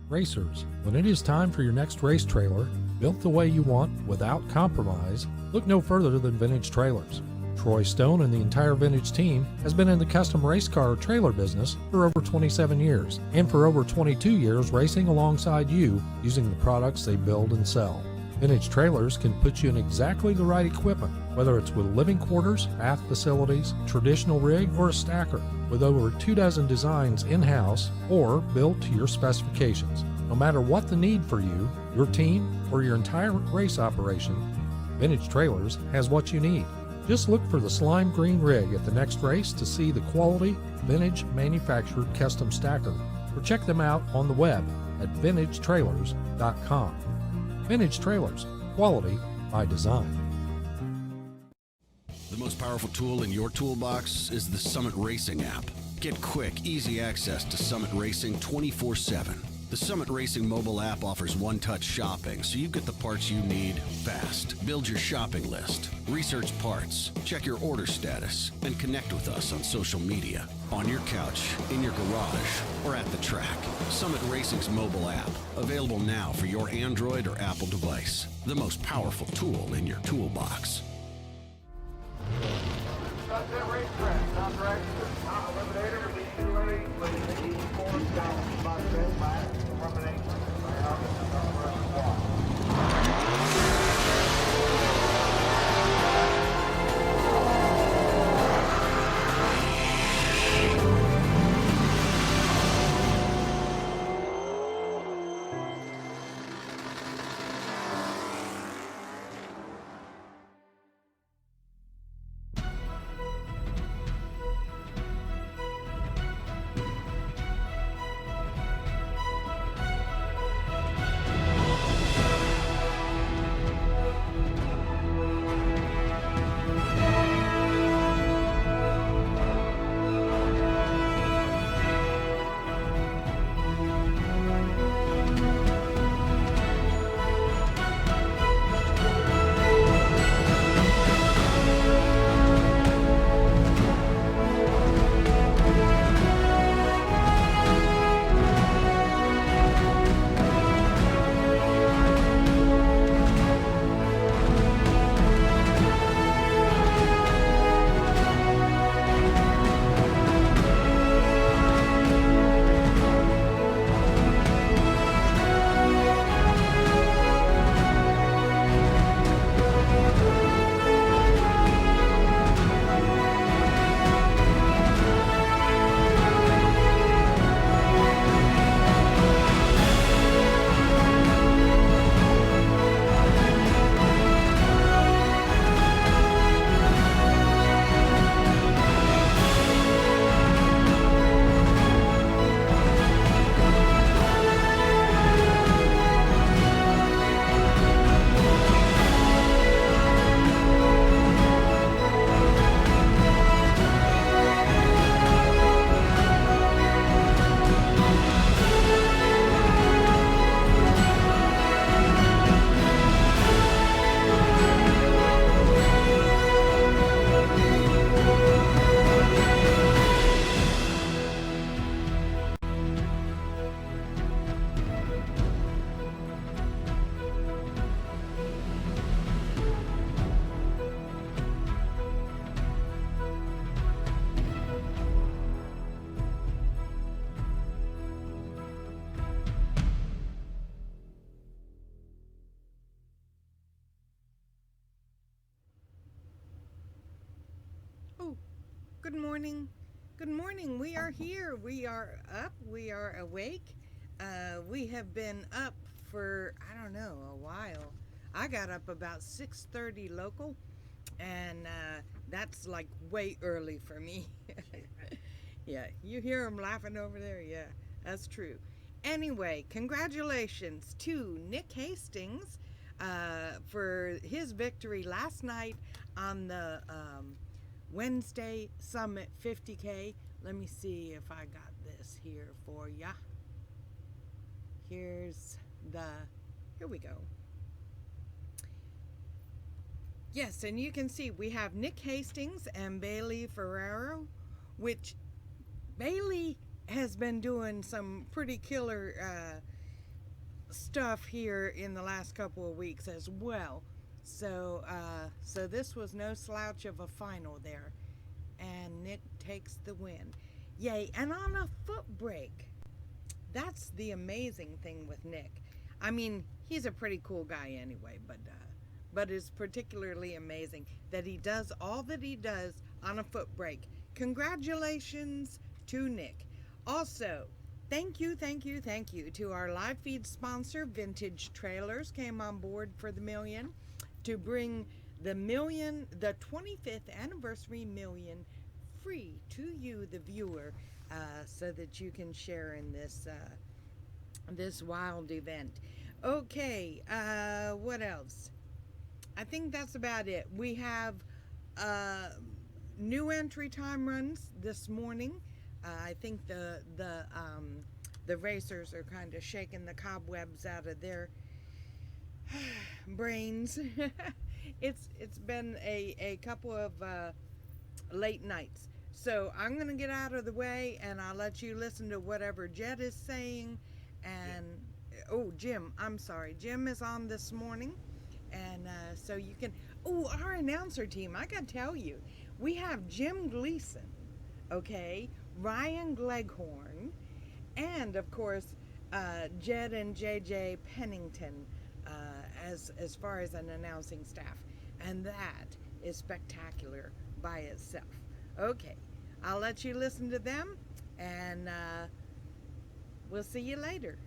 Racers, when it is time for your next race trailer, built the way you want without compromise, look no further than Vintage Trailers. Troy Stone and the entire Vintage team has been in the custom race car trailer business for over 27 years, and for over 22 years racing alongside you using the products they build and sell. Vintage Trailers can put you in exactly the right equipment, whether it's with living quarters, bath facilities, traditional rig, or a stacker, with over 24 designs in-house or built to your specifications. No matter what the need for you, your team, or your entire race operation, Vintage Trailers has what you need. Just look for the slime green rig at the next race to see the quality Vintage manufactured custom stacker, or check them out on the web at vintagetrailers.com. Vintage Trailers, quality by design. The most powerful tool in your toolbox is the Summit Racing app. Get quick, easy access to Summit Racing 24/7. The Summit Racing mobile app offers one-touch shopping, so you get the parts you need fast. Build your shopping list, research parts, check your order status, and connect with us on social media, on your couch, in your garage, or at the track. Summit Racing's mobile app, available now for your Android or Apple device. The most powerful tool in your toolbox. Good morning. Good morning. We are here. We are up. We are awake. We have been up for, I don't know, a while. I got up about 6:30 local, and that's like way early for me. Yeah, you hear them laughing over there? Yeah, that's true. Anyway, congratulations to Nick Hastings for his victory last night on the Wednesday Summit 50K. Let me see if I got this here for ya. Here we go. Yes, and you can see we have Nick Hastings and Bailey Ferraro, which Bailey has been doing some pretty killer stuff here in the last couple of weeks as well. So this was no slouch of a final there, and Nick takes the win. Yay! And on a foot brake. That's the amazing thing with Nick. I mean, he's a pretty cool guy anyway, but it's particularly amazing that he does all that he does on a foot brake. Congratulations to Nick. Also, thank you to our live feed sponsor, Vintage Trailers, came on board for the million to bring the 25th anniversary million free to you, the viewer, so that you can share in this wild event. Okay, what else? I think that's about it. We have new entry time runs this morning. I think the racers are kind of shaking the cobwebs out of their brains. It's been a couple of late nights. So I'm going to get out of the way, and I'll let you listen to whatever Jed is saying. And, oh, Jim, I'm sorry. Jim is on this morning. And so you can, oh, our announcer team, I got to tell you, we have Jim Gleason, okay, Ryan Gleghorn, and, of course, Jed and JJ Pennington as far as an announcing staff. And that is spectacular by itself. Okay, I'll let you listen to them, and we'll see you later.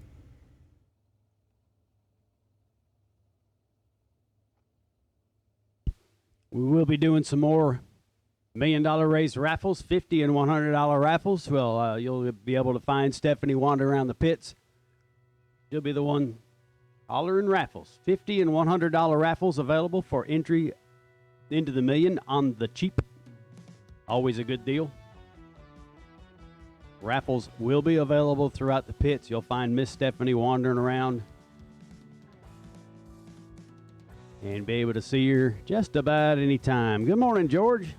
We will be doing some more $1 million race raffles, $50 and $100 raffles. Well, you'll be able to find Stephanie wander around the pits. She'll be the one hollering raffles. $50 and $100 raffles available for entry into the million on the cheap. Always a good deal. Raffles will be available throughout the pits. You'll find Miss Stephanie wandering around and be able to see her just about any time. Good morning, George.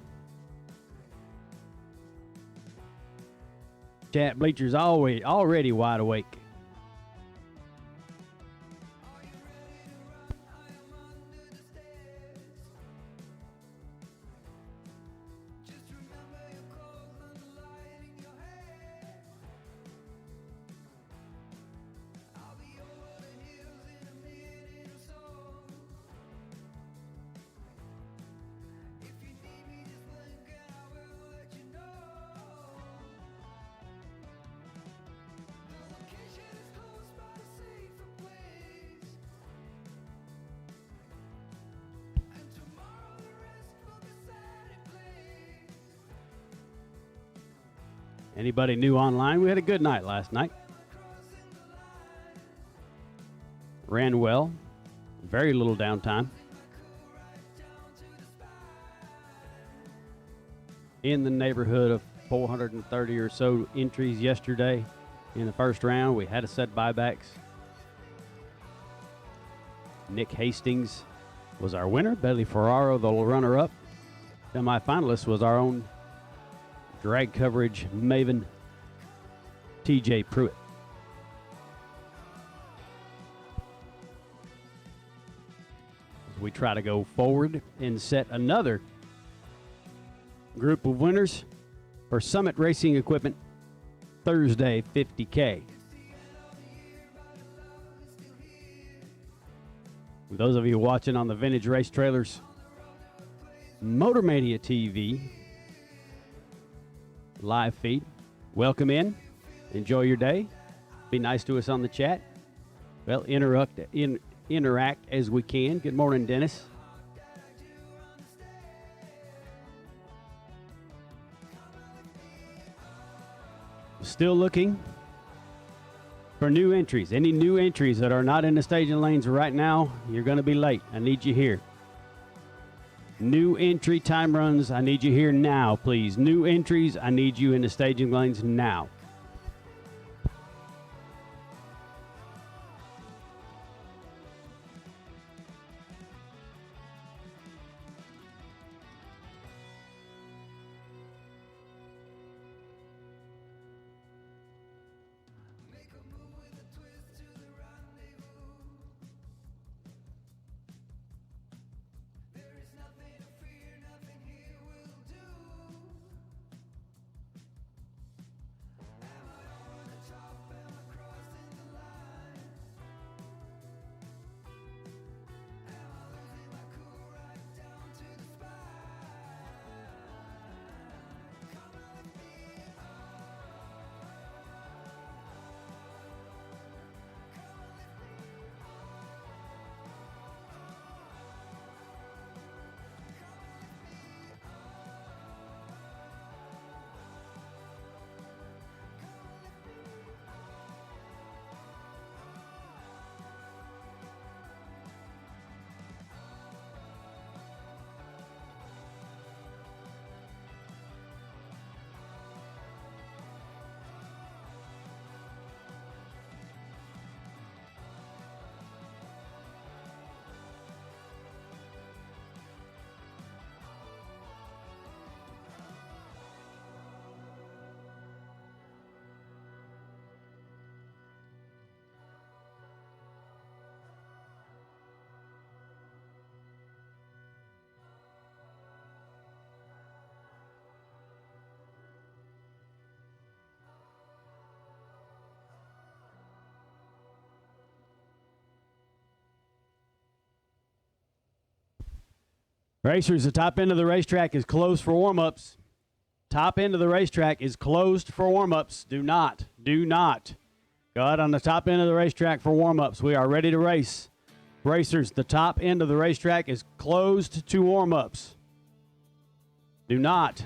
Chat bleachers already wide awake. Anybody new online? We had a good night last night. Ran well. Very little downtime. In the neighborhood of 430 or so entries yesterday in the first round. We had a set buybacks. Nick Hastings was our winner. Bailey Ferraro, the runner-up. Semi-finalist was our own drag coverage maven, TJ Pruitt. As we try to go forward and set another group of winners for Summit Racing Equipment Thursday 50K. Those of you watching on the Vintage Race Trailers Motor Mania TV live feed, welcome in. Enjoy your day. Be nice to us on the chat. Well, interact as we can. Good morning, Dennis. Still looking for new entries. Any new entries that are not in the staging lanes right now, you're going to be late. I need you here. New entry time runs, I need you here now, please. New entries, I need you in the staging lanes now. Racers, the top end of the racetrack is closed for warm-ups. Top end of the racetrack is closed for warm-ups. Do not go out on the top end of the racetrack for warm-ups. We are ready to race. Racers, the top end of the racetrack is closed to warm-ups. Do not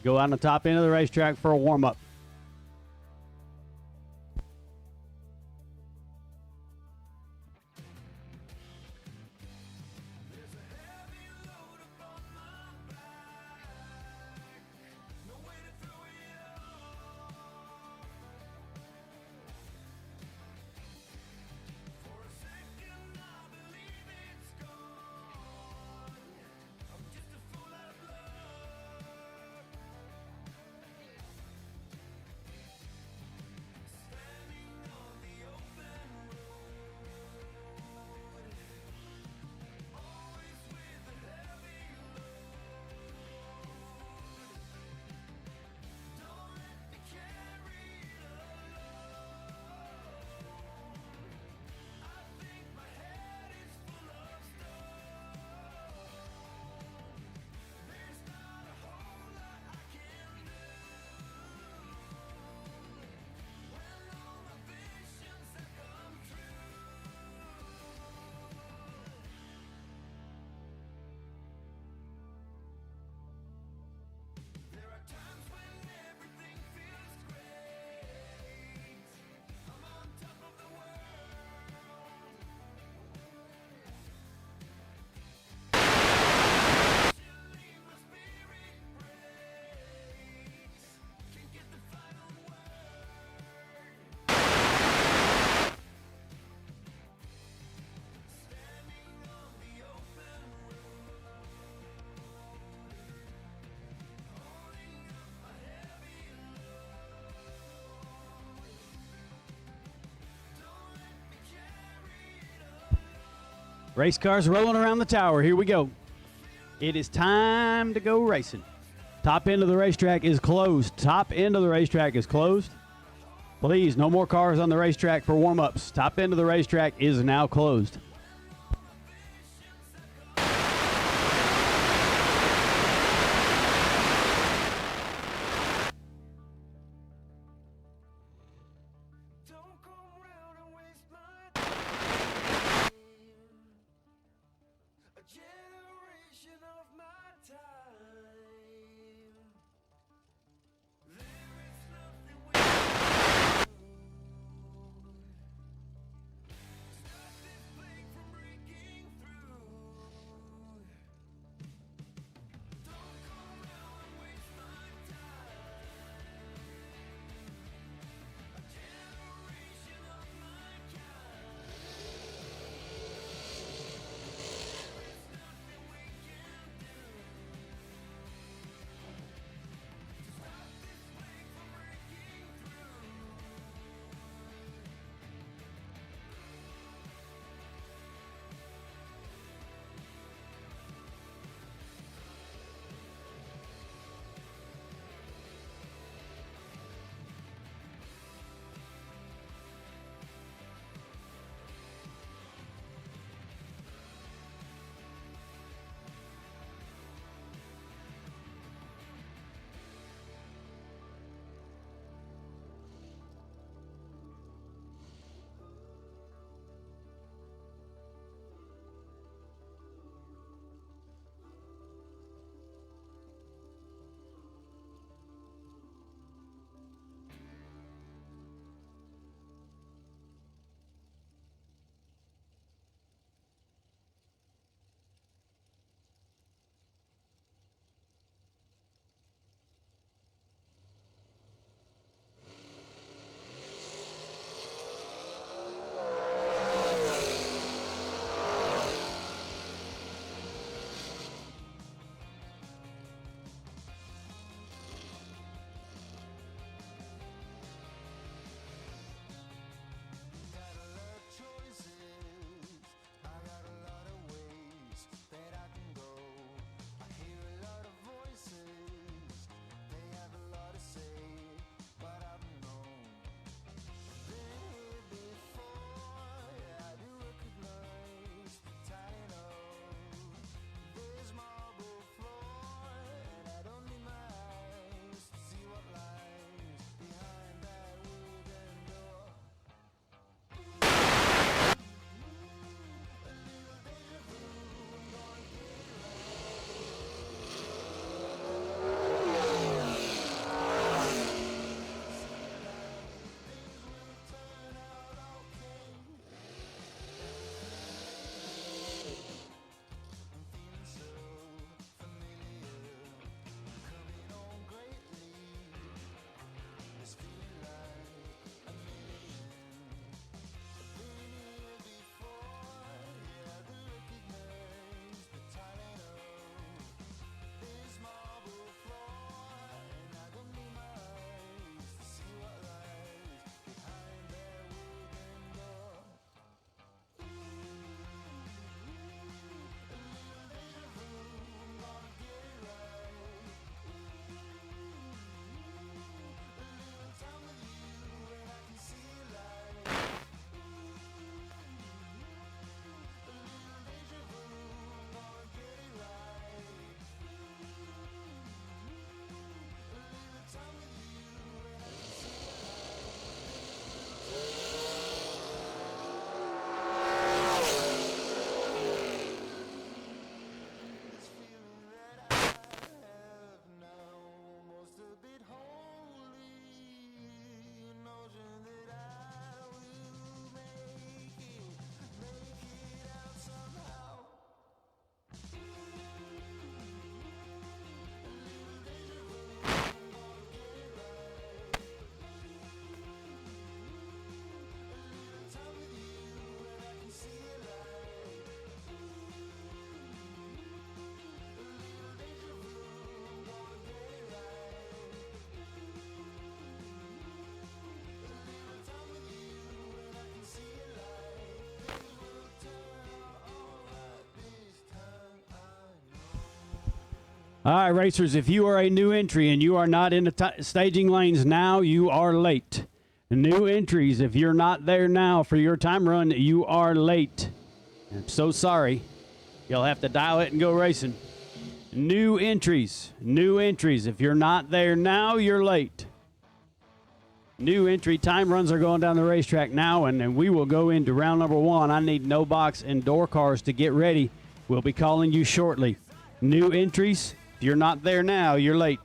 go out on the top end of the racetrack for a warm-up. Race cars rolling around the tower. Here we go. It is time to go racing. Top end of the racetrack is closed. Top end of the racetrack is closed. Please, no more cars on the racetrack for warm-ups. Top end of the racetrack is now closed. All right, racers, if you are a new entry and you are not in the staging lanes now, you are late. New entries, if you're not there now for your time run, you are late. I'm so sorry. You'll have to dial it and go racing. New entries, if you're not there now, you're late. New entry time runs are going down the racetrack now, and then we will go into round number 1. I need no box and door cars to get ready. We'll be calling you shortly. New entries, if you're not there now, you're late.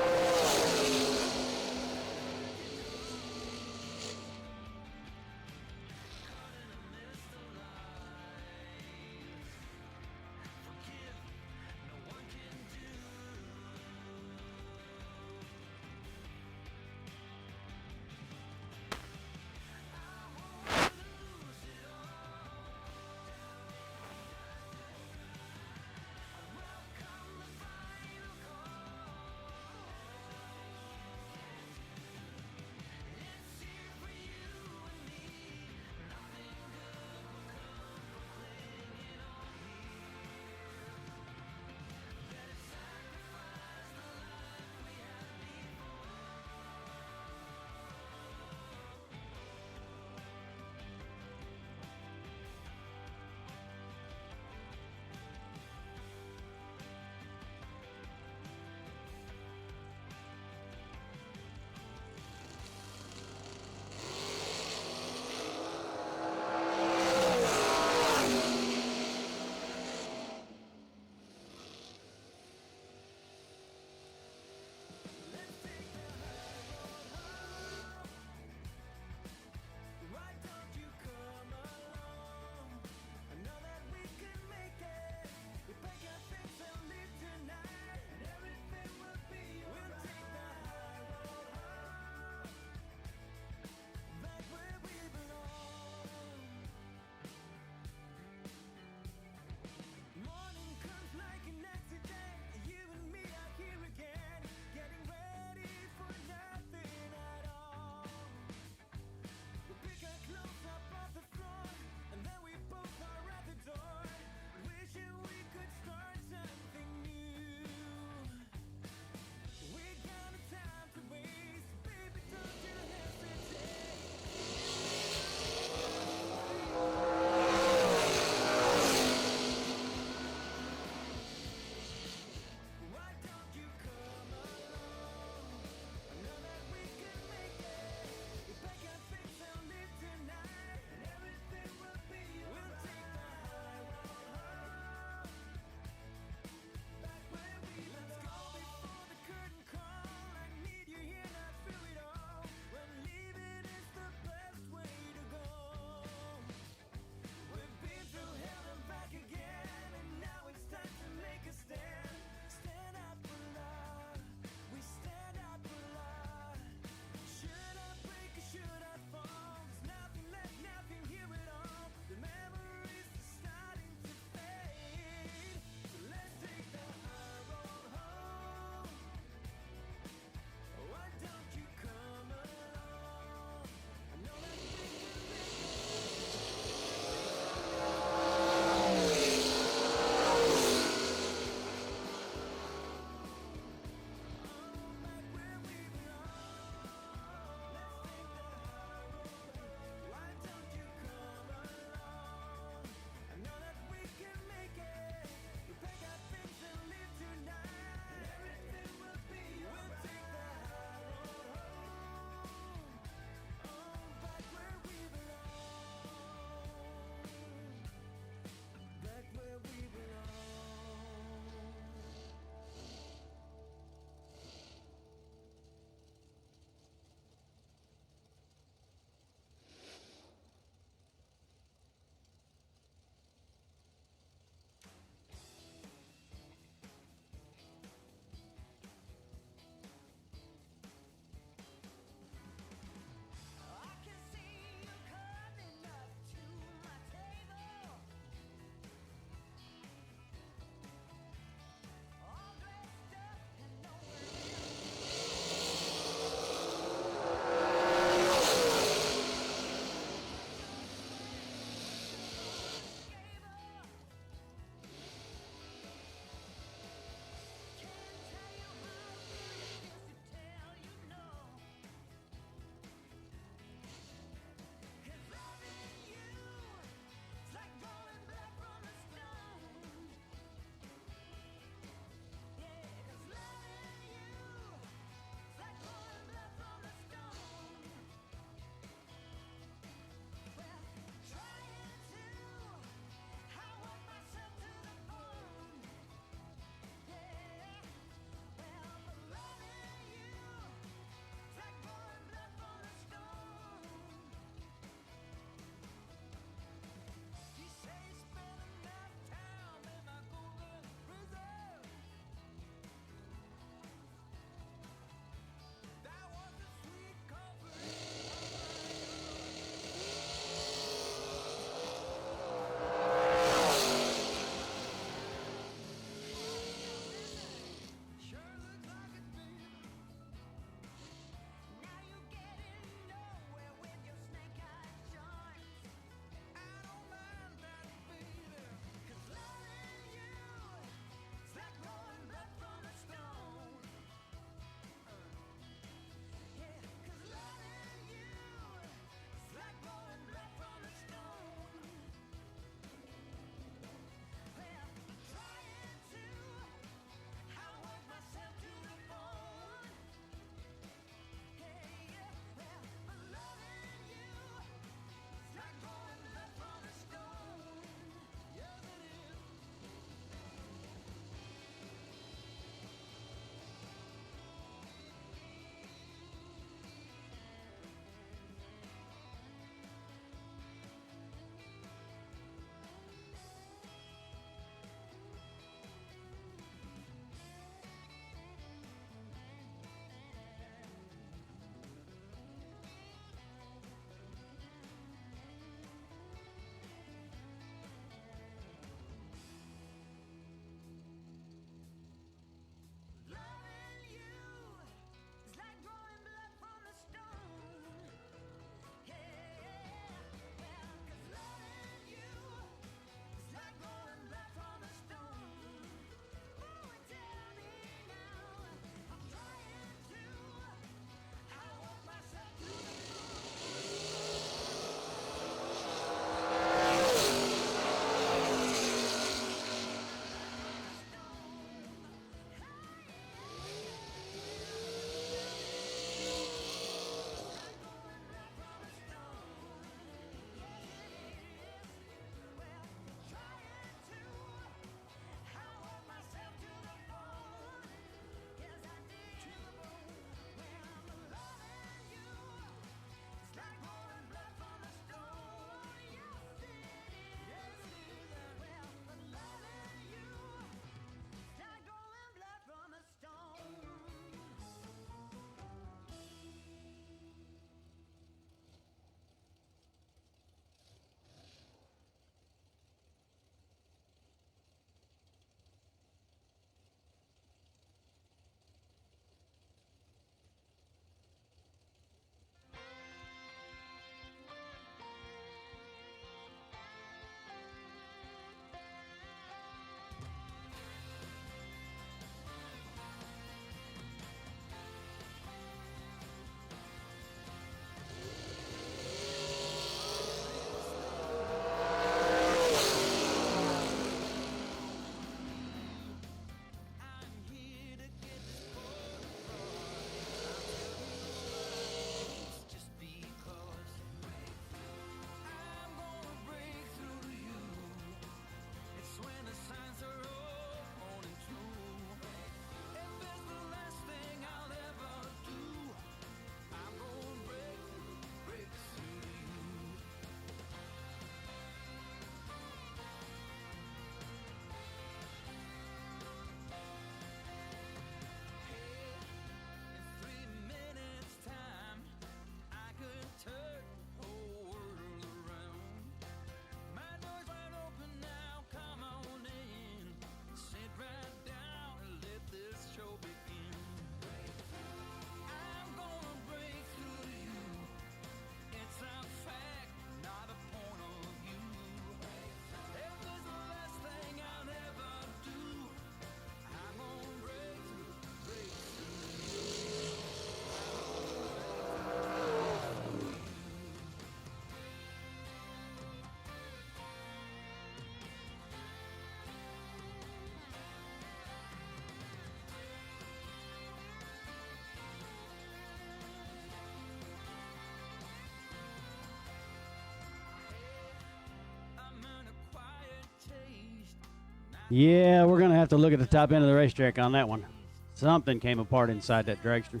Yeah, we're going to have to look at the top end of the racetrack on that one. Something came apart inside that dragster.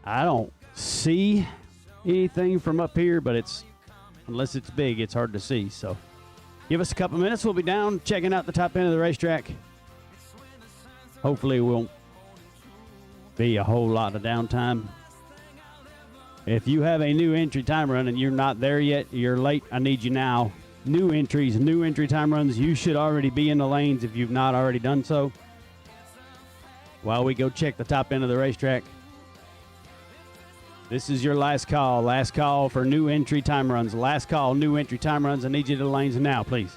I don't see anything from up here, but unless it's big, it's hard to see. So give us a couple minutes. We'll be down checking out the top end of the racetrack. Hopefully it won't be a whole lot of downtime. If you have a new entry time run and you're not there yet, you're late, I need you now. New entries, new entry time runs, you should already be in the lanes if you've not already done so. While we go check the top end of the racetrack, this is your last call for new entry time runs. Last call, new entry time runs. I need you to the lanes now, please.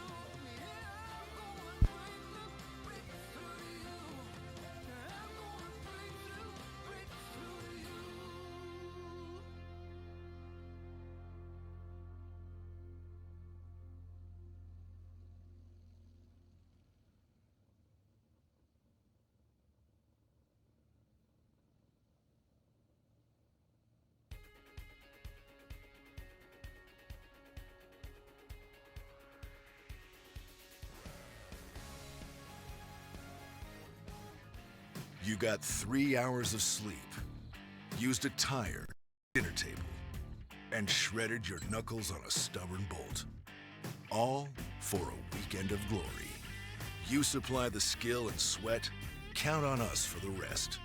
You got 3 hours of sleep, used a tire, dinner table, and shredded your knuckles on a stubborn bolt. All for a weekend of glory. You supply the skill and sweat, count on us for the rest.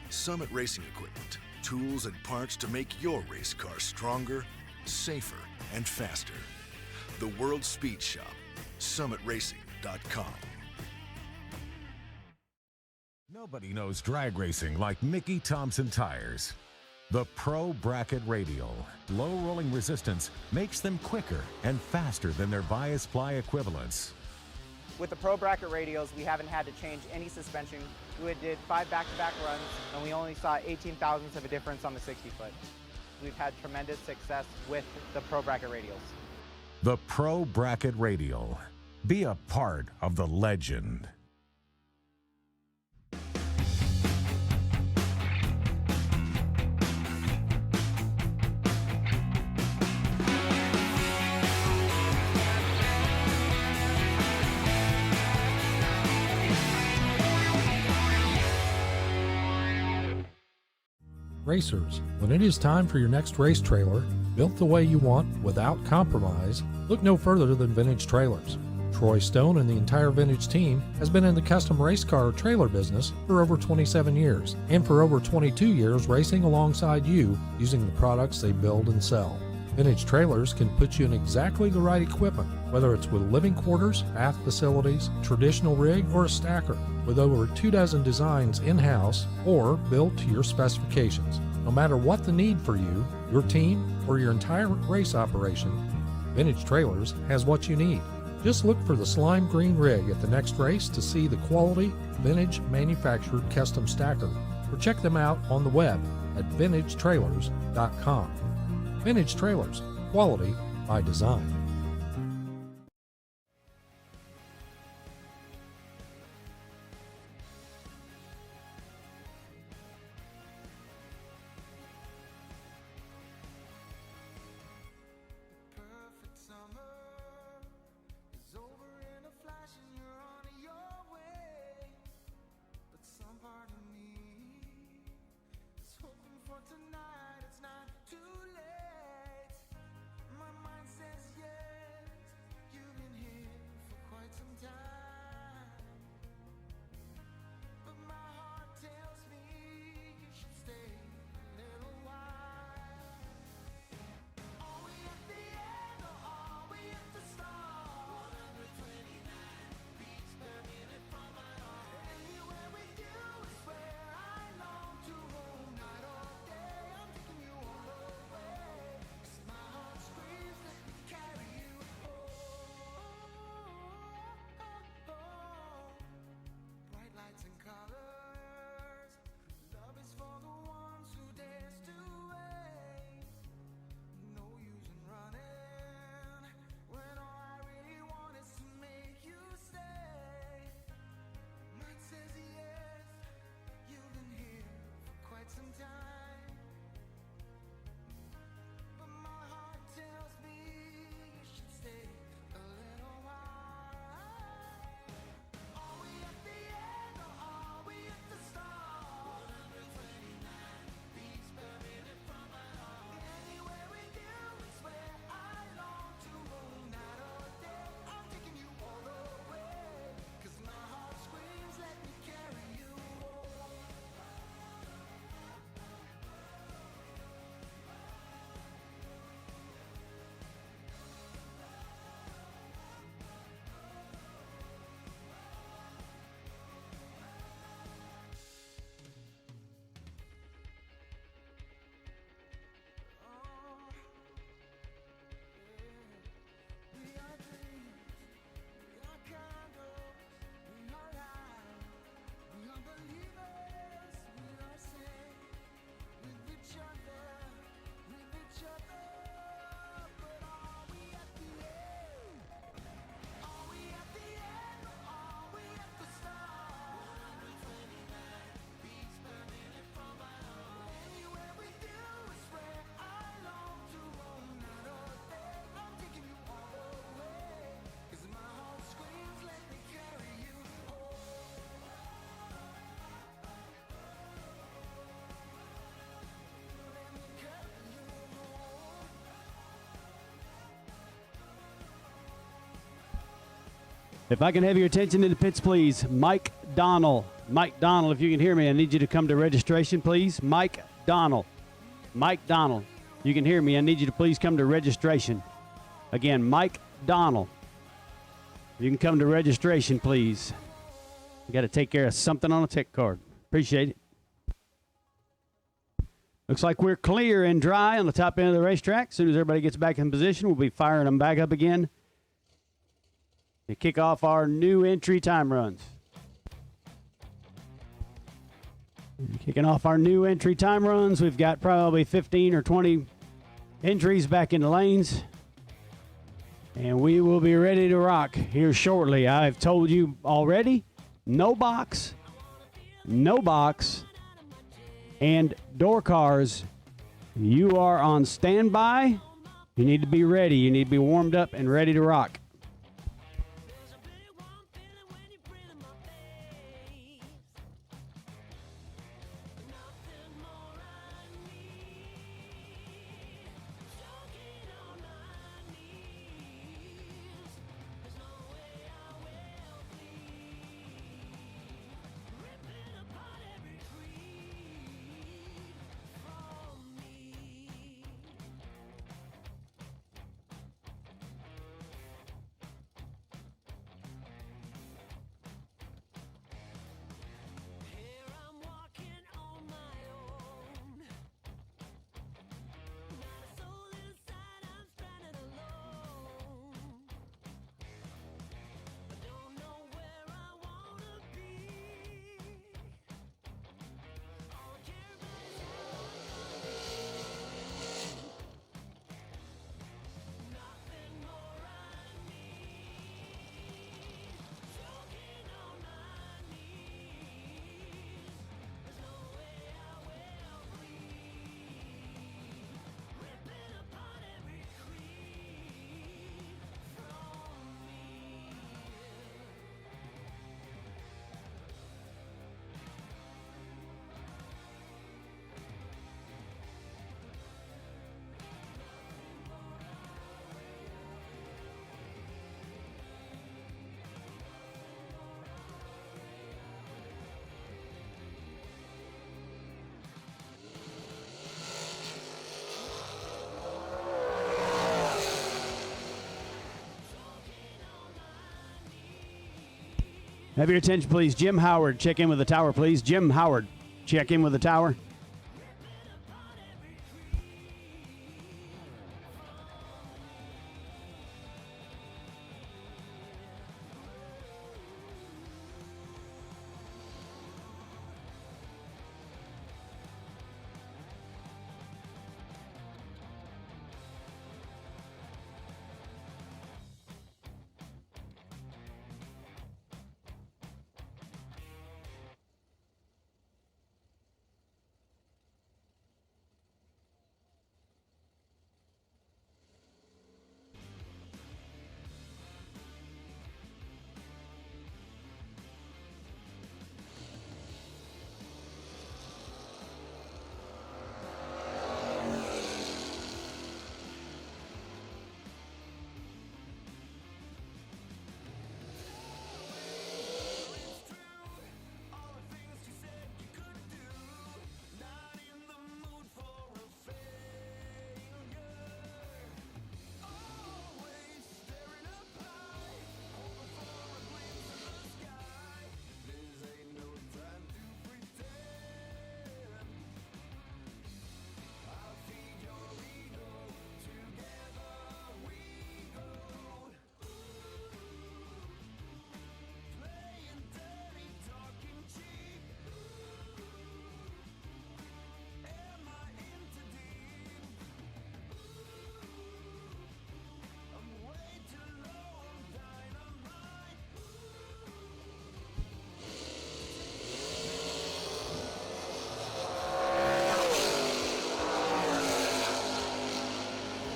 Summit Racing Equipment, tools and parts to make your race car stronger, safer, and faster. The World Speed Shop, summitracing.com. Nobody knows drag racing like Mickey Thompson Tires. The Pro Bracket Radial. Low rolling resistance makes them quicker and faster than their bias ply equivalents. With the Pro Bracket Radials, we haven't had to change any suspension. We did 5 back-to-back runs, and we only saw 18 thousandths of a difference on the 60-foot. We've had tremendous success with the Pro Bracket Radials. The Pro Bracket Radial. Be a part of the legend. Racers, when it is time for your next race trailer, built the way you want without compromise, look no further than Vintage Trailers. Troy Stone and the entire Vintage team has been in the custom race car trailer business for over 27 years, and for over 22 years racing alongside you using the products they build and sell. Vintage Trailers can put you in exactly the right equipment, whether it's with living quarters, bath facilities, traditional rig, or a stacker, with over 24 designs in-house or built to your specifications. No matter what the need for you, your team, or your entire race operation, Vintage Trailers has what you need. Just look for the slime green rig at the next race to see the quality, vintage manufactured custom stacker, or check them out on the web at vintagetrailers.com. Vintage Trailers, quality by design. Tonight, it's not too late. My mind says yes. If I can have your attention in the pits, please. Mike Donnell. Mike Donnell, if you can hear me, I need you to come to registration, please. Mike Donnell. Mike Donnell. You can hear me. I need you to please come to registration. Again, Mike Donnell. You can come to registration, please. You got to take care of something on a tick card. Appreciate it. Looks like we're clear and dry on the top end of the racetrack. As soon as everybody gets back in position, we'll be firing them back up again to kick off our new entry time runs. Kicking off our new entry time runs. We've got probably 15 or 20 entries back in the lanes. And we will be ready to rock here shortly. I've told you already, no box, and door cars. You are on standby. You need to be ready. You need to be warmed up and ready to rock. Have your attention, please. Jim Howard, check in with the tower, please. Jim Howard, check in with the tower.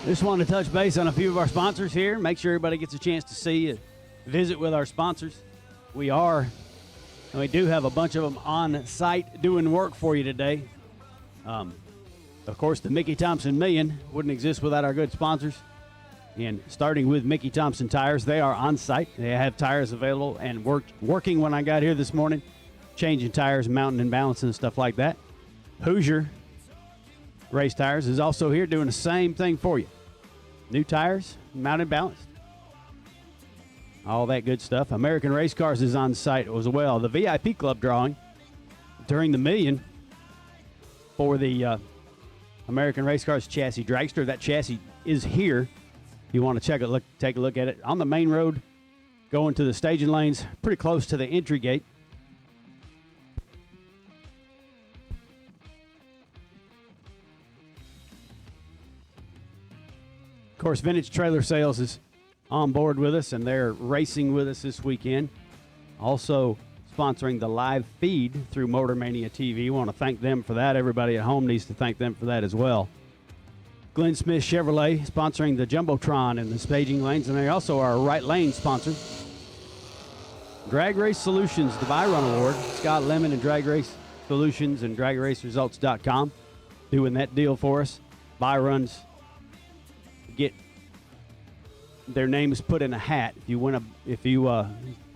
Just wanted to touch base on a few of our sponsors here. Make sure everybody gets a chance to see and visit with our sponsors. We do have a bunch of them on site doing work for you today. Of course, the Mickey Thompson Million wouldn't exist without our good sponsors. And starting with Mickey Thompson Tires, they are on site. They have tires available and working when I got here this morning, changing tires, mounting and balancing and stuff like that. Hoosier Race Tires is also here doing the same thing for you. New tires, mounted and balanced. All that good stuff. American Race Cars is on site as well. The VIP Club drawing during the million for the American Race Cars chassis dragster. That chassis is here. You want to take a look at it on the main road, going to the staging lanes, pretty close to the entry gate. Of course, Vintage Trailer Sales is on board with us, and they're racing with us this weekend. Also sponsoring the live feed through Motor Mania TV. Want to thank them for that. Everybody at home needs to thank them for that as well. Glenn Smith Chevrolet sponsoring the Jumbotron and the staging lanes, and they also are a right lane sponsor. Drag Race Solutions, the Byron Award. Scott Lemon and Drag Race Solutions and DragRaceResults.com doing that deal for us. Byron's get their names put in a hat. If you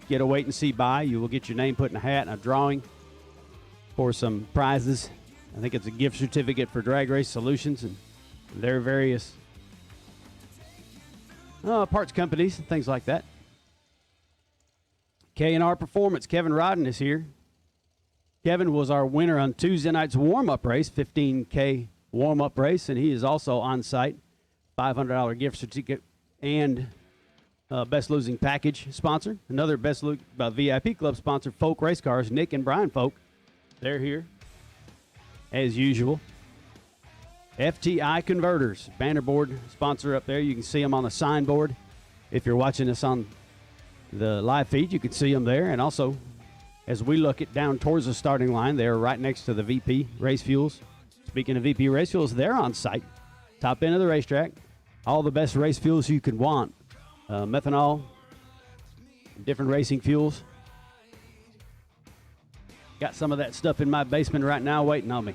get a wait and see buy, you will get your name put in a hat and a drawing for some prizes. I think it's a gift certificate for Drag Race Solutions and their various parts companies and things like that. K&R Performance, Kevin Rodden is here. Kevin was our winner on Tuesday night's warm-up race, 15K warm-up race, and he is also on site. $500 gift certificate and Best Losing Package sponsor. Another VIP Club sponsor, Folk Race Cars, Nick and Brian Folk. They're here as usual. FTI Converters, bannerboard sponsor up there. You can see them on the signboard. If you're watching us on the live feed, you can see them there. And also, as we look it down towards the starting line, they're right next to the VP Race Fuels. Speaking of VP Race Fuels, they're on site. Top end of the racetrack. All the best race fuels you could want. Methanol, different racing fuels. Got some of that stuff in my basement right now waiting on me.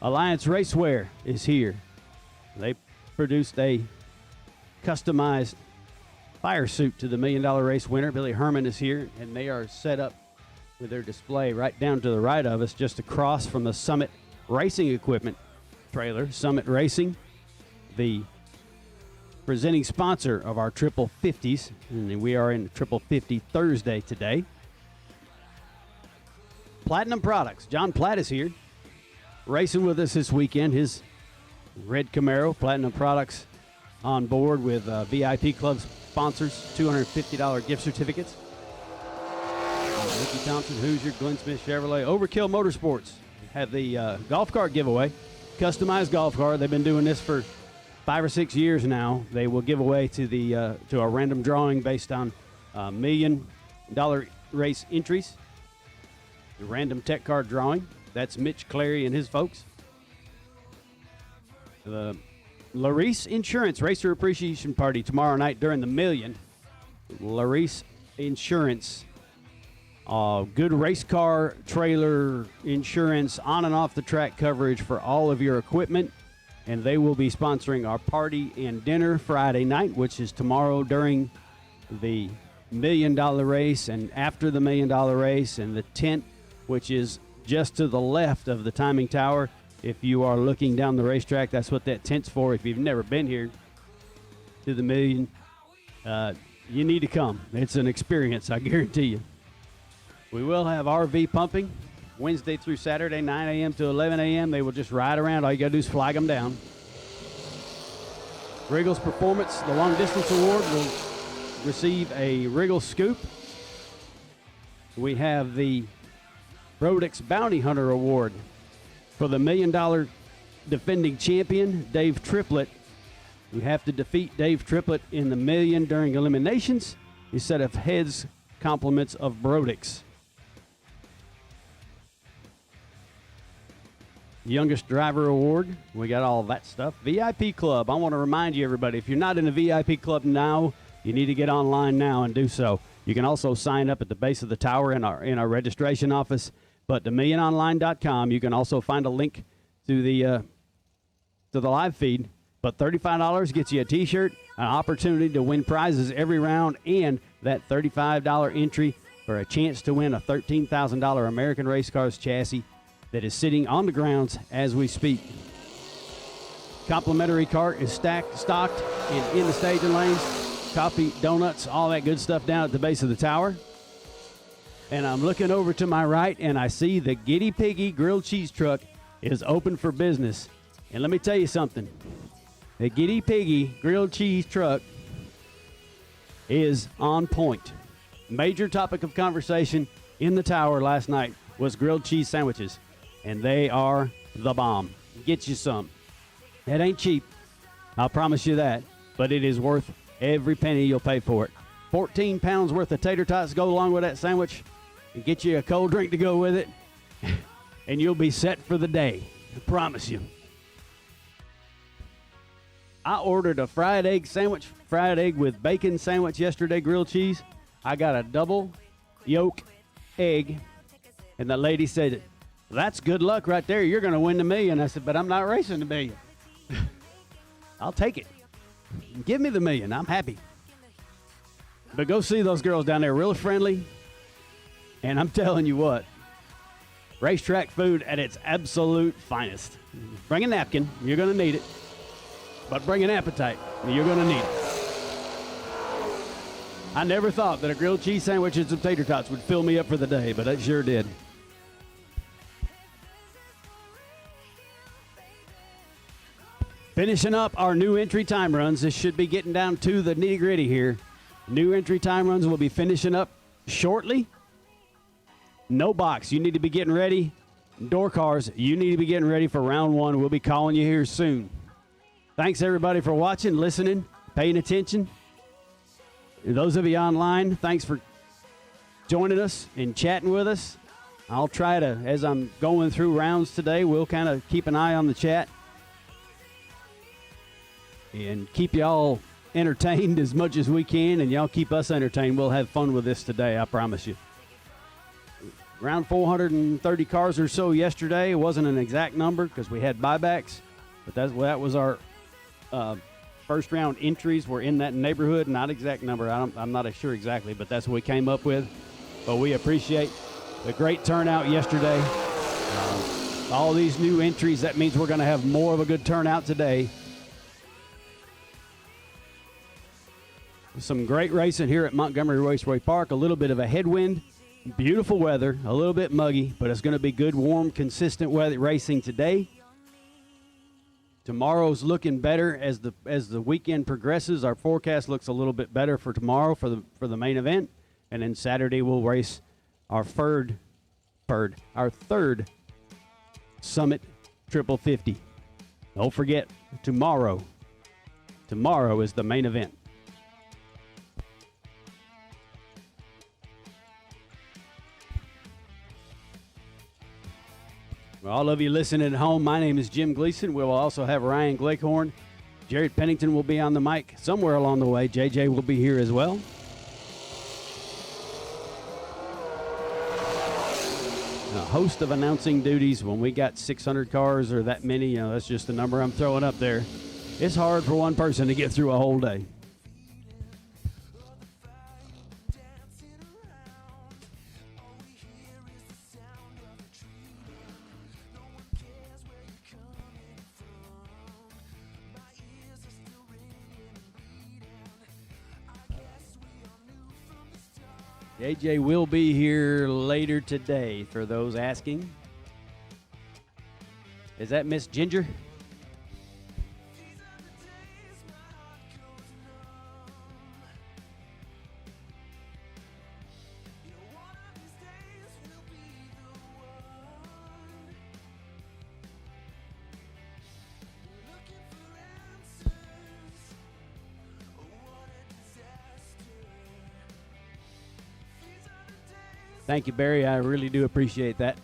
Alliance Racewear is here. They produced a customized fire suit to the $1 Million Race winner. Billy Herman is here, and they are set up with their display right down to the right of us, just across from the Summit Racing Equipment trailer. Summit Racing, the presenting sponsor of our Triple 50s, and we are in Triple 50 Thursday today. Platinum Products, John Platt is here, racing with us this weekend. His red Camaro, Platinum Products on board with VIP Club sponsors, $250 gift certificates. Mickey Thompson, Hoosier, Glenn Smith Chevrolet, Overkill Motorsports have the golf cart giveaway, customized golf cart. They've been doing this for 5 or 6 years now. They will give away to a random drawing based on $1 million race entries. The random tech card drawing. That's Mitch Clary and his folks. The Larice Insurance Racer Appreciation Party tomorrow night during the million. Larice Insurance. Good race car, trailer, insurance, on and off the track coverage for all of your equipment. And they will be sponsoring our party and dinner Friday night, which is tomorrow during the $1 Million Race and after the $1 Million Race, and the tent, which is just to the left of the timing tower. If you are looking down the racetrack, that's what that tent's for. If you've never been here to the million, you need to come. It's an experience, I guarantee you. We will have RV pumping Wednesday through Saturday, 9 a.m. to 11 a.m. They will just ride around. All you got to do is flag them down. Wriggles Performance, the long distance award, will receive a Wriggles scoop. We have the Rodix Bounty Hunter Award for the $1 Million defending champion, Dave Triplett. You have to defeat Dave Triplett in the million during eliminations. A set of heads compliments of Brodix. Youngest Driver Award. We got all that stuff. VIP Club. I want to remind you, everybody, if you're not in a VIP Club now, you need to get online now and do so. You can also sign up at the base of the tower in our registration office. But themilliononline.com, you can also find a link to the live feed. But $35 gets you a T-shirt, an opportunity to win prizes every round, and that $35 entry for a chance to win a $13,000 American Race Cars chassis that is sitting on the grounds as we speak. Complimentary cart is stocked in the staging lanes. Coffee, donuts, all that good stuff down at the base of the tower. And I'm looking over to my right, and I see the Giddy Piggy grilled cheese truck is open for business. And let me tell you something. The Giddy Piggy grilled cheese truck is on point. Major topic of conversation in the tower last night was grilled cheese sandwiches, and they are the bomb. Get you some. It ain't cheap, I'll promise you that, but it is worth every penny you'll pay for it. 14 pounds worth of tater tots go along with that sandwich, and get you a cold drink to go with it, and you'll be set for the day. I promise you. I ordered a fried egg sandwich, fried egg with bacon sandwich yesterday, grilled cheese. I got a double yolk egg, and the lady said, "That's good luck right there. You're going to win the million." I said, "But I'm not racing the million." I'll take it. Give me the million. I'm happy. But go see those girls down there, real friendly. And I'm telling you what, racetrack food at its absolute finest. Bring a napkin. You're going to need it. But bring an appetite. You're going to need it. I never thought that a grilled cheese sandwich and some tater tots would fill me up for the day, but it sure did. Finishing up our new entry time runs. This should be getting down to the nitty-gritty here. New entry time runs will be finishing up shortly. No box. You need to be getting ready. Door cars, you need to be getting ready for round one. We'll be calling you here soon. Thanks, everybody, for watching, listening, paying attention. And those of you online, thanks for joining us and chatting with us. I'll try to, as I'm going through rounds today, we'll kind of keep an eye on the chat and keep y'all entertained as much as we can, and y'all keep us entertained. We'll have fun with this today, I promise you. Around 430 cars or so yesterday. It wasn't an exact number because we had buybacks, but that was our first round entries were in that neighborhood. Not exact number. I'm not sure exactly, but that's what we came up with. But we appreciate the great turnout yesterday. All these new entries, that means we're going to have more of a good turnout today. Some great racing here at Montgomery Raceway Park. A little bit of a headwind. Beautiful weather, a little bit muggy, but it's going to be good, warm, consistent weather racing today. Tomorrow's looking better as the weekend progresses. Our forecast looks a little bit better for tomorrow for the main event, and then Saturday we'll race our third Summit Triple 50. Don't forget, tomorrow is the main event. For all of you listening at home, my name is Jim Gleason. We will also have Ryan Gleghorn. Jared Pennington will be on the mic somewhere along the way. JJ will be here as well. A host of announcing duties. When we got 600 cars or that many, that's just the number I'm throwing up there. It's hard for one person to get through a whole day. AJ will be here later today for those asking. Is that Miss Ginger? Thank you, Barry. I really do appreciate that.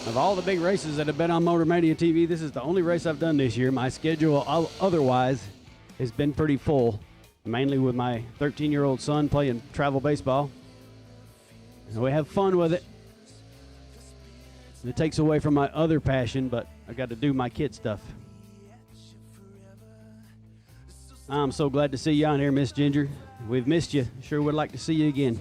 Of all the big races that have been on Motor Mania TV, this is the only race I've done this year. My schedule otherwise has been pretty full, mainly with my 13-year-old son playing travel baseball. And we have fun with it. It takes away from my other passion, but I got to do my kid stuff. I'm so glad to see you on here, Miss Ginger. We've missed you. Sure would like to see you again.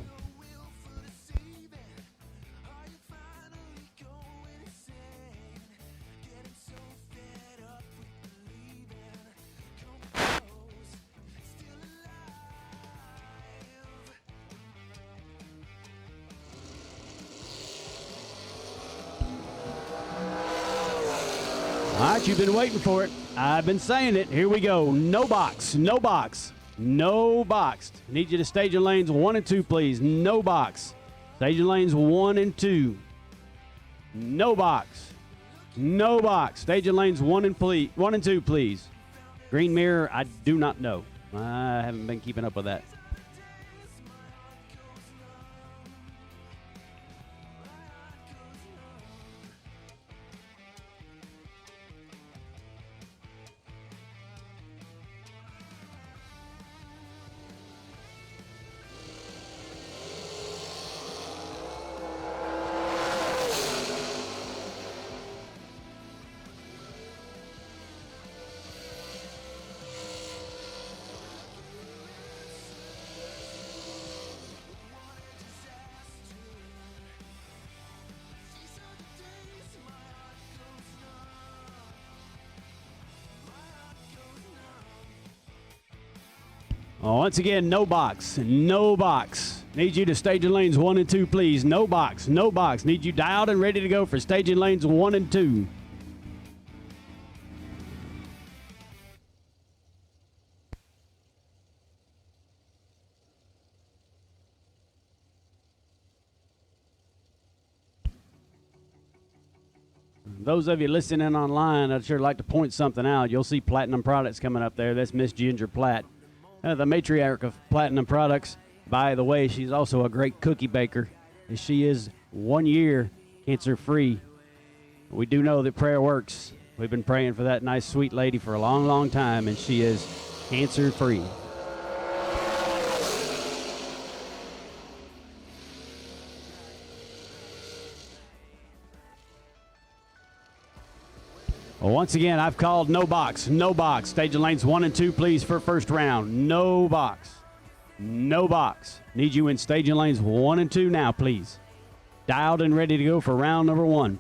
All right, you've been waiting for it. I've been saying it. Here we go. No box, no box, no box. Need you to stage in lanes 1 and 2, please. No box. Stage in lanes 1 and 2. No box. No box. Stage in lanes 1 and 2, please. Green mirror, I do not know. I haven't been keeping up with that. Once again, no box, no box. Need you to stage in lanes 1 and 2, please. No box, no box. Need you dialed and ready to go for staging lanes 1 and 2. Those of you listening online, I'd sure like to point something out. You'll see Platinum Products coming up there. That's Miss Ginger Platt. The matriarch of Platinum Products. By the way, she's also a great cookie baker. And she is 1 year cancer-free. We do know that prayer works. We've been praying for that nice, sweet lady for a long, long time, and she is cancer-free. Well, once again, I've called no box, no box. Staging lanes 1 and 2, please, for first round. No box, no box. Need you in staging lanes 1 and 2 now, please. Dialed and ready to go for round number 1.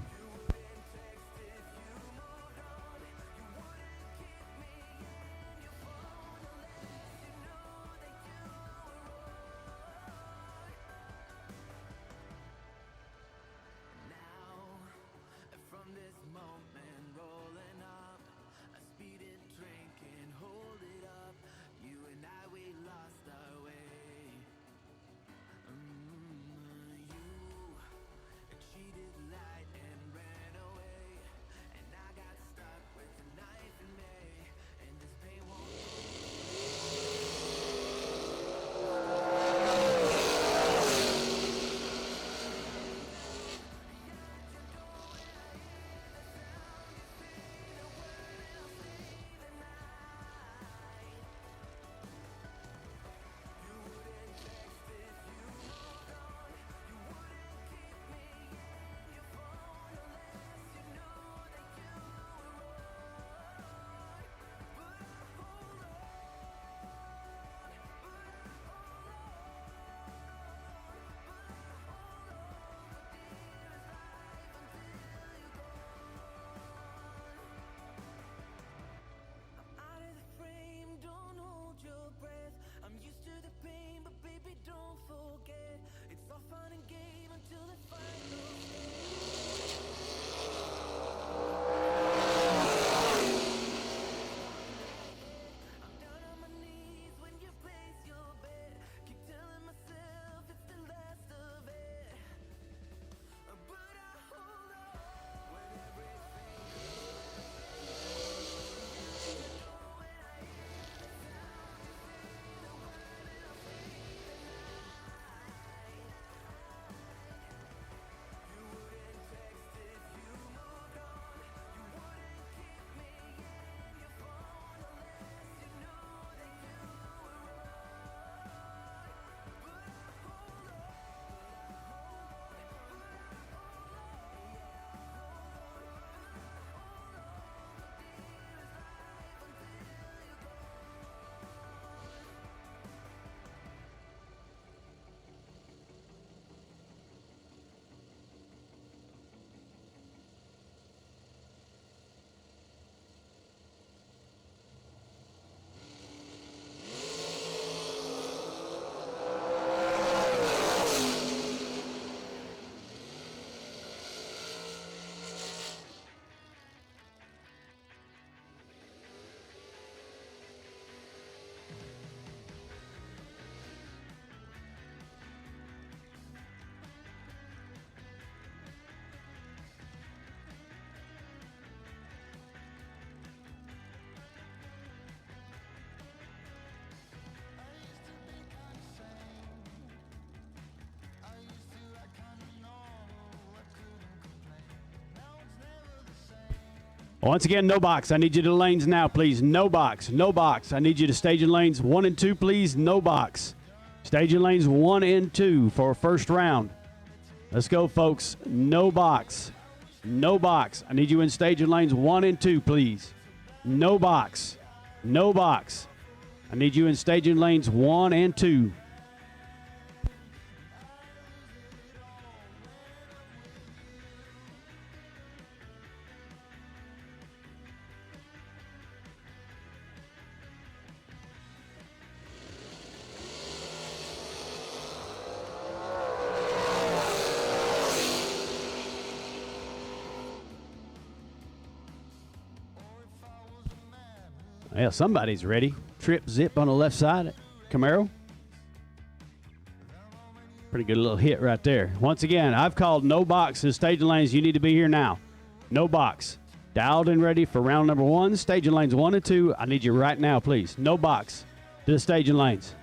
Once again, no box. I need you to the lanes now, please. No box. No box. I need you to staging lanes 1 and 2, please. No box. Staging lanes 1 and 2 for first round. Let's go, folks. No box. No box. I need you in staging lanes 1 and 2, please. No box. No box. I need you in staging lanes 1 and 2. Yeah, somebody's ready. Trip zip on the left side. Camaro. Pretty good little hit right there. Once again, I've called no box in staging lanes. You need to be here now. No box. Dialed and ready for round number 1. Staging lanes 1 and 2. I need you right now, please. No box to the staging lanes.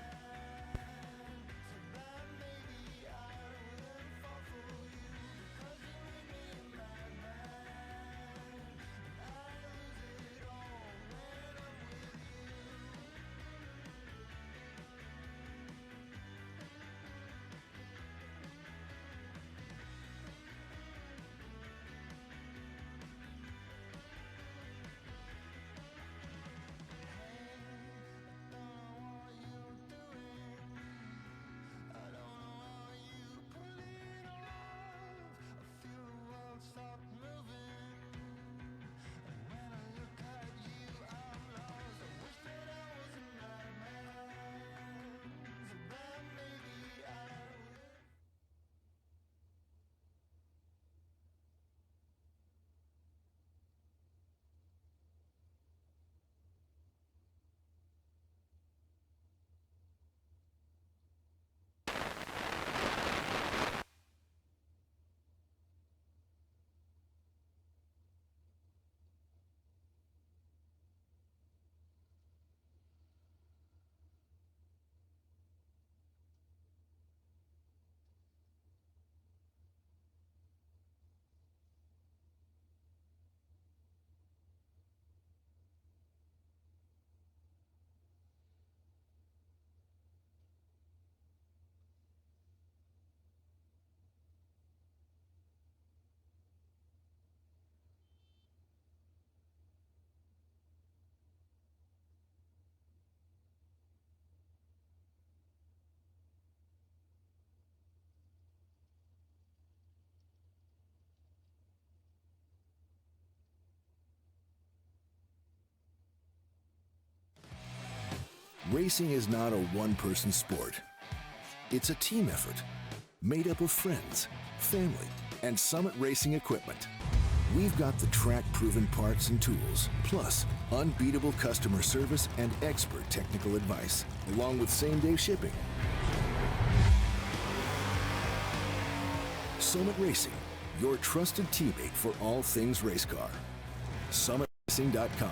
Racing is not a one-person sport. It's a team effort made up of friends, family, and Summit Racing equipment. We've got the track-proven parts and tools, plus unbeatable customer service and expert technical advice, along with same-day shipping. Summit Racing, your trusted teammate for all things race car. SummitRacing.com.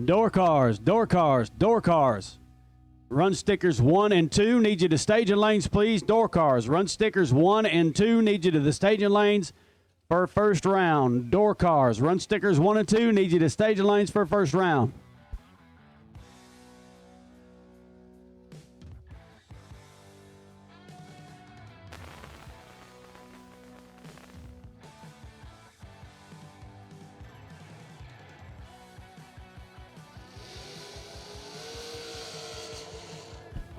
Door cars, door cars, door cars. Run stickers 1 and 2. Need you to staging lanes, please. Door cars. Run stickers 1 and 2. Need you to the staging lanes for first round. Door cars. Run stickers 1 and 2. Need you to staging lanes for first round.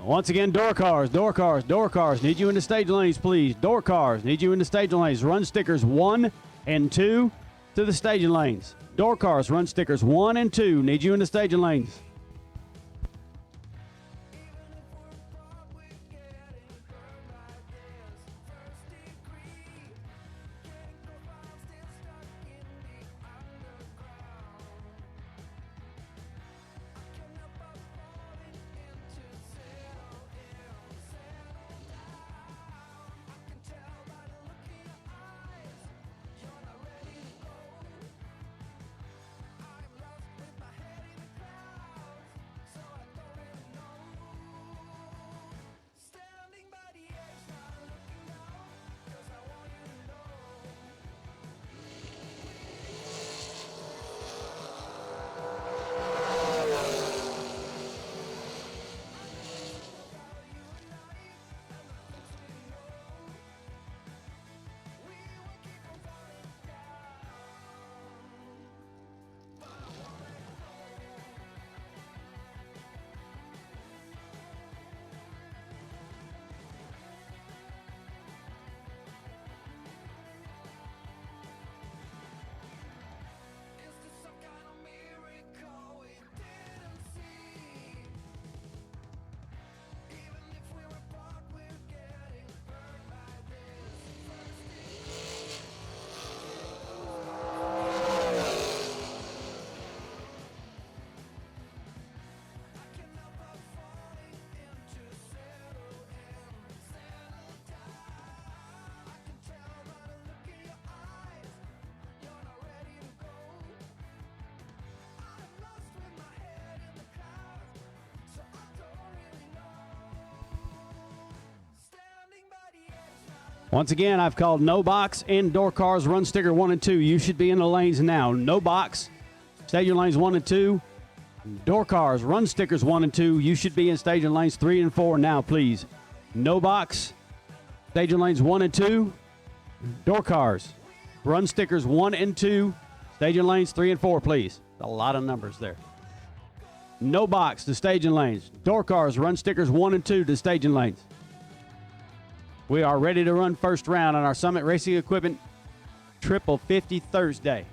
Once again, door cars, door cars, door cars. Need you in the stage lanes, please. Door cars. Need you in the staging lanes. Run stickers 1 and 2 to the staging lanes. Door cars. Run stickers 1 and 2. Need you in the staging lanes. Once again, I've called no box, indoor cars, run sticker 1 and 2. You should be in the lanes now. No box, staging lanes 1 and 2. Door cars, run stickers 1 and 2. You should be in staging lanes 3 and 4 now, please. No box, staging lanes 1 and 2. Door cars, run stickers 1 and 2. Staging lanes 3 and 4, please. A lot of numbers there. No box to staging lanes. Door cars, run stickers 1 and 2 to staging lanes. We are ready to run first round on our Summit Racing Equipment Triple 50 Thursday.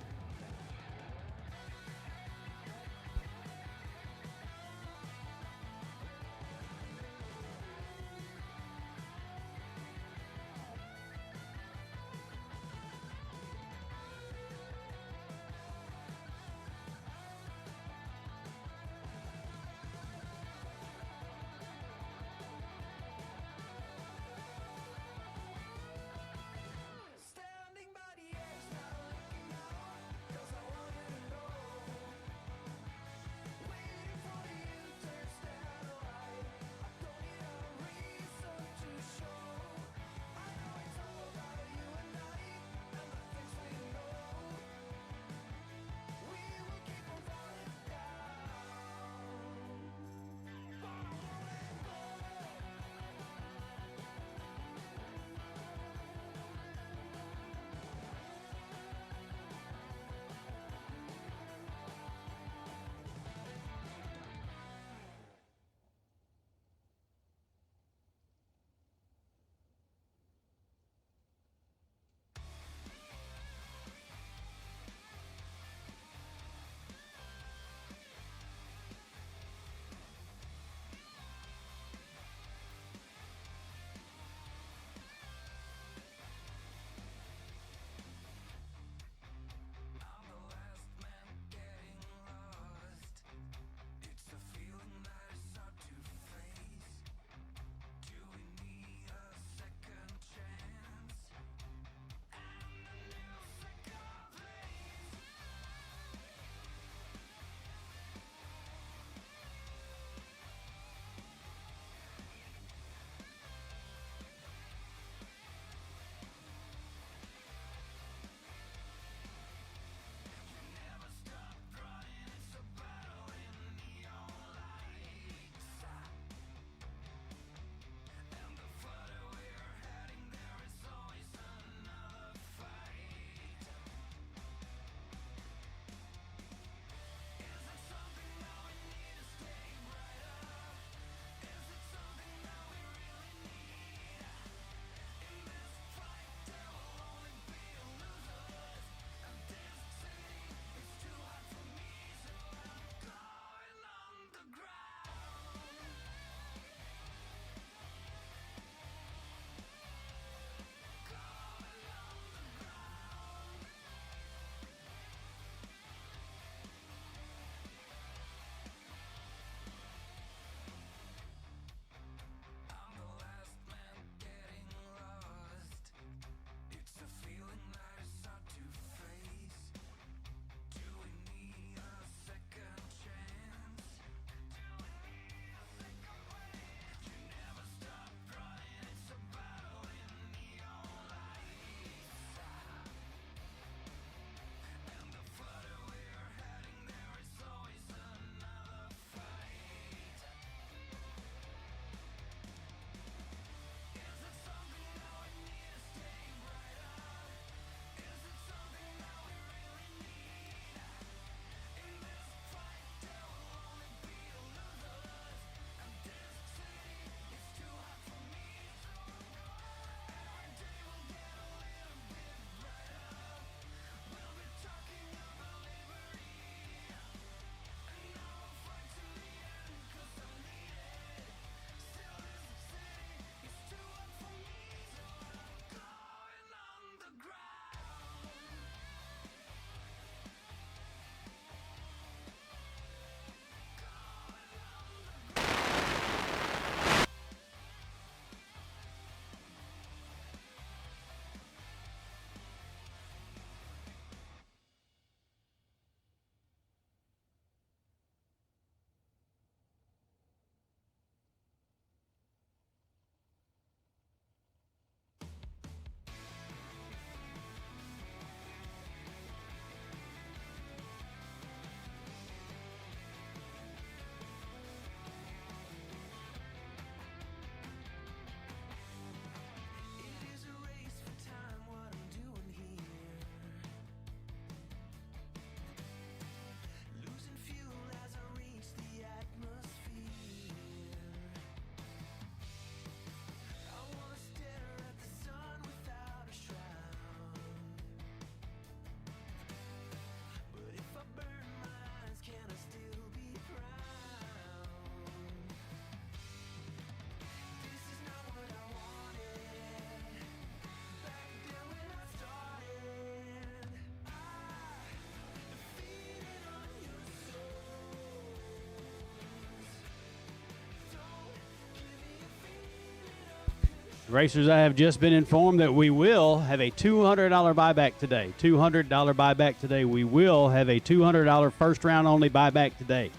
Racers, I have just been informed that we will have a $200 buyback today. $200 buyback today. We will have a $200 first round only buyback today.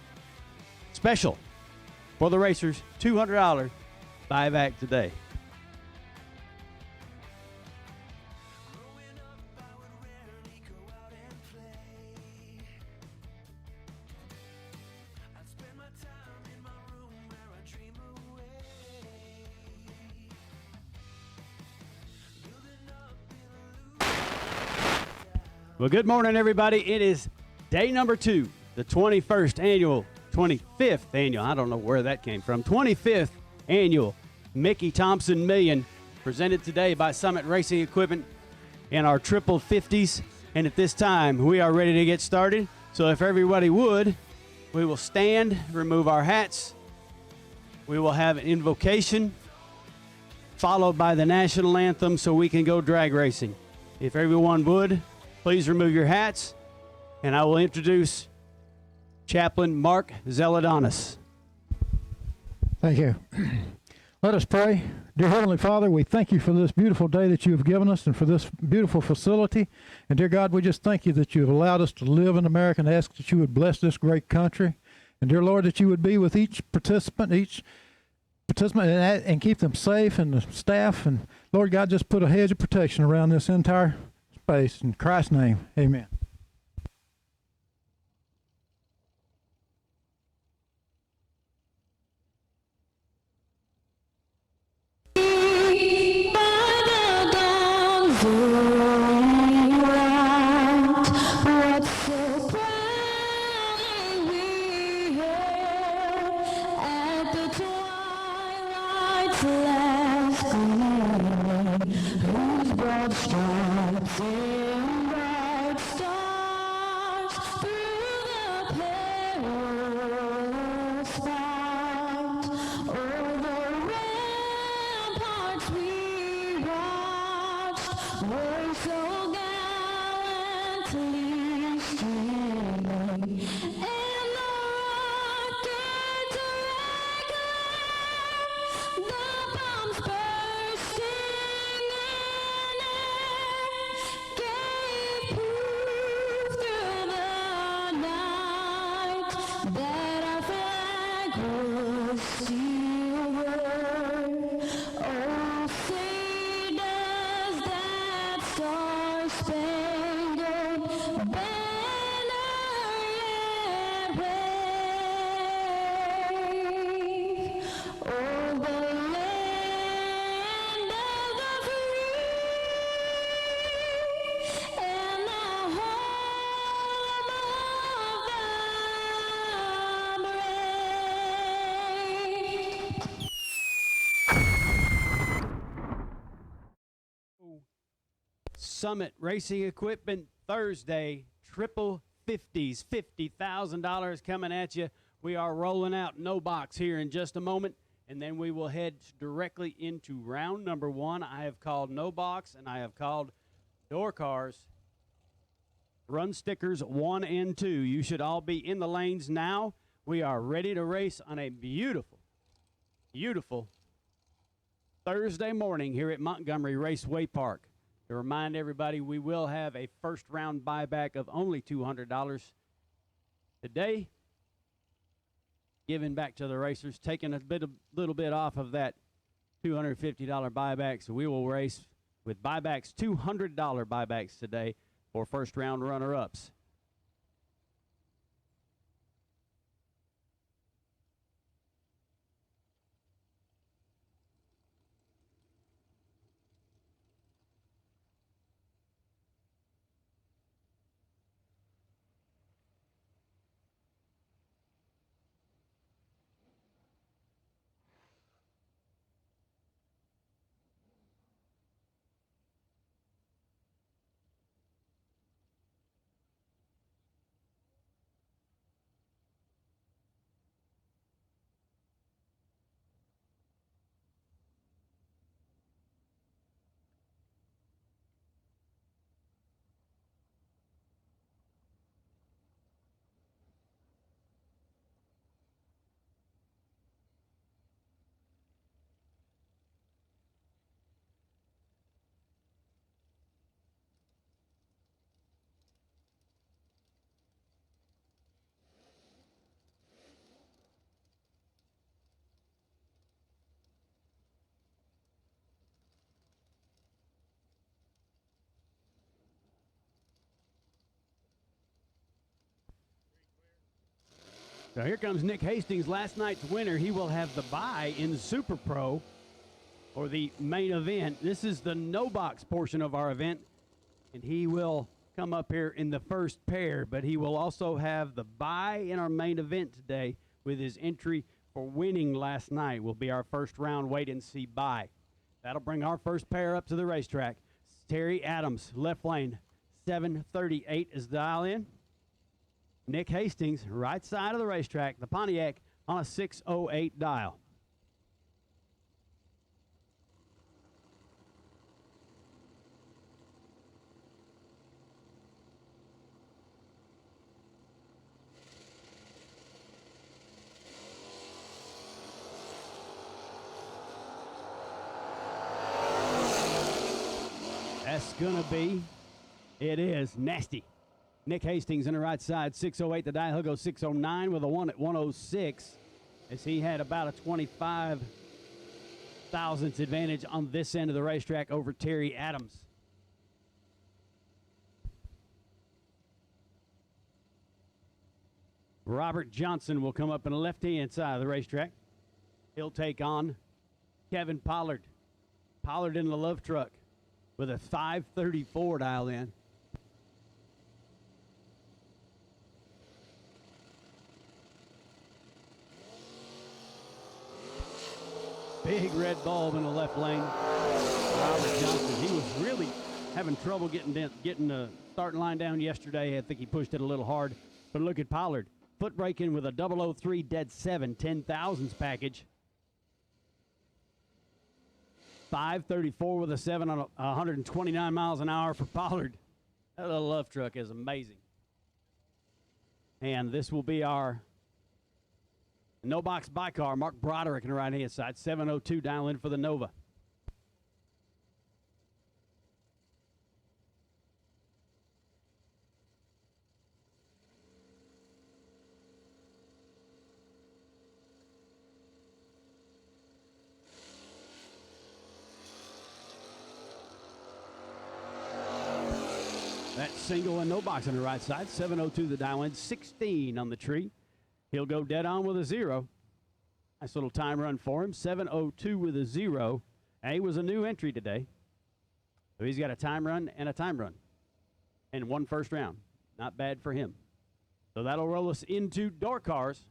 Special for the racers, $200 buyback today. Well, good morning, everybody. It is day number 2, the 25th annual, I don't know where that came from, 25th annual Mickey Thompson Million, presented today by Summit Racing Equipment in our triple 50s. And at this time, we are ready to get started. So if everybody would, we will stand, remove our hats. We will have an invocation, followed by the national anthem so we can go drag racing. If everyone would, please remove your hats, and I will introduce Chaplain Mark Zeledonis. Thank you. Let us pray. Dear Heavenly Father, we thank you for this beautiful day that you have given us and for this beautiful facility. And dear God, we just thank you that you have allowed us to live in America, and ask that you would bless this great country. And dear Lord, that you would be with each participant and keep them safe, and the staff. And Lord God, just put a hedge of protection around this entire space. In Christ's name, amen. Summit Racing Equipment Thursday, triple 50s, $50,000 coming at you. We are rolling out no box here in just a moment, and then we will head directly into round number 1. I have called no box, and I have called door cars. Run stickers 1 and 2. You should all be in the lanes now. We are ready to race on a beautiful, beautiful Thursday morning here at Montgomery Raceway Park. To remind everybody, we will have a first round buyback of only $200 today, giving back to the racers, taking a little bit off of that $250 buyback. So we will race with buybacks, $200 buybacks today for first round runner-ups. So here comes Nick Hastings, last night's winner. He will have the bye in Super Pro for the main event. This is the no box portion of our event, and he will come up here in the first pair, but he will also have the bye in our main event today with his entry for winning last night. Will be our first round wait and see bye. That'll bring our first pair up to the racetrack. Terry Adams, left lane, 738 is dial in. Nick Hastings, right side of the racetrack, the Pontiac on a 608 dial. That's going to be, it is nasty. Nick Hastings in the right side, 608 the dial. He'll go 609 with a 1 at 106 as he had about a 25 thousandths advantage on this end of the racetrack over Terry Adams. Robert Johnson will come up in the left-hand side of the racetrack. He'll take on Kevin Pollard. Pollard in the love truck with a 534 dial in. Big red bulb in the left lane. Robert Johnson, he was really having trouble getting the starting line down yesterday. I think he pushed it a little hard. But look at Pollard. Foot braking with a 003 dead 7, 10 thousandths package. 534 with a 7 on 129 miles an hour for Pollard. That little love truck is amazing. And this will be our no box bicar. Mark Broderick in the right hand side, 702 dial in for the Nova. That single and no box on the right side, 702 the dial in, 16 on the tree. He'll go dead on with a 0. Nice little time run for him, 702 with a 0. And he was a new entry today. So he's got a time run and a time run. And 1 first round. Not bad for him. So that'll roll us into door cars.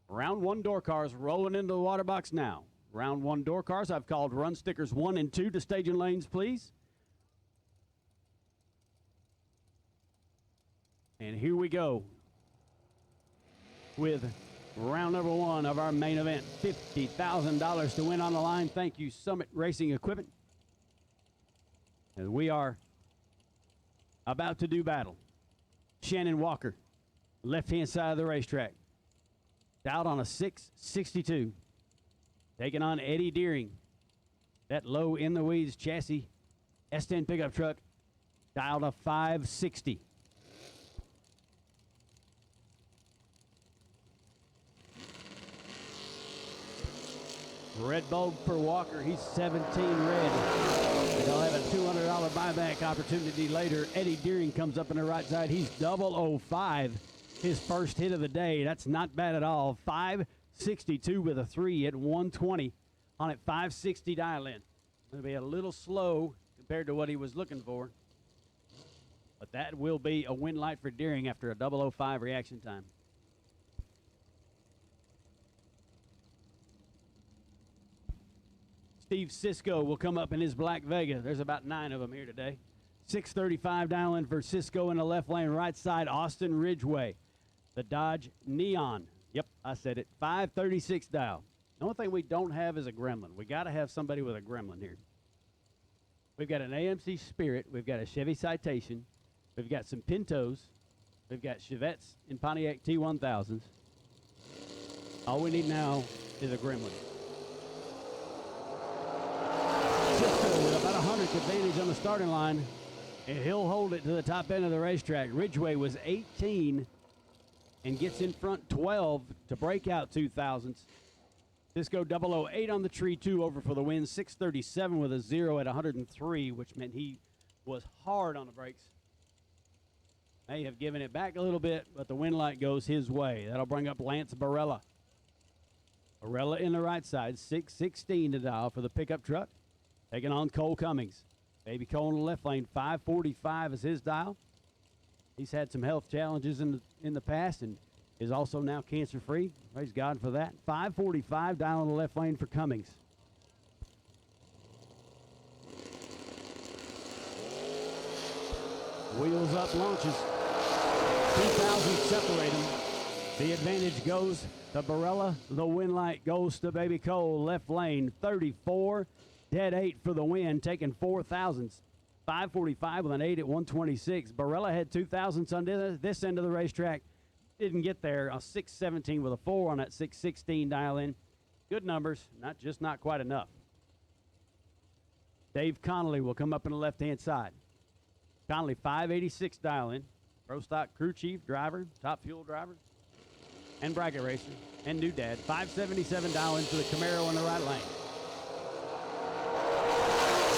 Round 1 door cars rolling into the water box now. Round 1 door cars, I've called run stickers 1 and 2 to staging lanes, please. And here we go with round number 1 of our main event. $50,000 to win on the line. Thank you, Summit Racing Equipment. And we are about to do battle. Shannon Walker, left-hand side of the racetrack. Out on a 662. Taking on Eddie Deering. That low in the weeds chassis S10 pickup truck. Dialed a 560. Red bulb for Walker. He's 17 red. They'll have a $200 buyback opportunity later. Eddie Deering comes up on the right side. He's 005. His first hit of the day. That's not bad at all. 562 with a 3 at 120 on it. 560 dial in. Going to be a little slow compared to what he was looking for. But that will be a win light for Deering after a 005 reaction time. Steve Cisco will come up in his black Vega. There's about 9 of them here today. 635 dial in for Cisco in the left lane, right side, Austin Ridgeway. The Dodge Neon. Yep, I said it. 536 dial. The only thing we don't have is a Gremlin. We got to have somebody with a Gremlin here. We've got an AMC Spirit. We've got a Chevy Citation. We've got some Pintos. We've got Chevettes and Pontiac T1000s. All we need now is a Gremlin. Cisco with about 100th advantage on the starting line, and he'll hold it to the top end of the racetrack. Ridgeway was 18 and gets in front 12 to break out 2000s. Cisco 008 on the tree, 2 over for the win. 637 with a 0 at 103, which meant he was hard on the brakes. May have given it back a little bit, but the wind light goes his way. That'll bring up Lance Barella. Barella in the right side, 616 to dial for the pickup truck. Taking on Cole Cummings. Baby Cole in the left lane, 545 is his dial. He's had some health challenges in the past and is also now cancer-free. Praise God for that. 545 dial in the left lane for Cummings. Wheels up, launches. 2,000 separate them. The advantage goes to Barella. The win light goes to Baby Cole. Left lane, 34. Dead 8 for the win, taking 4,000s. 545 with an 8 at 126. Barella had 2,000s on this end of the racetrack. Didn't get there. A 617 with a 4 on that 616 dial in. Good numbers, not quite enough. Dave Connolly will come up in the left-hand side. Connolly, 586 dial in. Pro Stock crew chief, driver, top fuel driver, and bracket racer, and new dad. 577 dial in for the Camaro in the right lane.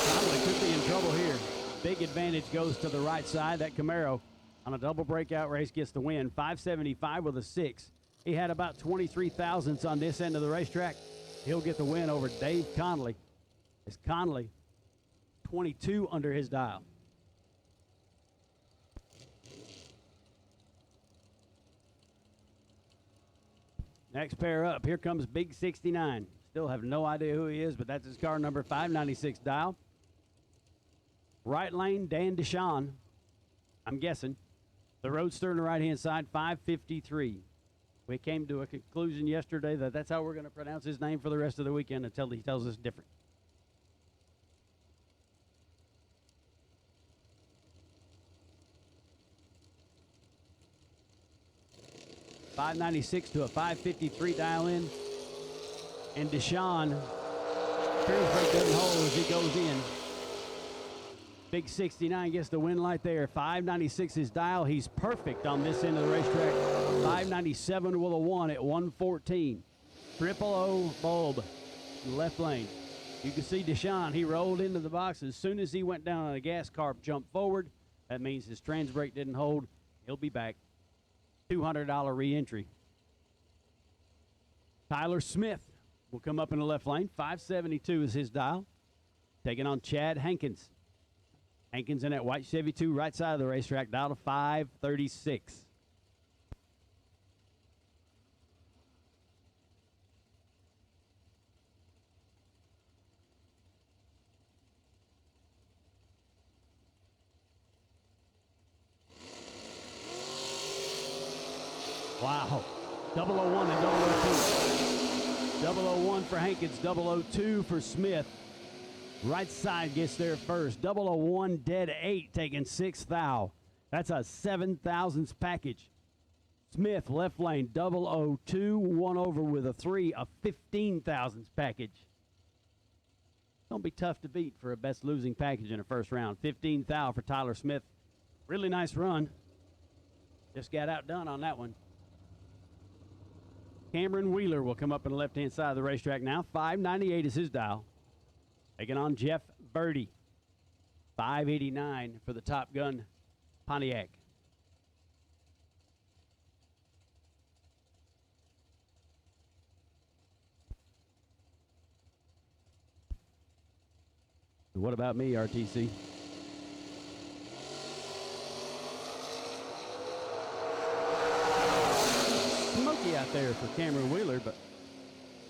Connolly could be in trouble here. Big advantage goes to the right side. That Camaro on a double breakout race gets the win. 575 with a 6. He had about 23 thousandths on this end of the racetrack. He'll get the win over Dave Connolly. It's Connolly, 22 under his dial. Next pair up, here comes Big 69. Still have no idea who he is, but that's his car number, 596 dial. Right lane, Dan Deshawn, I'm guessing. The Roadster on the right-hand side, 553. We came to a conclusion yesterday that that's how we're going to pronounce his name for the rest of the weekend until he tells us different. .596 to a 553 dial in. And Deshawn, Pearsburg doesn't hold as he goes in. Big 69 gets the win light there. 596 his dial. He's perfect on this end of the racetrack. 597 with a 1 at 114. Triple O bulb, left lane. You can see Deshawn, he rolled into the box. As soon as he went down on a gas carb, jumped forward. That means his trans brake didn't hold. He'll be back. $200 re-entry. Tyler Smith will come up in the left lane. 572 is his dial. Taking on Chad Hankins. Hankins in that white Chevy 2, right side of the racetrack, dial to 536. Wow. 001 and 002. 001 for Hankins, 002 for Smith. Right side gets there first. 001 dead 8 taking 6 thou. That's a 7,000s package. Smith left lane 002, one over with a 3, a 15,000s package. Don't be tough to beat for a best losing package in the first round. 15 thou for Tyler Smith. Really nice run. Just got outdone on that one. Cameron Wheeler will come up on the left-hand side of the racetrack now. 598 is his dial. Taking on Jeff Birdie. 589 for the Top Gun Pontiac. What about me, RTC? Smoky out there for Cameron Wheeler, but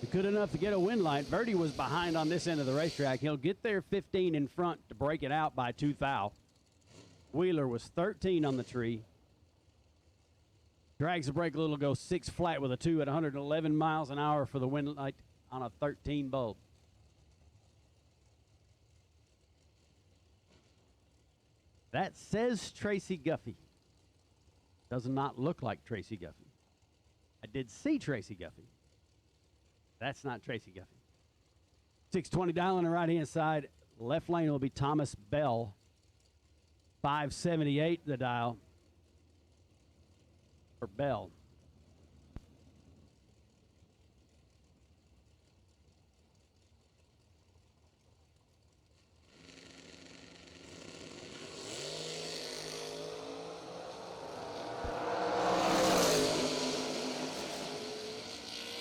good enough to get a win light. Birdie was behind on this end of the racetrack. He'll get there 15 in front to break it out by 2 thou. Wheeler was 13 on the tree. Drags the brake a little, goes 6 flat with a 2 at 111 miles an hour for the win light on a 13 bulb. That says Tracy Guffey. Does not look like Tracy Guffey. I did see Tracy Guffey. That's not Tracy Guffey. 620 dial on the right-hand side. Left lane will be Thomas Bell. 578 the dial for Bell.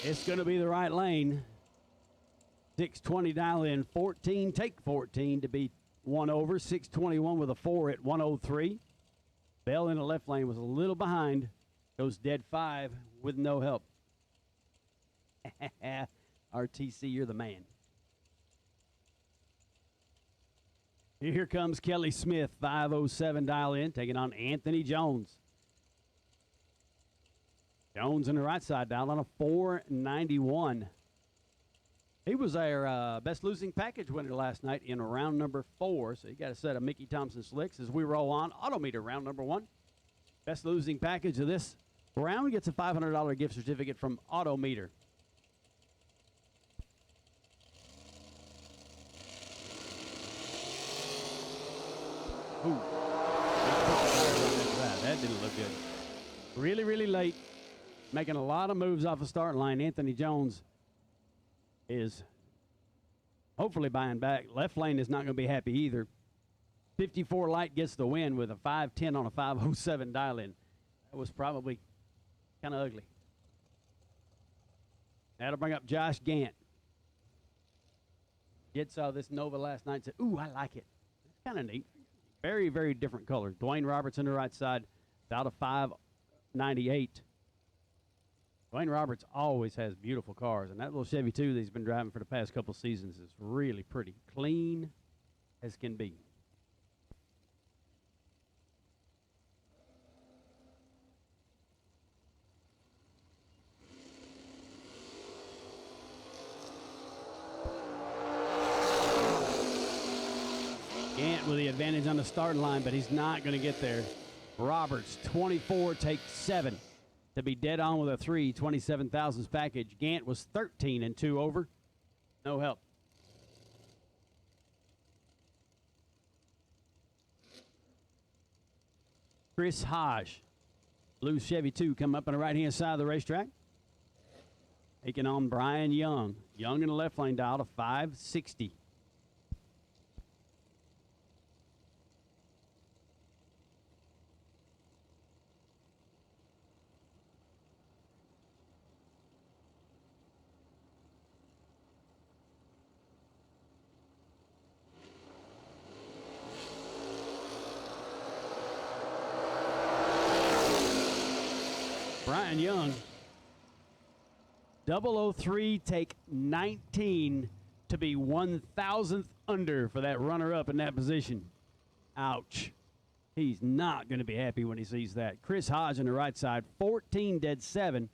It's going to be the right lane. 620 dial in, 14, take 14 to be 1 over. 621 with a 4 at 103. Bell in the left lane was a little behind. Goes dead 5 with no help. RTC, you're the man. Here comes Kelly Smith, 507 dial in, taking on Anthony Jones. Jones in the right side dial on a 491. He was our best losing package winner last night in round number 4. So you got a set of Mickey Thompson slicks as we roll on. Autometer round number 1. Best losing package of this round gets a $500 gift certificate from Autometer. Ooh. That didn't look good. Really, really late. Making a lot of moves off the start line. Anthony Jones is hopefully buying back. Left lane is not going to be happy either. 54 light gets the win with a 510 on a 507 dial in. That was probably kind of ugly. That'll bring up Josh Gant. Kid saw this Nova last night and said, ooh, I like it. It's kind of neat. Very, very different color. Dwayne Roberts on the right side, about a 598. Dwayne Roberts always has beautiful cars, and that little Chevy 2 that he's been driving for the past couple seasons is really pretty. Clean as can be. Gant with the advantage on the starting line, but he's not going to get there. Roberts, 24, takes 7 to be dead on with a 3, 27,000s package. Gant was 13 and 2 over. No help. Chris Hodge, blue Chevy 2, come up on the right-hand side of the racetrack. Taking on Brian Young. Young in the left lane dial to 560. Brian Young, 003, take 19 to be 1,000th under for that runner-up in that position. Ouch. He's not going to be happy when he sees that. Chris Hodge on the right side, 14, dead 7.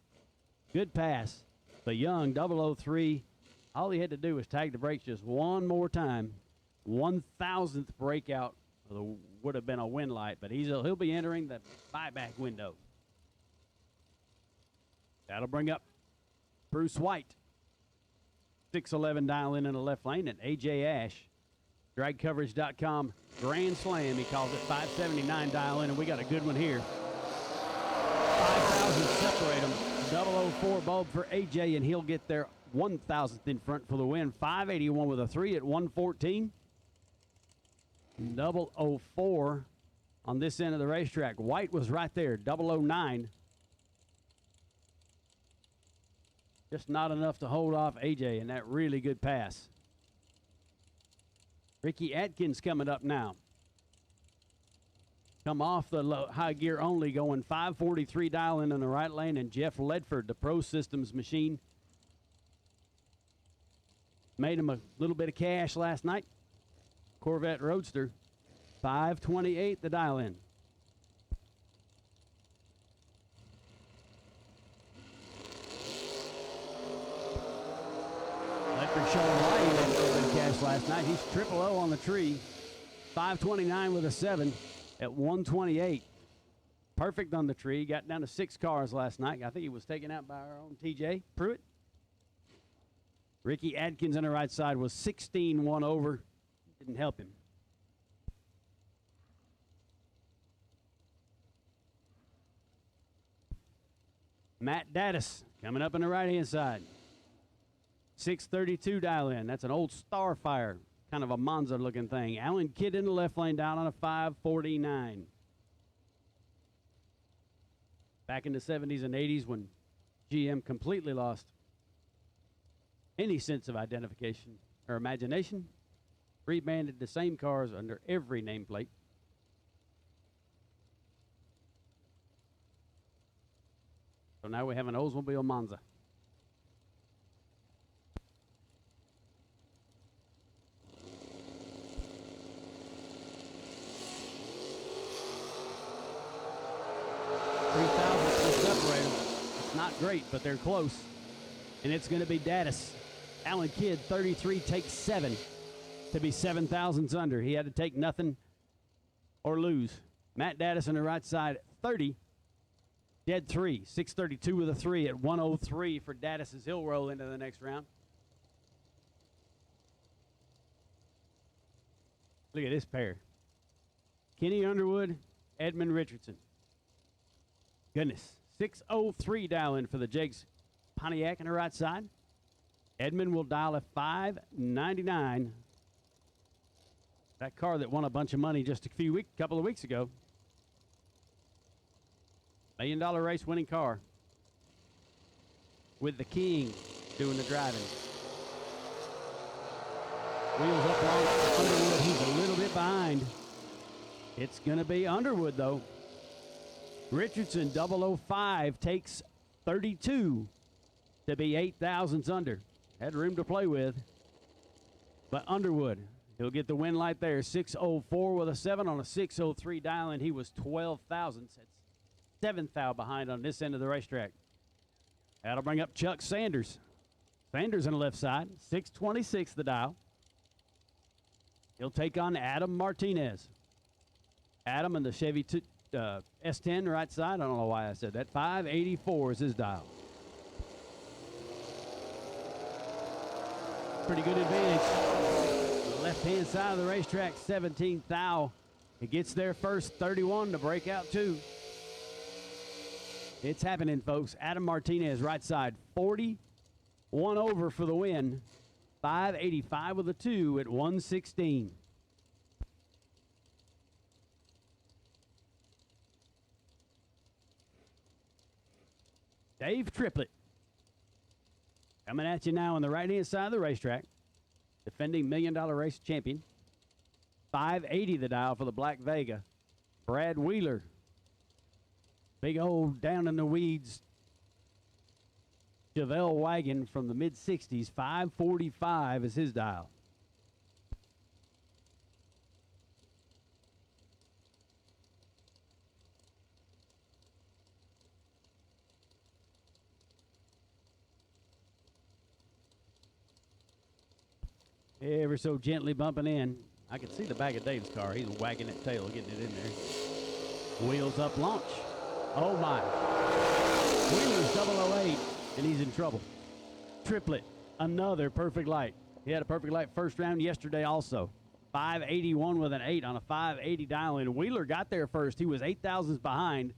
Good pass. But Young, 003, all he had to do was tag the brakes just one more time. 1,000th breakout would have been a win light, but he'll be entering the buyback window. That'll bring up Bruce White. 611 dial in the left lane, and A.J. Ash. Dragcoverage.com Grand Slam. He calls it 579 dial in, and we got a good one here. 5,000 separate them. 004 bulb for A.J., and he'll get there 1,000th in front for the win. 581 with a 3 at 114. 004 on this end of the racetrack. White was right there, 009. Just not enough to hold off A.J. in that really good pass. Ricky Atkins coming up now. Come off the high gear only, going 543 dial in the right lane, and Jeff Ledford, the Pro Systems machine. Made him a little bit of cash last night. Corvette Roadster, 528 the dial in. Ledford showing why he had a little bit of cash last night. He's triple O on the tree. 529 with a 7 at 128. Perfect on the tree. Got down to 6 cars last night. I think he was taken out by our own TJ Pruitt. Ricky Adkins on the right side was 16-1 over. Didn't help him. Matt Daddis coming up on the right-hand side. 632 dial in. That's an old Starfire, kind of a Monza-looking thing. Alan Kidd in the left lane down on a 549. Back in the 70s and 80s when GM completely lost any sense of identification or imagination, rebranded the same cars under every nameplate. So now we have an Oldsmobile Monza. It's not great, but they're close. And it's going to be Daddis. Alan Kidd, 33, takes 7 to be 7 thousandths under. He had to take nothing or lose. Matt Daddis on the right side, 30, dead 3. 632 with a 3 at 103 for Daddis as he'll roll into the next round. Look at this pair. Kenny Underwood, Edmund Richardson. Goodness. 603 dial in for the Jakes Pontiac on the right side. Edmund will dial a 599. That car that won a bunch of money just a couple of weeks ago. $1 million race winning car. With the King doing the driving. Wheels up long for Underwood. He's a little bit behind. It's going to be Underwood, though. Richardson, 005, takes 32 to be 8 thousandths under. Had room to play with. But Underwood, he'll get the win light there. 604 with a 7 on a 603 dial, and he was 12 thousandths. That's 7 thou behind on this end of the racetrack. That'll bring up Chuck Sanders. Sanders on the left side, 626 the dial. He'll take on Adam Martinez. Adam and the Chevy S10 right side. I don't know why I said that. 584 is his dial. Pretty good advantage. Left-hand side of the racetrack, 17 thou. He gets there first, 31 to break out 2. It's happening, folks. Adam Martinez, right side, 41 over for the win. 585 with a 2 at 116. Dave Triplett coming at you now on the right-hand side of the racetrack. Defending $1 million race champion. 580 the dial for the Black Vega. Brad Wheeler. Big old down in the weeds Chevelle wagon from the mid-60s. 545 is his dial. Ever so gently bumping in. I can see the back of Dave's car. He's wagging that tail, getting it in there. Wheels up, launch. Oh, my. Wheeler's 008, and he's in trouble. Triplett, another perfect light. He had a perfect light first round yesterday also. 581 with an 8 on a 580 dial in. Wheeler got there first. He was 8 thousandths behind.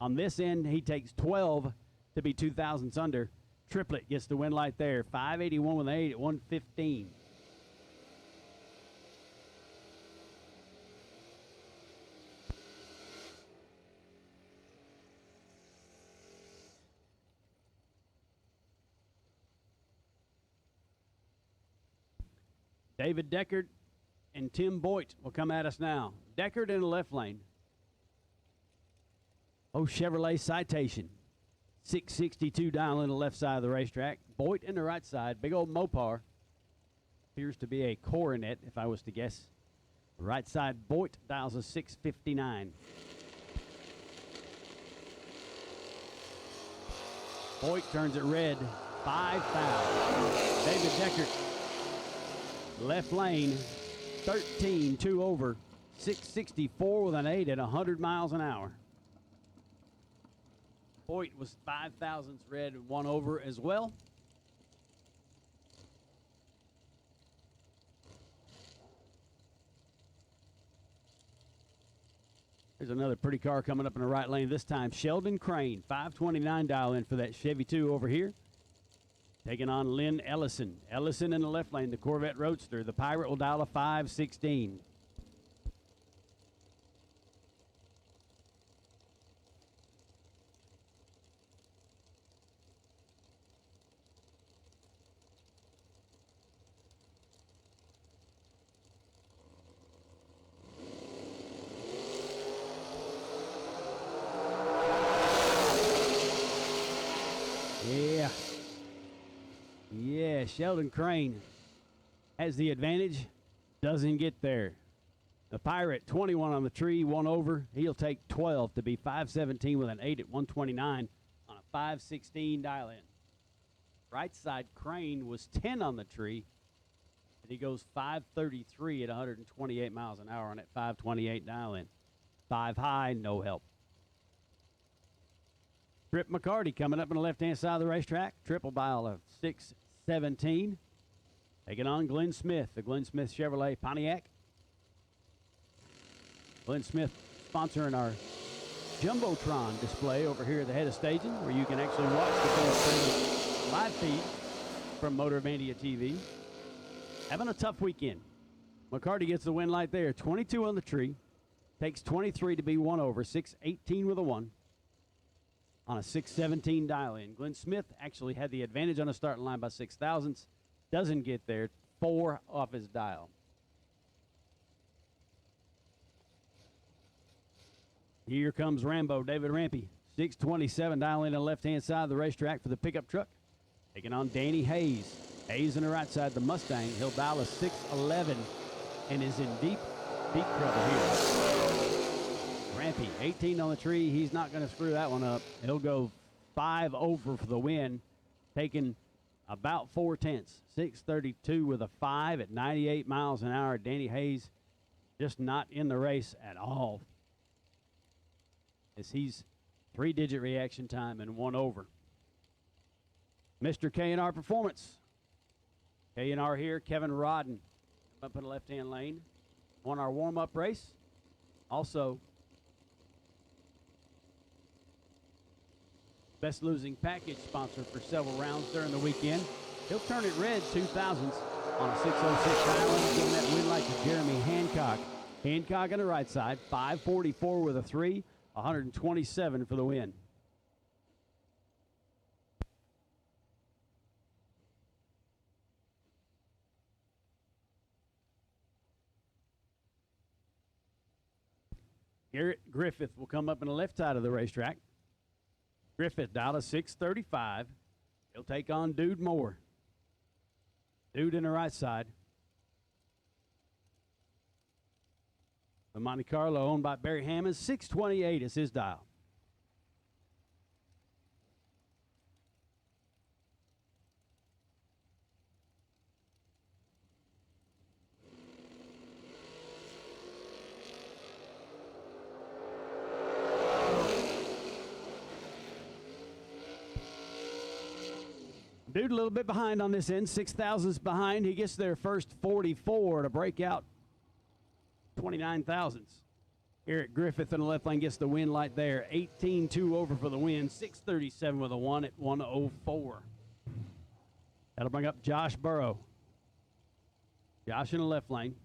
On this end, he takes 12 to be 2 thousandths under. Triplett gets the win light there. 581 with an 8 at 115. David Deckard and Tim Boyd will come at us now. Deckard in the left lane. Oh, Chevrolet Citation. 662 dial in the left side of the racetrack. Boyd in the right side. Big old Mopar. Appears to be a Coronet, if I was to guess. Right side, Boyd dials a 659. Boyd turns it red. 5,000. David Deckard. Left lane, 13, 2 over, 664 with an 8 at 100 miles an hour. Boyd was 5 thousandths red and 1 over as well. There's another pretty car coming up in the right lane this time. Sheldon Crane, 529 dial in for that Chevy 2 over here. Taking on Lynn Ellison. Ellison in the left lane, the Corvette Roadster. The Pirate will dial a 516. Yeah. Yeah, Sheldon Crane has the advantage. Doesn't get there. The Pirate, 21 on the tree, 1 over. He'll take 12 to be 517 with an 8 at 129 on a 516 dial-in. Right side, Crane was 10 on the tree, and he goes 533 at 128 miles an hour on that 528 dial-in. 5 high, no help. Trip McCarty coming up on the left-hand side of the racetrack. Triple dial of 617. Taking on Glenn Smith, the Glenn Smith Chevrolet Pontiac. Glenn Smith sponsoring our Jumbotron display over here at the head of staging, where you can actually watch the full live feed from Motormania TV. Having a tough weekend. McCarty gets the win light there. 22 on the tree. Takes 23 to be 1 over. 618 with a 1 on a 617 dial-in. Glenn Smith actually had the advantage on the starting line by 6 thousandths. Doesn't get there. 4 off his dial. Here comes Rambo, David Rampy. 627 dial in on the left-hand side of the racetrack for the pickup truck. Taking on Danny Hayes. Hayes on the right side, the Mustang. He'll dial a 611 and is in deep trouble here. Rampy, 18 on the tree. He's not going to screw that one up. He'll go 5 over for the win, taking about 4 tenths. 632 with a 5 at 98 miles an hour. Danny Hayes just not in the race at all, as he's 3-digit reaction time and 1 over. Mr. K&R Performance. K&R here, Kevin Rodden up in the left-hand lane. Won our warm-up race. Also, best losing package sponsor for several rounds during the weekend. He'll turn it red 2000s on a 606 Island, giving that win light to Jeremy Hancock. Hancock on the right side, 544 with a 3, 127 for the win. Garrett Griffith will come up on the left side of the racetrack. Griffith dialed a 635. He'll take on Dude Moore. Dude in the right side. The Monte Carlo owned by Barry Hammond. 628 is his dial. Dude a little bit behind on this end, 6 thousandths behind. He gets there first 44 to break out 29 thousandths. Eric Griffith in the left lane gets the win light there. 18-2 over for the win, 637 with a 1 at 104. That'll bring up Josh Burrow. Josh in the left lane.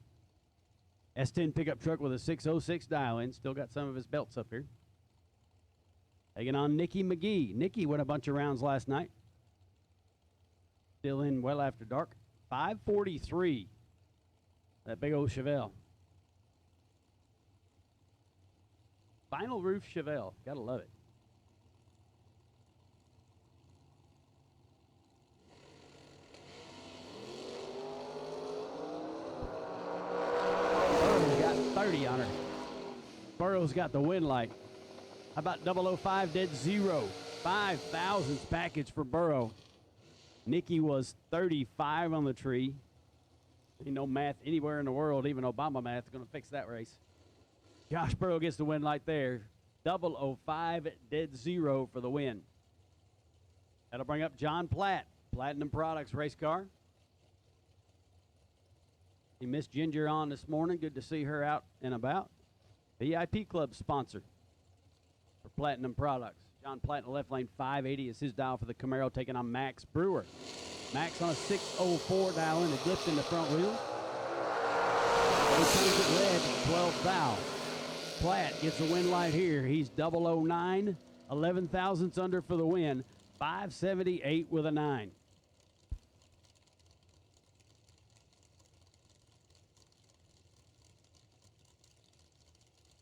S10 pickup truck with a 606 dial in. Still got some of his belts up here. Taking on Nicky McGee. Nicky went a bunch of rounds last night. Still in well after dark. 543. That big old Chevelle. Vinyl roof Chevelle. Gotta love it. Burrow's got 30 on her. Burrow's got the win light. How about 005 dead zero? 5 thousandths package for Burrow. Nicky was 35 on the tree. Ain't no math anywhere in the world, even Obama math, is going to fix that race. Josh Burrow gets the win light there. 005 dead zero for the win. That'll bring up John Platt, Platinum Products race car. He missed Ginger on this morning. Good to see her out and about. VIP Club sponsor for Platinum Products. John Platt in the left lane, 580 is his dial for the Camaro, taking on Max Brewer. Max on a 604 dial in, a glitch in the front wheel. He turns it red, 12 thou. Platt gets the win light here. He's 009, 11 thousandths under for the win, 578 with a 9.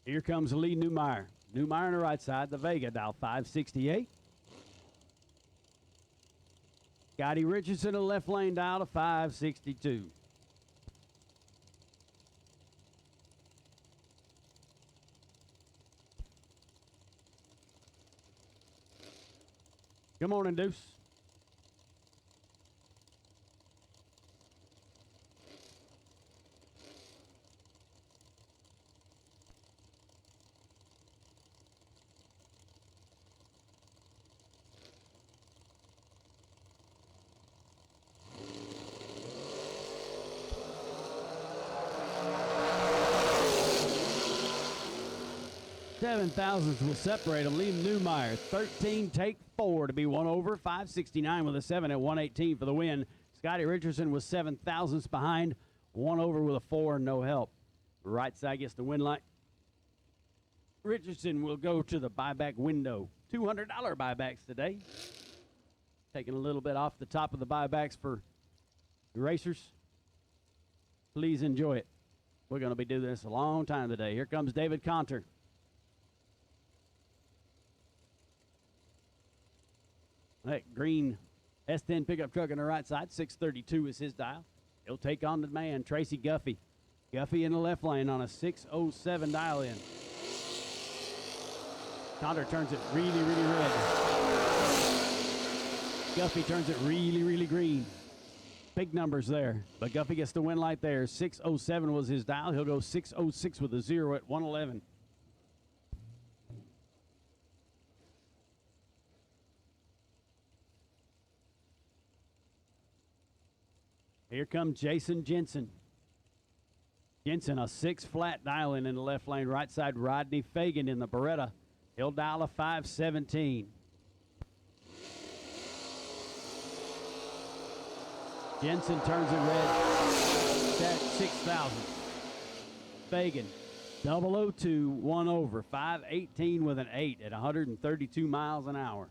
Here comes Lee Newmeyer. Newmeyer on the right side, the Vega dial 568. Scotty Richardson, a left lane dial to 562. Good morning, Deuce. Seven thousandths will separate them. Liam Newmeyer, 13, take 4 to be 1 over. 569 with a 7 at 118 for the win. Scotty Richardson was 7 thousandths behind. 1 over with a 4, no help. Right side gets the win light. Richardson will go to the buyback window. $200 buybacks today. Taking a little bit off the top of the buybacks for the racers. Please enjoy it. We're going to be doing this a long time today. Here comes David Conter. That green S10 pickup truck on the right side, 632 is his dial. He'll take on the man, Tracy Guffey. Guffey in the left lane on a 607 dial in. Conter turns it really, really red. Guffey turns it really, really green. Big numbers there, but Guffey gets the win light there. 607 was his dial. He'll go 606 with a 0 at 111. Here comes Jason Jensen. Jensen, a 6 flat dialing in the left lane. Right side, Rodney Fagan in the Beretta. He'll dial a 517. Jensen turns it red. Set 6,000. Fagan, 002, 1 over. 518 with an 8 at 132 miles an hour.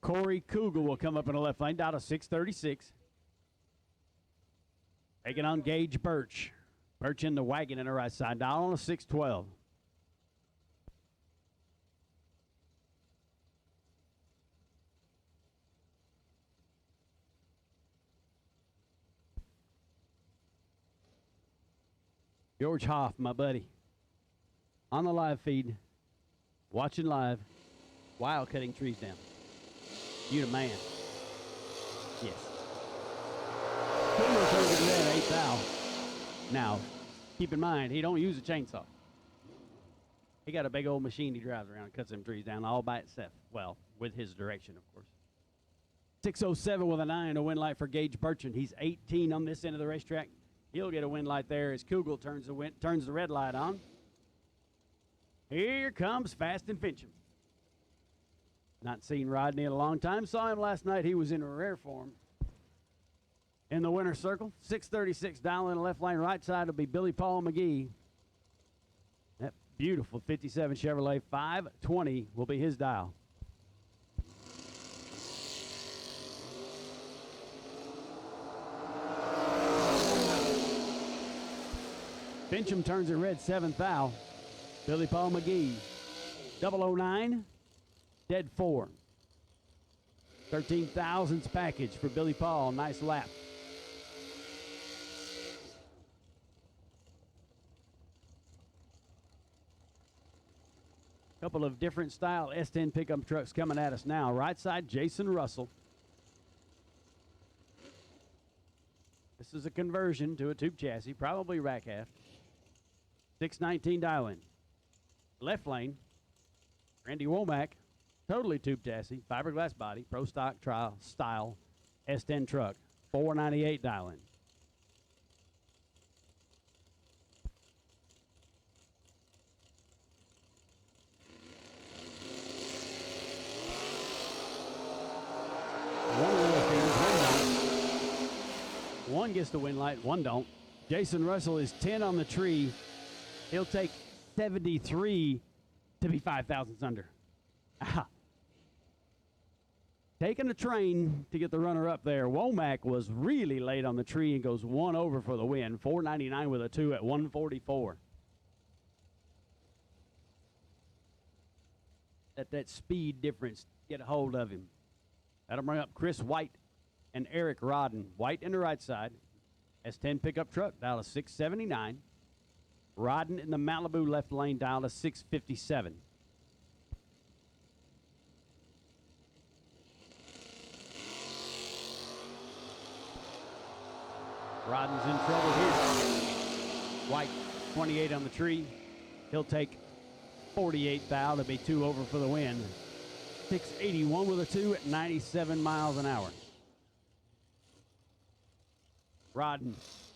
Corey Kugel will come up in the left lane, down to 636. Taking on Gage Birch. Birch in the wagon in the right side, down on a 612. George Hoff, my buddy, on the live feed, watching live, while cutting trees down. You the man. Yes. Cooler turns it red, 8 thou. Now, keep in mind, he don't use a chainsaw. He got a big old machine he drives around and cuts them trees down all by itself. Well, with his direction, of course. 607 with a 9, a win light for Gage Bertrand. He's 18 on this end of the racetrack. He'll get a win light there as Kugel turns the red light on. Here comes Fast and Fincham. Not seen Rodney in a long time. Saw him last night. He was in rare form. In the winner's circle, 636 dial in the left lane. Right side will be Billy Paul McGee. That beautiful 57 Chevrolet 520 will be his dial. Fincham turns it red, 7th thou. Billy Paul McGee. 009. Dead 4. 13 thousandths package for Billy Paul. Nice lap. Couple of different style S10 pickup trucks coming at us now. Right side, Jason Russell. This is a conversion to a tube chassis, probably rack half. 619 dial-in. Left lane, Randy Womack. Totally tube chassis, fiberglass body, pro stock trial style S10 truck, 498 dial-in. One gets the win light, one don't. Jason Russell is 10 on the tree. He'll take 73 to be 5 thousandths under. taking a train to get the runner up there. Womack was really late on the tree and goes one over for the win. 499 with a 2 at 144. Let that speed difference get a hold of him. That'll bring up Chris White and Eric Rodden. White in the right side. S10 pickup truck, dial to 679. Rodden in the Malibu left lane, dial to 657. Rodden's in trouble here. White, 28 on the tree. He'll take 48 thou to be 2 over for the win. 681 with a 2 at 97 miles an hour. Rodden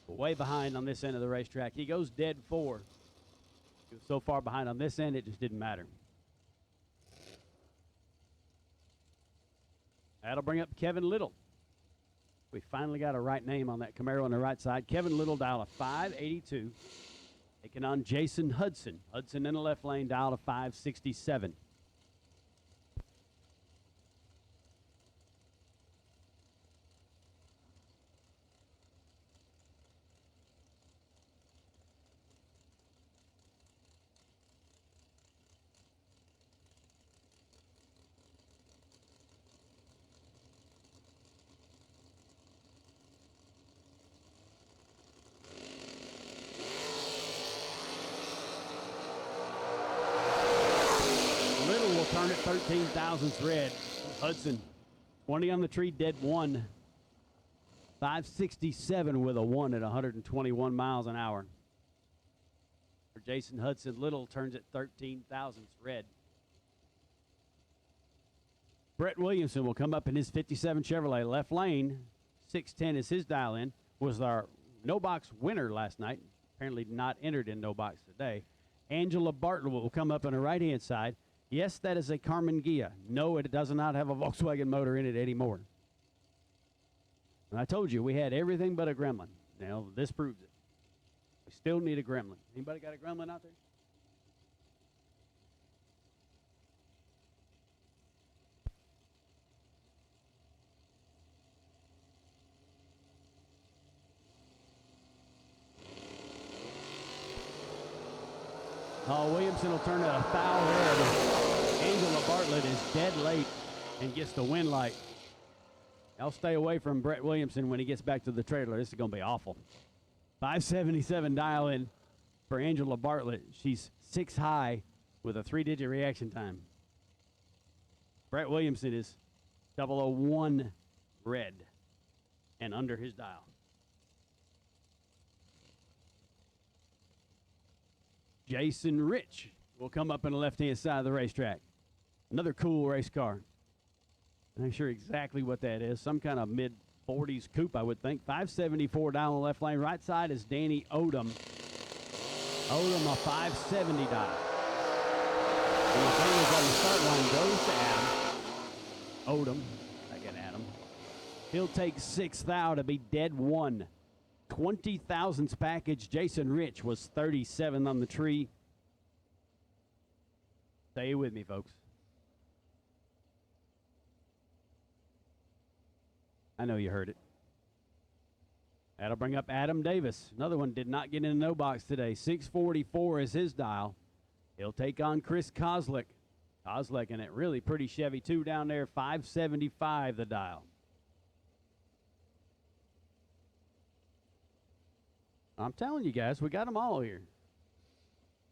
way behind on this end of the racetrack. He goes dead 4. He was so far behind on this end, it just didn't matter. That'll bring up Kevin Little. We finally got a right name on that Camaro on the right side. Kevin Little, dial a 582. Taking on Jason Hudson. Hudson in the left lane, dial a 567. Turn it 13 thousandths red. Hudson, 20 on the tree, dead 1. 567 with a 1 at 121 miles an hour. For Jason Hudson, Little turns it 13 thousandths red. Brett Williamson will come up in his 57 Chevrolet left lane. 610 is his dial in. Was our no box winner last night. Apparently not entered in no box today. Angela Bartlett will come up on the right hand side. Yes, that is a Carmen Ghia. No, it does not have a Volkswagen motor in it anymore. And I told you, we had everything but a Gremlin. Now, this proves it. We still need a Gremlin. Anybody got a Gremlin out there? Oh, Williamson will turn it a foul red. Angela Bartlett is dead late and gets the win light. I'll stay away from Brett Williamson when he gets back to the trailer. This is going to be awful. 577 dial in for Angela Bartlett. She's 6 high with a 3-digit reaction time. Brett Williamson is 001 red and under his dial. Jason Rich will come up on the left-hand side of the racetrack. Another cool race car. I'm not sure exactly what that is. Some kind of mid-40s coupe, I would think. 574 down the left lane. Right side is Danny Odom. Odom, a 570 dial. And the fingers on the start line goes to Adam. Odom, second Adam. He'll take 6 thou to be dead 1. 20 thousandths package. Jason Rich was 37 on the tree. Stay with me, folks. I know you heard it. That'll bring up Adam Davis. Another one did not get in the no box today. 644 is his dial. He'll take on Chris Kozlik. Kozlik in it really pretty Chevy 2 down there. 575 the dial. I'm telling you guys, we got them all here.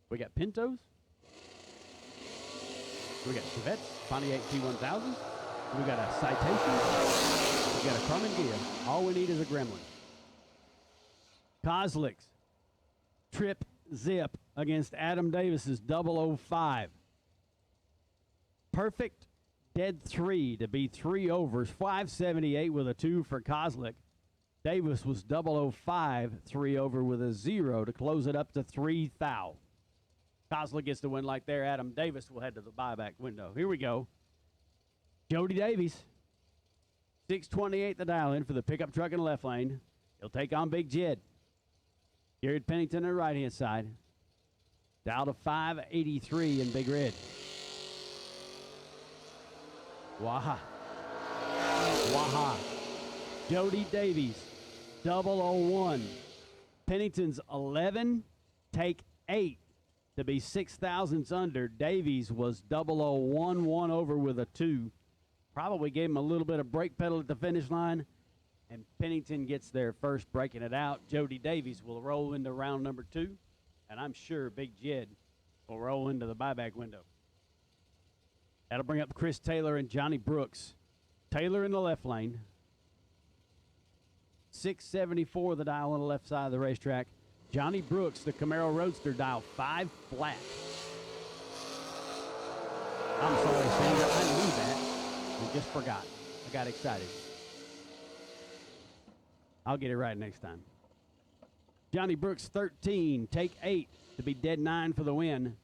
We got Pintos. We got Chevettes, Pontiac T1000s. We got a Citation. We got a Carmen Ghia. All we need is a Gremlin. Kozlik's trip zip against Adam Davis's 005. Perfect dead 3 to be 3 overs. 578 with a 2 for Kozlik. Davis was 005, 3 over with a 0 to close it up to 3 thou. Kozlik gets the win like there. Adam Davis will head to the buyback window. Here we go. Jody Davies, 628 the dial in for the pickup truck in the left lane. He'll take on Big Jed. Jared Pennington on the right-hand side. Dial to 583 in Big Red. Wow. Waha. Jody Davies, 001. Pennington's 11, take 8 to be 6 thousandths under. Davies was 001, one over with a 2. Probably gave him a little bit of brake pedal at the finish line, and Pennington gets there first, breaking it out. Jody Davies will roll into round number 2, and I'm sure Big Jed will roll into the buyback window. That'll bring up Chris Taylor and Johnny Brooks. Taylor in the left lane. 674 the dial on the left side of the racetrack. Johnny Brooks, the Camaro Roadster, dial 5 flat. I'm sorry, Sandra, I knew that. I just forgot. I got excited. I'll get it right next time. Johnny Brooks, 13, take 8 to be dead 9 for the win.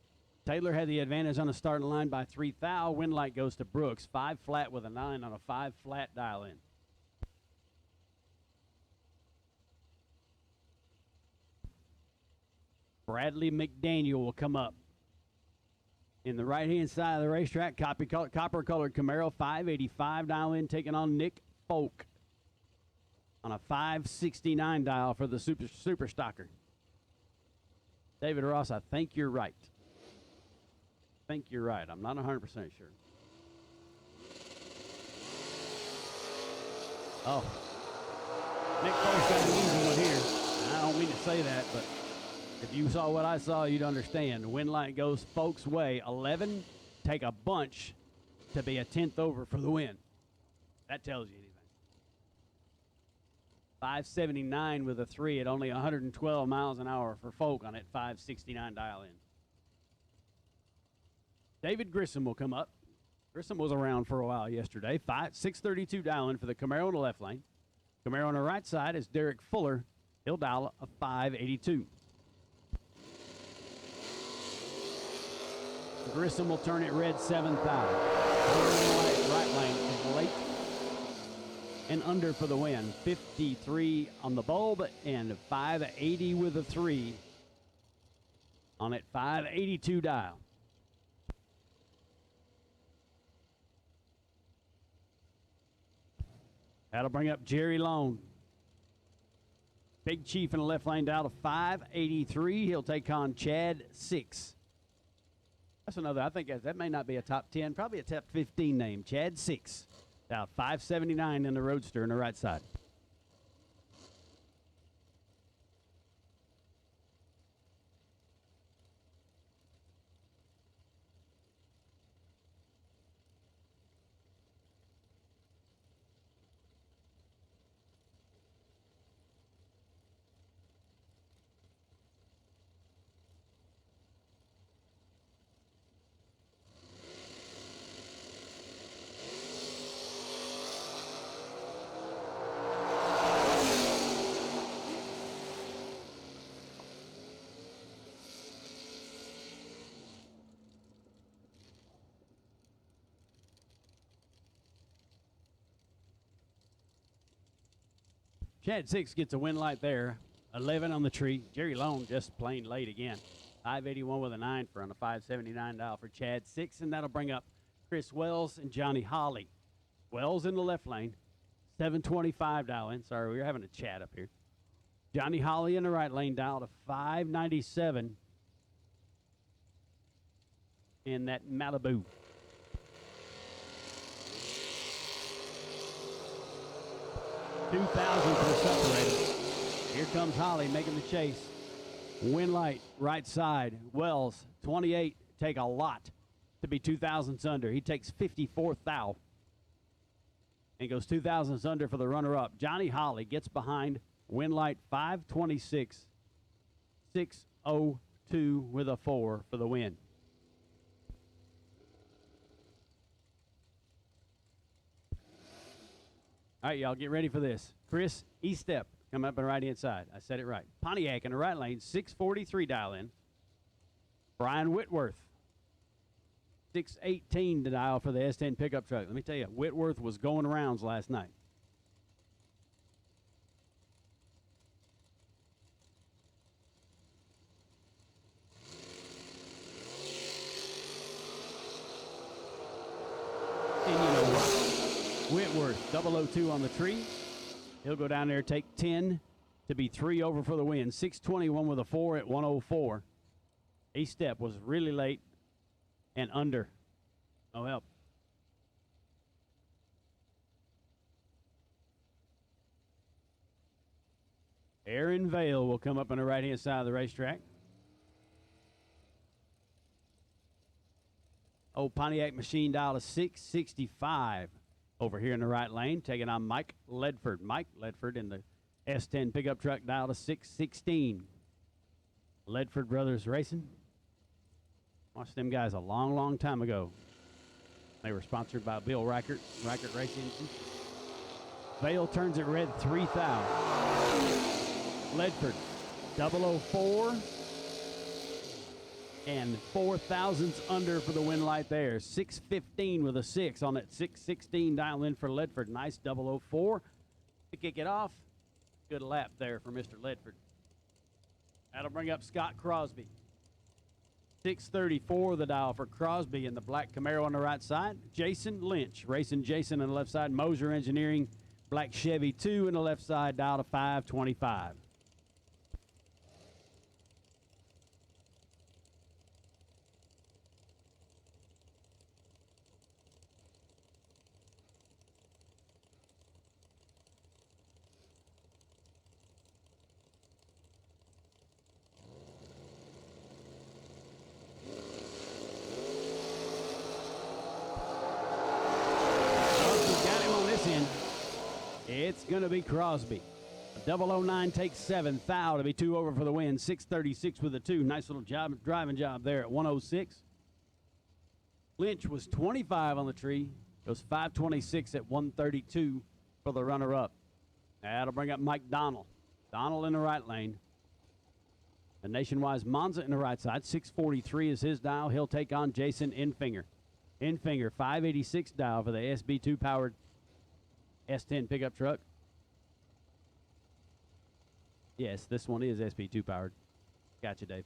Taylor had the advantage on the starting line by 3 thou. Win light goes to Brooks. 5 flat with a 9 on a 5 flat dial in. Bradley McDaniel will come up. In the right-hand side of the racetrack, copper-colored Camaro, 585 dial in, taking on Nick Folk on a 569 dial for the super stocker. David Ross, I think you're right. I think you're right. I'm not 100% sure. Oh. Nick Folk's got an easy one here. I don't mean to say that, but if you saw what I saw, you'd understand. The win light goes Folks' way. 11, take a bunch to be a 10th over for the win. That tells you anything. 579 with a 3 at only 112 miles an hour for Folk on that 569 dial in. David Grissom will come up. Grissom was around for a while yesterday. 632 dial in for the Camaro in the left lane. Camaro on the right side is Derek Fuller. He'll dial a 582. Grissom will turn it red 7 thou. Right lane is late and under for the win. 53 on the bulb and 580 with a 3 on it. 582 dial. That'll bring up Jerry Lone. Big Chief in the left lane dial to 583. He'll take on Chad 6. That's another, I think that may not be a top 10, probably a top 15 name. Chad 6. Dial 579 in the Roadster on the right side. Chad 6 gets a win light there. 11 on the tree. Jerry Lone just plain late again. 581 with a 9 for on a 579 dial for Chad 6, and that'll bring up Chris Wells and Johnny Holly. Wells in the left lane. 725 dial in. Sorry, we were having a chat up here. Johnny Holly in the right lane dial to 597 in that Malibu. $2,000 separated. Here comes Holly making the chase. Win light, right side. Wells, 28, take a lot to be 2,000ths under. He takes 54 thou and goes 2,000ths under for the runner-up. Johnny Holly gets behind. Win light, 526, 602 with a 4 for the win. All right, y'all, get ready for this. Chris Estep coming up on the right-hand side. I said it right. Pontiac in the right lane, 643 dial in. Brian Whitworth, 618 to dial for the S10 pickup truck. Let me tell you, Whitworth was going rounds last night. And you know what? Whitworth, 002 on the tree. He'll go down there, take 10 to be 3 over for the win. 621 with a 4 at 104. A-step was really late and under. No help. Aaron Vale will come up on the right-hand side of the racetrack. Old Pontiac machine dial to 665 over here in the right lane, taking on Mike Ledford. Mike Ledford in the S10 pickup truck dial to 616. Ledford Brothers Racing. Watched them guys a long, long time ago. They were sponsored by Bill Reichert, Reichert Racing. Vale turns it red 3,000. Ledford, 004 and 4,000ths under for the win light there. 615 with a 6 on that 616 dial in for Ledford. Nice 004 to kick it off. Good lap there for Mr. Ledford. That'll bring up Scott Crosby. 634 the dial for Crosby in the black Camaro on the right side. Jason Lynch, racing Jason on the left side. Moser Engineering, black Chevy 2 in the left side, dial to 525. It's going to be Crosby. 009 takes 7. Thou to be 2 over for the win. 636 with a 2. Nice little driving job there at 106. Lynch was 25 on the tree. Goes 526 at 132 for the runner-up. That'll bring up Mike Donnell. Donnell in the right lane. A Nationwide Monza in the right side. 643 is his dial. He'll take on Jason Enfinger. Enfinger, 586 dial for the SB2 powered S10 pickup truck. Yes, this one is SB2 powered. Gotcha, Dave.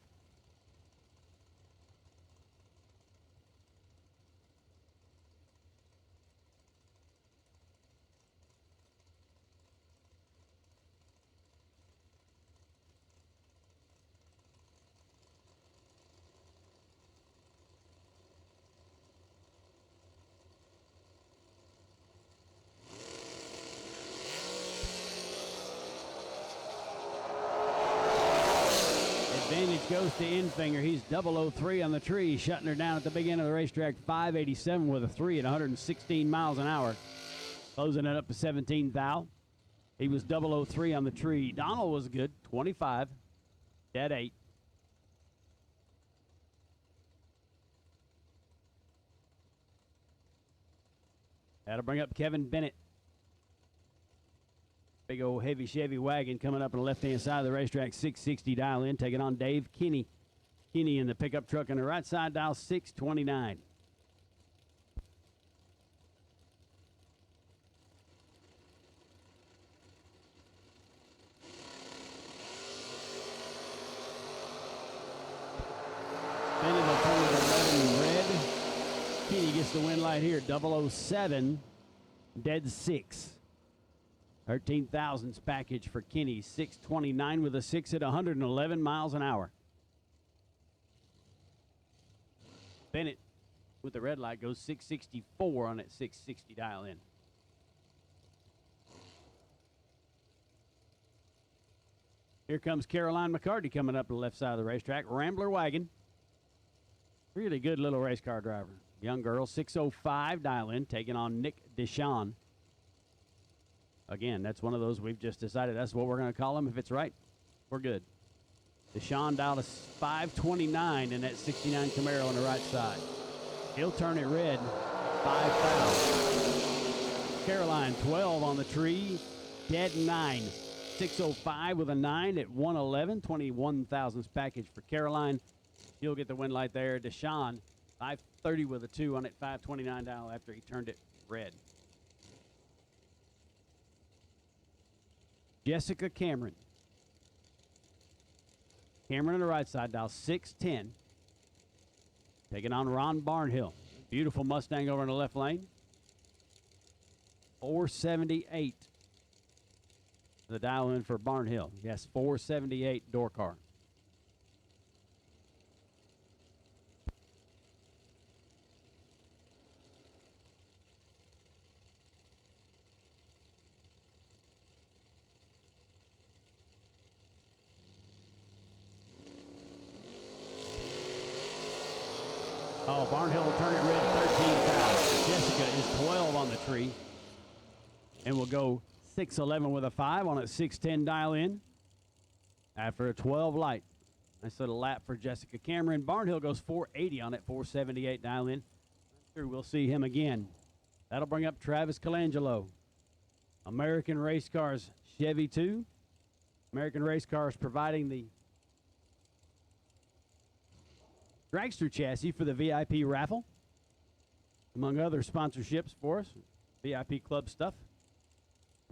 Advantage goes to Enfinger. He's 003 on the tree, shutting her down at the big end of the racetrack. 587 with a 3 at 116 miles an hour. Closing it up to 17 thou. He was 003 on the tree. Donald was good, 25, dead 8. That'll bring up Kevin Bennett. Big old heavy Chevy wagon coming up on the left-hand side of the racetrack. 660 dial in, taking on Dave Kinney. Kinney in the pickup truck on the right side, dial 629. Bennett will turn it 11 red. Kinney gets the win light here, 007, dead 6. 13,000s package for Kinney. 629 with a 6 at 111 miles an hour. Bennett with the red light goes 664 on that 660 dial in. Here comes Caroline McCarty coming up the left side of the racetrack. Rambler wagon. Really good little race car driver. Young girl, 605 dial in, taking on Nick Deshawn. Again, that's one of those we've just decided that's what we're going to call him. If it's right, we're good. Deshawn dialed a 529 in that 69 Camaro on the right side. He'll turn it red, 5,000. Caroline, 12 on the tree, dead 9. 605 with a 9 at 111, 21,000s package for Caroline. He'll get the win light there. Deshawn, 530 with a 2 on it, 529 dial after he turned it red. Jessica Cameron. Cameron on the right side, dial 610. Taking on Ron Barnhill. Beautiful Mustang over in the left lane. 478. The dial in for Barnhill. Yes, 478 door car. Oh, Barnhill will turn it red, 13,000. Jessica is 12 on the tree. And will go 611 with a 5 on a 610 dial in after a 12 light. Nice little lap for Jessica Cameron. Barnhill goes 480 on it, 478 dial in. I'm sure we'll see him again. That'll bring up Travis Colangelo. American Race Cars Chevy 2. American Race Cars providing the dragster chassis for the VIP raffle, among other sponsorships for us, VIP club stuff.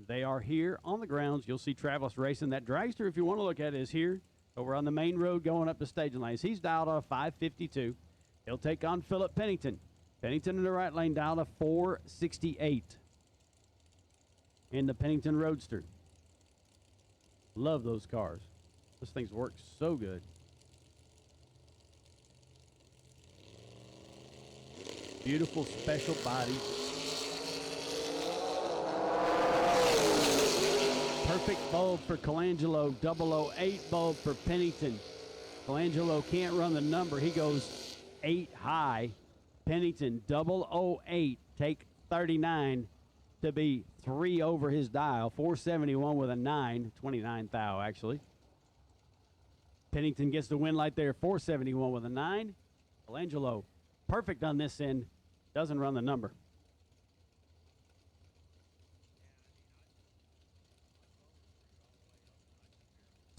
They are here on the grounds. You'll see Travis racing. That dragster, if you want to look at it, is here over on the main road going up the staging lanes. He's dialed on a 552. He'll take on Philip Pennington. Pennington in the right lane dialed a 468 in the Pennington Roadster. Love those cars. Those things work so good. Beautiful special body. Perfect bulb for Colangelo. 008 bulb for Pennington. Colangelo can't run the number. He goes 8 high. Pennington 008. Take 39 to be 3 over his dial. 471 with a 9. 29 thou actually. Pennington gets the win light there. 471 with a 9. Colangelo perfect on this end. Doesn't run the number.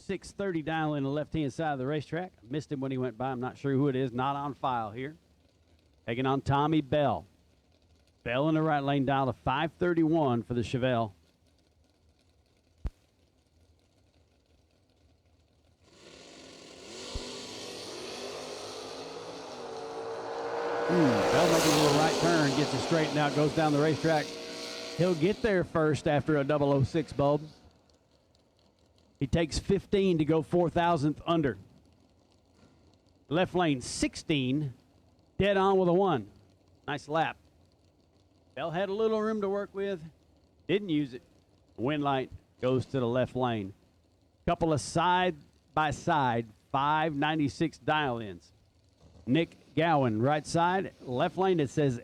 .630 dial in the left-hand side of the racetrack. Missed him when he went by. I'm not sure who it is. Not on file here. Taking on Tommy Bell. Bell in the right lane dial to 531 for the Chevelle. Bell making a little right turn, gets it straightened out, goes down the racetrack. He'll get there first after a 006 bulb. He takes 15 to go 4,000th under. Left lane 16, dead on with a 1. Nice lap. Bell had a little room to work with, didn't use it. Wind light goes to the left lane. Couple of side-by-side 596 dial-ins. Nick Gowan, right side. Left lane, it says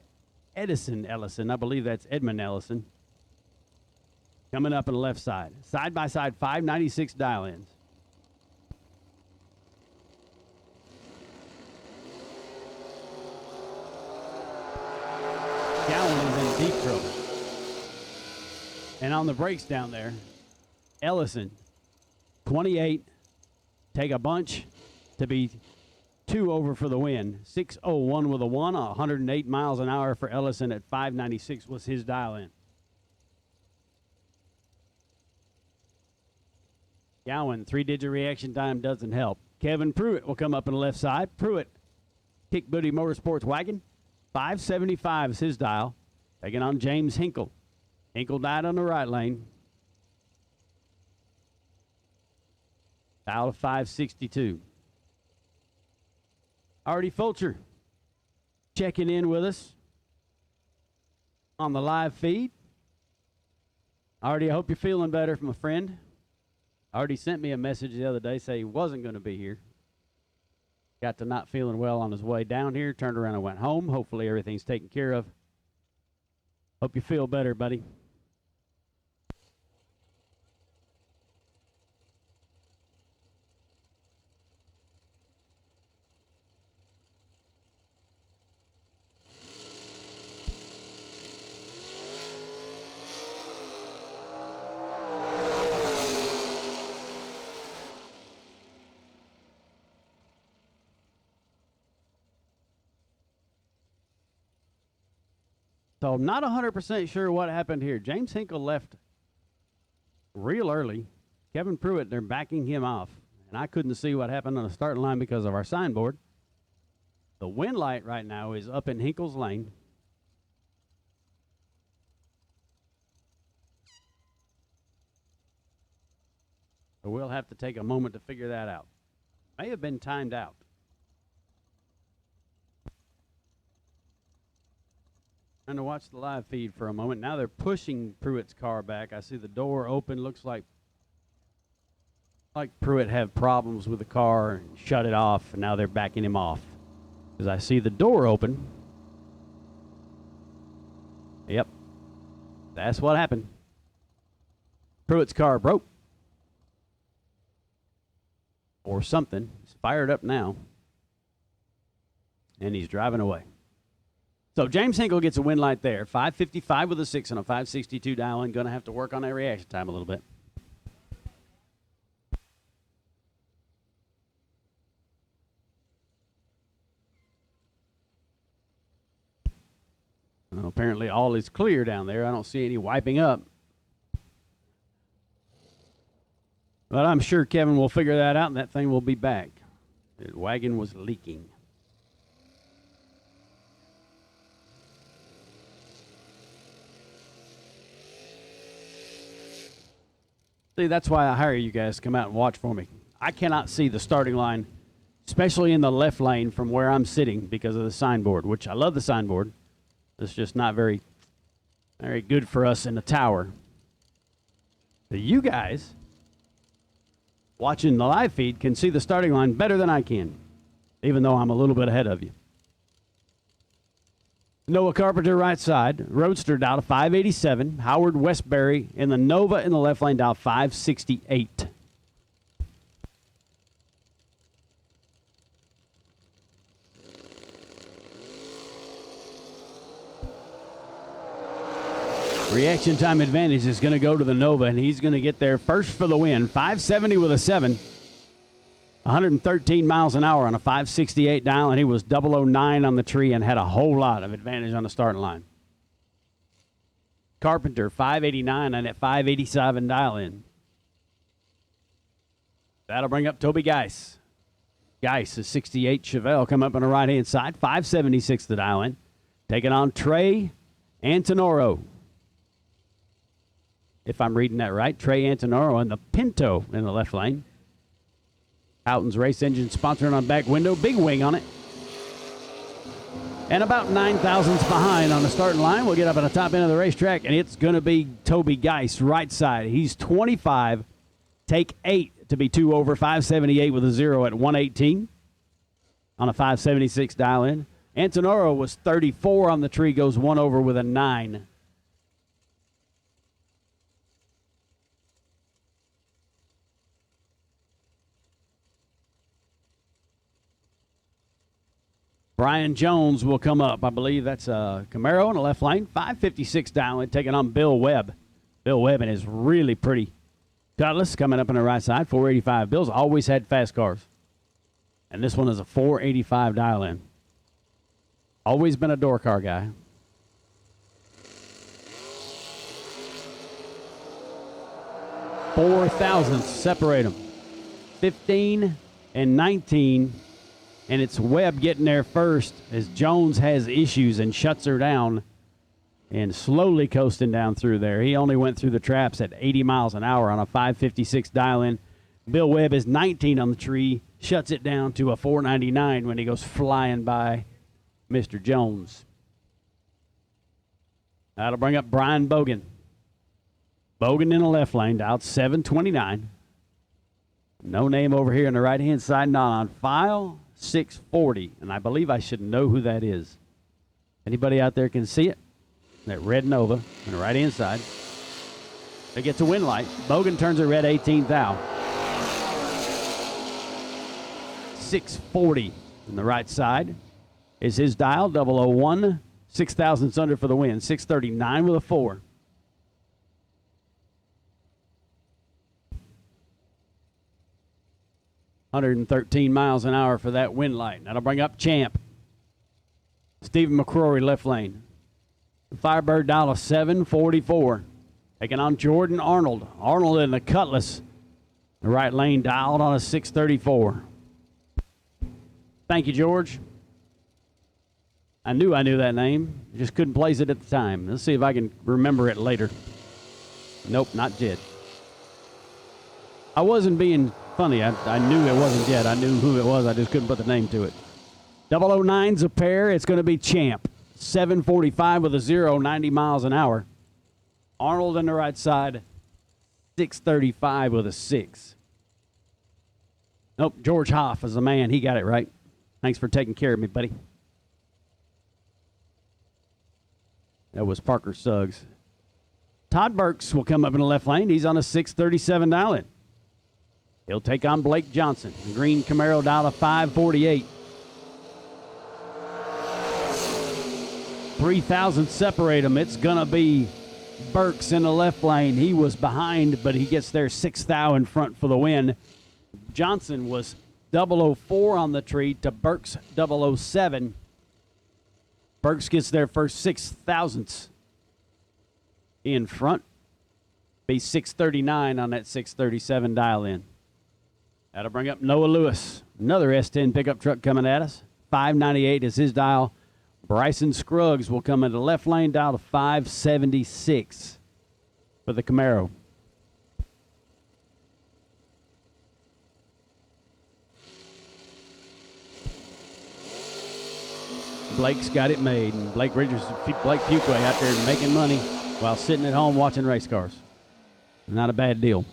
Edison Ellison. I believe that's Edmund Ellison. Coming up on the left side. Side-by-side 596 dial-ins. Gowan is in deep trouble. And on the brakes down there, Ellison, 28, take a bunch to be 2 over for the win. 601 with a 1, 108 miles an hour for Ellison at 596 was his dial-in. Gowan, 3-digit reaction time doesn't help. Kevin Pruitt will come up on the left side. Pruitt, Kick Booty Motorsports wagon. 575 is his dial. Taking on James Hinkle. Hinkle died on the right lane. Dial of 562. Artie Fulcher checking in with us on the live feed. Artie, I hope you're feeling better, my friend. Artie sent me a message the other day saying he wasn't going to be here. Got to not feeling well on his way down here, turned around and went home. Hopefully everything's taken care of. Hope you feel better, buddy. So I'm not 100% sure what happened here. James Hinkle left real early. Kevin Pruitt, they're backing him off. And I couldn't see what happened on the starting line because of our signboard. The wind light right now is up in Hinkle's lane. So we'll have to take a moment to figure that out. May have been timed out. Trying to watch the live feed for a moment. Now they're pushing Pruitt's car back. I see the door open. Looks like Pruitt had problems with the car and shut it off, and now they're backing him off. Because I see the door open. Yep. That's what happened. Pruitt's car broke. Or something. It's fired up now. And he's driving away. So James Hinkle gets a win light there. 5:55 with a 6 on a 5:62 dial-in. Going to have to work on that reaction time a little bit. Well, apparently all is clear down there. I don't see any wiping up. But I'm sure Kevin will figure that out, and that thing will be back. The wagon was leaking. See, that's why I hire you guys to come out and watch for me. I cannot see the starting line, especially in the left lane from where I'm sitting because of the signboard, which I love the signboard. It's just not very good for us in the tower. But you guys watching the live feed can see the starting line better than I can, even though I'm a little bit ahead of you. Noah Carpenter right side, Roadster dial to 587. Howard Westbury in the Nova in the left lane dial 568. Reaction time advantage is going to go to the Nova, and he's going to get there first for the win. 570 with a 7. 113 miles an hour on a 568 dial, and he was 009 on the tree and had a whole lot of advantage on the starting line. Carpenter, 589 on that 587 dial in. That'll bring up Toby Geis. Geis is 68. Chevelle come up on the right-hand side, 576 the dial in. Taking on Trey Antonoro. If I'm reading that right, Trey Antonoro in the Pinto in the left lane. Houghton's race engine sponsored on back window, big wing on it. And about 9 thousandths behind on the starting line. We'll get up at the top end of the racetrack, and it's going to be Toby Geis, right side. He's 25, take 8 to be 2 over, 578 with a 0 at 118 on a 576 dial in. Antonoro was 34 on the tree, goes 1 over with a 9. Brian Jones will come up. I believe that's a Camaro in the left lane. 556 dial in, taking on Bill Webb. Bill Webb and his really pretty Cutlass coming up on the right side. 485. Bill's always had fast cars. And this one is a 485 dial in. Always been a door car guy. Four thousandths separate them. 15 and 19. And it's Webb getting there first as Jones has issues and shuts her down and slowly coasting down through there. He only went through the traps at 80 miles an hour on a 556 dial-in. Bill Webb is 19 on the tree, shuts it down to a 499 when he goes flying by Mr. Jones. That'll bring up Brian Bogan. Bogan in the left lane, dialed 729. No name over here on the right-hand side, not on file. 640, and I believe I should know who that is. Anybody out there can see it? That red Nova on the right-hand side. It gets a win light. Bogan turns a red 18th out. 640 on the right side is his dial, 001, 6 thousandths under for the win. 639 with a 4. $113 miles an hour for that win light. That'll bring up Champ. Stephen McCrory, left lane. Firebird dial of 744. Taking on Jordan Arnold. Arnold in the Cutlass. The right lane dialed on a 634. Thank you, George. I knew that name. Just couldn't place it at the time. Let's see if I can remember it later. Nope, not yet. I wasn't being funny. I knew it wasn't Jet. I knew who it was. I just couldn't put the name to it. 009's a pair. It's going to be Champ. 745 with a 0, 90 miles an hour. Arnold on the right side. 635 with a 6. Nope, George Hoff is the man. He got it right. Thanks for taking care of me, buddy. That was Parker Suggs. Todd Burks will come up in the left lane. He's on a 637 dial-in. He'll take on Blake Johnson. The green Camaro dial to 548. 3,000 separate them. It's going to be Burks in the left lane. He was behind, but he gets there 6,000 in front for the win. Johnson was 004 on the tree to Burks 007. Burks gets their first 6,000ths in front. Be 639 on that 637 dial-in. That'll bring up Noah Lewis. Another S10 pickup truck coming at us. 598 is his dial. Bryson Scruggs will come into left lane, dial to 576 for the Camaro. Blake's got it made, and Blake Fuquay out there making money while sitting at home watching race cars. Not a bad deal.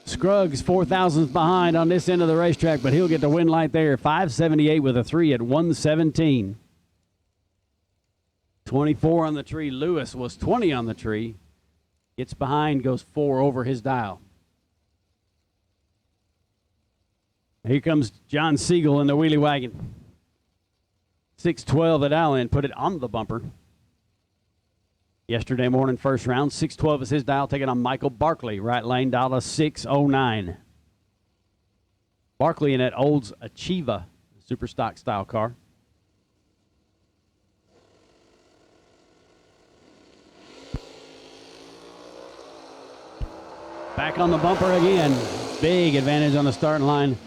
Scruggs 4,000th behind on this end of the racetrack, but he'll get the win light there. 578 with a 3 at 117. 24 on the tree. Lewis was 20 on the tree. Gets behind, goes 4 over his dial. Here comes John Siegel in the wheelie wagon. 612 at Allen, put it on the bumper. Yesterday morning, first round, 612 is his dial, taking on Michael Barkley. Right lane, dial to 609. Barkley in that Olds Achieva super stock style car. Back on the bumper again. Big advantage on the starting line.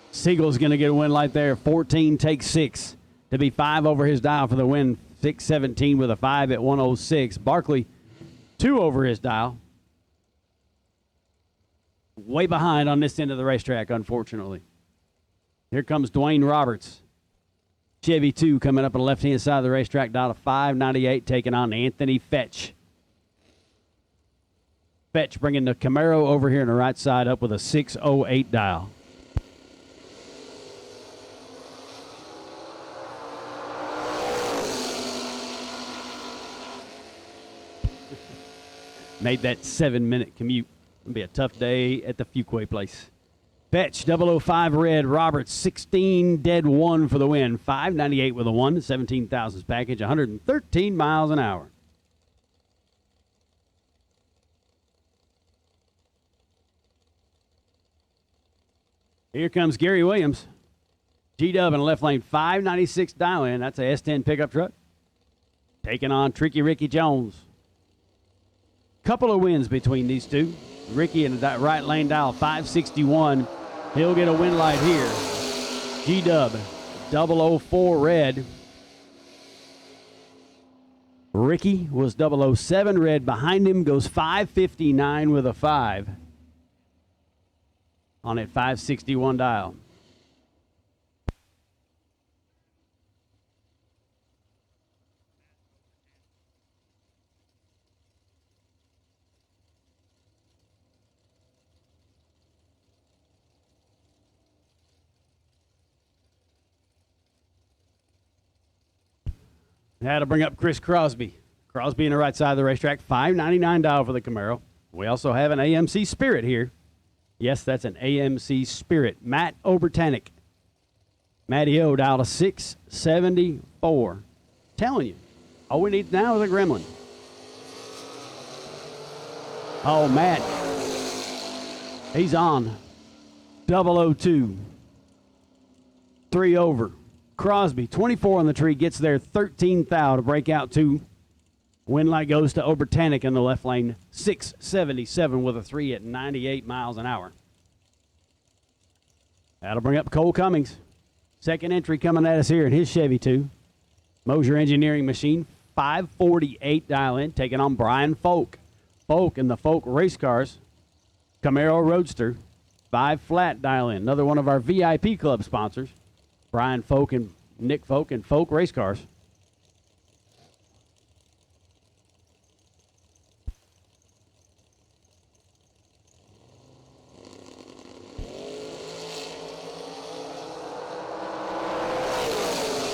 Siegel's going to get a win light there. 14 takes 6 to be 5 over his dial for the win. 617 with a 5 at 106. Barkley 2 over his dial. Way behind on this end of the racetrack, unfortunately. Here comes Dwayne Roberts. Chevy 2 coming up on the left-hand side of the racetrack, dial to 598, taking on Anthony Fetch. Fetch bringing the Camaro over here on the right side up with a 608 dial. Made that 7-minute commute. It'll be a tough day at the Fuquay place. Fetch, 005 red. Roberts, 16 dead 1 for the win. 598 with a 1, 17,000 package, 113 miles an hour. Here comes Gary Williams. G-Dub in the left lane, 596 dial in. That's a S10 pickup truck. Taking on Tricky Ricky Jones. Couple of wins between these two. Ricky in that right lane dial, 561. He'll get a win light here. G-Dub, 004 red. Ricky was 007 red. Behind him goes 559 with a 5 on that 561 dial. Now to bring up Chris Crosby. Crosby on the right side of the racetrack, $599 dial for the Camaro. We also have an AMC Spirit here. Yes, that's an AMC Spirit. Matt Obertanic. Matty O dial to 674. Telling you, all we need now is a gremlin. Oh, Matt. He's on. 002. 3 over. Crosby, 24 on the tree, gets there 13,000 to break out 2. Win light goes to Obertanic in the left lane, 677 with a 3 at 98 miles an hour. That'll bring up Cole Cummings. Second entry coming at us here in his Chevy 2. Mosier Engineering Machine, 548 dial in, taking on Brian Folk. Folk in the Folk race cars. Camaro Roadster, 5 flat dial in. Another one of our VIP club sponsors, Brian Folk and Nick Folk and Folk Race Cars.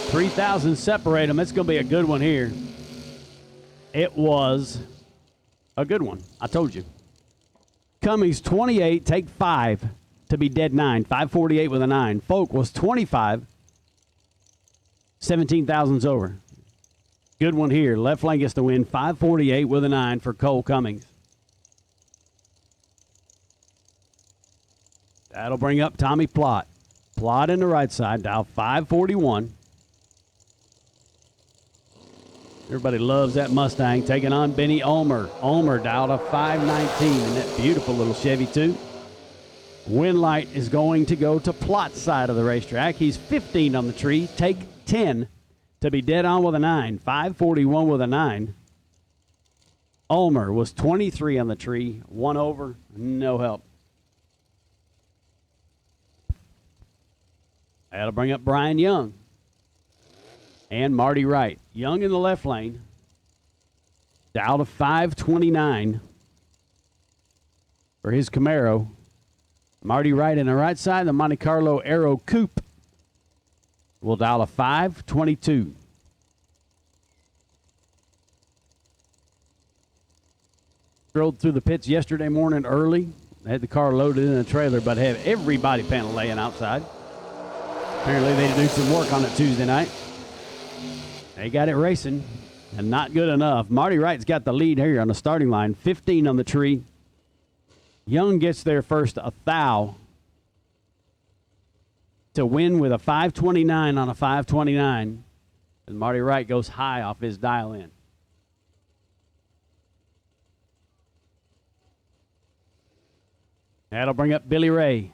$3,000 separate them. It's going to be a good one here. It was a good one. I told you. Cummings 28, take 5 to be dead 9. 548 with a 9. Folk was 25. 17,000's over. Good one here. Left lane gets the win. 548 with a 9 for Cole Cummings. That'll bring up Tommy Plott. Plott in the right side. Dial 541. Everybody loves that Mustang. Taking on Benny Ulmer. Ulmer dialed a 519 in that beautiful little Chevy, too. Win light is going to go to Plott's side of the racetrack. He's 15 on the tree. Take 10 to be dead on with a 9. 541 with a 9. Ulmer was 23 on the tree. 1 over. No help. That'll bring up Brian Young and Marty Wright. Young in the left lane. Dialed a 529 for his Camaro. Marty Wright in the right side. The Monte Carlo Aero Coupe will dial a 522. Drove through the pits yesterday morning early. They had the car loaded in a trailer, but had every body panel laying outside. Apparently they do some work on it Tuesday night. They got it racing, and not good enough. Marty Wright's got the lead here on the starting line. 15 on the tree. Young gets there first, a thou to win with a 529 on a 529. And Marty Wright goes high off his dial in. That'll bring up Billy Ray.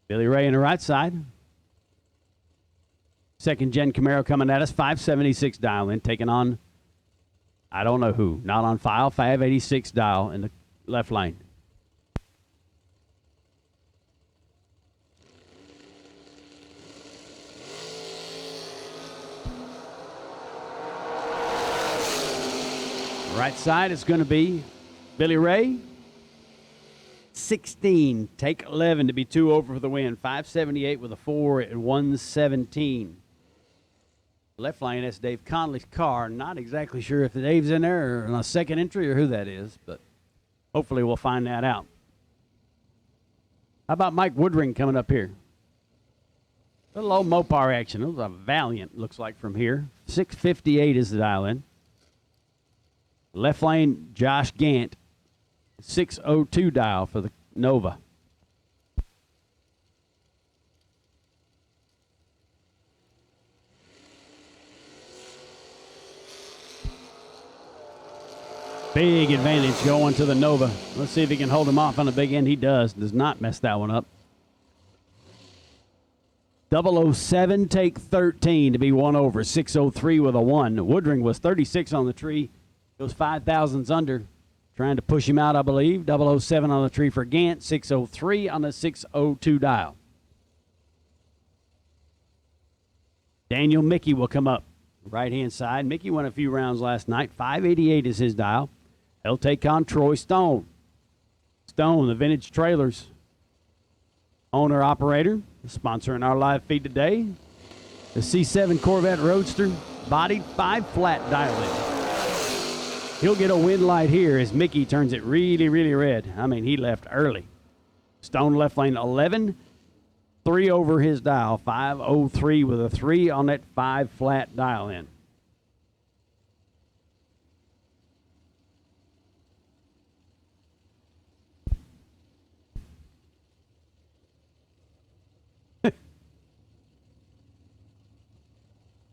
Billy Ray in the right side. Second gen Camaro coming at us, 576 dial in, taking on, I don't know who, not on file, 586 dial in the left lane. Right side is going to be Billy Ray. 16, take 11 to be 2 over for the win. 578 with a 4 at 117. Left lane, that's Dave Conley's car. Not exactly sure if Dave's in there or on a second entry or who that is, but hopefully we'll find that out. How about Mike Woodring coming up here? Little old Mopar action. It was a Valiant, looks like, from here. 658 is the dial in. Left lane, Josh Gant. 602 dial for the Nova. Big advantage going to the Nova. Let's see if he can hold him off on the big end. He does. Does not mess that one up. 007, take 13 to be 1 over. 603 with a 1. Woodring was 36 on the tree. Goes 5,000s under. Trying to push him out, I believe. 007 on the tree for Gant. 603 on the 602 dial. Daniel Mickey will come up. Right-hand side. Mickey won a few rounds last night. 588 is his dial. He'll take on Troy Stone. Stone, the Vintage Trailers owner-operator, sponsoring our live feed today. The C7 Corvette Roadster, bodied 5 flat dial-in. He'll get a win light here as Mickey turns it really, really red. I mean, he left early. Stone left lane 11, 3 over his dial, 503 with a 3 on that 5 flat dial-in.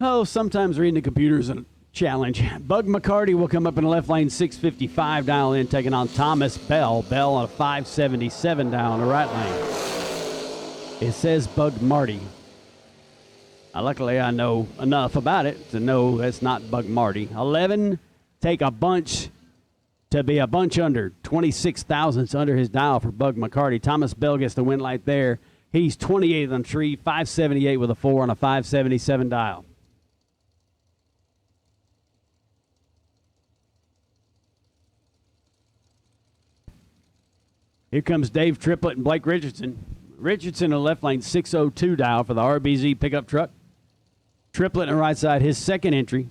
Oh, sometimes reading the computer is a challenge. Bug McCarty will come up in the left lane, 655 dial in, taking on Thomas Bell. Bell on a 577 dial in the right lane. It says Bug Marty. Luckily, I know enough about it to know that's not Bug Marty. 11, take a bunch to be a bunch under, 26 thousandths under his dial for Bug McCarty. Thomas Bell gets the win light there. He's 28th on tree, 578 with a 4 on a 577 dial. Here comes Dave Triplett and Blake Richardson. Richardson in the left lane, 602 dial for the RBZ pickup truck. Triplett on the right side, his second entry,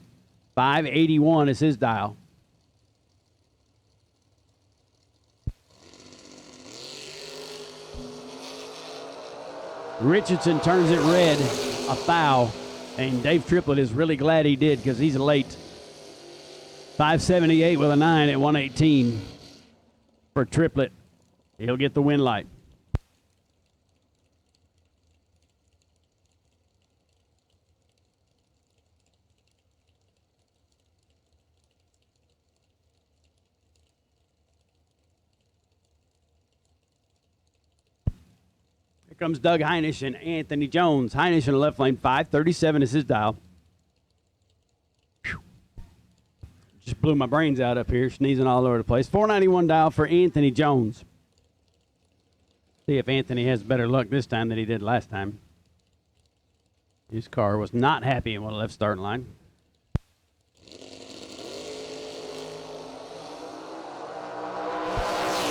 581 is his dial. Richardson turns it red, a foul, and Dave Triplett is really glad he did because he's late. 578 with a 9 at 118 for Triplett. He'll get the win light. Here comes Doug Heinisch and Anthony Jones. Heinisch in the left lane, 537 is his dial. Whew. Just blew my brains out up here, sneezing all over the place. 491 dial for Anthony Jones. See if Anthony has better luck this time than he did last time. His car was not happy when it left starting line.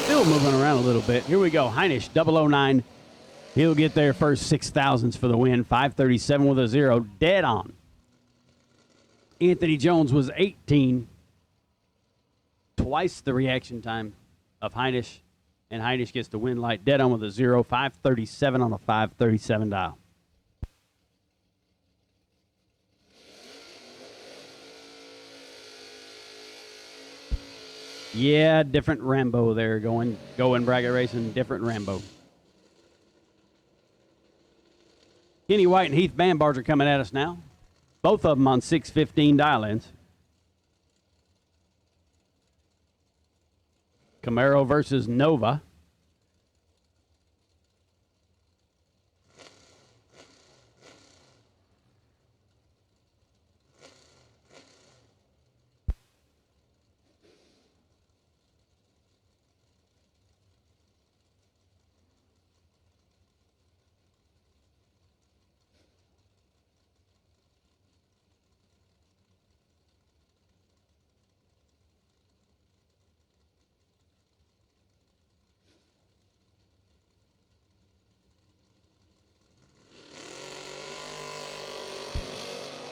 Still moving around a little bit. Here we go. Heinisch, 009. He'll get there first 6 thousandths for the win. 537 with a 0. Dead on. Anthony Jones was 18. Twice the reaction time of Heinisch. And Heinisch gets the win light. Dead on with a 0. 537 on a 537 dial. Yeah, different Rambo there going bracket racing, different Rambo. Kenny White and Heath Bambarger coming at us now. Both of them on 615 dial-ins. Camaro versus Nova.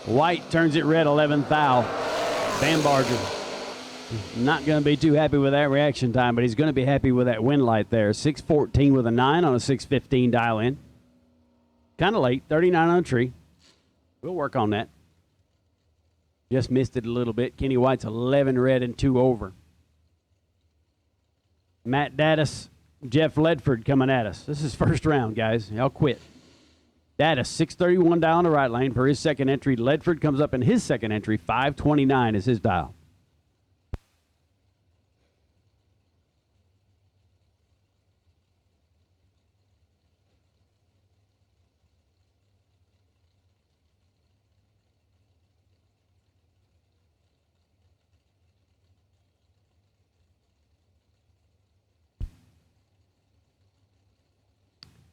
White turns it red, 11th foul. Bambarger not going to be too happy with that reaction time, but he's going to be happy with that win light there. 614 with a 9 on a 615 dial in. Kind of late, 39 on a tree. We'll work on that. Just missed it a little bit. Kenny White's 11 red and 2 over. Matt Daddis, Jeff Ledford coming at us. This is first round, guys. Y'all quit. Daddis, 631 dial in the right lane for his second entry. Ledford comes up in his second entry. 529 is his dial.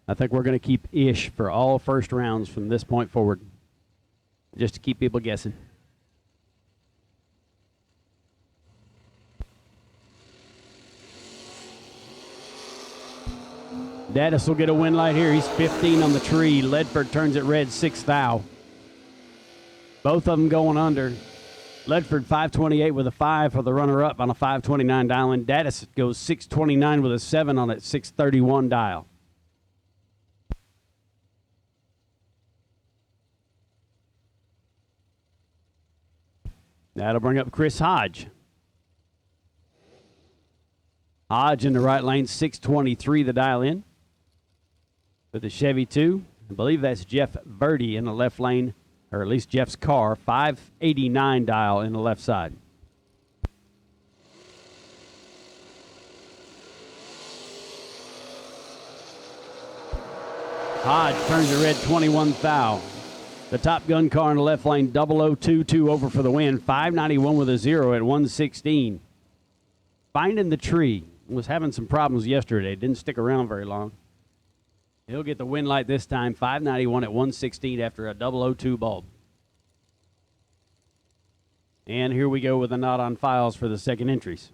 I think we're going to keep ish for all first rounds from this point forward, just to keep people guessing. Daddis will get a win light here. He's 15 on the tree. Ledford turns it red, 6th thou. Both of them going under. Ledford 528 with a 5 for the runner-up on a 529 dial, and Daddis goes 629 with a 7 on it, 631 dial. That'll bring up Chris Hodge. Hodge in the right lane, 623 the dial in. With the Chevy 2, I believe that's Jeff Verdi in the left lane, or at least Jeff's car, 589 dial in the left side. Hodge turns it red, 21 thou. The Top Gun car in the left lane, 0022 over for the win. 591 with a 0 at 116. Finding the Tree was having some problems yesterday. Didn't stick around very long. He'll get the win light this time, 591 at 116 after a 002 bulb. And here we go with the Not on Files for the second entries.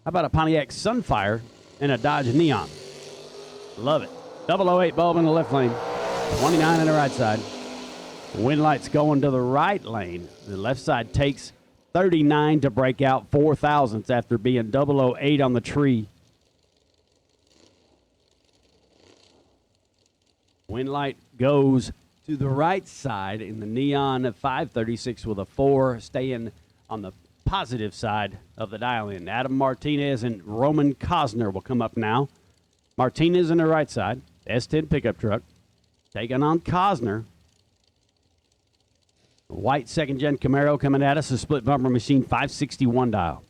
How about a Pontiac Sunfire and a Dodge Neon? Love it. 008 bulb in the left lane, 29 in the right side. Wind lights going to the right lane. The left side takes 39 to break out 4 thousandths after being 008 on the tree. Wind light goes to the right side in the Neon at 536 with a 4, staying on the positive side of the dial-in. Adam Martinez and Roman Cosner will come up now. Martinez in the right side, S10 pickup truck, taking on Cosner. White second-gen Camaro coming at us, a split bumper machine, 561 dial.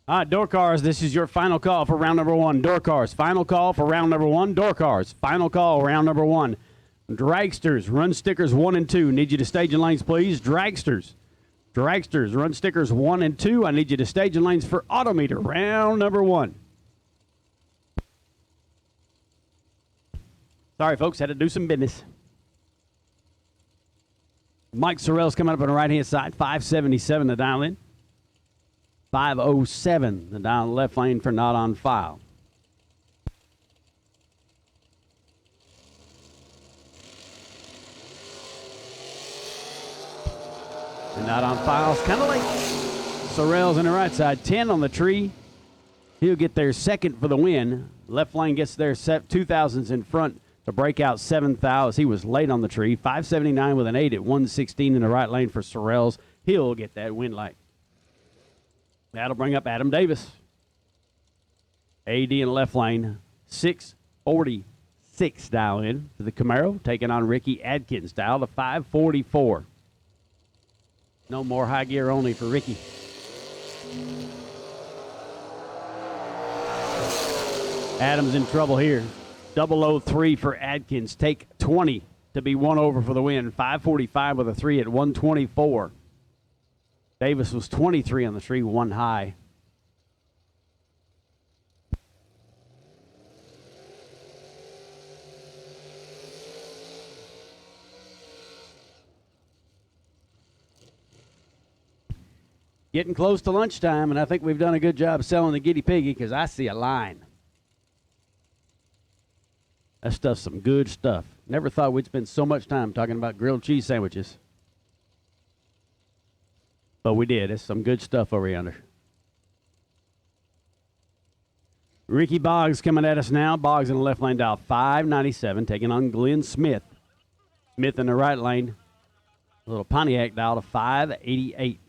All right, door cars, this is your final call for round number 1. Door cars, final call for round number 1. Door cars, final call, round number 1. Dragsters, run stickers 1 and 2. Need you to stage and lanes, please. Dragsters, run stickers 1 and 2. I need you to stage and lanes for Autometer, round number 1. Sorry, folks, had to do some business. Mike Sorrell's coming up on the right-hand side, 577 to dial in. 507, the down left lane for Not on File. And Not on File's kind of late. Sorrell's in the right side, 10 on the tree. He'll get there second for the win. Left lane gets there 2,000s in front to break out 7,000. He was late on the tree. 579 with an 8 at 116 in the right lane for Sorrell's. He'll get that win light. That'll bring up Adam Davis. AD in the left lane. 646 dial in to the Camaro, taking on Ricky Adkins. Dial to 544. No more high gear only for Ricky. Adams in trouble here. 003 for Adkins. Take 20 to be 1 over for the win. 545 with a 3 at 124. Davis was 23 on the tree, 1 high. Getting close to lunchtime, and I think we've done a good job selling the Giddy Piggy because I see a line. That stuff's some good stuff. Never thought we'd spend so much time talking about grilled cheese sandwiches. But we did. It's some good stuff over yonder. Ricky Boggs coming at us now. Boggs in the left lane, dial 597, taking on Glenn Smith. Smith in the right lane. A little Pontiac dial to 588.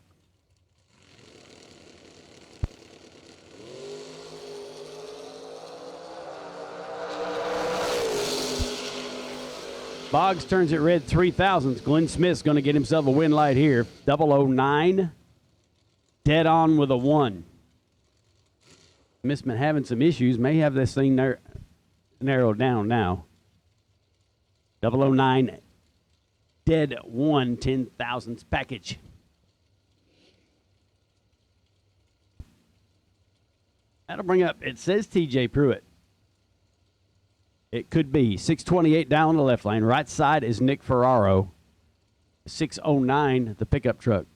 Boggs turns it red 3000s. Glenn Smith's going to get himself a win light here. 009. Dead on with a 1. Smith's been having some issues. May have this thing narrowed down now. 009. Dead 1. 10,000s package. That'll bring up, it says TJ Pruitt. It could be. 628 down the left lane. Right side is Nick Ferraro. 609, the pickup truck.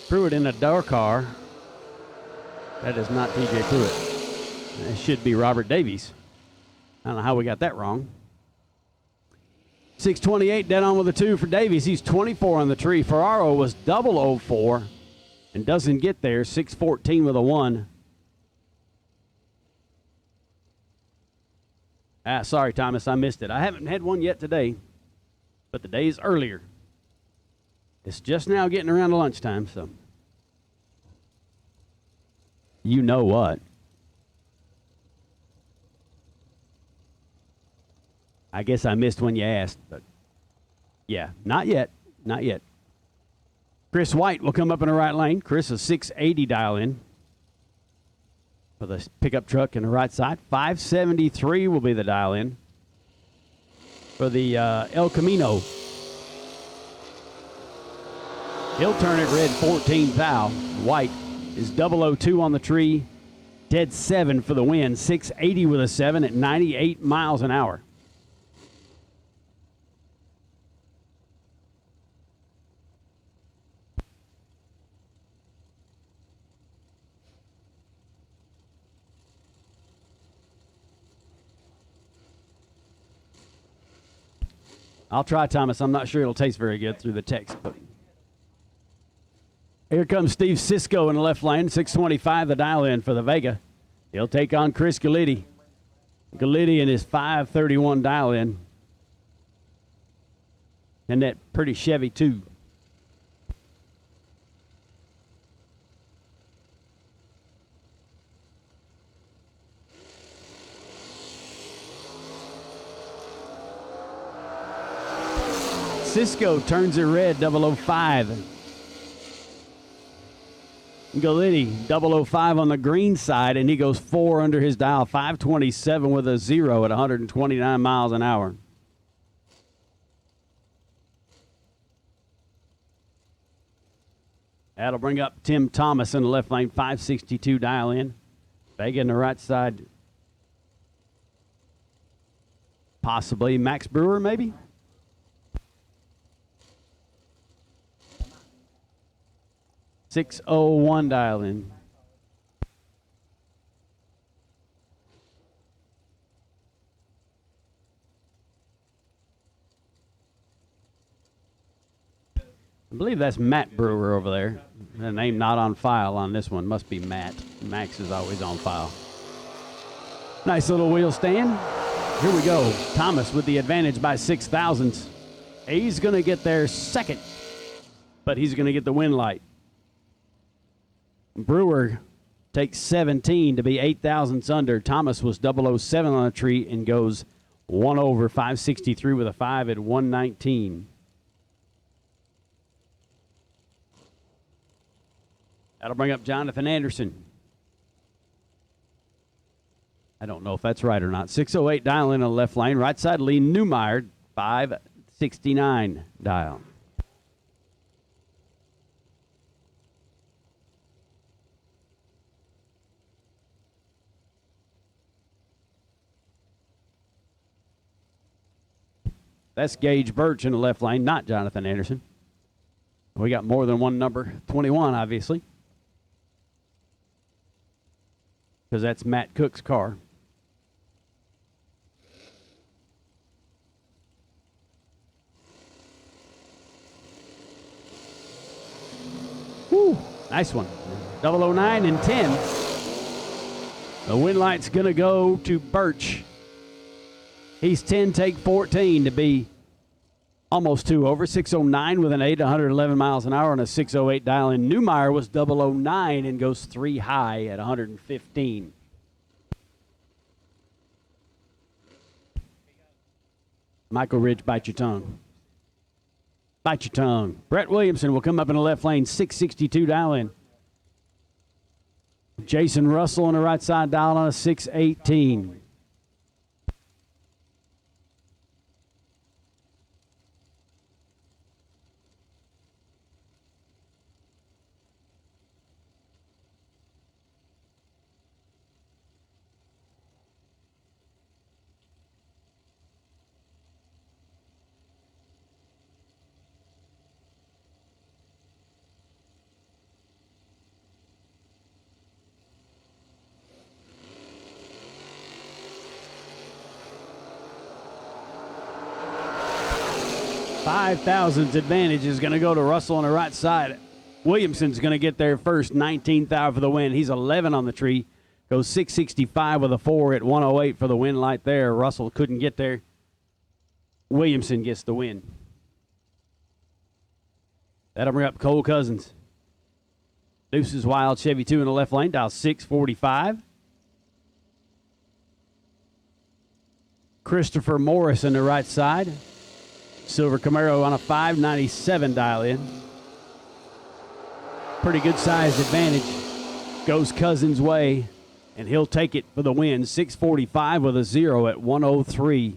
Pruitt in a door car. That is not TJ Pruitt. It should be Robert Davies. I don't know how we got that wrong. 628 dead on with a 2 for Davies. He's 24 on the tree. Ferraro was 004 and doesn't get there. 614 with a 1. Sorry, Thomas, I missed it. I haven't had one yet today, but the day's earlier. It's just now getting around to lunchtime, so you know what. I guess I missed when you asked, but yeah, not yet. Not yet. Chris White will come up in the right lane. Chris is 680 dial in for the pickup truck in the right side. 573 will be the dial in for the El Camino. He'll turn it red 14 thou. White is 002 on the tree. Dead 7 for the win. 680 with a 7 at 98 miles an hour. I'll try, Thomas. I'm not sure it'll taste very good through the text, but here comes Steve Cisco in the left lane. 625 the dial in for the Vega. He'll take on Chris Galiti. Galiti in his 531 dial in. And that pretty Chevy too. Cisco turns it red, 005. Galiti, 005 on the green side, and he goes 4 under his dial, 527 with a 0 at 129 miles an hour. That'll bring up Tim Thomas in the left lane, 562 dial in. Vega in the right side. Possibly Max Brewer, maybe? .601 dial in. I believe that's Matt Brewer over there. The name not on file on this one. Must be Matt. Max is always on file. Nice little wheel stand. Here we go. Thomas with the advantage by 6 thousandths. He's going to get there second, but he's going to get the win light. Brewer takes 17 to be 8 thousandths under. Thomas was 007 on a tree and goes 1 over, 563 with a 5 at 119. That'll bring up Jonathan Anderson. I don't know if that's right or not. 608 dial in on the left lane. Right side, Lee Newmeyer, 569 dial. That's Gage Birch in the left lane, not Jonathan Anderson. We got more than one number, 21, obviously, because that's Matt Cook's car. Woo, nice one. 009 and 10. The win light's going to go to Birch. He's 10, take 14 to be Almost 2 over. 609 with an 8, 111 miles an hour, and a 608 dial in. Newmeyer was 009 and goes 3 high at 115. Michael Ridge, bite your tongue. Bite your tongue. Brett Williamson will come up in the left lane, 662 dial in. Jason Russell on the right side dial on a 618. $5,000's advantage is going to go to Russell on the right side. Williamson's going to get there first, 19,000 for the win. He's 11 on the tree. Goes 665 with a 4 at 108 for the win light there. Russell couldn't get there. Williamson gets the win. That'll bring up Cole Cousins. Deuces Wild Chevy 2 in the left lane, dial 645. Christopher Morris on the right side. Silver Camaro on a 597 dial in. Pretty good sized advantage. Goes Cousins' way, and he'll take it for the win. 645 with a 0 at 103.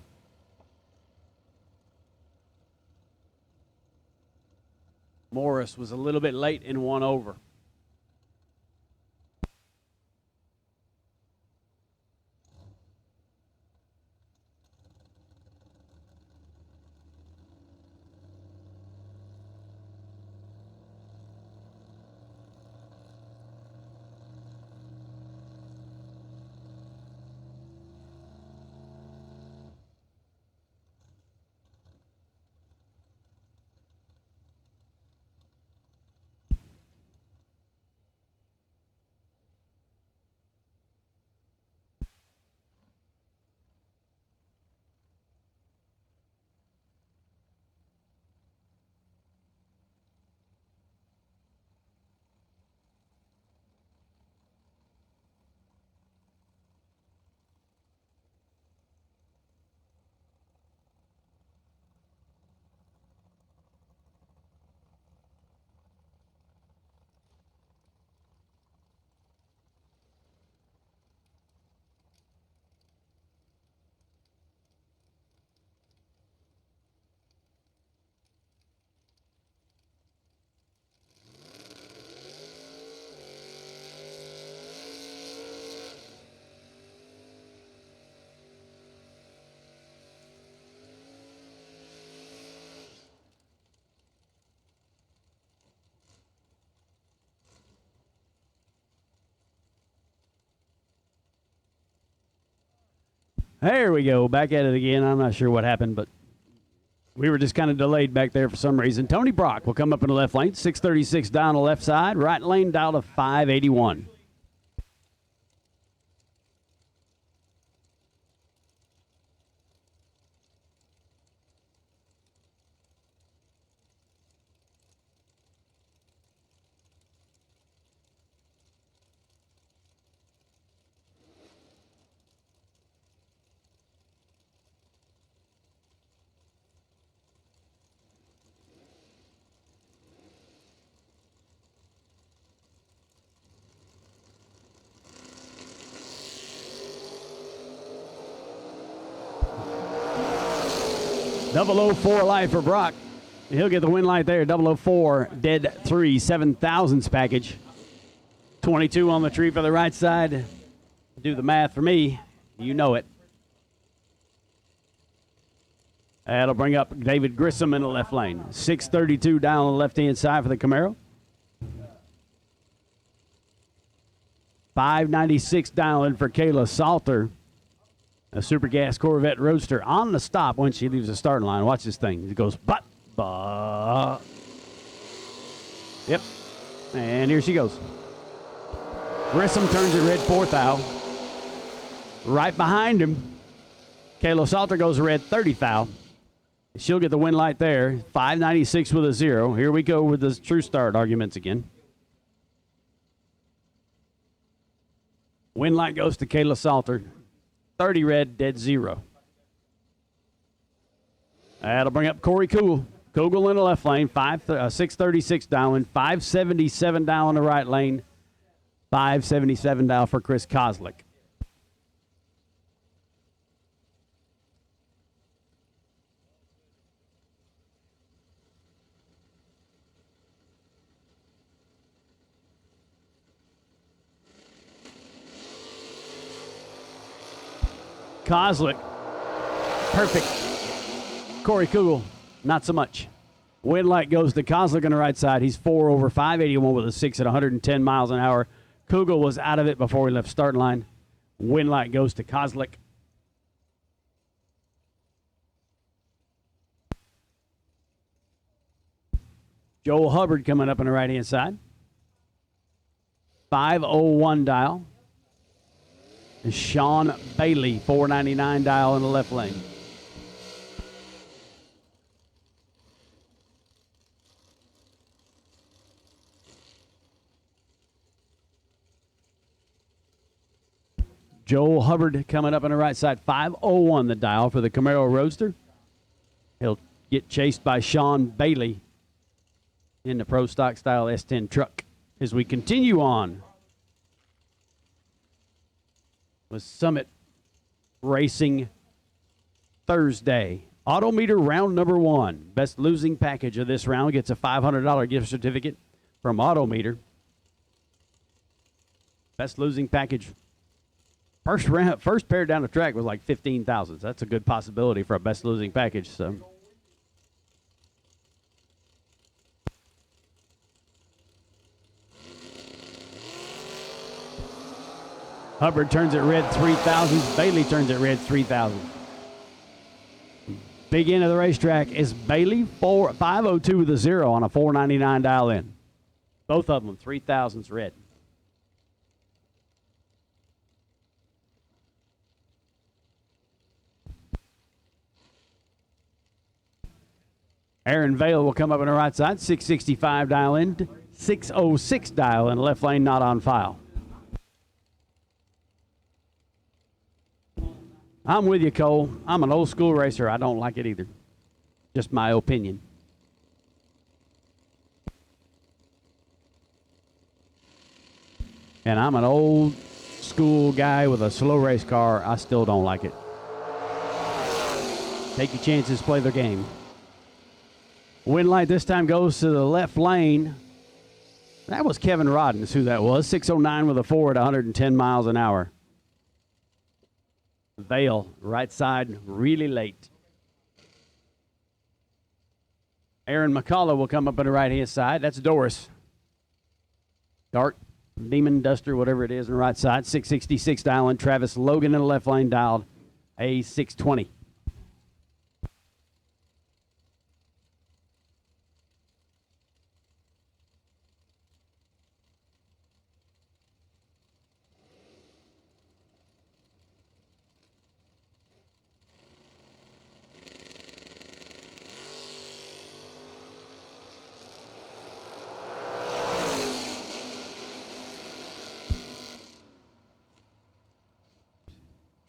Morris was a little bit late in 1 over. There we go. Back at it again. I'm not sure what happened, but we were just kind of delayed back there for some reason. Tony Brock will come up in the left lane. 636 down the left side. Right lane dial to 581. Double 04 life for Brock. He'll get the win light there. 004, dead 3, 7,000s package. 22 on the tree for the right side. Do the math for me. You know it. That'll bring up David Grissom in the left lane. 632 down on the left-hand side for the Camaro. 596 down in for Kayla Salter. A Super Gas Corvette Roadster on the stop when she leaves the starting line. Watch this thing. It goes, but. Yep. And here she goes. Grissom turns it red, 4th thou. Right behind him, Kayla Salter goes red, 30th thou. She'll get the win light there. 596 with a 0. Here we go with the true start arguments again. Win light goes to Kayla Salter. 30 red, dead 0. That'll bring up Corey Kugel in the left lane. 636 down, 577 down in the right lane. 577 down for Chris Kozlik. Kozlik, perfect. Corey Kugel, not so much. Win light goes to Kozlik on the right side. He's 4 over 581 with a 6 at 110 miles an hour. Kugel was out of it before he left starting line. Win light goes to Kozlik. Joel Hubbard coming up on the right-hand side. 501 dial. And Sean Bailey, 499 dial in the left lane. Joel Hubbard coming up on the right side, 501 the dial for the Camaro Roadster. He'll get chased by Sean Bailey in the Pro Stock Style S10 truck. As we continue on with Summit Racing Thursday. Autometer round number 1. Best losing package of this round gets a $500 gift certificate from Autometer. Best losing package. First pair down the track was like 15,000. So that's a good possibility for a best losing package. So Hubbard turns it red 3,000. Bailey turns it red 3,000. Big end of the racetrack is Bailey, 502 with a 0 on a 499 dial in. Both of them 3,000s red. Aaron Vale will come up on the right side, 665 dial in, 606 dial in, left lane not on file. I'm with you, Cole. I'm an old school racer. I don't like it either. Just my opinion. And I'm an old school guy with a slow race car. I still don't like it. Take your chances, play the game. Win light this time goes to the left lane. That was Kevin Rodden is who that was. 609 with a 4 at 110 miles an hour. Vale, right side, really late. Aaron McCullough will come up on the right-hand side. That's Doris. Dart, Demon, Duster, whatever it is on the right side. 666 dialing. Travis Logan in the left lane dialed a 620.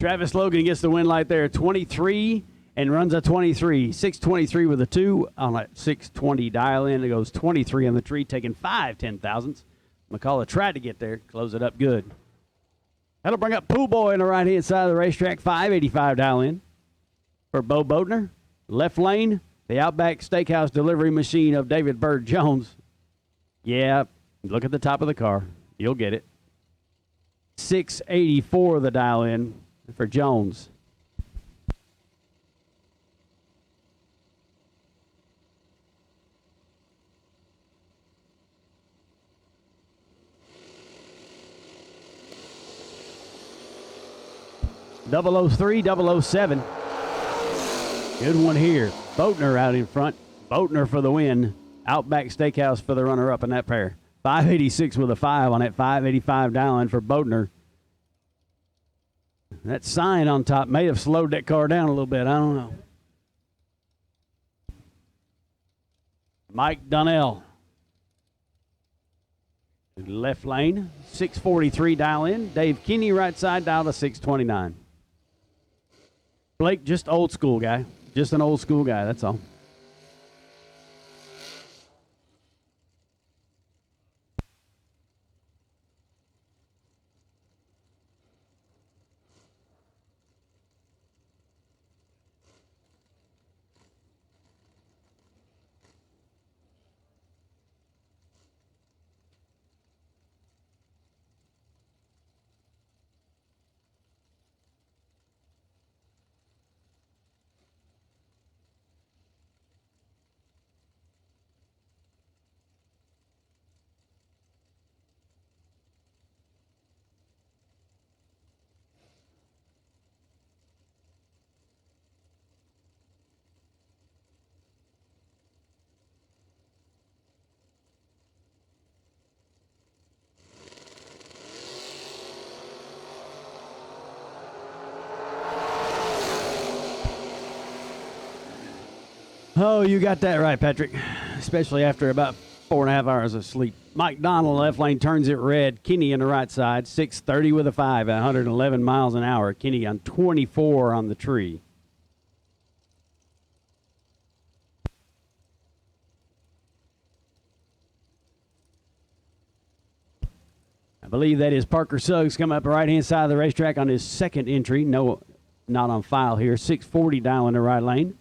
Travis Logan gets the win light there, 23, and runs a 23. 623 with a 2 on a 620 dial in. It goes 23 on the tree, taking 5 10,000s. McCullough tried to get there, close it up good. That'll bring up Pool Boy on the right-hand side of the racetrack, 585 dial in. For Bo Bodner, left lane, the Outback Steakhouse delivery machine of David Bird Jones. Yeah, look at the top of the car. You'll get it. 684 the dial in for Jones. .003, 007. Good one here. Boatner out in front. Boatner for the win. Outback Steakhouse for the runner-up in that pair. 586 with a 5 on that 585 dial-in for Boatner. That sign on top may have slowed that car down a little bit. I don't know. Mike Donnell. Left lane, 643 dial in. Dave Kinney right side dial to 629. Blake, just old school guy. Just an old school guy, that's all. Oh, you got that right, Patrick. Especially after about 4.5 hours of sleep. Mike Donald, left lane, turns it red. Kinney on the right side, 630 with a 5 at 111 miles an hour. Kinney on 24 on the tree. I believe that is Parker Suggs coming up the right-hand side of the racetrack on his second entry. No, not on file here. 640 dialing the right lane.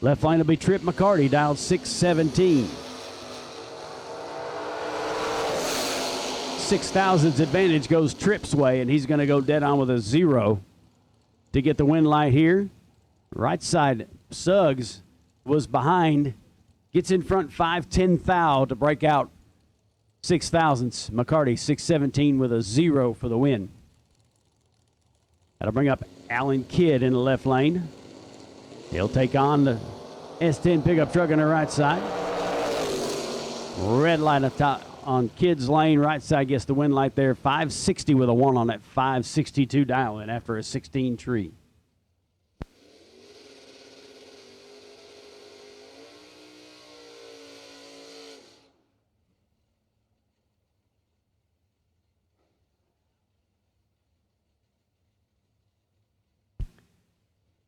Left lane will be Trip McCarty, dialed 617. 6,000's advantage goes Tripp's way, and he's going to go dead on with a 0 to get the win light here. Right side, Suggs was behind, gets in front 5-10 thou to break out 6,000's. McCarty 617 with a 0 for the win. That'll bring up Alan Kidd in the left lane. He'll take on the S10 pickup truck on the right side. Red light up top on Kidd's lane. Right side gets the win light there. 560 with a 1 on that 562 dial in after a 16 tree.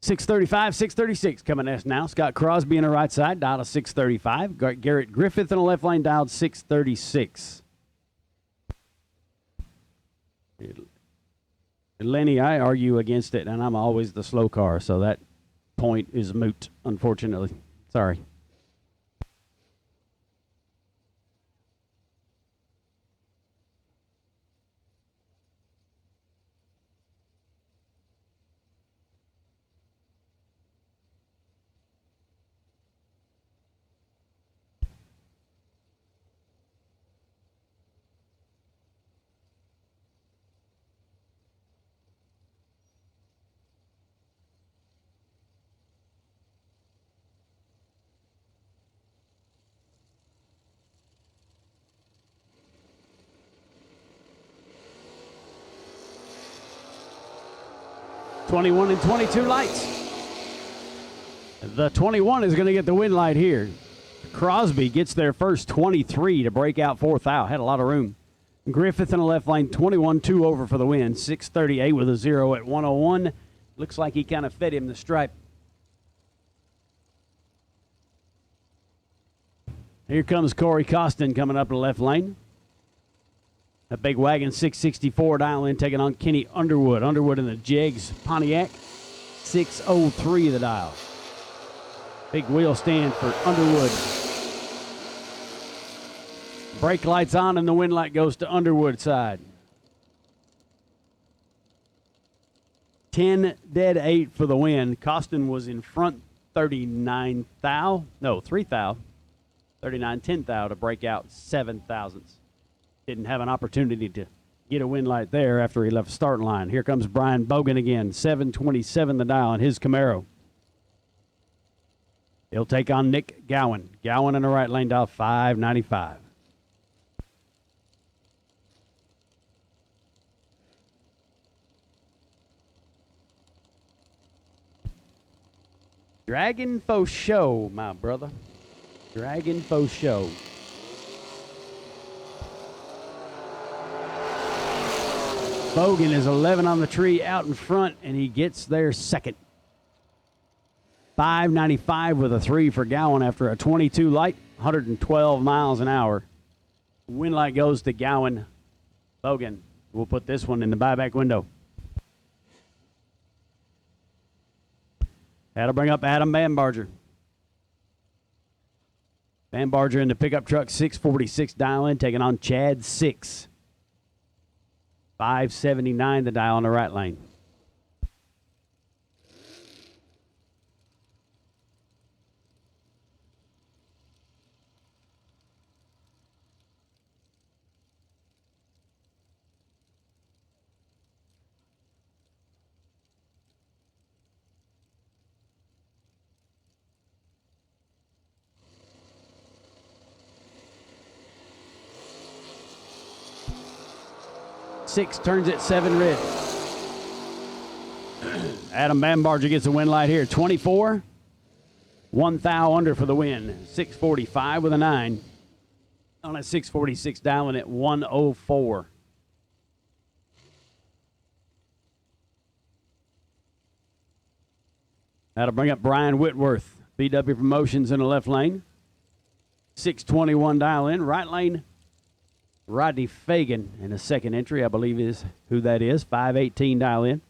.635, 636 coming at us now. Scott Crosby on the right side, dialed a 635. Garrett Griffith in the left lane, dialed 636. Lenny, I argue against it, and I'm always the slow car, so that point is moot, unfortunately. Sorry. .21 and 22 lights. The 21 is going to get the win light here. Crosby gets their first 23 to break out 4th out. Had a lot of room. Griffith in the left lane, 21, 2 over for the win. 638 with a 0 at 101. Looks like he kind of fed him the stripe. Here comes Corey Costin coming up in the left lane. A big wagon, 664 dial in, taking on Kenny Underwood. Underwood in the Jegs Pontiac, 603 the dial. Big wheel stand for Underwood. Brake lights on and the wind light goes to Underwood side. 10 dead 8 for the win. Costin was in front 39 thou. No, 3 thou. 39 10 thou to break out 7 thousandths. Didn't have an opportunity to get a win light there after he left the starting line. Here comes Brian Bogan again, 727 the dial on his Camaro. He'll take on Nick Gowan. Gowan in the right lane, dial 595. Dragon Faux Show, my brother. Dragon Faux Show. Bogan is 11 on the tree out in front, and he gets there second. 595 with a 3 for Gowan after a 22 light, 112 miles an hour. Win light goes to Gowan. Bogan will put this one in the buyback window. That'll bring up Adam Bambarger. Bambarger in the pickup truck, 646 dial in, taking on Chad 6. 579 the dial on the right lane. Six turns at 7 red. Adam Bambarger gets a win light here. 24. 1 thou under for the win. 645 with a 9. On a 646 dialing at 104. That'll bring up Brian Whitworth. BW Promotions in the left lane. 621 dial in. Right lane, Rodney Fagan in the second entry, I believe is who that is. 518 dial in.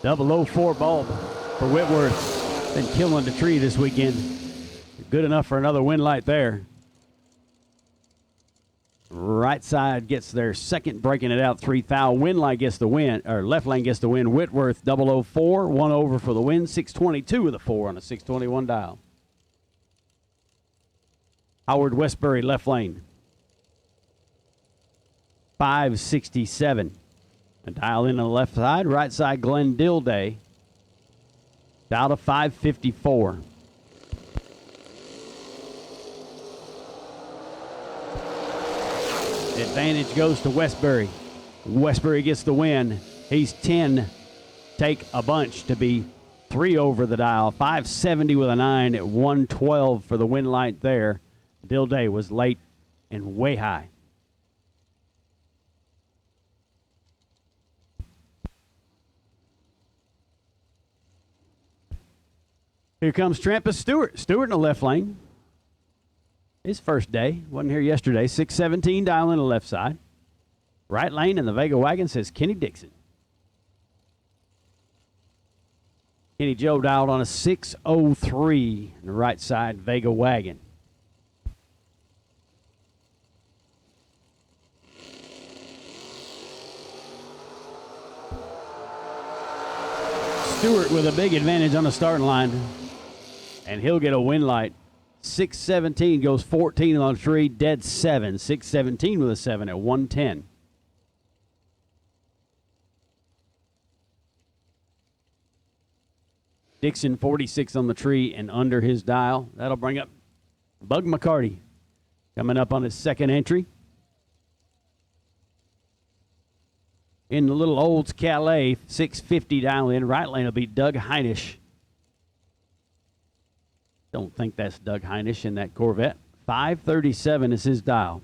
Double 04 bulb for Whitworth. Been killing the tree this weekend. Good enough for another win light there. Right side gets their second, breaking it out. 3 thou. Win light gets the win, or left lane gets the win. Whitworth 004, 1 over for the win. 622 with a 4 on a 621 dial. Howard Westbury left lane. 567. A dial in on the left side. Right side Glenn Dilday. Dial to 554. Advantage goes to Westbury. Westbury gets the win. He's 10. Take a bunch to be 3 over the dial. 570 with a 9 at 112 for the win light there. Dilday was late and way high. Here comes Trampus Stewart. Stewart in the left lane. His first day. Wasn't here yesterday. 617 dial in the left side. Right lane in the Vega wagon says Kenny Dixon. Kenny Joe dialed on a 603 in the right side Vega wagon. Stewart with a big advantage on the starting line. And he'll get a win light. 617 goes 14 on the tree, dead 7. 617 with a 7 at 110. Dixon 46 on the tree and under his dial. That'll bring up Bug McCarty coming up on his second entry. In the little Olds Calais, 650 dial in. Right lane will be Doug Heinisch. Don't think that's Doug Heinisch in that Corvette. 537 is his dial.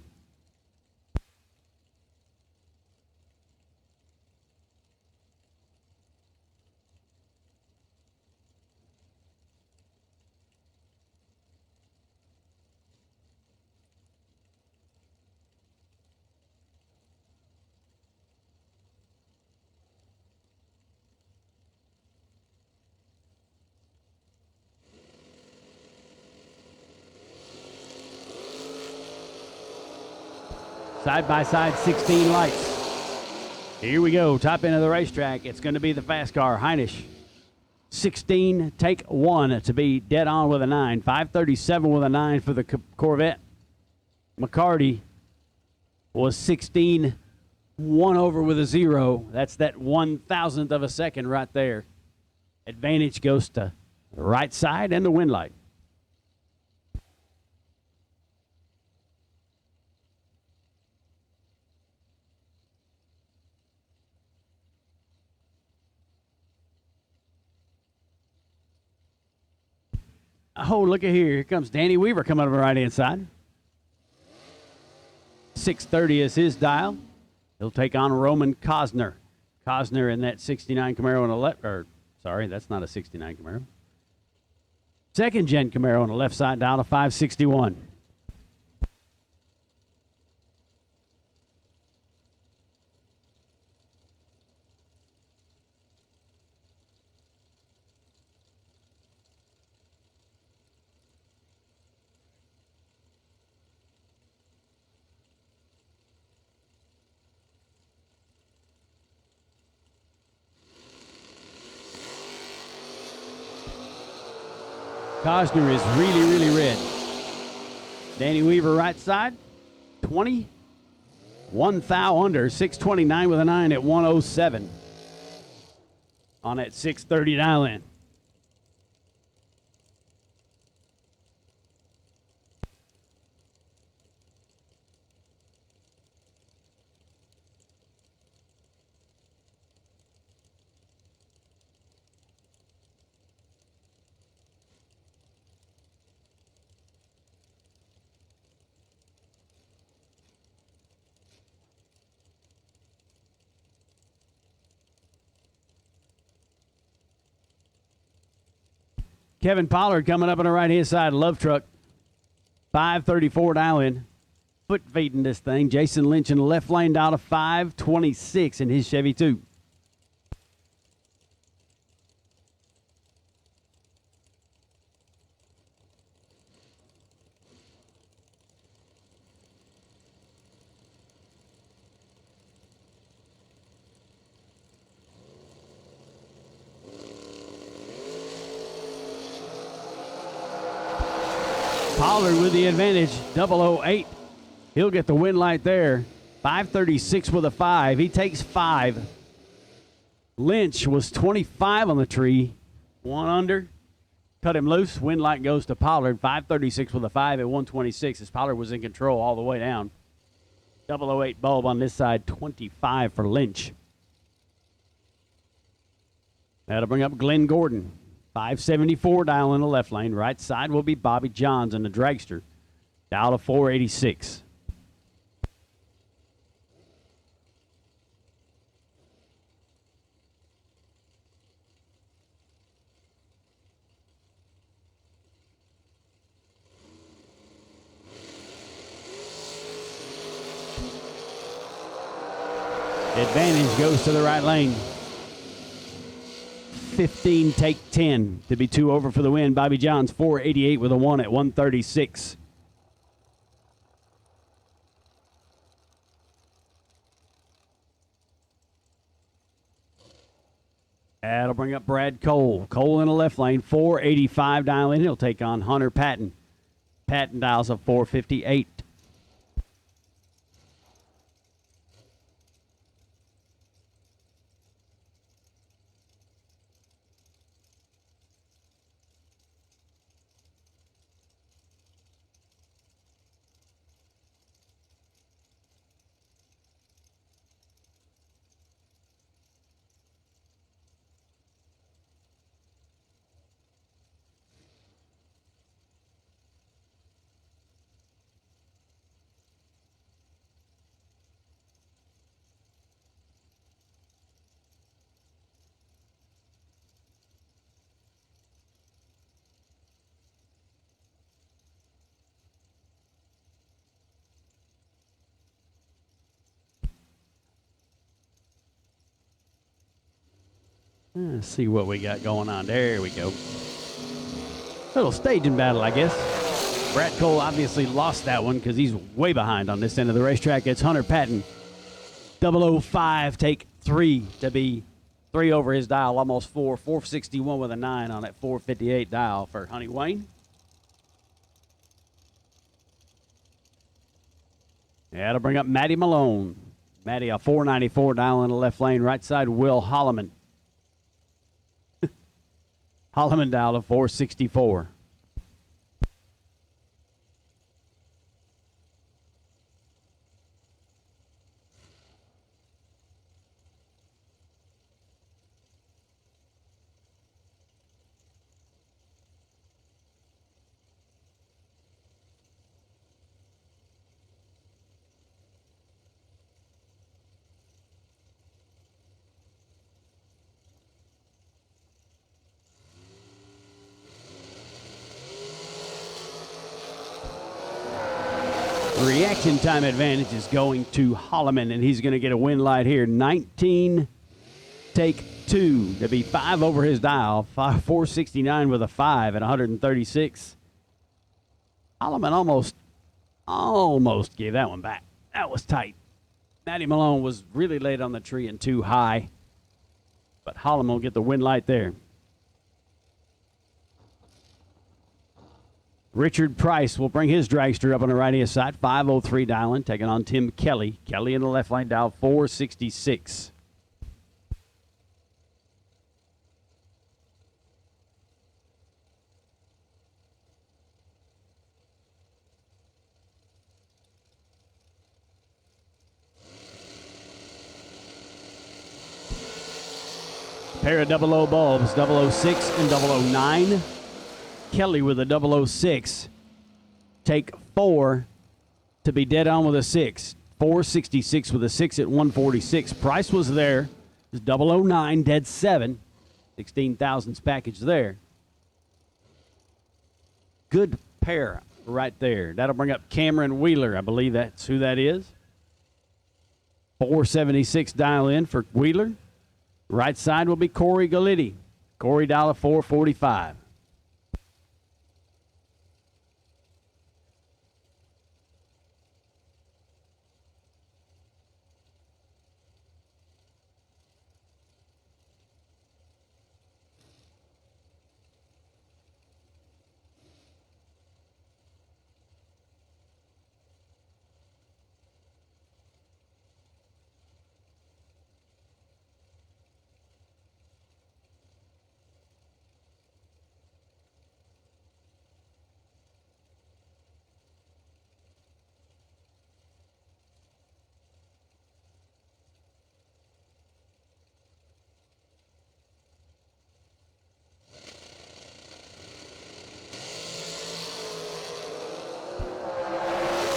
Side by side, 16 lights. Here we go, top end of the racetrack. It's going to be the fast car, Heinisch. 16, take 1 to be dead on with a 9. 537 with a 9 for the Corvette. McCarty was 16, 1 over with a 0. That's that 1,000th of a second right there. Advantage goes to the right side and the win light. Oh, look at here. Here comes Danny Weaver coming up the right-hand side. 630 is his dial. He'll take on Roman Cosner. Cosner in that 69 Camaro on the left. Sorry, that's not a 69 Camaro. Second gen Camaro on the left side, down to 561. Cosner is really, really red. Danny Weaver right side, 20. 1 thou under, 629 with a 9 at 107 on that 630 dial in. Kevin Pollard coming up on the right-hand side, Love Truck. 534 dial in. Foot feeding this thing. Jason Lynch in the left lane down to 526 in his Chevy 2. Pollard with the advantage, 008. He'll get the win light there. 536 with a 5. He takes 5. Lynch was 25 on the tree. 1 under. Cut him loose. Win light goes to Pollard. 536 with a 5 at 126 as Pollard was in control all the way down. 008 bulb on this side, 25 for Lynch. That'll bring up Glenn Gordon. 574 dial in the left lane. Right side will be Bobby Johns in the dragster. Dial to 486. Advantage goes to the right lane. 15, take 10 to be 2 over for the win. Bobby Johns, 488 with a 1 at 136. That'll bring up Brad Cole. Cole in the left lane, 485 dial in. He'll take on Hunter Patton. Patton dials up 458. Let's see what we got going on. There we go. Little staging battle, I guess. Brad Cole obviously lost that one because he's way behind on this end of the racetrack. It's Hunter Patton. 005, take 3 to be 3 over his dial, almost 4. 461 with a 9 on that 458 dial for Honey Wayne. That'll bring up Matty Malone. Matty, a 494 dial in the left lane. Right side, Will Holloman. Holloman dial to 464. reaction time advantage is going to Holloman, and he's going to get a win light here. 19, take 2. To be 5 over his dial. 469 with a 5 at 136. Holloman almost gave that one back. That was tight. Matty Malone was really late on the tree and too high. But Holloman will get the win light there. Richard Price will bring his dragster up on the right-hand side. 503 dialing, taking on Tim Kelly. Kelly in the left lane dial, 466. Pair of 00 bulbs, 006 and 009. Kelly with a 006. Take 4 to be dead on with a 6. 466 with a 6 at 146. Price was there. It was 009, dead 7. 16,000's package there. Good pair right there. That'll bring up Cameron Wheeler. I believe that's who that is. 476 dial in for Wheeler. Right side will be Corey Galitti. Corey dial 445.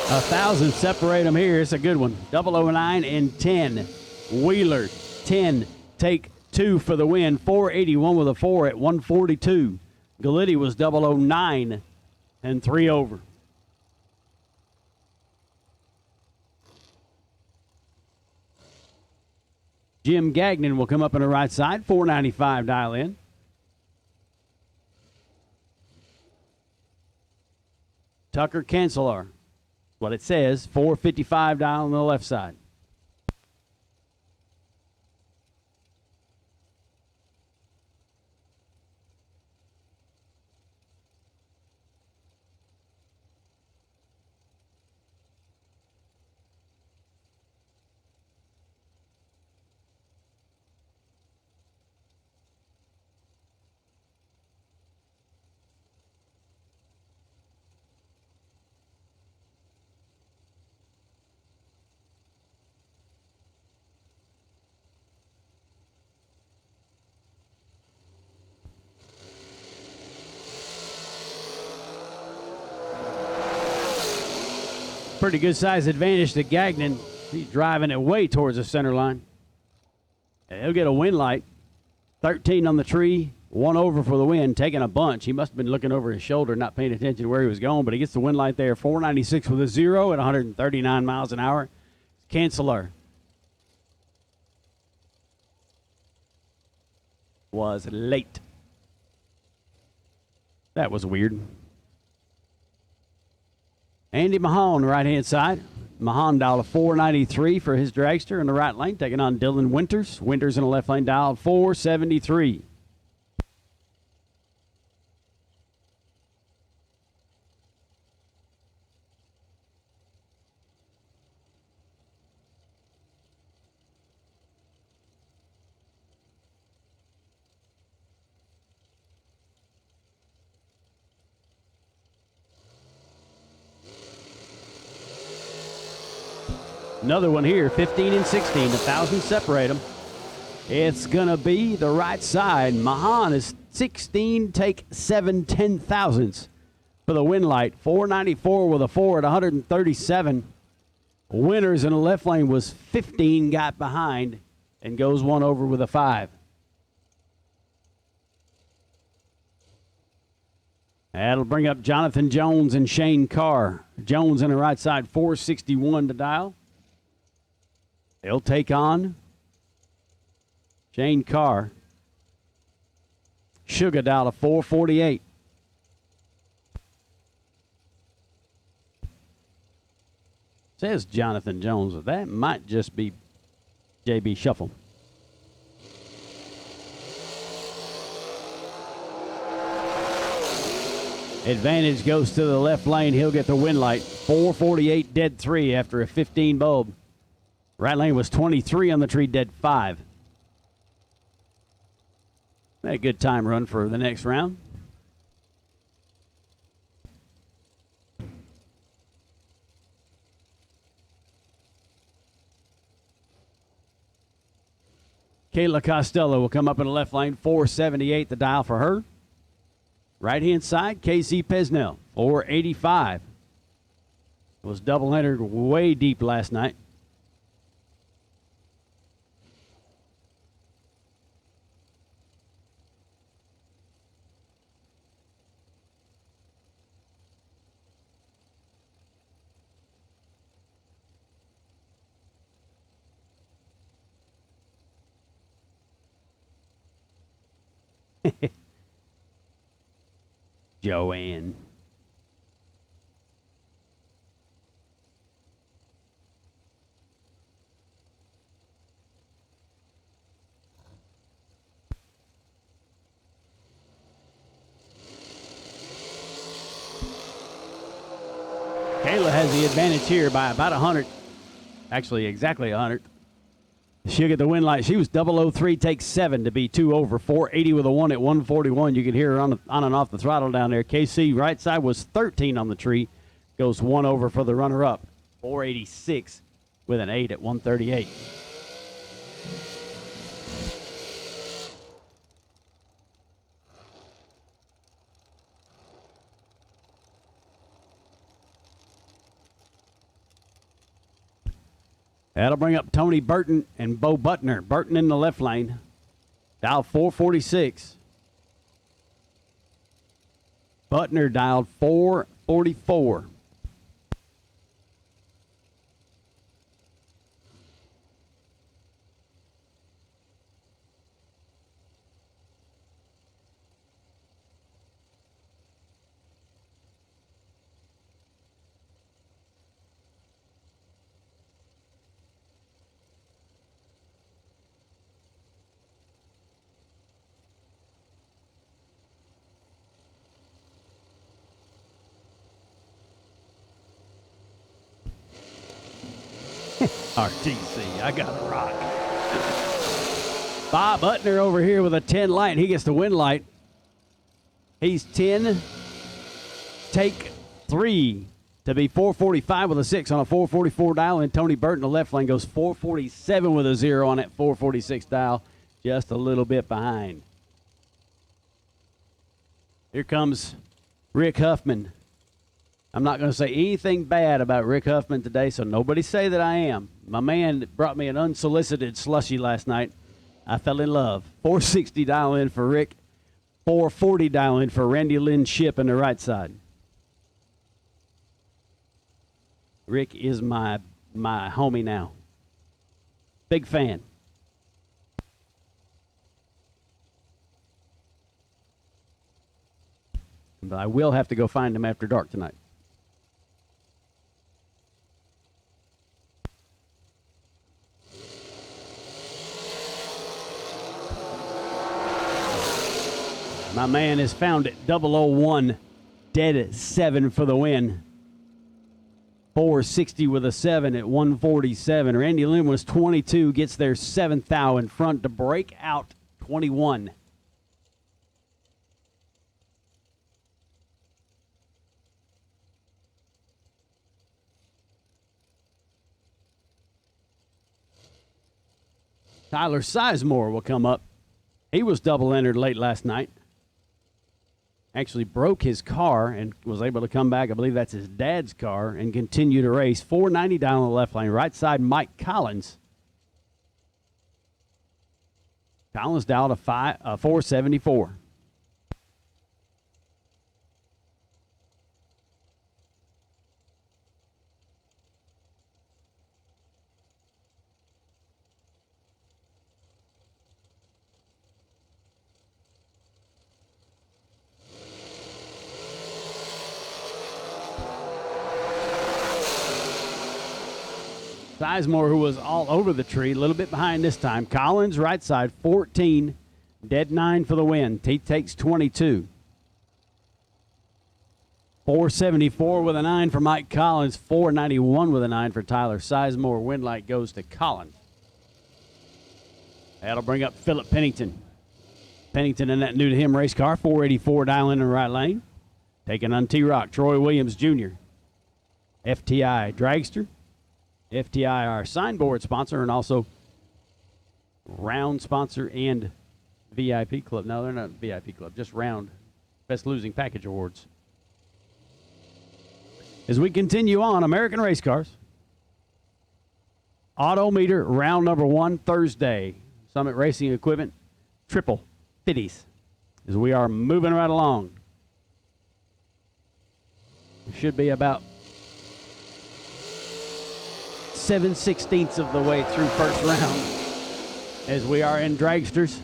A 1,000 separate them here. It's a good one. 009 and 10. Wheeler, 10. Take 2 for the win. 481 with a 4 at 142. Galitti was 009 and 3 over. Jim Gagnon will come up on the right side. 495 dial in. Tucker Cancelar. What it says, 455 dial on the left side. Pretty good size advantage to Gagnon. He's driving it way towards the center line. And he'll get a win light. 13 on the tree, 1 over for the win, taking a bunch. He must have been looking over his shoulder, not paying attention to where he was going, but he gets the win light there. 496 with a 0 at 139 miles an hour. Cancelar was late. That was weird. Andy Mahon, right-hand side. Mahon dialed a 493 for his dragster in the right lane, taking on Dylan Winters. Winters in the left lane dialed 473. Another one here, 15 and 16, 1,000 separate them. It's going to be the right side. Mahan is 16, take 7 10,000s for the win light. 494 with a 4 at 137. Winners in the left lane was 15, got behind, and goes 1 over with a 5. That'll bring up Jonathan Jones and Shane Carr. Jones in the right side, 461 to dial. They'll take on Shane Carr. Sugar dial to 448. Says Jonathan Jones, but that might just be JB Shuffle. Advantage goes to the left lane. He'll get the win light. 448 dead 3 after a 15 bulb. Right lane was 23 on the tree, dead 5. A good time run for the next round. Kayla Costello will come up in the left lane, 478 the dial for her. Right-hand side, Casey Pesnell, 485. Was double-entered way deep last night. Joanne. Kayla has the advantage here by about 100. Actually, exactly 100. She'll get the win light. She was 003, takes 7 to be 2 over. 480 with a 1 at 141. You can hear her on and off the throttle down there. KC right side was 13 on the tree. Goes 1 over for the runner-up. 486 with an 8 at 138. That'll bring up Tony Burton and Bo Butner. Burton in the left lane. Dialed 446. Butner dialed 444. RTC, I got a rock. Bob Butner over here with a 10 light. He gets the win light. He's 10. Take 3 to be 445 with a 6 on a 444 dial. And Tony Burton, the left lane, goes 447 with a 0 on that 446 dial. Just a little bit behind. Here comes Rick Huffman. I'm not going to say anything bad about Rick Huffman today, so nobody say that I am. My man brought me an unsolicited slushy last night. I fell in love. 460 dial in for Rick. 440 dial in for Randy Lynn Ship on the right side. Rick is my homie now. Big fan. But I will have to go find him after dark tonight. My man has found it. 001, dead at 7 for the win. 460 with a 7 at 147. Randy Lynn was 22, gets their 7th thou in front to break out 21. Tyler Sizemore will come up. He was double entered late last night. Actually broke his car and was able to come back. I believe that's his dad's car and continue to race. 490 down on the left lane. Right side, Mike Collins. Collins down to 474. Sizemore, who was all over the tree, a little bit behind this time. Collins, right side, 14. Dead 9 for the win. He takes 22. 474 with a 9 for Mike Collins. 491 with a 9 for Tyler Sizemore. Win light goes to Collins. That'll bring up Philip Pennington. Pennington in that new to him race car. 484 dialing in the right lane. Taking on T-Rock, Troy Williams Jr. FTI Dragster. FTI, our signboard sponsor, and also Round sponsor and VIP Club. No, they're not VIP Club, just Round. Best Losing Package Awards. As we continue on, American Race Cars. Autometer, round number 1, Thursday. Summit Racing Equipment, triple 50s. As we are moving right along. It should be about 7/16 of the way through first round as we are in dragsters.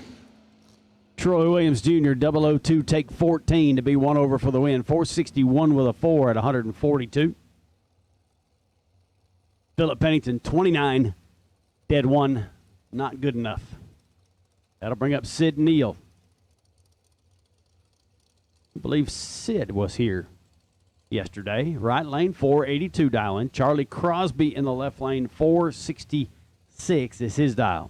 Troy Williams Jr. 002 take 14 to be one over for the win. 461 with a 4 at 142. Philip Pennington 29 dead 1, not good enough. That'll bring up Sid Neal. I believe Sid was here yesterday. Right lane, 482 dial in. Charlie Crosby in the left lane, 466 is his dial.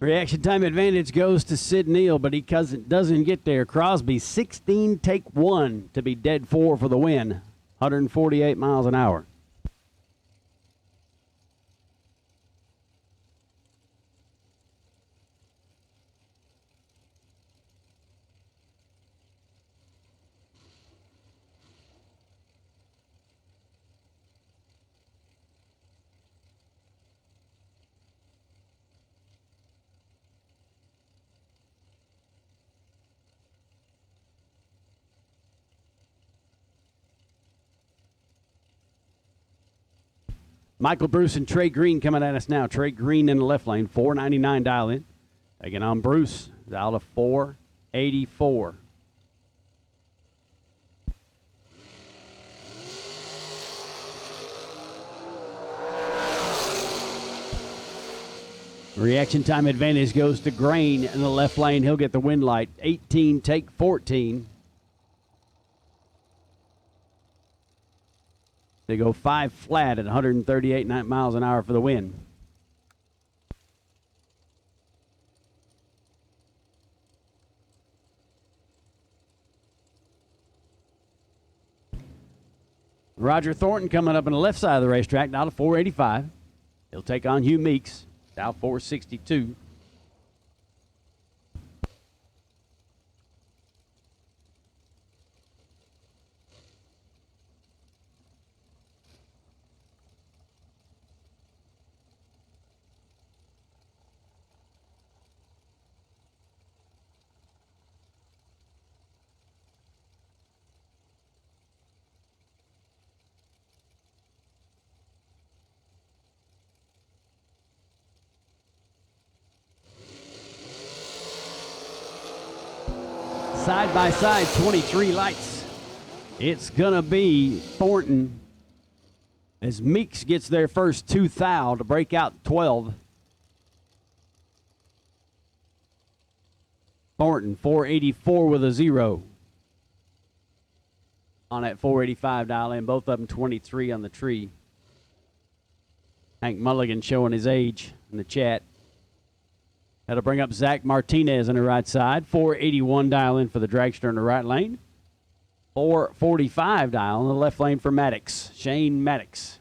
Reaction time advantage goes to Sid Neal, but he doesn't get there. Crosby, 16 take 1 to be dead 4 for the win. 148 miles an hour. Michael Bruce and Trey Green coming at us now. Trey Green in the left lane, 499 dial in. Taking on Bruce, dial to 484. Reaction time advantage goes to Grain in the left lane. He'll get the win light. 18 take 14. They go 5 flat at 138 miles an hour for the win. Roger Thornton coming up on the left side of the racetrack, now to 485. He'll take on Hugh Meeks, now 462. Side by side, 23 lights. It's going to be Thornton as Meeks gets their first 2 thou to break out 12. Thornton, 484 with a 0 on that 485 dial in. Both of them 23 on the tree. Hank Mulligan showing his age in the chat. That'll bring up Zach Martinez on the right side. 481 dial in for the dragster in the right lane. 445 dial in the left lane for Maddox. Shane Maddox.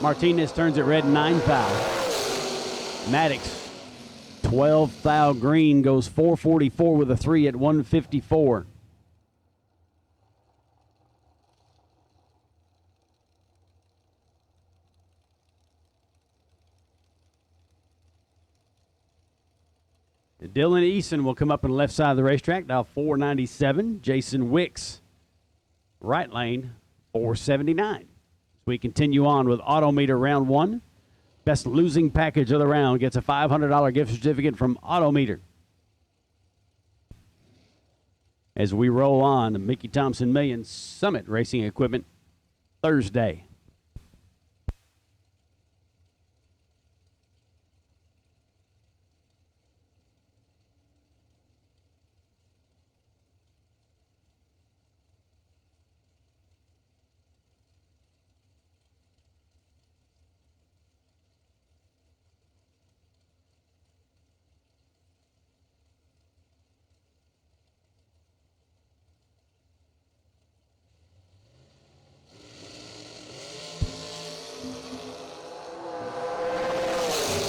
Martinez turns it red, 9 foul. Maddox, 12 foul. Green goes 444 with a 3 at 154. Dylan Eason will come up on the left side of the racetrack, now 497. Jason Wicks, right lane, 479. We continue on with Autometer round 1. Best losing package of the round gets a $500 gift certificate from Autometer. As we roll on to Mickey Thompson Million Summit Racing Equipment Thursday.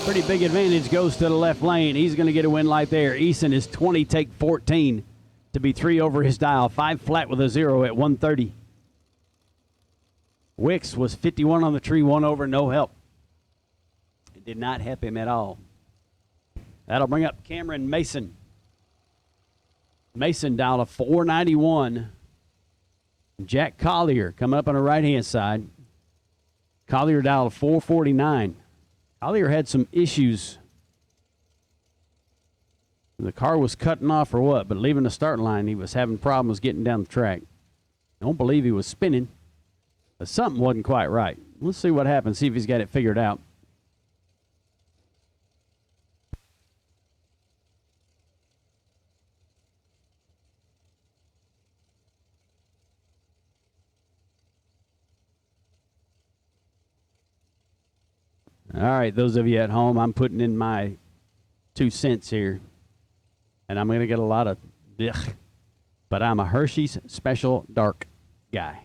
Pretty big advantage goes to the left lane. He's going to get a win light there. Eason is 20, take 14 to be 3 over his dial. 5 flat with a 0 at 130. Wicks was 51 on the tree, 1 over, no help. It did not help him at all. That'll bring up Cameron Mason. Mason down to 491. Jack Collier coming up on the right-hand side. Collier down to 449. Collier had some issues. The car was cutting off or what, but leaving the start line, he was having problems getting down the track. I don't believe he was spinning, but something wasn't quite right. Let's see what happens, see if he's got it figured out. All right, those of you at home, I'm putting in my 2 cents here, and I'm going to get a lot of ugh, but I'm a Hershey's Special Dark guy.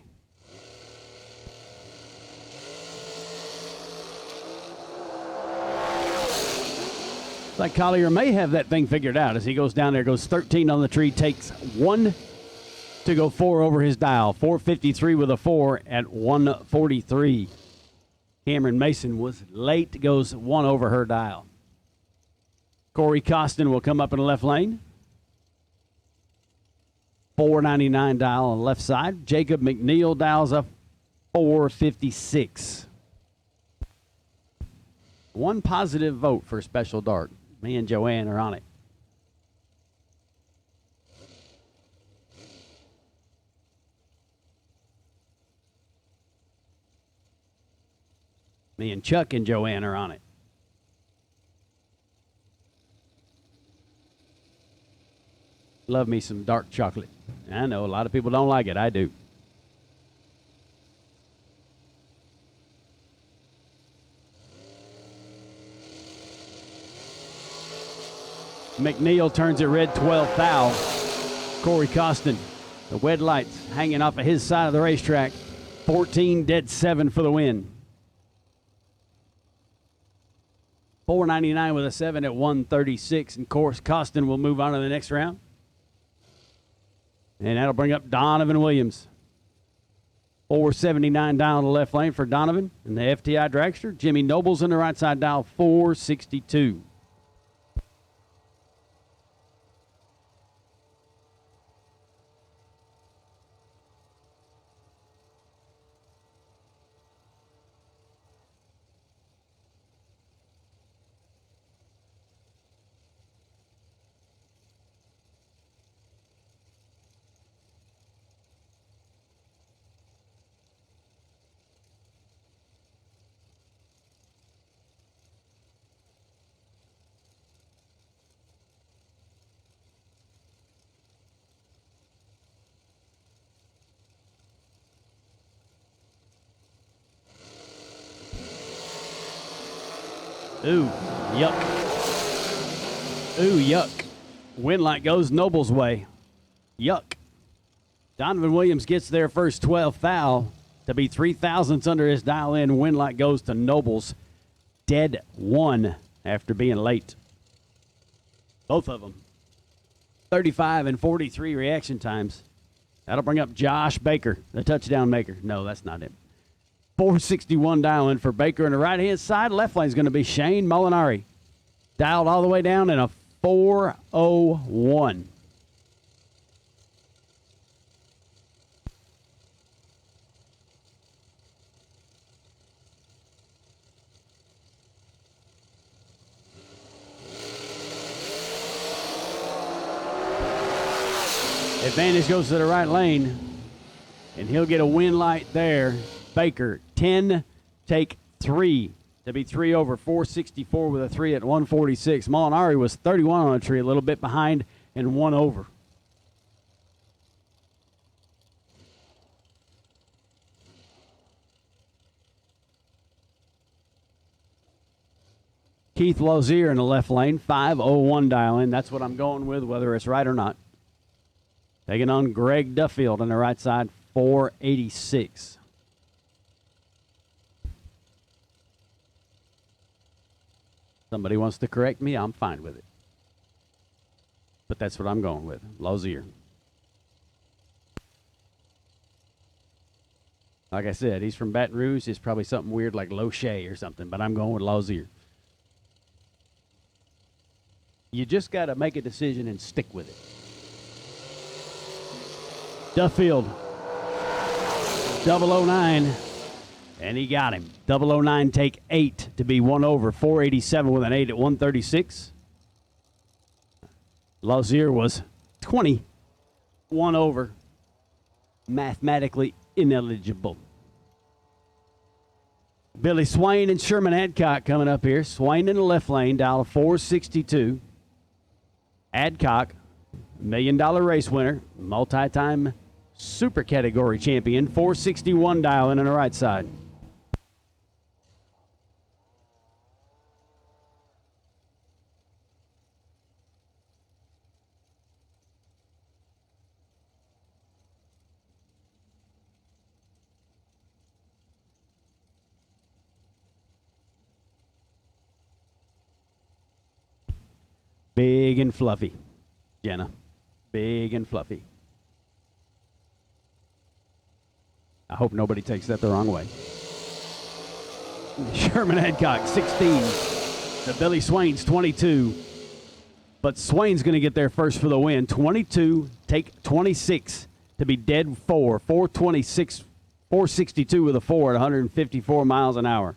Looks like Collier may have that thing figured out as he goes down there, goes 13 on the tree, takes 1 to go 4 over his dial. 453 with a 4 at 143. Cameron Mason was late, goes 1 over her dial. Corey Costin will come up in the left lane. 499 dial on the left side. Jacob McNeil dials up 456. 1 positive vote for Special Dark. Me and Joanne are on it. Me and Chuck and Joanne are on it. Love me some dark chocolate. I know a lot of people don't like it. I do. McNeil turns it red, 12 foul. Corey Costin, the wed lights hanging off of his side of the racetrack. 14 dead 7 for the win. 499 with a 7 at 136. And of course, Costin will move on to the next round. And that'll bring up Donovan Williams. 479 down the left lane for Donovan. And the FTI dragster, Jimmy Nobles in the right side dial, 462. Ooh, yuck. Ooh, yuck. Win light goes Noble's way. Yuck. Donovan Williams gets there first, 12 foul. To be 3 thousandths under his dial in, win light goes to Nobles. Dead 1 after being late. Both of them. 35 and 43 reaction times. That'll bring up Josh Baker, the touchdown maker. No, that's not him. 461 dial-in for Baker on the right-hand side. Left lane's going to be Shane Molinari. Dialed all the way down in a 401. Advantage goes to the right lane, and he'll get a win light there. Baker, 10, take 3 to be 3 over, 464 with a 3 at 146. Molinari was 31 on the tree, a little bit behind and 1 over. Keith Lozier in the left lane, 501 dial in. That's what I'm going with, whether it's right or not. Taking on Greg Duffield on the right side, 486. Somebody wants to correct me, I'm fine with it. But that's what I'm going with, Lozier. Like I said, he's from Baton Rouge. It's probably something weird like Loche or something, but I'm going with Lozier. You just got to make a decision and stick with it. Duffield, 009, and he got him. 009 take 8 to be 1 over, 487 with an 8 at 136. Lozier was 20, 1 over, mathematically ineligible. Billy Swain and Sherman Adcock coming up here. Swain in the left lane, dial 462. Adcock, $1 million race winner, multi-time super category champion, 461 dial in on the right side. Big and fluffy, Jenna. Big and fluffy. I hope nobody takes that the wrong way. Sherman Adcock, 16. The Billy Swain's 22. But Swain's going to get there first for the win. 22, take 26 to be dead 4. 426, 462 with a 4 at 154 miles an hour.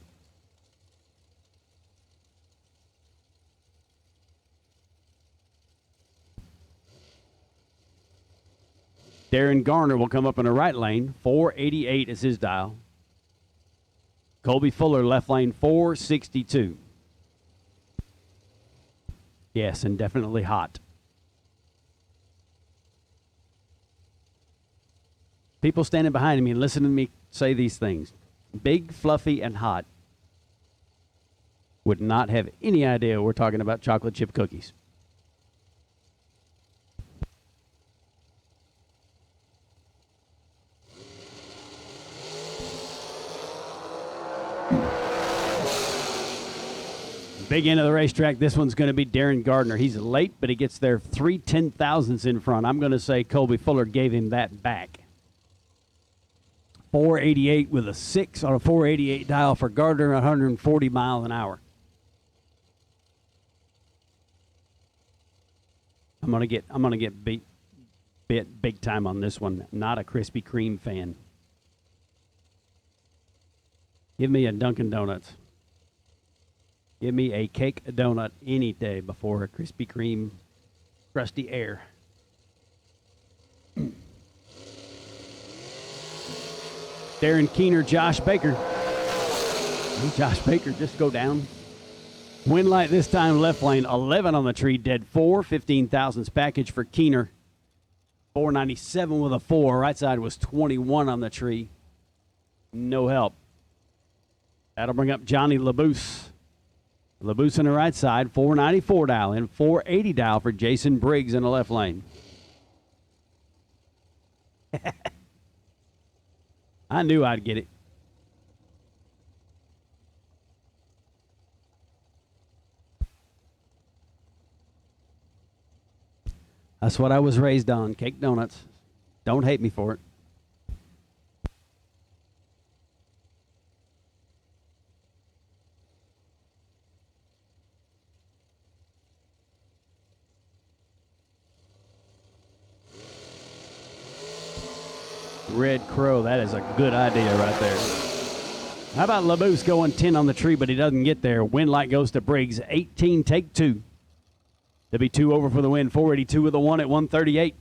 Darren Garner will come up in the right lane. 488 is his dial. Colby Fuller, left lane, 462. Yes, and definitely hot. People standing behind me and listening to me say these things. Big, fluffy, and hot. Would not have any idea we're talking about chocolate chip cookies. Big end of the racetrack. This one's going to be Darren Gardner. He's late, but he gets there 3 10,000ths in front. I'm going to say Colby Fuller gave him that back. 488 with a 6 on a 488 dial for Gardner, 140 miles an hour. I'm going to get beat big time on this one. Not a Krispy Kreme fan. Give me a Dunkin' Donuts. Give me a cake donut any day before a Krispy Kreme crusty air. Darren Keener, Josh Baker. Josh Baker just go down. Win light this time, left lane, 11 on the tree, dead 4. 15,000ths package for Keener. 497 with a 4. Right side was 21 on the tree. No help. That'll bring up Johnny LaBouse. LaBouse on the right side, 494 dial in, 480 dial for Jason Briggs in the left lane. I knew I'd get it. That's what I was raised on, cake donuts. Don't hate me for it. Red Crow, that is a good idea right there. How about LaBoose going 10 on the tree, but he doesn't get there. Win light goes to Briggs. 18, take 2. There'll be 2 over for the win. 482 with a 1 at 138.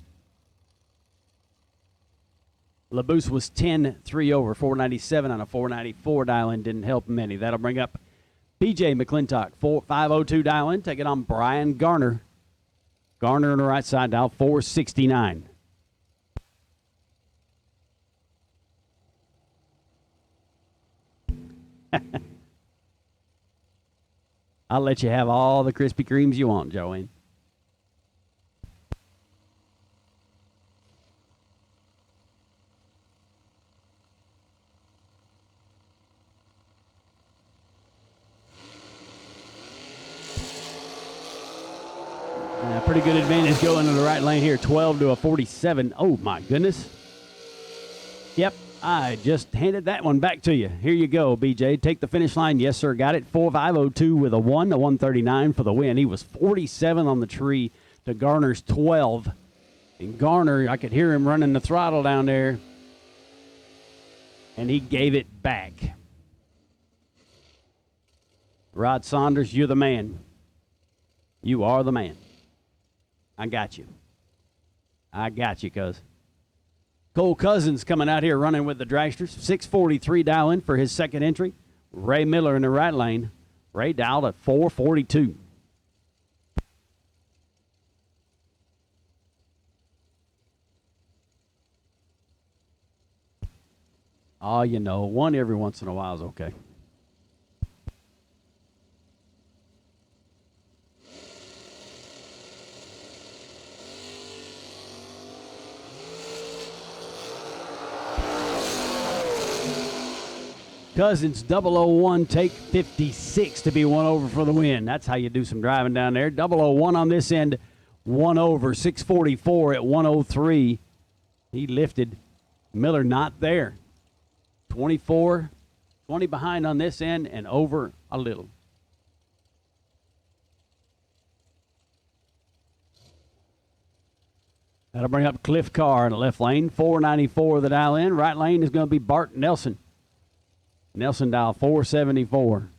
LaBoose was 10, 3 over. 497 on a 494 dial-in. Didn't help him any. That'll bring up BJ McClintock. 502 dial-in. Take it on Brian Garner. Garner on the right side dial. 469. I'll let you have all the Krispy Kremes you want, Joanne. Pretty good advantage going to the right lane here. 12 to a 47. Oh, my goodness. Yep. I just handed that one back to you. Here you go, BJ. Take the finish line. Yes, sir. Got it. 4502 with a 1 to 139 for the win. He was 47 on the tree to Garner's 12. And Garner, I could hear him running the throttle down there. And he gave it back. Rod Saunders, you're the man. You are the man. I got you. I got you, cuz. Cole Cousins coming out here running with the Dragsters. 643 dial in for his second entry. Ray Miller in the right lane. Ray dialed at 442. Oh, you know, one every once in a while is okay. Cousins 001, take 56 to be 1 over for the win. That's how you do some driving down there. 001 on this end, 1 over. 644 at 103. He lifted. Miller not there. 24, 20 behind on this end and over a little. That'll bring up Cliff Carr in the left lane. 494 the dial in. Right lane is going to be Bart Nelson. Nelson dial 474.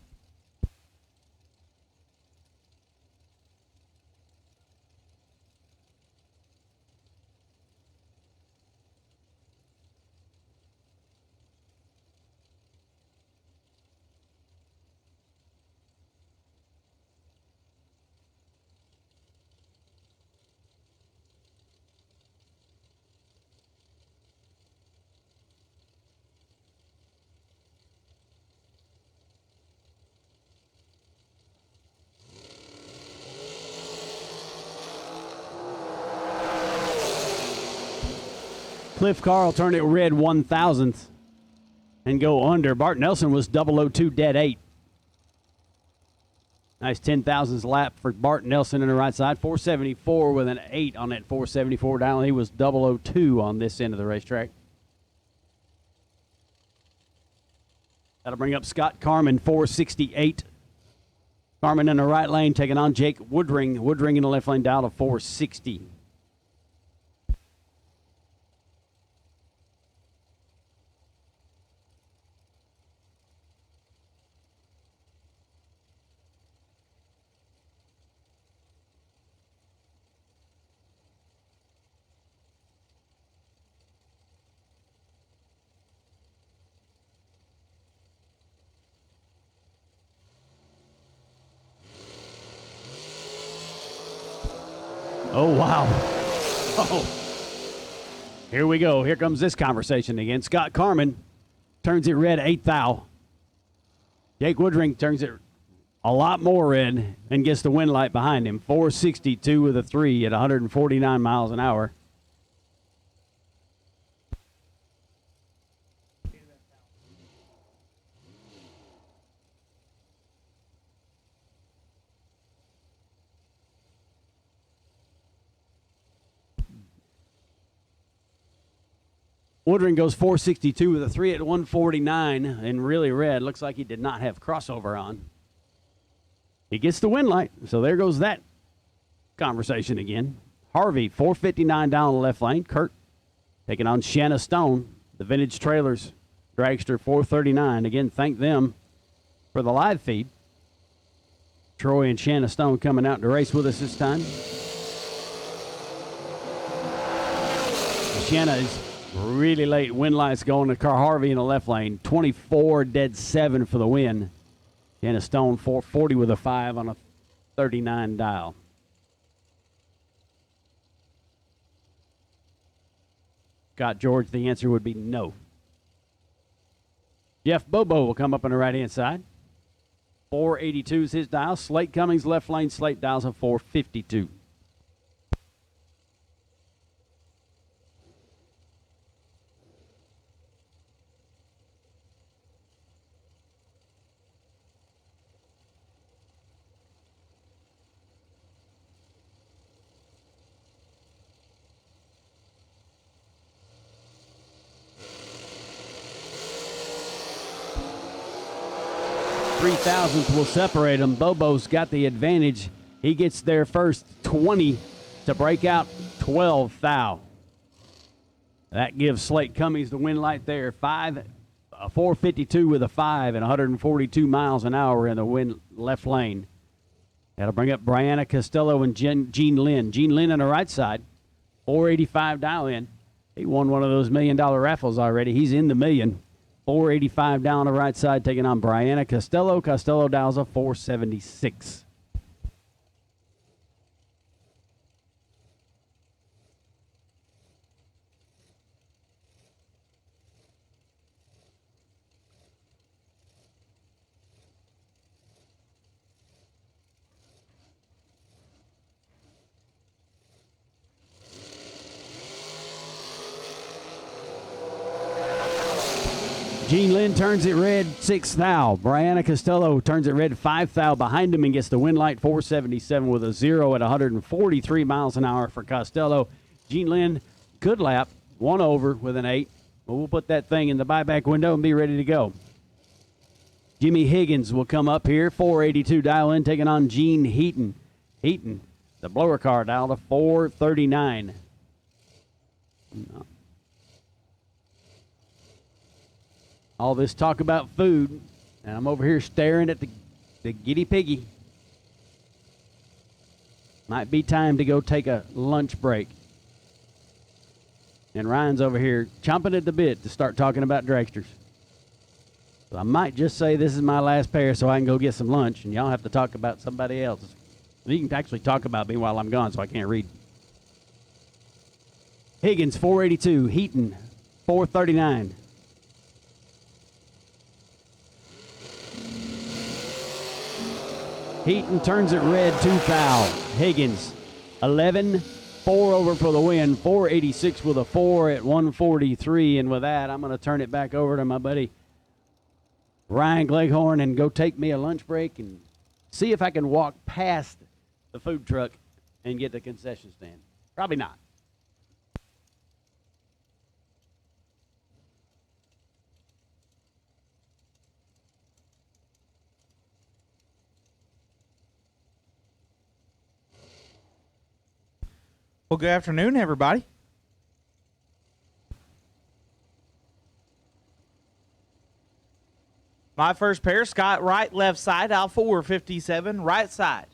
Cliff Carr will turn it red 1,000th and go under. Bart Nelson was 002 dead 8. Nice 10,000s lap for Bart Nelson in the right side. 474 with an 8 on that 474 down. He was 002 on this end of the racetrack. That'll bring up Scott Carman, 468. Carman in the right lane taking on Jake Woodring. Woodring in the left lane down to 460. Oh, wow. Oh. Here we go. Here comes this conversation again. Scott Carman turns it red 8 thou. Jake Woodring turns it a lot more red and gets the win light behind him. 462 with a 3 at 149 miles an hour. Woodring goes 462 with a 3 at 149 and really red. Looks like he did not have crossover on. He gets the win light, so there goes that conversation again. Harvey, 459 down the left lane. Kurt taking on Shanna Stone. The Vintage Trailers dragster, 439. Again, thank them for the live feed. Troy and Shanna Stone coming out to race with us this time. Shanna is really late. Win lights going to Car Harvey in the left lane. 24-7 for the win. Shanna Stone, 440 with a 5 on a 39 dial. Scott George, the answer would be no. Jeff Bobo will come up on the right-hand side. 482 is his dial. Slate Cummings, left lane. Slate dials a 452. Thousandths will separate them. Bobo's got the advantage. He gets there first, 20 to break out 12 thou. That gives Slate Cummings the win light there. 452 with a 5 and 142 miles an hour in the win left lane. That'll bring up Brianna Costello and Gene Lynn. Gene Lynn on the right side, 485 dial in. He won one of those $1 million raffles already. He's in the million. 485 down the right side, taking on Brianna Costello. Costello dials a 476. Gene Lynn turns it red, 6 thou. Brianna Costello turns it red, 5 thou behind him and gets the win light, 477 with a 0 at 143 miles an hour for Costello. Gene Lynn, good lap, 1 over with an 8. But we'll put that thing in the buyback window and be ready to go. Jimmy Higgins will come up here, 482 dial in, taking on Gene Heaton. Heaton, the blower car dial to 439. No. All this talk about food, and I'm over here staring at the giddy piggy. Might be time to go take a lunch break. And Ryan's over here chomping at the bit to start talking about dragsters. So I might just say this is my last pair so I can go get some lunch, and y'all have to talk about somebody else. You can actually talk about me while I'm gone so I can't read. Higgins, 482. Heaton, 439. Heaton turns it red, 2 foul. Higgins, 11, 4 over for the win. 486 with a 4 at 143. And with that, I'm going to turn it back over to my buddy Ryan Gleghorn and go take me a lunch break and see if I can walk past the food truck and get the concession stand. Probably not. Well, good afternoon, everybody. My first pair, Scott Wright, left side, out 457, right side.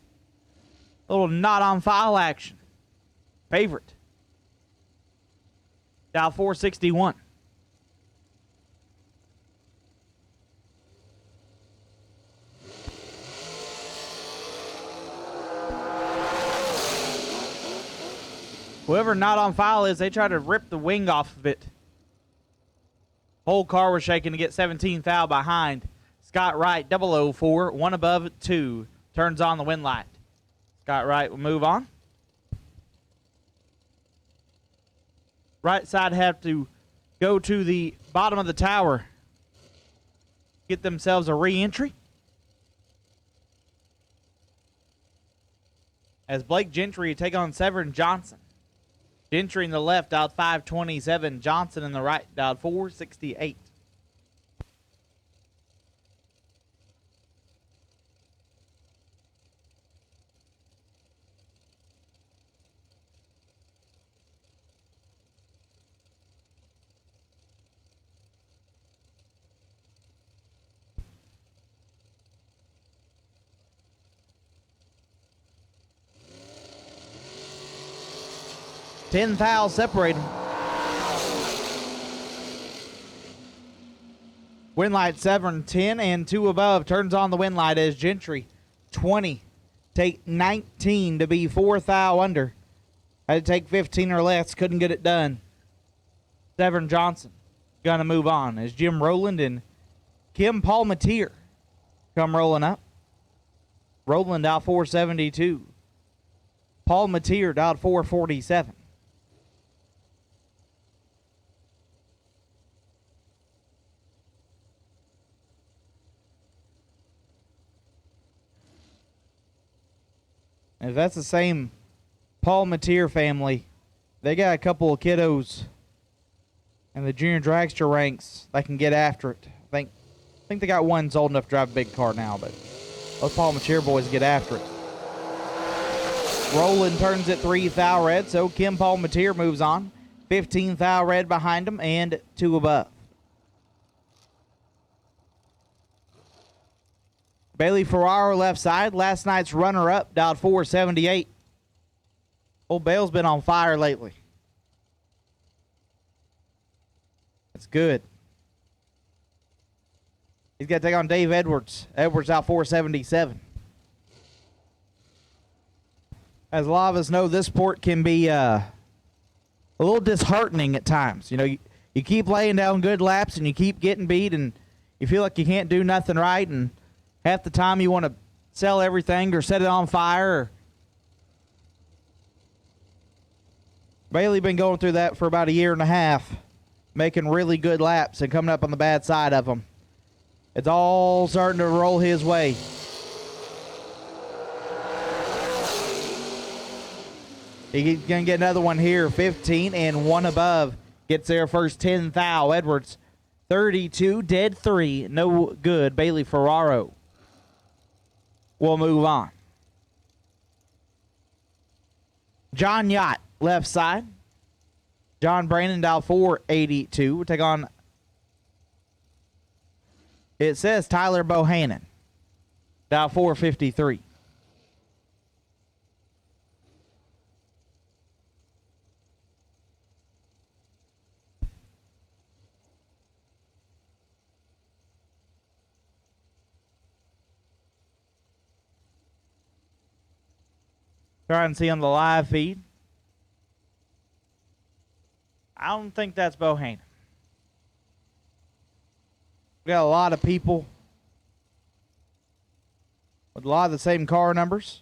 A little not on file action. Favorite. Dial 461. Whoever not on file is, they try to rip the wing off of it. Whole car was shaking to get 17 thou behind. Scott Wright, 004, 1 above 2. Turns on the win light. Scott Wright will move on. Right side have to go to the bottom of the tower. Get themselves a re-entry. As Blake Gentry take on Severin Johnson. Gentry in the left dialed 527. Johnson in the right dialed 468. Ten fouls separate them. Wind light 7, 10, and 2 above. Turns on the wind light as Gentry 20. Take 19 to be 4 thou under. Had to take 15 or less. Couldn't get it done. Severn Johnson gonna move on as Jim Rowland and Kim Palmatier come rolling up. Rowland out 472. Palmatier out 447. If that's the same Paul Mateer family, they got a couple of kiddos in the junior dragster ranks that can get after it. I think they got one that's old enough to drive a big car now, but those Paul Mateer boys get after it. Roland turns at 3 thou red, so Kim Paul Mateer moves on. 15 thou red behind him and 2 above. Bailey Ferraro left side. Last night's runner-up dialed 478. Old Bale's been on fire lately. That's good. He's got to take on Dave Edwards. Edwards out 477. As a lot of us know, this sport can be a little disheartening at times. You know, you keep laying down good laps and you keep getting beat and you feel like you can't do nothing right, and half the time you want to sell everything or set it on fire. Bailey been going through that for about a year and a half, making really good laps and coming up on the bad side of them. It's all starting to roll his way. He's going to get another one here. 15 and 1 above. Gets there first 10 thou. Edwards 32, dead 3. No good. Bailey Ferraro will move on. John Yacht, left side. John Brandon dial 482. We'll take on, it says Tyler Bohannon, dial 453. Try and see on the live feed. I don't think that's Bohannon. We got a lot of people with a lot of the same car numbers.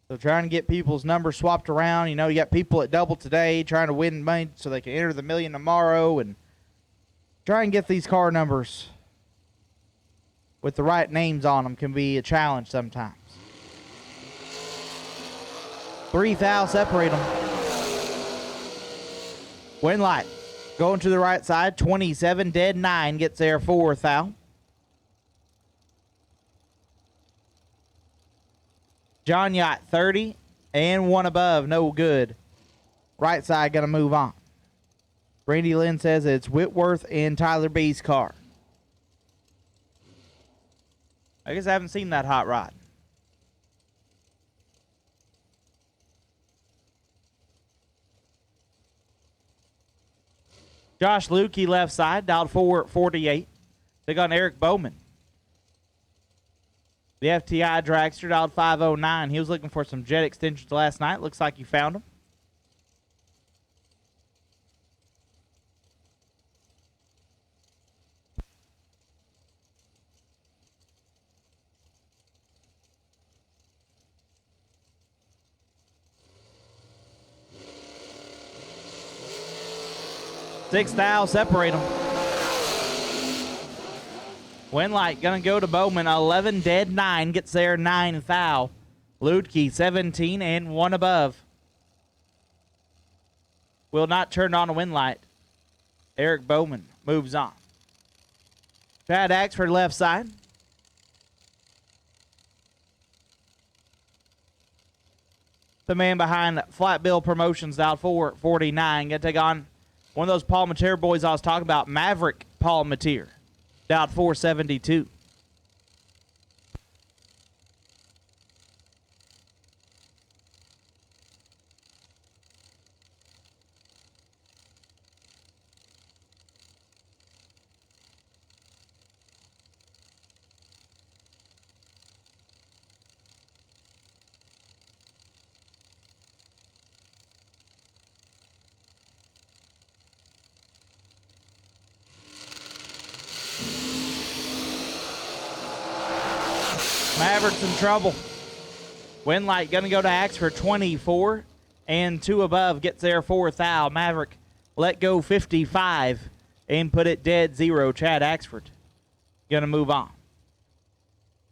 So trying to get people's numbers swapped around. You know, you got people at double today trying to win money so they can enter the million tomorrow, and try and get these car numbers with the right names on them can be a challenge sometimes. 3 thou separate them. Wind light going to the right side. 27 dead 9 gets there 4 thou. John Yacht 30 and 1 above. No good. Right side going to move on. Randy Lynn says it's Whitworth and Tyler B's car. I guess I haven't seen that hot rod. Josh Lukey left side, dialed 448. They got Eric Bowman. The FTI dragster dialed 509. He was looking for some jet extensions last night. Looks like you found them. Six thou separate them. Wind light gonna go to Bowman. 11 dead 9 gets there 9 thou. Lutke 17 and 1 above. will not turn on a win light. Eric Bowman moves on. Chad Axford left side. The man behind Flat Bill Promotions out 449. Going to take on one of those Paul Mateer boys I was talking about, Maverick Paul Mateer. Down 472. Mavericks in trouble. Win light going to go to Axe for 24 and 2 above. Gets there 4th thou. Maverick let go 55 and put it dead 0. Chad Axford going to move on.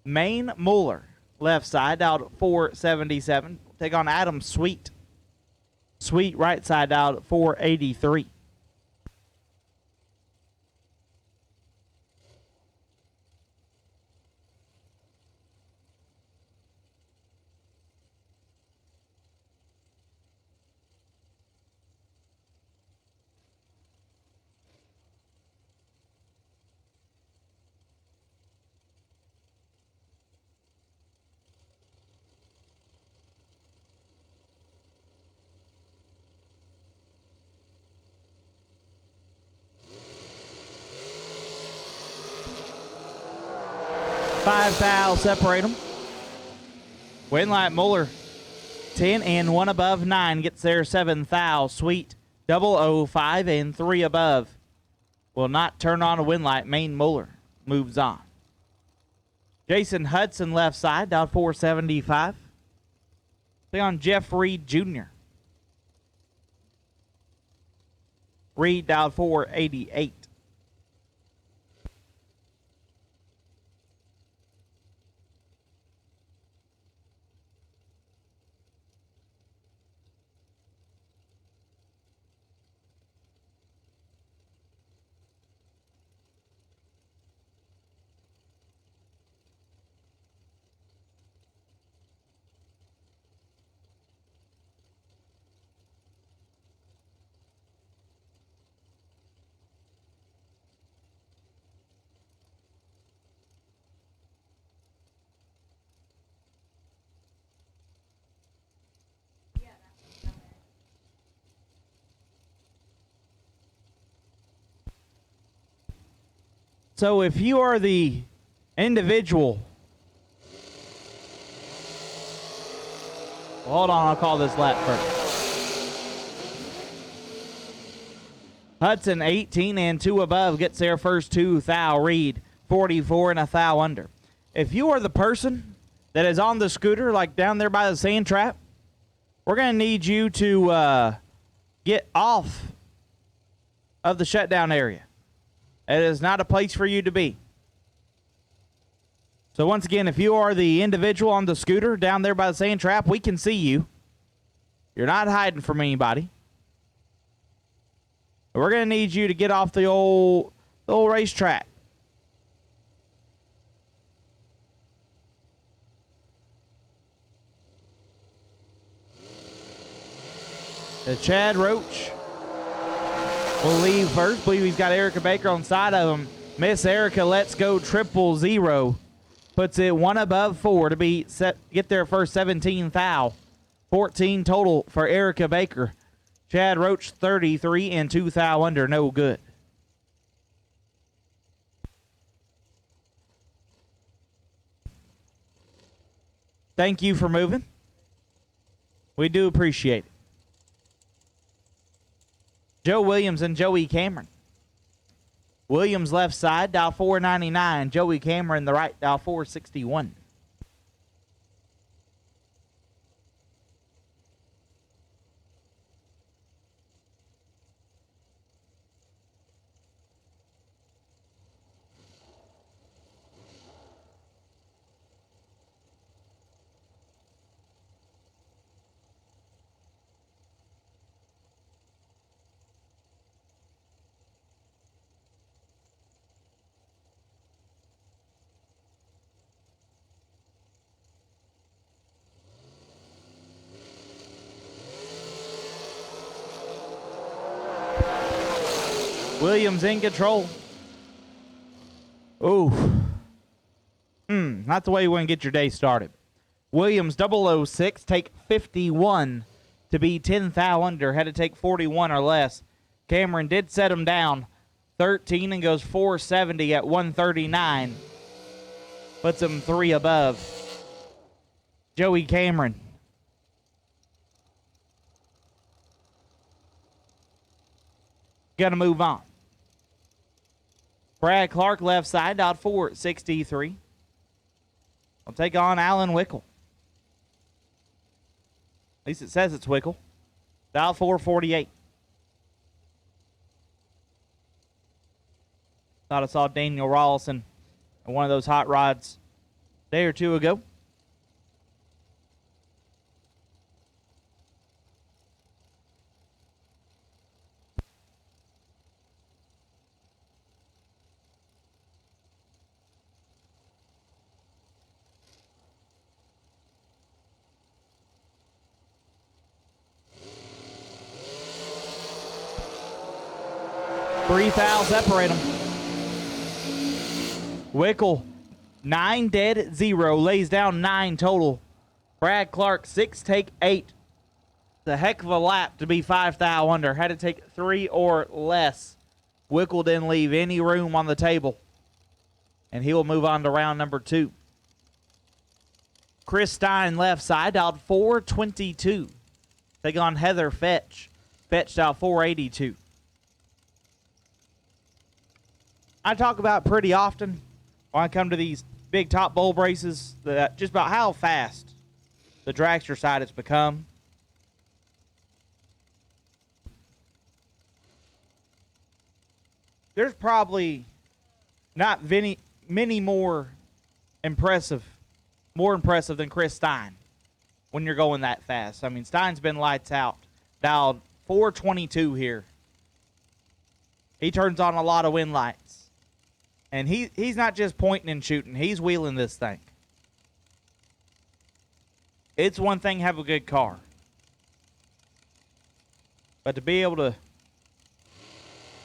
Maine Mueller left side out 477. Take on Adam Sweet. Sweet right side out 483. Five thou separate them. Winlight Mueller 10 and 1 above 9 gets there 7 thou. Sweet 005 and 3 above will not turn on a Winlight. Maine Mueller moves on. Jason Hudson left side down 475. Play on Jeff Reed Jr. Reed down 488. So if you are the individual, hold on, I'll call this lap first. Hudson 18 and 2 above gets their first 2 thou. Reed 44 and a thou under. If you are the person that is on the scooter, like down there by the sand trap, we're going to need you to get off of the shutdown area. It is not a place for you to be. So once again, if you are the individual on the scooter down there by the sand trap, we can see you. You're not hiding from anybody. We're going to need you to get off the old racetrack. Chad Roach will leave first. Believe he's got Erica Baker on side of him. Miss Erica lets go 000. Puts it 1 above 4 to be set. Get there first 17 thou. 14 total for Erica Baker. Chad Roach 33 and 2 thou under. No good. Thank you for moving. We do appreciate it. Joe Williams and Joey Cameron. Williams left side, dial 499. Joey Cameron the right, dial 461. Williams in control. Ooh. Not the way you want to get your day started. Williams 006, take 51 to be 10 thou under. Had to take 41 or less. Cameron did set him down 13 and goes 470 at 139. Puts him 3 above. Joey Cameron. Gonna move on. Brad Clark left side, dialed 463. I'll take on Alan Wickle. At least it says it's Wickle. Dial 448. Thought I saw Daniel Rawlson in one of those hot rods a day or two ago. Three fouls separate them. Wickle, 9 dead, 0. Lays down 9 total. Brad Clark, 6, take 8. It's a heck of a lap to be 5 thou under. Had to take 3 or less. Wickle didn't leave any room on the table. And he will move on to round number 2. Chris Stein left side, dialed 422. Take on Heather Fetch. Fetch dialed 482. I talk about pretty often when I come to these big top bowl braces that just about how fast the dragster side has become. There's probably not many more impressive than Chris Stein when you're going that fast. I mean, Stein's been lights out. Dialed 422 here. He turns on a lot of wind lights. And he's not just pointing and shooting. He's wheeling this thing. It's one thing to have a good car. But to be able to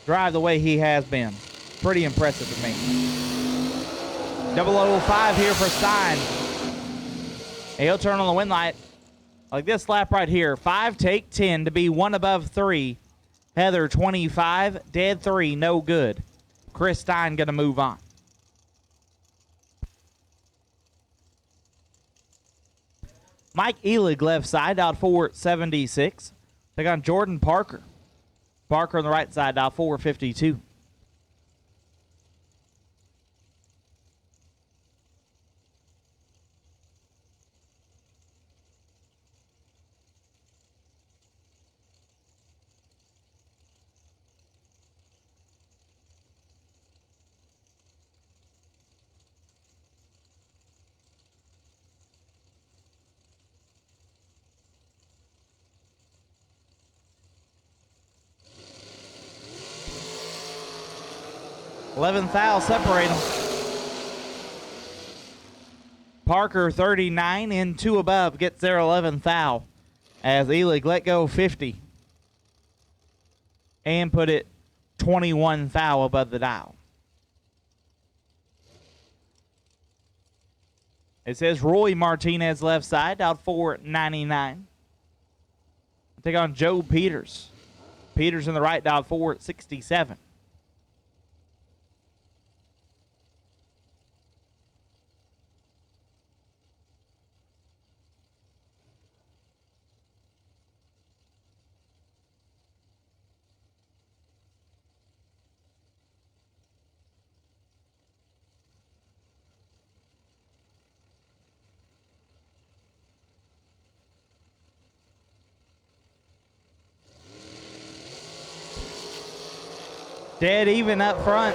drive the way he has been, pretty impressive to me. 005 here for Stein. He'll turn on the wind light. Like this lap right here. 5, take 10 to be 1 above 3. Heather 25, dead 3, no good. Chris Stein going to move on. Mike Elig left side, dialed 476. Take on Jordan Parker. Parker on the right side, dialed 452. $11 thou separate them. Parker 39 in 2 above gets their 11th thou as Elig let go 50 and put it 21 thou above the dial. It says Roy Martinez left side, dialed 499. Take on Joe Peters. Peters in the right, dialed 467. Dead even up front.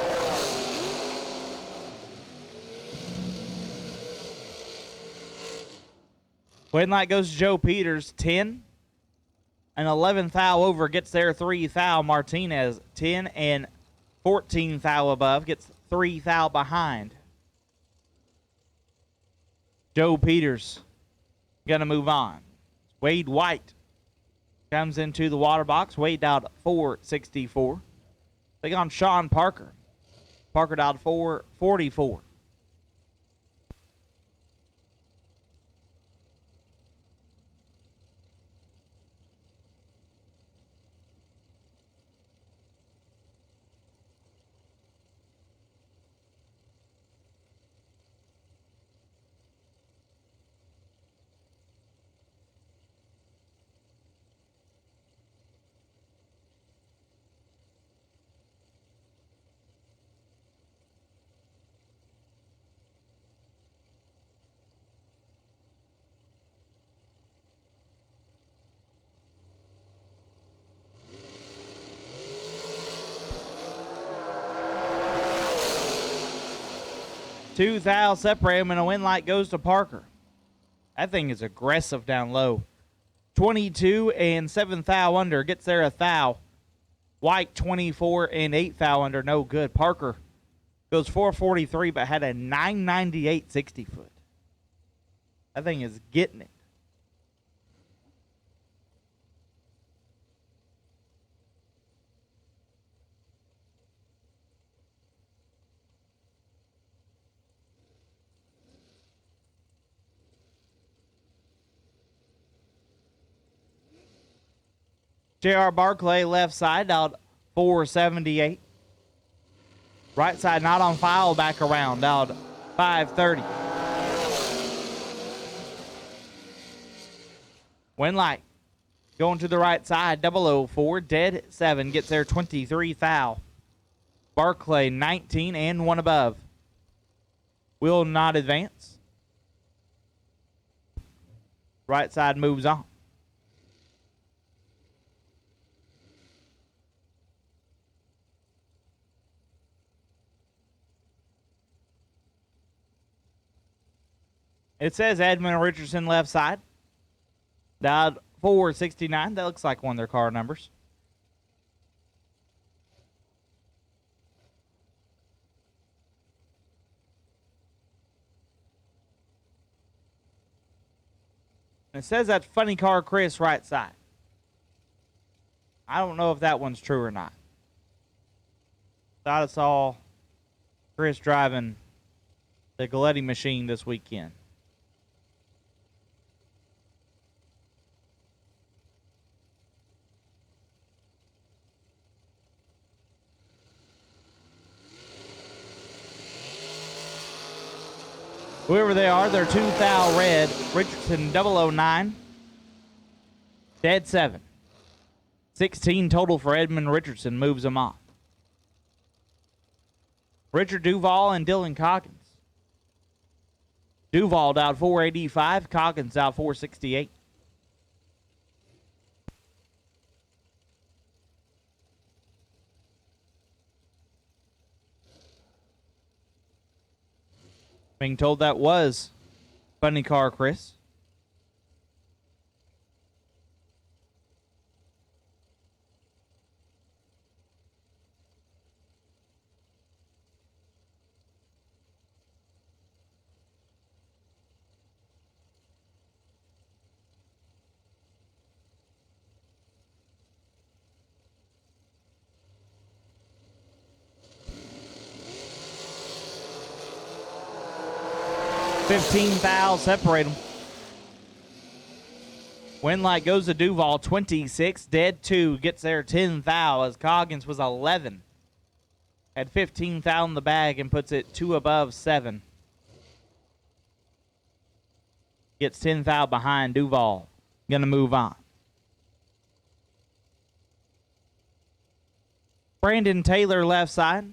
Wind light goes to Joe Peters, 10. An 11 thou over gets there 3 thou. Martinez, 10 and 14 thou above, gets 3 thou behind. Joe Peters gonna move on. Wade White comes into the water box. Wade out 464. Take on Sean Parker. Parker dialed 444. Two thou separate him, and a win light goes to Parker. That thing is aggressive down low. 22 and 7 thou under. Gets there a thou. White 24 and 8 thou under. No good. Parker goes 443, but had a 998 60 foot. That thing is getting it. J.R. Barclay left side out 478. Right side not on file, back around out 530. Winlight going to the right side, 004, dead 7, gets there 23 thou. Barclay 19 and 1 above. Will not advance. Right side moves on. It says Edmund Richardson left side. Dialed 469. That looks like one of their car numbers. And it says that's Funny Car Chris right side. I don't know if that one's true or not. Thought I saw Chris driving the Galetti machine this weekend. Whoever they are, they're 2 thou red. Richardson 009. Dead 7. 16 total for Edmund Richardson. Moves them on. Richard Duval and Dylan Coggins. Duval out 485. Coggins out 468. Being told that was Funny Car Chris. $15 thou separate them. Winlight goes to Duval, 26. Dead 2 gets there 10 thou as Coggins was 11. Had 15 thou in the bag and puts it 2 above 7. Gets 10 thou behind Duval. Gonna move on. Brandon Taylor left side.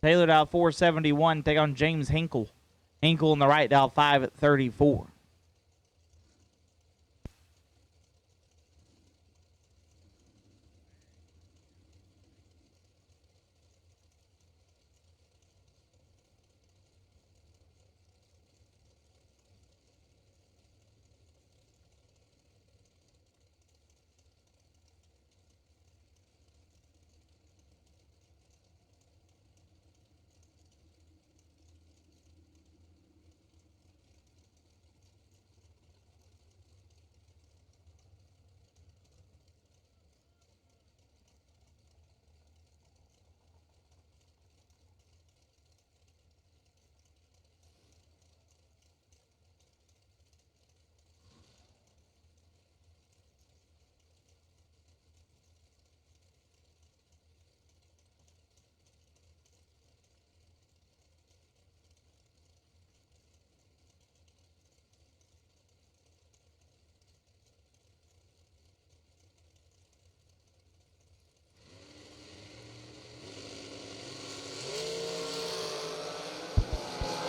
Taylor dial 471, take on James Hinkle. Hinkle in the right dial 5 at 34.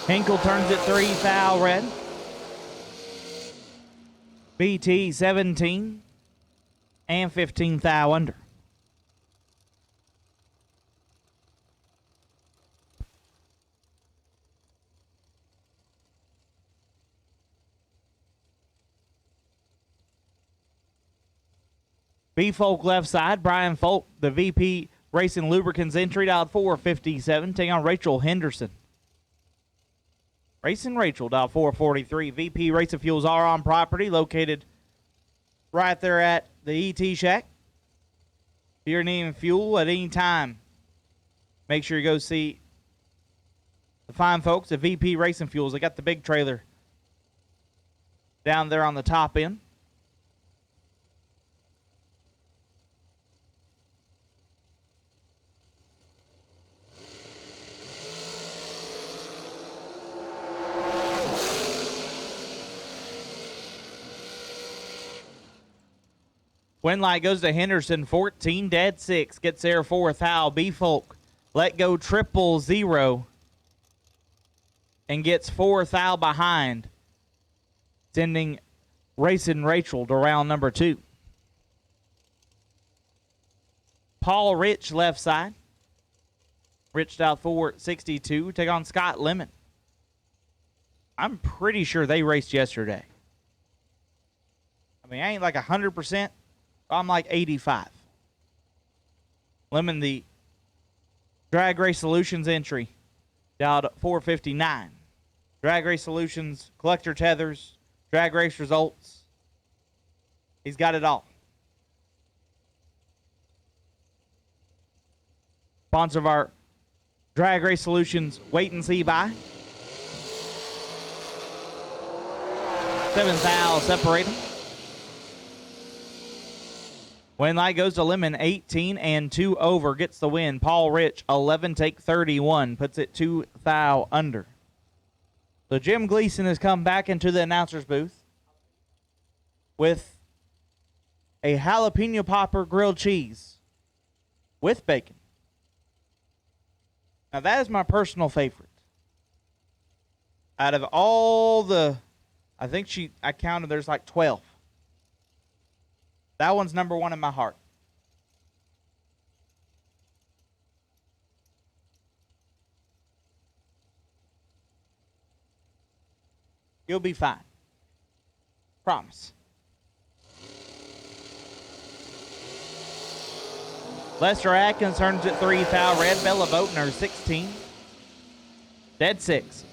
Hinkle turns it 3, foul red. BT 17 and 15 foul under. B Folk left side. Brian Folk, the VP Racing Lubricants entry, dialed 457, taking on Rachel Henderson. Racing Rachel, dial 443. VP Racing Fuels are on property, located right there at the ET Shack. If you're needing fuel at any time, make sure you go see the fine folks at VP Racing Fuels. They got the big trailer down there on the top end. Win light goes to Henderson, 14, dead 6. Gets there for a foul. B Folk let go 000 and gets 4 foul behind, sending Racing Rachel to round number 2. Paul Rich left side. Rich out 462. Take on Scott Lemon. I'm pretty sure they raced yesterday. I mean, I ain't like 100%. I'm like 85. Lemon, the Drag Race Solutions entry, dialed 459. Drag Race Solutions, collector tethers, drag race results. He's got it all. Sponsor of our Drag Race Solutions wait and see buy. 7 fouls separate them. Win light goes to Lemon, 18 and 2 over, gets the win. Paul Rich, 11 take 31, puts it 2 foul under. So Jim Gleason has come back into the announcer's booth with a jalapeno popper grilled cheese with bacon. Now that is my personal favorite. Out of all the, I counted there's like 12. That one's number 1 in my heart. You'll be fine. Promise. Lester Atkins turns it 3 foul red. Bella Boatner 16. Dead 6.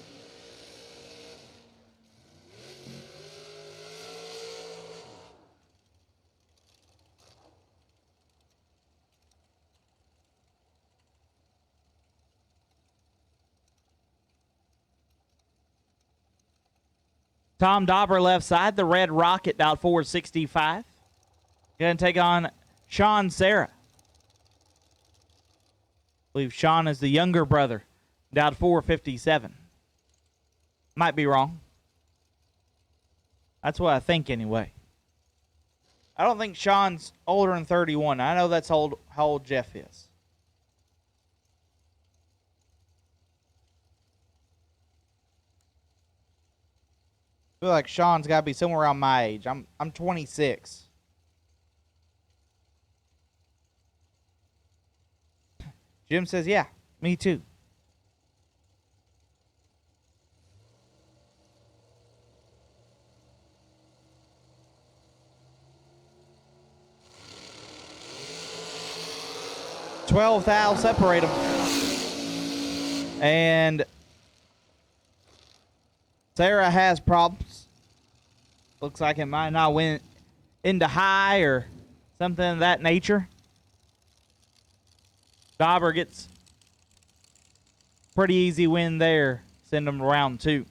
Tom Dauber left side. The Red Rocket dialed 465. Going to take on Sean Sarah. I believe Sean is the younger brother. Dialed 457. Might be wrong. That's what I think anyway. I don't think Sean's older than 31. I know that's how old Jeff is. I feel like Sean's got to be somewhere around my age. I'm 26. Jim says, yeah, me too. $12 fouls separate them. And Sarah has problems. Looks like it might not win into high or something of that nature. Dauber gets pretty easy win there. Send them to round 2.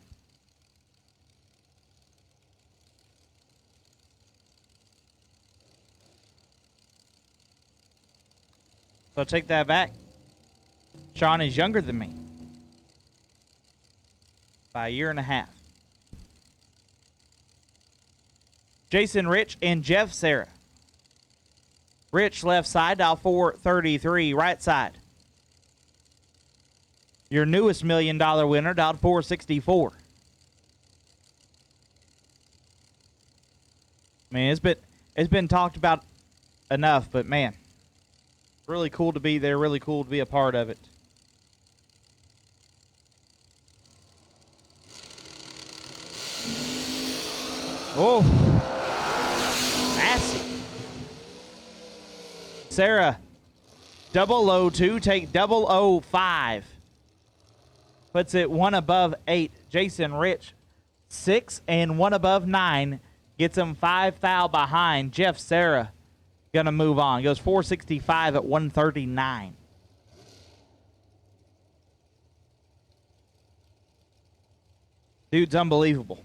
So I'll take that back. Sean is younger than me by a year and a half. Jason Rich and Jeff Sarah. Rich left side, dial 433, right side. Your newest $1 million winner dialed 464. I mean, it's been talked about enough, but man, really cool to be there, really cool to be a part of it. Oh, massive. Sarah, 002, take 005. Puts it one above 8. Jason Rich, 6 and one above 9. Gets him 5 thou behind. Jeff Sarah going to move on. Goes 465 at 139. Dude's unbelievable.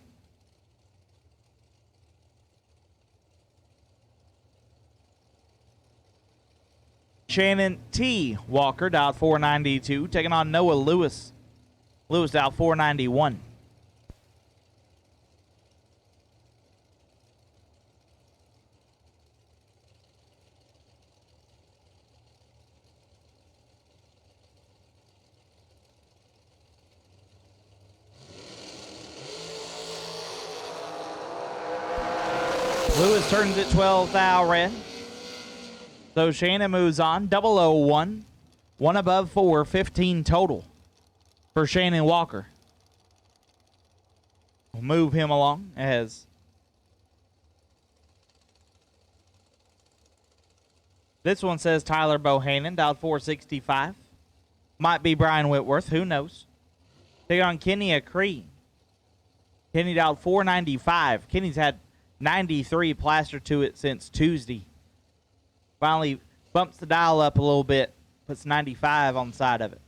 Shannon T. Walker, dialed 492, taking on Noah Lewis. Lewis dialed 491. Lewis turns it 12 thou red. So Shannon moves on. 001. One above 4. 15 total for Shannon Walker. We'll move him along as this one says Tyler Bohannon, dialed 465. Might be Brian Whitworth. Who knows? Take on Kenny Acree. Kenny dialed 495. Kenny's had 93 plastered to it since Tuesday. Finally bumps the dial up a little bit. Puts 95 on the side of it.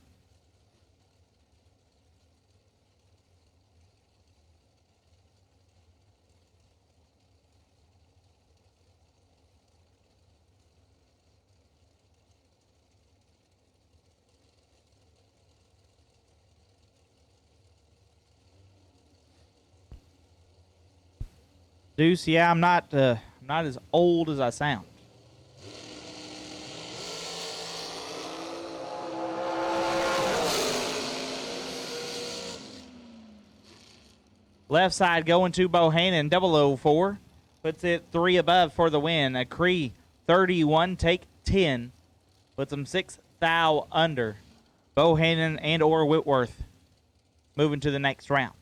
Deuce, yeah, I'm not as old as I sound. Left side going to Bohannon, 004. Puts it 3 above for the win. Acree, 31, take 10. Puts him 6 thou under. Bohannon and or Whitworth moving to the next round.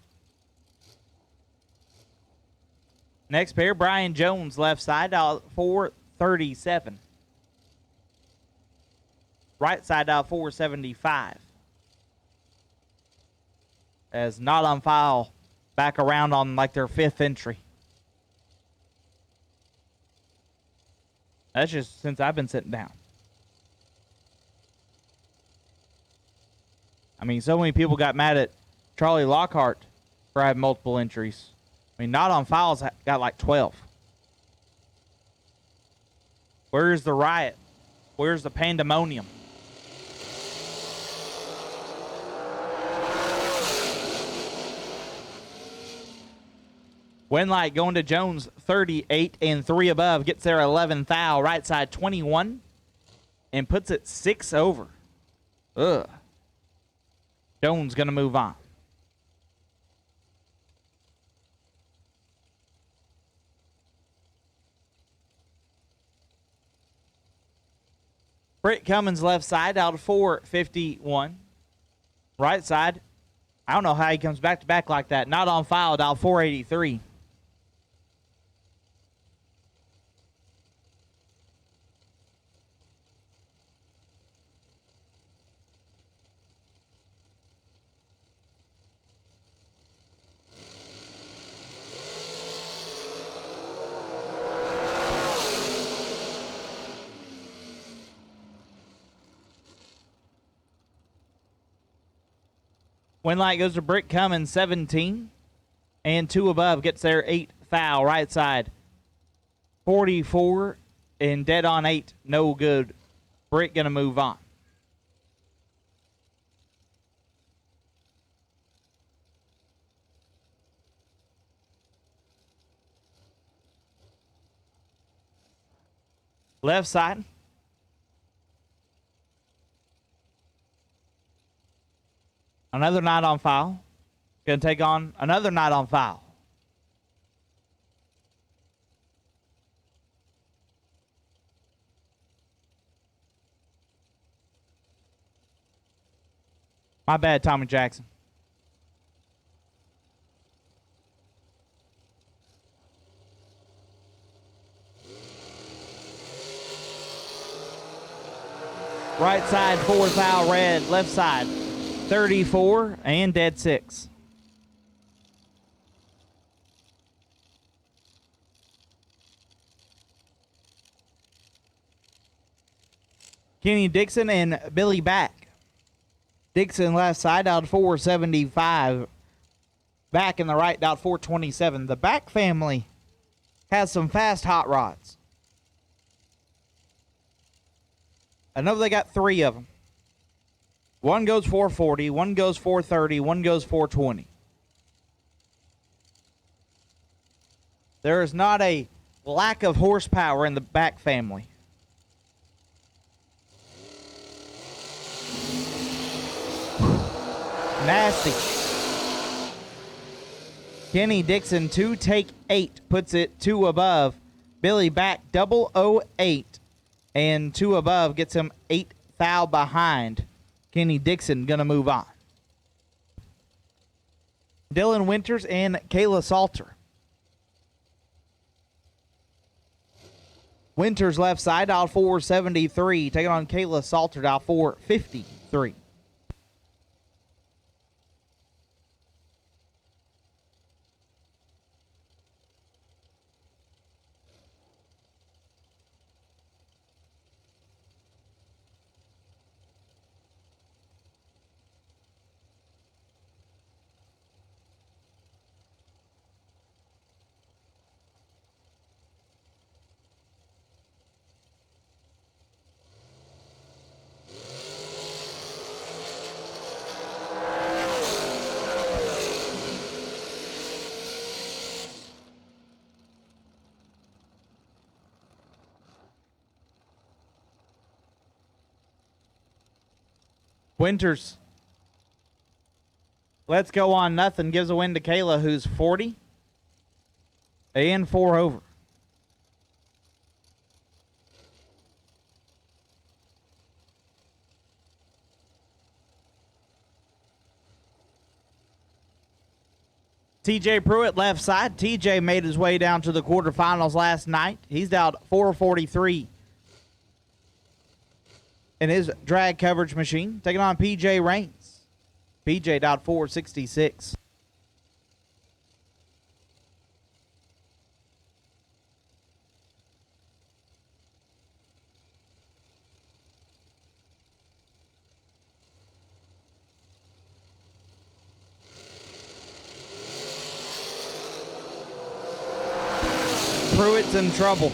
Next pair, Brian Jones, left side, dial 437. Right side, dial 475. As not on file, back around on like their 5th entry. That's just since I've been sitting down. I mean, so many people got mad at Charlie Lockhart for having multiple entries. I mean, not on files got like 12. Where's the riot? Where's the pandemonium? Winlight going to Jones, 38 and 3 above. Gets there 11 thou. Right side 21 and puts it 6 over. Ugh. Jones going to move on. Britt Cummins left side out of 451. Right side, I don't know how he comes back to back like that. Not on file, dial 483. Winlight goes to Britt Cummins, 17 and 2 above. Gets there 8 thou. Right side 44 and dead on 8. No good. Britt going to move on. Left side. Another night on file. Going to take on another night on file. My bad, Tommy Jackson. Right side, 4 foul red. Left side, 34 and dead 6. Kenny Dixon and Billy Back. Dixon left side out 475. Back in the right out 427. The Back family has some fast hot rods. I know they got 3 of them. One goes 440, one goes 430, one goes 420. There is not a lack of horsepower in the Back family. Nasty. Kenny Dixon 2 take 8 puts it 2 above. Billy Back 008 and 2 above gets him 8 foul behind. Kenny Dixon gonna move on. Dylan Winters and Kayla Salter. Winters left side out 473 taking on Kayla Salter out 453. Winters. Let's go on nothing. Gives a win to Kayla, who's 40 and 4 over. TJ Pruitt left side. TJ made his way down to the quarterfinals last night. He's down 443 in his drag coverage machine, taking on PJ Rains. PJ down 466. Pruitt's in trouble.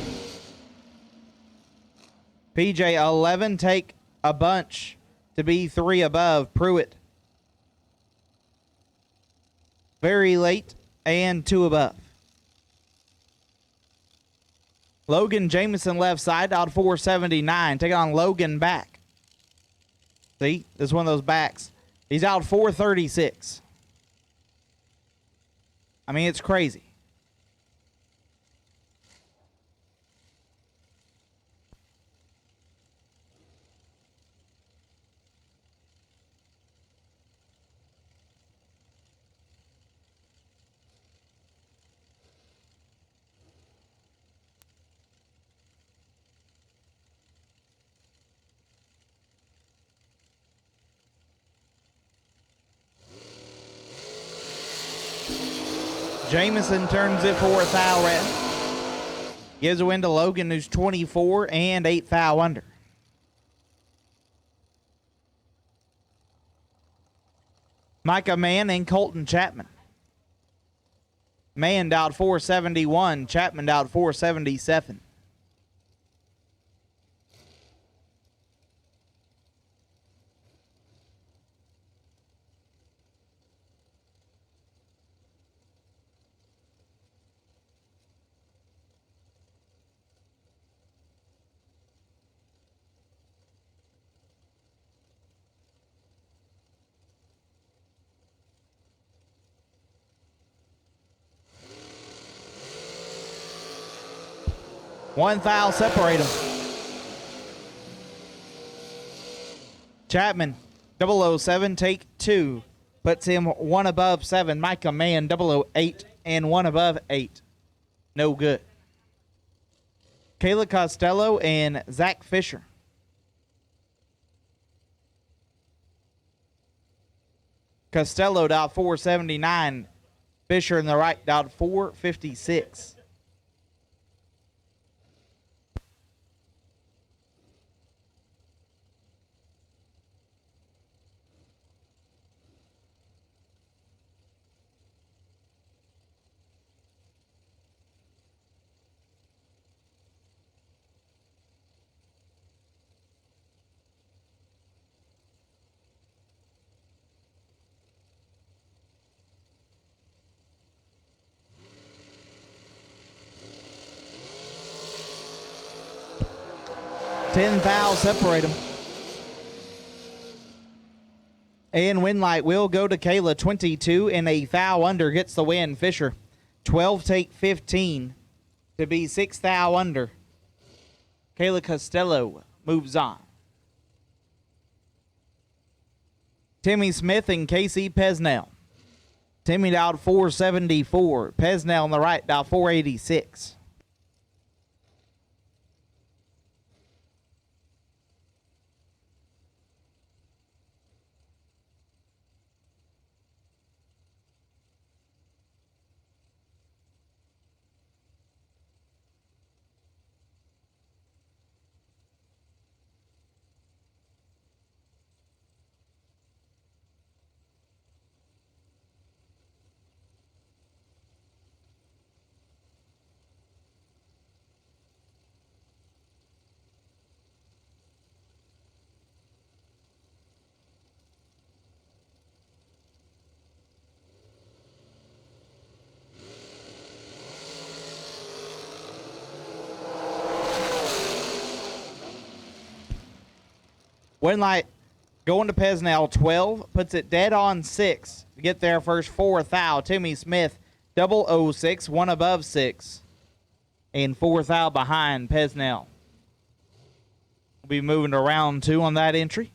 PJ 11 take a bunch to be 3 above. Pruitt very late and 2 above. Logan Jameson left side out 479 taking on Logan Back. See, this is one of those backs. He's out 436. I mean, it's crazy. Jameson turns it for a foul red. Gives a win to Logan, who's 24 and 8 foul under. Micah Mann and Colton Chapman. Mann out 471, Chapman out 477. One foul separate them. Chapman, 007, take 2. Puts him 1 above 7. Micah Mann, 008, and 1 above 8. No good. Kayla Costello and Zach Fisher. Costello dialed 479. Fisher in the right dialed 456. Ten fouls separate them. And Winlight will go to Kayla. 22 and a foul under gets the win. Fisher, 12 take 15 to be 6 foul under. Kayla Costello moves on. Timmy Smith and Casey Pesnell. Timmy dialed 474. Pesnell on the right dialed 486. Winlight going to Pesnell, 12, puts it dead on 6 to get their first 4th foul. Timmy Smith, 006, 1 above 6, and 4th foul behind Pesnell. We'll be moving to round 2 on that entry.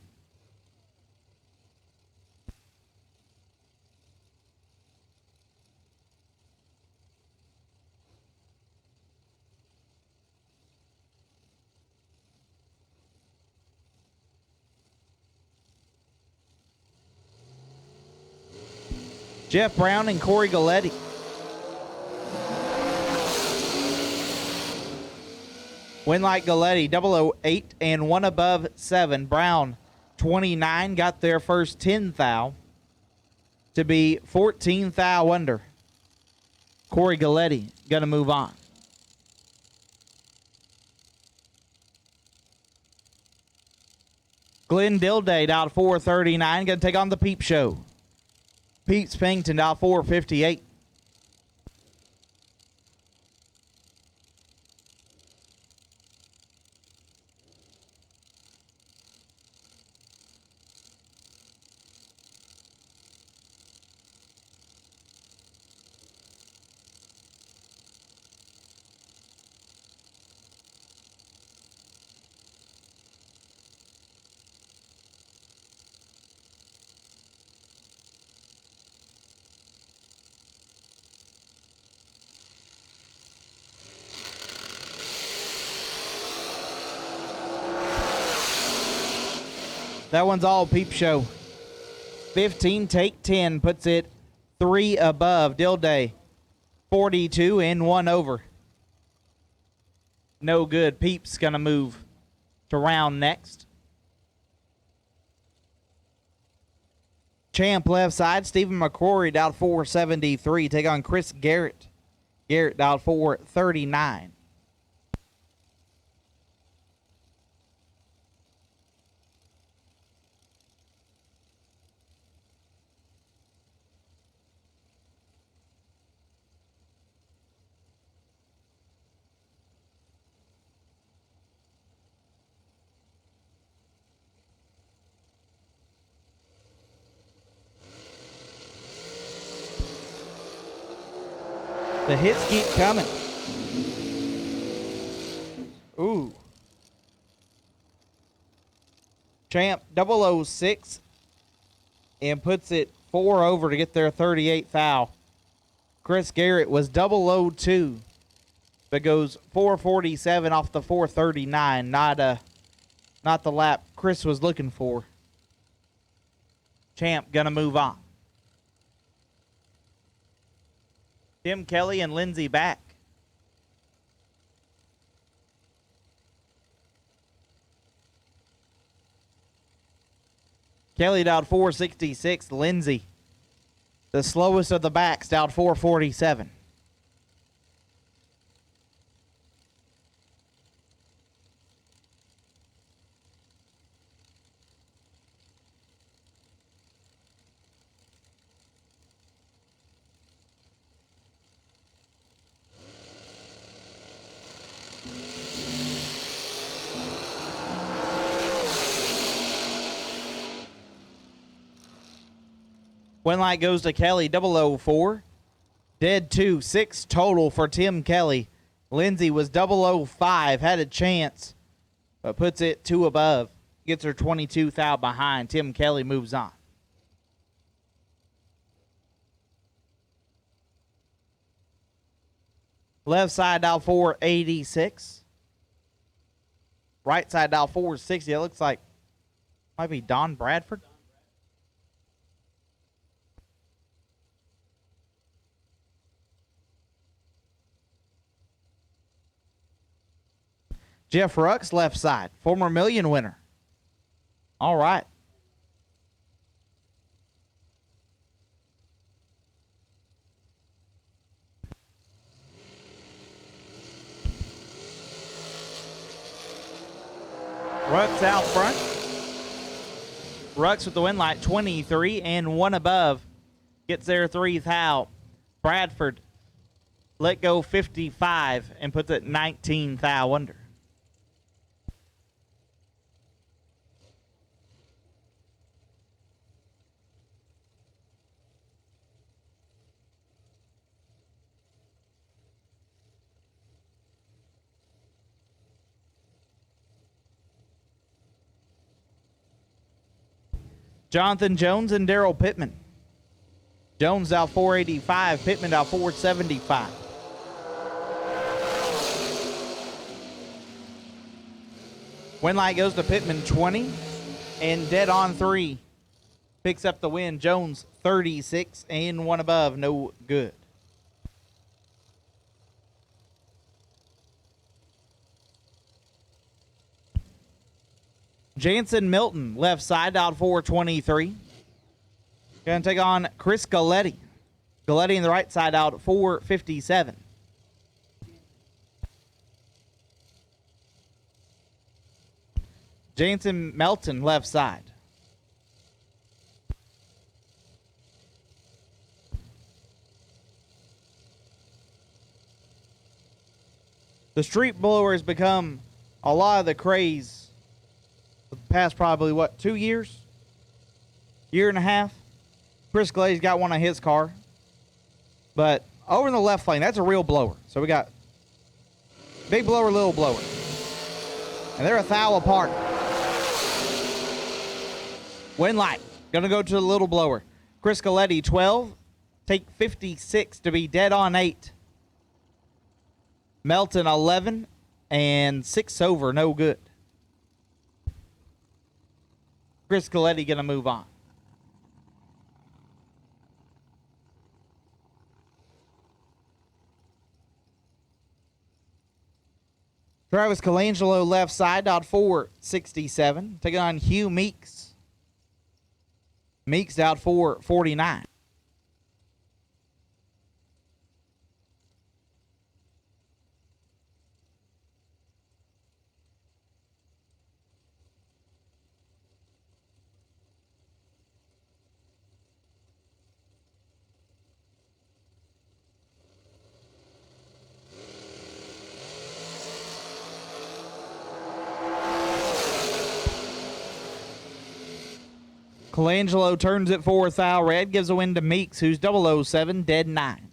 Jeff Brown and Corey Galletti. Winlight Galletti, 008 and 1 above 7. Brown, 29, got their first 10 foul to be 14 foul under. Corey Galletti going to move on. Glenn Dilday out 439, going to take on the Peep Show. Pete Spington out 458. That one's all Peep Show. 15, take 10, puts it 3 above. Dilday, 42 and 1 over. No good. Peep's going to move to round next. Champ left side. Stephen McCrory dialed 473. Take on Chris Garrett. Garrett dialed 439. The hits keep coming. Ooh. Champ 006 and puts it 4 over to get their 38th foul. Chris Garrett was 002, but goes 447 off the 439. Not the lap Chris was looking for. Champ gonna move on. Tim Kelly and Lindsey back. Kelly dialed 466. Lindsey, the slowest of the backs, dialed 447. Win light goes to Kelly, 004. Dead 2, 6 total for Tim Kelly. Lindsey was 005, had a chance, but puts it 2 above. Gets her 22th out behind. Tim Kelly moves on. Left side dial 486. Right side dial 460. It looks like might be Don Bradford. Jeff Rux, left side, former million winner. All right. Rux out front. Rux with the win light, 23 and 1 above. Gets their 3th out. Bradford let go 55 and puts it 19 thou under. Jonathan Jones and Daryl Pittman. Jones out 485, Pittman out 475. Win light goes to Pittman, 20, and dead on 3. Picks up the win. Jones 36 and 1 above, no good. Jansen Milton, left side, out 423. Going to take on Chris Galletti. Galletti in the right side, out 457. Jansen Melton, left side. The street blower has become a lot of the craze the past probably, 2 years? Year and a half? Chris Glay's got one on his car. But over in the left lane, that's a real blower. So we got big blower, little blower. And they're a thou apart. Win light. Going to go to the little blower. Chris Galletti, 12. Take 56 to be dead on 8. Melton, 11. And 6 over, no good. Chris Galletti going to move on. Travis Colangelo, left side, out 467. Taking on Hugh Meeks. Meeks out 449. Colangelo turns it 4 thou red, gives a win to Meeks, who's 007, dead 9.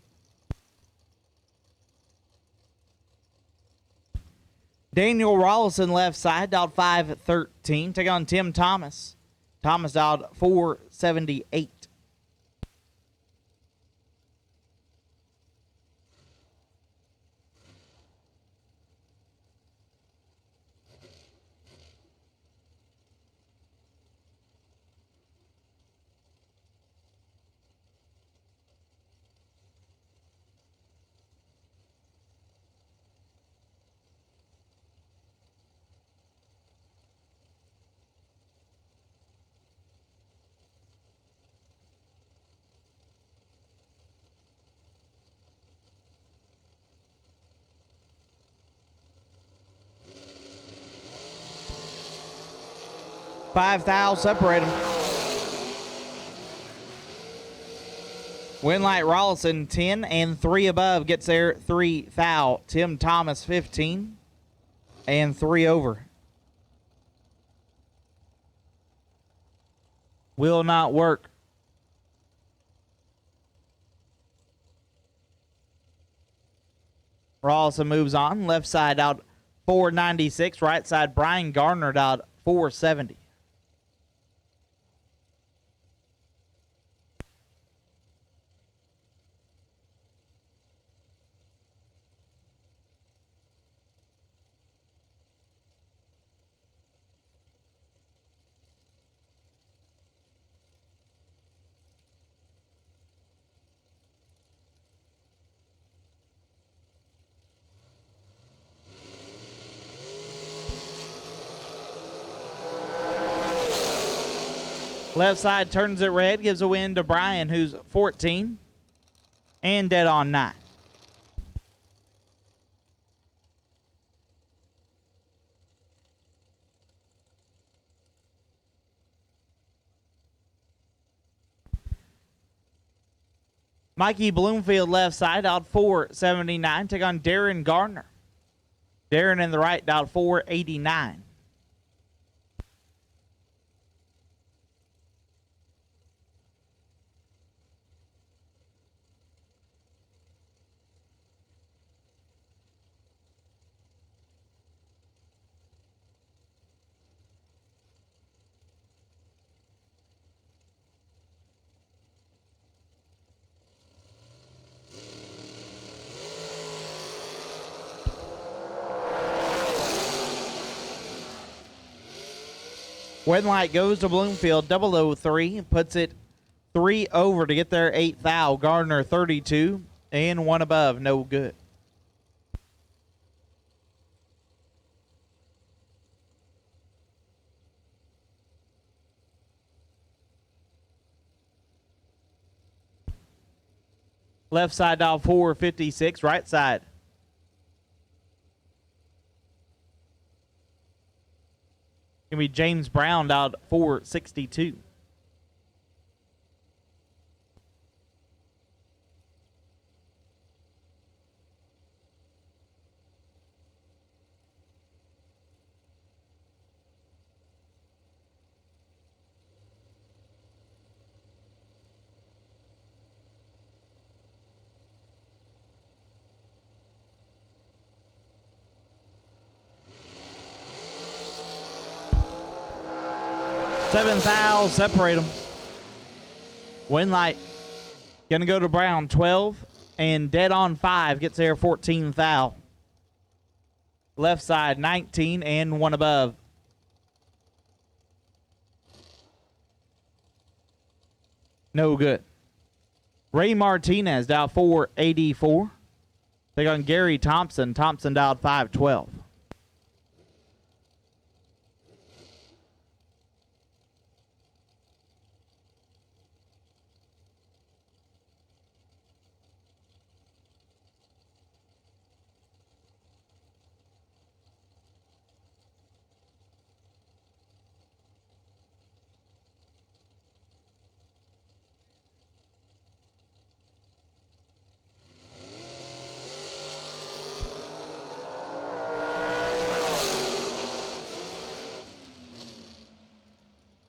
Daniel Rollison left side, dialed 513. Take on Tim Thomas. Thomas dialed 478. Five thou separate them. Winlight Rollison 10 and 3 above gets there 3 thou. Tim Thomas 15 and 3 over. Will not work. Rollison moves on. Left side out 496. Right side Brian Gardner out 470. Left side turns it red, gives a win to Brian, who's 14 and dead on 9. Mikey Bloomfield left side out 479. Take on Darren Gardner. Darren in the right out 489. Winlight goes to Bloomfield, 003, puts it 3 over to get there 8 thou. Gardner 32 and 1 above, no good. Left side dial 456, right side. Gonna be James Brown out 462. Seven thou, separate them. Winlight gonna go to Brown, 12 and dead on 5 gets there 14 thou. Left side 19 and 1 above. No good. Ray Martinez dialed 484. Take on Gary Thompson. Thompson dialed 512.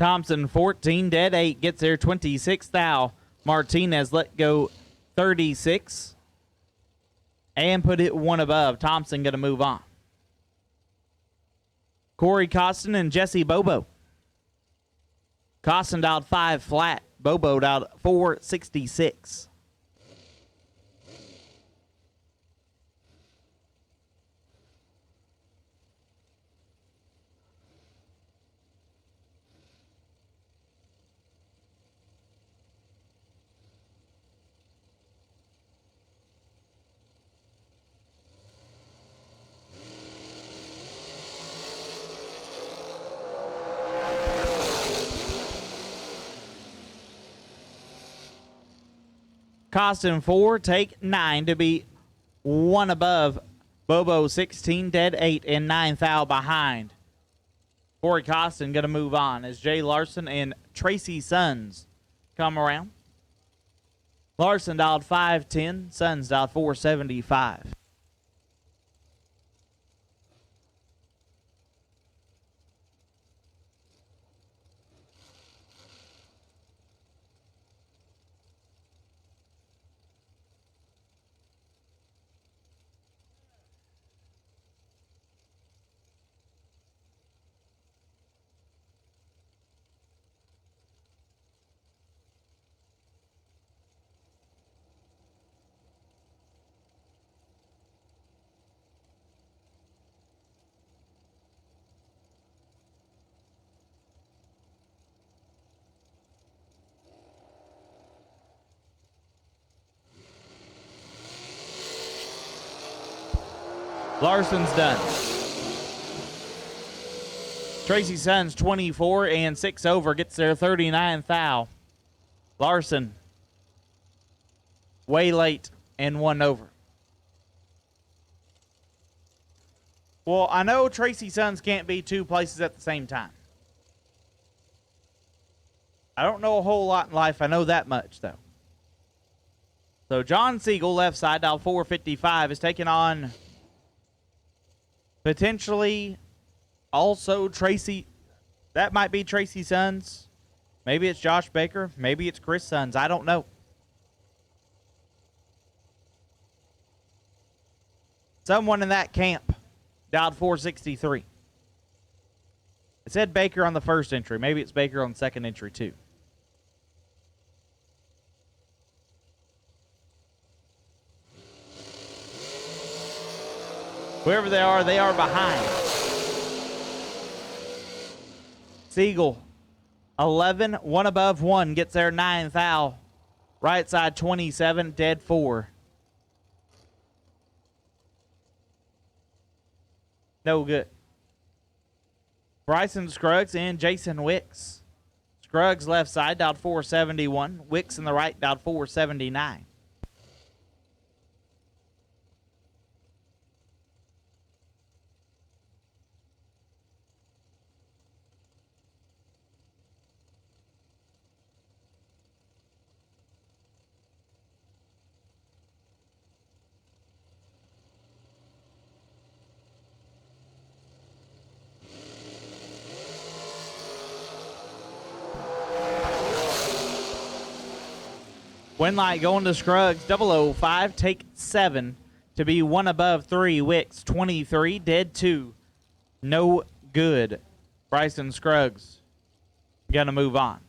Thompson 14, dead 8, gets there 26 thou. Martinez let go 36 and put it 1 above. Thompson going to move on. Corey Costin and Jesse Bobo. Costin dialed 5 flat. Bobo dialed 466. Costin 4, take 9 to be 1 above. Bobo 16, dead 8, and 9 thou behind. Corey Costin going to move on as Jay Larson and Tracy Sons come around. Larson dialed 510, Sons dialed 475. Larson's done. Tracy Sons 24 and 6 over gets their 39 thou. Larson way late and 1 over. Well, I know Tracy Sons can't be 2 places at the same time. I don't know a whole lot in life. I know that much, though. So John Siegel, left side, dial 455, is taking on potentially also Tracy. That might be Tracy Sons. Maybe it's Josh Baker. Maybe it's Chris Sons. I don't know. Someone in that camp dialed 463. It said Baker on the first entry. Maybe it's Baker on the second entry, too. Whoever they are behind. Siegel, 11, 1 above 1, gets their 9 thou. Right side 27, dead 4. No good. Bryson Scruggs and Jason Wicks. Scruggs left side, dialed 471. Wicks in the right, dialed 479. Winlight going to Scruggs, 005, take 7 to be 1 above 3. Wicks, 23, dead 2. No good. Bryson Scruggs going to move on.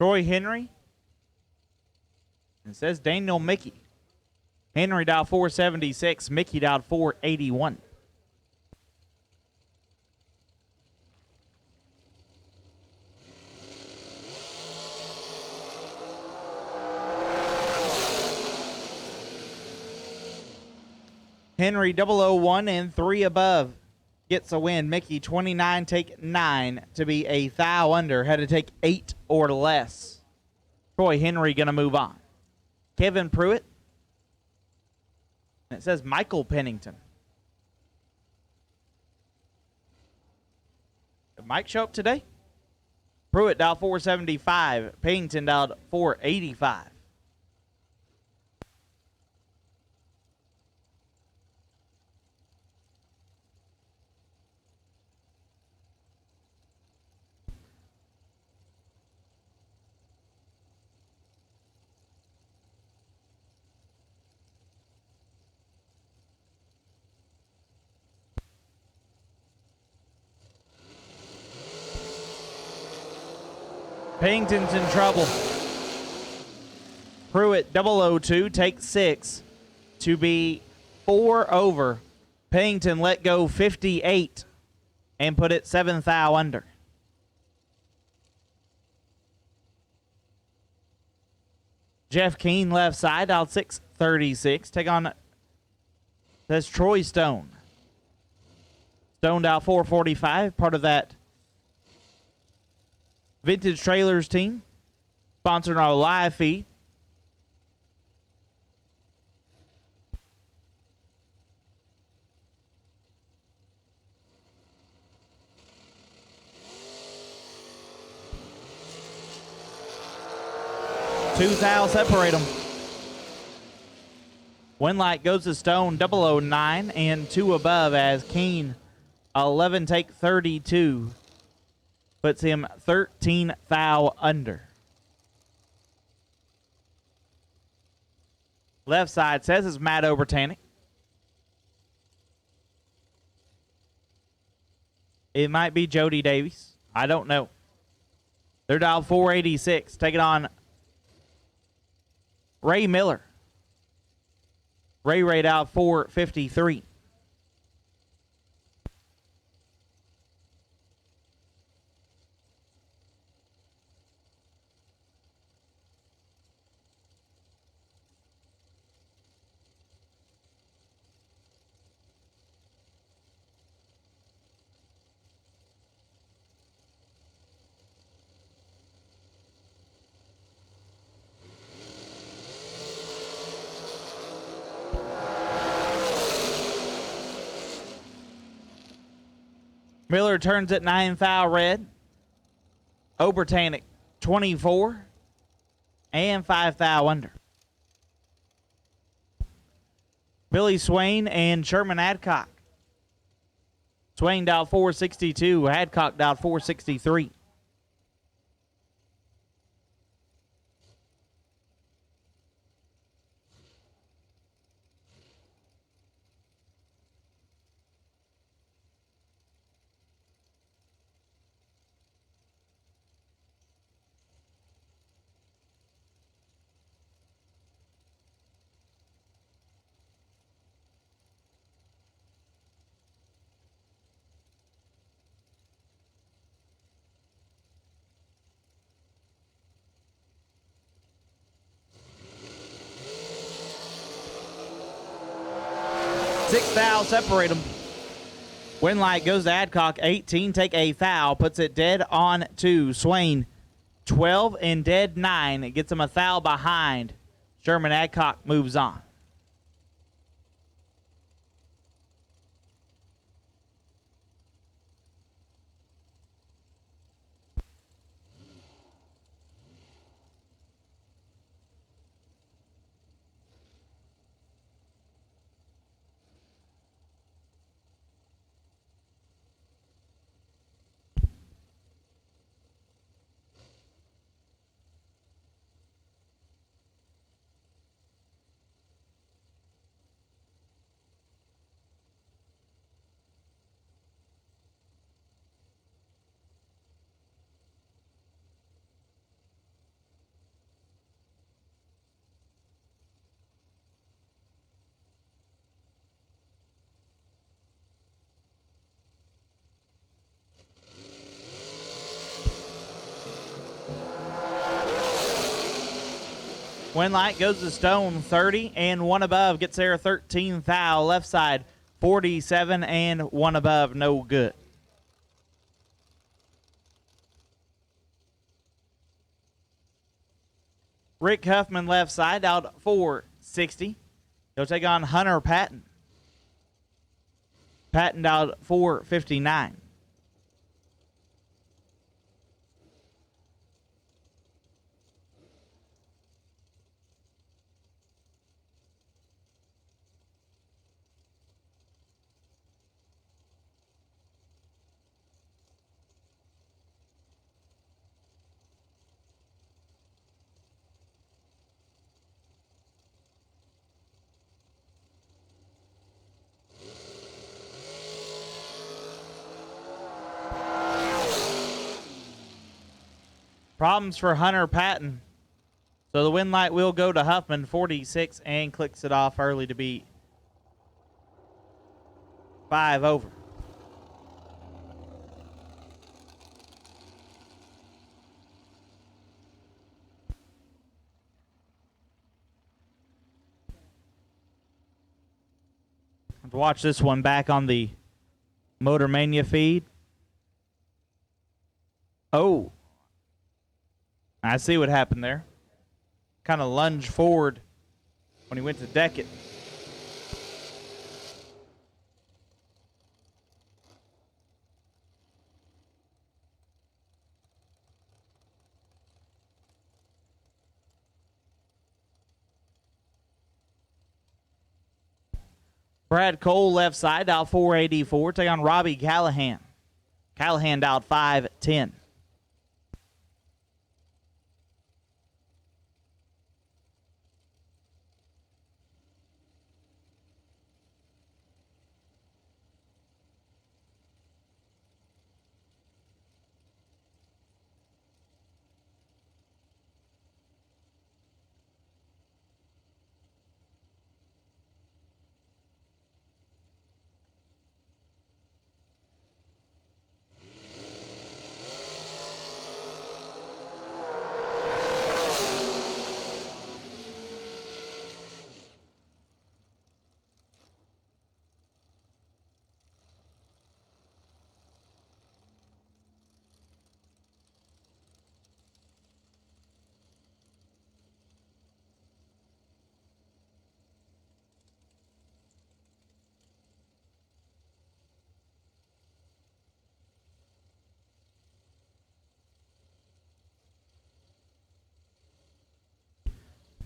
Troy Henry. It says Daniel Mickey. Henry dialed 476. Mickey dialed 481. Henry 001 and 3 above gets a win. Mickey 29, take 9 to be a thou under. Had to take 8 or less. Troy Henry going to move on. Kevin Pruitt. And it says Michael Pennington. Did Mike show up today? Pruitt dialed 475. Pennington dialed 485. Pennington's in trouble. Pruitt 002 takes 6 to be 4 over. Pennington let go 58 and put it 7th thou under. Jeff Keene left side out 636. Take on, that's Troy Stone. Stone out 445, part of that Vintage Trailers team, sponsored our live feed. Two thou separate them. Winlight goes to Stone 009 and 2 above as Keene 11 take 32 puts him 13 thou under. Left side says it's Matt Obertanic. It might be Jody Davies. I don't know. They're dialed 486. Take it on Ray Miller. Ray rate out 453. Miller turns at 9 thou red. Obertanic 24 and 5 thou under. Billy Swain and Sherman Adcock. Swain dialed 462, Adcock dialed 463. Six thou separate them. Winlight goes to Adcock 18, take a thou, puts it dead on 2. Swain 12 and dead 9. It gets him a thou behind. Sherman Adcock moves on. Winlight goes to Stone 30 and 1 above. Gets there 13 thou. Left side 47 and 1 above. No good. Rick Huffman left side out 460. He'll take on Hunter Patton. Patton out 459. Problems for Hunter Patton. So the win light will go to Huffman, 46, and clicks it off early to be 5 over. To watch this one back on the Motor Mania feed. Oh, I see what happened there. Kind of lunged forward when he went to deck it. Brad Cole left side, dialed 484. Take on Robbie Callahan. Callahan dialed 510.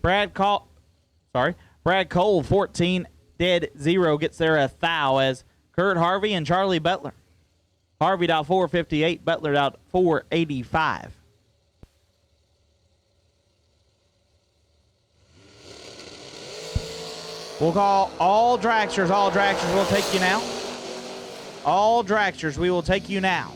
Brad Cole, 14, dead 0, gets there a thou as Kurt Harvey and Charlie Butler. Harvey dialed 458, Butler dialed 485. We'll call all dragsters. All dragsters will take you now. All dragsters, we will take you now.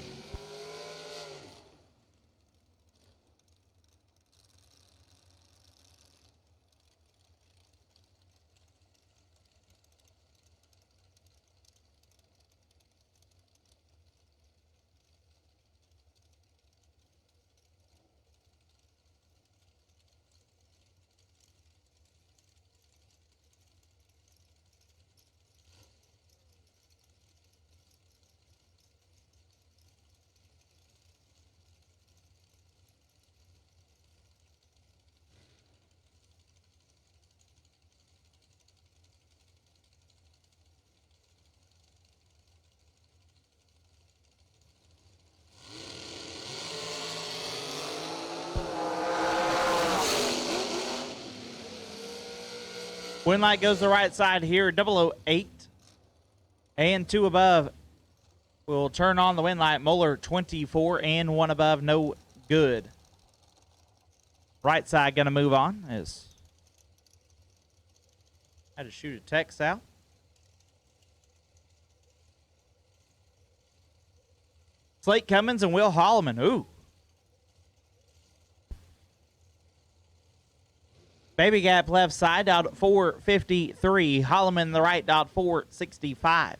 Win light goes to the right side here, 008. And 2 above will turn on the win light. Moeller, 24, and 1 above, no good. Right side going to move on. As I had to shoot a text out. Slate Cummins and Will Holloman. Ooh. Baby Gap left side out at 453. Holloman the right out 465.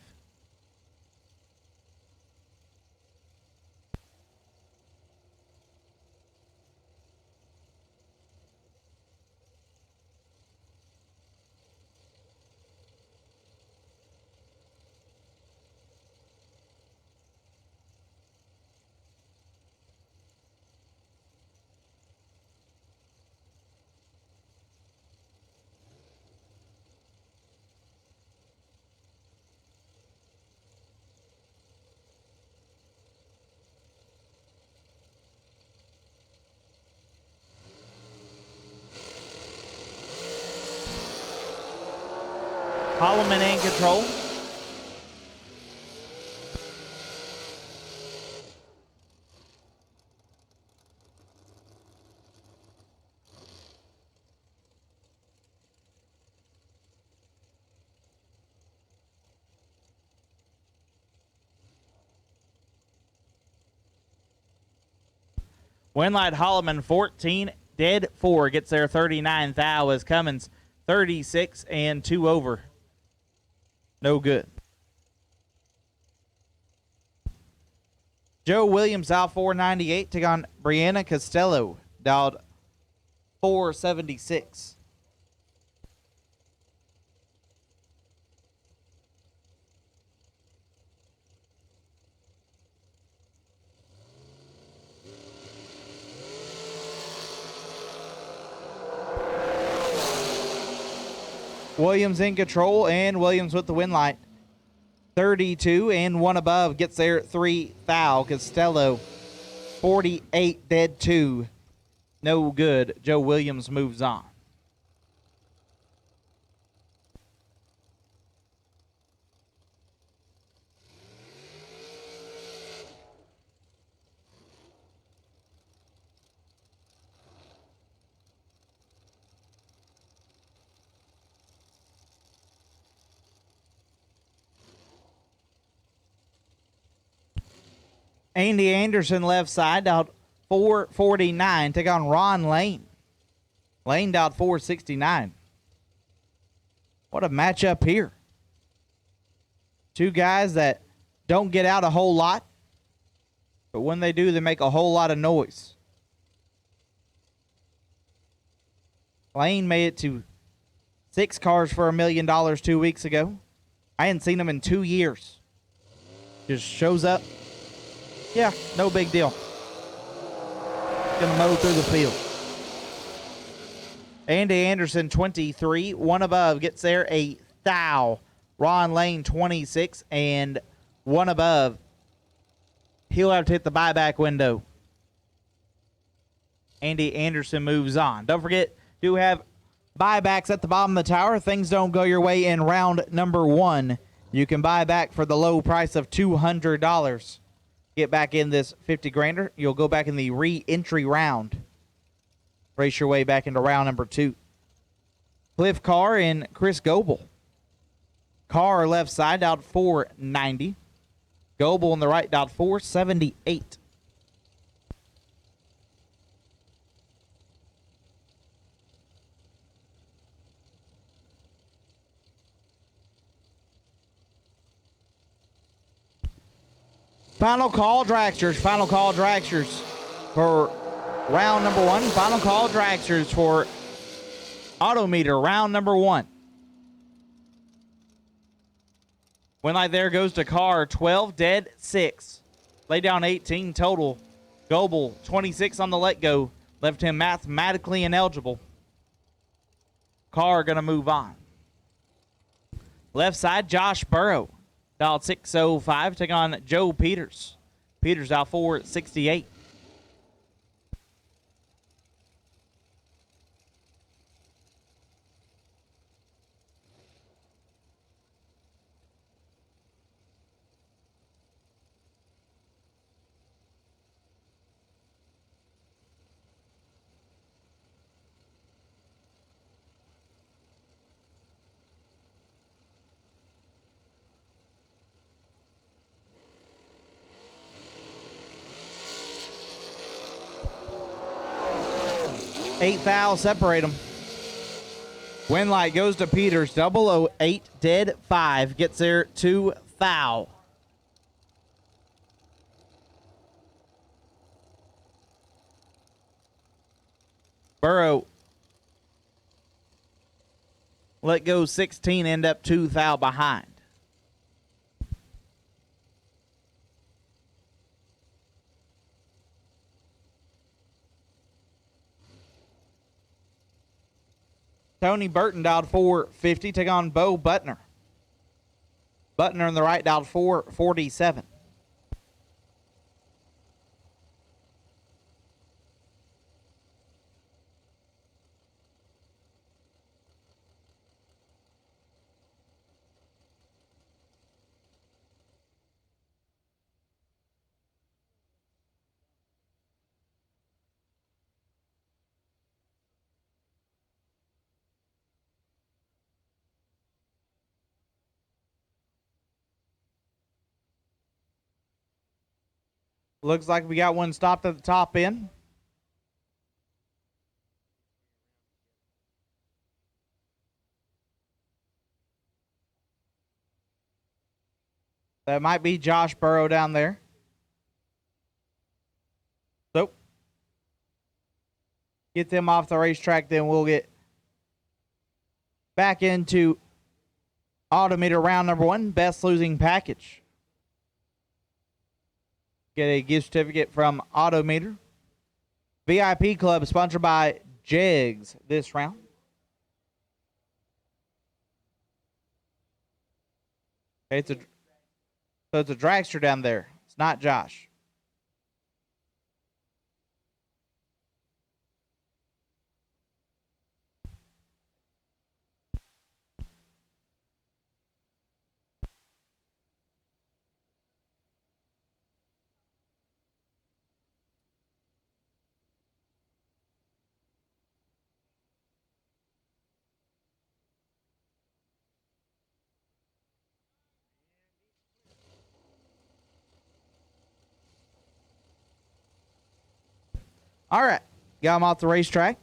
Holloman in control. Winlight Holloman 14, dead 4, gets there 39 thou as Cummins 36 and 2 over. No good. Joe Williams out 498, take on Brianna Costello, dialed 476. Williams in control, and Williams with the win light. 32 and 1 above, gets there at 3 thou. Costello 48, dead 2. No good. Joe Williams moves on. Andy Anderson left side, out 449. Take on Ron Lane. Lane out 469. What a matchup here. Two guys that don't get out a whole lot, but when they do, they make a whole lot of noise. Lane made it to 6 cars for $1 million 2 weeks ago. I hadn't seen him in 2 years. Just shows up. Yeah, no big deal. Gonna mow through the field. Andy Anderson, 23. 1 above, gets there a thou. Ron Lane, 26. And 1 above. He'll have to hit the buyback window. Andy Anderson moves on. Don't forget, do have buybacks at the bottom of the tower. Things don't go your way in round number 1. You can buy back for the low price of $200. Get back in this 50 grander. You'll go back in the re-entry round. Race your way back into round number 2. Cliff Carr and Chris Goebel. Carr left side out 490. Goebel on the right out 478. Final call, dragsters. Final call, dragsters for round number 1. Final call, dragsters for Autometer, round number 1. Win light there goes to Carr, 12, dead 6. Lay down 18 total. Goebel, 26 on the let go. Left him mathematically ineligible. Carr going to move on. Left side, Josh Burrow. Dialed 605, take on Joe Peters. Peters out 468. Eight thou separate them. Win light goes to Peters. 008, dead 5. Gets there 2 thou. Burrow let go 16, end up 2 thou behind. Tony Burton dialed 450. Take on Bo Butner. Butner on the right dialed 447. Looks like we got one stopped at the top end. That might be Josh Burrow down there. So, get them off the racetrack, then we'll get back into Autometer round number 1, best losing package. Get a gift certificate from Autometer. VIP Club sponsored by Jegs this round. Okay, so it's a dragster down there. It's not Josh. All right. Got him off the racetrack.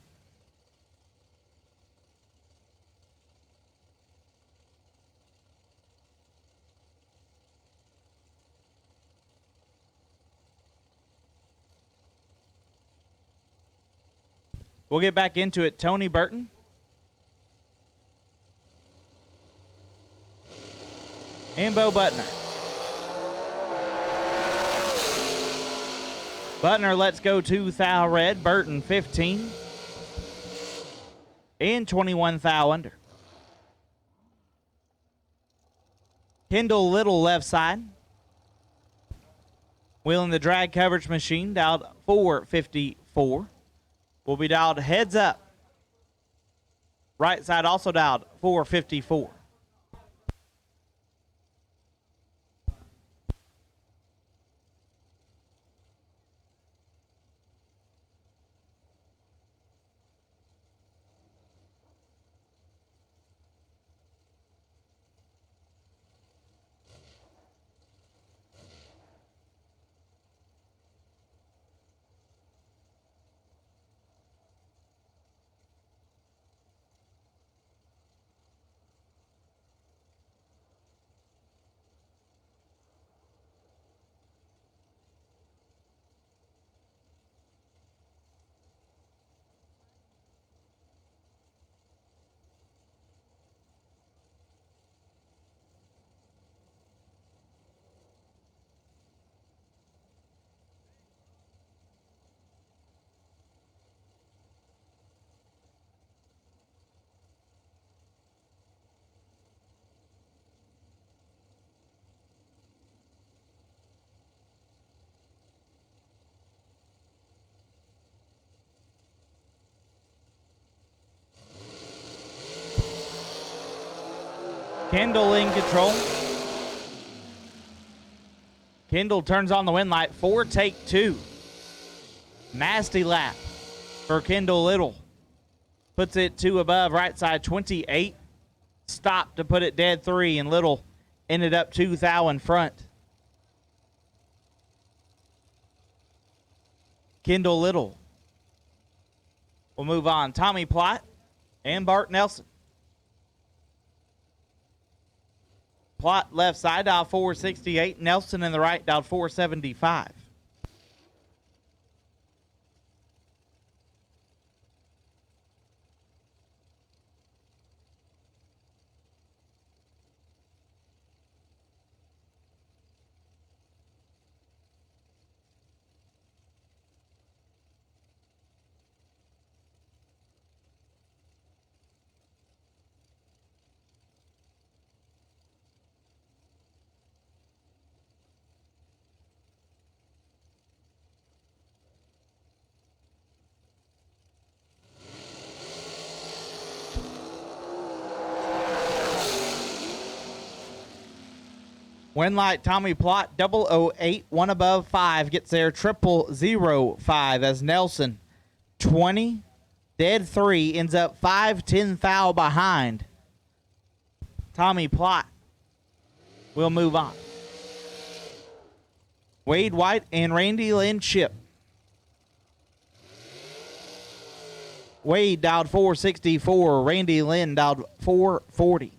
We'll get back into it. Tony Burton. And Bo Butner. Butner lets go 2 thou red. Burton 15. And 21 thou under. Kendall Little left side. Wheeling the drag coverage machine, dialed 454. Will be dialed heads up. Right side also dialed 454. Kendall in control. Kendall turns on the wind light. 4, take 2. Nasty lap for Kendall Little. Puts it 2 above, right side 28. Stopped to put it dead 3, and Little ended up 2 thou in front. Kendall Little will move on. Tommy Plott and Bart Nelson. Plott left side, dial 468. Nelson in the right, dial 475. Win light, Tommy Plott, 008, 1 above 5, gets there, 0005 as Nelson, 20, dead 3, ends up 5, 10 thou behind. Tommy Plott will move on. Wade White and Randy Lynn Chip. Wade dialed 464, Randy Lynn dialed 440.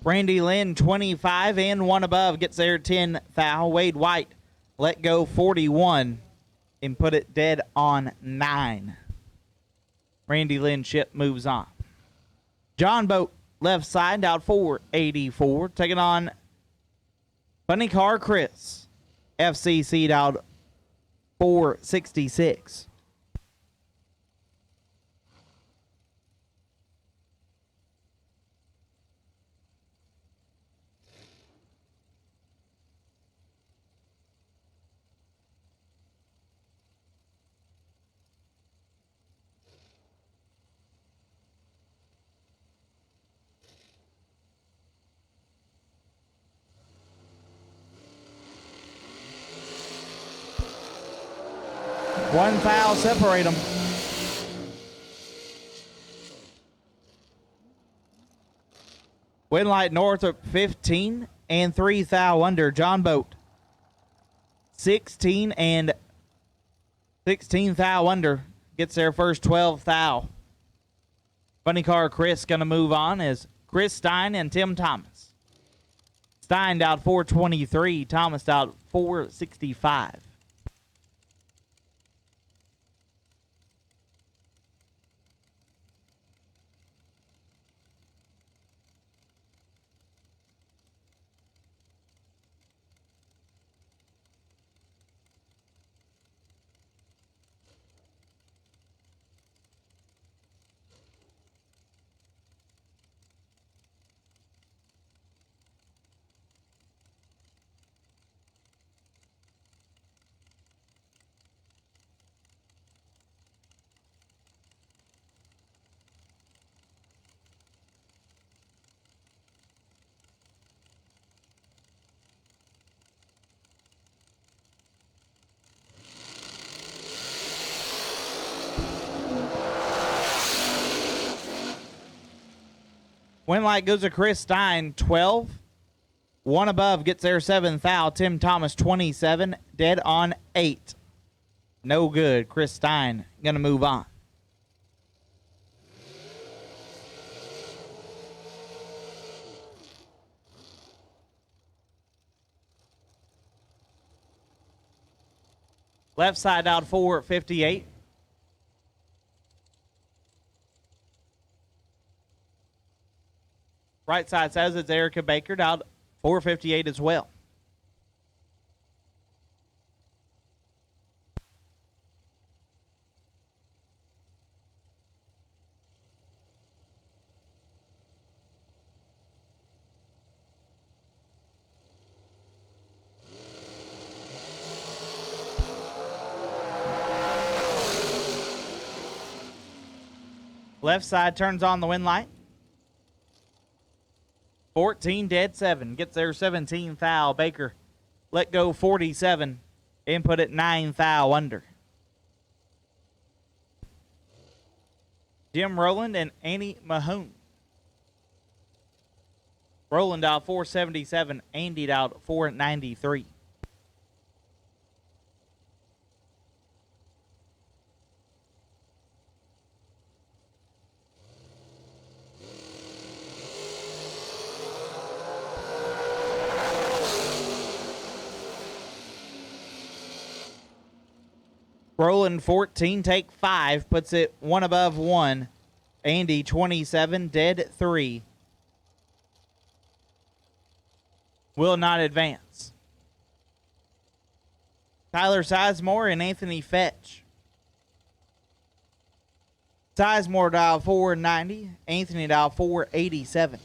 Randy Lynn, 25 and one above, gets there 10 thou. Wade White, let go 41 and put it dead on 9. Randy Lynn ship moves on. John Boat, left side, out 484, taking on Funny Car Chris. FCC'd out 466. One foul separate them. Winlight Northrop 15 and 3 thou under. John Boat 16 and 16 thou under. Gets their first 12 thou. Funny Car Chris going to move on as Chris Stein and Tim Thomas. Stein out 423. Thomas out 465. Winlight goes to Chris Stein, 12. One above gets there 7 thou. Tim Thomas, 27. Dead on 8. No good. Chris Stein going to move on. Left side out 458. Right side says it's Erica Baker, out 458 as well. Left side turns on the wind light. 14 dead 7. Gets there 17 thou. Baker let go 47 and put it 9 thou under. Jim Rowland and Andy Mahone. Rowland out 477. Andy out 493. Roland 14, take 5, puts it 1 above 1. Andy 27, dead 3. Will not advance. Tyler Sizemore and Anthony Fetch. Sizemore dial 490, Anthony dial 487.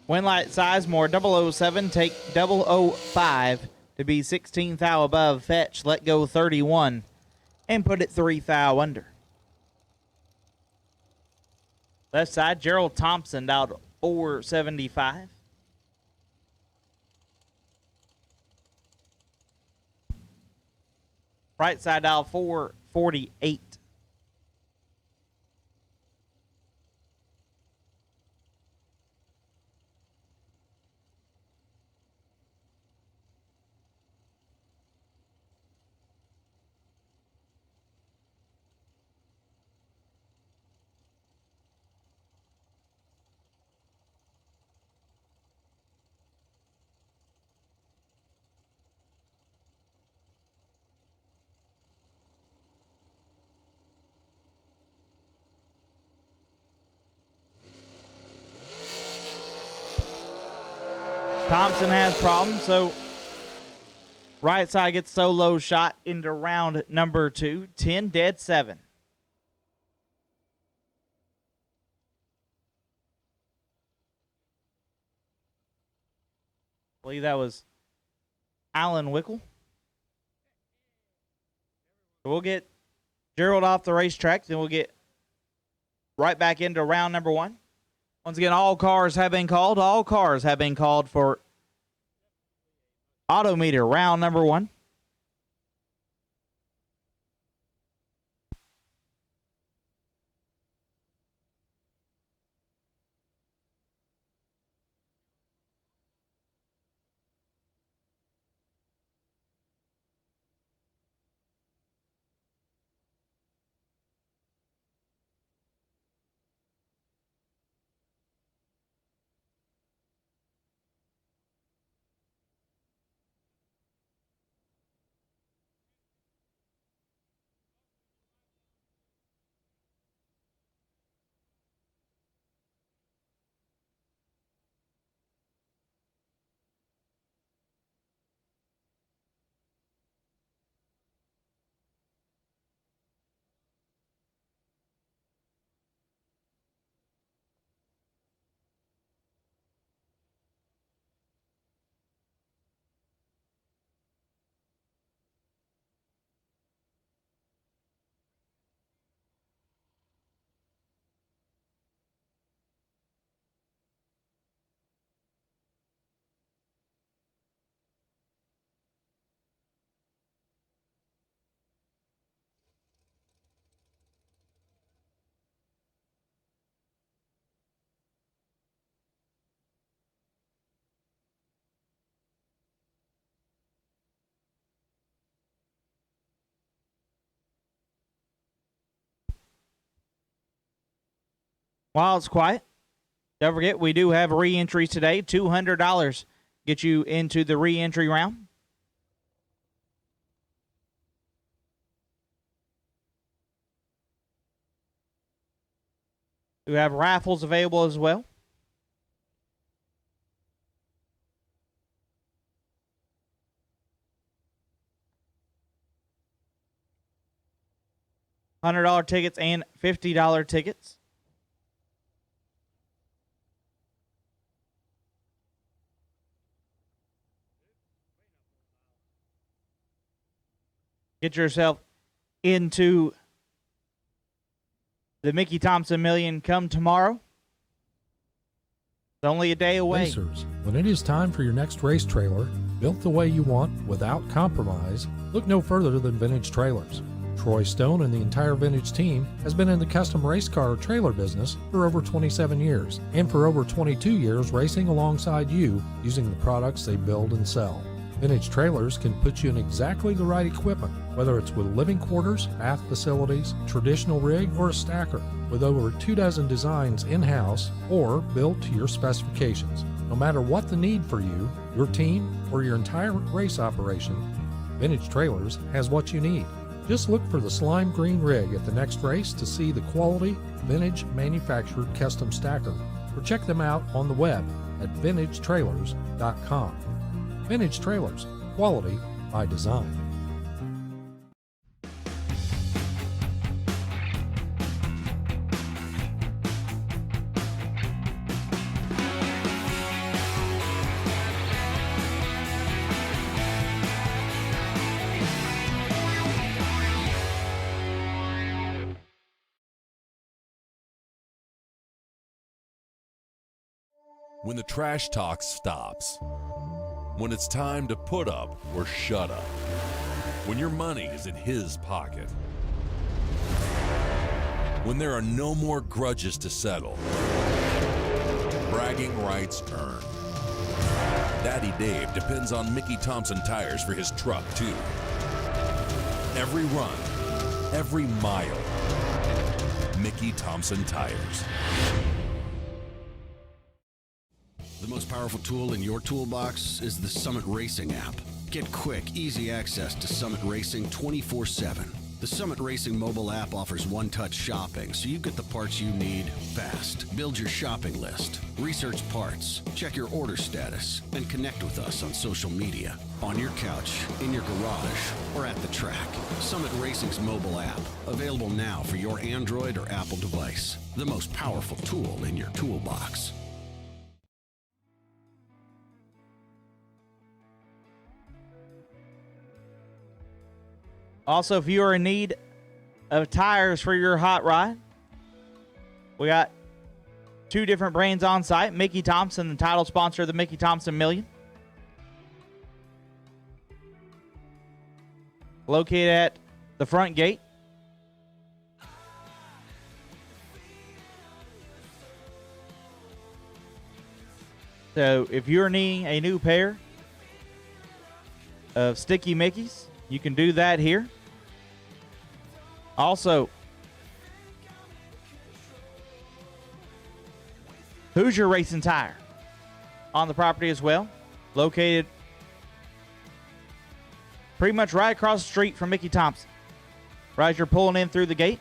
Winlight Sizemore 007, take 005. to be 16 thou above. Fetch, let go 31, and put it 3 thou under. Left side, Gerald Thompson out 475. Right side dial 448. Thompson has problems, so right side gets solo shot into round number 2. 10 dead 7. I believe that was Alan Wickel. So we'll get Gerald off the racetrack, then we'll get right back into round number 1. Once again, all cars have been called. All cars have been called for Autometer round number 1. While it's quiet, don't forget we do have re-entries today. $200 get you into the re-entry round. We have raffles available as well. $100 tickets and $50 tickets. Get yourself into the Mickey Thompson Million come tomorrow. It's only a day away. Racers, when it is time for your next race trailer, built the way you want without compromise, look no further than Vintage Trailers. Troy Stone and the entire Vintage team has been in the custom race car trailer business for over 27 years, and for over 22 years racing alongside you using the products they build and sell. Vintage Trailers can put you in exactly the right equipment, whether it's with living quarters, bath facilities, traditional rig, or a stacker, with over 24 designs in-house or built to your specifications. No matter what the need for you, your team, or your entire race operation, Vintage Trailers has what you need. Just look for the slime green rig at the next race to see the quality, vintage manufactured custom stacker, or check them out on the web at vintagetrailers.com. Vintage Trailers, quality by design. When the trash talk stops. When it's time to put up or shut up. When your money is in his pocket. When there are no more grudges to settle. Bragging rights earned. Daddy Dave depends on Mickey Thompson tires for his truck, too. Every run, every mile. Mickey Thompson tires. The most powerful tool in your toolbox is the Summit Racing app. Get quick, easy access to Summit Racing 24/7. The Summit Racing mobile app offers one-touch shopping, so you get the parts you need fast. Build your shopping list, research parts, check your order status, and connect with us on social media, on your couch, in your garage, or at the track. Summit Racing's mobile app, available now for your Android or Apple device. The most powerful tool in your toolbox. Also, if you are in need of tires for your hot rod, we got 2 different brands on site. Mickey Thompson, the title sponsor of the Mickey Thompson Million. Located at the front gate. So if you're needing a new pair of Sticky Mickeys, you can do that here. Also, Hoosier Racing Tire on the property as well. Located pretty much right across the street from Mickey Thompson. Right as you're pulling in through the gate.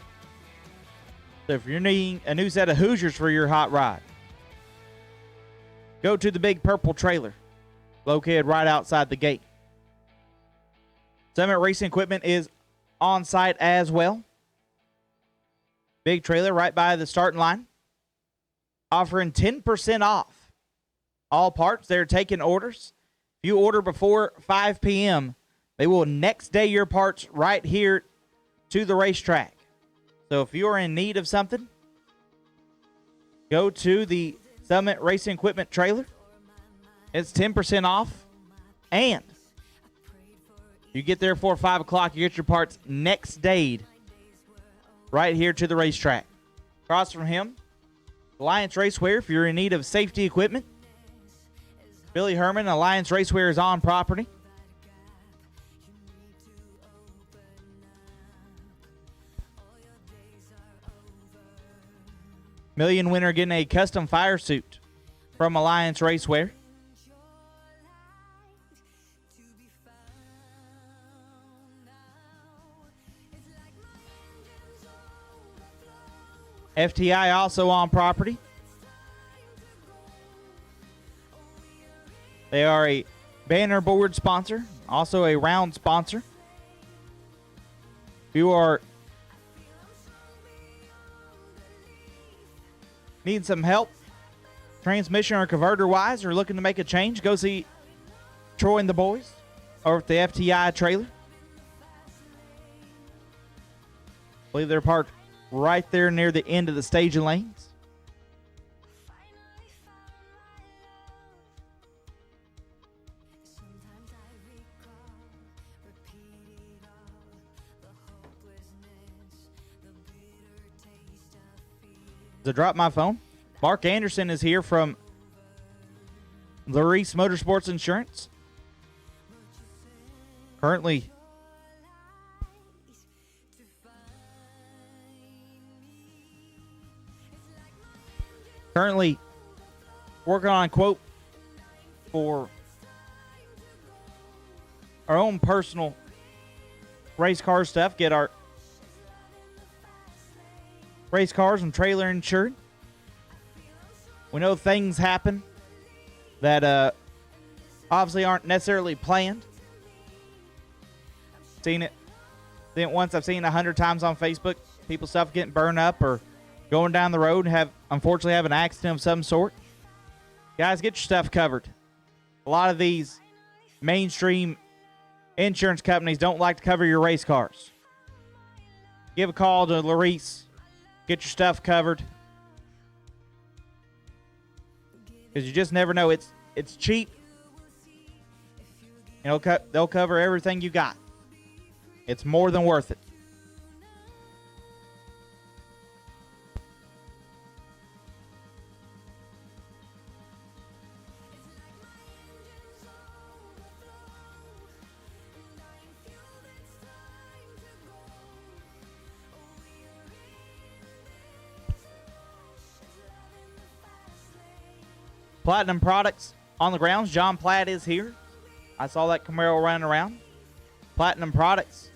So if you're needing a new set of Hoosiers for your hot rod, go to the Big Purple Trailer located right outside the gate. Summit Racing Equipment is on site as well. Big trailer right by the starting line. Offering 10% off all parts. They're taking orders. If you order before 5 p.m., they will next day your parts right here to the racetrack. So if you're in need of something, go to the Summit Racing Equipment trailer. It's 10% off. And you get there before 5 o'clock, you get your parts next day right here to the racetrack. Across from him, Alliance Racewear, if you're in need of safety equipment. Billy Herman, Alliance Racewear is on property. Million winner getting a custom fire suit from Alliance Racewear. FTI also on property. They are a banner board sponsor, also a round sponsor. If you are needing some help, transmission or converter wise, or looking to make a change, go see Troy and the boys over at the FTI trailer. I believe they're parked right there near the end of the staging lanes. To drop my phone, Mark Anderson is here from Larice Motorsports Insurance. Currently working on a quote for our own personal race car stuff. Get our race cars and trailer insured. We know things happen that obviously aren't necessarily planned. Seen it once. I've seen it 100 times on Facebook. People stuff getting burned up or going down the road and unfortunately have an accident of some sort. Guys, get your stuff covered. A lot of these mainstream insurance companies don't like to cover your race cars. Give a call to Larice. Get your stuff covered. because you just never know. It's cheap. And they'll cover everything you got. It's more than worth it. Platinum Products on the grounds. John Platt is here. I saw that Camaro running around. Platinum Products,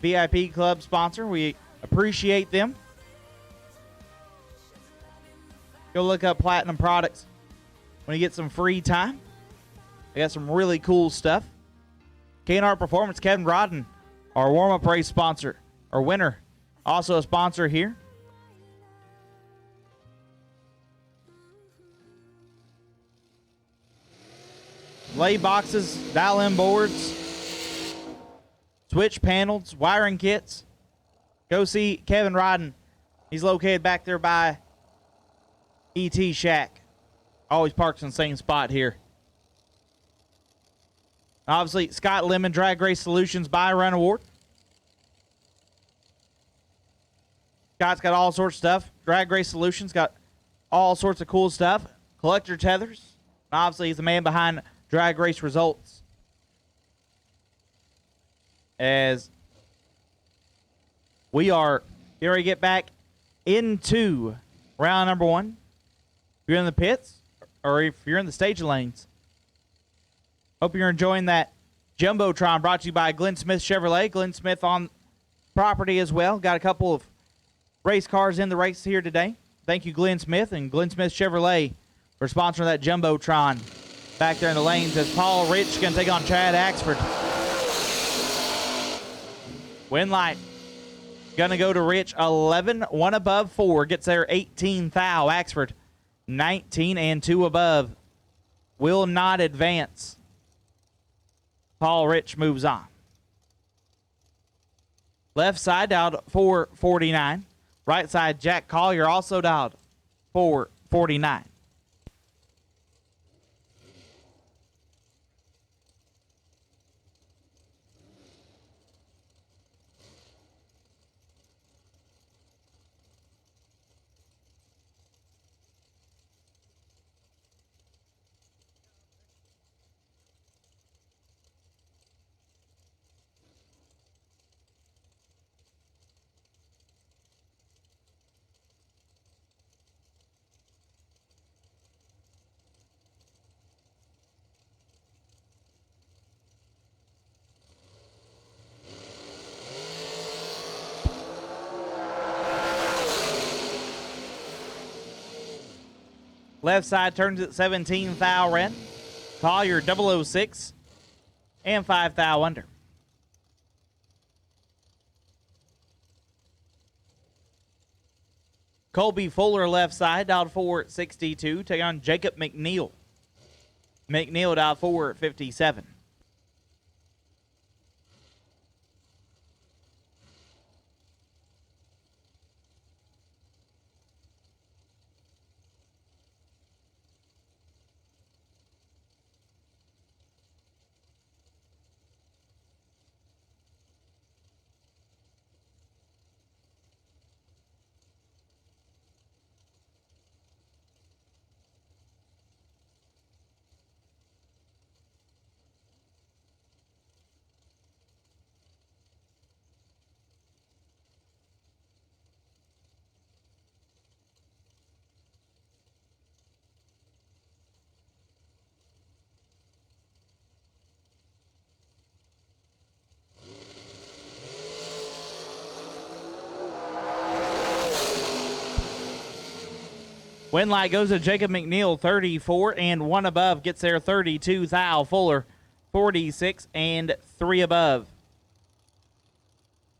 VIP Club sponsor. We appreciate them. Go look up Platinum Products when you get some free time. They got some really cool stuff. K&R Performance, Kevin Rodden, our warm-up race sponsor, or winner, also a sponsor here. Lay boxes, dial-in boards, switch panels, wiring kits. Go see Kevin Rodden. He's located back there by ET Shack. Always parks in the same spot here. Obviously, Scott Lemon Drag Race Solutions Buy Run Award. Scott's got all sorts of stuff. Drag Race Solutions got all sorts of cool stuff. Collector tethers. And obviously, he's the man behind Drag Race Results. As we are getting ready to get back into round number one. If you're in the pits or if you're in the stage lanes, hope you're enjoying that Jumbotron brought to you by Glenn Smith Chevrolet. Glenn Smith on property as well. Got a couple of race cars in the race here today. Thank you, Glenn Smith and Glenn Smith Chevrolet, for sponsoring that Jumbotron back there in the lanes, as Paul Rich going to take on Chad Axford. Win light going to go to Rich. 11, 1 above 4. Gets there 18 thou. Axford 19 and 2 above. Will not advance. Paul Rich moves on. Left side dialed 449. Right side Jack Collier also dialed 449. Left side turns at 17 thou red. Collier 006 and 5 thou under. Colby Fuller left side, dialed 462, taking on Jacob McNeil. McNeil dialed 457. Win light goes to Jacob McNeil, 34 and 1 above. Gets there 32 thou. Fuller, 46 and 3 above.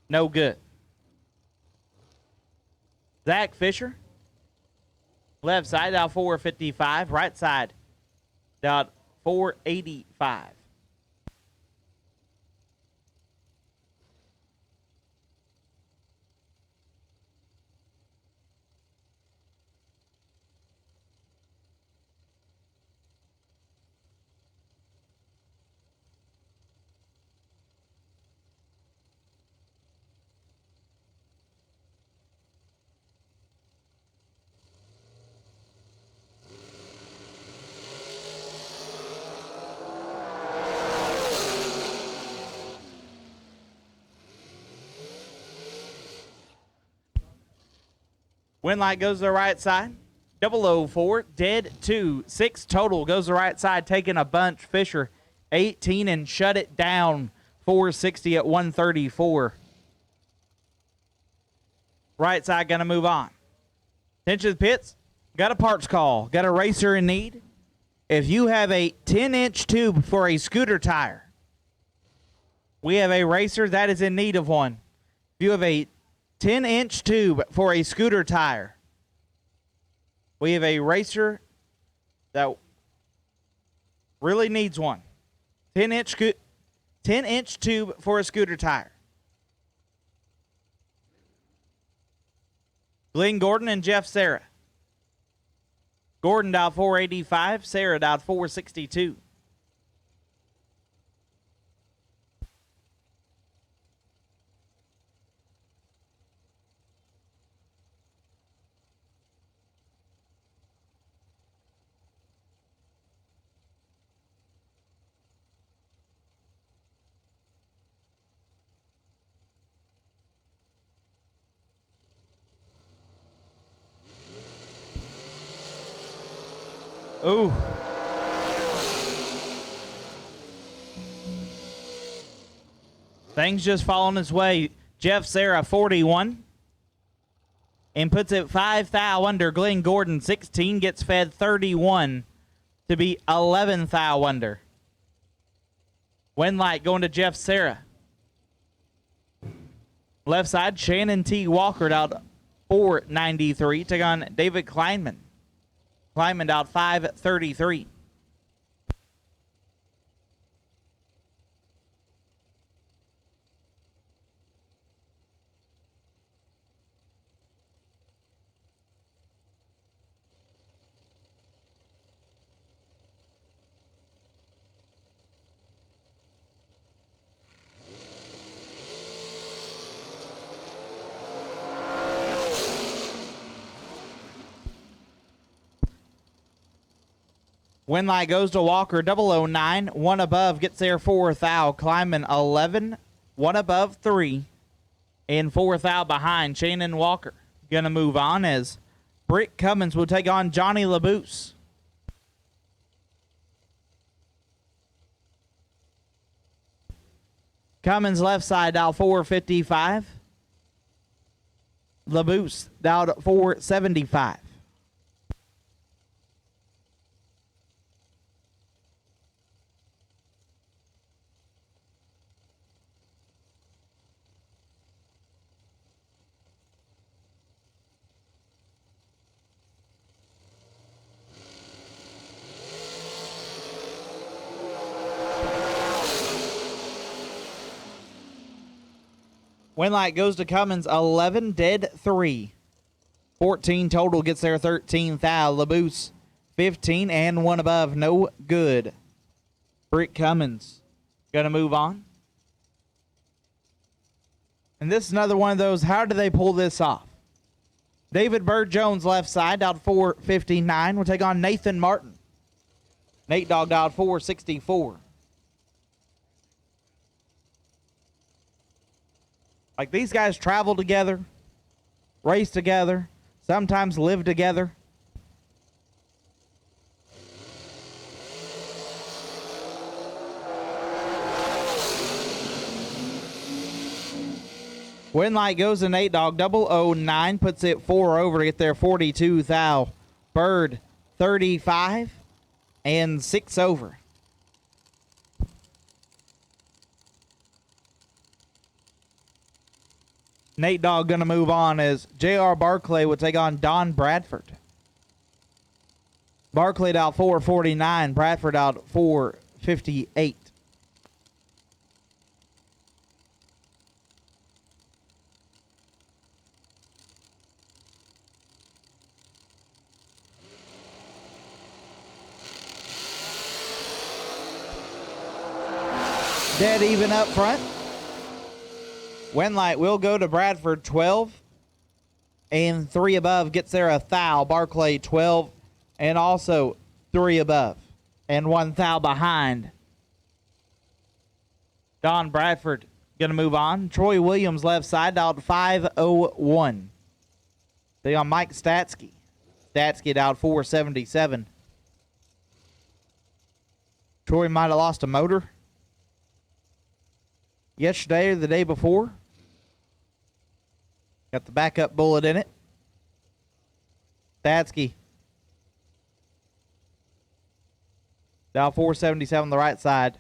No good. Zach Fisher, left side, dial 455. Right side, dial 485. Win light goes to the right side. 004, dead 2. 6 total goes to the right side, taking a bunch. Fisher 18 and shut it down. 460 at 134. Right side going to move on. Attention to the pits. Got a parts call. Got a racer in need. If you have a 10-inch tube for a scooter tire, we have a racer that is in need of one. If you have a 10-inch tube for a scooter tire, we have a racer that really needs one. 10-inch tube for a scooter tire. Glenn Gordon and Jeff Sarah. Gordon dialed 485, Sarah dialed 462. Ooh. Things just falling his way. Jeff Sarah, 41. And puts it 5 thou under. Glenn Gordon, 16. Gets fed 31 to be 11 thou under. Win light going to Jeff Sarah. Left side, Shannon T. Walker out 493. Take on David Kleinman. Kleinman out 533. Win light goes to Walker, 009. 1 above gets there 4 thou. Kleinman 11. 1 above 3. And 4 thou behind. Shannon Walker going to move on as Britt Cummins will take on Johnny LaBouse. Cummins left side dial 455. LaBouse dialed 475. Win light goes to Cummins, 11, dead 3. 14 total gets there, 13 thou. LaBouse, 15 and 1 above, no good. Britt Cummins going to move on. And this is another one of those, how do they pull this off? David Bird Jones left side, dialed 459. We'll take on Nathan Martin. Nate Dogg dialed 464. Like, these guys travel together, race together, sometimes live together. Win light goes to Nate Dogg, 009, puts it 4 over to get there, 42 thou. Bird, 35, and 6 over. Nate Dogg going to move on as J.R. Barclay will take on Don Bradford. Barclay out 449, Bradford out 458. Dead even up front. Win light will go to Bradford, 12. And 3 above gets there a thou. Barclay, 12. And also 3 above. And 1 thou behind. Don Bradford going to move on. Troy Williams left side, dialed 501. Stay on Mike Statsky. Statsky down 477. Troy might have lost a motor yesterday or the day before. Got the backup bullet in it. Statsky down 477 on the right side.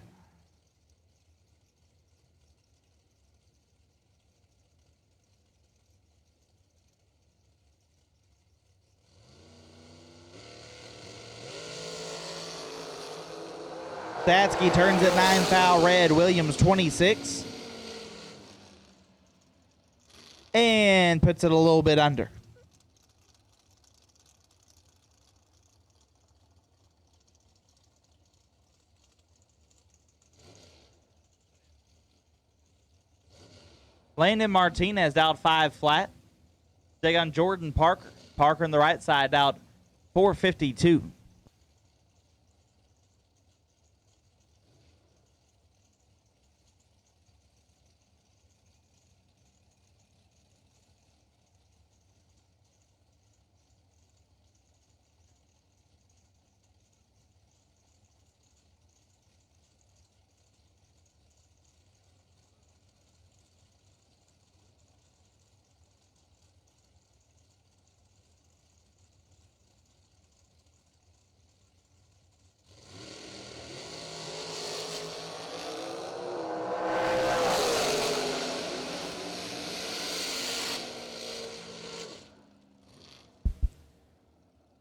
Statsky turns at 9 foul red. Williams 26. And puts it a little bit under. Landon Martinez out 5 flat. Take on Jordan Parker. Parker on the right side out 452.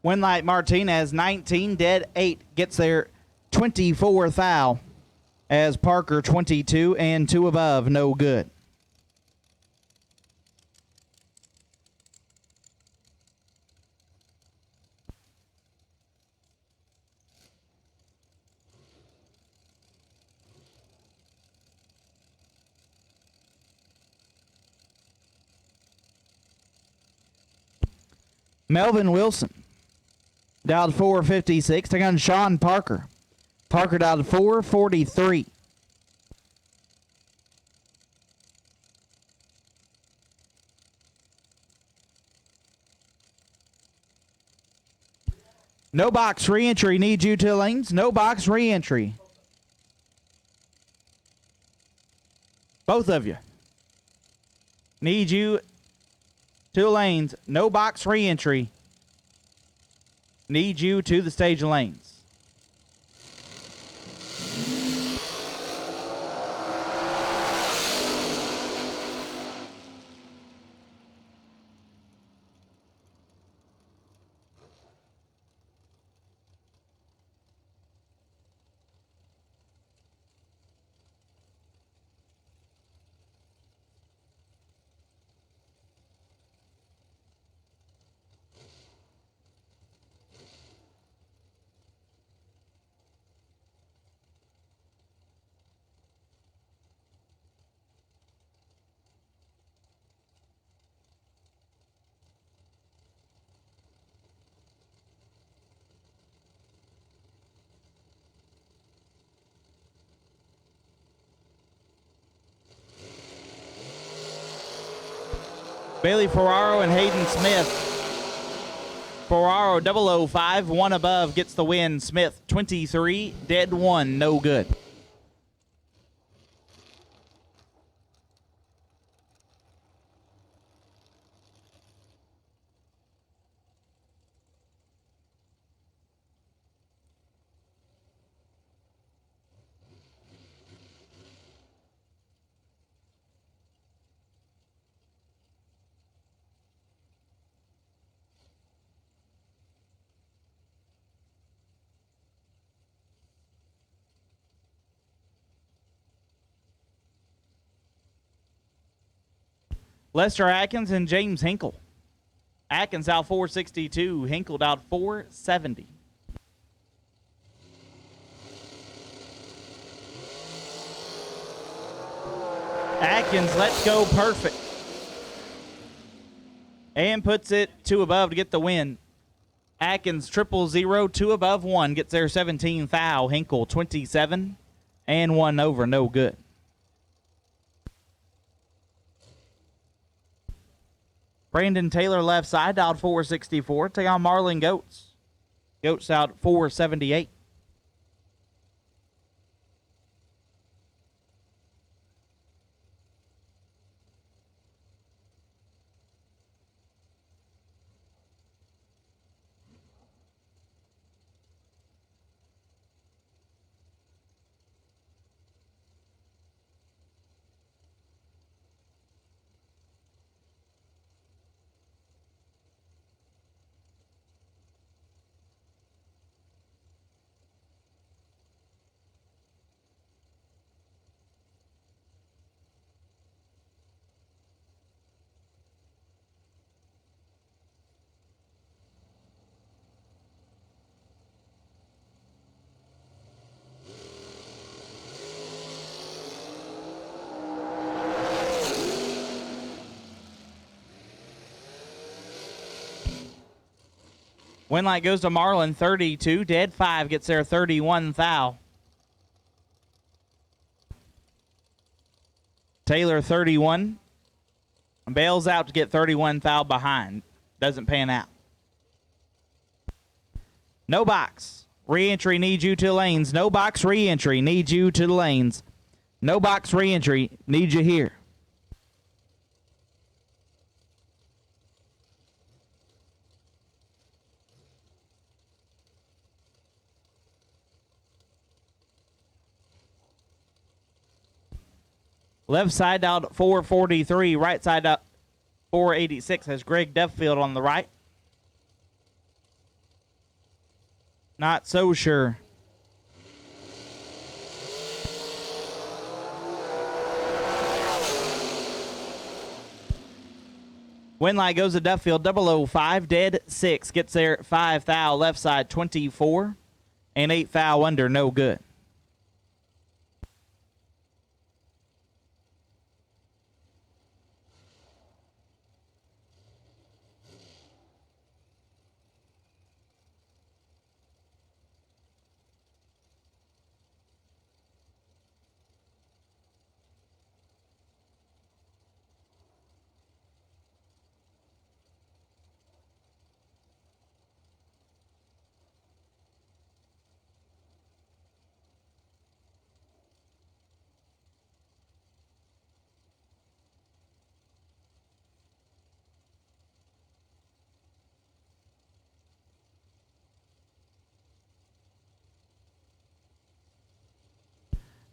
Winlight Martinez, 19, dead 8, gets their 24th foul as Parker 22 and 2 above, no good. Melvin Wilson. Dialed 456. Taking on Sean Parker. Parker dialed 443. No box re-entry. Need you to lanes. No box re-entry. Both of you. Need you 2 lanes. No box re-entry. Need you to the stage lanes. Bailey Ferraro and Hayden Smith. Ferraro 005, 1 above, gets the win. Smith 23, dead 1, no good. Lester Atkins and James Hinkle. Atkins out 462, Hinkle out 470. Atkins lets go perfect. And puts it 2 above to get the win. Atkins 000, 2 above 1, gets their 17 foul. Hinkle 27 and 1 over, no good. Brandon Taylor left side out 464. Take on Marlon Goats. Goats out 478. Win light goes to Marlin, 32. Dead 5 gets there, 31 thou. Taylor, 31. Bails out to get 31 thou behind. Doesn't pan out. No box. Re-entry needs you to the lanes. No box re-entry needs you to the lanes. No box re-entry needs you here. Left side out 443. Right side out 486 has Greg Duffield on the right. Not so sure. Win light goes to Duffield, 005. Dead 6 gets there 5 thou. Left side 24. And 8 thou under, no good.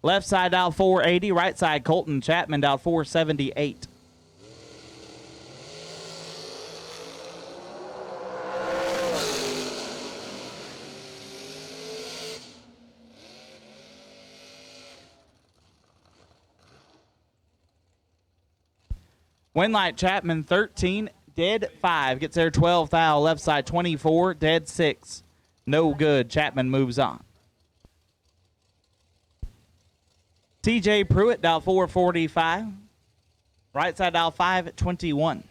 Left side dial 480. Right side Colton Chapman dial 478. Win light Chapman 13. Dead 5 gets there 12 thou. Left side 24. Dead 6. No good. Chapman moves on. TJ Pruitt, dial 445. Right side dial 521.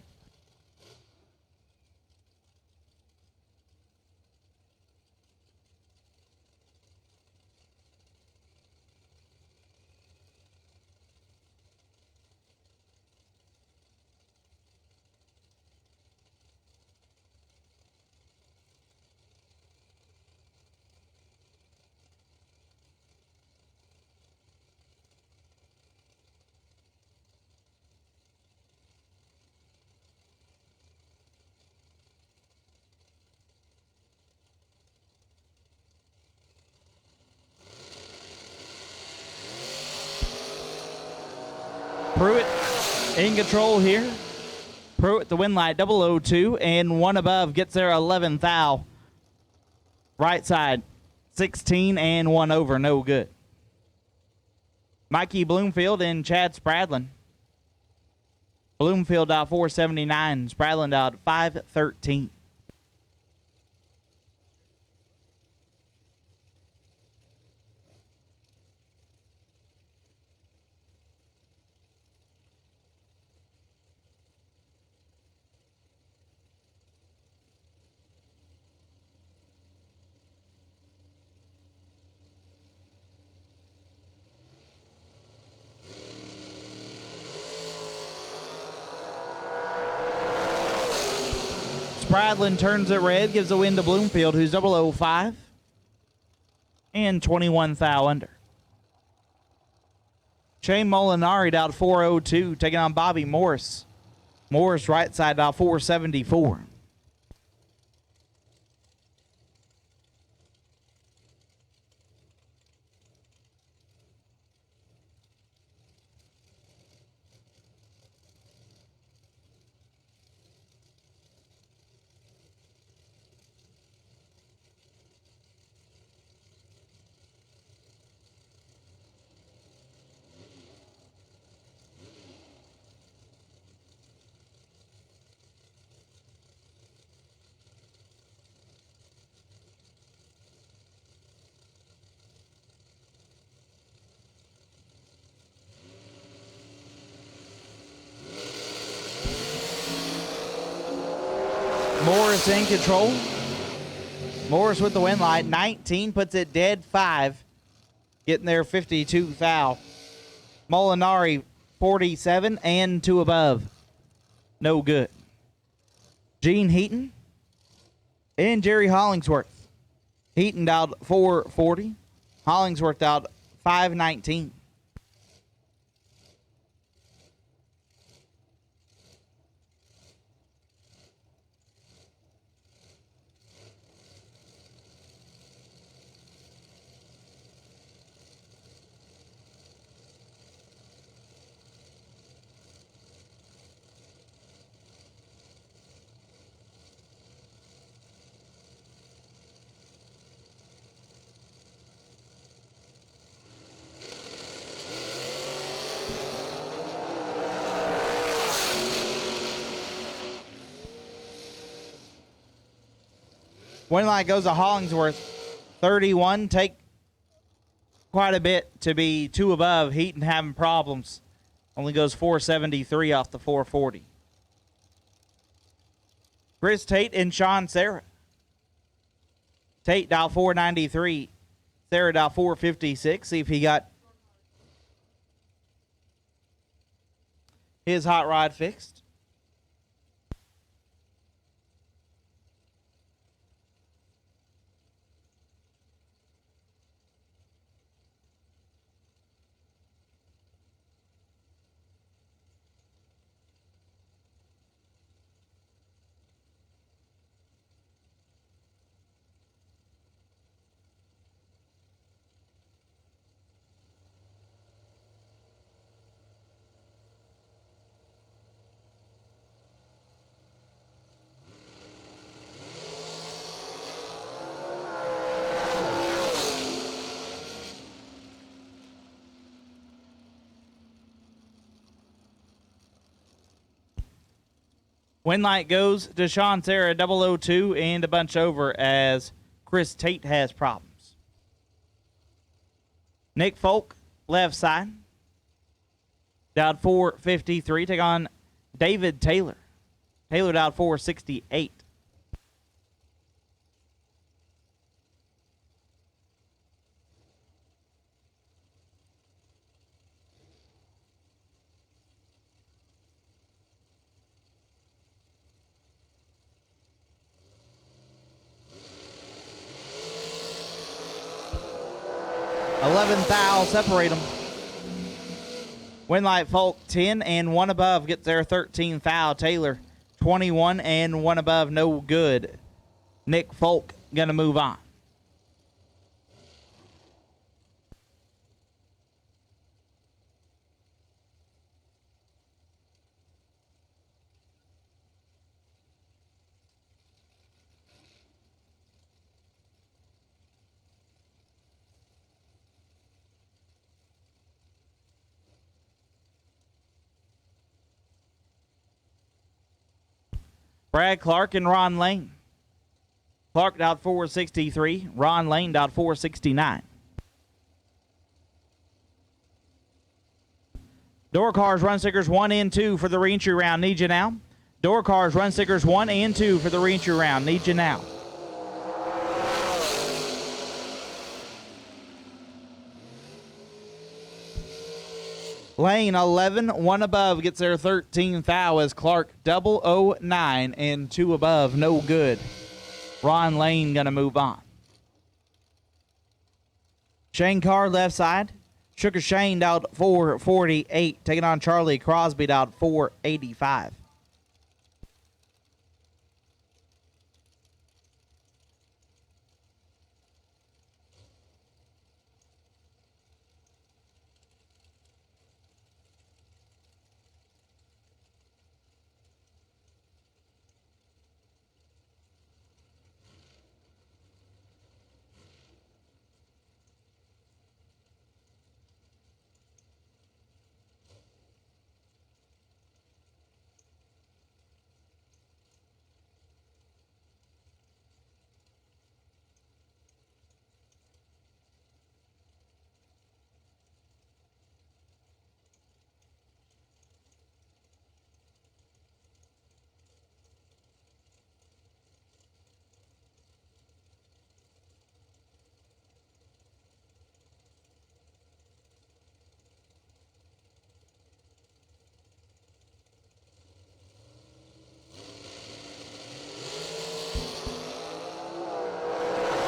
Pruitt in control here. Pruitt the win light 002 and one above gets there 11 thou. Right side 16 and one over, no good. Mikey Bloomfield and Chad Spradlin. Bloomfield dialed 479, Spradlin dialed 513. Bradlin turns it red, gives the win to Bloomfield, who's 005 and 21 thou under. Shane Molinari down 402, taking on Bobby Morris. Morris right side down 474. Morris in control. Morris with the win light. 19 puts it dead 5. Getting there 52 thou. Molinari 47 and 2 above. No good. Gene Heaton and Jerry Hollingsworth. Heaton dialed 440. Hollingsworth dialed 519. Win light goes to Hollingsworth. 31. Take quite a bit to be 2 above. Heaton having problems. Only goes 473 off the 440. Chris Tate and Sean Sarah. Tate dial 493. Sarah dial 456. See if he got his hot rod fixed. Win light goes to Sean Sarah, 002, and a bunch over as Chris Tate has problems. Nick Folk, left side. Down 453. Take on David Taylor. Taylor down 468. Thou separate them. Winlight Folk 10 and 1 above gets there 13 thou. Taylor 21 and 1 above, no good. Nick Folk gonna move on. Brad Clark and Ron Lane. Clark dialed 463. Ron Lane dialed 469. Door cars, run stickers 1 and 2 for the reentry round. Need you now. Door cars, run stickers 1 and 2 for the reentry round. Need you now. Lane 11, one above gets their 13th thou as Clark 009 and two above, no good. Ron Lane going to move on. Shane Carr left side. Sugar Shane out 448, taking on Charlie Crosby out 485.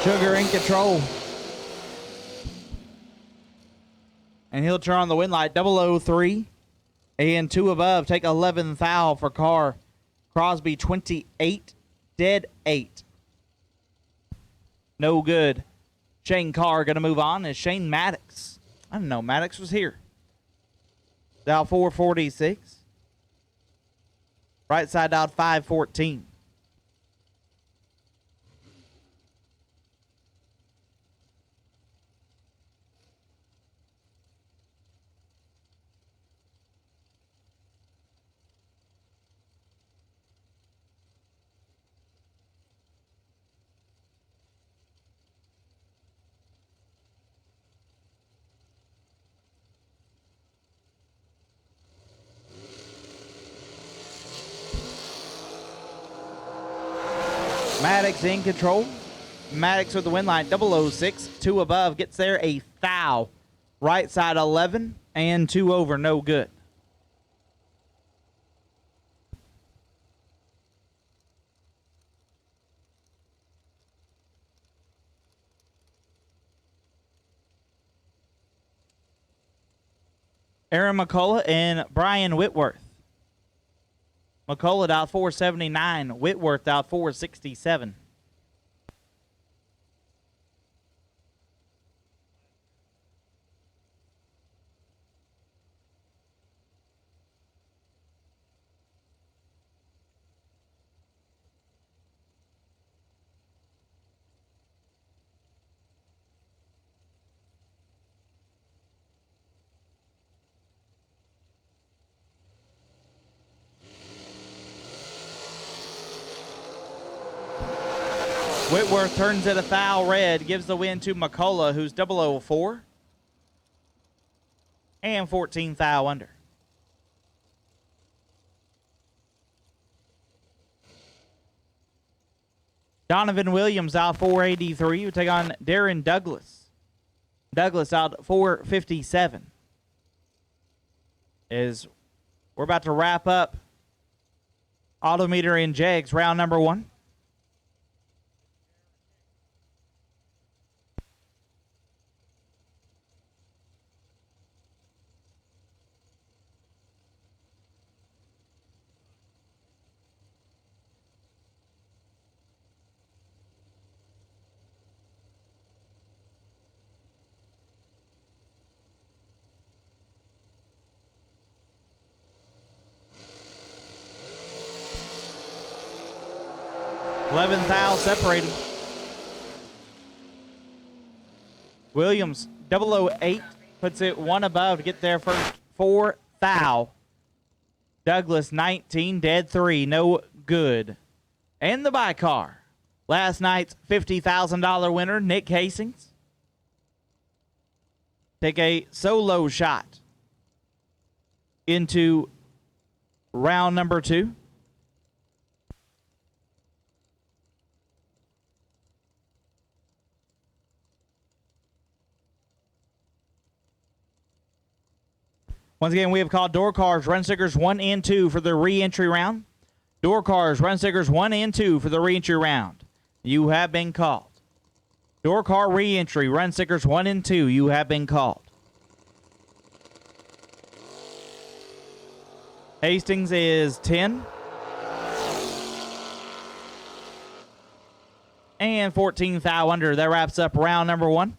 Sugar in control. And he'll turn on the win light. 003 and two above. Take 11th thou for Carr. Crosby 28. Dead 8. No good. Shane Carr going to move on as Shane Maddox. I didn't know Maddox was here. Thou 446. Right side out 514. Maddox in control. Maddox with the win line. 006. Two above. Gets there a thou. Right side 11 and two over. No good. Aaron McCullough and Brian Whitworth. McCullough out 479. Whitworth out 467. Whitworth turns it a thou red, gives the win to McCullough, who's 004 and 14 thou under. Donovan Williams out 483. We take on Darren Douglas. Douglas out 457. We're about to wrap up Autometer and Jegs round number 1. Eleventh thou separated. Williams 008 puts it one above to get there first. 4 thou. Douglas 19, dead 3, no good. And the bye car. Last night's $50,000 winner, Nick Hastings. Take a solo shot into round number 2. Once again, we have called door cars, run stickers 1 and 2 for the re-entry round. Door cars, run stickers 1 and 2 for the re-entry round. You have been called. Door car re-entry, run stickers 1 and 2. You have been called. Hastings is 10. And 14 thou under. That wraps up round number 1.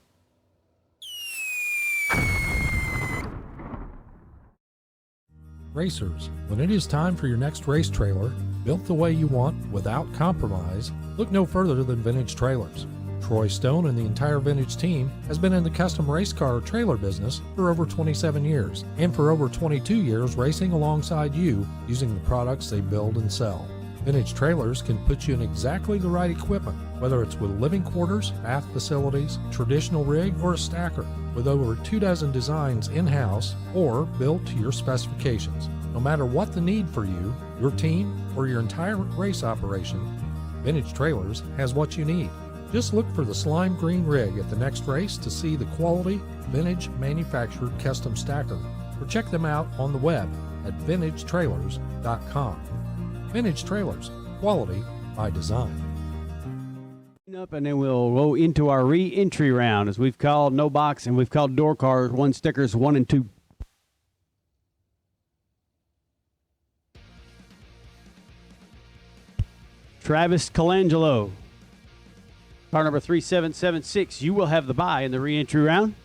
Racers, when it is time for your next race trailer, built the way you want without compromise, look no further than Vintage Trailers. Troy Stone and the entire Vintage team has been in the custom race car trailer business for over 27 years, and for over 22 years racing alongside you using the products they build and sell. Vintage Trailers can put you in exactly the right equipment, whether it's with living quarters, bath facilities, traditional rig, or a stacker, with over 24 designs in-house or built to your specifications. No matter what the need for you, your team, or your entire race operation, Vintage Trailers has what you need. Just look for the slime green rig at the next race to see the quality, vintage manufactured custom stacker, or check them out on the web at vintagetrailers.com. Vintage Trailers, quality by design. Up, and then we'll go into our re-entry round, as we've called no box and we've called door cars, run stickers 1 and 2. Travis Colangelo, car number 3776. You will have the bye in the re-entry round.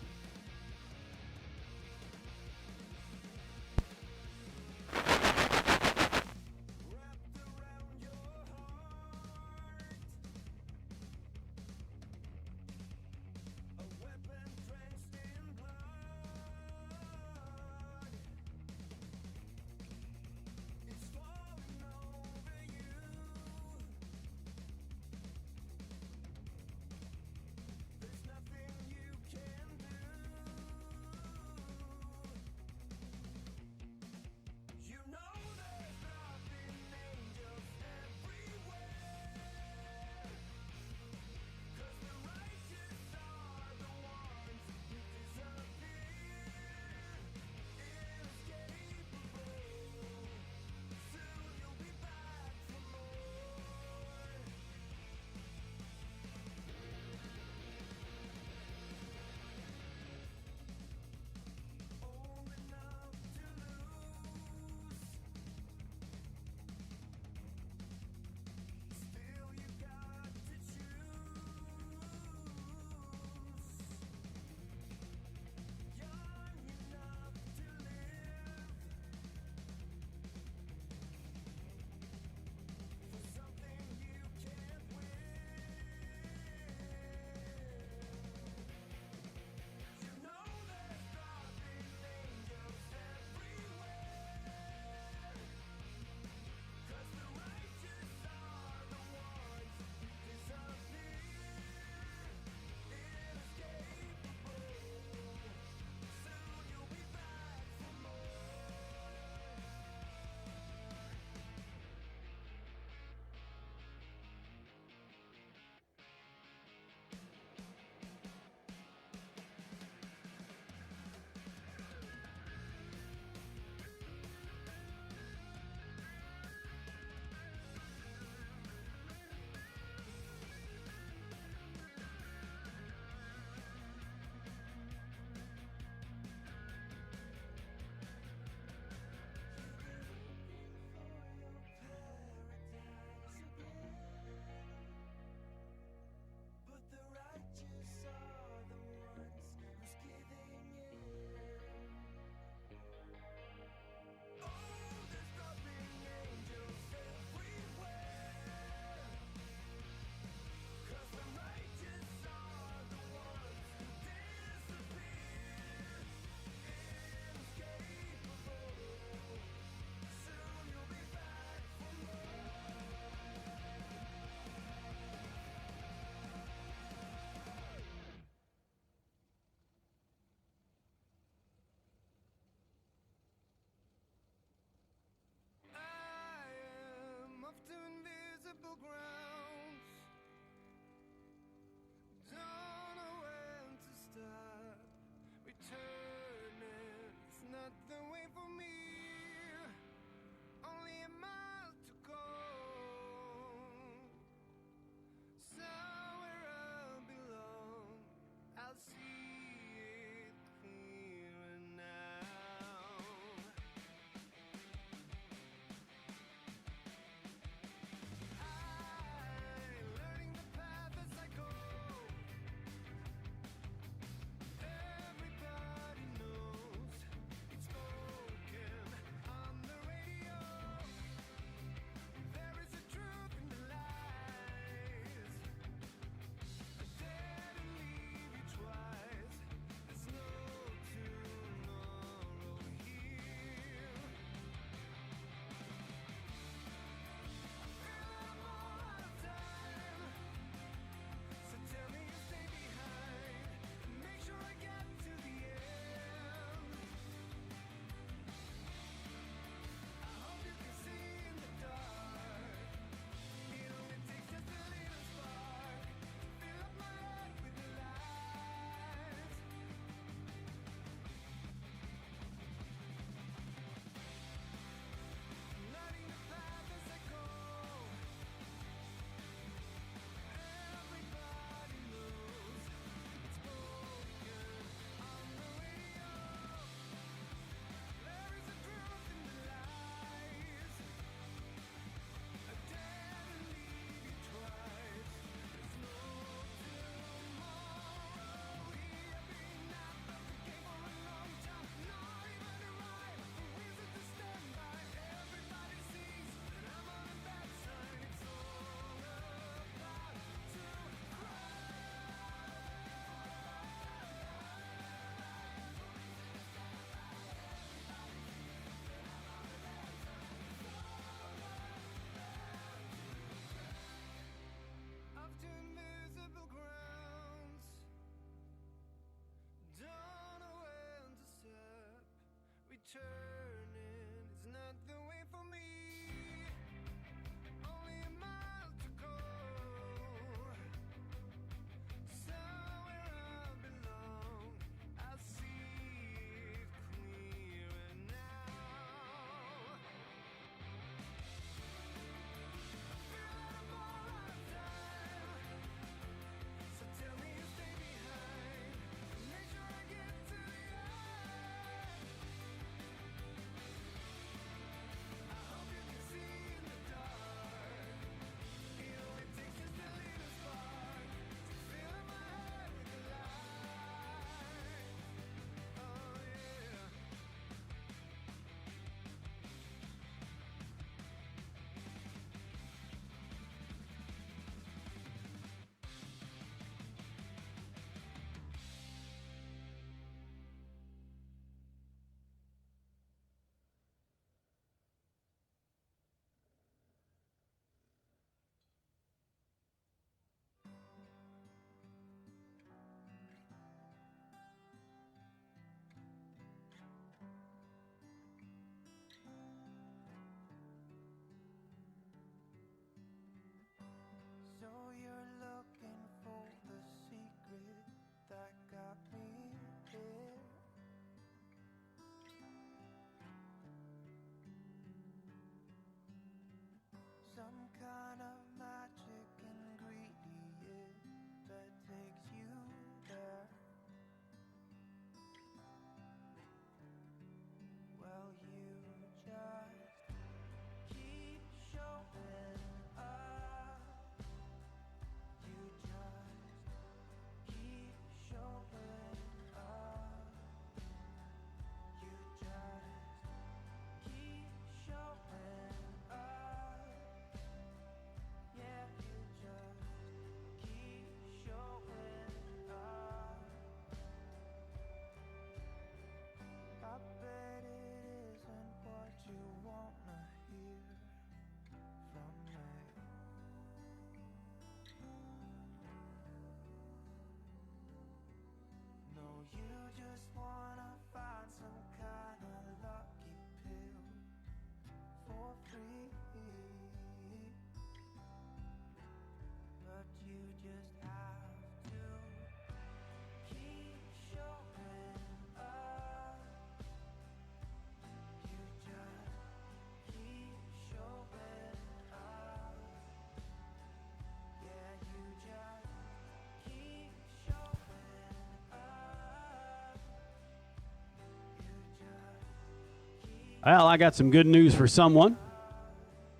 Well, I got some good news for someone.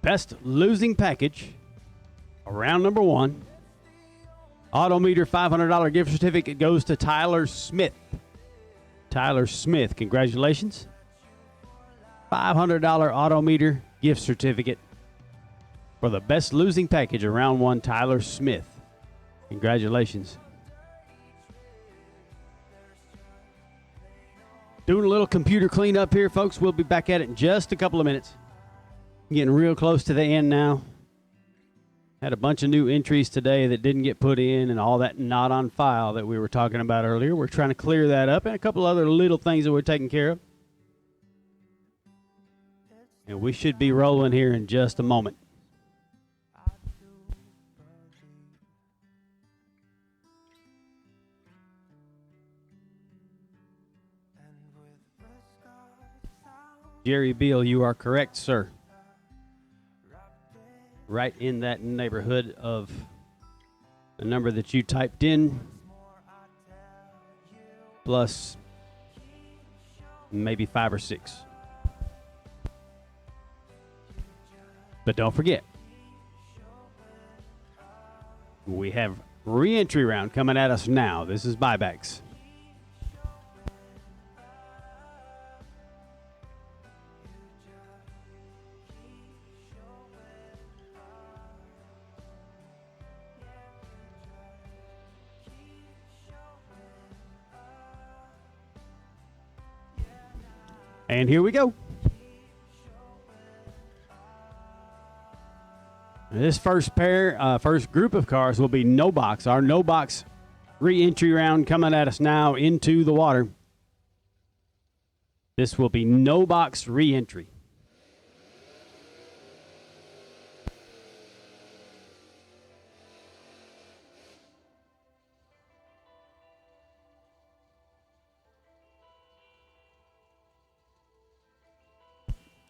Best losing package, round number 1. Autometer $500 gift certificate goes to Tyler Smith. Tyler Smith, congratulations. $500 Autometer gift certificate for the best losing package of round 1, Tyler Smith. Congratulations. Doing a little computer cleanup here, folks. We'll be back at it in just a couple of minutes. Getting real close to the end now. Had a bunch of new entries today that didn't get put in and all that not on file that we were talking about earlier. We're trying to clear that up and a couple other little things that we're taking care of. And we should be rolling here in just a moment. Jerry Beal, you are correct, sir. Right in that neighborhood of the number that you typed in, plus maybe 5 or 6. But don't forget, we have re-entry round coming at us now. This is buybacks. And here we go. This first group of cars will be no box. Our no box re-entry round coming at us now into the water. This will be no box re-entry.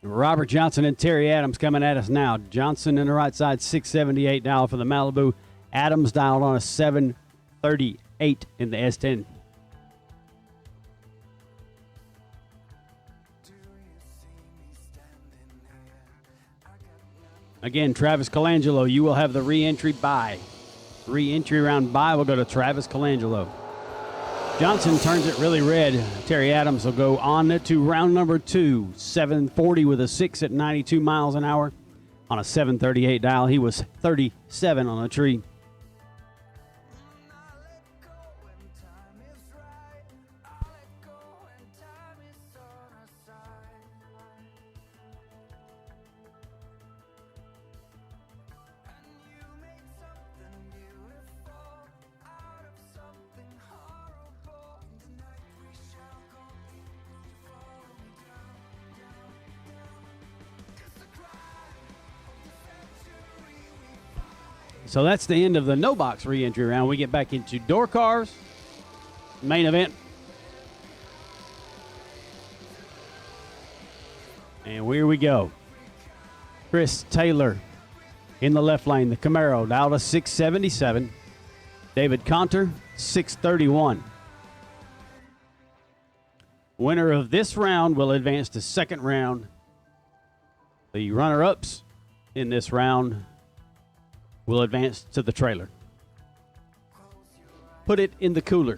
Robert Johnson and Terry Adams coming at us now. Johnson in the right side, $678 dialed for the Malibu. Adams dialed on a $738 in the S10. Again, Travis Colangelo, you will have the re-entry bye. Re-entry round bye will go to Travis Colangelo. Johnson turns it really red. Terry Adams will go on to round number 2. 740 with a 6 at 92 miles an hour on a 738 dial. He was 37 on the tree. So that's the end of the no box re-entry round. We get back into door cars, main event. And here we go. Chris Taylor in the left lane, the Camaro, dialed a 677. David Conter, 631. Winner of this round will advance to second round. The runner-ups in this round will advance to the trailer. Put it in the cooler.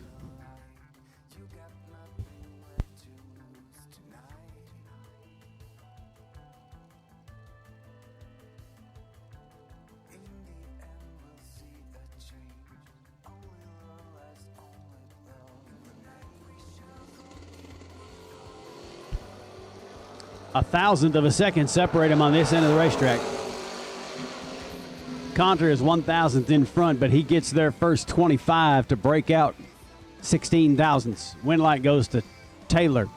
A thousandth of a second separate him on this end of the racetrack. Conter is 1,000th in front, but he gets there first 25 to break out 16 thousandths. Win light goes to Taylor.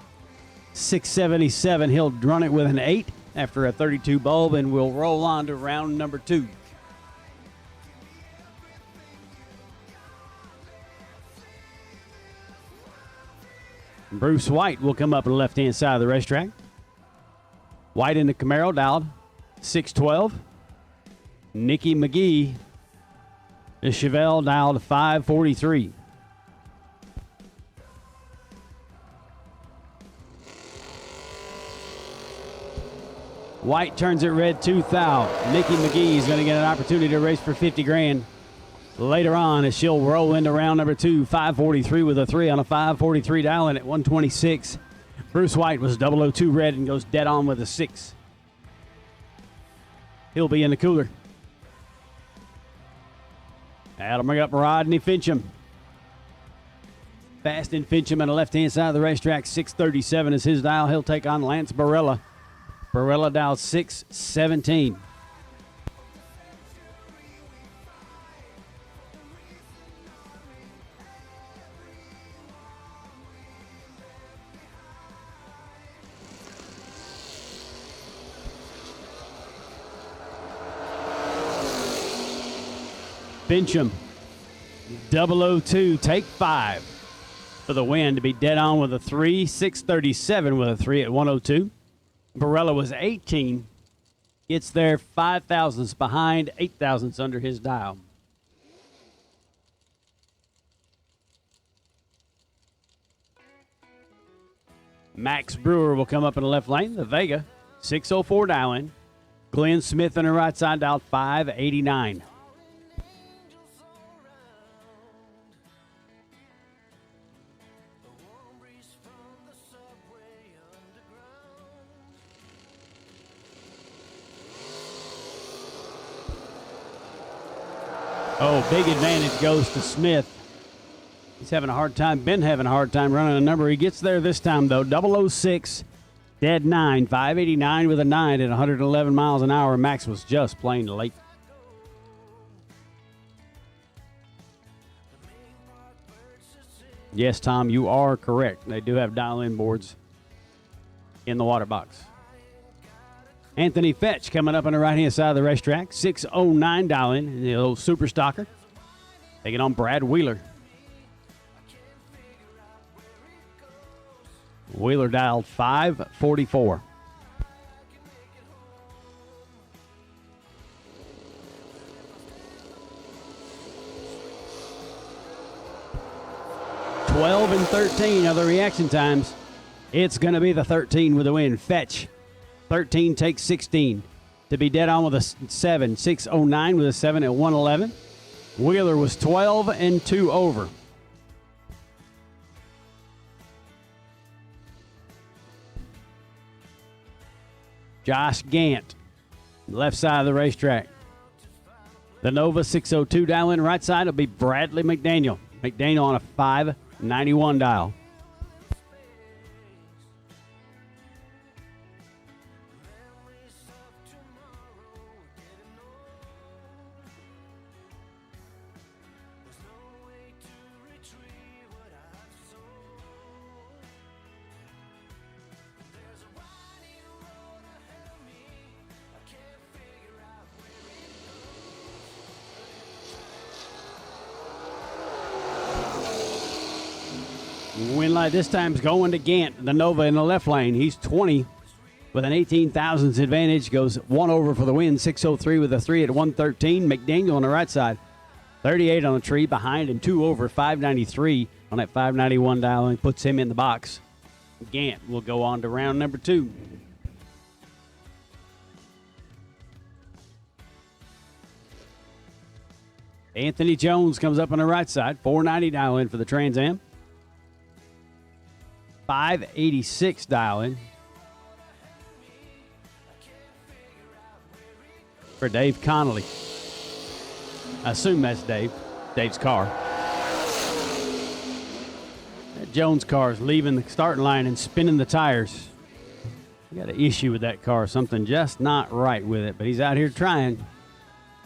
677. He'll run it with an 8 after a 32 bulb, and we'll roll on to round number 2. Bruce White will come up on the left-hand side of the racetrack. White in the Camaro, dialed 612. Nikki McGee, the Chevelle, dialed 543. White turns it red 2 thou. Nikki McGee is going to get an opportunity to race for 50 grand later on as she'll roll into round number 2. 543 with a 3 on a 543 dial in at 126. Bruce White was 002 red and goes dead on with a 6. He'll be in the cooler. That'll bring up Rodney Fincham. Fast in Fincham on the left-hand side of the racetrack. 637 is his dial. He'll take on Lance Barella. Barella dial 617. Fincham, 002, take 5 for the win to be dead on with a 3. 637 with a 3 at 102. Barella was 18. Gets there 5 thousandths behind, 8 thousandths under his dial. Max Brewer will come up in the left lane. The Vega, 604 dial in. Glenn Smith on the right side dialed 589. Oh, big advantage goes to Smith. He's having a hard time, been having a hard time running a number. He gets there this time, though. 006, dead 9, 589 with a 9 at 111 miles an hour. Max was just plain late. Yes, Tom, you are correct. They do have dial-in boards in the water box. Anthony Fetch coming up on the right-hand side of the racetrack. 609 dial-in, the old super stocker. Taking on Brad Wheeler. Wheeler dialed 544. $12 and 13 are the reaction times. It's going to be the 13 with the win. Fetch. 13 takes 16 to be dead on with a 7. 609 with a 7 at 111. Wheeler was 12 and 2 over. Josh Gant, left side of the racetrack. The Nova 602 dial in right side will be Bradley McDaniel. McDaniel on a 591 dial. Win light this time is going to Gant, the Nova in the left lane. He's 20 with an 18 thousandths advantage. Goes 1 over for the win. 603 with a 3 at 113. McDaniel on the right side. 38 on the tree behind and 2 over. 593 on that 591 dial and puts him in the box. Gant will go on to round number 2. Anthony Jones comes up on the right side. 490 dial in for the Trans Am. 586 dial in for Dave Connolly. I assume that's Dave's car. That Jones car is leaving the starting line and spinning the tires. You got an issue with that car, something just not right with it, but he's out here trying.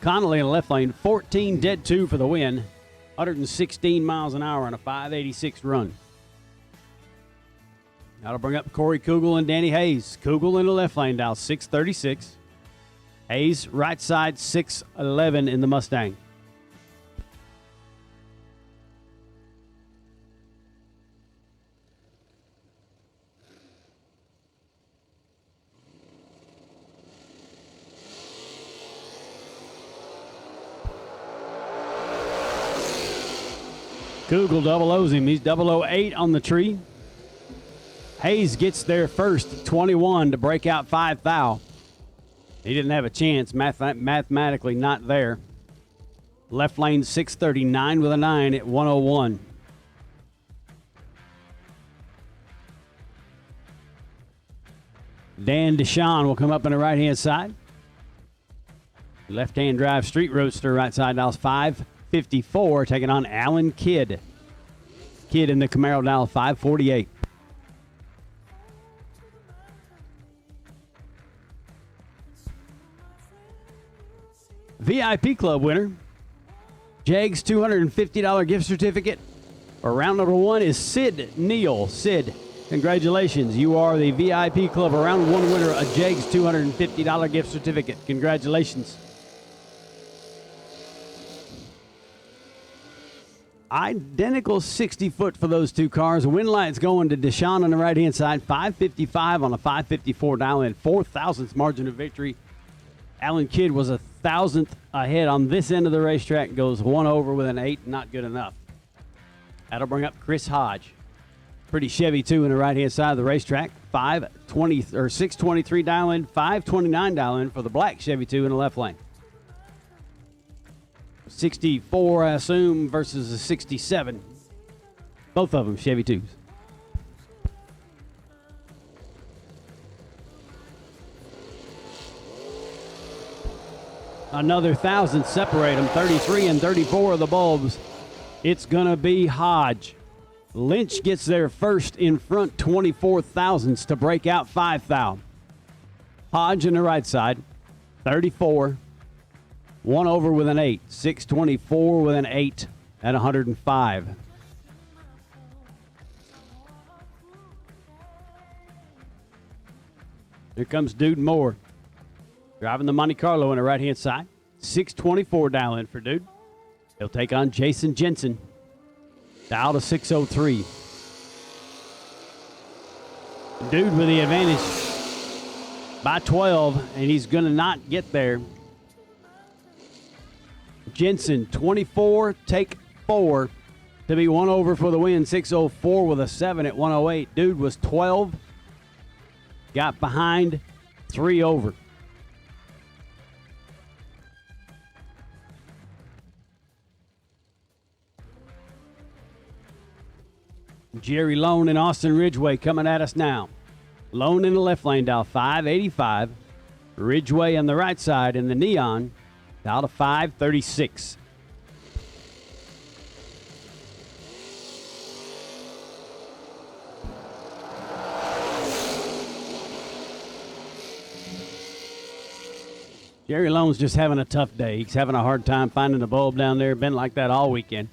Connolly in the left lane, 14 dead 2 for the win, 116 miles an hour on a 586 run. That'll bring up Corey Kugel and Danny Hayes. Kugel in the left lane, dial 636. Hayes, right side, 611 in the Mustang. Kugel double O's him. He's 008 on the tree. Hayes gets there first, 21 to break out 5 thou. He didn't have a chance, mathematically not there. Left lane 639 with a 9 at 101. Dan Deshawn will come up on the right-hand side. Left-hand drive street roadster right side dials 554, taking on Alan Kidd. Kidd in the Camaro dial 548. VIP Club winner. Jags $250 gift certificate. For round number 1 is Sid Neal. Sid, congratulations. You are the VIP Club round 1 winner, a Jags $250 gift certificate. Congratulations. Identical 60-foot for those two cars. Win lights going to Deshawn on the right-hand side. 555 on a 554 dial-in. 4,000th margin of victory. Alan Kidd was 1,000th ahead on this end of the racetrack. Goes 1 over with an 8. Not good enough. That'll bring up Chris Hodge. Pretty Chevy, too, in the right-hand side of the racetrack. 623 dial-in. 529 dial-in for the black Chevy, 2 in the left lane. 64, I assume, versus a 67. Both of them Chevy 2s. Another 1,000 separate them. 33 and 34 of the bulbs. It's going to be Hodge. Lynch gets there first in front, 24 thousandths to break out 5,000. Hodge on the right side, 34. 1 over with an 8. 624 with an 8 at 105. Here comes Dude Moore. Driving the Monte Carlo on the right-hand side. 624 dial in for Dude. He'll take on Jason Jensen. Dial to 603. Dude with the advantage by 12, and he's going to not get there. Jensen, 24, take 4 to be 1 over for the win. 604 with a 7 at 108. Dude was 12. Got behind, 3 over. Jerry Lone and Austin Ridgway coming at us now. Lone in the left lane, dial 585. Ridgway on the right side in the neon, dial to 536. Jerry Lone's just having a tough day. He's having a hard time finding the bulb down there. Been like that all weekend.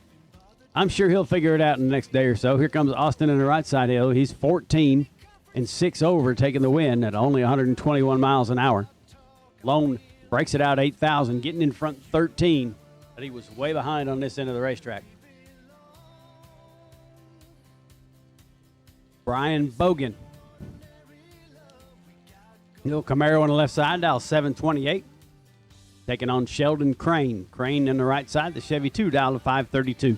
I'm sure he'll figure it out in the next day or so. Here comes Austin on the right side hill. He's 14 and 6 over, taking the win at only 121 miles an hour. Lone breaks it out 8,000, getting in front 13, but he was way behind on this end of the racetrack. Brian Bogan. Little Camaro on the left side, dial 728. Taking on Sheldon Crane. Crane on the right side, the Chevy 2, dial to 532.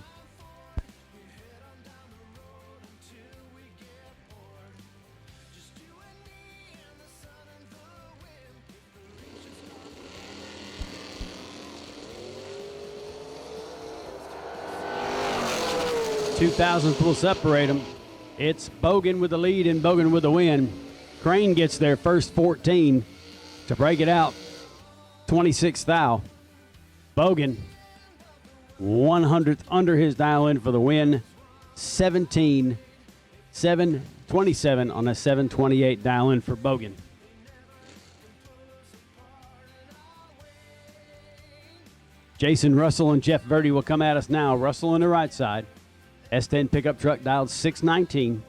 $2,000 will separate them. It's Bogan with the lead and Bogan with the win. Crane gets their first 14 to break it out. 26 thou. Bogan 100th under his dial in for the win. 17 727 on a 728 dial in for Bogan. Jason Russell and Jeff Verdi will come at us now. Russell on the right side. S10 pickup truck dialed 619.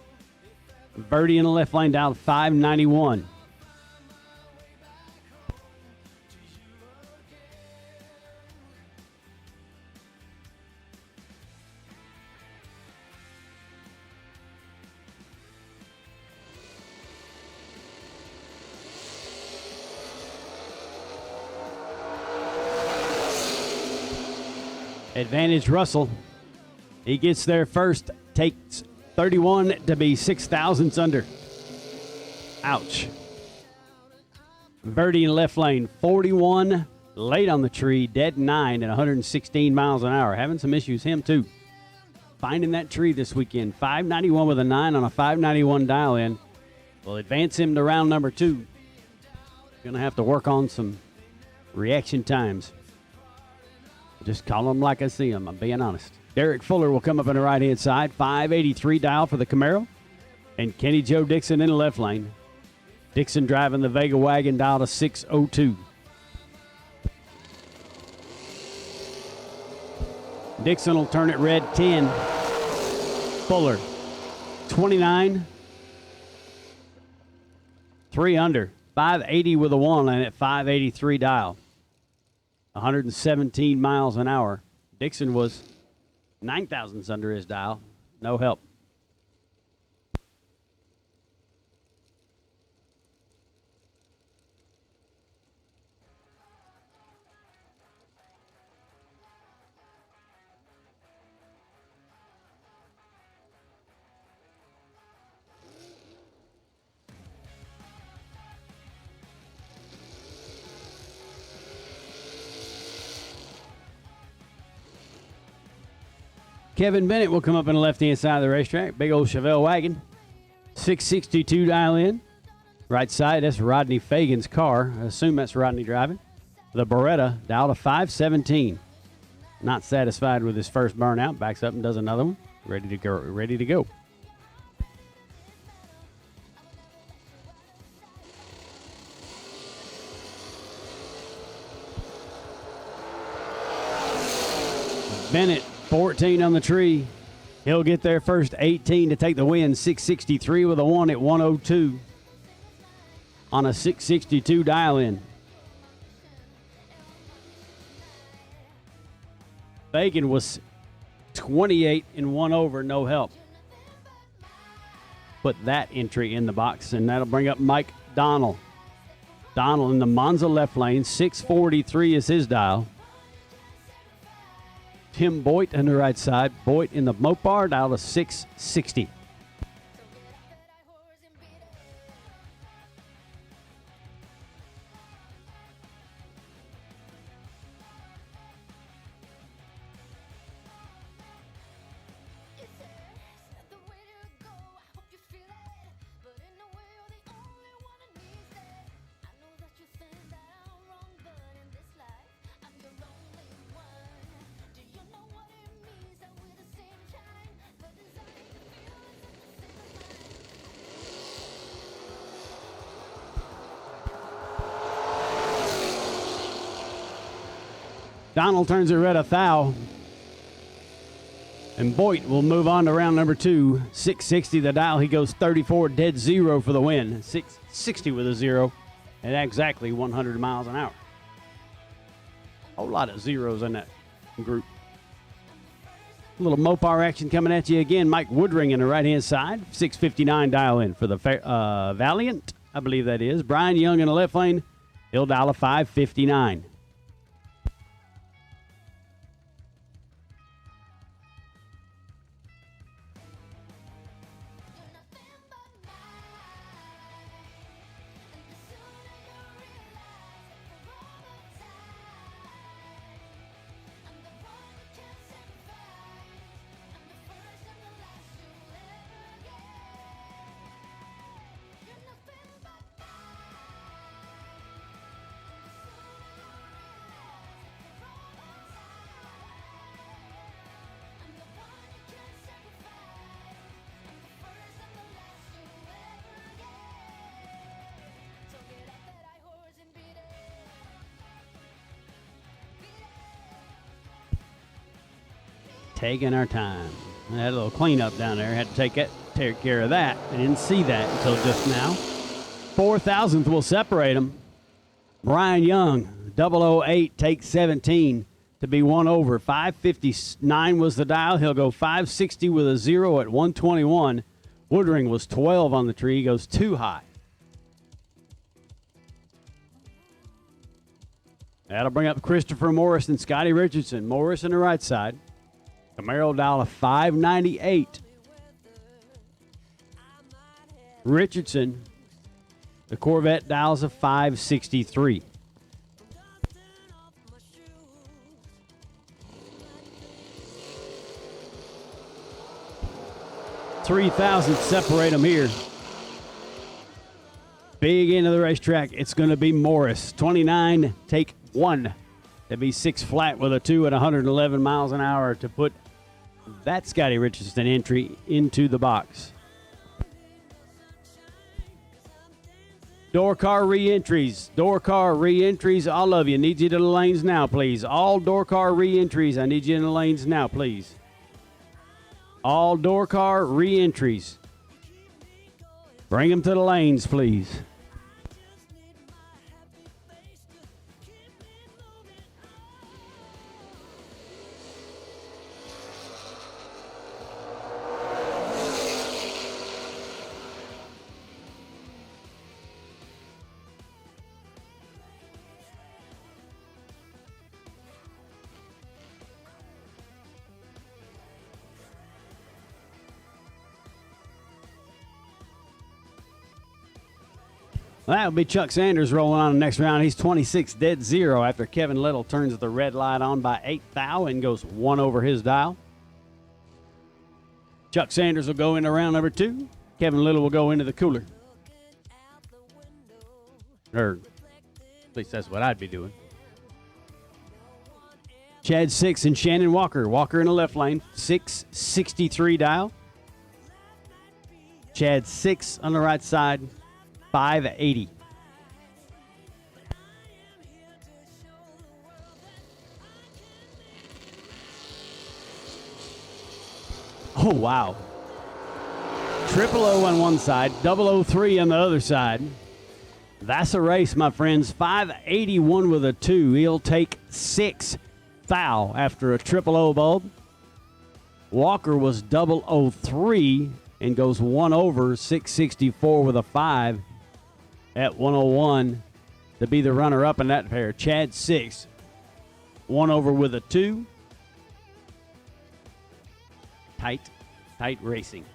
Verdi in the left lane dialed 591. Advantage Russell. He gets there first, takes 31 to be 6 thousandths under. Ouch. Birdie in left lane, 41 late on the tree, dead 9 at 116 miles an hour. Having some issues, him too. Finding that tree this weekend. 591 with a 9 on a 591 dial-in. Will advance him to round number 2. Going to have to work on some reaction times. Just call them like I see them. I'm being honest. Derek Fuller will come up on the right-hand side. 583 dial for the Camaro. And Kenny Joe Dixon in the left lane. Dixon driving the Vega wagon, dial to 602. Dixon will turn it red 10. Fuller 29. 3 under. 580 with a 1 and at 583 dial. 117 miles an hour. Dixon was 9 thousandths under his dial. No help. Kevin Bennett will come up on the left-hand side of the racetrack. Big old Chevelle wagon. 662 dial in. Right side, that's Rodney Fagan's car. I assume that's Rodney driving. The Beretta, dial to 517. Not satisfied with his first burnout. Backs up and does another one. Ready to go. Ready to go. Bennett, 14 on the tree. He'll get there first, 18 to take the win. 663 with a 1 at 102 on a 662 dial-in. Fagan was 28 and 1 over, no help. Put that entry in the box, and that'll bring up Mike Donnell. Donnell in the Monza left lane, 643 is his dial. Tim Boyd on the right side. Boyd in the Mopar, dial to 660. Donald turns it red 1,000. And Boyd will move on to round number 2. 660 the dial. He goes 34 dead 0 for the win. 660 with a 0 at exactly 100 miles an hour. A whole lot of zeros in that group. A little Mopar action coming at you again. Mike Woodring in the right-hand side. 659 dial in for the Valiant, I believe that is. Brian Young in the left lane. He'll dial a 559. Taking our time. We had a little cleanup down there. Had to take care of that. I didn't see that until just now. 4,000th will separate them. Brian Young, 008, takes 17 to be 1 over. 559 was the dial. He'll go 560 with a 0 at 121. Woodring was 12 on the tree. He goes 2 high. That'll bring up Christopher Morris and Scotty Richardson. Morris on the right side. Camaro dial of 598. Richardson The Corvette dials a 563. 3,000 separate them here. Big into the racetrack. It's going to be Morris. 29, take 1. That'd be 6 flat with a 2 at 111 miles an hour to put that Scotty Richardson entry into the box. Door car re-entries. Door car re-entries. All of you. Need you to the lanes now, please. All door car re-entries. I need you in the lanes now, please. All door car re-entries. Bring them to the lanes, please. Well, that'll be Chuck Sanders rolling on the next round. He's 26 dead zero after Kevin Little turns the red light on by 8 thou and goes 1 over his dial. Chuck Sanders will go into round number 2. Kevin Little will go into the cooler. Or at least that's what I'd be doing. Chad 6 and Shannon Walker. Walker in the left lane, 663 dial. Chad 6 on the right side, 580. Oh, wow. 000 on one side, 003 on the other side. That's a race, my friends. 581 with a 2. He'll take 6 thou after a 000 bulb. Walker was 003 and goes 1 over, 664 with a 5 at 101 to be the runner-up in that pair. Chad 6, 1 over with a 2. Tight racing.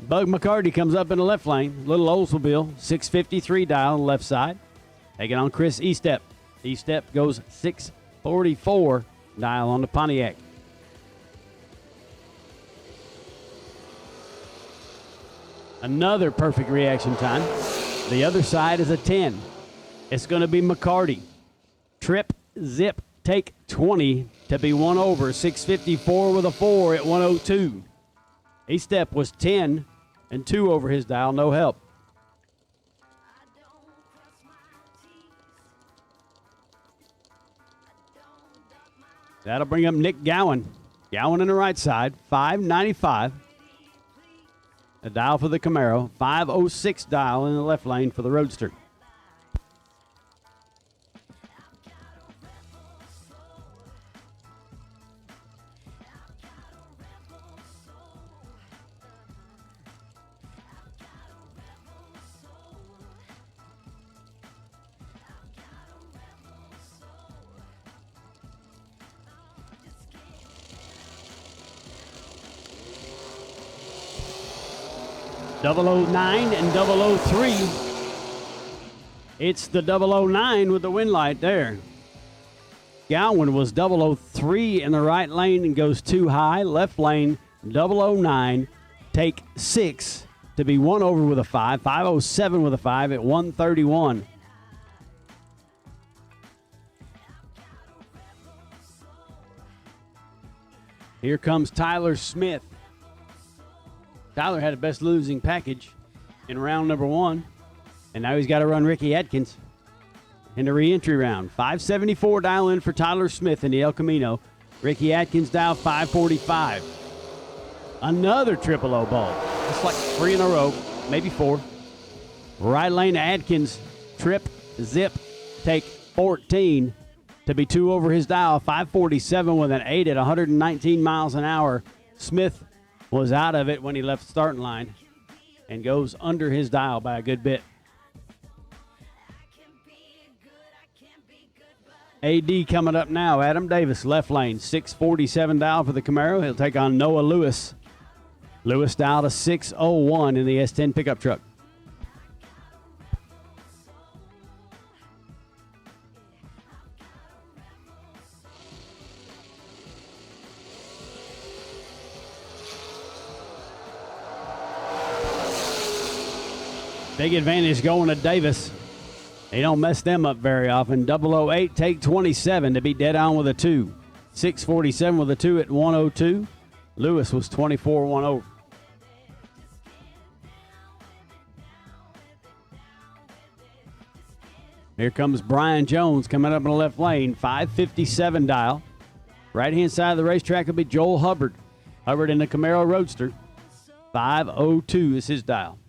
Bug McCarty comes up in the left lane. Little Oldsmobile, 653 dial on the left side. Taking on Chris Estep. Estep goes 644 dial on the Pontiac. Another perfect reaction time. The other side is a 10. It's going to be McCarty. Trip, zip, take 20 to be 1 over. 654 with a 4 at 102. Estep was 10 and 2 over his dial, no help. That'll bring up Nick Gowan. Gowan in the right side, 595. A dial for the Camaro, 506 dial in the left lane for the Roadster. .009 and 003. It's the 009 with the win light there. Gowan was 003 in the right lane and goes too high. Left lane, 009. Take 6 to be 1 over with a 5. 507 with a 5 at 131. Here comes Tyler Smith. Tyler had a best losing package in round number 1, and now he's got to run Ricky Atkins in the re-entry round. 574 dial in for Tyler Smith in the El Camino. Ricky Atkins dial 545. Another 000 ball. It's like 3 in a row, maybe 4. Right lane to Atkins. Trip, zip, take 14 to be 2 over his dial. 547 with an 8 at 119 miles an hour. Smith was out of it when he left the starting line and goes under his dial by a good bit. AD coming up now. Adam Davis, left lane, 647 dial for the Camaro. He'll take on Noah Lewis Lewis dialed a 601 in the S10 pickup truck. Big advantage going to Davis. They don't mess them up very often. 008, take 27 to be dead on with a 2. 647 with a 2 at 102. Lewis was 24-1 over. Here comes Brian Jones coming up in the left lane. 557 dial. Right-hand side of the racetrack will be Joel Hubbard. Hubbard in the Camaro Roadster. 502 is his dial.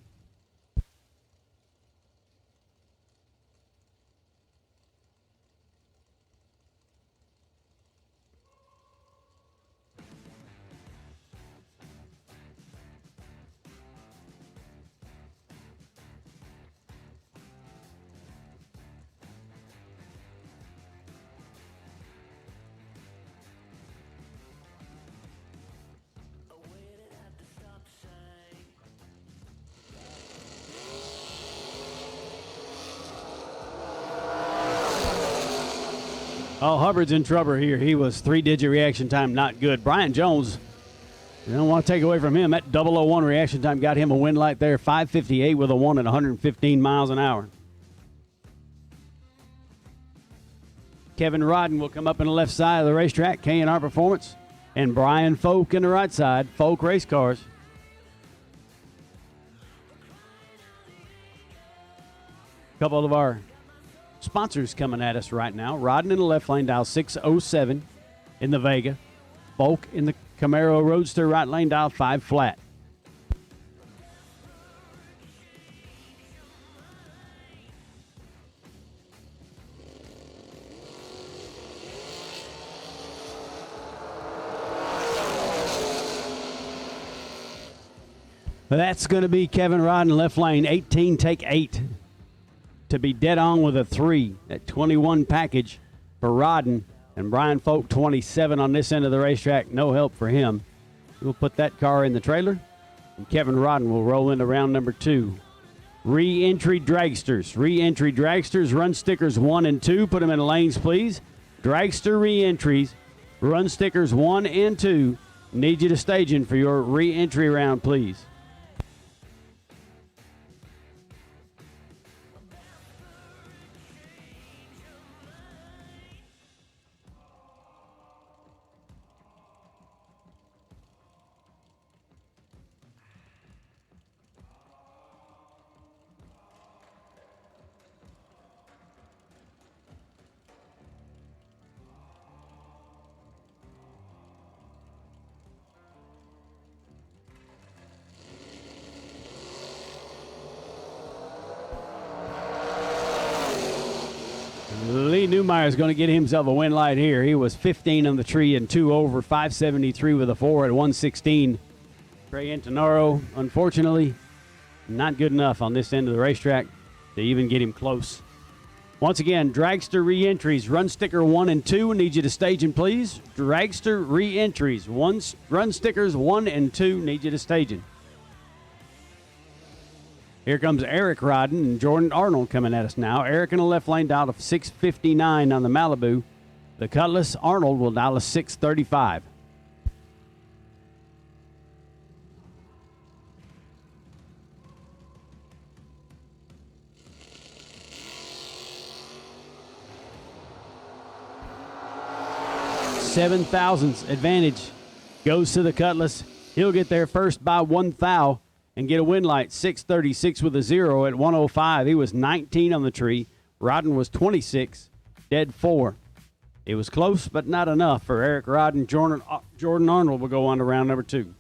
Oh, Hubbard's in trouble here. He was 3-digit reaction time, not good. Brian Jones, you don't want to take away from him. That 001 reaction time got him a win light there. 558 with a 1 at 115 miles an hour. Kevin Rodden will come up in the left side of the racetrack, K&R Performance, and Brian Folk in the right side, Folk Race Cars. A couple of our sponsors coming at us right now. Rodden in the left lane, dial 607 in the Vega. Folk in the Camaro Roadster, right lane, dial 5 flat. That's going to be Kevin Rodden, left lane, 18, take 8. To be dead on with a 3 at 21 package for Rodden, and Brian Folk 27 on this end of the racetrack. No help for him. We'll put that car in the trailer, and Kevin Rodden will roll into round number 2. Re-entry dragsters. Re-entry dragsters, run stickers 1 and 2. Put them in lanes, please. Dragster re-entries, run stickers 1 and 2. Need you to stage in for your re-entry round, please. Lee Newmeyer is going to get himself a win light here. He was 15 on the tree and 2 over, 573 with a 4 at 116. Trey Antonaro, unfortunately, not good enough on this end of the racetrack to even get him close. Once again, dragster re-entries, run sticker 1 and 2. Need you to stage in, please. Dragster re-entries, run stickers 1 and 2. Need you to stage in. Here comes Eric Rodden and Jordan Arnold coming at us now. Eric in the left lane, dialed a 659 on the Malibu. The Cutlass, Arnold will dial a 635. Seven thousandths advantage goes to the Cutlass. He'll get there first by 1 thou and get a win light. 636 with a 0 at 105. He was 19 on the tree. Rodden was 26, dead 4. It was close, but not enough for Eric Rodden. Jordan Arnold will go on to round number 2.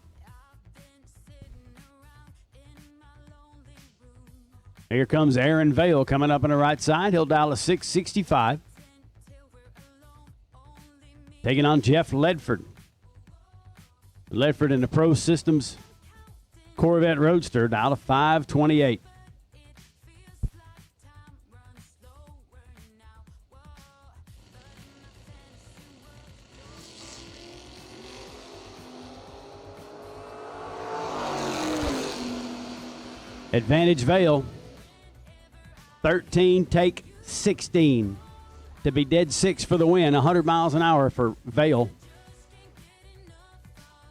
Here comes Aaron Vale coming up on the right side. He'll dial a 665. Taking on Jeff Ledford. Ledford in the Pro Systems Corvette Roadster, dial a 528. Advantage Vale. 13, take 16 to be dead 6 for the win. 100 miles an hour for Vale.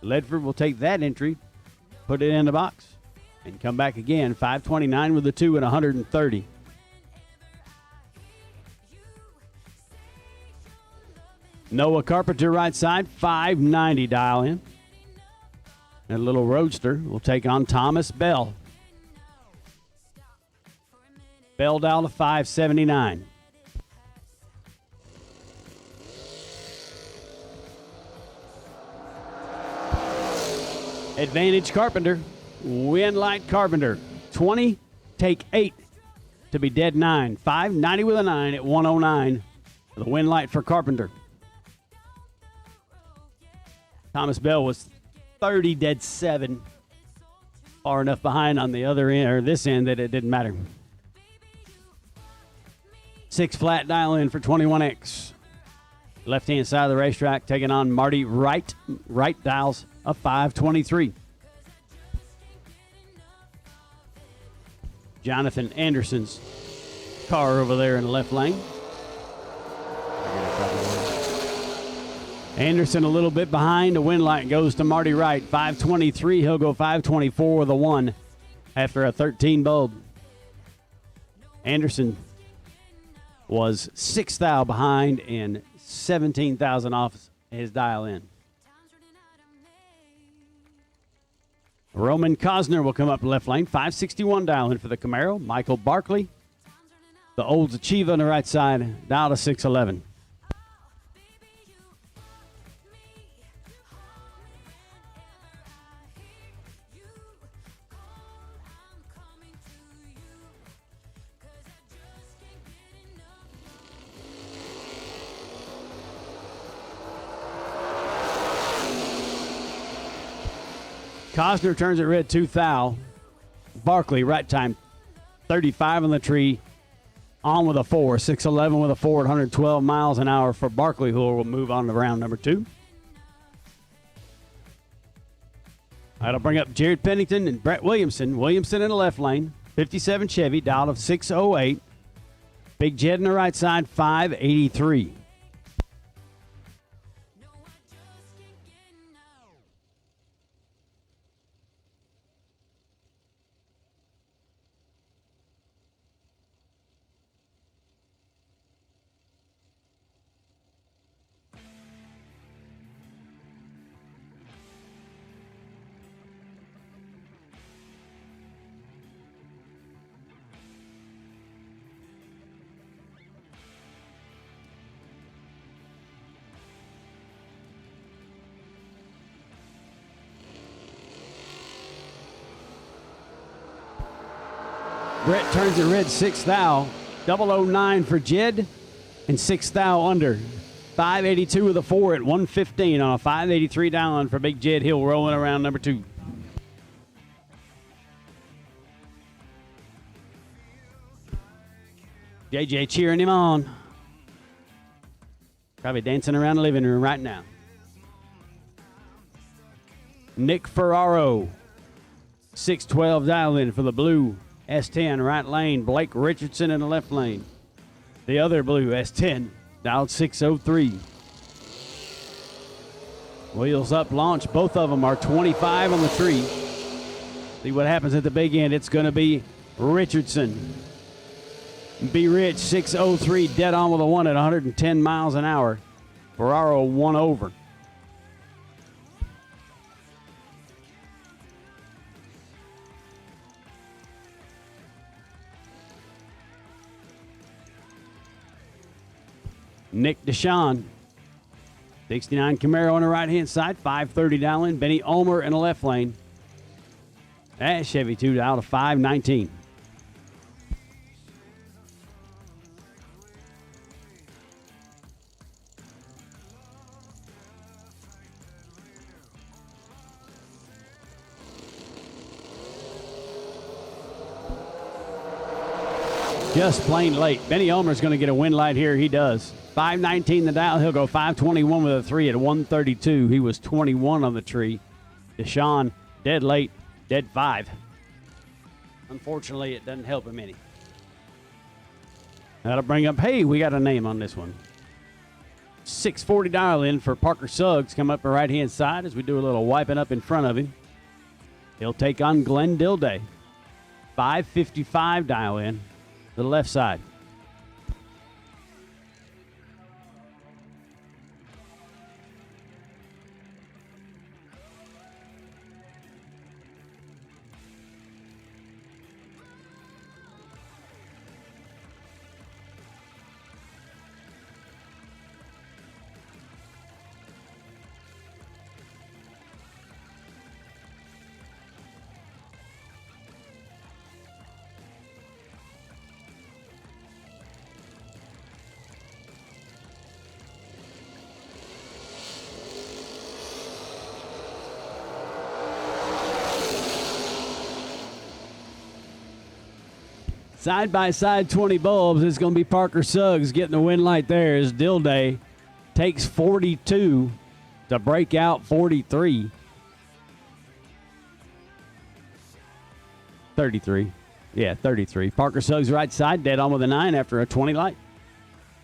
Ledford will take that entry, put it in the box, and come back again. 529 with the 2 and 130. Noah Carpenter right side, 590 dial in. And a little roadster will take on Thomas Bell. Bell dial to 579. Advantage Carpenter. Win light Carpenter. 20, take 8 to be dead 9. 590 with a 9 at 109. The win light for Carpenter. Thomas Bell was 30, dead 7. Far enough behind on the other end, or this end, that it didn't matter. 6 flat dial in for 21X. Left-hand side of the racetrack taking on Marty Wright. Right dials of 523. Jonathan Anderson's car over there in the left lane. Anderson a little bit behind. The win light goes to Marty Wright. 523. He'll go 524 with a 1 after a 13 bulb. Anderson was 6 thou behind and 17,000 off his dial in. Roman Cosner will come up left lane. 561 dial in for the Camaro. Michael Barkley, the Olds Achieva on the right side, dial to 611. Cosner turns it red 2 thou. Barkley, right time, 35 on the tree. On with a 4. 611 with a 4 at 112 miles an hour for Barkley, who will move on to round number 2. That'll bring up Jared Pennington and Brett Williamson. Williamson in the left lane. 57 Chevy, dial of 608. Big Jed on the right side, 583. Brett turns it red 6 thou. 009 for Jed and 6 thou under. 582 with a 4 at 115 on a 583 down for Big Jed Hill rolling around number 2. JJ cheering him on. Probably dancing around the living room right now. Nick Ferraro. 612 dial in for the blue S10 right lane. Blake Richardson in the left lane. The other blue S10 dialed 603. Wheels up, launch. Both of them are 25 on the tree. See what happens at the big end. It's going to be Richardson. Be Rich 603 dead on with a 1 at 110 miles an hour. Ferraro 1 over. Nick Deshawn, 69 Camaro on the right-hand side, 530 dial in. Benny Ulmer in the left lane. That Chevy 2 dial to 519. Just plain late. Benny Ulmer's going to get a win light here. He does. 519 the dial. He'll go 521 with a 3 at 132. He was 21 on the tree. Deshaun, dead late, dead 5. Unfortunately, it doesn't help him any. That'll bring up, hey, we got a name on this one. 640 dial in for Parker Suggs. Come up the right-hand side as we do a little wiping up in front of him. He'll take on Glenn Dilday. 555 dial in to the left side. Side by side 20 bulbs. It's going to be Parker Suggs getting the win light there as Dilday takes 42 to break out 43. 33. Yeah, 33. Parker Suggs right side, dead on with a 9 after a 20 light.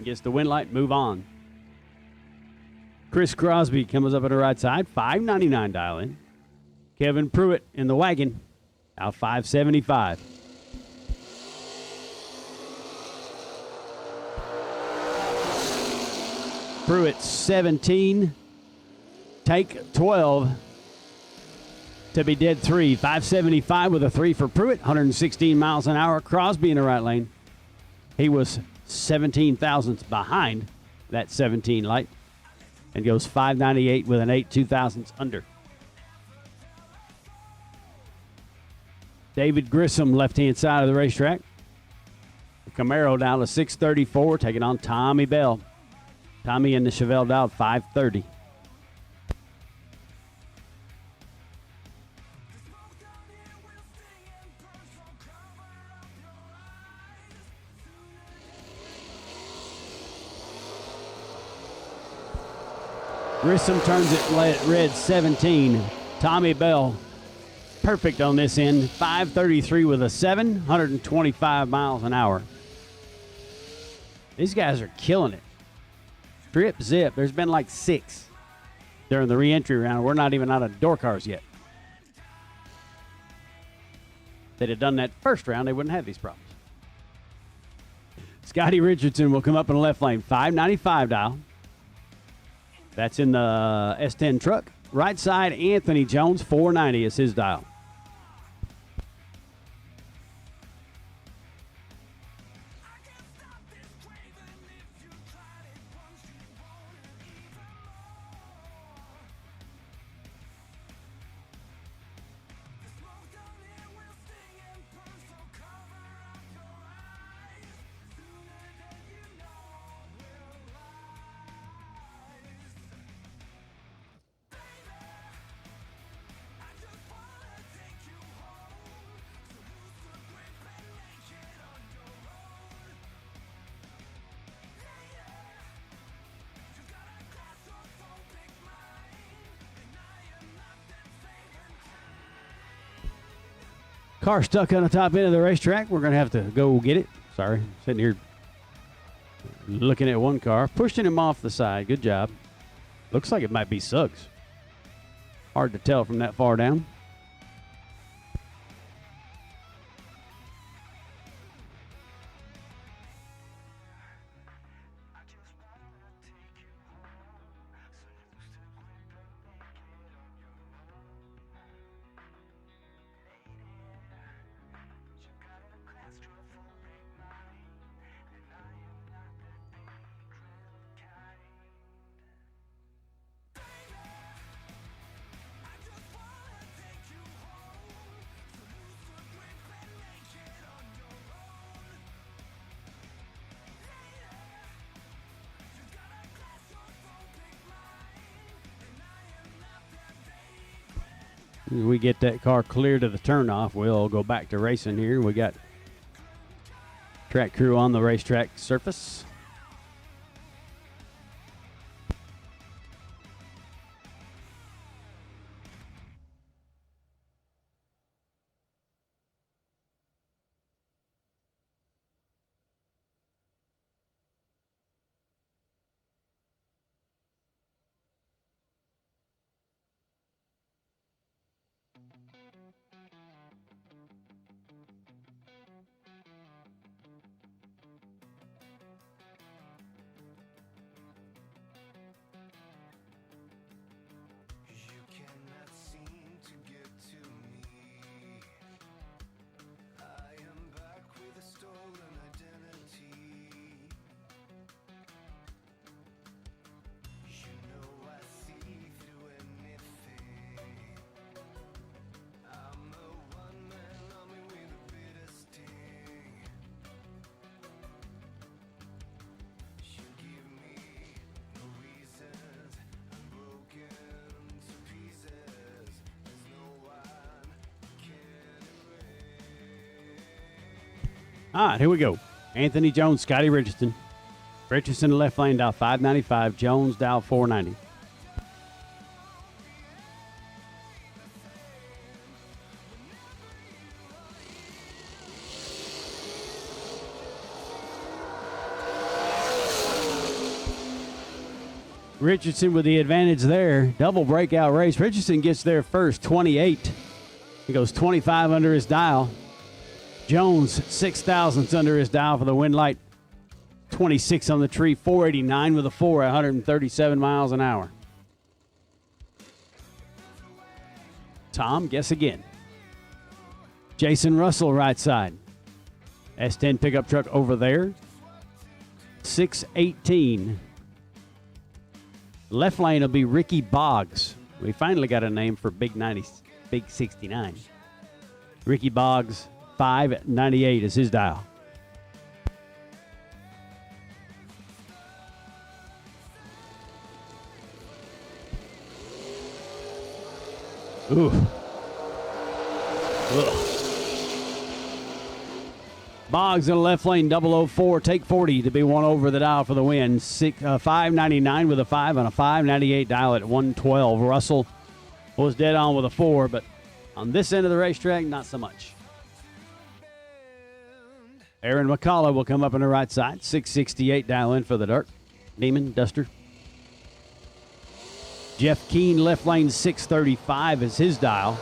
Gets the win light, move on. Chris Crosby comes up at the right side, 599 dial in. Kevin Pruitt in the wagon, out 575. Pruitt 17, take 12 to be dead 3. 575 with a 3 for Pruitt, 116 miles an hour. Crosby in the right lane. He was 17 thousandths behind that 17 light and goes 598 with an 8 2,000ths under. David Grissom, left-hand side of the racetrack. Camaro down to 634, taking on Tommy Bell. Tommy in the Chevelle Dow 530. Grissom turns it red 17. Tommy Bell perfect on this end. 533 with a 7, 125 miles an hour. These guys are killing it. Drip zip. There's been like 6 during the re-entry round. We're not even out of door cars yet. If they'd have done that first round, they wouldn't have these problems. Scotty Richardson will come up in the left lane. 595 dial. That's in the S10 truck. Right side, Anthony Jones. 490 is his dial. Car stuck on the top end of the racetrack. We're going to have to go get it. Sorry, sitting here looking at one car. Pushing him off the side. Good job. Looks like it might be Suggs. Hard to tell from that far down. We get that car clear to the turnoff. We'll go back to racing here. We got track crew on the racetrack surface. All right, here we go. Anthony Jones, Scotty Richardson. Richardson left lane, dial 595. Jones, dial 490. Richardson with the advantage there. Double breakout race. Richardson gets there first, 28. He goes 25 under his dial. Jones, 6 thousandths under his dial for the win light. 26 on the tree, 489 with a 4, 137 miles an hour. Tom, guess again. Jason Russell, right side. S10 pickup truck over there. 618. Left lane will be Ricky Boggs. We finally got a name for Big 90, Big 69. Ricky Boggs, 598 is his dial. Ooh. Ugh. Boggs in the left lane, 004, take 40 to be one over the dial for the win. 599 with a 5 and a 598 dial at 112. Russell was dead on with a 4, but on this end of the racetrack, not so much. Aaron McCullough will come up on the right side, 668 dial in for the Dark Demon Duster. Jeff Keane, left lane, 635 is his dial.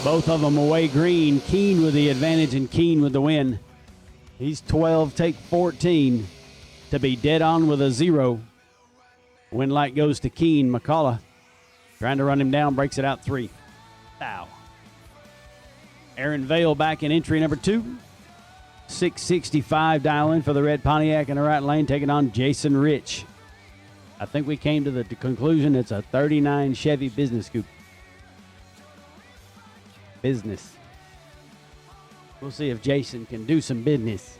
Both of them away green. Keane with the advantage and Keane with the win. He's 12, take 14 to be dead on with a 0. Win light goes to Keane. McCullough trying to run him down, breaks it out 3. Ow. Aaron Vale back in entry number 2. 665 dial in for the red Pontiac in the right lane, taking on Jason Rich. I think we came to the conclusion it's a 39 Chevy Business Coupe. Business. We'll see if Jason can do some business.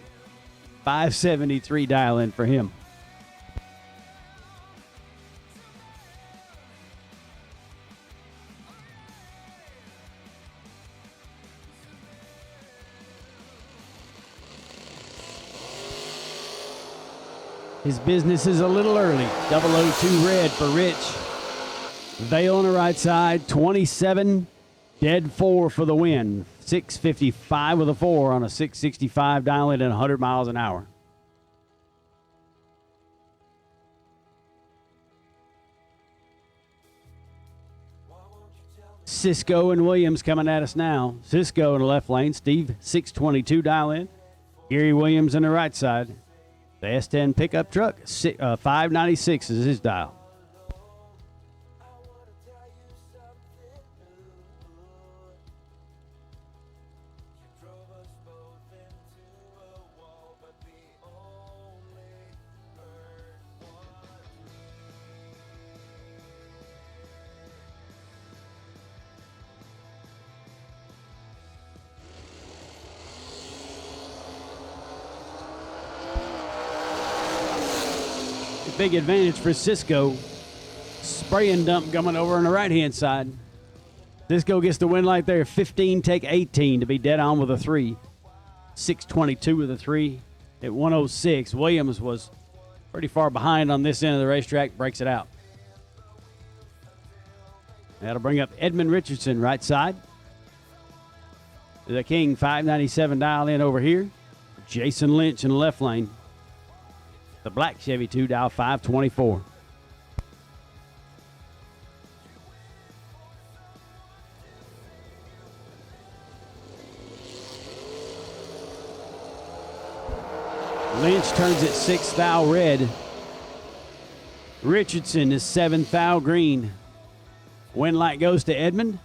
573 dial in for him. His business is a little early. 002 red for Rich. Vale on the right side, 27, dead 4 for the win. 655 with a 4 on a 665 dial in at 100 miles an hour. Cisco and Williams coming at us now. Cisco in the left lane, Steve 622 dial in. Gary Williams in the right side. The S10 pickup truck, 596 is his dial. Big advantage for Cisco. Spray and dump coming over on the right-hand side. Cisco gets the win light there. 15, take 18 to be dead on with a 3. 622 with a 3 at 106. Williams was pretty far behind on this end of the racetrack. Breaks it out. That'll bring up Edmund Richardson, right side. The King, 597 dial in over here. Jason Lynch in the left lane. The black Chevy 2 dial 524. Lynch turns it 6 thou red. Richardson is 7 thou green. Win light goes to Edmund.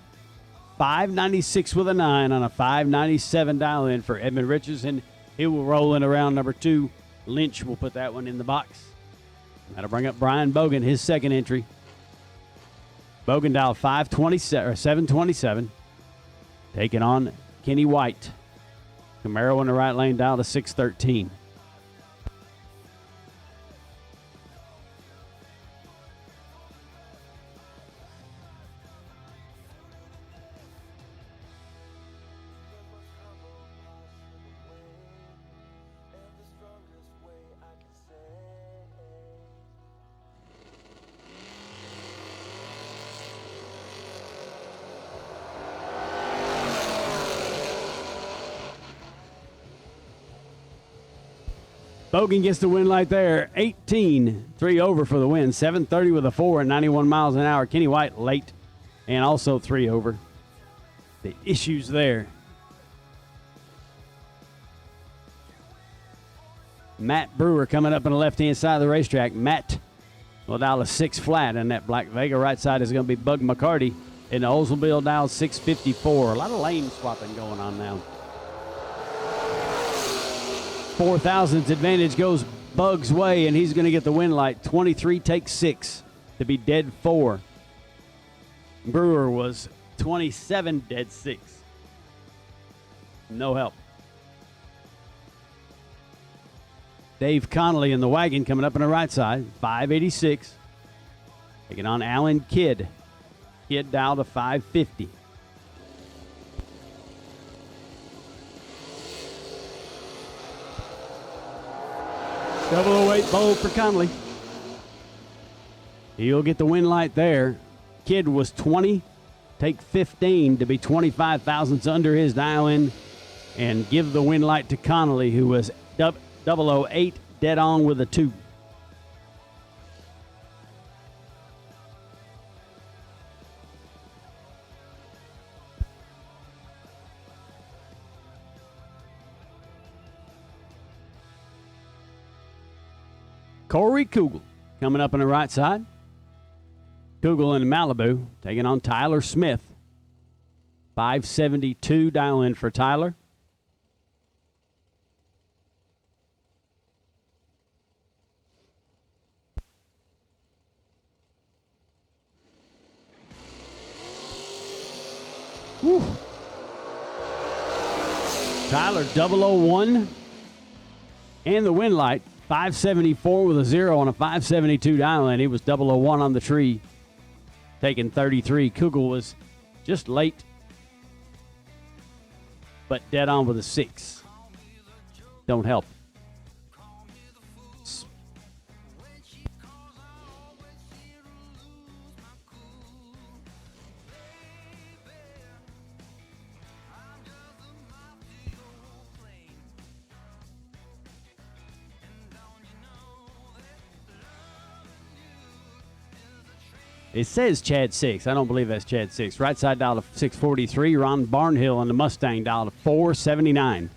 596 with a 9 on a 597 dial in for Edmund Richardson. He will roll in around number 2. Lynch will put that one in the box. That'll bring up Brian Bogan, his second entry. Bogan dial 527 or 727. Taking on Kenny White. Camaro in the right lane dial to 613. Bogan gets the win light there. 18, 3 over for the win. 730 with a 4 at 91 miles an hour. Kenny White late and also 3 over. The issues there. Matt Brewer coming up on the left-hand side of the racetrack. Matt will dial a 6 flat in that Black Vega. Right side is going to be Bug McCarty. In the Oldsmobile dial 654. A lot of lane swapping going on now. 4,000's advantage goes Bug's way, and he's going to get the win light. 23 takes 6 to be dead 4. Brewer was 27 dead 6. No help. Dave Connolly in the wagon coming up on the right side. 586. Taking on Alan Kidd. Kidd dialed to 550. .008 bowl for Connolly. He'll get the win light there. Kidd was 20. Take 15 to be 25 thousandths under his dial-in and give the win light to Connolly, who was 008 dead on with a 2. Corey Kugel coming up on the right side. Kugel in Malibu taking on Tyler Smith. 572 dial in for Tyler. Whew. Tyler 001 and the win light. 574 with a 0 on a 572 dial in. He was 001 on the tree, taking 33. Kugel was just late, but dead on with a 6. Don't help. It says Chad 6. I don't believe that's Chad 6. Right side dial to 643. Ron Barnhill on the Mustang dial to 479.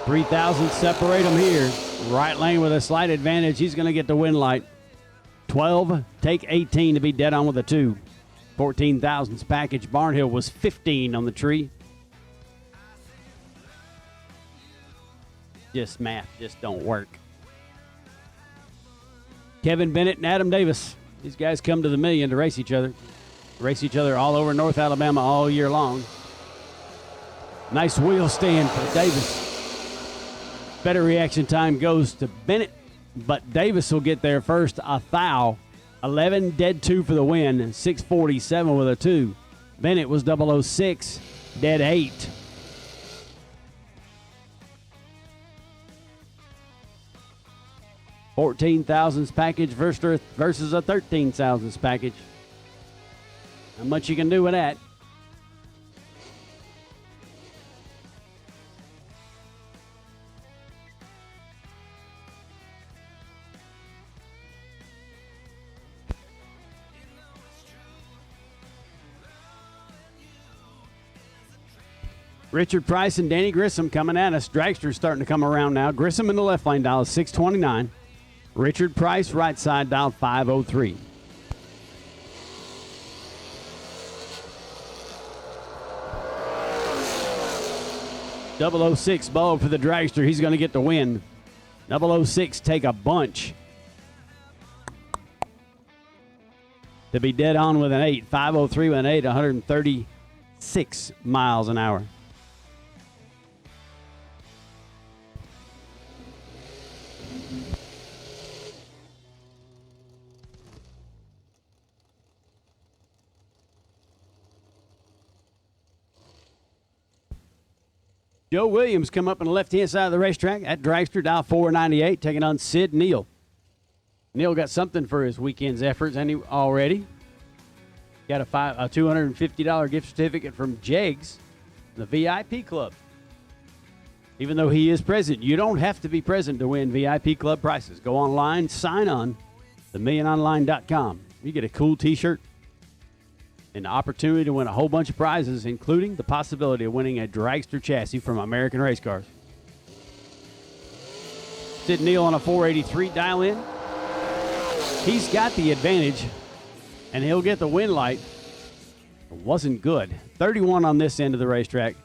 $3,000 separate them here. Right lane with a slight advantage. He's going to get the win light. 12, take 18 to be dead on with a 2. 14,000's package. Barnhill was 15 on the tree. Just math just don't work. Kevin Bennett and Adam Davis. These guys come to the million to race each other. Race each other all over North Alabama all year long. Nice wheel stand for Davis. Better reaction time goes to Bennett, but Davis will get there first. A thou. 11 dead 2 for the win. 647 with a 2. Bennett was 006, dead 8. $14,000's package versus a 13,000's package. How much you can do with that? Richard Price and Danny Grissom coming at us. Dragster's starting to come around now. Grissom in the left lane dial 629. Richard Price right side dial 503. .006 Bo for the Dragster. He's going to get the win. 006 take a bunch. To be dead on with an 8. 503 with an 8. 136 miles an hour. Joe Williams come up on the left-hand side of the racetrack at dragster, dial 498, taking on Sid Neal. Neal got something for his weekend's efforts already. Got a $250 gift certificate from Jegs, the VIP club. Even though he is present, you don't have to be present to win VIP club prices. Go online, sign on, themilliononline.com. You get a cool t-shirt and the opportunity to win a whole bunch of prizes, including the possibility of winning a dragster chassis from American Race Cars. Sid Neal on a 483 dial in. He's got the advantage, and he'll get the win light. It wasn't good. 31 on this end of the racetrack.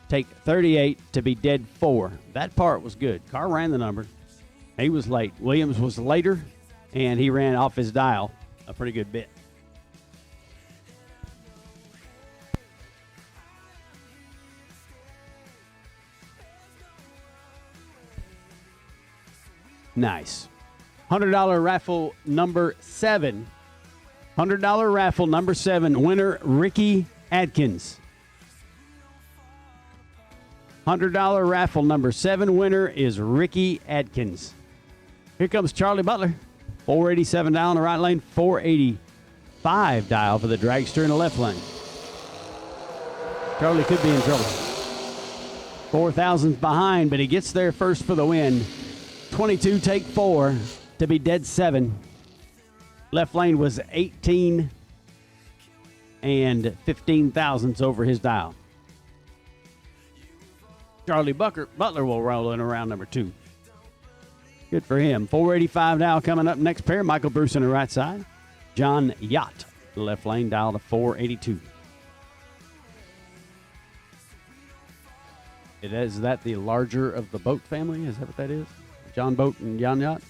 Take 38 to be dead 4. That part was good. Car ran the number. He was late. Williams was later, and he ran off his dial a pretty good bit. Nice. $100 raffle number 7. $100 raffle number 7. Winner Ricky Adkins. $100 raffle number 7 winner is Ricky Adkins. Here comes Charlie Butler. 487 dial in the right lane, 485 dial for the dragster in the left lane. Charlie could be in trouble. 4,000's behind, but he gets there first for the win. 22 take 4 to be dead 7. Left lane was 18 and 15 thousandths over his dial. Charlie Butler will roll in around number 2. Good for him. 485 dial coming up next pair. Michael Bruce on the right side. John Yacht, left lane, dial to 482. Is that the larger of the boat family? Is that what that is? John Boat and John Yacht?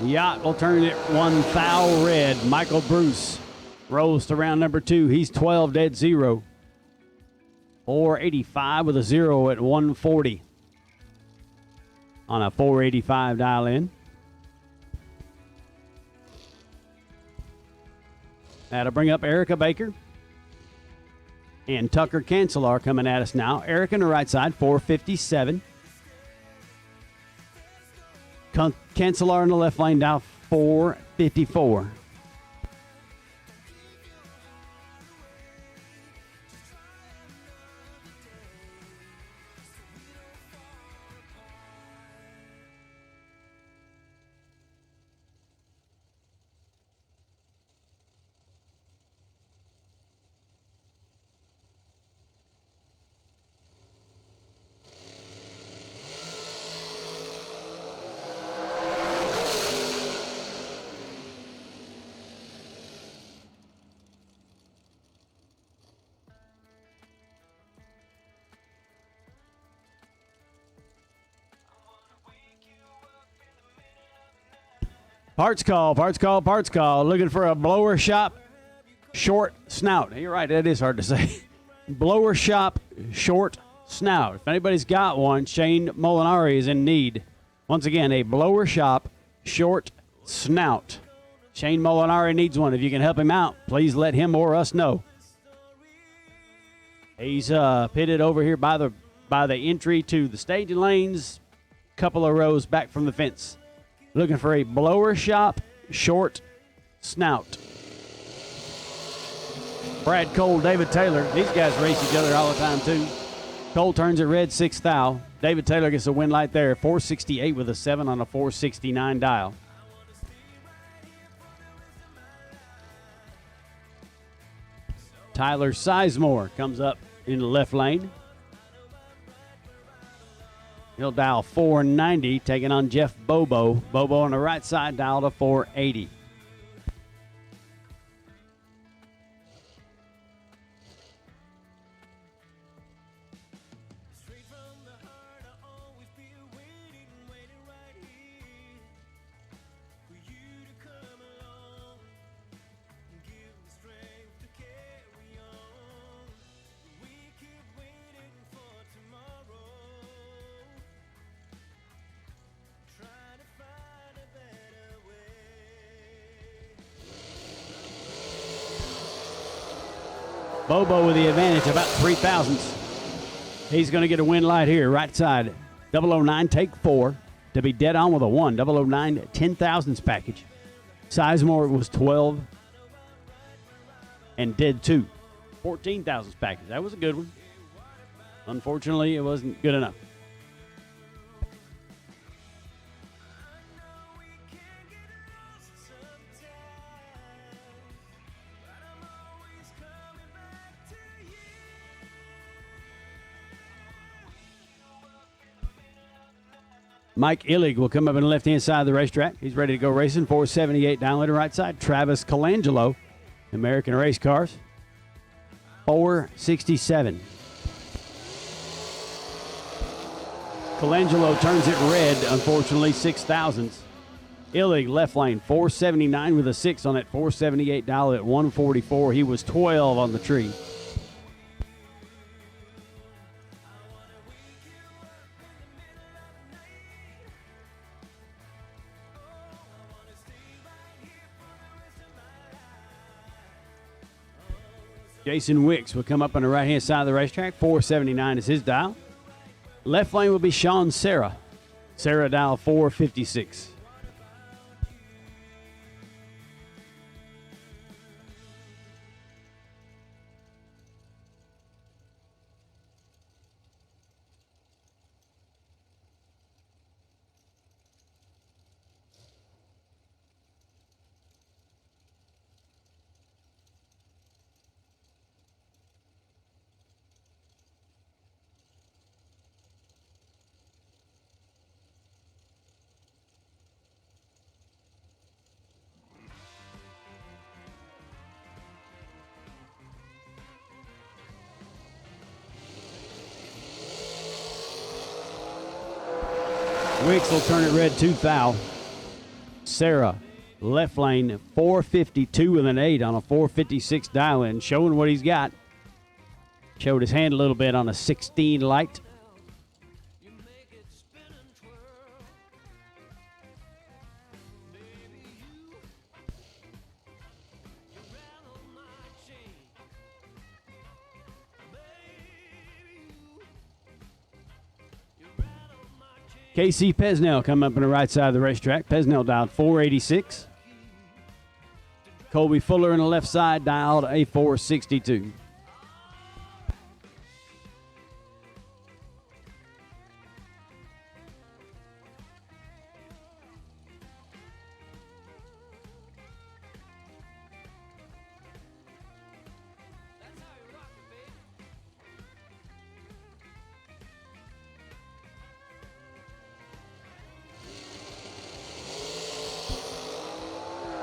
Yacht will turn it 1 foul red. Michael Bruce rolls to round number 2. He's 12 dead 0. 485 with a 0 at 140 on a 485 dial in. That'll bring up Erica Baker and Tucker Cancelar coming at us now. Eric on the right side, 457. Cancelar in the left lane, down 454. Parts call. Looking for a blower shop short snout. You're right, that is hard to say. Blower shop short snout. If anybody's got one, Shane Molinari is in need. Once again, a blower shop short snout. Shane Molinari needs one. If you can help him out, please let him or us know. He's pitted over here by the entry to the staging lanes, couple of rows back from the fence. Looking for a blower shop short snout. Brad Cole, David Taylor. These guys race each other all the time, too. Cole turns it red, 6 thou. David Taylor gets a win light there. 468 with a 7 on a 469 dial. Tyler Sizemore comes up in the left lane. He'll dial 490, taking on Jeff Bobo. Bobo on the right side, dial to 480. Bobo with the advantage, about 3 thousandths. He's going to get a win light here, right side. 009, take 4 to be dead on with a 1. 009, 10 thousandths package. Sizemore was 12 and did 2. 14 thousandths package. That was a good one. Unfortunately, it wasn't good enough. Mike Illig will come up on the left-hand side of the racetrack. He's ready to go racing. 478 down to the right side. Travis Colangelo, American Race Cars. 467. Colangelo turns it red, unfortunately, 6 thousandths. Illig left lane, 479 with a 6 on that 478 dial at 144. He was 12 on the tree. Jason Wicks will come up on the right-hand side of the racetrack. 479 is his dial. Left lane will be Sean Serra. Serra dial 456. Wicks will turn it red 2 thou. Serra, left lane, 452 with an 8 on a 456 dial-in, showing what he's got. Showed his hand a little bit on a 16 light. Casey Pesnell come up on the right side of the racetrack. Pesnell dialed 486. Colby Fuller on the left side dialed a 462.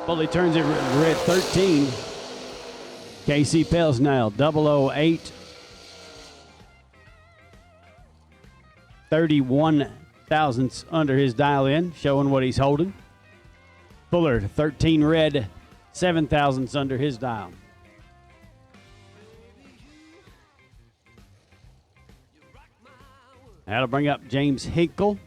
Fully turns it red 13. KC Pesnell, 008. 31 thousandths under his dial in, showing what he's holding. Fuller, 13 red, 7 thousandths under his dial. That'll bring up James Hinkle.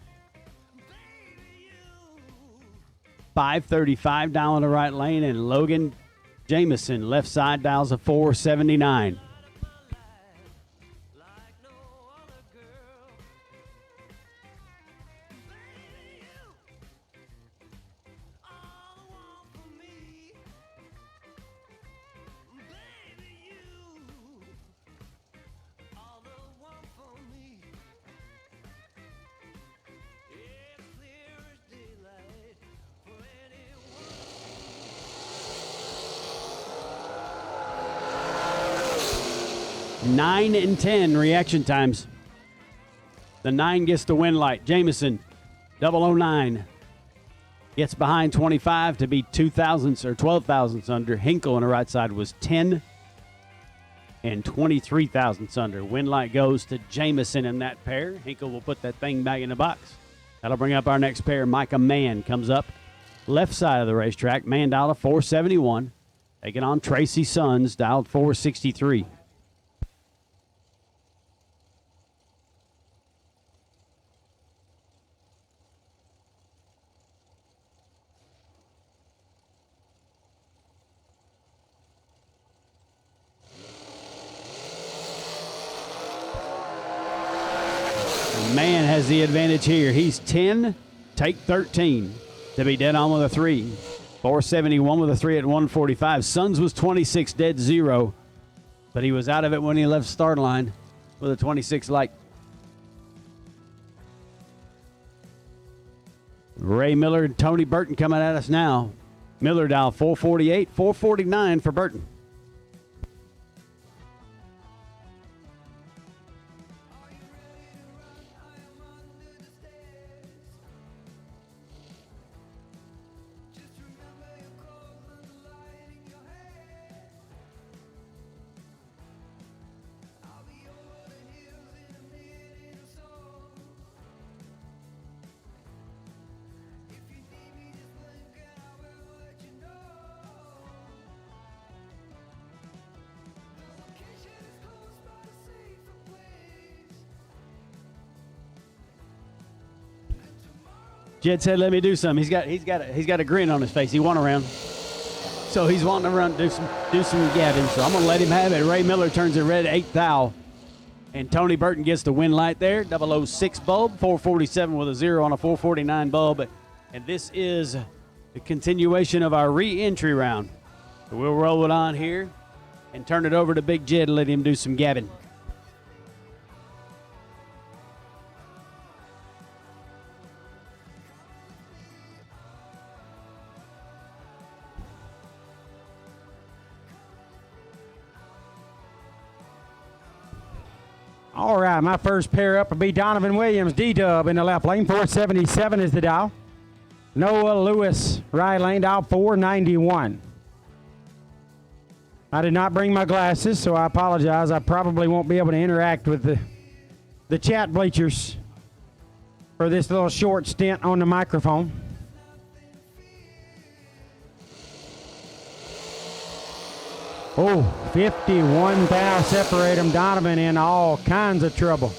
535 down the right lane, and Logan Jameson left side dials a 479. Nine and 10 reaction times. The 9 gets the win light. Jameson, 009. Gets behind 25 to be 2 thousandths or 12 thousandths under. Hinkle on the right side was 10 and 23 thousandths under. Win light goes to Jameson in that pair. Hinkle will put that thing back in the box. That'll bring up our next pair. Micah Mann comes up left side of the racetrack. Mann dialed a 471. Taking on Tracy Sons, dialed 463. has the advantage here. He's 10, take 13 to be dead on with a 3. 471 with a 3 at 145. Suns was 26 dead 0, but he was out of it when he left start line with a 26 light. Ray Miller and Tony Burton coming at us now. Miller dial 448, 449 for Burton. Jed said, "Let me do something." He's got a grin on his face. He won around, so he's wanting to run do some gabbing. So I'm gonna let him have it. Ray Miller turns it red, 8th thou, and Tony Burton gets the win light there. 006 bulb, 447 with a 0 on a 449 bulb, and this is the continuation of our re-entry round. So we'll roll it on here and turn it over to Big Jed and let him do some gabbing. All right, my first pair up will be Donovan Williams, D-Dub in the left lane. 477 is the dial. Noah Lewis, right lane, dial 491. I did not bring my glasses, so I apologize. I probably won't be able to interact with the chat bleachers for this little short stint on the microphone. Oh, 51 thou separate them. Donovan in all kinds of trouble.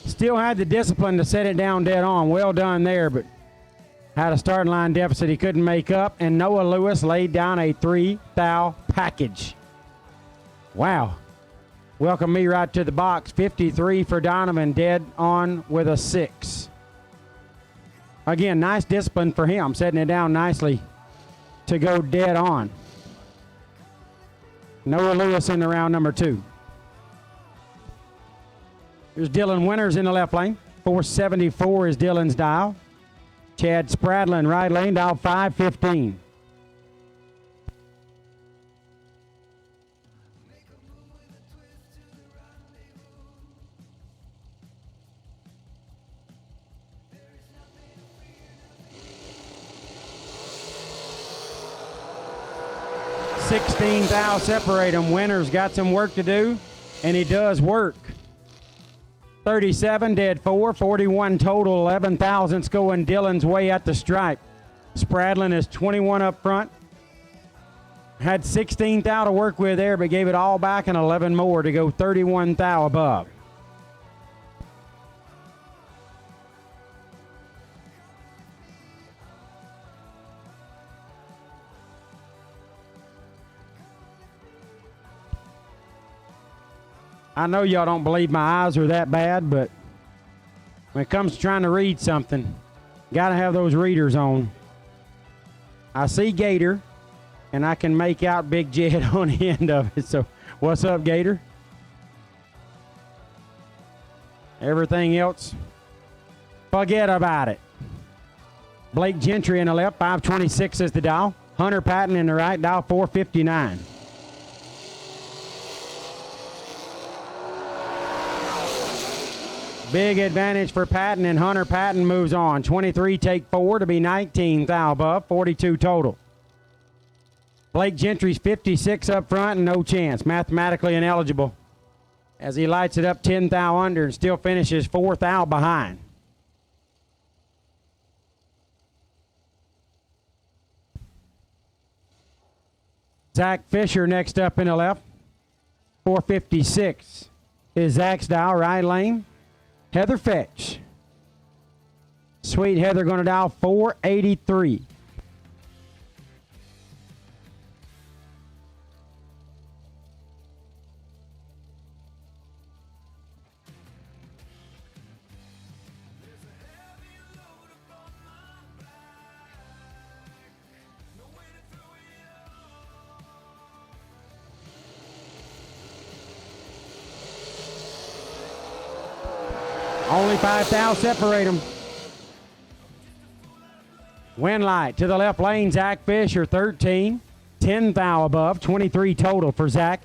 Still had the discipline to set it down dead on. Well done there, but had a starting line deficit he couldn't make up. And Noah Lewis laid down a 3 thou package. Wow. Welcome me right to the box. 53 for Donovan, dead on with a 6. Again, nice discipline for him, setting it down nicely to go dead on. Noah Lewis in the round number 2. Here's Dylan Winters in the left lane. 474 is Dylan's dial. Chad Spradlin, right lane, dial 515. $16,000 separate them. Winters got some work to do, and he does work. 37 dead 4, 41 total, 11,000 going Dylan's way at the stripe. Spradlin is 21 up front. Had 16,000 to work with there, but gave it all back and 11 more to go 31,000 above. I know y'all don't believe my eyes are that bad, but when it comes to trying to read something, got to have those readers on. I see Gator, and I can make out Big Jed on the end of it. So what's up, Gator? Everything else, forget about it. Blake Gentry in the left, 526 is the dial. Hunter Patton in the right, dial 459. Big advantage for Patton, and Hunter Patton moves on. 23 take 4 to be 19,000 above, 42 total. Blake Gentry's 56 up front and no chance. Mathematically ineligible as he lights it up 10,000 under and still finishes 4,000 behind. Zach Fisher next up in the left. 456 is Zach's dial, right lane. Heather Fetch. Sweet Heather going to dial 483. Only 5 thou separate them. Winlight to the left lane, Zach Fisher, 13. 10 thou above, 23 total for Zach.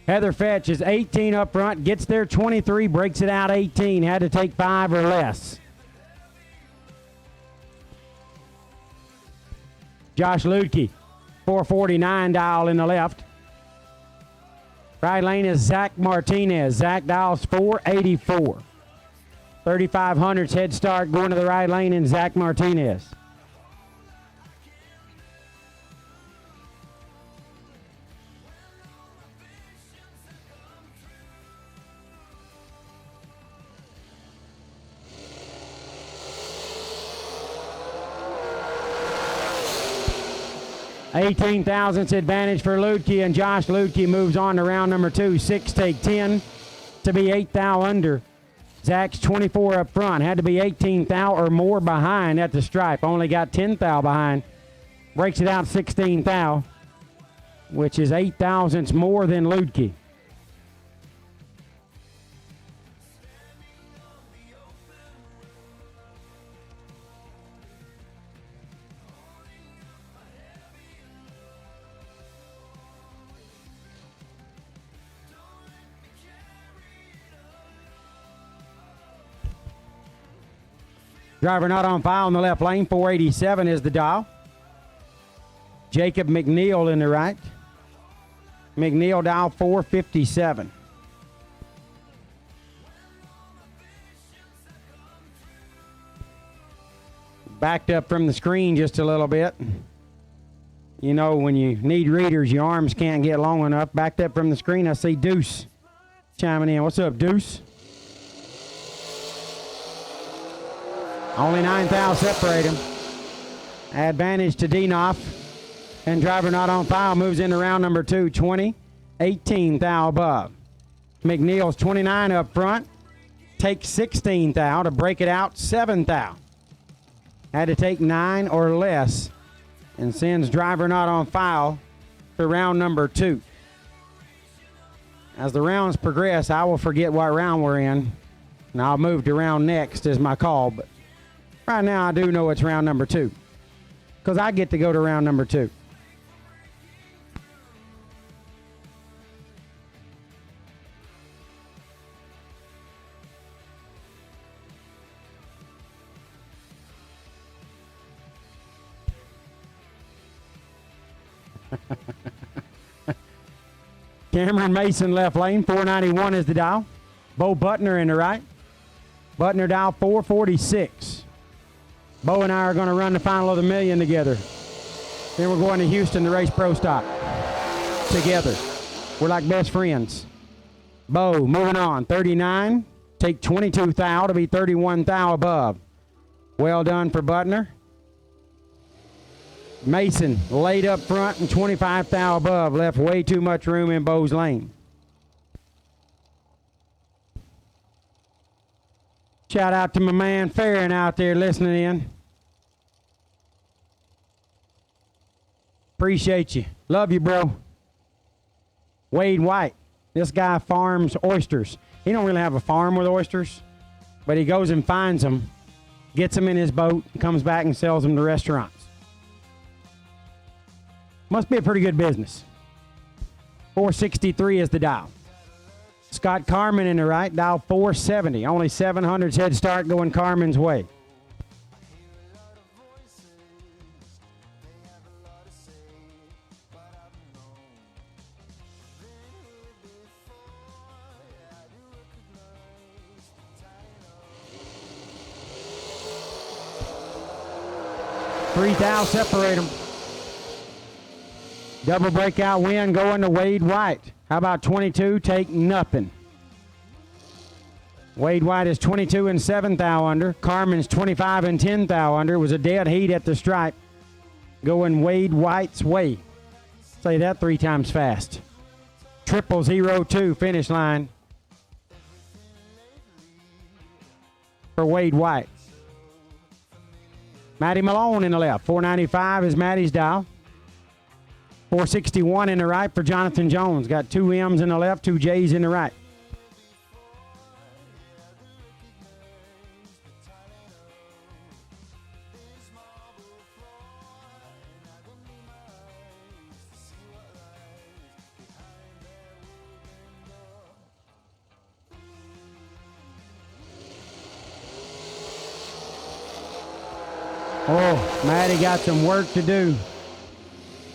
Heather Fetch is 18 up front, gets there 23, breaks it out 18. Had to take 5 or less. Josh Ludke, 449 dial in the left. Right lane is Zach Martinez. Zach dials 484. 3500's head start going to the right lane in Zach Martinez. $18,000 advantage for Ludke, and Josh Ludke moves on to round number 2. 6 take 10 to be 8 thou under. Zach's 24 up front. Had to be 18 thou or more behind at the stripe. Only got 10 thou behind. Breaks it out 16 thou, which is 8 thousandths more than Ludke. Driver not on file in the left lane. 487 is the dial. Jacob McNeil in the right. McNeil dial 457. Backed up from the screen just a little bit. You know, when you need readers, your arms can't get long enough. Backed up from the screen, I see Deuce chiming in. What's up, Deuce? Only 9 thou separate him. Advantage to Denoff. And driver not on file moves into round number 2, 20. 18 thou above. McNeil's 29 up front. Takes 16 thou to break it out 7 thou. Had to take 9 or less and sends driver not on file to round number 2. As the rounds progress, I will forget what round we're in, and I'll move to round next as my call. But right now, I do know it's round number 2 because I get to go to round number 2. Cameron Mason left lane, 491 is the dial. Bo Butner in the right. Butner dial 446. Bo and I are going to run the final of the million together. Then we're going to Houston to race Pro Stock together. We're like best friends. Bo moving on, 39. Take 22 thou to be 31 thou above. Well done for Butner. Mason laid up front and 25 thou above. Left way too much room in Bo's lane. Shout out to my man Farron out there listening in. Appreciate you. Love you, bro. Wade White. This guy farms oysters. He don't really have a farm with oysters, but he goes and finds them, gets them in his boat, and comes back and sells them to restaurants. Must be a pretty good business. 463 is the dial. Scott Carmen in the right, dial 470. Only 700's head start going Carmen's way. Three thou separate them. Double breakout win going to Wade White. How about 22? Take nothing. Wade White is 22 and 7 thou under. Carmen's 25 and 10 thou under. It was a dead heat at the stripe. Going Wade White's way. Say that 3 times fast. 0002 finish line for Wade White. Matty Malone in the left. 495 is Matty's dial. 461 in the right for Jonathan Jones. Got 2 M's in the left, 2 J's in the right. Oh, Maddie got some work to do.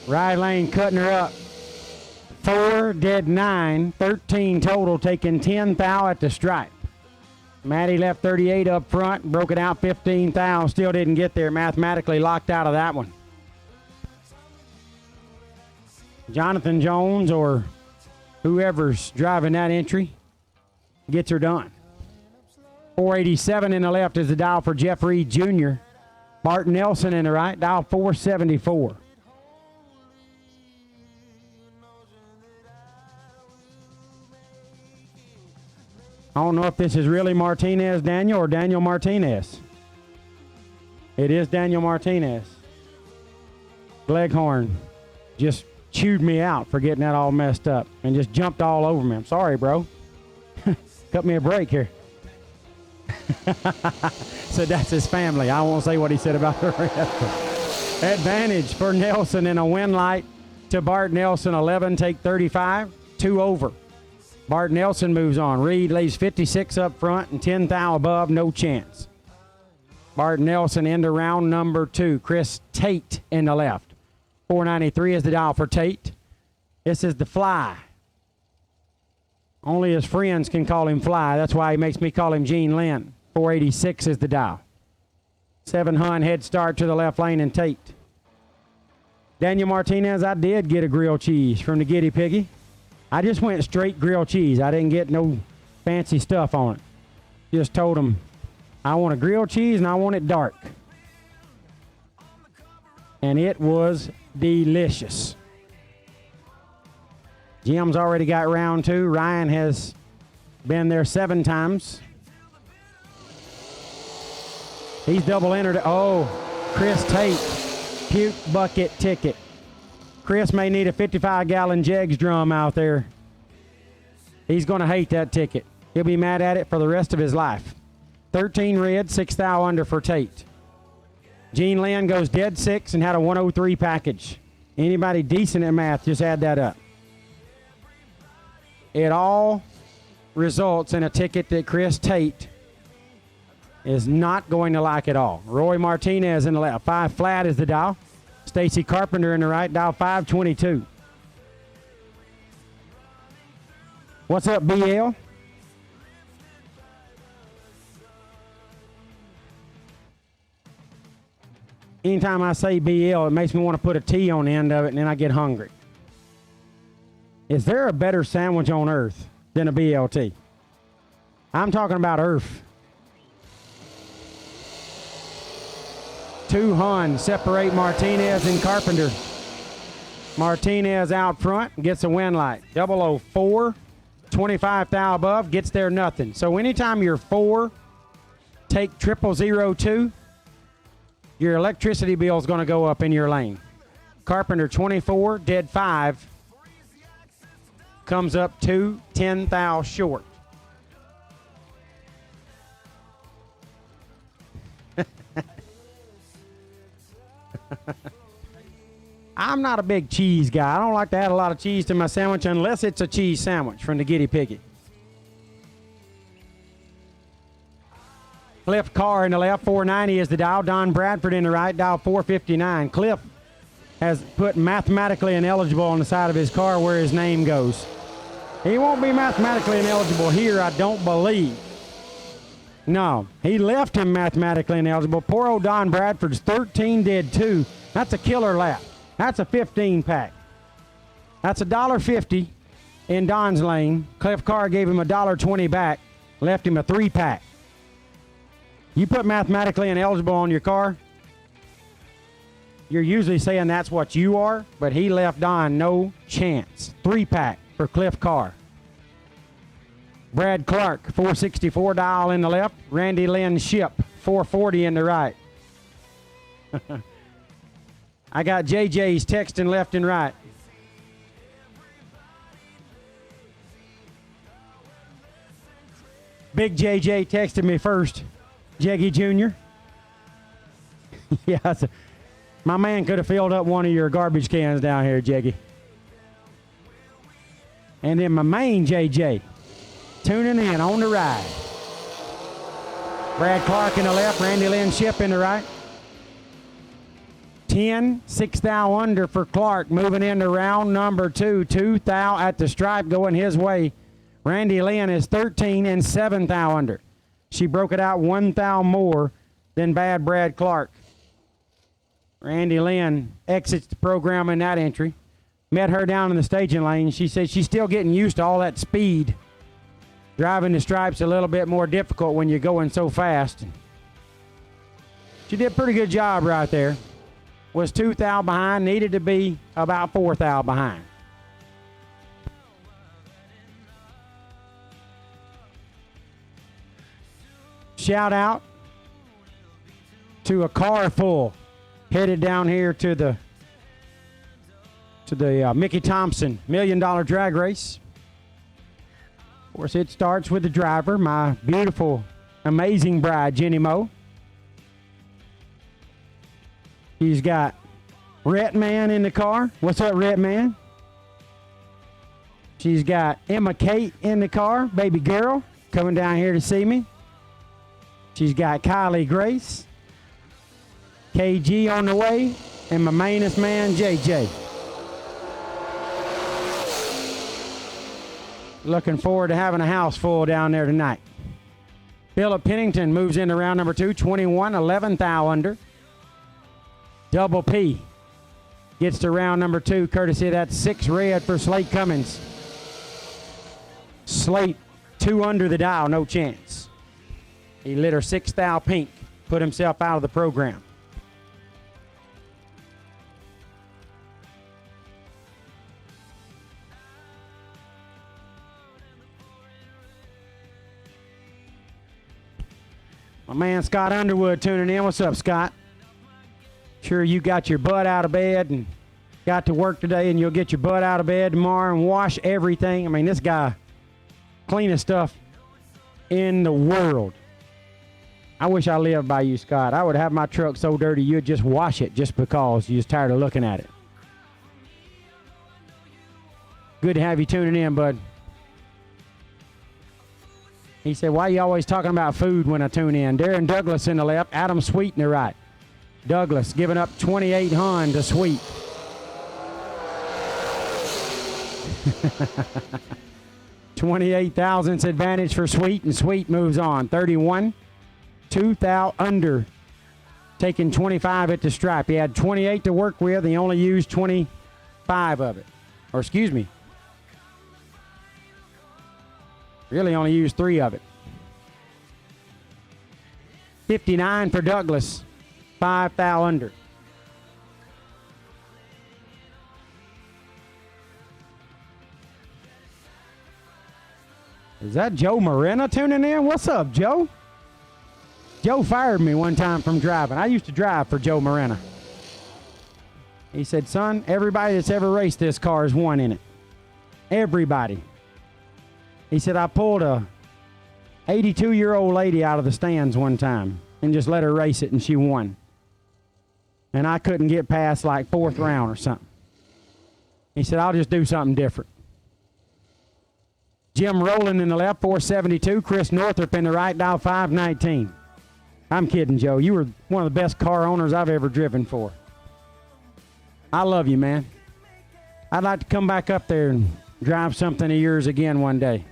Right lane cutting her up. 4 dead 9, 13 total, taking 10 thou at the stripe. Maddie left 38 up front, broke it out 15 thou, still didn't get there, mathematically locked out of that one. Jonathan Jones or whoever's driving that entry gets her done. 487 in the left is the dial for Jeff Reed Jr. Bart Nelson in the right, dial 474. I don't know if this is really Martinez Daniel or Daniel Martinez. It is Daniel Martinez. Gleghorn just chewed me out for getting that all messed up and just jumped all over me. I'm sorry, bro. Cut me a break here. So that's his family. I won't say what he said about the rest. Advantage for Nelson in a win light to Bart Nelson. 11 take 35, 2 over. Bart Nelson moves on. Reed leaves 56 up front and 10 thou above, no chance. Bart Nelson into round number 2. Chris Tate in the left. 493 is the dial for Tate. This is the fly. Only his friends can call him Fly. That's why he makes me call him Gene Lynn. 486 is the dial. 7 Hun head start to the left lane and Tate. Daniel Martinez, I did get a grilled cheese from the Giddy Piggy. I just went straight grilled cheese. I didn't get no fancy stuff on it. Just told him, I want a grilled cheese and I want it dark. And it was delicious. Jim's already got round 2. Ryan has been there 7 times. He's double entered. Oh, Chris Tate, puke bucket ticket. Chris may need a 55-gallon Jegs drum out there. He's going to hate that ticket. He'll be mad at it for the rest of his life. 13 red, 6 thou under for Tate. Gene Lynn goes dead 6 and had a 103 package. Anybody decent at math, just add that up. It all results in a ticket that Chris Tate is not going to like at all. Roy Martinez in the left. 5 flat is the dial. Stacy Carpenter in the right, dial 522. What's up, BL? Anytime I say BL, it makes me want to put a T on the end of it, and then I get hungry. Is there a better sandwich on earth than a BLT? I'm talking about earth. 2 Hun separate Martinez and Carpenter. Martinez out front gets a win light. 004, 25 thou above, gets there nothing. So anytime you're 4, take 0002, your electricity bill is going to go up in your lane. Carpenter 24, dead 5, comes up 2, 10 thou short. I'm not a big cheese guy. I don't like to add a lot of cheese to my sandwich unless it's a cheese sandwich from the Giddy Piggy. Cliff Carr in the left, 490 is the dial. Don Bradford in the right, dial 459. Cliff has put mathematically ineligible on the side of his car where his name goes. He won't be mathematically ineligible here, I don't believe. No, he left him mathematically ineligible. Poor old Don Bradford's 13 dead 2. That's a killer lap. That's a 15 pack. That's $1.50 in Don's lane. Cliff Carr gave him $1.20 back, left him a 3 pack. You put mathematically ineligible on your car, you're usually saying that's what you are, but he left Don no chance. 3 pack for Cliff Carr. Brad Clark, 464 dial in the left. Randy Lynn Ship, 440 in the right. I got JJ's texting left and right. Big JJ texted me first. Jeggy Jr. Yeah, my man could have filled up one of your garbage cans down here, Jeggy. And then my main JJ tuning in on the ride. Brad Clark in the left, Randy Lynn Ship in the right. 10, 6 thou under for Clark, moving into round number 2. 2 thou at the stripe going his way. Randy Lynn is 13 and 7 thou under. She broke it out 1 thou more than Bad Brad Clark. Randy Lynn exits the program in that entry. Met her down in the staging lane. She said she's still getting used to all that speed. Driving the stripes a little bit more difficult when you're going so fast. She did a pretty good job right there. Was 2 thou behind, needed to be about 4 thou behind. Shout out to a car full headed down here to the Mickey Thompson $1 Million Drag Race. Of course, it starts with the driver, my beautiful, amazing bride, Jenny Moe. He's got Rhett Man in the car. What's up, Rhett Man? She's got Emma Kate in the car, baby girl, coming down here to see me. She's got Kylie Grace, KG on the way, and my mainest man, JJ. Looking forward to having a house full down there tonight. Philip Pennington moves into round number 2, 21, 11 thou under. Double P gets to round number 2, courtesy of that 6 red for Slate Cummins. Slate 2 under the dial, no chance. He lit her 6 thou pink, put himself out of the program. My man Scott Underwood tuning in. What's up, Scott? Sure you got your butt out of bed and got to work today, and you'll get your butt out of bed tomorrow and wash everything. I mean, this guy, cleanest stuff in the world. I wish I lived by you, Scott. I would have my truck so dirty you'd just wash it just because you're just tired of looking at it. Good to have you tuning in, bud. He said, why are you always talking about food when I tune in? Darren Douglas in the left, Adam Sweet in the right. Douglas giving up 2800 to Sweet. $28 thousandths advantage for Sweet, and Sweet moves on. 31, 2 thou under, taking 25 at the stripe. He had 28 to work with. He only used 25 of it. Or excuse me. Really only used 3 of it. 59 for Douglas. 5 thou under. Is that Joe Morena tuning in? What's up, Joe? Joe fired me one time from driving. I used to drive for Joe Morena. He said, son, everybody that's ever raced this car has won in it. Everybody. He said, I pulled a 82-year-old lady out of the stands one time and just let her race it, and she won. And I couldn't get past like 4th round or something. He said, I'll just do something different. Jim Rowland in the left, 472. Chris Northrup in the right, dial 519. I'm kidding, Joe. You were one of the best car owners I've ever driven for. I love you, man. I'd like to come back up there and drive something of yours again one day.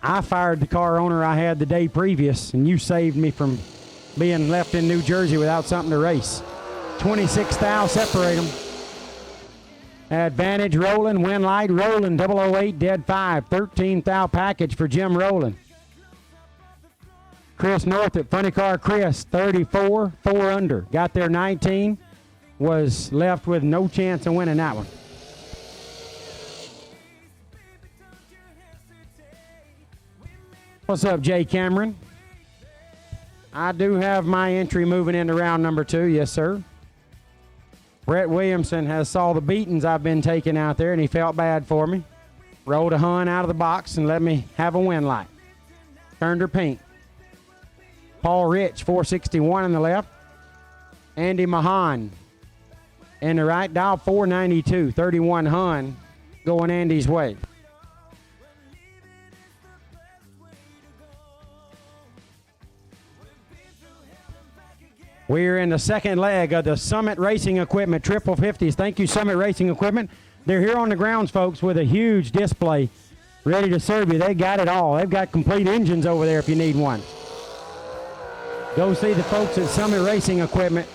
I fired the car owner I had the day previous, and you saved me from being left in New Jersey without something to race. 26 thou separate them. Advantage Rowland, win light Rowland, 008, dead 5. 13 thou package for Jim Rowland. Chris Northup, funny car Chris, 34, 4 under. Got there 19, was left with no chance of winning that one. What's up, Jay Cameron? I do have my entry moving into round number 2, yes, sir. Brett Williamson has saw the beatings I've been taking out there, and he felt bad for me. Rolled a hun out of the box and let me have a win light. Turned her pink. Paul Rich, 461 in the left. Andy Mahan in the right, dial 492, 31 hun, going Andy's way. We're in the second leg of the Summit Racing Equipment Triple 50s. Thank you, Summit Racing Equipment. They're here on the grounds, folks, with a huge display ready to serve you. They got it all. They've got complete engines over there if you need one. Go see the folks at Summit Racing Equipment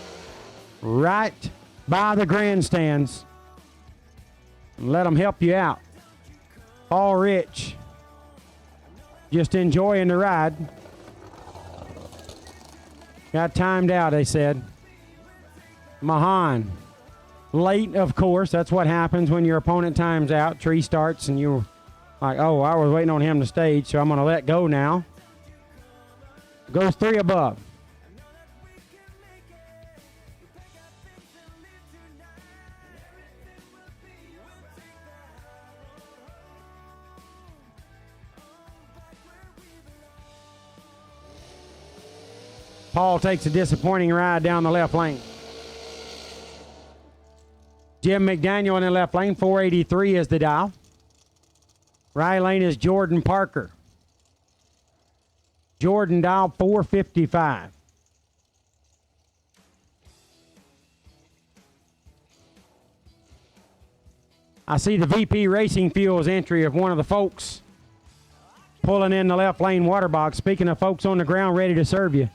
right by the grandstands. Let them help you out. Paul Rich, just enjoying the ride. Got timed out, they said. Mahan, late, of course. That's what happens when your opponent times out. Tree starts and you're like, oh, I was waiting on him to stage, so I'm going to let go now. Goes 3 above. Paul takes a disappointing ride down the left lane. Jim McDaniel in the left lane, 483 is the dial. Right lane is Jordan Parker. Jordan dial 455. I see the VP Racing Fuels entry of one of the folks pulling in the left lane water box. Speaking of folks on the ground ready to serve you.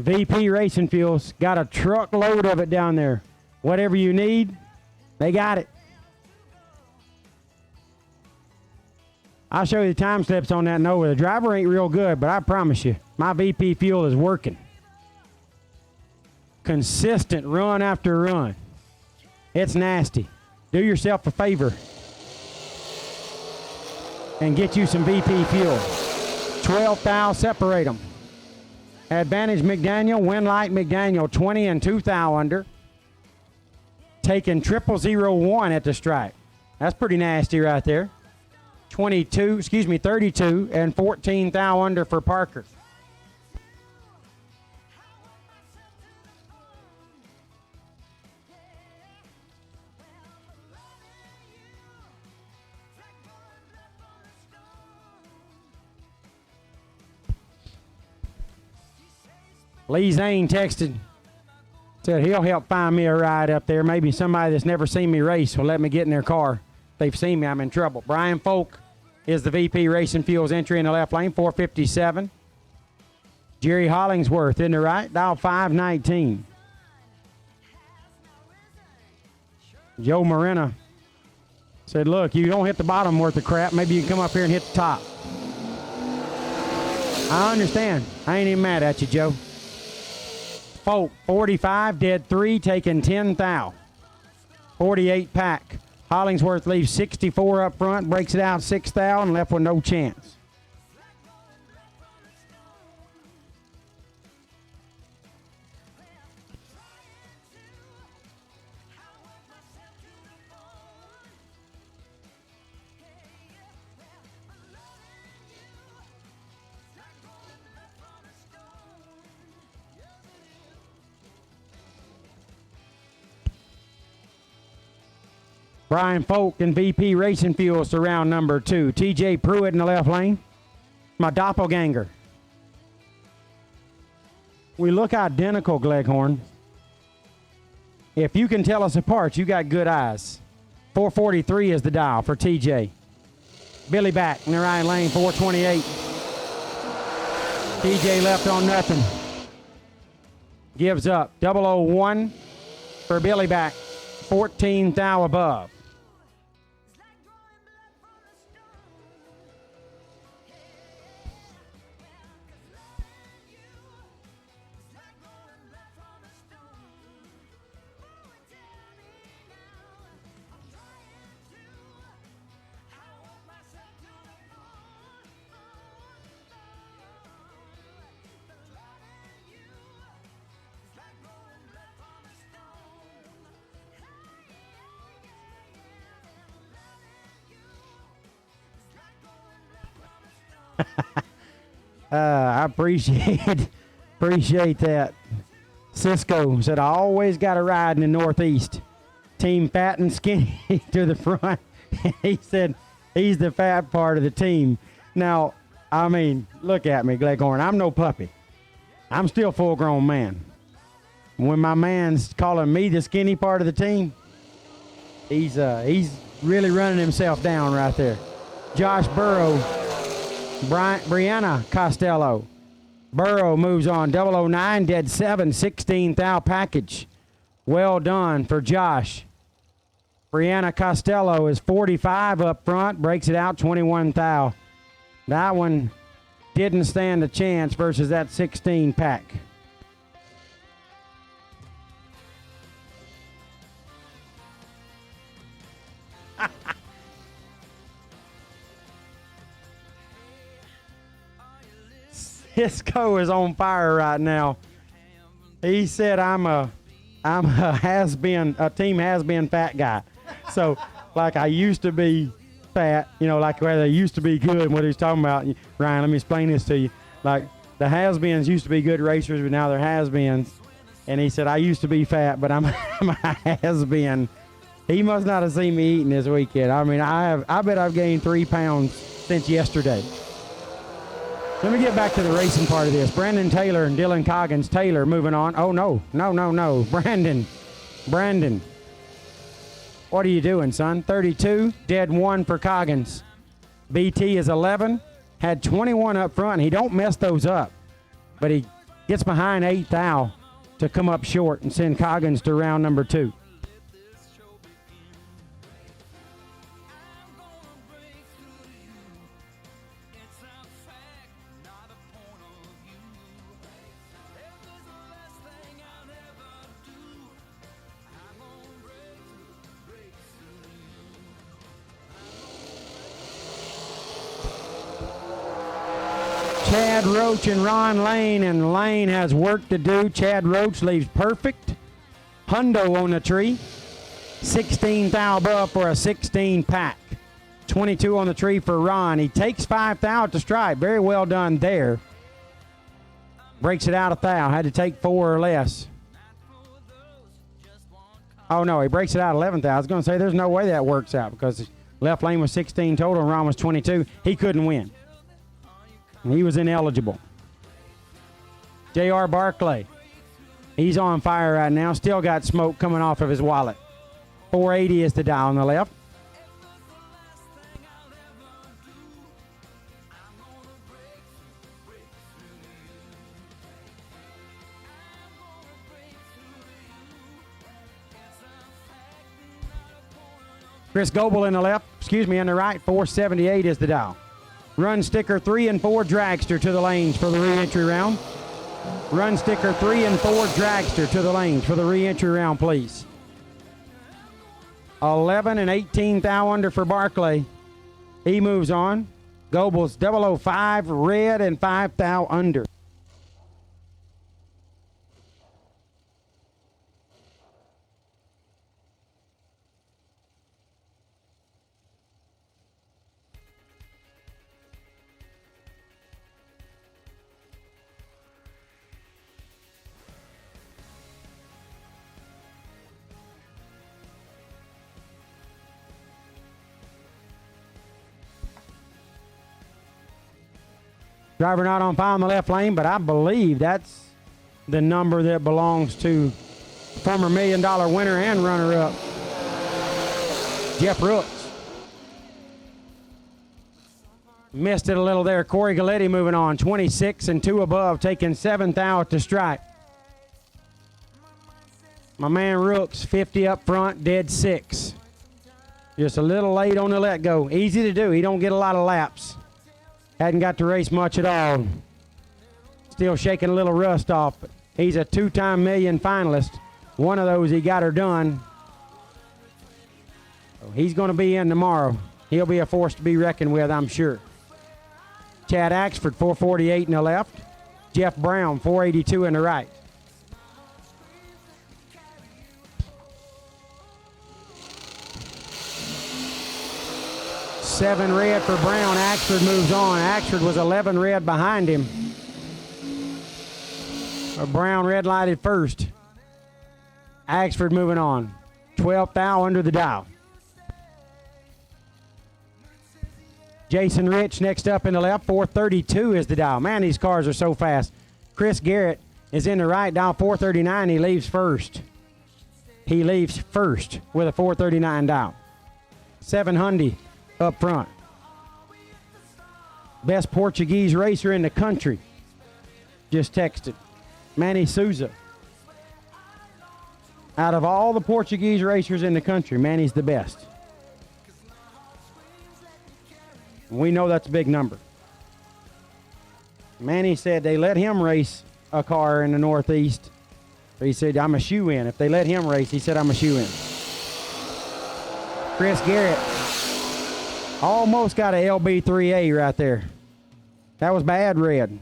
VP Racing Fuels got a truckload of it down there. Whatever you need, they got it. I'll show you the time slips on that Nova. The driver ain't real good, but I promise you, my VP Fuel is working. Consistent run after run. It's nasty. Do yourself a favor and get you some VP Fuel. 12 thou, separate them. Advantage McDaniel, Winlight McDaniel, 20 and 2 thou under. Taking 0001 at the stripe. That's pretty nasty right there. 32 and 14 thou under for Parker. Lee Zane texted, said he'll help find me a ride up there. Maybe somebody that's never seen me race will let me get in their car. If they've seen me, I'm in trouble. Brian Folk is the VP Racing Fuels entry in the left lane, 457. Jerry Hollingsworth in the right, dial 519. Joe Morena said, look, you don't hit the bottom worth of crap. Maybe you can come up here and hit the top. I understand. I ain't even mad at you, Joe. Folk, 45, dead 3, taking 10 thou. 48 pack. Hollingsworth leaves 64 up front, breaks it out 6 thou, and left with no chance. Brian Folk and VP Racing Fuels to round number 2. TJ Pruitt in the left lane. My doppelganger. We look identical, Gleghorn. If you can tell us apart, you got good eyes. 443 is the dial for TJ. Billy back in the right lane, 428. TJ left on nothing. Gives up. 001 for Billy back. 14 thou above. I appreciate that. Cisco said, I always got a ride in the Northeast. Team fat and skinny to the front. He said he's the fat part of the team. Now, I mean, look at me, Gleghorn. I'm no puppy. I'm still a full-grown man. When my man's calling me the skinny part of the team, he's really running himself down right there. Josh Burrow, Brianna Costello. Burrow moves on, 009, dead 7, 16 thou package. Well done for Josh. Brianna Costello is 45 up front, breaks it out, 21 thou. That one didn't stand a chance versus that 16 pack. Cisco is on fire right now. He said, I'm a team has-been fat guy. So, like I used to be fat, like where they used to be good and what he's talking about. Ryan, let me explain this to you. Like, the has-beens used to be good racers, but now they're has-beens. And he said, I used to be fat, but I'm a has-been. He must not have seen me eating this weekend. I mean, I bet I've gained 3 pounds since yesterday. Let me get back to the racing part of this. Brandon Taylor and Dylan Coggins. Taylor moving on. Oh, no. Brandon. What are you doing, son? 32, dead 1 for Coggins. BT is 11, had 21 up front. He don't mess those up, but he gets behind 8 thou to come up short and send Coggins to round number 2. Chad Roach and Ron Lane, and Lane has work to do. Chad Roach leaves perfect. Hundo on the tree. 16 thou above for a 16 pack. 22 on the tree for Ron. He takes 5 thou at the stripe. Very well done there. Breaks it out of thou. Had to take 4 or less. Oh, no, he breaks it out 11 thou. I was going to say there's no way that works out because left lane was 16 total and Ron was 22. He couldn't win. He was ineligible. J.R. Barclay. He's on fire right now. Still got smoke coming off of his wallet. 480 is the dial on the left. Chris Goebel in the left. On the right. 478 is the dial. Run sticker 3 and 4 dragster to the lanes for the re-entry round. Run sticker 3 and 4 dragster to the lanes for the re-entry round, please. 11 and 18 thou under for Barclay. He moves on. Goebel's 005 red and 5 thou under. Driver not on fire in the left lane, but I believe that's the number that belongs to former $1 million winner and runner-up, Jeff Rooks. Missed it a little there. Corey Galletti moving on. 26 and 2 above, taking 7 thou at the stripe. My man Rooks, 50 up front, dead 6. Just a little late on the let go. Easy to do. He don't get a lot of laps. Hadn't got to race much at all. Still shaking a little rust off. But he's a 2-time million finalist. One of those he got her done. So he's going to be in tomorrow. He'll be a force to be reckoned with, I'm sure. Chad Axford, 448 in the left. Jeff Brown, 482 in the right. Seven red for Brown. Axford moves on. Axford was 11 red behind him. Brown red lighted first. Axford moving on. 12 thou under the dial. Jason Rich next up in the left. 432 is the dial. Man, these cars are so fast. Chris Garrett is in the right, dial 439. He leaves first. He leaves first with a 439 dial. 700 up front. Best Portuguese racer in the country. Just texted. Manny Souza. Out of all the Portuguese racers in the country, Manny's the best. We know that's a big number. Manny said they let him race a car in the Northeast. He said, I'm a shoe-in. If they let him race, he said, I'm a shoe-in. Chris Garrett almost got a LB3A right there. That was bad red.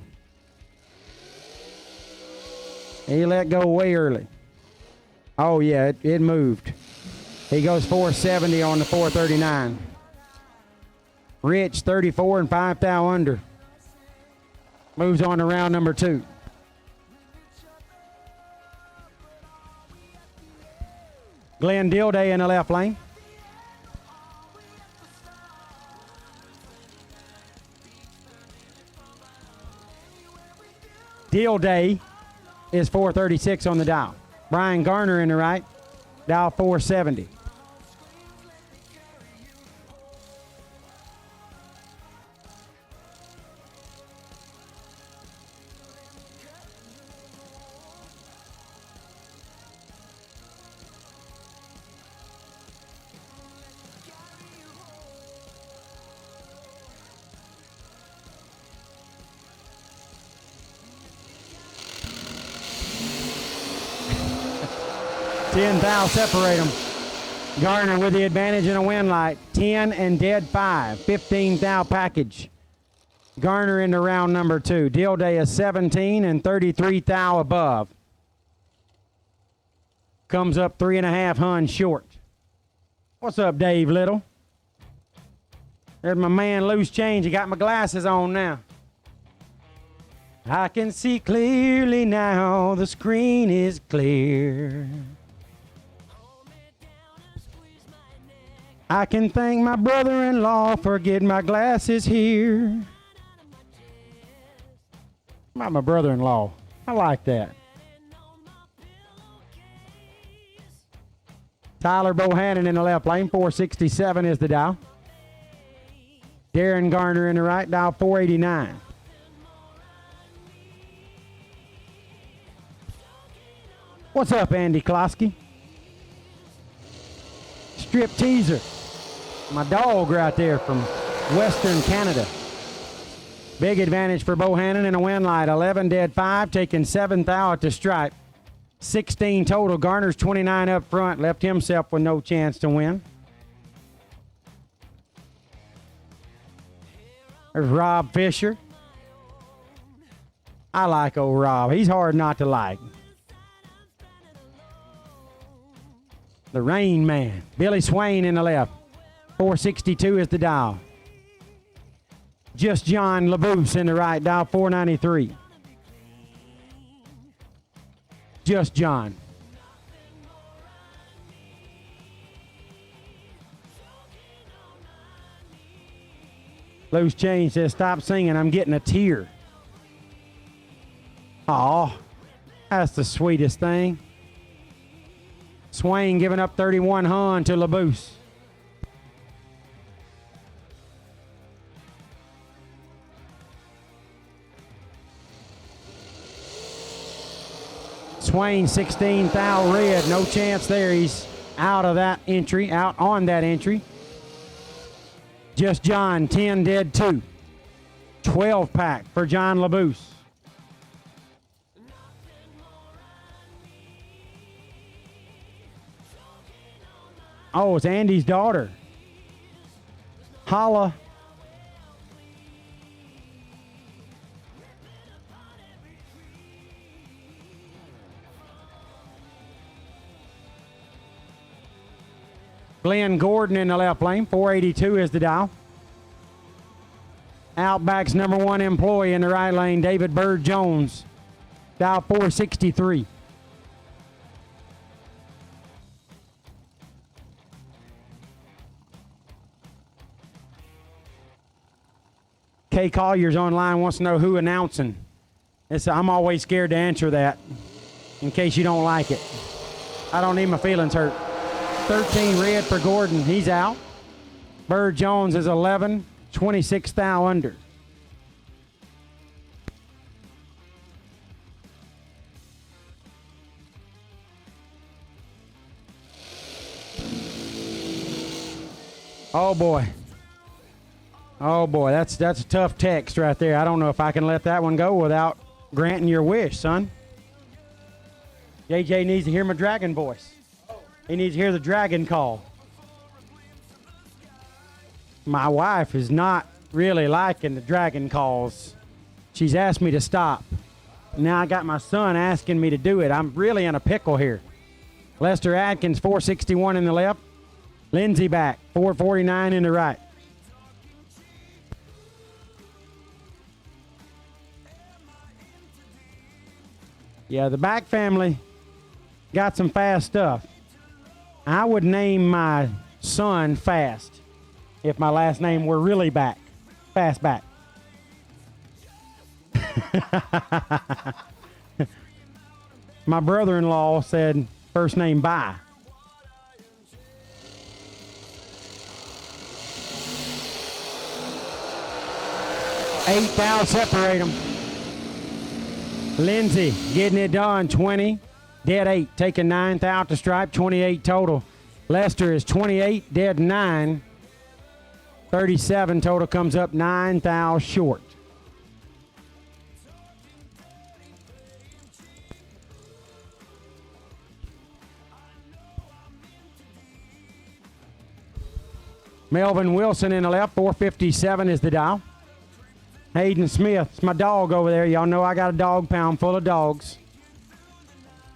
He let go way early. Oh, yeah, it moved. He goes 470 on the 439. Rich, 34 and 5 thou under. Moves on to round number 2. Glenn Dilday in the left lane. Dilday is 436 on the dial. Brian Garner in the right, dial 470. Thou separate them. Garner with the advantage in a win light. 10 and dead 5. 15 thou package. Garner into round number 2. Dilday is 17 and 33 thou above. Comes up 3.5 Hun short. What's up, Dave Little? There's my man Loose Change. He got my glasses on now. I can see clearly now. The screen is clear. I can thank my brother-in-law for getting my glasses here. About my brother-in-law. I like that. Tyler Bohannon in the left lane. 467 is the dial. Darren Garner in the right. Dial 489. What's up, Andy Klosky? Strip Teaser. My dog right there from Western Canada. Big advantage for Bohannon in a win light. 11 dead 5, taking 7 thou at the stripe. 16 total. Garner's 29 up front. Left himself with no chance to win. There's Rob Fisher. I like old Rob. He's hard not to like. The Rain Man. Billy Swain in the left. 462 is the dial. Just John LaBoose in the right. Dial 493. Just John. Loose Change says, stop singing. I'm getting a tear. Aw, that's the sweetest thing. Swain giving up 31 Hun to LaBoose. Swain 16 thou red. No chance there. He's out of that entry. Out on that entry. Just John 10 dead 2. 12 pack for John LaBouse. Oh, it's Andy's daughter. Holla. Glenn Gordon in the left lane. 482 is the dial. Outback's number 1 employee in the right lane, David Bird Jones. Dial 463. Kay Collier's online, wants to know who announcing. I'm always scared to answer that in case you don't like it. I don't need my feelings hurt. 13 red for Gordon. He's out. Bird Jones is 11, 26 thou under. Oh boy. Oh boy, that's a tough text right there. I don't know if I can let that one go without granting your wish, son. JJ needs to hear my dragon voice. He needs to hear the dragon call. My wife is not really liking the dragon calls. She's asked me to stop. Now I got my son asking me to do it. I'm really in a pickle here. Lester Atkins, 461 in the left. Lindsey back, 449 in the right. Yeah, the Back family got some fast stuff. I would name my son Fast if my last name were really Back. Fast Back. My brother-in-law said first name Bye. Eight thou separate them. Lindsey getting it done, 20. Dead 8, taking 9 thou to stripe, 28 total. Lester is 28, dead 9. 37 total, comes up 9 thou short. Melvin Wilson in the left, 457 is the dial. Hayden Smith, it's my dog over there. Y'all know I got a dog pound full of dogs.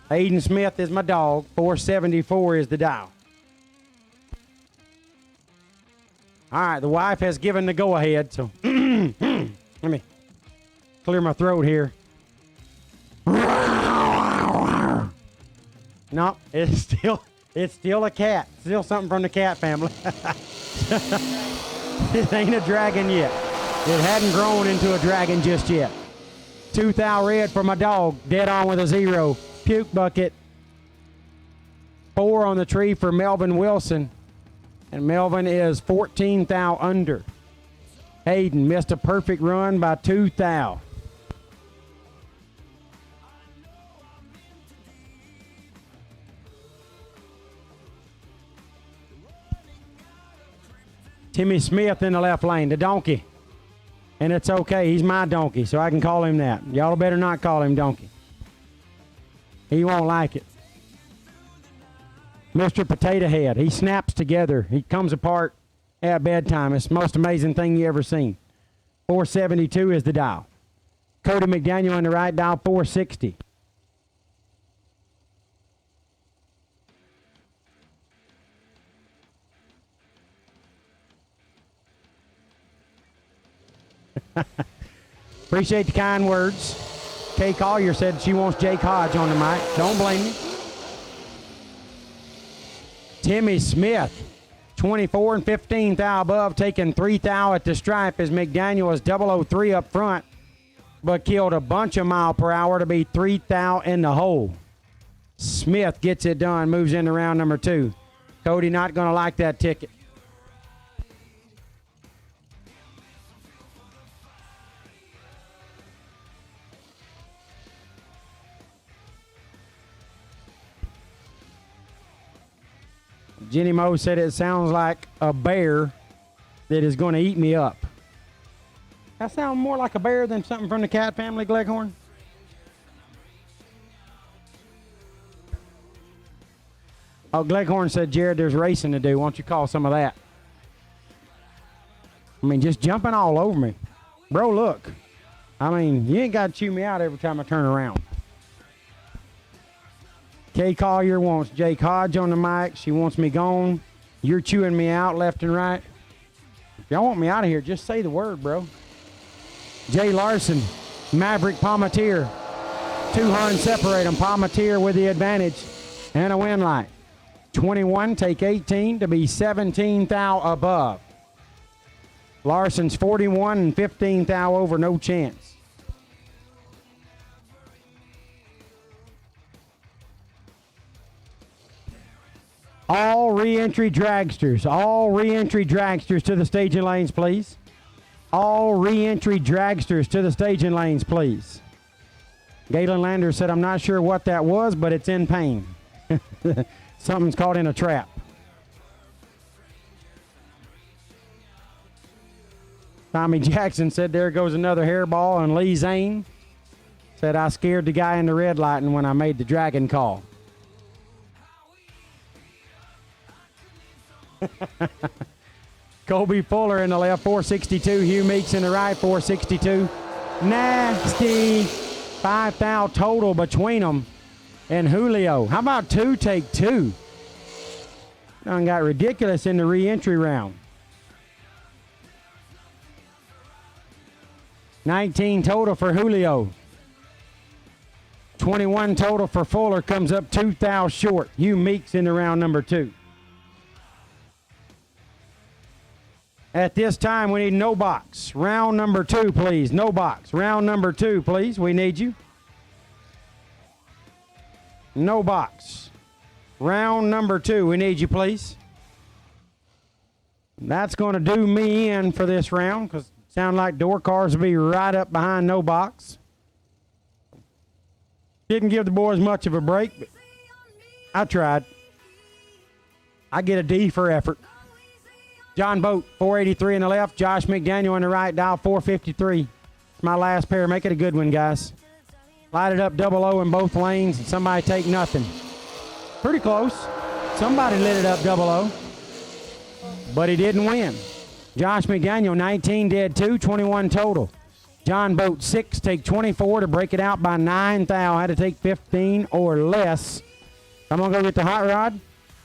Hayden Smith is my dog. 474 is the dial. All right, the wife has given the go-ahead, so let me clear my throat here. No, it's still a cat. Still something from the cat family. It ain't a dragon yet. It hadn't grown into a dragon just yet. 2 thou red for my dog. Dead on with a 0. Puke bucket. 4 on the tree for Melvin Wilson. And Melvin is 14 thou under. Hayden missed a perfect run by 2 thou. Timmy Smith in the left lane, the donkey. And it's okay, he's my donkey, so I can call him that. Y'all better not call him donkey. He won't like it. Mr. Potato Head, he snaps together. He comes apart at bedtime. It's the most amazing thing you ever seen. 472 is the dial. Cody McDaniel in the right dial, 460. Appreciate the kind words. Kay Collier said she wants Jake Hodge on the mic. Don't blame me. Timmy Smith, 24 and 15 thou above, taking 3 thou at the stripe as McDaniel is 003 up front, but killed a bunch of mile per hour to be 3 thou in the hole. Smith gets it done, moves into round number 2. Cody not going to like that ticket. Jenny Moe said it sounds like a bear that is going to eat me up. That sounds more like a bear than something from the cat family, Gleghorn. Oh, Gleghorn said, Jared, there's racing to do. Why don't you call some of that? I mean, just jumping all over me. Bro, look. I mean, you ain't got to chew me out every time I turn around. Kay Collier wants Jake Hodge on the mic. She wants me gone. You're chewing me out left and right. If y'all want me out of here, just say the word, bro. Jay Larson, Maverick Palmatier. 200 separate them. Palmatier with the advantage and a win light. 21, take 18 to be 17 thou above. Larson's 41 and 15 thou over, no chance. All re-entry dragsters to the staging lanes, please. All re-entry dragsters to the staging lanes, please. Galen Lander said, I'm not sure what that was, but it's in pain. Something's caught in a trap. Tommy Jackson said, there goes another hairball. And Lee Zane said, I scared the guy in the red lighting when I made the dragon call. Kobe Fuller in the left, 462. Hugh Meeks in the right, 462. Nasty. 5 foul total between them and Julio. How about two take two? Done got ridiculous in the re-entry round. 19 total for Julio. 21 total for Fuller. Comes up 2 fouls short. Hugh Meeks in the round number 2. At this time, we need no box. Round number 2, please. No box. Round number 2, please. We need you. No box. Round number 2, we need you, please. That's going to do me in for this round because it sounds like door cars will be right up behind no box. Didn't give the boys much of a break, but I tried. I get a D for effort. John Boat, 483 in the left. Josh McDaniel in the right, dial 453. It's my last pair. Make it a good one, guys. Light it up 00 in both lanes, and somebody take nothing. Pretty close. Somebody lit it up 00, but he didn't win. Josh McDaniel, 19 dead 2, 21 total. John Boat, 6, take 24 to break it out by 9 thou. Had to take 15 or less. I'm going to go get the hot rod.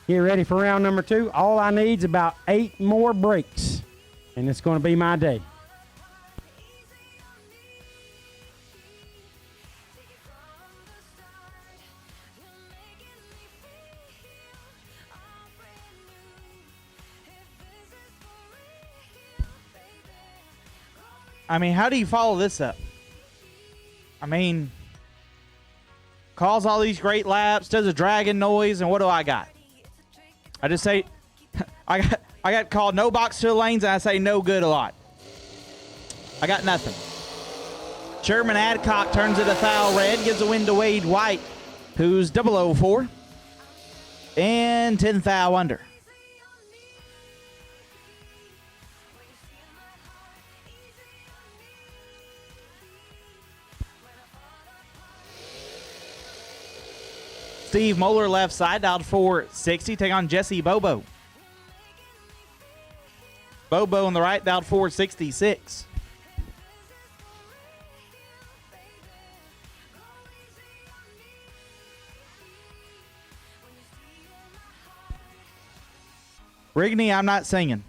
Get ready for round number 2. All I need is about 8 more breaks, and it's going to be my day. I mean, how do you follow this up? I mean, calls all these great laps, does a dragon noise, and what do I got? I just say, I got called no box to the lanes, and I say no good a lot. I got nothing. Sherman Adcock turns it a foul red, gives a win to Wade White, who's 004, and 10 thou under. Steve Moeller left side, dialed 460, take on Jesse Bobo. Bobo on the right, dialed 466. Rigney, I'm not singing.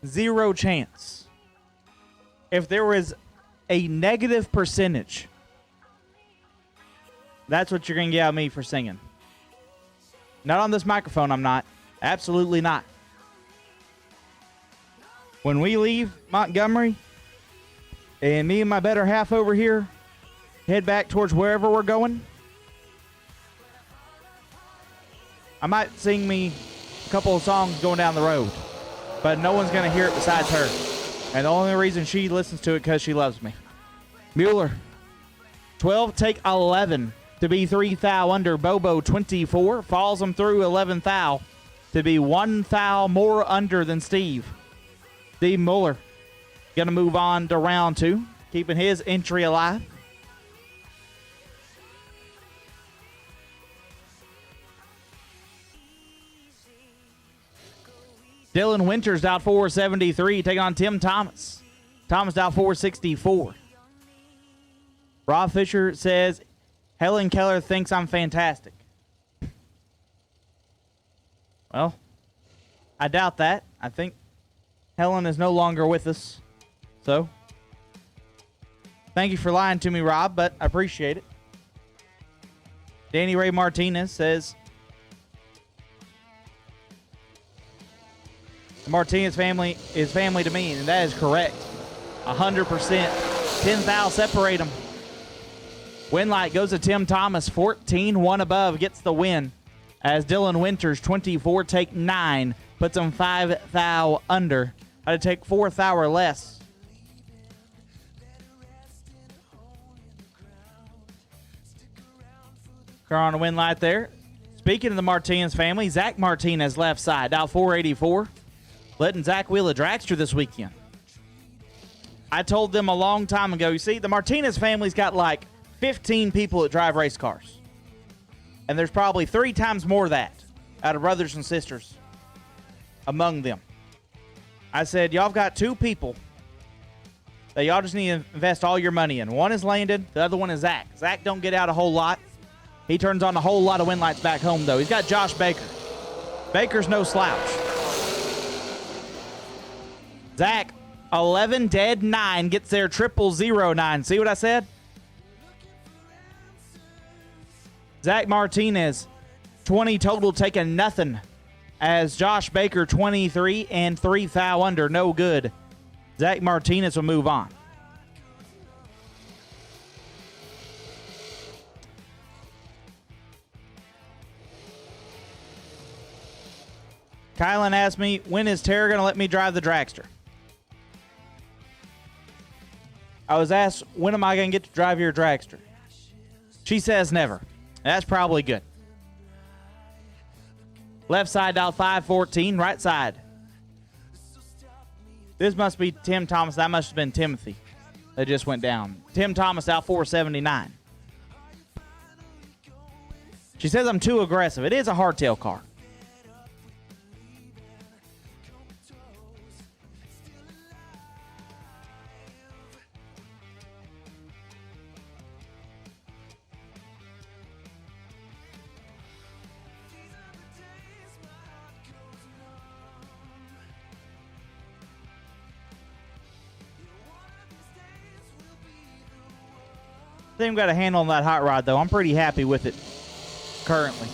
0 chance. If there was a negative percentage, that's what you're going to get out of me for singing. Not on this microphone, I'm not. Absolutely not. When we leave Montgomery, and me and my better half over here head back towards wherever we're going, I might sing me a couple of songs going down the road, but no one's going to hear it besides her. And the only reason she listens to it because she loves me. Mueller, 12, take 11. To be 3 thou under. Bobo 24 falls him through 11 thou to be 1 thou more under than Steve. Steve Mueller gonna move on to round 2, keeping his entry alive. Dylan Winters out 473, taking on Tim Thomas. Thomas out 464. Rob Fisher says Helen Keller thinks I'm fantastic. Well, I doubt that. I think Helen is no longer with us. So, thank you for lying to me, Rob, but I appreciate it. Danny Ray Martinez says, the Martinez family is family to me, and that is correct. 100%. 10 thou separate them. Win light goes to Tim Thomas, 14, 1 above, gets the win as Dylan Winters, 24, take 9, puts him 5 thou under. Had to take 4 thou or less. Car on a win light there. Speaking of the Martinez family, Zach Martinez left side, dial 484. Letting Zach wheel a dragster this weekend. I told them a long time ago, you see, the Martinez family's got like 15 people that drive race cars. And there's probably 3 times more of that out of brothers and sisters among them. I said, y'all got 2 people that y'all just need to invest all your money in. One is Landon, the other one is Zach. Zach don't get out a whole lot. He turns on a whole lot of win lights back home, though. He's got Josh Baker. Baker's no slouch. Zach, 11 dead 9, gets there 0009. See what I said? Zach Martinez, 20 total, taking nothing. As Josh Baker, 23 and 3 thou under, no good. Zach Martinez will move on. Kylan asked me, when is Tara going to let me drive the dragster? I was asked, when am I going to get to drive your dragster? She says never. That's probably good. Left side dial 514, right side. This must be Tim Thomas. That must have been Timothy that just went down. Tim Thomas out 479. She says I'm too aggressive. It is a hardtail car. I think I've got a handle on that hot rod, though. I'm pretty happy with it currently.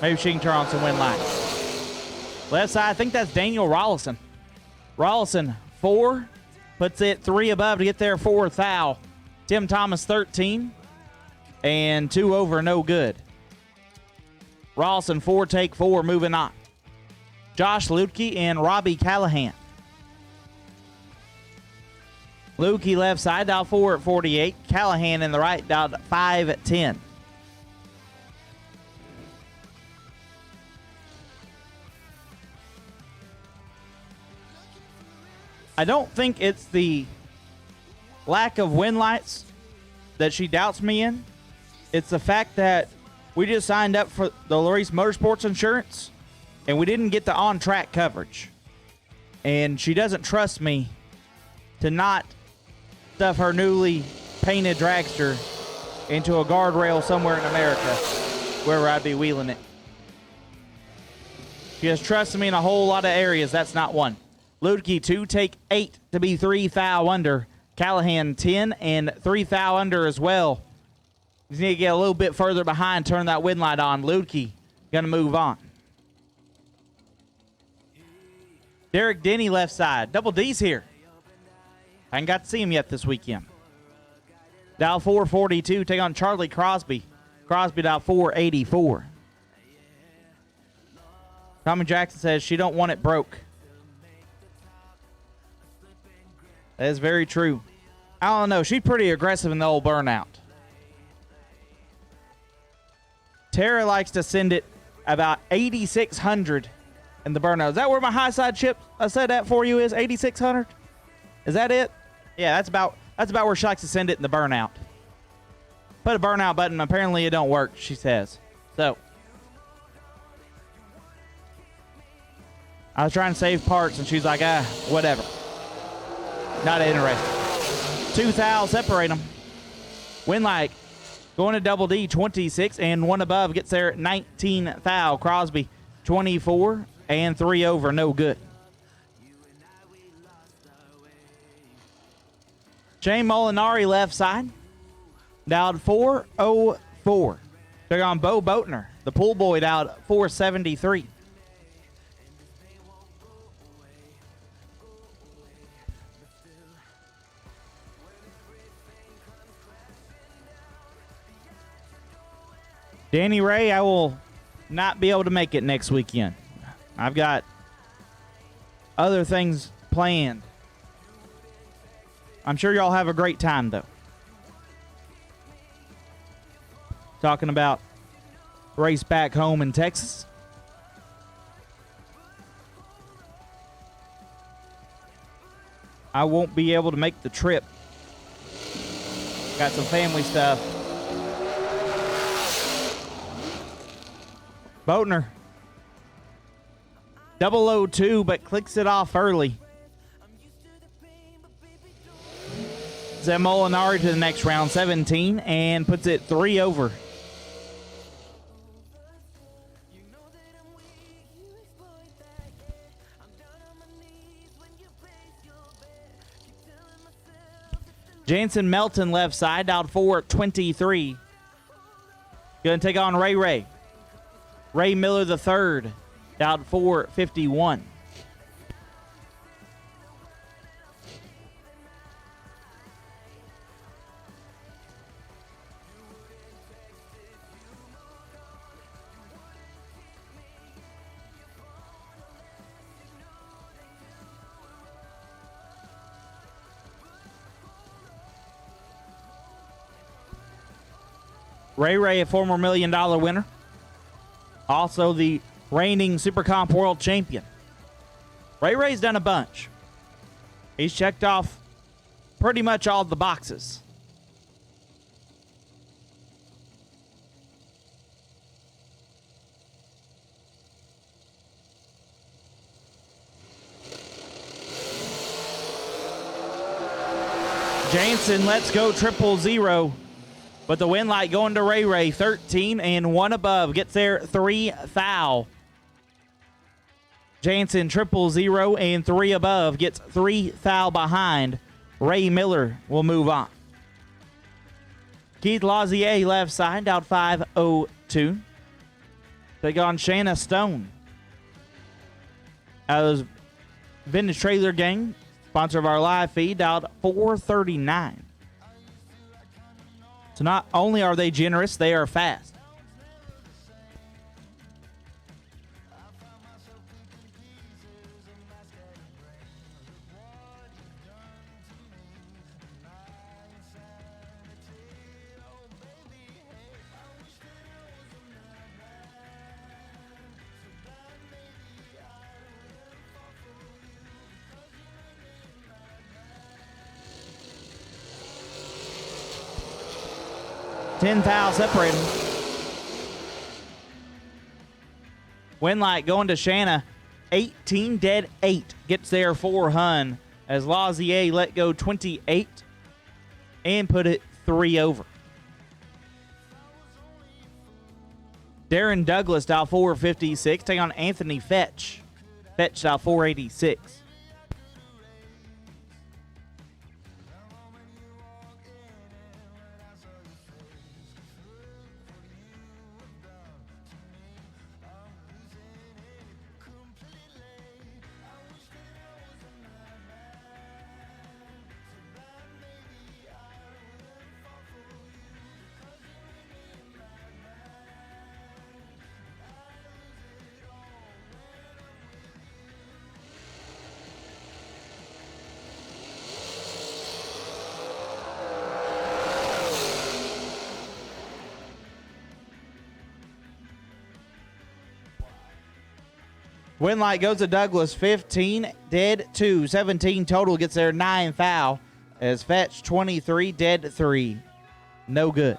Maybe she can turn on some wind lights. Left side, I think that's Daniel Rollison. Rollison, 4. Puts it 3 above to get there 4 thou. Tim Thomas, 13. And 2 over, no good. Rollison, 4, take 4, moving on. Josh Lutke and Robbie Callahan. Lukey left side, dial 4 at 48. Callahan in the right, dial 5 at 10. I don't think it's the lack of wind lights that she doubts me in. It's the fact that we just signed up for the Larice Motorsports insurance, and we didn't get the on-track coverage. And she doesn't trust me to not stuff her newly painted dragster into a guardrail somewhere in America, wherever I'd be wheeling it. She has trusted me in a whole lot of areas. That's not one. Ludke, 2, take 8 to be 3 thou under. Callahan, 10 and 3 thou under as well. You need to get a little bit further behind, turn that wind light on. Ludke, gonna move on. Derek Denny left side. Double D's here. I ain't got to see him yet this weekend. Dial 442, take on Charlie Crosby. Crosby dial 484. Tommy Jackson says she don't want it broke. That is very true. I don't know. She's pretty aggressive in the old burnout. Tara likes to send it about 8,600 in the burnout. Is that where my high side chip I said that for you is? 8,600? Is that it? Yeah, that's about where she likes to send it in the burnout. Put a burnout button. Apparently it don't work, she says. So I was trying to save parts, and she's like, whatever. Not interested. 2 thou separate them. Winlight going to Double D, 26, and 1 above gets there at 19 thou. Crosby, 24, and 3 over, no good. Shane Molinari left side. Dialed 404. Took on Bo Boatner. The pool boy dialed 473. Danny Ray, I will not be able to make it next weekend. I've got other things planned. I'm sure y'all have a great time, though. Talking about race back home in Texas. I won't be able to make the trip. Got some family stuff. Boatner. 002, but clicks it off early. Sent Molinari to the next round, 17, and puts it 3 over. Jansen Melton left side, out 4-23. Going to take on Ray Ray. Ray Miller the third, out 4-51. Ray Ray, a former $1 million winner. Also the reigning Super Comp World Champion. Ray Ray's done a bunch. He's checked off pretty much all the boxes. Jansen, let's go 000. But the win light going to Ray Ray, 13 and 1 above. Gets there 3 foul. Jansen 000 and 3 above. Gets 3 foul behind. Ray Miller will move on. Keith Lazier left side, out 5-02. Take on Shanna Stone. Out of Vintage Trailer Gang, sponsor of our live feed, out 439. So not only are they generous, they are fast. Ten fouls separate them. Win light going to Shanna. 18 dead 8. Gets there for Hun as Lazier let go 28 and put it 3 over. Darren Douglas, dial 456. Take on Anthony Fetch. Fetch, dial 486. Win light goes to Douglas, 15 dead 2, 17 total, gets there 9 foul as Fetch 23 dead 3. No good.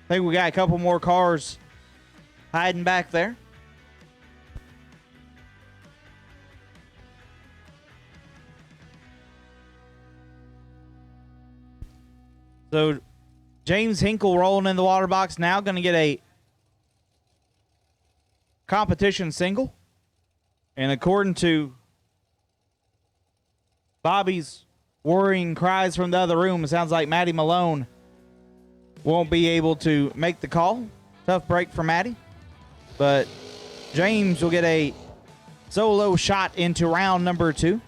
I think we got a couple more cars hiding back there. So James Hinkle rolling in the water box now, going to get a competition single. And according to Bobby's worrying cries from the other room, it sounds like Maddie Malone won't be able to make the call. Tough break for Maddie. But James will get a solo shot into round number 2.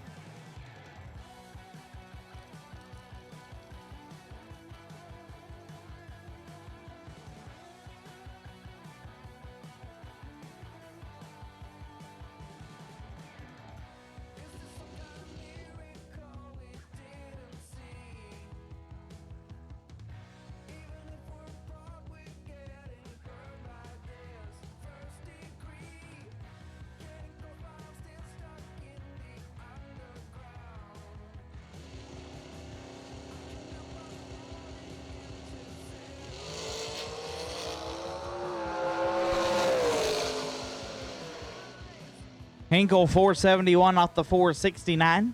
Hinkle 471 off the 469.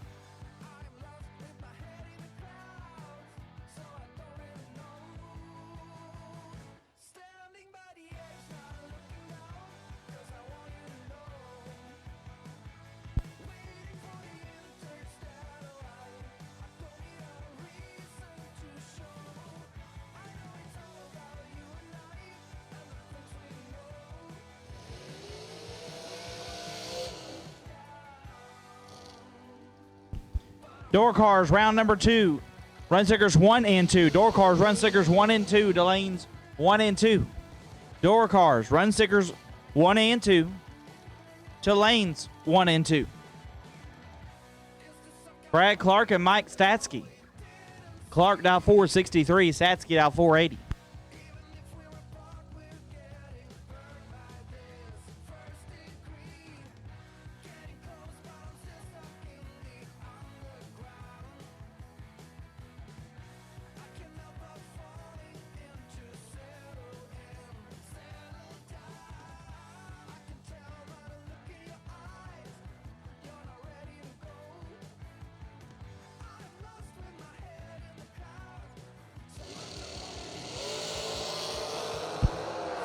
Door cars, round number 2. Run stickers 1 and 2. Door cars, run stickers 1 and 2. Delanes 1 and 2. Door cars, run stickers 1 and 2. To lanes 1 and 2. Brad Clark and Mike Statsky. Clark dial 463, Statsky dial 480.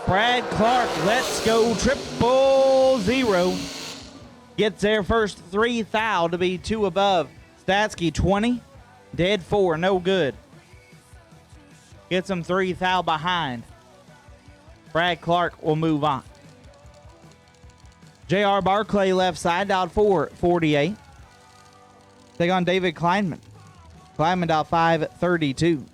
Brad Clark, let's go 000. Gets there first 3 thou to be 2 above. Statsky 20, dead 4, no good. Gets him 3 thou behind. Brad Clark will move on. J.R. Barclay left side, dialed 448. Take on David Kleinman. Kleinman dialed 532.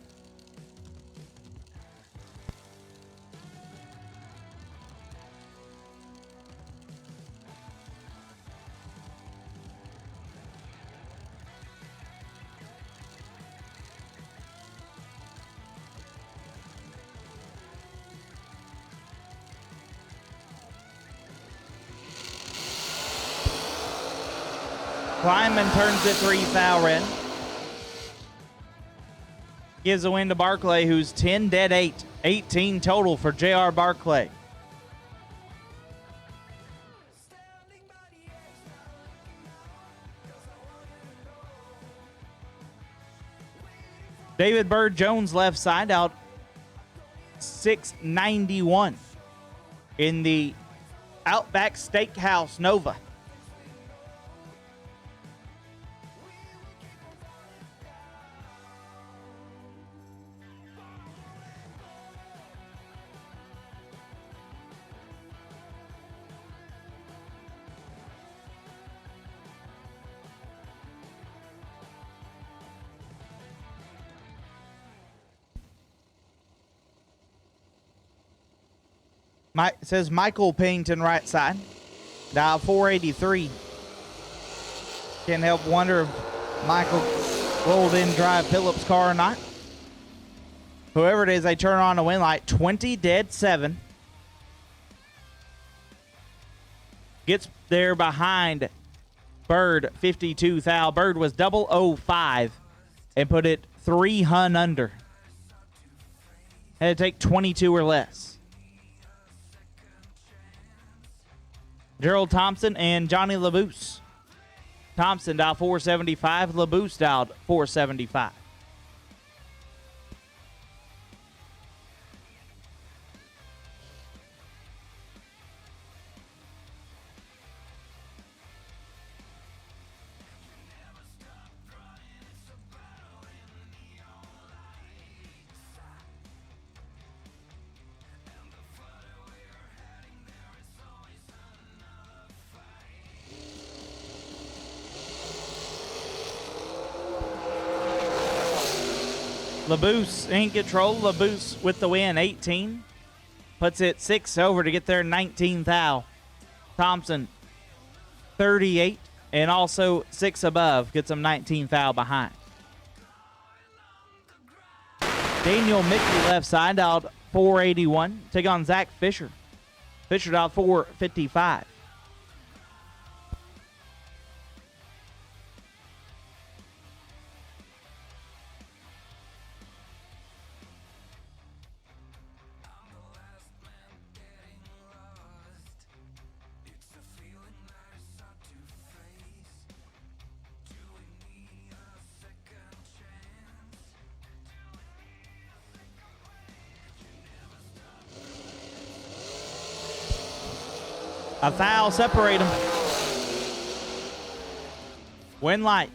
Kleinman turns it 3 thou red. Gives the win to Barclay, who's 10 dead 8. 18 total for J.R. Barclay. David Bird Jones left side out 691 in the Outback Steakhouse Nova. It says Michael Pennington right side. Dial 483. Can't help wonder if Michael rolled in drive Phillips' car or not. Whoever it is, they turn on a win light. 20 dead 7. Gets there behind Bird 52 thou. Bird was 005 and put it 3 hun under. Had to take 22 or less. Gerald Thompson and Johnny LaBouse. Thompson dialed 475. LaBouse dialed 475. LaBouse in control. LaBouse with the win, 18. Puts it 6 over to get their 19th thou. Thompson, 38, and also 6 above. Gets them 19th thou behind. Daniel Mickey left side out 481. Take on Zach Fisher. Fisher out 455. A foul separate them. Winlight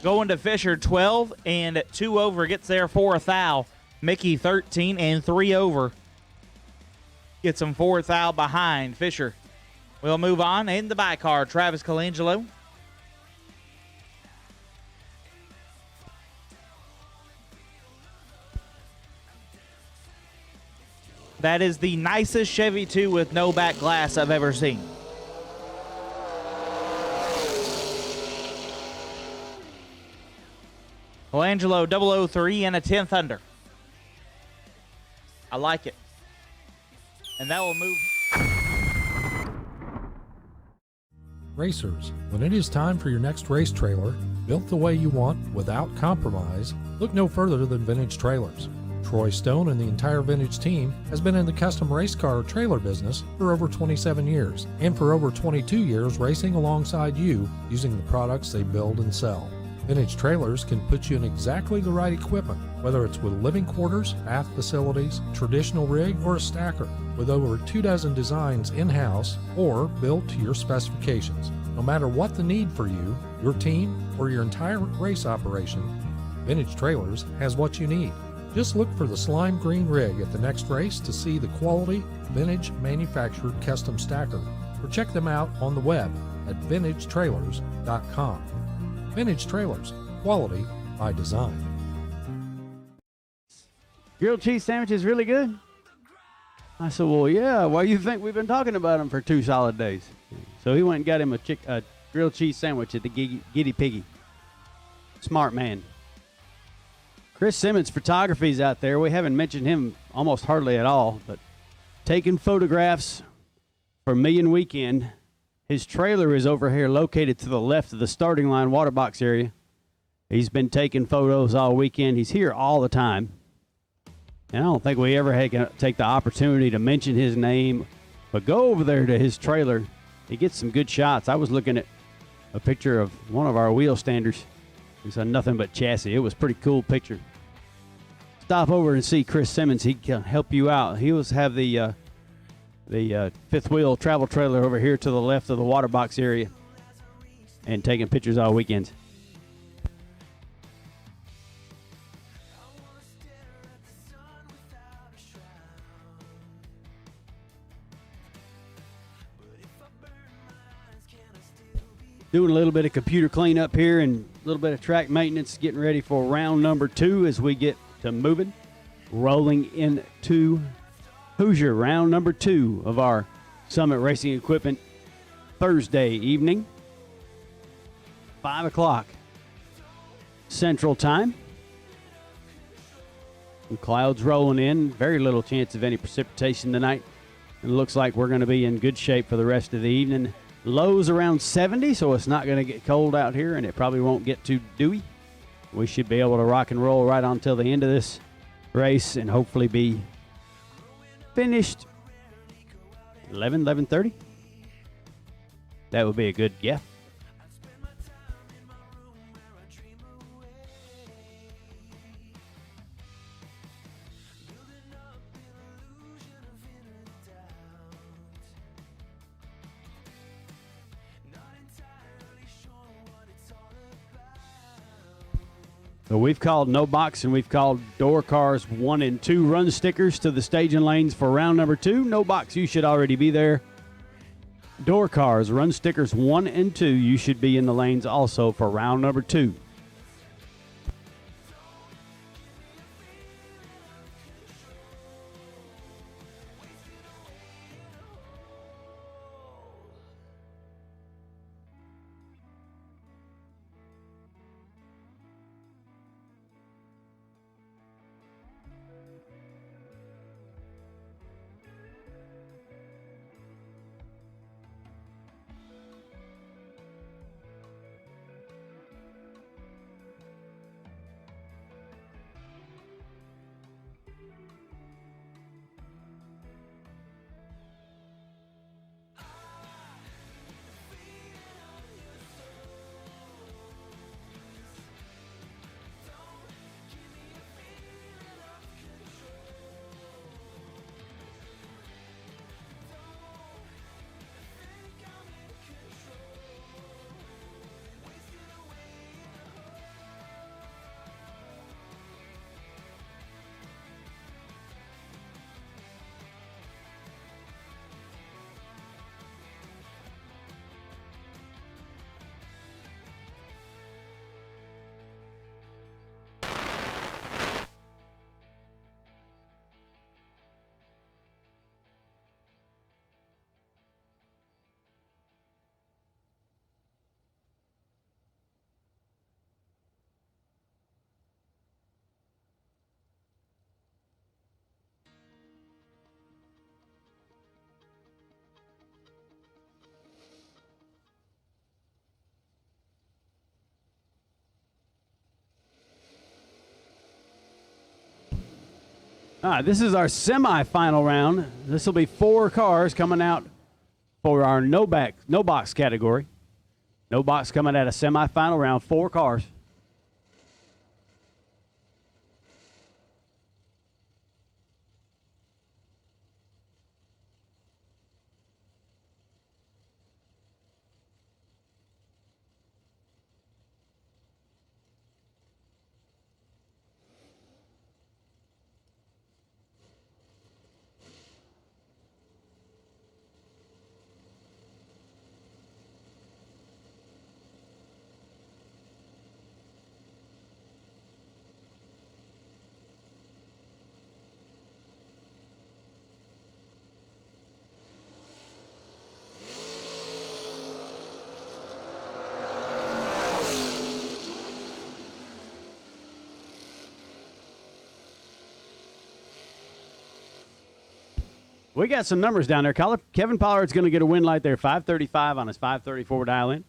going to Fisher, 12 and 2 over. Gets there for a foul. Mickey, 13 and 3 over. Gets him 4 thou behind. Fisher will move on. In the by car, Travis Colangelo. That is the nicest Chevy 2 with no back glass I've ever seen. Colangelo 003 and a 10th under. I like it. And that will move. Racers, when it is time for your next race trailer, built the way you want without compromise, look no further than Vintage Trailers. Troy Stone and the entire Vintage team has been in the custom race car trailer business for over 27 years, and for over 22 years racing alongside you using the products they build and sell. Vintage Trailers can put you in exactly the right equipment, whether it's with living quarters, bath facilities, traditional rig, or a stacker, with over 24 designs in-house or built to your specifications. No matter what the need for you, your team, or your entire race operation, Vintage Trailers has what you need. Just look for the slime green rig at the next race to see the quality Vintage manufactured custom stacker, or check them out on the web at vintagetrailers.com. Vintage Trailers, quality by design. Grilled cheese sandwich is really good. I said, well, yeah, why do you think we've been talking about him for 2 solid days? So he went and got him a grilled cheese sandwich at the Giddy Piggy. Smart man. Chris Simmons Photography's out there. We haven't mentioned him almost hardly at all, but taking photographs for Million Weekend. His trailer is over here located to the left of the starting line water box area. He's been taking photos all weekend. He's here all the time. And I don't think we ever take the opportunity to mention his name, but go over there to his trailer. He gets some good shots. I was looking at a picture of one of our wheel standers. It's a nothing but chassis. It was a pretty cool picture. Stop over and see Chris Simmons. He can help you out. He was have the fifth wheel travel trailer over here to the left of the water box area and taking pictures all weekend. Doing a little bit of computer cleanup here and a little bit of track maintenance, getting ready for round number 2 as we get to moving, rolling into Hoosier, round number 2 of our Summit Racing Equipment Thursday evening, 5 o'clock Central Time. And clouds rolling in, very little chance of any precipitation tonight. It looks like we're going to be in good shape for the rest of the evening. Lows around 70, so it's not going to get cold out here, and it probably won't get too dewy. We should be able to rock and roll right on till the end of this race and hopefully be finished 11:30. That would be a good guess. So we've called no box and we've called door cars 1 and 2 run stickers to the staging lanes for round number 2. No box, you should already be there. Door cars, run stickers 1 and 2, you should be in the lanes also for round number 2. All right, this is our semifinal round. This will be 4 cars coming out for our no box category. No box coming at a semifinal round, 4 cars. We got some numbers down there. Kevin Pollard's going to get a win light there, 535 on his 534 dial-in.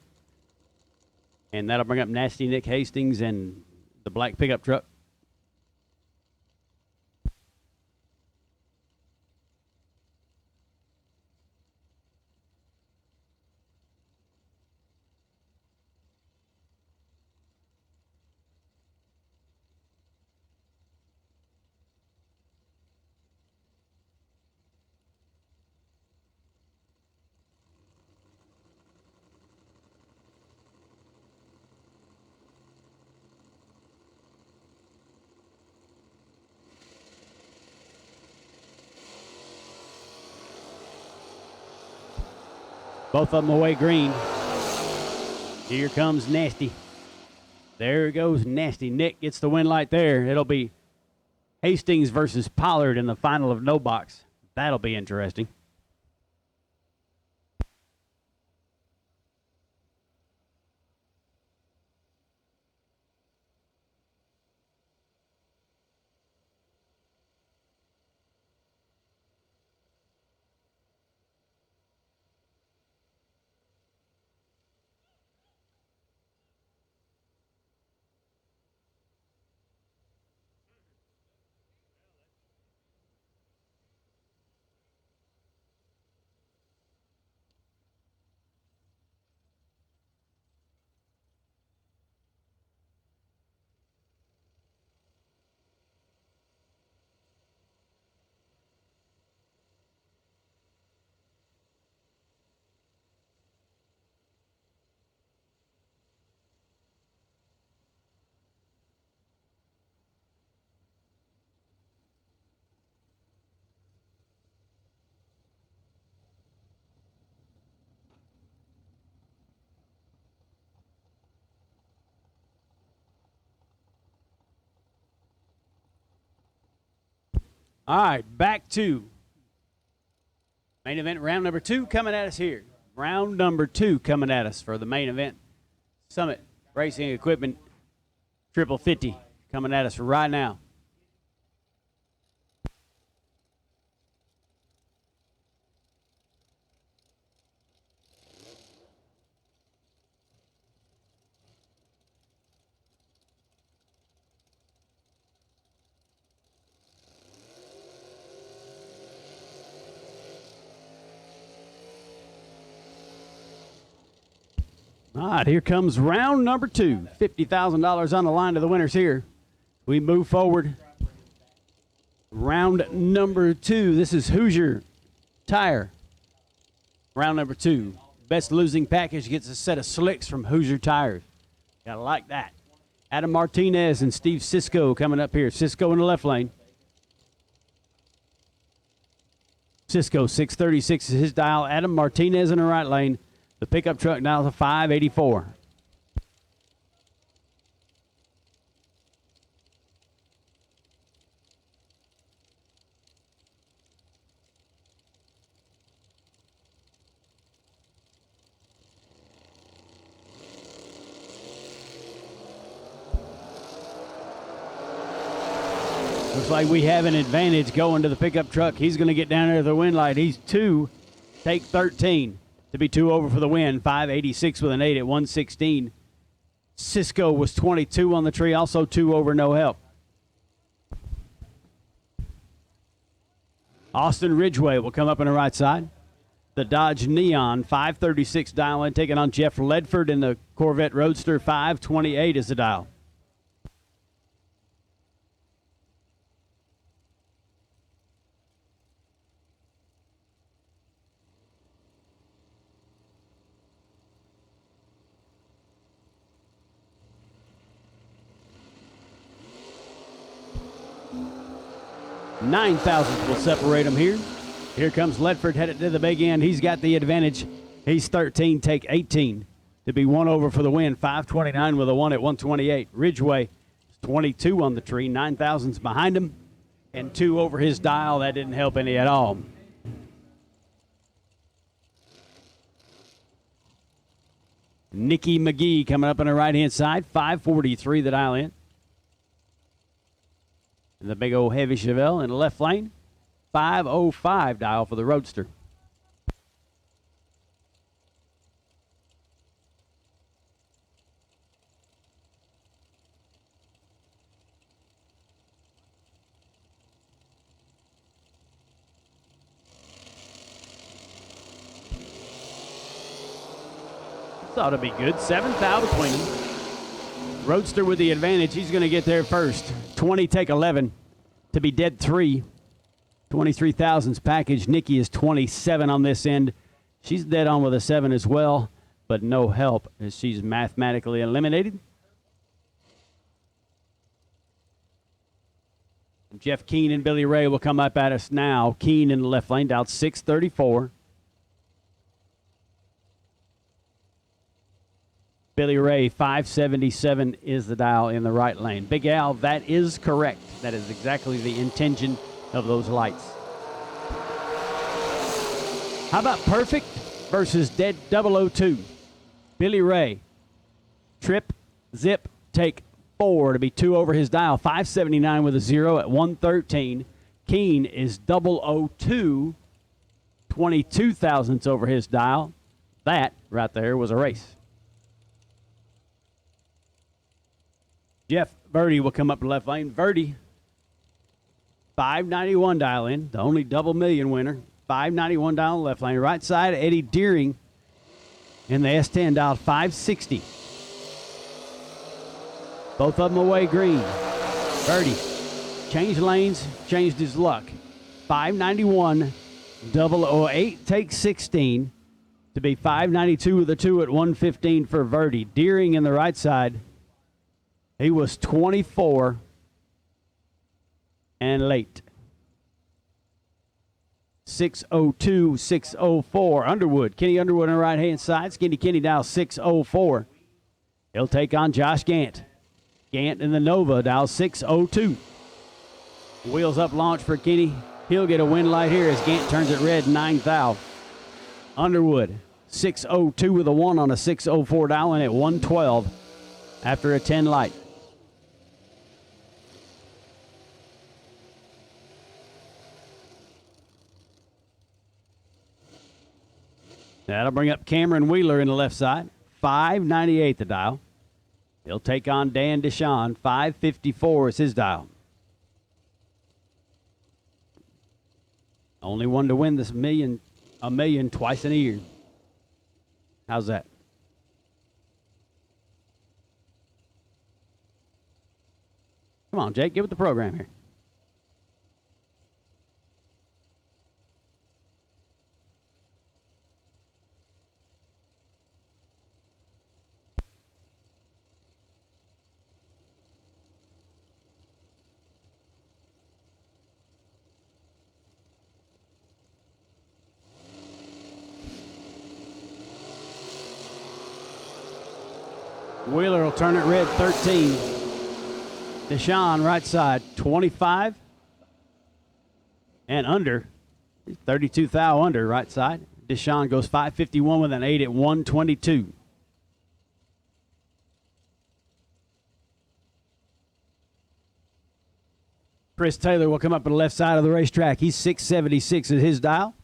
And that'll bring up Nasty Nick Hastings and the black pickup truck. Both of them away green. Here comes Nasty. There goes Nasty. Nick gets the win light there. It'll be Hastings versus Pollard in the final of no box. That'll be interesting. All right, back to main event round number 2 coming at us here. Round number 2 coming at us for the main event. Summit Racing Equipment Triple 50 coming at us right now. All right, here comes round number 2. $50,000 on the line to the winners here. We move forward. Round number 2. This is Hoosier Tire. Round number 2. Best losing package gets a set of slicks from Hoosier Tires. Gotta like that. Adam Martinez and Steve Cisco coming up here. Cisco in the left lane. Cisco 636 is his dial. Adam Martinez in the right lane. The pickup truck now is a 584. Looks like we have an advantage going to the pickup truck. He's going to get down there to the win light. He's 2, take 13. To be 2 over for the win, 586 with an 8 at 116. Cisco was 22 on the tree, also 2 over, no help. Austin Ridgeway will come up on the right side. The Dodge Neon, 536 dial in, taking on Jeff Ledford in the Corvette Roadster, 528 is the dial. Nine thousandths will separate them here. Here comes Ledford headed to the big end. He's got the advantage. He's 13, take 18 to be one over for the win. 529 with a 1 at 128. Ridgeway is 22 on the tree. 9 thousandths behind him and 2 over his dial. That didn't help any at all. Nikki McGee coming up on the right-hand side. 543 the dial in. And the big old heavy Chevelle in the left lane. 505 dial for the Roadster. This ought to be good. 7th out between them. Roadster with the advantage. He's going to get there first. 20, take 11 to be dead 3. 23 thousandths package. Nikki is 27 on this end. She's dead on with a 7 as well, but no help as she's mathematically eliminated. Jeff Keene and Billy Ray will come up at us now. Keene in the left lane, dialed 634. Billy Ray, 577 is the dial in the right lane. Big Al, that is correct. That is exactly the intention of those lights. How about perfect versus dead 002? Billy Ray, trip, zip, take 4 to be 2 over his dial. 579 with a 0 at 113. Keene is 002, 22 thousandths over his dial. That right there was a race. Jeff Verdi will come up the left lane. Verdi, 591 dial in, the only double million winner. 591 dial left lane. Right side, Eddie Deering in the S10 dial 560. Both of them away green. Verdi changed lanes, changed his luck. 591, 008, take 16 to be 592 with a 2 at 115 for Verdi. Deering in the right side. He was 24 and late. 602, 604. Underwood. Kenny Underwood on the right-hand side. Skinny Kenny dial 604. He'll take on Josh Gant. Gant in the Nova dial 602. Wheels up launch for Kenny. He'll get a win light here as Gant turns it red 9,000. Underwood 602 with a 1 on a 604 dial in at 112 after a 10 light. That'll bring up Cameron Wheeler in the left side. 598 the dial. He'll take on Dan Deshawn. 554 is his dial. Only one to win this a million twice in a year. How's that? Come on, Jake, get with the program here. Wheeler will turn it red 13. Deshawn right side 25 and under. 32 thou under right side. Deshawn goes 551 with an 8 at 122. Chris Taylor will come up on the left side of the racetrack. He's 676 at his dial.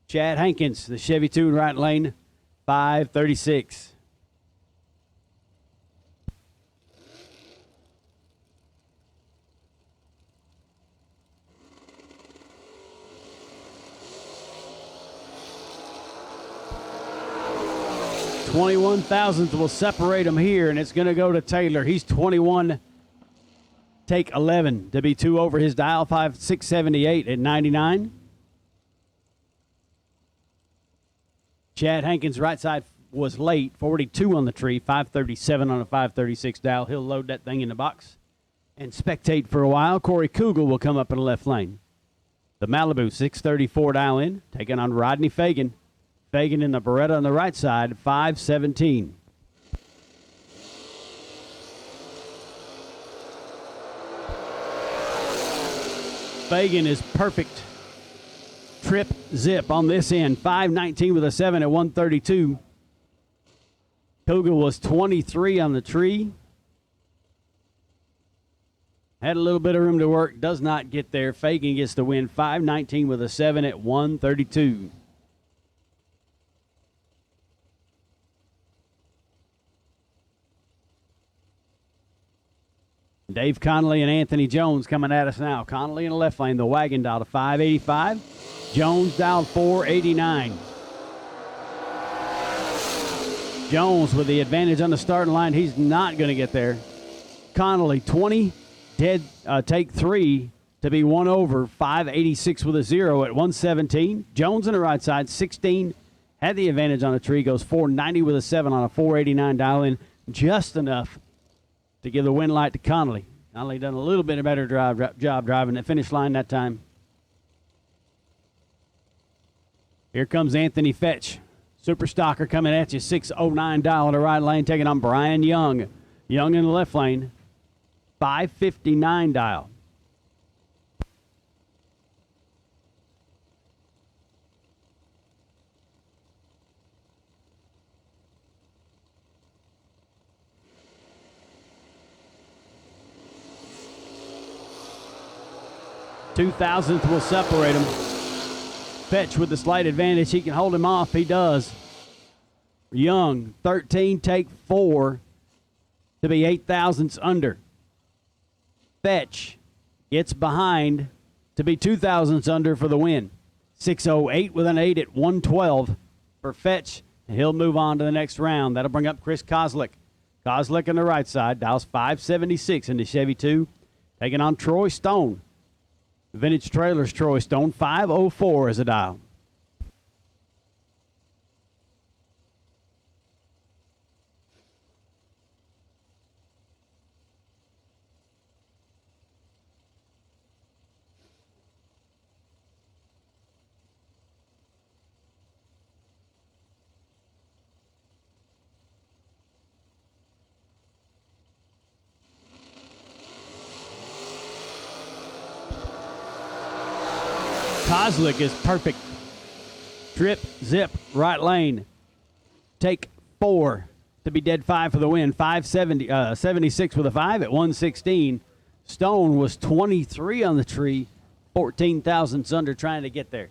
Chad Hankins, the Chevy 2 in right lane, 536. 21 thousandths will separate them here, and it's going to go to Taylor. He's 21, take 11 to be 2 over his dial, 678 at 99. Chad Hankins, right side, was late, 42 on the tree, 537 on a 536 dial. He'll load that thing in the box and spectate for a while. Corey Kugel will come up in the left lane. The Malibu, 634 dial in, taking on Rodney Fagan. Fagan in the Beretta on the right side, 517. Fagan is perfect. Trip zip on this end, 519 with a 7 at 132. Kugel was 23 on the tree. Had a little bit of room to work, does not get there. Fagan gets the win, 519 with a 7 at 132. Dave Connolly and Anthony Jones coming at us now. Connolly in the left lane, the wagon dial to 585. Jones dialed 489. Jones with the advantage on the starting line. He's not going to get there. Connolly 20, dead, take 3 to be 1 over, 586 with a 0 at 117. Jones on the right side, 16, had the advantage on the tree, goes 490 with a 7 on a 489 dial in, just enough to give the win light to Connolly. Connolly done a little bit better job driving the finish line that time. Here comes Anthony Fetch. Super Stocker coming at you, 609 dial in the right lane, taking on Brian Young. Young in the left lane, 559 dial. Two-thousandth will separate him. Fetch with the slight advantage. He can hold him off. He does. Young, 13, take 4 to be 8 thousandths under. Fetch gets behind to be 2 thousandths under for the win. 608 with an 8 at 112 for Fetch. And he'll move on to the next round. That'll bring up Chris Kozlik. Kozlik on the right side, dials 576 in the Chevy 2. Taking on Troy Stone. Vintage Trailers, Troy Stone, 504 is a dial. Kozlik is perfect. Trip, zip, right lane. Take 4 to be dead 5 for the win. 76 with a 5 at 116. Stone was 23 on the tree, 14 thousandths under trying to get there.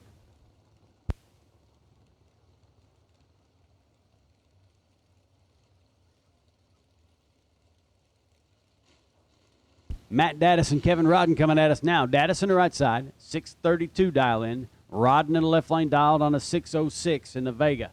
Matt Daddis and Kevin Rodden coming at us now. Daddis on the right side, 632 dial in. Rodden in the left lane dialed on a 606 in the Vega.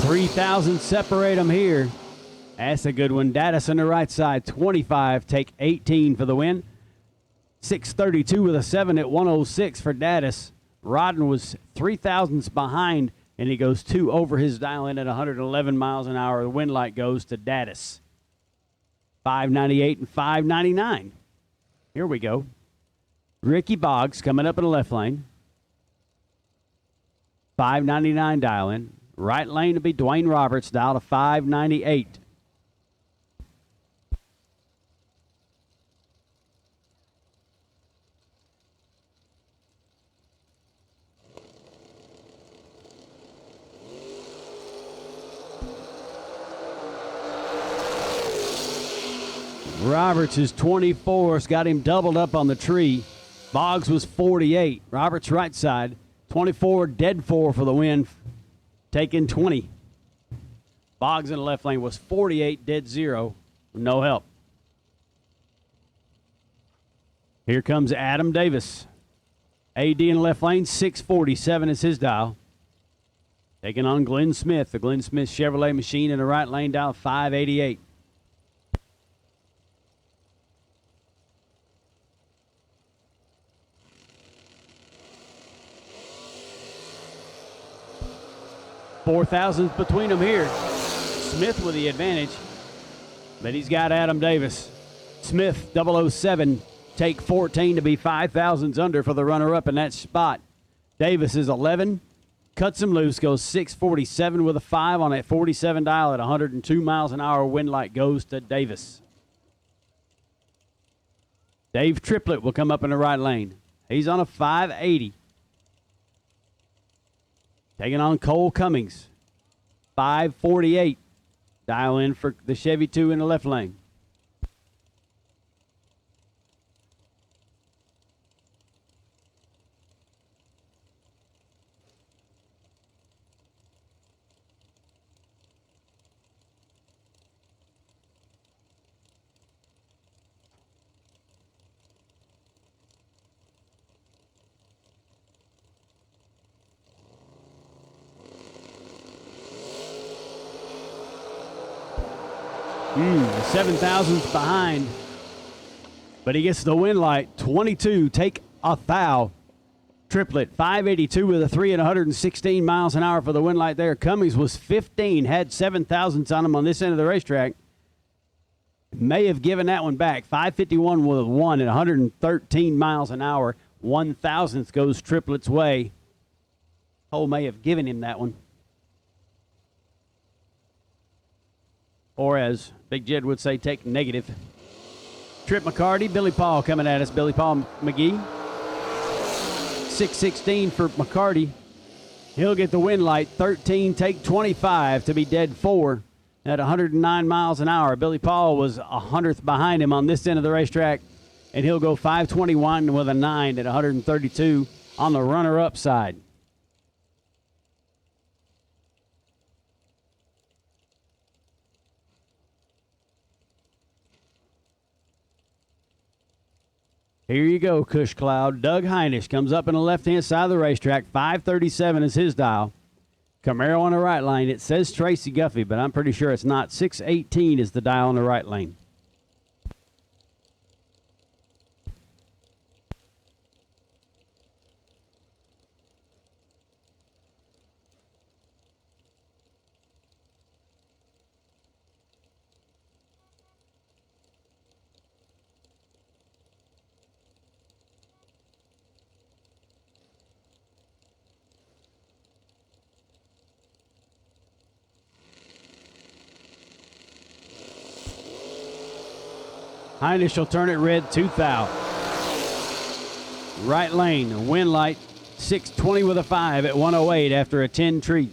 $3,000 separate them here. That's a good one. Daddis on the right side, 25, take 18 for the win. 632 with a 7 at 106 for Daddis. Rodden was 3 thousandths behind, and he goes 2 over his dial in at 111 miles an hour. The win light goes to Daddis. 598 and 599. Here we go. Ricky Boggs coming up in the left lane. 599 dial in. Right lane to be Dwayne Roberts, dial to 598. Roberts is 24th, got him doubled up on the tree. Boggs was 48. Roberts right side, 24, dead 4 for the win, taking 20. Boggs in the left lane was 48, dead 0, no help. Here comes Adam Davis. AD in the left lane, 647 is his dial. Taking on Glenn Smith, the Glenn Smith Chevrolet machine in the right lane, dial 588. $4,000 between them here. Smith with the advantage, but he's got Adam Davis. Smith, 007, take 14 to be 5,000s under for the runner-up in that spot. Davis is 11, cuts him loose, goes 647 with a 5 on that 47 dial at 102 miles an hour. Wind light goes to Davis. Dave Triplett will come up in the right lane. He's on a 580. Taking on Cole Cummings, 548. Dial in for the Chevy 2 in the left lane. The 7,000's behind, but he gets the win light. 22, take a thou. Triplett, 582 with a 3 and 116 miles an hour for the win light there. Cummings was 15, had 7,000s on him on this end of the racetrack. May have given that one back. 551 with a 1 at 113 miles an hour. 1,000th goes Triplett's way. Cole may have given him that one. Or as Big Jed would say, take negative. Trip McCarty, Billy Paul coming at us. Billy Paul McGee. 616 for McCarty. He'll get the win light. 13, take 25 to be dead 4 at 109 miles an hour. Billy Paul was 100th behind him on this end of the racetrack, and he'll go 521 with a 9 at 132 on the runner-up side. Here you go, Cush Cloud. Doug Heinisch comes up in the left-hand side of the racetrack. 537 is his dial. Camaro on the right lane. It says Tracy Guffey, but I'm pretty sure it's not. 618 is the dial on the right lane. Heinisch will turn it red, 2,000. Right lane, win light, 620 with a 5 at 108 after a 10 treat.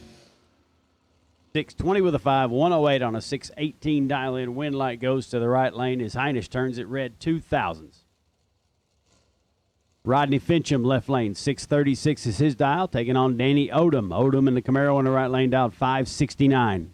620 with a 5, 108 on a 618 dial in. Win light goes to the right lane as Heinisch turns it red, 2,000s. Rodney Fincham, left lane, 636 is his dial, taking on Danny Odom. Odom in the Camaro in the right lane, dialed 569.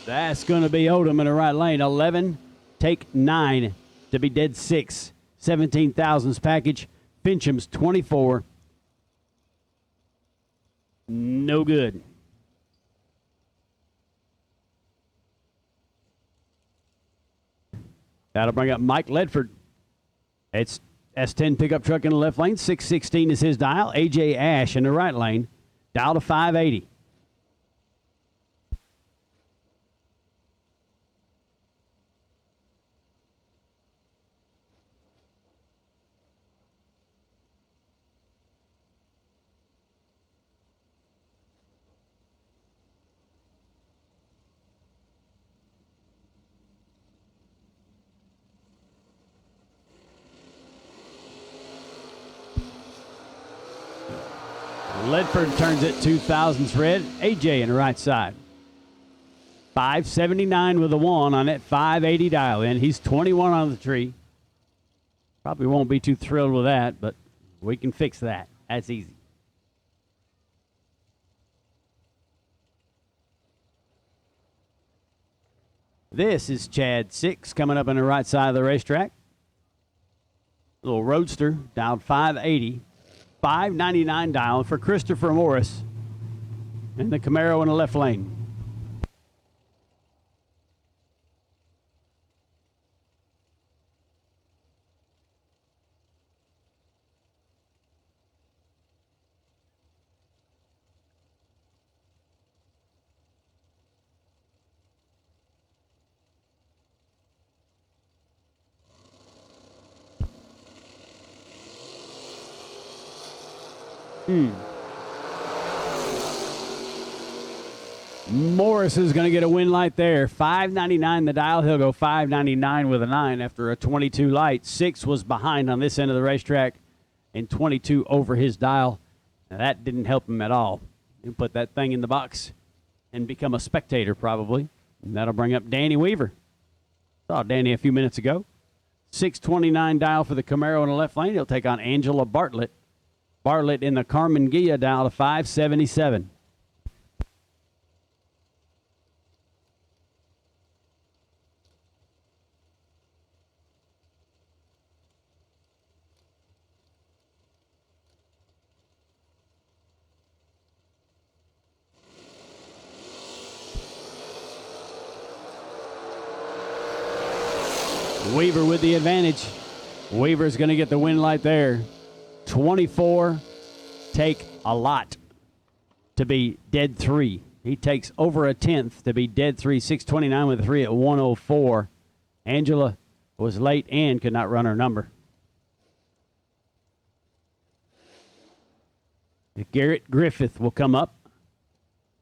That's going to be Odom in the right lane. 11, take 9 to be dead 6. 17,000s package. Fincham's 24. No good. That'll bring up Mike Ledford. It's S10 pickup truck in the left lane. 616 is his dial. AJ Ash in the right lane. Dial to 580. Ledford turns it 2000s red. AJ in the right side. 579 with a 1 on it. 580 dial in. He's 21 on the tree. Probably won't be too thrilled with that, but we can fix that. That's easy. This is Chad 6 coming up on the right side of the racetrack. Little roadster, dialed 580. 599 dial for Christopher Morris in the Camaro in the left lane. Morris is going to get a win light there. 599 the dial. He'll go 599 with a 9 after a 22 light. 6 was behind on this end of the racetrack and 22 over his dial. Now that didn't help him at all. He'll put that thing in the box and become a spectator probably. And that'll bring up Danny Weaver. Saw Danny a few minutes ago. 629 dial for the Camaro in the left lane. He'll take on Angela Bartlett. Bartlett in the Carmen Gia dial to 577. Weaver with the advantage. Weaver's going to get the win light there. 24 take a lot to be dead 3. He takes over a 10th to be dead 3. 629 with a 3 at 104. Angela was late and could not run her number. Garrett Griffith will come up.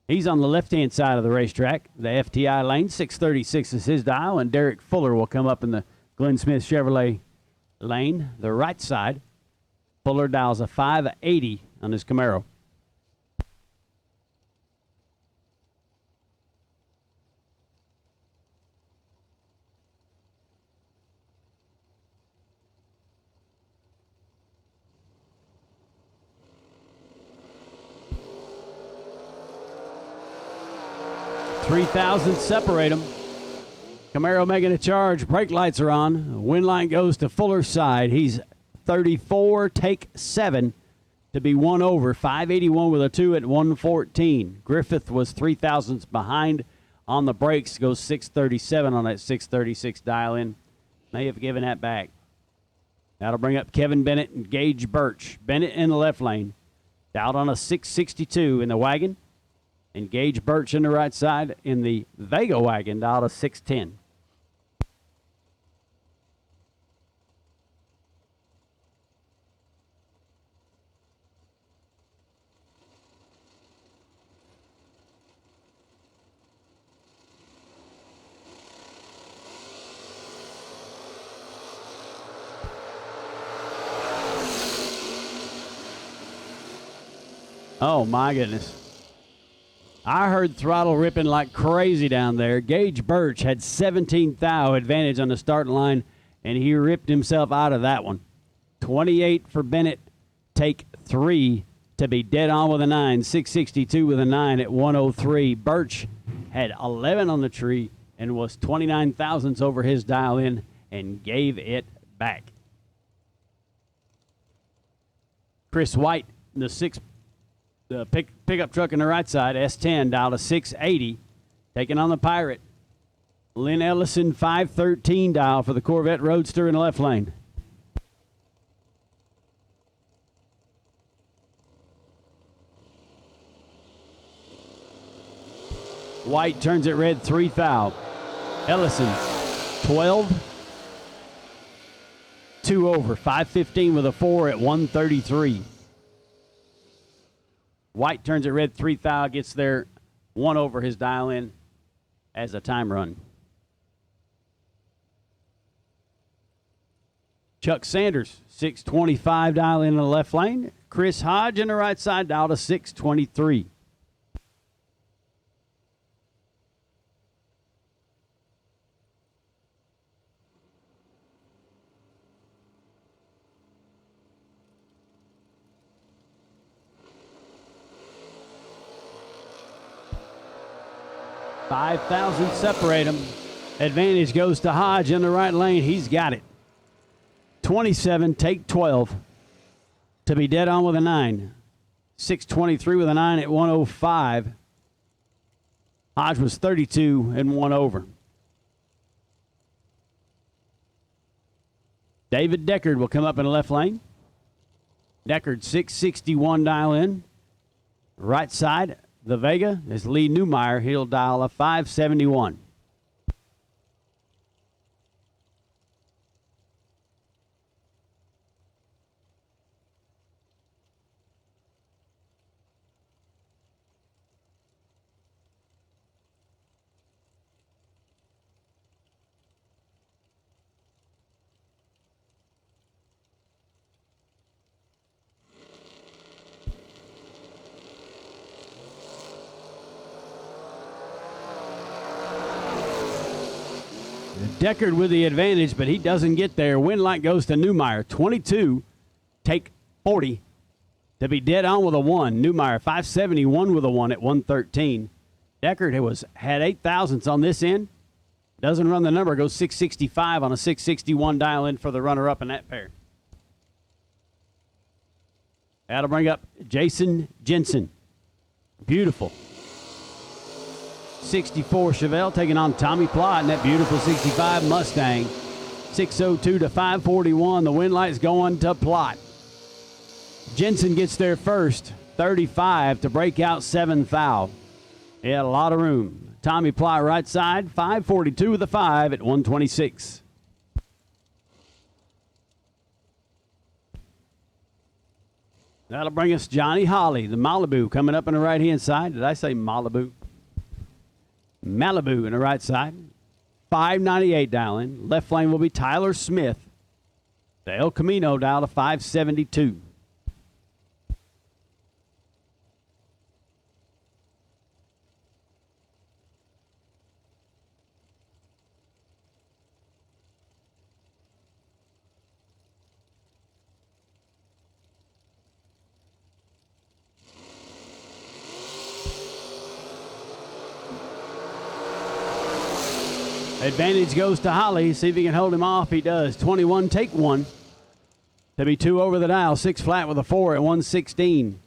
He's on the left-hand side of the racetrack, the FTI lane. 636 is his dial, and Derek Fuller will come up in the Glenn Smith Chevrolet lane, the right side. Fuller dials a 580 on his Camaro. $3,000 separate them. Camaro making a charge. Brake lights are on. Wind line goes to Fuller's side. He's 34, take 7 to be 1 over. 581 with a 2 at 114. Griffith was 3,000ths behind on the brakes. Goes 637 on that 636 dial in. May have given that back. That'll bring up Kevin Bennett and Gage Birch. Bennett in the left lane. Out on a 662 in the wagon. And Gage Birch in the right side in the Vega wagon, out of 610. Oh, my goodness. I heard throttle ripping like crazy down there. Gage Birch had 17 thou advantage on the starting line, and he ripped himself out of that one. 28 for Bennett, take 3 to be dead on with a 9. 662 with a 9 at 103. Birch had 11 on the tree and was 29 thousandths over his dial in and gave it back. Chris White, the pickup truck on the right side, S10, dialed a 680, taking on the Pirate. Lynn Ellison, 513 dial for the Corvette Roadster in the left lane. White turns it red, 3 thou. Ellison, 12, 2 over, 515 with a 4 at 133. White turns it red, 3 thou, gets there 1 over his dial in as a time run. Chuck Sanders, 625 dial in the left lane. Chris Hodge in the right side dial to 623. $5,000 separate them. Advantage goes to Hodge in the right lane. He's got it. 27, take 12 to be dead on with a 9. 623 with a 9 at 105. Hodge was 32 and 1 over. David Deckard will come up in the left lane. Deckard 661 dial in. Right side, the Vega is Lee Newmeyer. He'll dial a 571. Deckard with the advantage, but he doesn't get there. Win light goes to Newmeyer. 22, take 40 to be dead on with a 1. Newmeyer 571 with a 1 at 113. Deckard had 8,000s on this end. Doesn't run the number, goes 665 on a 661 dial in for the runner-up in that pair. That'll bring up Jason Jensen. Beautiful. 64 Chevelle taking on Tommy Plott in that beautiful 65 Mustang. 602 to 541. The win light's going to Plott. Jensen gets there first. 35 to break out 7th foul. He had a lot of room. Tommy Plott right side. 542 with a 5 at 126. That'll bring us Johnny Holly, the Malibu, coming up on the right-hand side. Did I say Malibu? Malibu in the right side. 598 dial in. Left lane will be Tyler Smith. The El Camino dial to 572. Advantage goes to Holly. See if he can hold him off. He does. 21, take 1. To be 2 over the dial. 6 flat with a 4 at 116.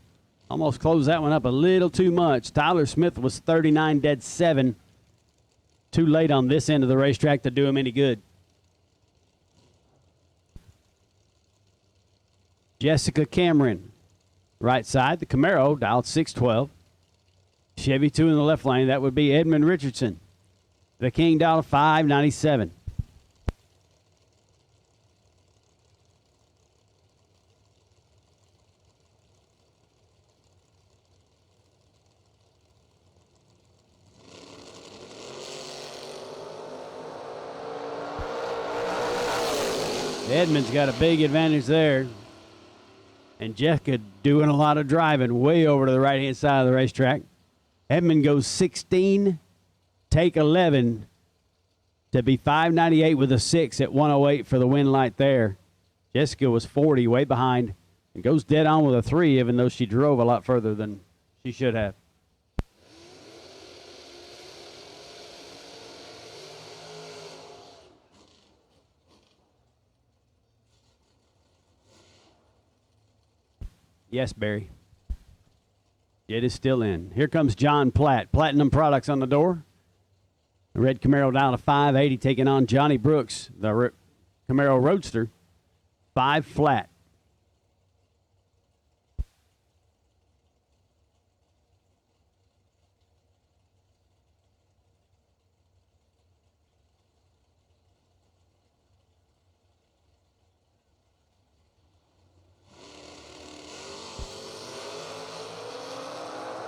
Almost closed that one up a little too much. Tyler Smith was 39 dead 7. Too late on this end of the racetrack to do him any good. Jessica Cameron. Right side. The Camaro dialed 612. Chevy 2 in the left lane. That would be Edmund Richardson. The King dialed 597. Edmund's got a big advantage there. And Jessica doing a lot of driving way over to the right-hand side of the racetrack. Edmund goes 16. Take 11 to be 598 with a 6 at 108 for the win light there. Jessica was 40, way behind, and goes dead on with a 3, even though she drove a lot further than she should have. Yes, Barry. It is still in. Here comes John Platt. Platinum Products on the door. The red Camaro down to 580, taking on Johnny Brooks, the Camaro Roadster. 5 flat.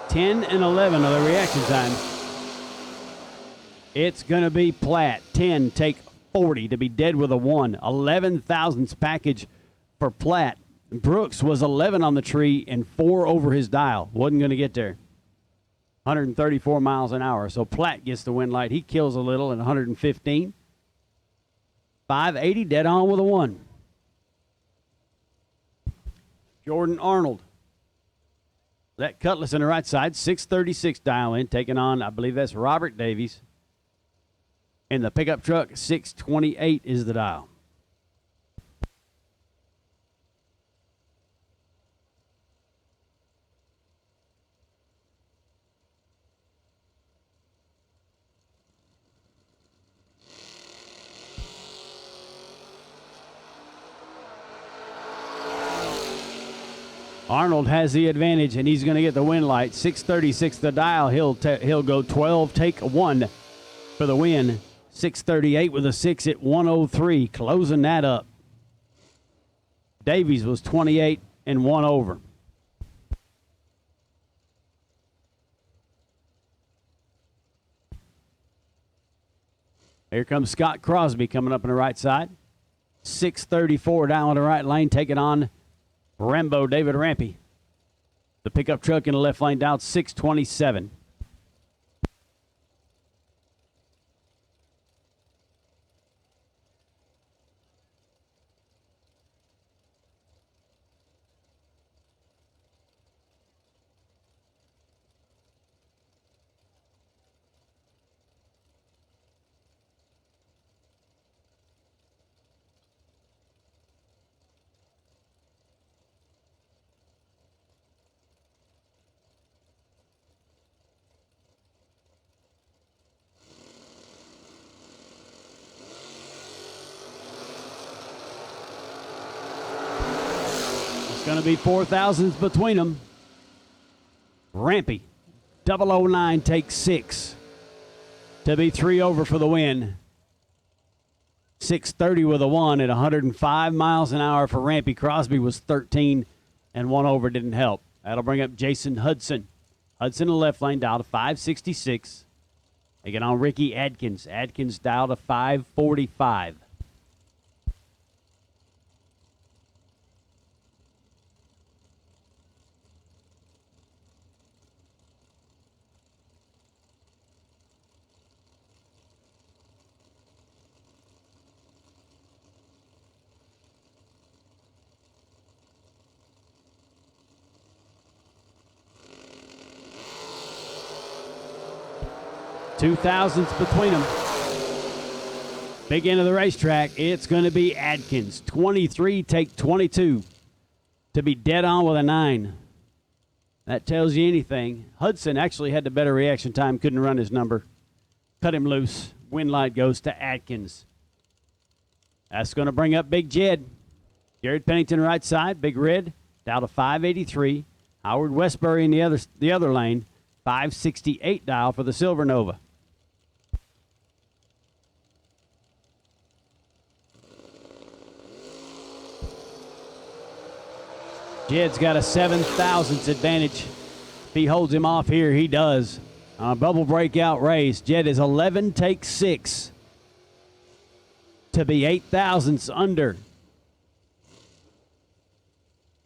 $10 and $11 are the reaction time. It's going to be Platt. 10, take 1240 to be dead with a 1. 11 thousandths package for Platt. Brooks was 11 on the tree and 4 over his dial. Wasn't going to get there. 134 miles an hour. So Platt gets the win light. He kills a little at 115. 580 dead on with a 1. Jordan Arnold. That Cutlass in the right side. 636 dial in. Taking on, I believe that's Robert Davies. And the pickup truck, 628 is the dial. Arnold has the advantage, and he's going to get the win light. 636 the dial. He'll go 12, take 1 for the win. 638 with a 6 at 103, closing that up. Davies was 28 and 1 over. Here comes Scott Crosby coming up on the right side. 634 down the right lane, taking on Rambo David Rampy. The pickup truck in the left lane down 627. Going to be 4,000s between them. Rampy, 009 takes 6 to be 3 over for the win. 630 with a 1 at 105 miles an hour for Rampy. Crosby was 13 and 1 over, didn't help. That'll bring up Jason Hudson. Hudson in the left lane dialed to 566. Taking on Ricky Adkins. Adkins dialed to 545. Two thousandths between them. Big end of the racetrack. It's going to be Adkins. 23 take 22 to be dead on with a 9. That tells you anything. Hudson actually had the better reaction time. Couldn't run his number. Cut him loose. Win light goes to Adkins. That's going to bring up Big Jed. Jared Pennington right side. Big Red down to 583. Howard Westbury in the other lane. 568 dial for the Silver Nova. Jed's got a 7,000ths advantage. If he holds him off here, he does. On a bubble breakout race, Jed is 11 takes 6 to be 8,000ths under.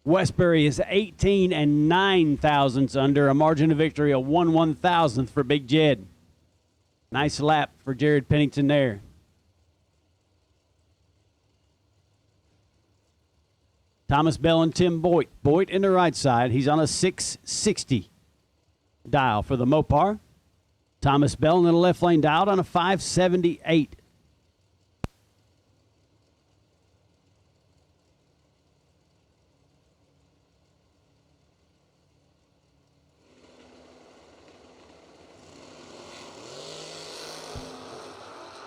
Westbury is 18 and 9,000ths under, a margin of victory of 1/1,000th for Big Jed. Nice lap for Jared Pennington there. Thomas Bell and Tim Boyd. Boyd in the right side. He's on a 660 dial for the Mopar. Thomas Bell in the left lane dialed on a 578.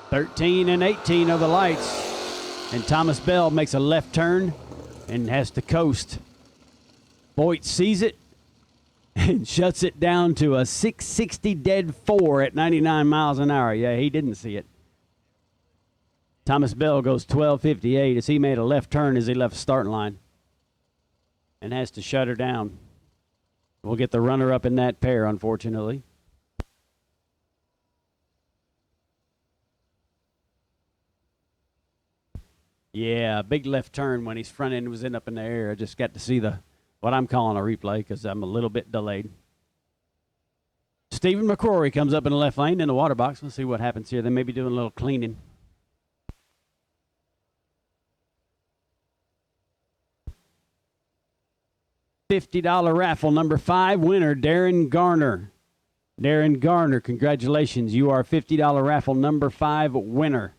(13 and 18 are the lights, and Thomas Bell makes a left turn and has to coast. Boyd sees it and shuts it down to a 660 dead 4 at 99 miles an hour. Yeah, he didn't see it. Thomas Bell goes 12:58 as he made a left turn as he left the starting line and has to shut her down. We'll get the runner up in that pair, unfortunately. – Yeah, big left turn when his front end was up in the air. I just got to see what I'm calling a replay because I'm a little bit delayed. Stephen McCrory comes up in the left lane in the water box. Let's see what happens here. They may be doing a little cleaning. $50 raffle number 5 winner, Darren Garner. Darren Garner, congratulations. You are $50 raffle number 5 winner.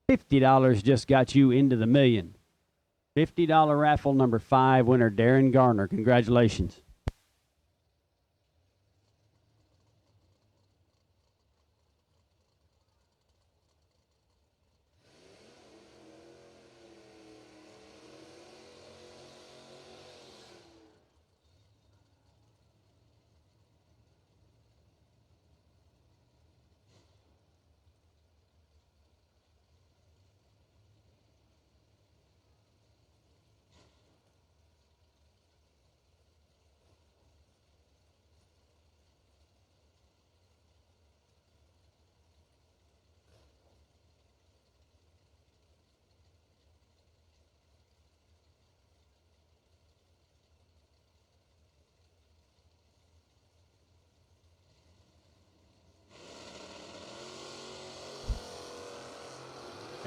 $50 just got you into the million. $50 raffle number 5 winner, Darren Garner. Congratulations.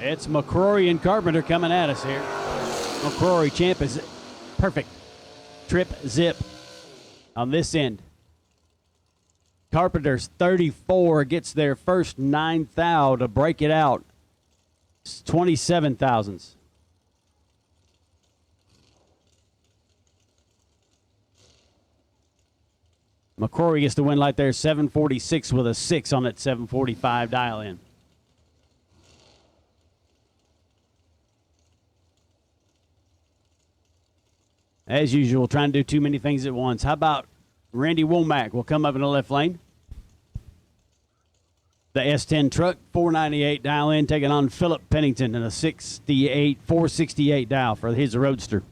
It's McCrory and Carpenter coming at us here. McCrory, champ, is perfect. Trip, zip on this end. Carpenter's 34, gets their first 9 thou to break it out. It's 27 thousandths. McCrory gets the win light there, 746 with a 6 on that 745 dial in. As usual, trying to do too many things at once. How about Randy Womack will come up in the left lane. The S10 truck, 498 dial in, taking on Philip Pennington in a 468 dial for his Roadster.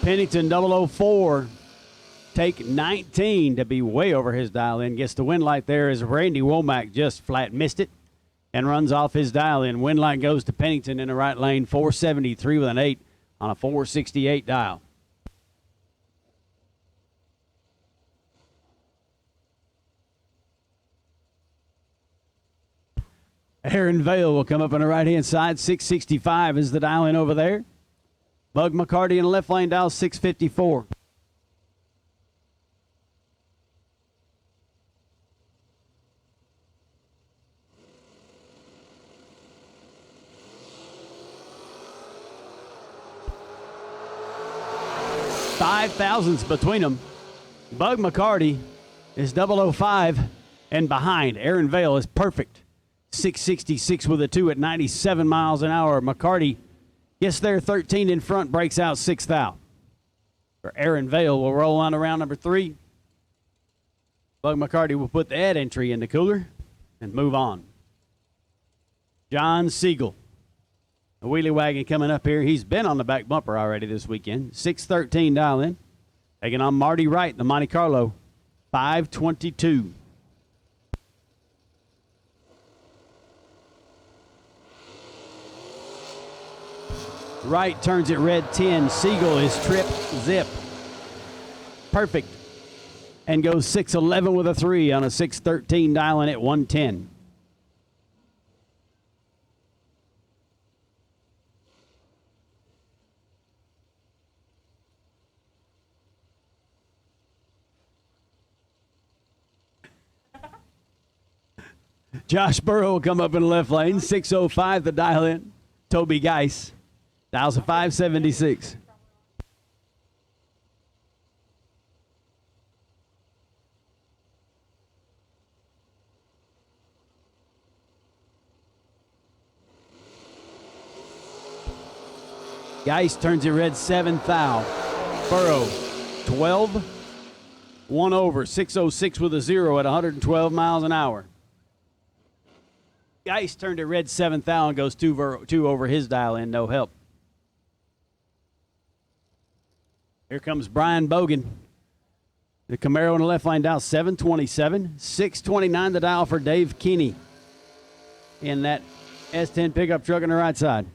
Pennington 004, take 19 to be way over his dial in. Gets the win light there as Randy Womack just flat missed it and runs off his dial in. Win light goes to Pennington in the right lane, 473 with an 8 on a 468 dial. Aaron Vale will come up on the right-hand side. 665 is the dial in over there. Bug McCarty in the left lane, dial 654. Five thousandths between them. Bug McCarty is 005 and behind. Aaron Vale is perfect. 666 with a 2 at 97 miles an hour. McCarty gets there 13 in front, breaks out 6 thou. For Aaron Vale will roll on to round number 3. Bug McCarty will put the ad entry in the cooler and move on. John Siegel, a wheelie wagon coming up here. He's been on the back bumper already this weekend. 613 dial in. Taking on Marty Wright, the Monte Carlo, 522. Wright turns it red 10. Siegel is trip zip. Perfect. And goes 611 with a 3 on a 613 dialing at 110. Josh Burrow will come up in the left lane. 605 the dial in. Toby Geis. Dials a 576. Geis turns it red 7 thou. Burrow 12. 1 over, 606 with a 0 at 112 miles an hour. Ice turned it red 7th thou and goes 2 over his dial in, no help. Here comes Brian Bogan. The Camaro in the left lane dial 727. 629 the dial for Dave Keeney in that S10 pickup truck on the right side.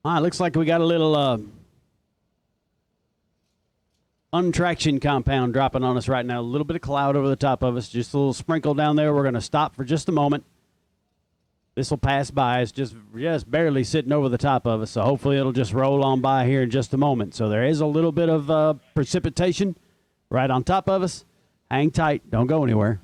All right, looks like we got a little untraction compound dropping on us right now. A little bit of cloud over the top of us, just a little sprinkle down there. We're going to stop for just a moment. This will pass by. It's just barely sitting over the top of us, so hopefully it'll just roll on by here in just a moment. So there is a little bit of precipitation right on top of us. Hang tight. Don't go anywhere.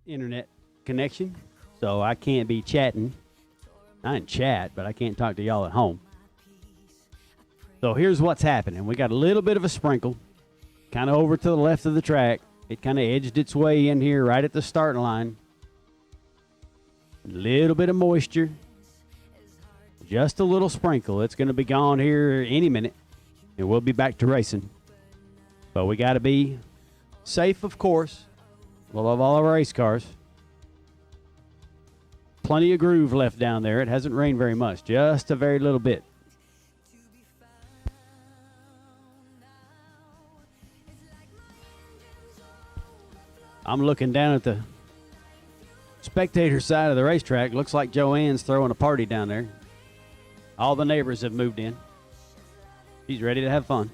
Internet connection, so I can't be chatting. I can chat, but I can't talk to y'all at home. So here's what's happening. We got a little bit of a sprinkle, kind of over to the left of the track. It kind of edged its way in here right at the starting line. A little bit of moisture. Just a little sprinkle. It's going to be gone here any minute, and we'll be back to racing. But we got to be safe, of course. We love all of our race cars. Plenty of groove left down there. It hasn't rained very much, just a very little bit. I'm looking down at the spectator side of the racetrack. Looks like Joanne's throwing a party down there. All the neighbors have moved in. She's ready to have fun.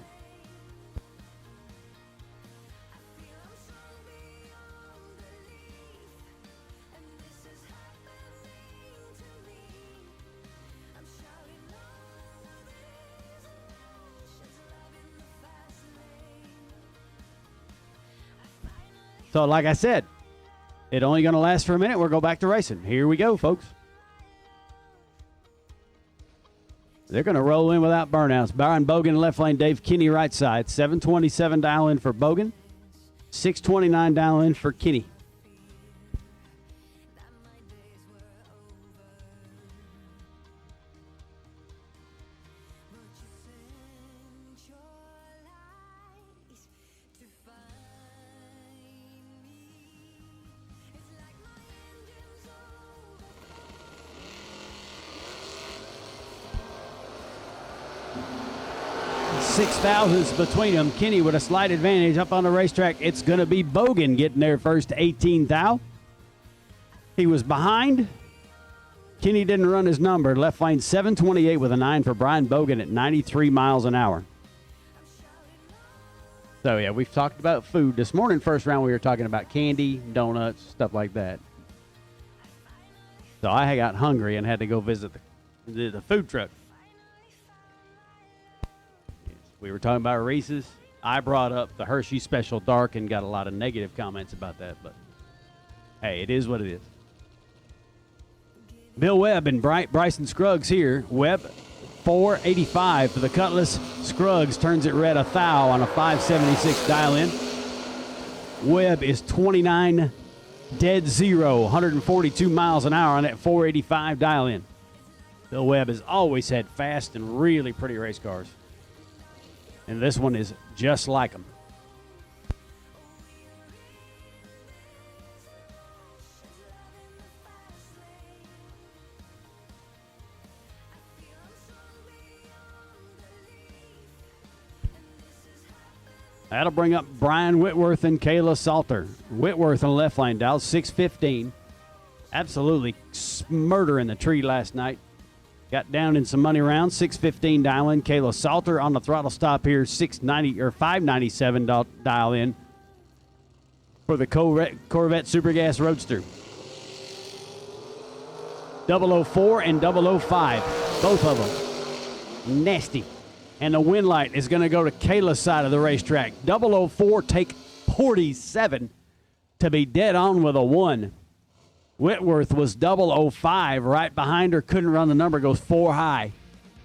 So, like I said, it only going to last for a minute. We'll go back to racing. Here we go, folks. They're going to roll in without burnouts. Byron Bogan left lane, Dave Kinney right side. 727 dial in for Bogan. 629 dial in for Kinney. Six thousandths between them. Kinney with a slight advantage up on the racetrack. It's going to be Bogan getting there first, 18 thou. He was behind. Kenny didn't run his number. Left lane 728 with a 9 for Brian Bogan at 93 miles an hour. So, yeah, we've talked about food. This morning, first round, we were talking about candy, donuts, stuff like that. So I got hungry and had to go visit the food truck. We were talking about Reese's. I brought up the Hershey Special Dark and got a lot of negative comments about that, but hey, it is what it is. Bill Webb and Bryson Scruggs here. Webb, 485 for the Cutlass. Scruggs turns it red a thou on a 576 dial in. Webb is 29 dead zero, 142 miles an hour on that 485 dial in. Bill Webb has always had fast and really pretty race cars. And this one is just like them. That'll bring up Brian Whitworth and Kayla Salter. Whitworth on the left lane, Dow, 615. Absolutely murdering the tree last night. Got down in some money rounds, 615 dial in. Kayla Salter on the throttle stop here, 690 or 597 dial in for the Corvette Supergas Roadster. 004 and 005, both of them. Nasty. And the win light is going to go to Kayla's side of the racetrack. 004 take 47 to be dead on with a 1. Whitworth was 005 right behind her. Couldn't run the number. Goes 4 high.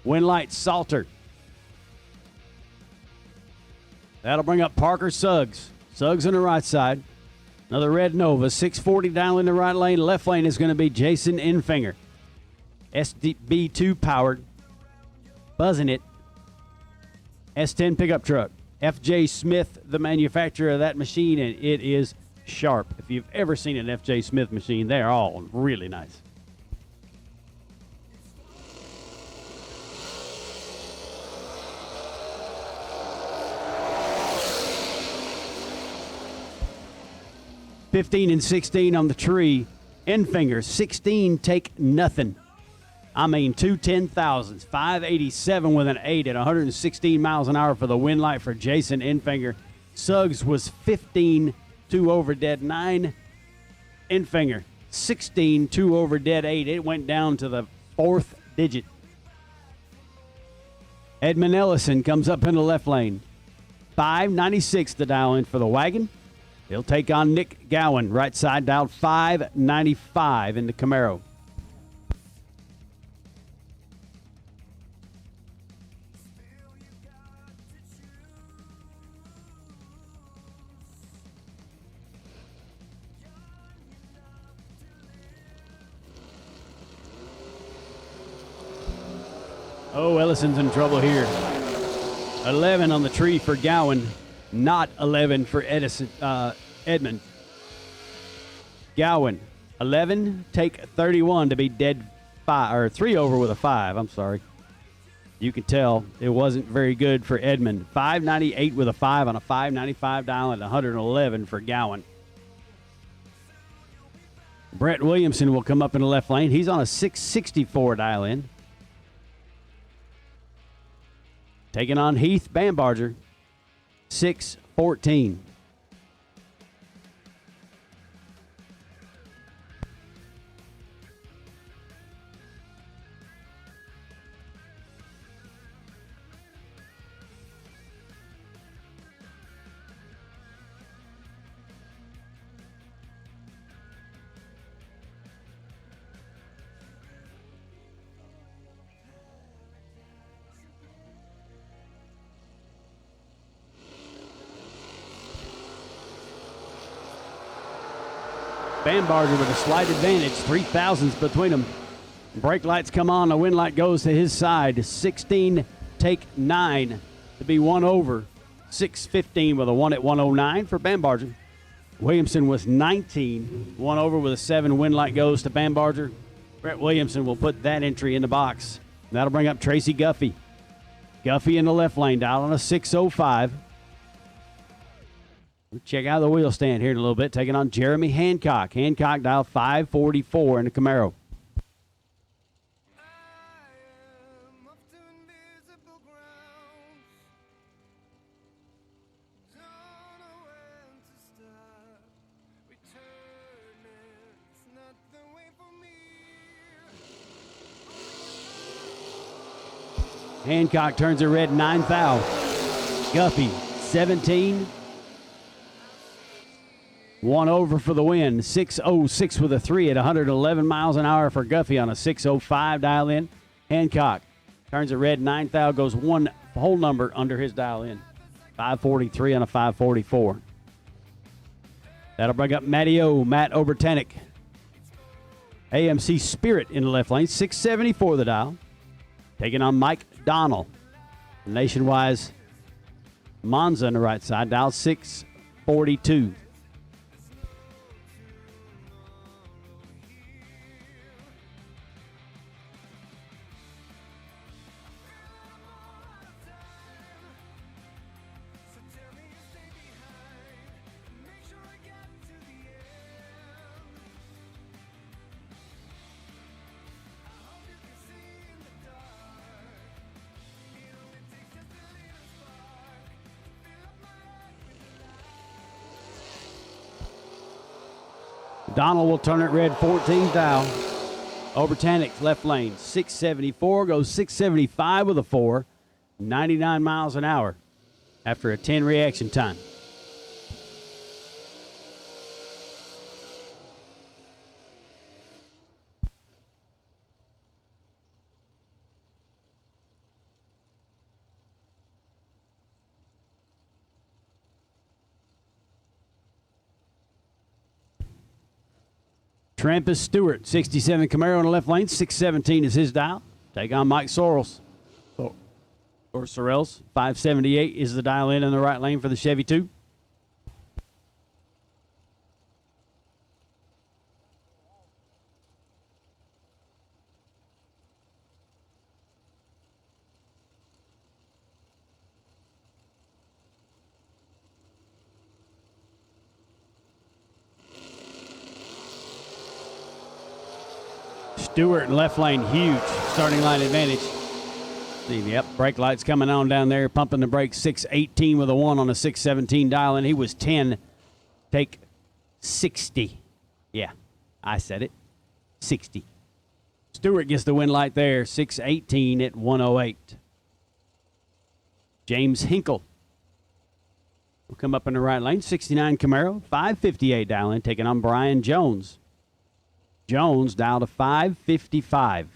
Win light Salter. That'll bring up Parker Suggs. Suggs on the right side. Another red Nova. 640 down in the right lane. Left lane is going to be Jason Enfinger. SDB2 powered. Buzzing it. S10 pickup truck. FJ Smith, the manufacturer of that machine, and it is sharp. If you've ever seen an FJ Smith machine, they're all really nice. $15 and $16 on the tree. Enfinger, 16 take nothing. I mean, 2 10,000s, 587 with an 8 at 116 miles an hour for the win light for Jason Enfinger. Suggs was 15, 2 over dead 9. Enfinger, 16, 2 over dead 8. It went down to the 4th digit. Edmund Ellison comes up in the left lane. 596 the dial in for the wagon. He'll take on Nick Gowan, right side dialed 595 in the Camaro. Oh, Ellison's in trouble here. 11 on the tree for Gowan, not 11 for Edmund. Gowan, 11, take 31 to be dead 3 over with a 5. I'm sorry. You can tell it wasn't very good for Edmund. 598 with a 5 on a 595 dial and 111 for Gowan. Brett Williamson will come up in the left lane. He's on a 664 dial in. Taking on Heath Bambarger, 614. Bambarger with a slight advantage, 3,000s between them. Brake lights come on, the wind light goes to his side. 16, take 9 to be 1 over. 6:15 with a 1 at 109 for Bambarger. Williamson was 19, 1 over with a 7. Wind light goes to Bambarger. Brett Williamson will put that entry in the box. That'll bring up Tracy Guffey. Guffey in the left lane, dial on a 605. We'll check out the wheel stand here in a little bit, taking on Jeremy Hancock. Hancock dial 544 in the Camaro. Hancock turns it red, 9 thou. Guffey, 17. 1 over for the win. 606 with a 3 at 111 miles an hour for Guffey on a 605 dial in. Hancock turns it red, 9 thou, goes 1 whole number under his dial in. 543 on a 544. That'll bring up Matty O, Matt Obertanic. AMC Spirit in the left lane, 674 the dial. Taking on Mike Donnell. Nationwise Monza on the right side, dial 642. Donald will turn it red, 14 thou. Obertanic left lane, 674, goes 675 with a 4, 99 miles an hour after a 10 reaction time. Trampus Stewart, 67 Camaro in the left lane, 617 is his dial. Take on Mike Sorrells. Or Sorrells, 578 is the dial in the right lane for the Chevy 2. Stewart in left lane, huge starting line advantage. Yep, brake lights coming on down there, pumping the brakes, 618 with a 1 on a 617 dial, and he was 10, take 60. Yeah, I said it, 60. Stewart gets the win light there, 618 at 108. James Hinkle will come up in the right lane, 69 Camaro, 558 dial in, taking on Brian Jones. Jones down to 555.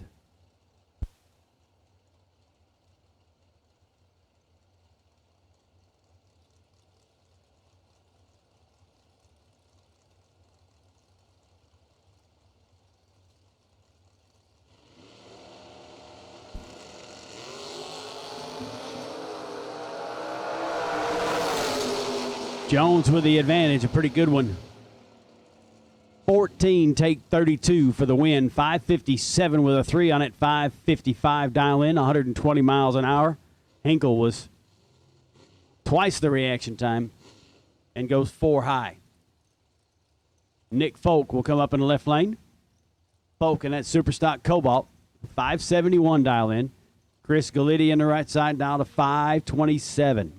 Jones with the advantage, a pretty good one. 14, take 32 for the win. 557 with a 3 on it. 555 dial in, 120 miles an hour. Hinkle was twice the reaction time and goes 4 high. Nick Folk will come up in the left lane. Folk in that Superstock Cobalt. 571 dial in. Chris Galitti in the right side down to 527.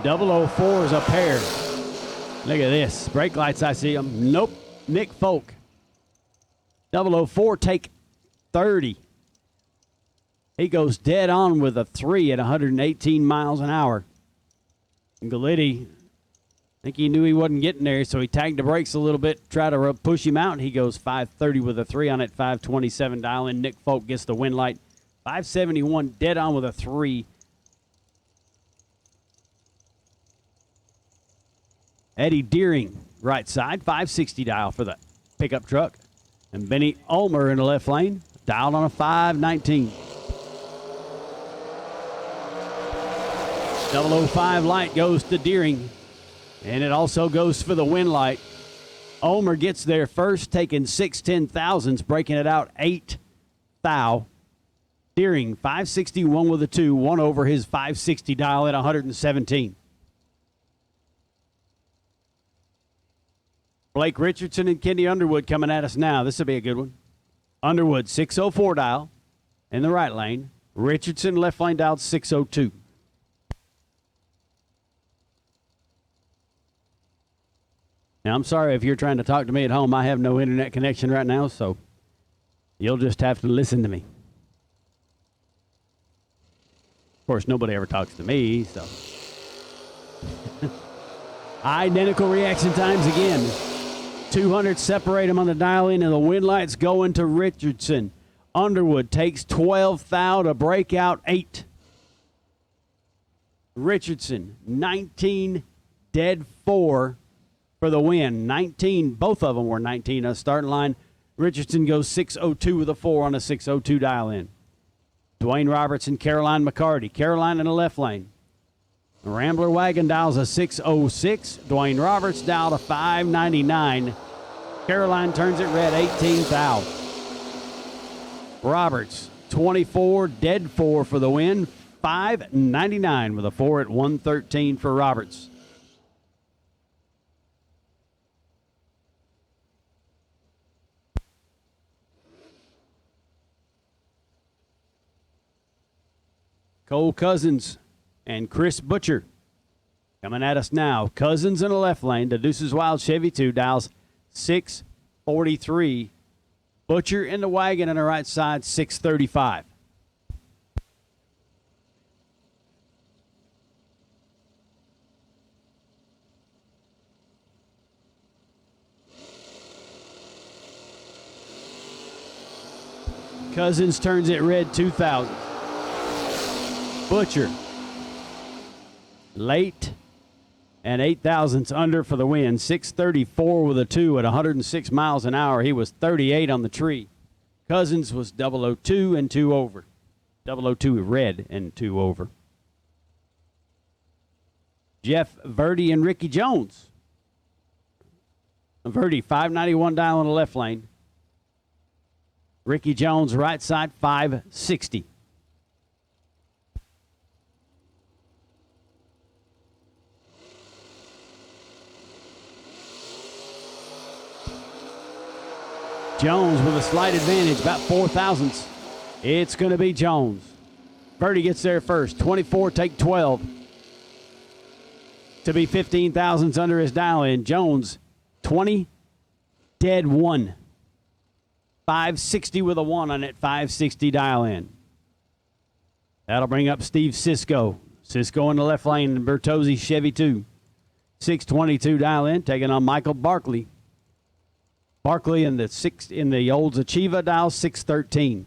.004 is a pair. Look at this. Brake lights, I see them. Nope. Nick Folk. 004, take 30. He goes dead on with a 3 at 118 miles an hour. And Galitti think he knew he wasn't getting there, so he tagged the brakes a little bit, tried to push him out, and he goes 530 with a 3 on it, 527 dial in. Nick Folk gets the win light. 571 dead on with a 3. Eddie Deering, right side, 560 dial for the pickup truck. And Benny Ulmer in the left lane, dialed on a 519. 005 light goes to Deering. And it also goes for the win light. Ulmer gets there first, taking 6/10,000ths, breaking it out 8 thou. Deering, 561 with a 2, 1 over his 560 dial at 117. Blake Richardson and Kenny Underwood coming at us now. This will be a good one. Underwood, 604 dial in the right lane. Richardson, left lane dialed 602. Now, I'm sorry if you're trying to talk to me at home. I have no internet connection right now, so you'll just have to listen to me. Of course, nobody ever talks to me, so. Identical reaction times again. 200 separate them on the dial in, and the win light's going to Richardson. Underwood takes 12 thou to break out 8. Richardson, 19 dead 4 for the win. 19, both of them were 19 on the starting line. Richardson goes 602 with a 4 on a 602 dial in. Dwayne Roberts and Caroline McCarty. Caroline in the left lane. The Rambler wagon dials a 606. Dwayne Roberts dialed a 599. Caroline turns it red, 18 thou. Roberts, 24, dead 4 for the win. 599 with a 4 at 113 for Roberts. Cole Cousins and Chris Butcher coming at us now. Cousins in the left lane. The Deuces Wild Chevy 2 dials 643. Butcher in the wagon on the right side, 635. Cousins turns it red, 2,000. Butcher, late and 8,000ths under for the win. 634 with a 2 at 106 miles an hour. He was 38 on the tree. Cousins was 002 and 2 over. 002 red and 2 over. Jeff Verdi and Ricky Jones. Verdi, 591 dial in the left lane. Ricky Jones, right side, 560. Jones with a slight advantage, about 4,000ths. It's going to be Jones. Verdi gets there first. 24, take 12. To be 15,000ths under his dial in. Jones, 20, dead 1. 560 with a 1 on it, 560 dial in. That'll bring up Steve Cisco. Cisco in the left lane, and Bertozzi Chevy 2. 622 dial in, taking on Michael Barkley. Barkley in the Olds Achieva dial 613.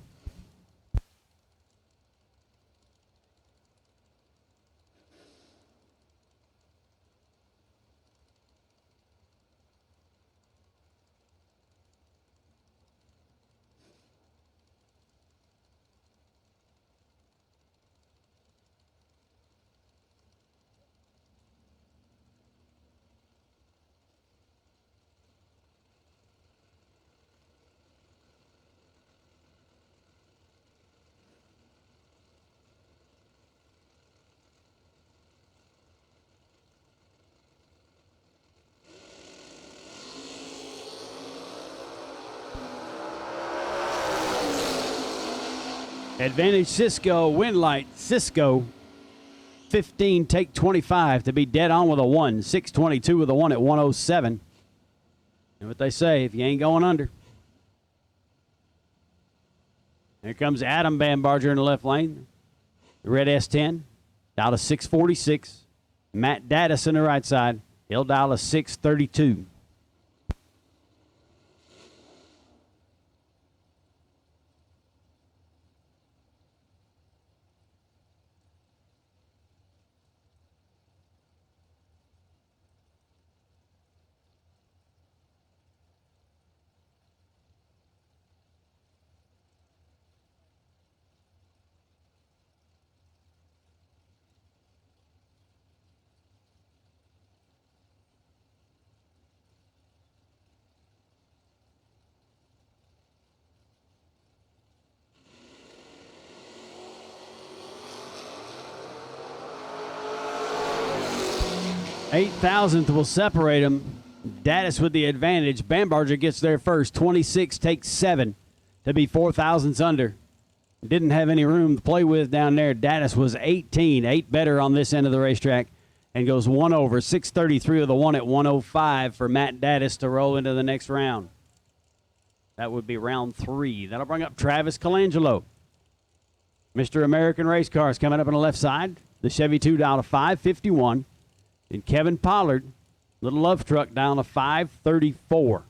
Advantage Cisco, win light Cisco, 15, take 25 to be dead on with a 1. 622 with a 1 at 107. And what they say, if you ain't going under. Here comes Adam Bambarger in the left lane. The red S10, out of 646. Matt Daddis in the right side. He'll dial a 632. Eight thousandth will separate them. Dattis with the advantage. Bambarger gets there first. 26 takes 7 to be 4 thousandths under. Didn't have any room to play with down there. Dattis was 18, 8 better on this end of the racetrack, and goes 1 over. 633 of the one at 105 for Matt Dattis to roll into the next round. That would be round 3. That'll bring up Travis Colangelo. Mr. American Race Cars coming up on the left side. The Chevy 2 down to 551. And Kevin Pollard, little love truck, down to 534.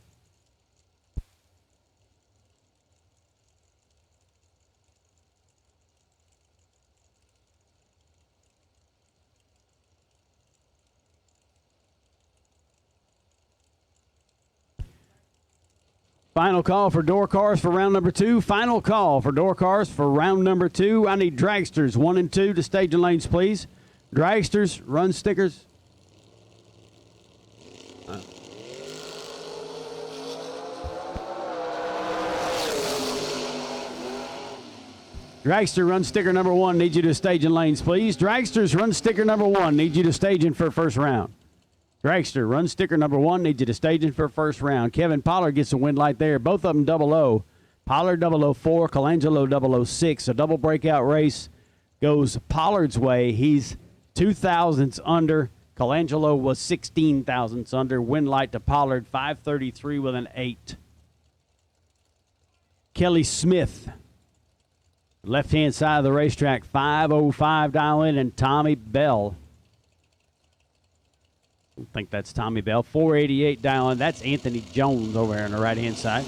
Final call for door cars for round number 2. Final call for door cars for round number 2. I need dragsters 1 and 2 to staging lanes, please. Dragsters, run stickers. Dragster, run sticker number 1, need you to stage in lanes, please. Dragsters, run sticker number 1, need you to stage in for first round. Dragster, run sticker number 1, need you to stage in for first round. Kevin Pollard gets a win light there. Both of them 00. Pollard 004, Colangelo 006. A double breakout race goes Pollard's way. He's 2 thousandths under. Colangelo was 16 thousandths under. Win light to Pollard, 533 with an 8. Kelly Smith. Left-hand side of the racetrack, 505 dial in, and Tommy Bell. I don't think that's Tommy Bell. 488 dial in. That's Anthony Jones over there on the right-hand side.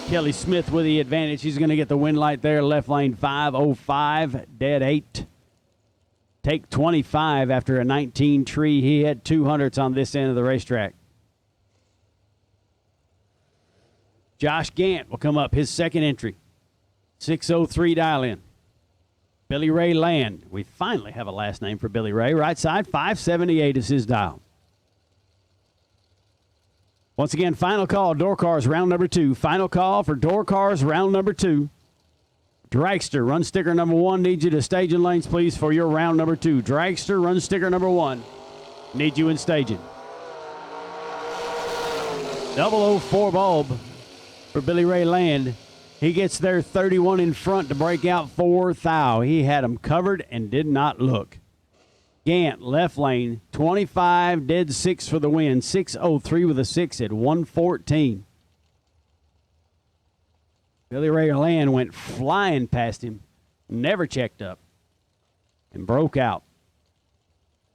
Kelly Smith with the advantage. He's going to get the win light there. Left lane 505, dead 8. Take 25 after a 19 tree. He had 200s on this end of the racetrack. Josh Gant will come up, his second entry. 603 dial in. Billy Ray Land. We finally have a last name for Billy Ray. Right side, 578 is his dial. Once again, final call, door cars, round number 2. Final call for door cars, round number 2. Dragster, run sticker number 1. Need you to staging lanes, please, for your round number 2. Dragster, run sticker number 1. Need you in staging. 004 bulb for Billy Ray Land. He gets there 31 in front to break out 4 thou. He had him covered and did not look. Gant, left lane, 25, dead 6 for the win. 603 with a 6 at 114. Billy Ray Land went flying past him, never checked up, and broke out.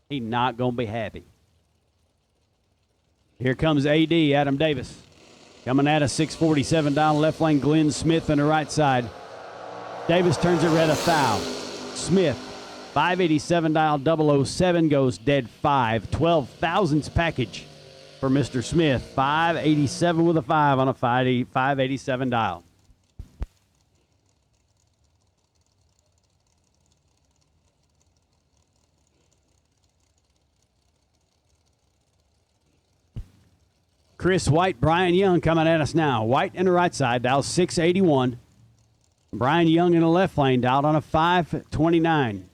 He's not going to be happy. Here comes AD, Adam Davis. Coming at us, 647 down left lane, Glenn Smith on the right side. Davis turns it red a thou. Smith, 587 dial 007 goes dead 5. 12 thousandths package for Mr. Smith. 587 with a 5 on a 587 dial. Chris White, Brian Young coming at us now. White in the right side, dial 681. Brian Young in the left lane, dialed on a 529.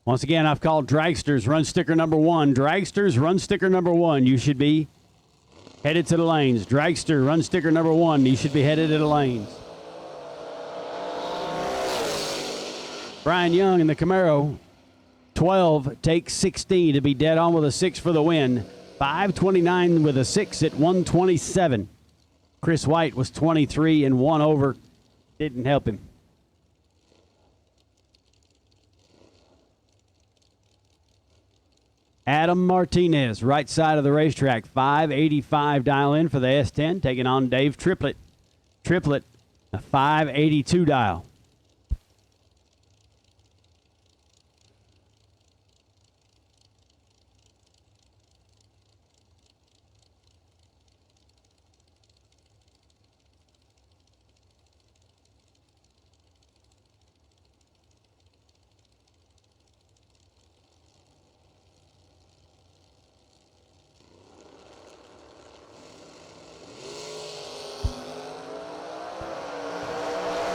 Once again, I've called Dragsters run sticker number 1. Dragsters run sticker number 1. You should be Headed to the lanes. Dragster, run sticker number 1. He should be headed to the lanes. Brian Young in the Camaro. 12 takes 16 to be dead on with a 6 for the win. 5:29 with a 6 at 1:27. Chris White was 23 and 1 over. Didn't help him. Adam Martinez, right side of the racetrack. 585 dial in for the S10, taking on Dave Triplett. Triplett, a 582 dial.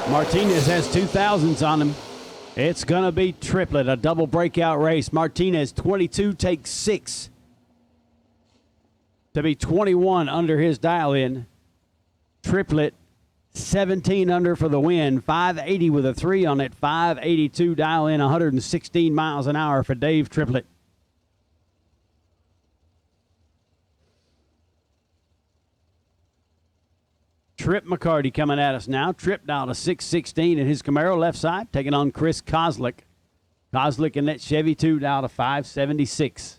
Martinez has 2000s on him. It's going to be Triplett, a double breakout race. Martinez, 22, takes 6 to be 21 under his dial-in. Triplett, 17 under for the win. 580 with a 3 on it. 582 dial-in, 116 miles an hour for Dave Triplett. Trip McCarty coming at us now. Trip down to 616 in his Camaro left side, taking on Chris Kozlik. Kozlik in that Chevy 2 down to 576.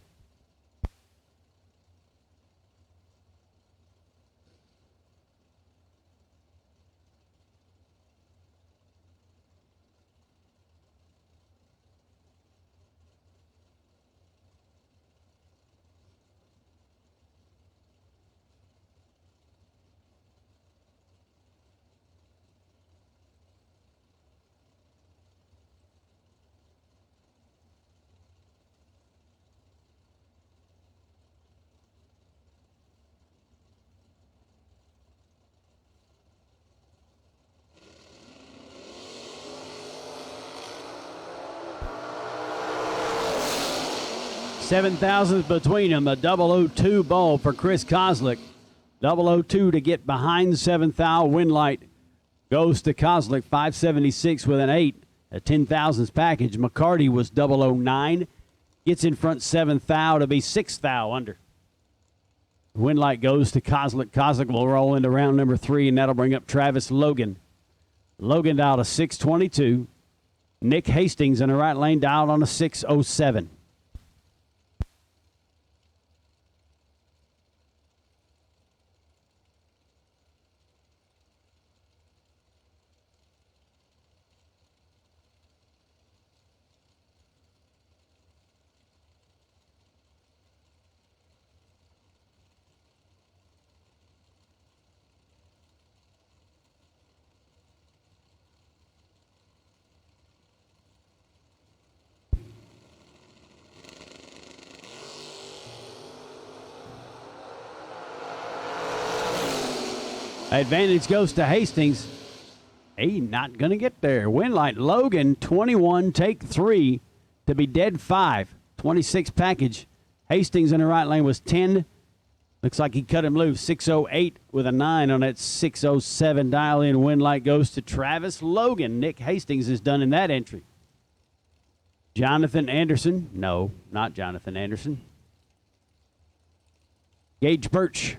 $7,000 between them. A 002 ball for Chris Kozlik. 002 to get behind 7,000. Winlight goes to Kozlik. 576 with an 8. A 10,000s package. McCarty was 009. Gets in front 7,000 to be 6,000 under. Winlight goes to Kozlik. Kozlik will roll into round number 3, and that'll bring up Travis Logan. Logan dialed a 622. Nick Hastings in the right lane dialed on a 607. Advantage goes to Hastings. He not going to get there. Winlight Logan, 21, take 3 to be dead 5. 26 package. Hastings in the right lane was 10. Looks like he cut him loose. 608 with a 9 on that 607 dial in. Winlight goes to Travis Logan. Nick Hastings is done in that entry. Jonathan Anderson. No, not Jonathan Anderson. Gage Birch,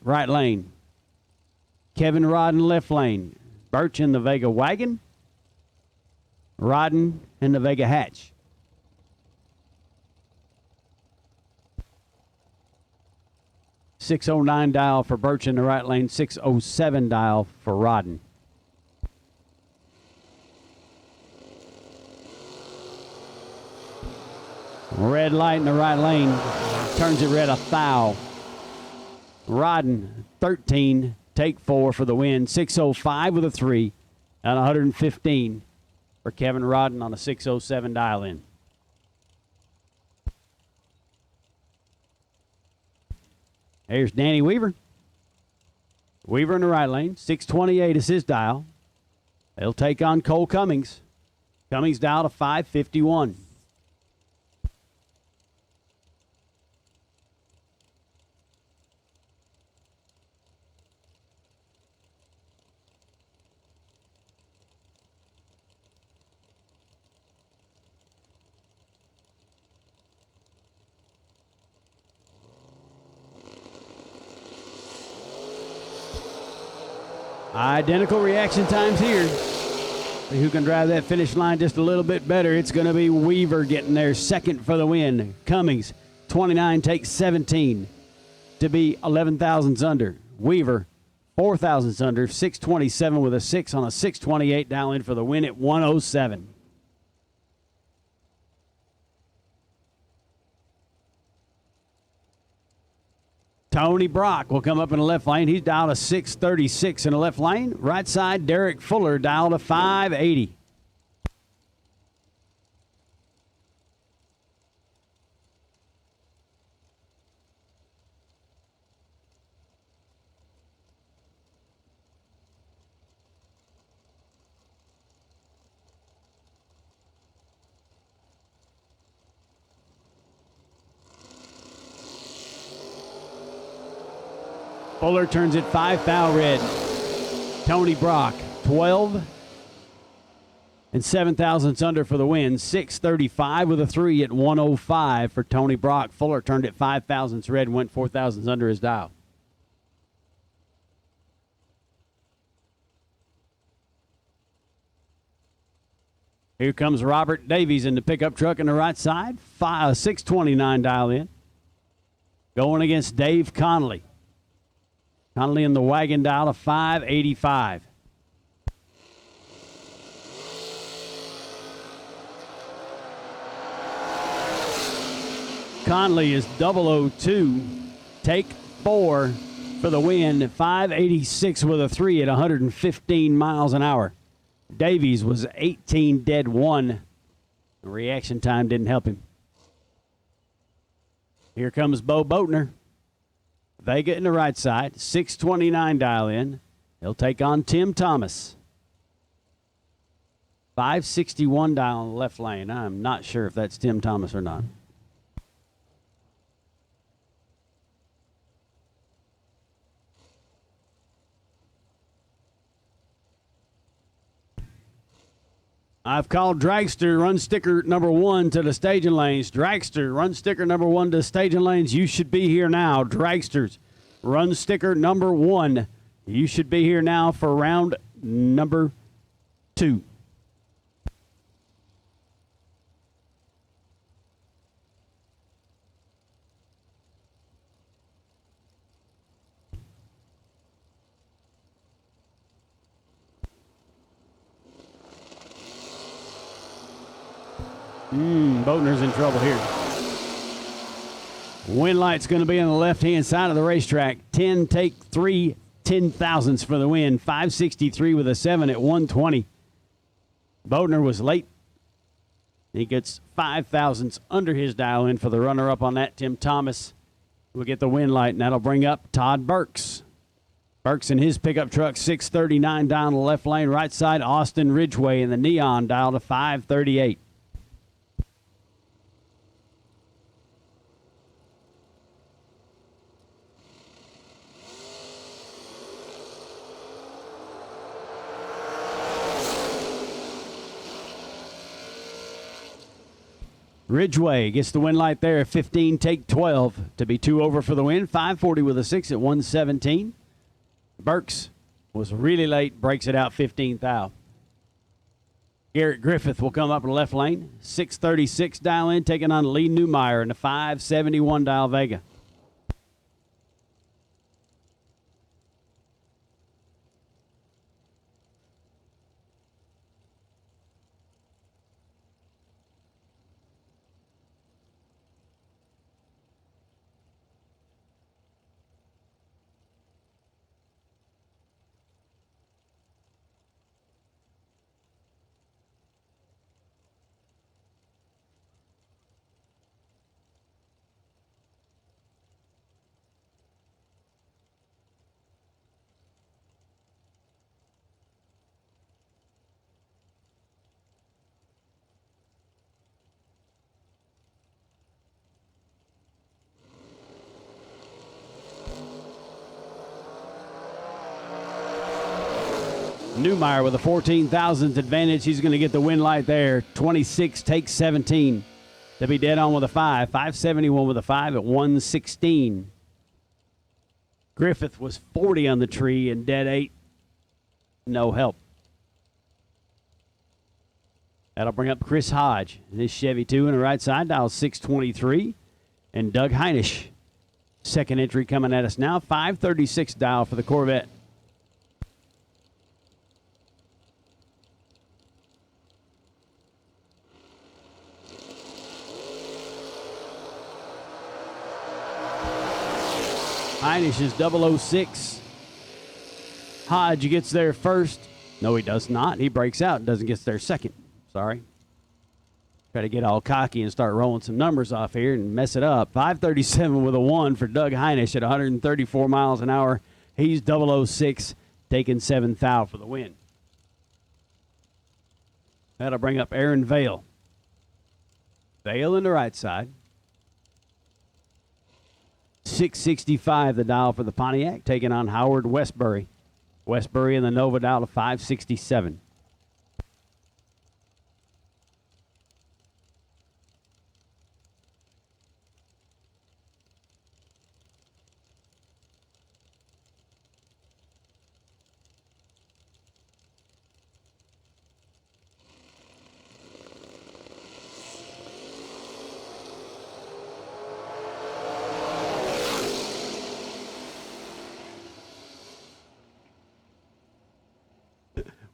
right lane. Kevin Rodden, left lane. Birch in the Vega wagon. Rodden in the Vega hatch. .609 dial for Birch in the right lane. 607 dial for Rodden. Red light in the right lane. Turns it red 1,000. Rodden, 13. Take 4 for the win. 605 with a 3 and 115 for Kevin Rodden on a 607 dial in. Here's Danny Weaver. Weaver in the right lane. 628 is his dial. They'll take on Cole Cummings. Cummings dial to 551. Identical reaction times here. See who can drive that finish line just a little bit better. It's going to be Weaver getting there second for the win. Cummings, 29, takes 17 to be 11 thousandths under. Weaver, 4 thousandths under, 627 with a 6 on a 628 dial in for the win at 107. Tony Brock will come up in the left lane. He's dialed a 636 in the left lane. Right side, Derek Fuller dialed a 580. Fuller turns it 5 foul red. Tony Brock, 12 and 7 thousandths under for the win. 635 with a 3 at 105 for Tony Brock. Fuller turned it 5 thousandths red and went 4 thousandths under his dial. Here comes Robert Davies in the pickup truck in the right side. 629 dial in. Going against Dave Connolly. Connolly in the wagon dial of 585. Conley is 002. Take 4 for the win. 586 with a 3 at 115 miles an hour. Davies was 18 dead 1. The reaction time didn't help him. Here comes Bo Boatner. Vega in the right side, 629 dial in. He'll take on Tim Thomas. 561 dial in the left lane. I'm not sure if that's Tim Thomas or not. I've called Dragster run sticker number 1 to the staging lanes. Dragster run sticker number 1 to the staging lanes. You should be here now. Dragsters run sticker number 1. You should be here now for round number 2. Boatner's in trouble here. Wind light's going to be on the left-hand side of the racetrack. 10, take 3, 10 thousandths for the win. 563 with a 7 at 120. Boatner was late. He gets 5 thousandths under his dial in for the runner-up on that. Tim Thomas will get the wind light, and that'll bring up Todd Burks. Burks in his pickup truck, 639 down the left lane. Right side, Austin Ridgway in the neon dial to 538. Ridgway gets the win light there at 15, take 12 to be 2 over for the win. 540 with a 6 at 117. Burks was really late, breaks it out 15th out. Garrett Griffith will come up in the left lane. 636 dial in, taking on Lee Newmeyer in the 571 dial Vega. Newmeyer with a 14,000th advantage. He's going to get the win light there. 26 takes 17 to be dead on with a 5. 571 with a 5 at 116. Griffith was 40 on the tree and dead 8 No help. That'll bring up Chris Hodge. This Chevy 2 on the right side, dial 623. And Doug Heinisch. Second entry coming at us now, 536 dial for the Corvette. Heinisch is 006. Hodge gets there first. No, he does not. He breaks out and doesn't get there second. Sorry. Try to get all cocky and start rolling some numbers off here and mess it up. 537 with a 1 for Doug Heinisch at 134 miles an hour. He's 006, taking 7th out for the win. That'll bring up Aaron Vale. Vale in the right side. 665 the dial for the Pontiac, taking on Howard Westbury. Westbury in the Nova dial to 567.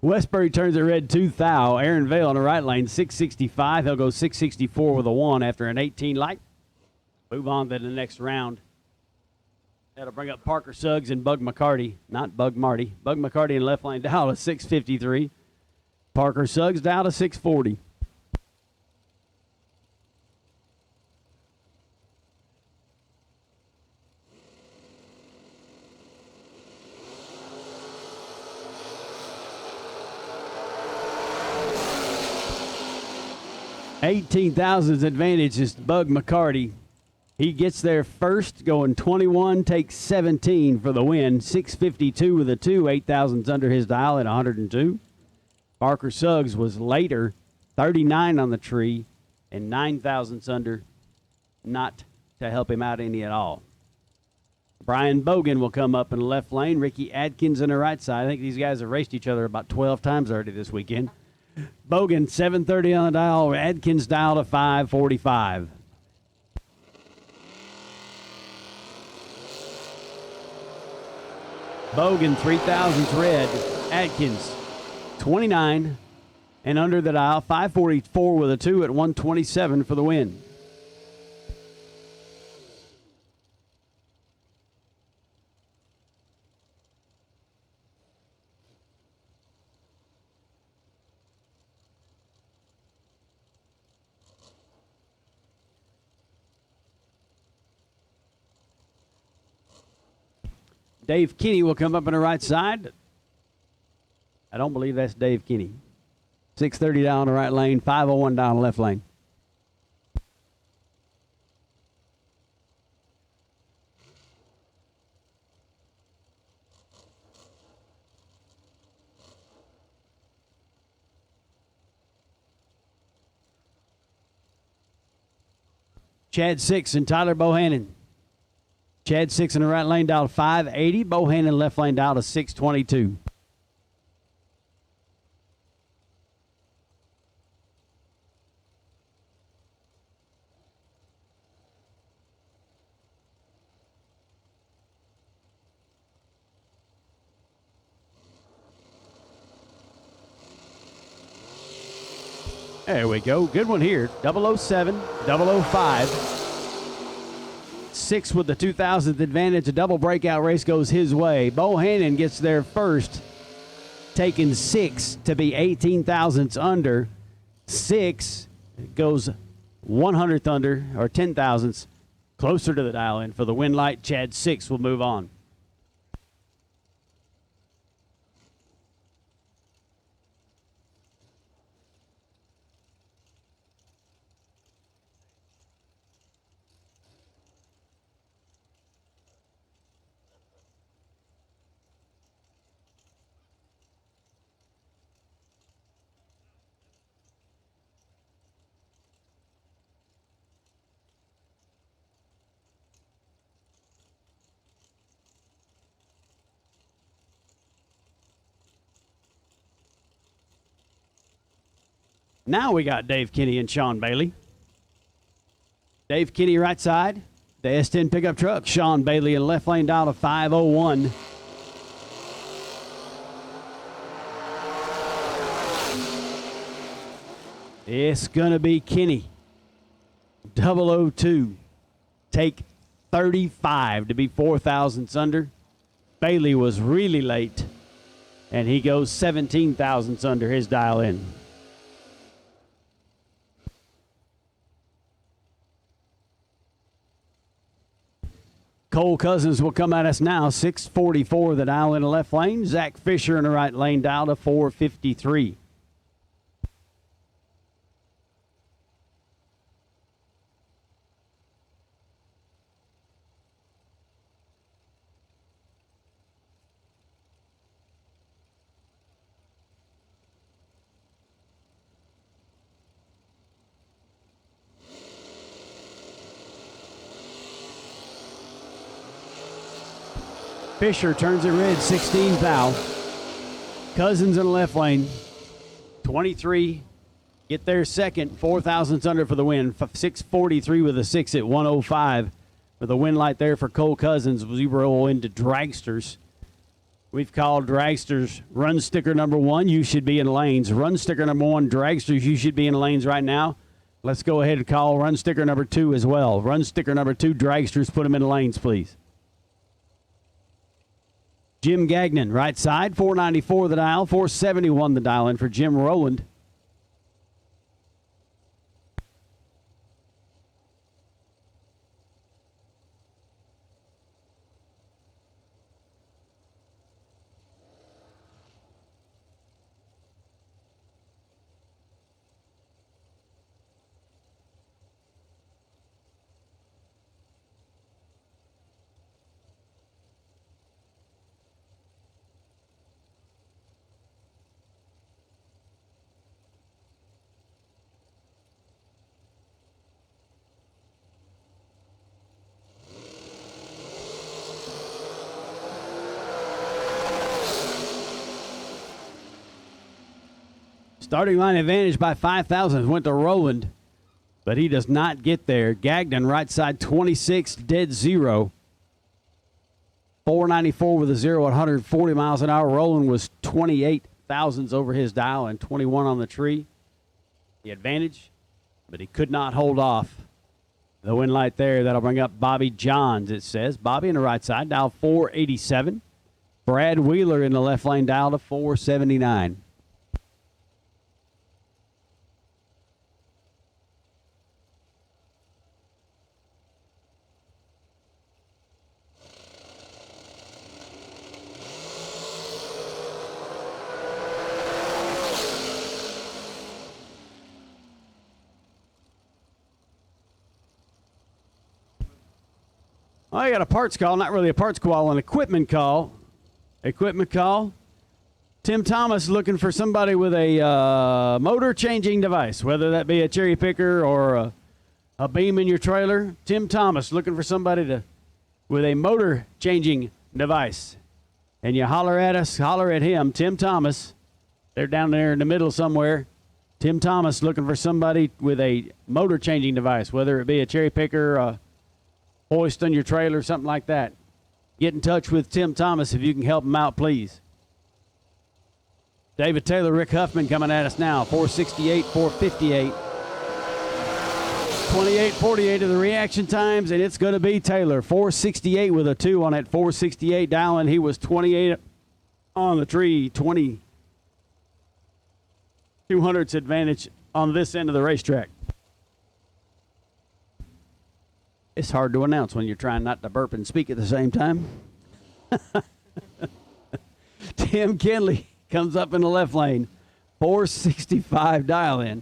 Westbury turns a red 2,000. Aaron Vale in the right lane, 665. He'll go 664 with a 1 after an 18 light. Move on to the next round. That'll bring up Parker Suggs and Bug McCarty. Not Bug Marty. Bug McCarty in left lane down to 653. Parker Suggs down to 640. $18,000's advantage is Bug McCarty. He gets there first, going 21, takes 17 for the win. 652 with a 2, 8,000's under his dial at 102. Parker Suggs was later, 39 on the tree, and 9,000's under, not to help him out any at all. Brian Bogan will come up in the left lane. Ricky Adkins in the right side. I think these guys have raced each other about 12 times already this weekend. Bogan, 730 on the dial. Adkins dial to 545. Bogan, 3,000's red. Adkins, 29 and under the dial. 544 with a 2 at 127 for the win. Dave Kinney will come up on the right side. I don't believe that's Dave Kinney. 630 down the right lane, 501 down the left lane. Chad Six and Tyler Bohannon. Chad Six in the right lane dial to 580. Bohannon left lane dial to 622. There we go. Good one here. 007, 005. 6 with the 2,000th advantage. A double breakout race goes his way. Bohannon gets there first, taking 6 to be 18,000ths under. 6 goes 100th under, or 10,000ths closer to the dial-in for the win light. Chad Six will move on. Now we got Dave Kinney and Sean Bailey. Dave Kinney right side. The S10 pickup truck. Sean Bailey in left lane down to 501. It's going to be Kinney. 002. Take 35 to be 4 thousandths under. Bailey was really late, and he goes 17 thousandths under his dial in. Cole Cousins will come at us now. 644 the dial in the left lane. Zach Fisher in the right lane dial to 453. Fisher turns it red, 16 thou. Cousins in the left lane, 23. Get there second, 4 thousandths under for the win. 643 with a 6 at 105. For the win light there for Cole Cousins. We roll into dragsters. We've called dragsters run sticker number 1. You should be in lanes. Run sticker number 1, dragsters, you should be in lanes right now. Let's go ahead and call run sticker number 2 as well. Run sticker number 2, dragsters, put them in lanes, please. Jim Gagnon, right side, 494 the dial, 471 the dial in for Jim Rowland. Starting line advantage by 5,000 went to Rowland, but he does not get there. Gagnon, right side, 26, dead zero. 494 with a 0 at 140 miles an hour. Rowland was 28 thousandths over his dial and 21 on the tree. The advantage, but he could not hold off. The win light there, that'll bring up Bobby Johns, it says. Bobby in the right side, dial 487. Brad Wheeler in the left lane, dial to 479. I got a parts call, not really a parts call, an equipment call. Equipment call. Tim Thomas looking for somebody with a motor changing device, whether that be a cherry picker or a beam in your trailer. Tim Thomas looking for somebody with a motor changing device. And you holler at us, holler at him, Tim Thomas. They're down there in the middle somewhere. Tim Thomas looking for somebody with a motor changing device, whether it be a cherry picker, a hoist on your trailer, something like that. Get in touch with Tim Thomas if you can help him out, please. David Taylor, Rick Huffman coming at us now. 468, 458. 28:48 of the reaction times, and it's going to be Taylor. 468 with a 2 on it. 468 dialing. He was 28 on the tree. 200ths advantage on this end of the racetrack. It's hard to announce when you're trying not to burp and speak at the same time. Tim Kinley comes up in the left lane. 465 dial in.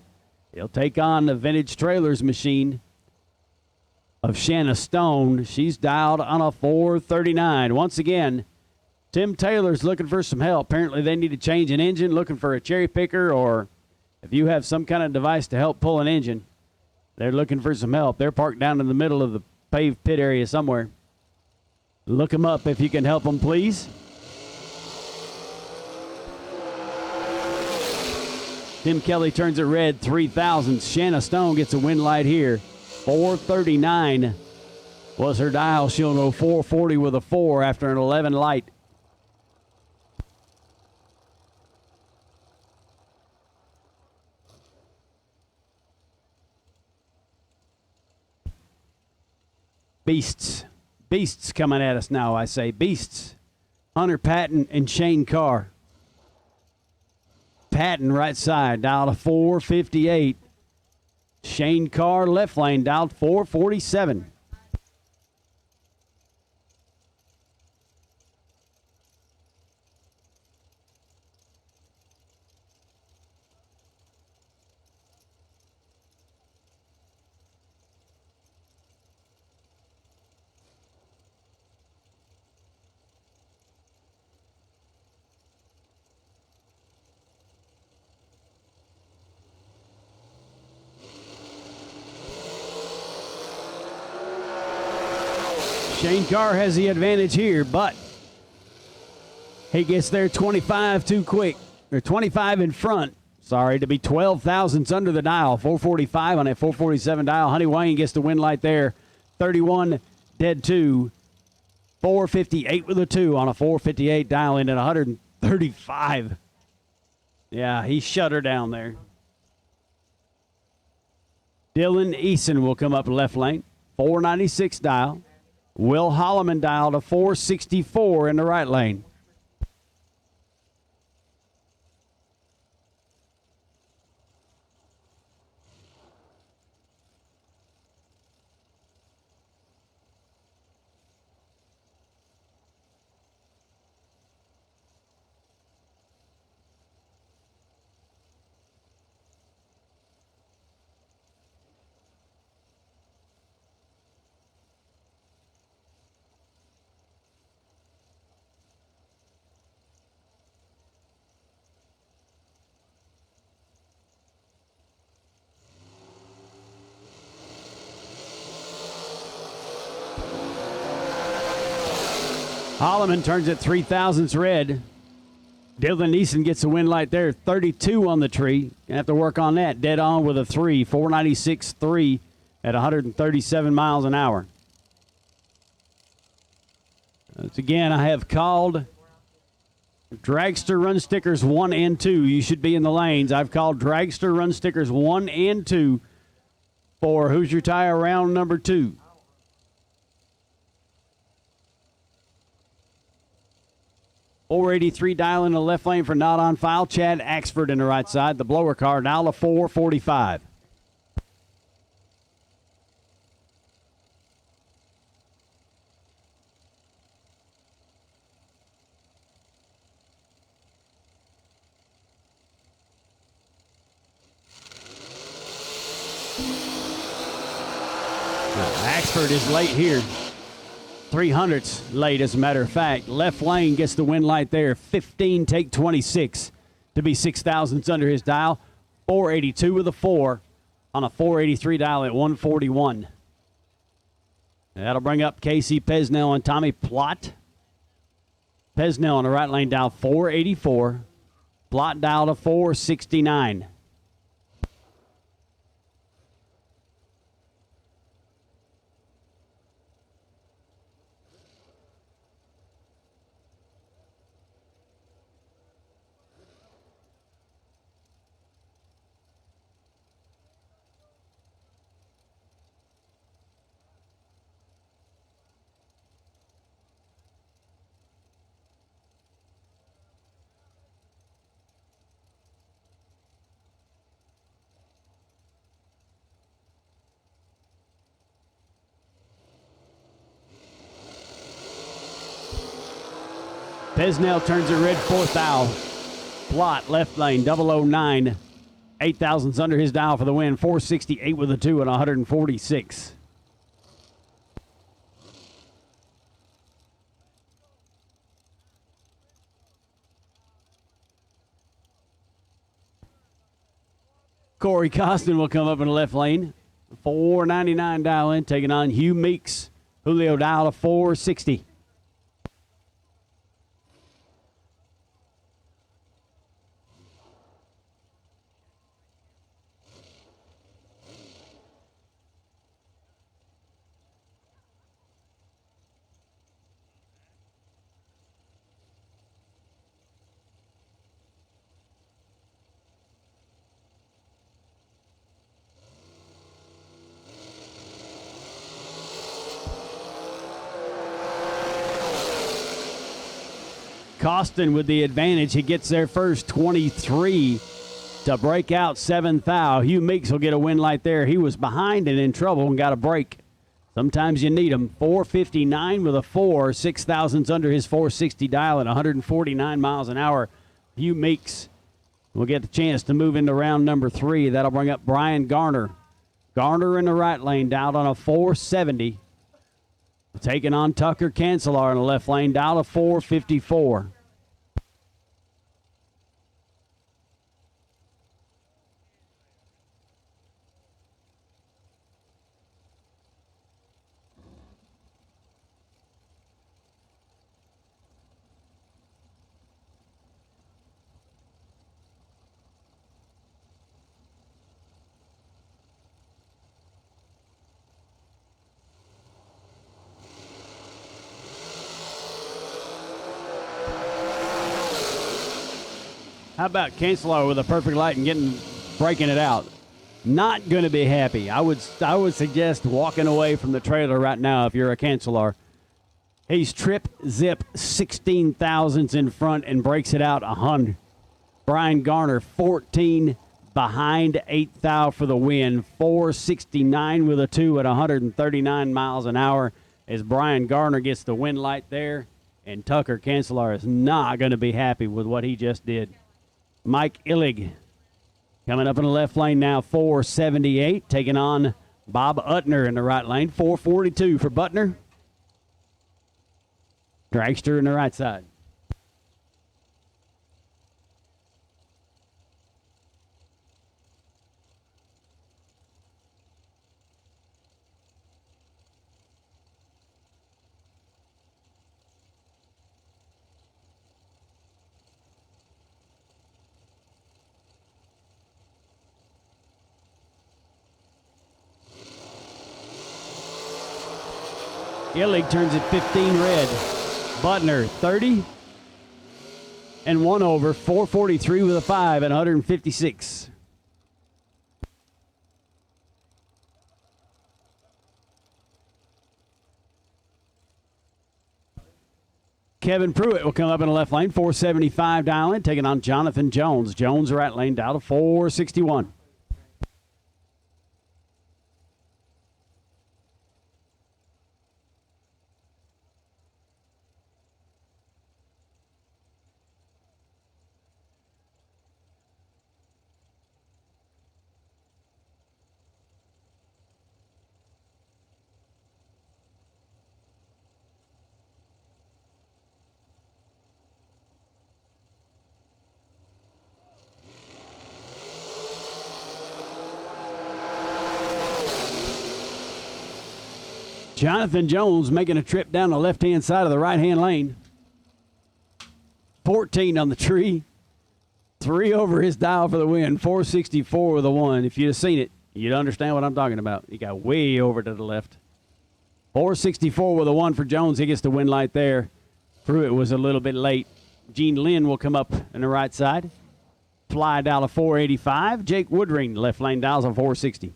He'll take on the Vintage Trailers machine of Shanna Stone. She's dialed on a 439. Once again, Tim Taylor's looking for some help. Apparently they need to change an engine, looking for a cherry picker, or if you have some kind of device to help pull an engine, they're looking for some help. They're parked down in the middle of the paved pit area somewhere. Look them up if you can help them, please. Tim Kelly turns it red, 3,000. Shanna Stone gets a win light here. 439 was her dial. She'll go 440 with a 4 after an 11 light. Beasts. Beasts coming at us now, I say. Beasts. Hunter Patton and Shane Carr. Patton right side, dialed a 458. Shane Carr left lane, dialed 447. Shane Carr has the advantage here, but he gets there 25 too quick. Or 25 in front, sorry, to be 12 thousandths under the dial. 445 on that 447 dial. Honey Wayne gets the win light there. 31 dead 2. 458 with a 2 on a 458 dial in at 135. Yeah, he shut her down there. Dylan Eason will come up left lane. 496 dial. Will Holloman dialed a 464 in the right lane. Holloman turns it 3 thousandths red. Dylan Neeson gets a win light there. 32 on the tree. Gonna have to work on that. Dead on with a 3. 496.3 at 137 miles an hour. Once again, I have called dragster run stickers 1 and 2. You should be in the lanes. I've called dragster run stickers 1 and 2 for Hoosier Tire round number 2. .483 dial in the left lane for not on file. Chad Axford in the right side. The blower car now a 445. Axford is late here. 300s late, as a matter of fact. Left lane gets the win light there. 15, take 26 to be 6 thousandths under his dial. 482 with a 4 on a 483 dial at 141. That'll bring up Casey Pesnell and Tommy Plott. Pesnell on the right lane dial 484. Plott dial to 469. Pesnell turns it red, 4th dial. Plott, left lane, 009. 8 thousandths under his dial for the win. 468 with a 2 and 146. Corey Costin will come up in the left lane. 499 dial in, taking on Hugh Meeks. Julio dial to 460. Costin with the advantage. He gets there first, 23 to break out 7th thou. Hugh Meeks will get a win light there. He was behind and in trouble and got a break. Sometimes you need him. 459 with a 4, 6 thousandths under his 460 dial at 149 miles an hour. Hugh Meeks will get the chance to move into round number 3. That'll bring up Brian Garner. Garner in the right lane, dialed on a 470. Taking on Tucker Cancelar in the left lane, dialed a 454. How about Cancelar with a perfect light and breaking it out? Not going to be happy. I would suggest walking away from the trailer right now if you're a Cancelar. He's trip zip 16 thousandths in front and breaks it out 100. Brian Garner 14 behind 8th thou for the win. 469 with a 2 at 139 miles an hour as Brian Garner gets the win light there. And Tucker Cancelar is not going to be happy with what he just did. Mike Illig coming up in the left lane now, 478, taking on Bob Utner in the right lane, 442 for Butner. Dragster in the right side. Illig turns it 15 red. Butner 30 and 1 over, 443 with a 5 at 156. Kevin Pruitt will come up in the left lane, 475 dialing, taking on Jonathan Jones. Jones right lane down to 461. Jonathan Jones making a trip down the left-hand side of the right-hand lane. 14 on the tree. 3 over his dial for the win. 464 with a 1. If you'd have seen it, you'd understand what I'm talking about. He got way over to the left. 464 with a 1 for Jones. He gets the win light there. Pruitt was a little bit late. Gene Lynn will come up on the right side. Fly dial of 485. Jake Woodring, left lane dials on 460.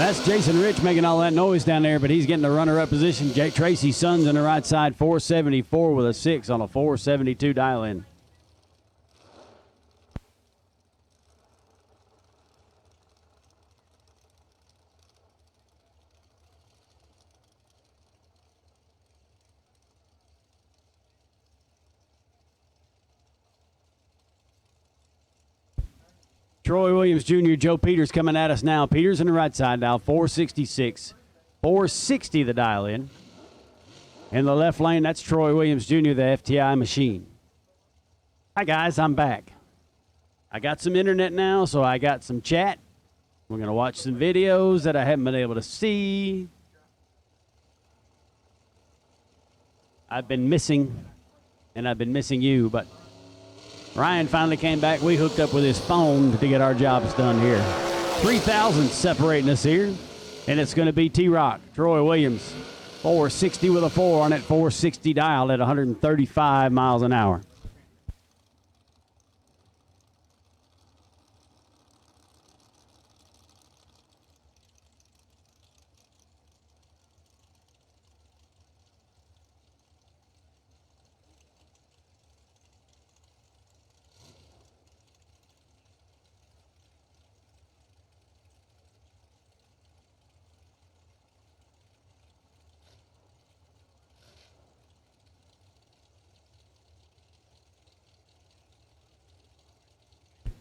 That's Jason Rich making all that noise down there, but he's getting the runner-up position. Jake Tracy Sons on the right side, 474 with a 6 on a 472 dial-in. Troy Williams Jr., Joe Peters coming at us now. Peters on the right side now, 466. 460 the dial in. In the left lane, that's Troy Williams Jr., the FTI machine. Hi, guys, I'm back. I got some internet now, so I got some chat. We're going to watch some videos that I haven't been able to see. I've been missing, and I've been missing you, but Ryan finally came back. We hooked up with his phone to get our jobs done here. 3,000 separating us here, and it's going to be T-Rock, Troy Williams, 460 with a 4 on that 460 dial at 135 miles an hour.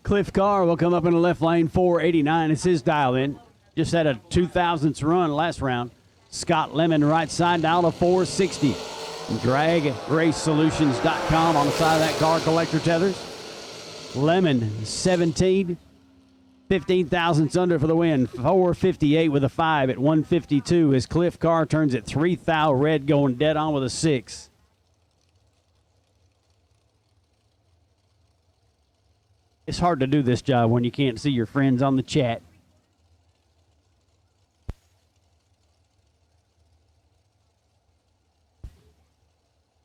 Cliff Carr will come up in the left lane, 489. It's his dial in. Just had a 2,000th run last round. Scott Lemon, right side, down to 460. DragRaceSolutions.com on the side of that car, collector tethers. Lemon, 17. 15 thousandths under for the win. 458 with a 5 at 152 as Cliff Carr turns at 3,000 red, going dead on with a 6. It's hard to do this job when you can't see your friends on the chat.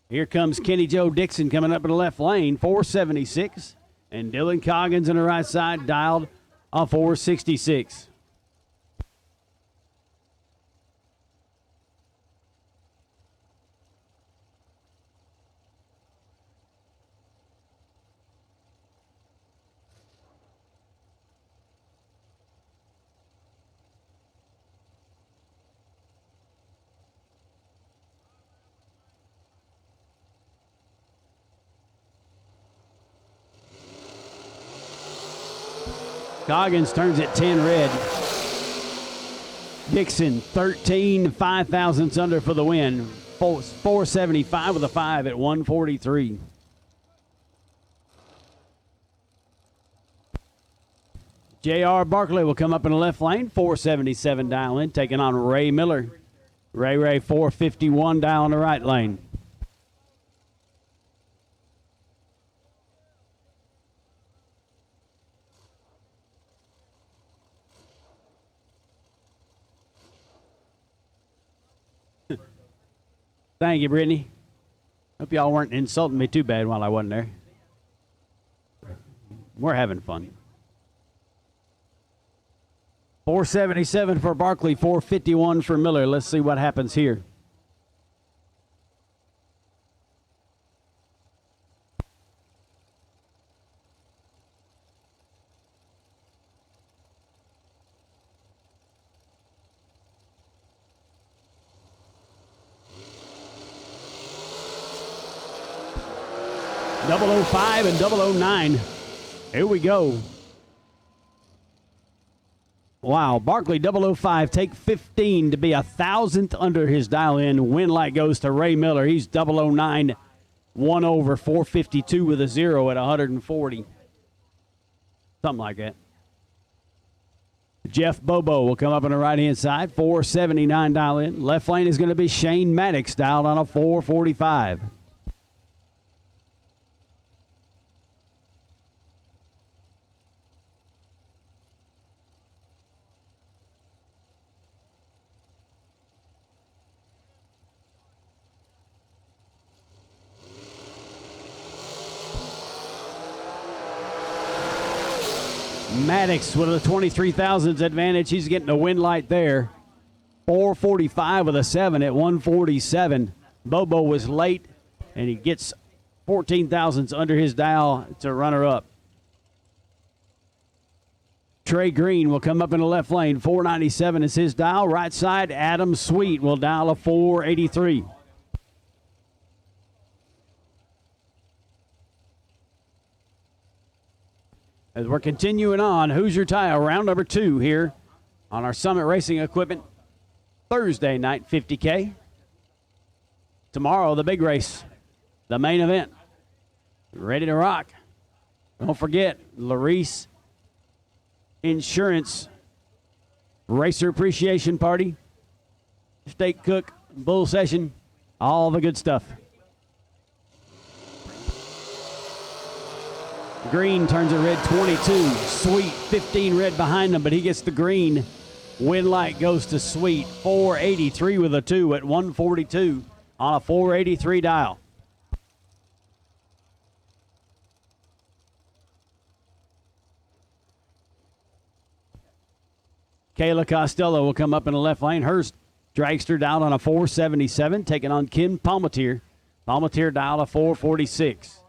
Here comes Kenny Joe Dixon coming up in the left lane, 476. And Dylan Coggins on the right side, dialed on 466. Coggins turns at 10 red. Dixon, 13, 5 thousandths under for the win. 475 with a 5 at 143. J.R. Barkley will come up in the left lane, 477 dial in, taking on Ray Miller. Ray 451 dial in the right lane. Thank you, Brittany. Hope y'all weren't insulting me too bad while I wasn't there. We're having fun. 477 for Barkley, 451 for Miller. Let's see what happens here. .005 and .009. Here we go. Wow, Barkley 005, take 15 to be 1,000th under his dial-in. Win light goes to Ray Miller. He's 009, 1 over, 452 with a 0 at 140. Something like that. Jeff Bobo will come up on the right-hand side, 479 dial-in. Left lane is going to be Shane Maddox, dialed on a 445. Maddox with a 23,000s advantage. He's getting a win light there. 445 with a 7 at 147. Bobo was late, and he gets 14,000s under his dial to runner up. Trey Green will come up in the left lane. 497 is his dial. Right side, Adam Sweet will dial a 483. As we're continuing on, Hoosier Tile, round number 2 here on our Summit Racing Equipment Thursday night 50K. Tomorrow, the big race, the main event. Ready to rock. Don't forget, Larice Insurance Racer Appreciation Party, Steak Cook, Bull Session, all the good stuff. Green turns a red 22. Sweet 15 red behind him, but he gets the green. Win light goes to Sweet. 483 with a 2 at 142 on a 483 dial. Kayla Costello will come up in the left lane. Hurst dragster down on a 477, taking on Kim Palmatier. Palmatier dial a 446.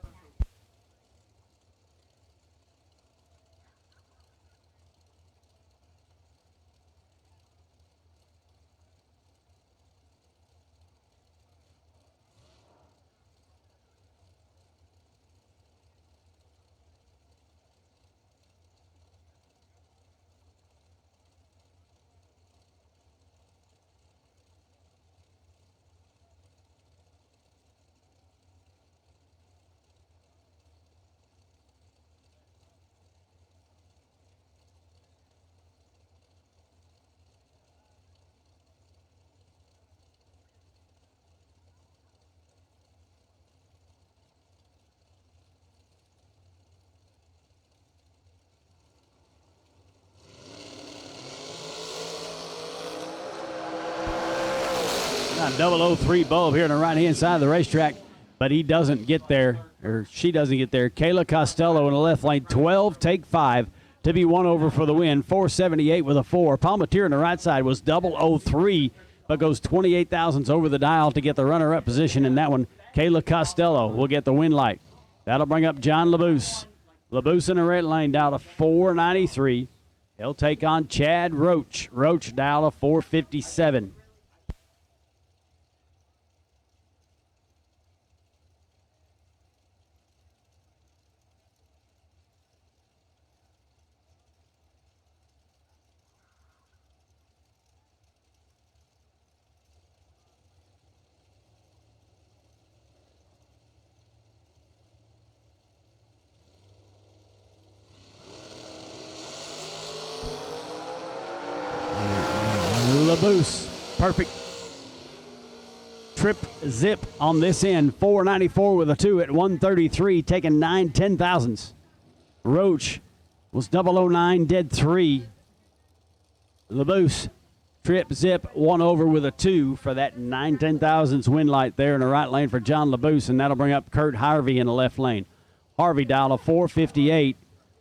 Double 03 bulb here on the right-hand side of the racetrack, but he doesn't get there, or she doesn't get there. Kayla Costello in the left lane, 12, take 5 to be one over for the win. 478 with a 4. Palmatier on the right side was 003, but goes 28 thousandths over the dial to get the runner-up position in that one. Kayla Costello will get the win light. That'll bring up John LaBouse. LaBouse in the red lane down to 493. He'll take on Chad Roach. Roach down to 457. LaBouse, perfect trip zip on this end. 494 with a 2 at 133, taking 9 10,000ths. Roach was 009, dead 3. LaBouse, trip zip, 1 over with a 2 for that 9 10,000ths win light there in the right lane for John LaBouse, and that'll bring up Kurt Harvey in the left lane. Harvey dial a 458,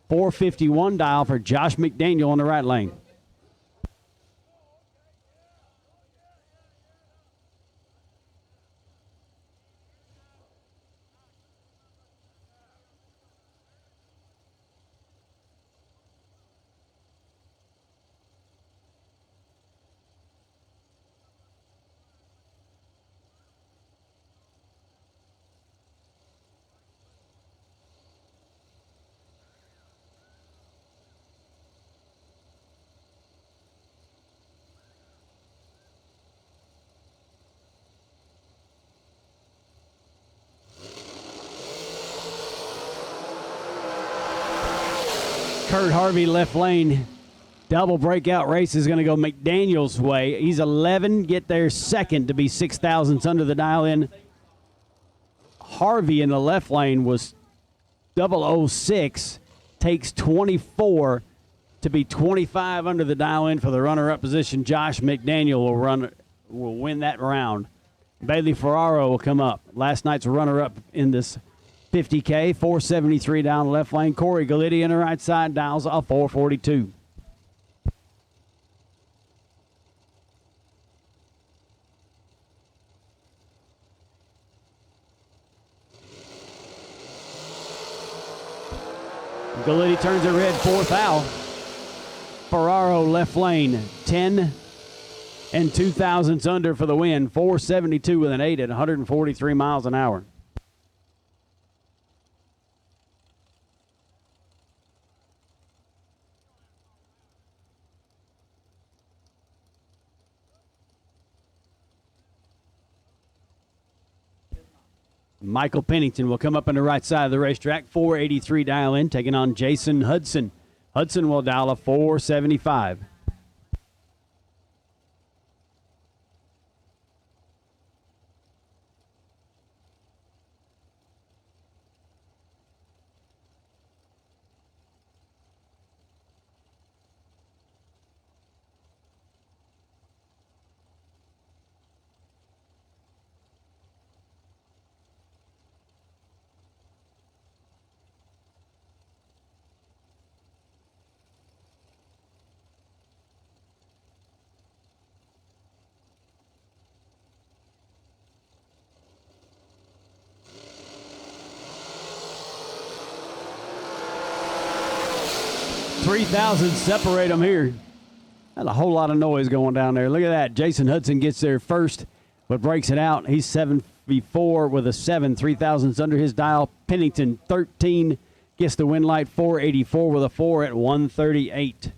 451 dial for Josh McDaniel in the right lane. Kurt Harvey left lane. Double breakout race is going to go McDaniel's way. He's 11, get there second to be 6 thousandths under the dial in. Harvey in the left lane was 006, takes 24 to be 25 under the dial in for the runner-up position. Josh McDaniel will win that round. Bailey Ferraro will come up. Last night's runner-up in this $50K, 473 down the left lane. Corey Galitti in the right side, dials a 442. Galitti turns it red, fourth foul. Ferraro left lane, 10 and 2/000ths under for the win. 472 with an 8 at 143 miles an hour. Michael Pennington will come up on the right side of the racetrack. 483 dial in, taking on Jason Hudson. Hudson will dial a 475. $3,000 separate them here. That's a whole lot of noise going down there. Look at that. Jason Hudson gets there first, but breaks it out. He's 7-4 with a 7. 3,000's under his dial. Pennington, 13, gets the win light. 484 with a 4 at 138.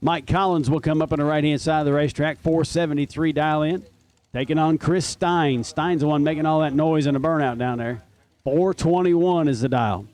Mike Collins will come up on the right-hand side of the racetrack. 473 dial in. Taking on Chris Stein. Stein's the one making all that noise and the burnout down there. 421 is the dial.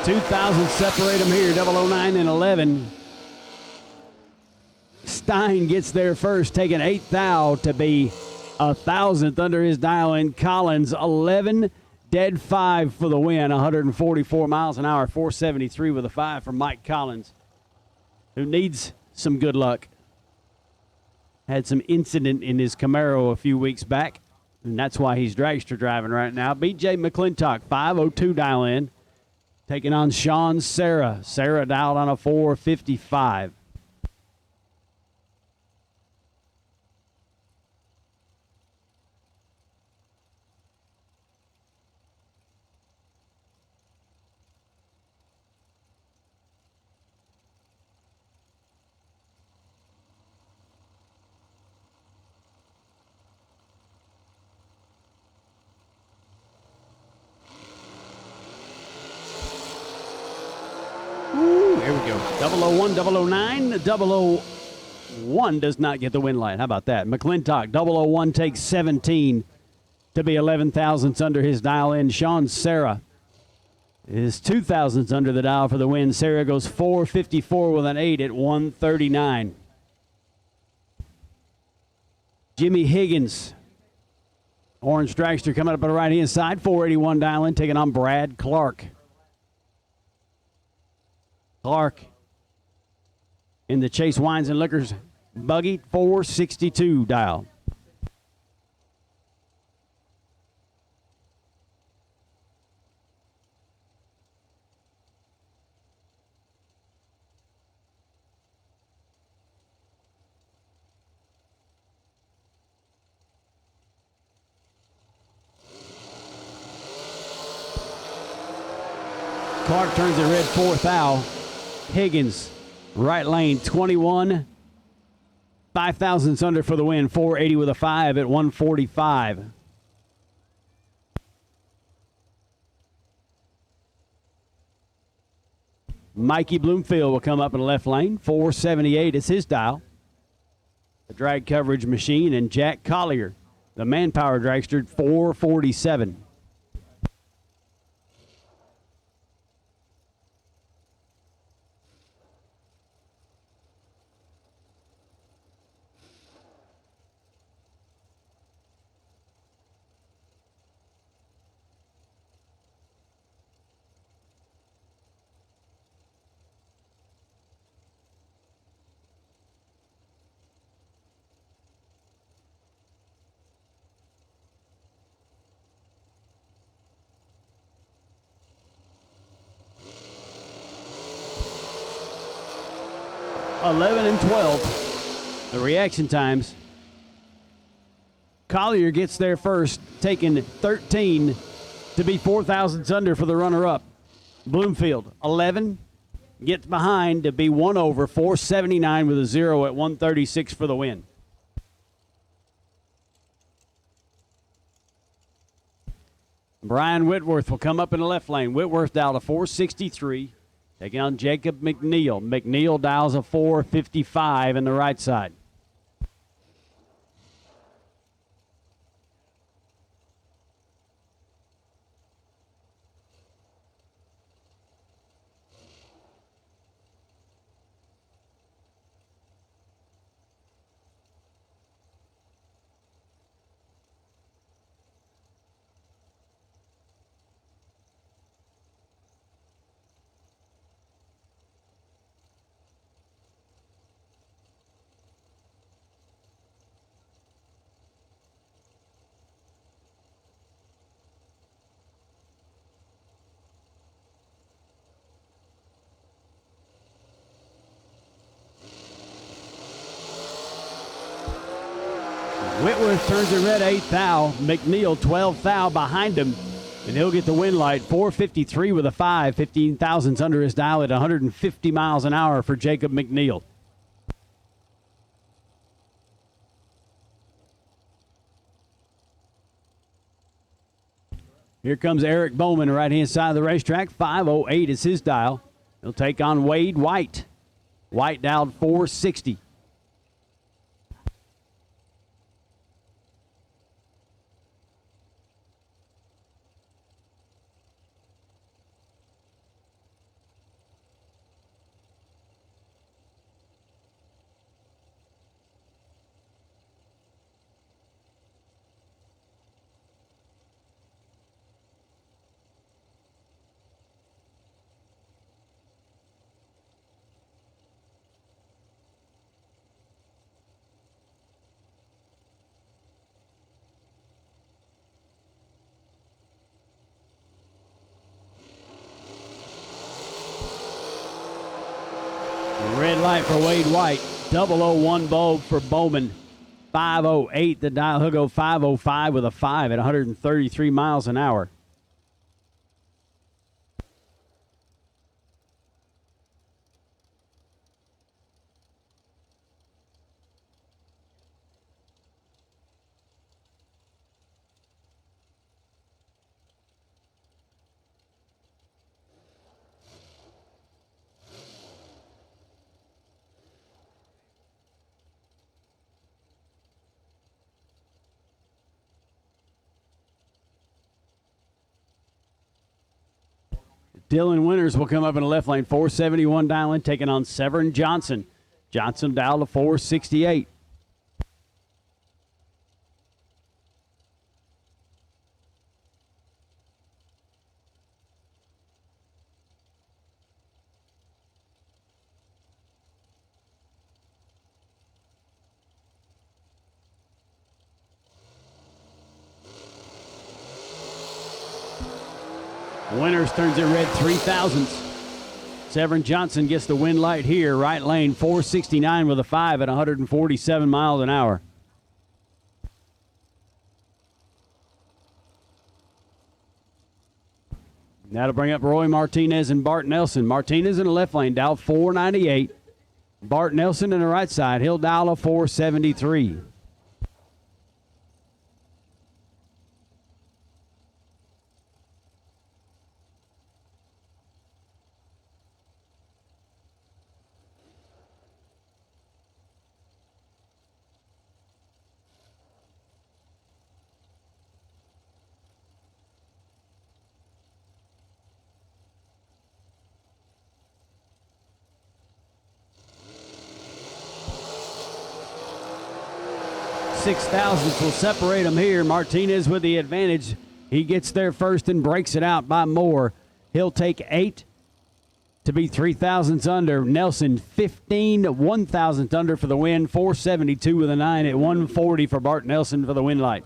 $2,000 separate them here, 009 and 11. Stein gets there first, taking 8 thou to be 1,000th under his dial in. Collins, 11, dead 5 for the win, 144 miles an hour, 473 with a 5 for Mike Collins, who needs some good luck. Had some incident in his Camaro a few weeks back, and that's why he's dragster driving right now. BJ McClintock, 502 dial in. Taking on Sean Sarah. Sarah dialed on a 455. Here we go. 001, 009, 001 does not get the win light. How about that? McClintock, 001 takes 17 to be 11,000ths under his dial in. Sean Sarah is 2,000ths under the dial for the win. Sarah goes 454 with an 8 at 139. Jimmy Higgins, orange dragster coming up on the right-hand side, 481 dial in, taking on Brad Clark. Clark in the Chase Wines and Liquors buggy, 462 dial. Clark turns it red, fourth thou. Higgins, right lane, 21. 5 thousandths under for the win, 480 with a 5 at 145. Mikey Bloomfield will come up in the left lane, 478 is his dial. The drag coverage machine, and Jack Collier, the manpower dragster, 447. $11 and $12. The reaction times. Collier gets there first, taking 13 to be 4 thousandths under for the runner-up. Bloomfield, 11, gets behind to be 1 over, 479 with a 0 at 136 for the win. Brian Whitworth will come up in the left lane. Whitworth dialed a 463. Taking on Jacob McNeil. McNeil dials a 455 in the right side. Whitworth turns it red, 8th thou. McNeil, 12th thou behind him. And he'll get the win light, 453 with a 5, 15 thousandths under his dial at 150 miles an hour for Jacob McNeil. Here comes Eric Bowman, right-hand side of the racetrack. 508 is his dial. He'll take on Wade White. White dialed 460. Red light for Wade White. 001 bulb for Bowman. 508. The dial. He'll go 505 with a 5 at 133 miles an hour. Dylan Winters will come up in the left lane, 471 dialing, taking on Severn Johnson. Johnson dialed to 468. Winters turns it red, 3 thousandths. Severn Johnson gets the win light here, right lane, 469 with a 5 at 147 miles an hour. That'll bring up Roy Martinez and Bart Nelson. Martinez in the left lane, dial 498. Bart Nelson in the right side, he'll dial a 473. Six thousandths will separate them here. Martinez with the advantage. He gets there first and breaks it out by more. He'll take 8 to be 3 thousandths under. Nelson 15 1 thousandth under for the win. 472 with a 9 at 140 for Bart Nelson for the win light.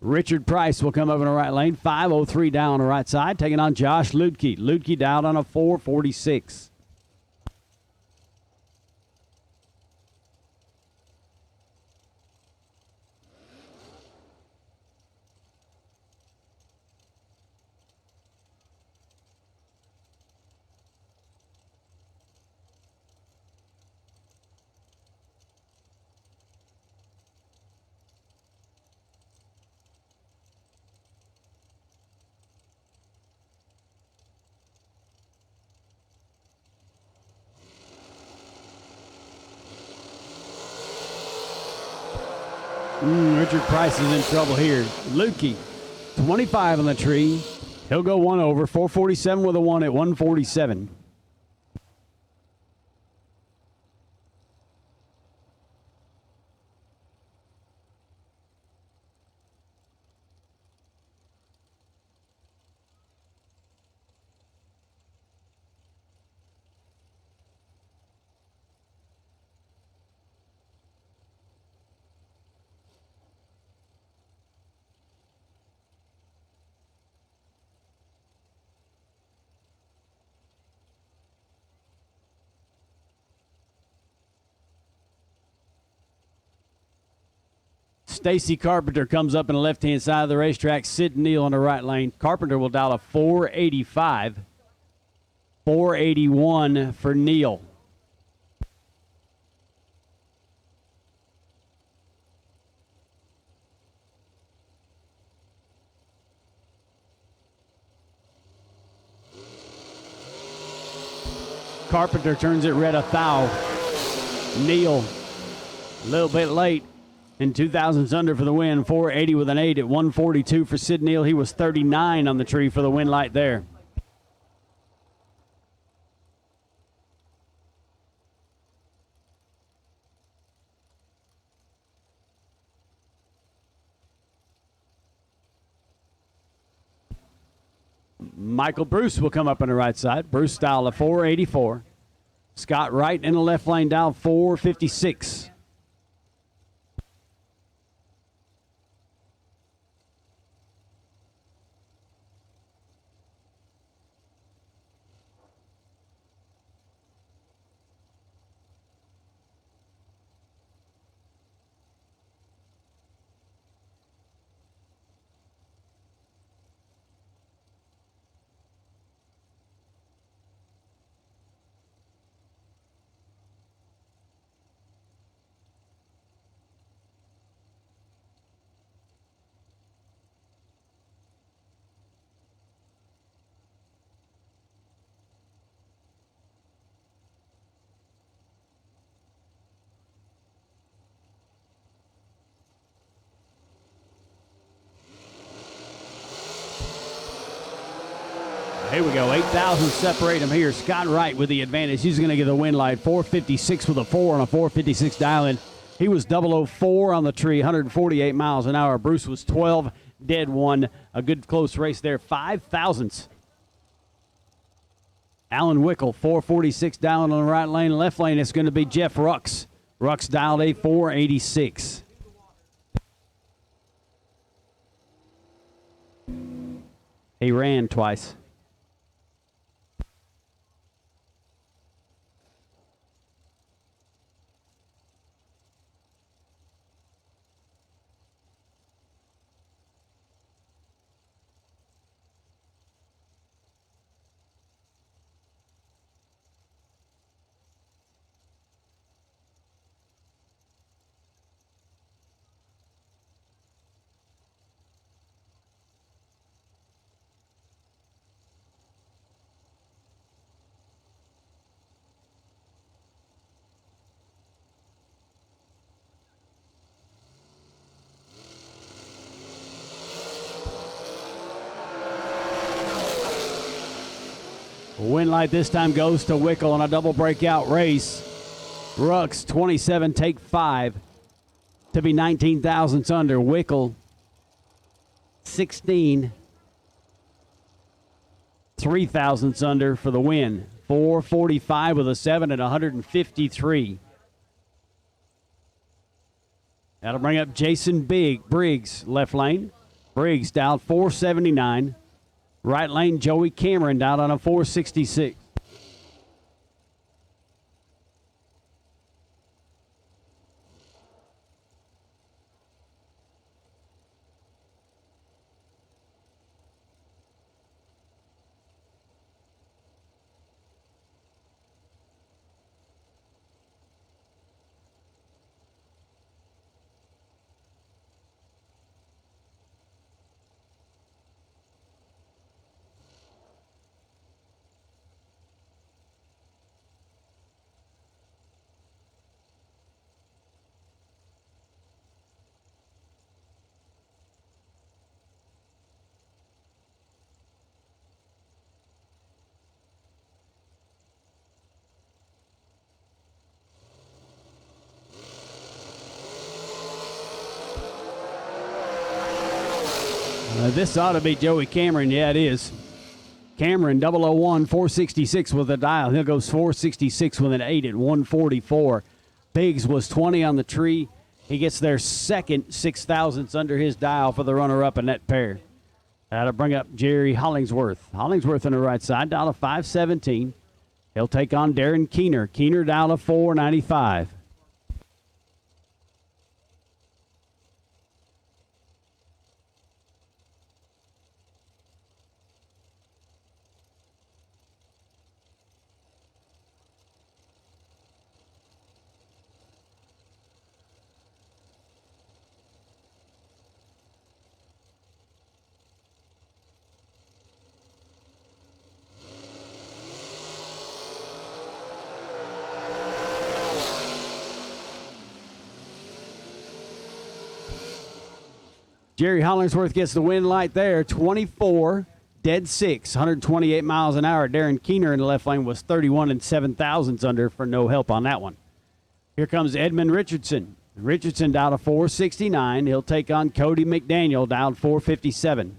Richard Price will come up in the right lane. 503 down on the right side, taking on Josh Ludke. Ludke dialed on a 446. Richard Price is in trouble here. Lukey, 25 on the tree. He'll go one over. 447 with a 1 at 147. Stacy Carpenter comes up in the left-hand side of the racetrack. Sid Neal on the right lane. Carpenter will dial a 485. 481 for Neal. Carpenter turns it red a thou. Neal a little bit late. And 2,000s under for the win. 480 with an 8 at 142 for Sid Neal. He was 39 on the tree for the win light there. Michael Bruce will come up on the right side. Bruce dial a 484. Scott Wright in the left lane dial 456. Here we go. 8,000 separate them here. Scott Wright with the advantage. He's going to get the win light. 456 with a 4 on a 456 dial-in. He was 004 on the tree, 148 miles an hour. Bruce was 12, dead 1. A good close race there. 5 thousandths. Alan Wickel, 446 down on the right lane. Left lane, it's going to be Jeff Rux. Rux dialed a 486. He ran twice. Win light this time goes to Wickle on a double breakout race. Rux 27, take 5 to be 19 thousandths under. Wickle 16, 3 thousandths under for the win. 445 with a 7 at 153. That'll bring up Jason Briggs, left lane. Briggs dialed 479. Right lane, Joey Cameron dialed on a 466. This ought to be Joey Cameron. Yeah, it is. Cameron 001, 466 with a dial. He'll go 466 with an 8 at 144. Biggs was 20 on the tree. He gets their second 6 thousandths under his dial for the runner-up in that pair. That'll bring up Jerry Hollingsworth. Hollingsworth on the right side, dial of 517. He'll take on Darren Keener. Keener dial of 495. Jerry Hollingsworth gets the win light there, 24, dead 6, 128 miles an hour. Darren Keener in the left lane was 31 and 7 thousandths under for no help on that one. Here comes Edmund Richardson. Richardson dialed a 469. He'll take on Cody McDaniel, dialed 457.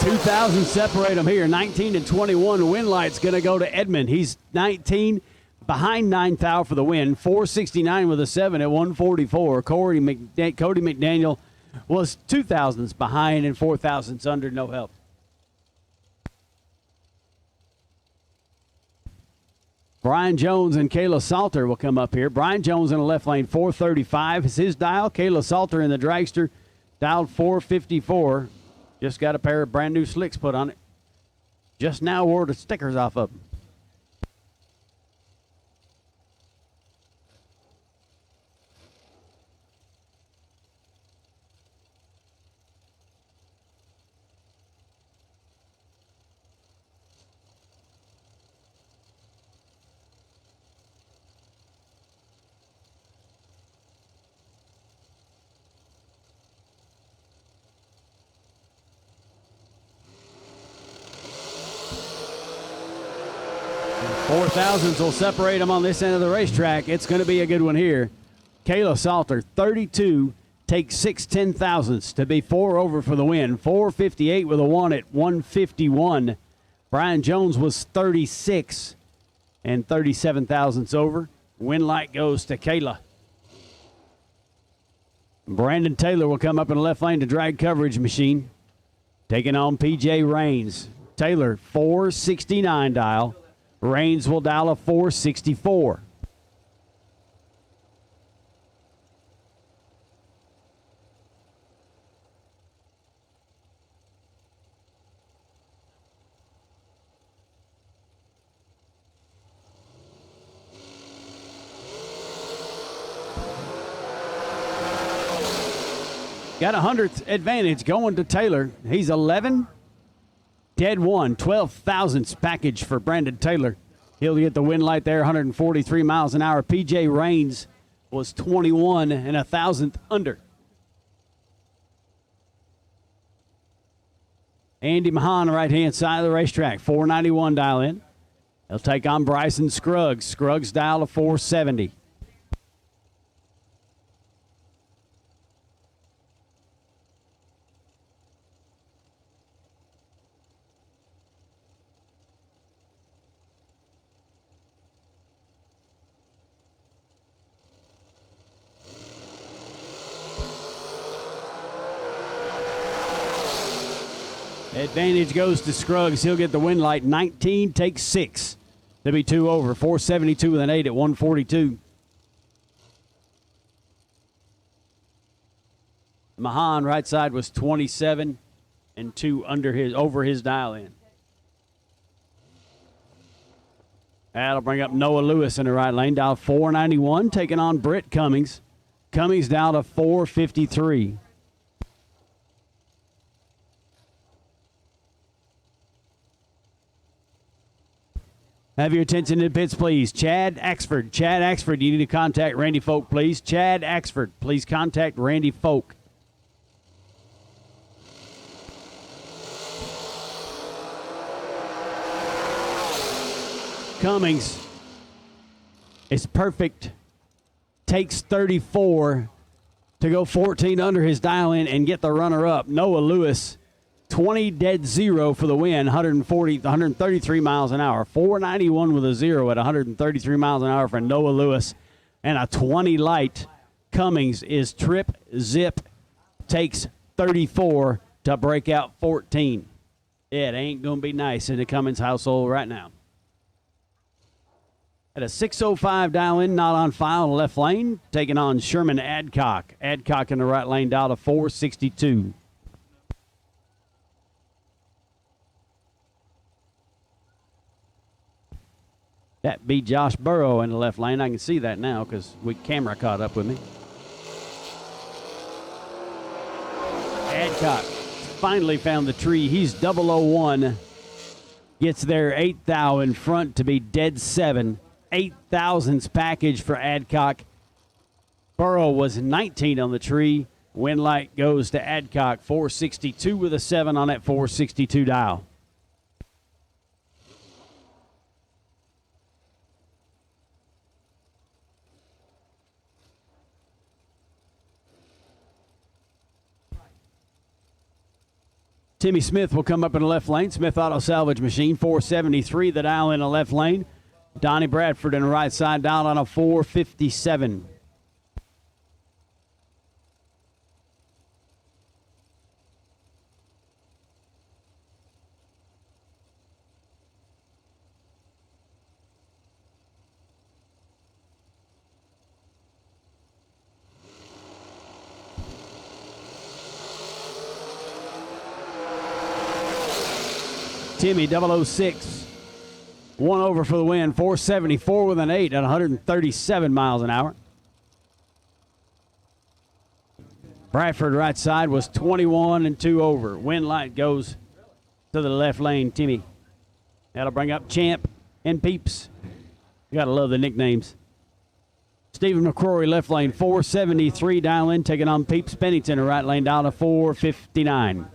$2,000 separate them here. 19 and 21. Win light's going to go to Edmund. He's 19 behind 9 thou for the win. 469 with a 7 at 144. Cody McDaniel was 2 thousandths behind and 4 thousandths under, no help. Brian Jones and Kayla Salter will come up here. Brian Jones in the left lane, 435 is his dial. Kayla Salter in the dragster, dialed 454. Just got a pair of brand new slicks put on it. Just now wore the stickers off of them. Four thousandths will separate them on this end of the racetrack. It's going to be a good one here. Kayla Salter, 32, takes 6 10,000ths to be 4 over for the win. 458 with a 1 at 151. Brian Jones was 36 and 37 thousandths over. Win light goes to Kayla. Brandon Taylor will come up in the left lane to drag coverage machine. Taking on PJ Raines. Taylor, 469 dial. Rains will dial a 464. Got a 100th advantage going to Taylor. He's 11, dead 1, 12 thousandths package for Brandon Taylor. He'll get the win light there, 143 miles an hour. PJ Rains was 21 and a thousandth under. Andy Mahan, right-hand side of the racetrack, 491 dial in. He'll take on Bryson Scruggs. Scruggs dial a 470. Advantage goes to Scruggs. He'll get the win light. 19 takes 6. To be 2 over. 472 with an 8 at 142. Mahan, right side, was 27 and 2 over his dial in. That'll bring up Noah Lewis in the right lane. Dial 491, taking on Britt Cummings. Cummings down to 453. Have your attention to the pits, please. Chad Axford. Chad Axford, you need to contact Randy Folk, please. Chad Axford, please contact Randy Folk. Cummings is perfect. Takes 34 to go 14 under his dial in and get the runner up. Noah Lewis, 20 dead 0 for the win, 133 miles an hour. 491 with a 0 at 133 miles an hour for Noah Lewis. And a 20 light. Cummings is trip, zip, takes 34 to break out 14. It ain't going to be nice in the Cummings household right now. At a 6:05 dial in, not on file in the left lane, taking on Sherman Adcock. Adcock in the right lane, dial to 462. That be Josh Burrow in the left lane. I can see that now because camera caught up with me. Adcock finally found the tree. He's 001. Gets there 8 thou in front to be dead 7. 8 thousandths package for Adcock. Burrow was 19 on the tree. Win light goes to Adcock. 462 with a 7 on that 462 dial. Timmy Smith will come up in the left lane. Smith Auto Salvage Machine, 473, the dial in the left lane. Donnie Bradford in the right side, dial on a 457. Timmy 006, 1 over for the win, 474 with an 8 at 137 miles an hour. Bradford right side was 21 and 2 over. Win light goes to the left lane, Timmy. That'll bring up Champ and Peeps. You gotta love the nicknames. Stephen McCrory left lane, 473 dial in, taking on Peeps. Pennington the right lane, down to 459.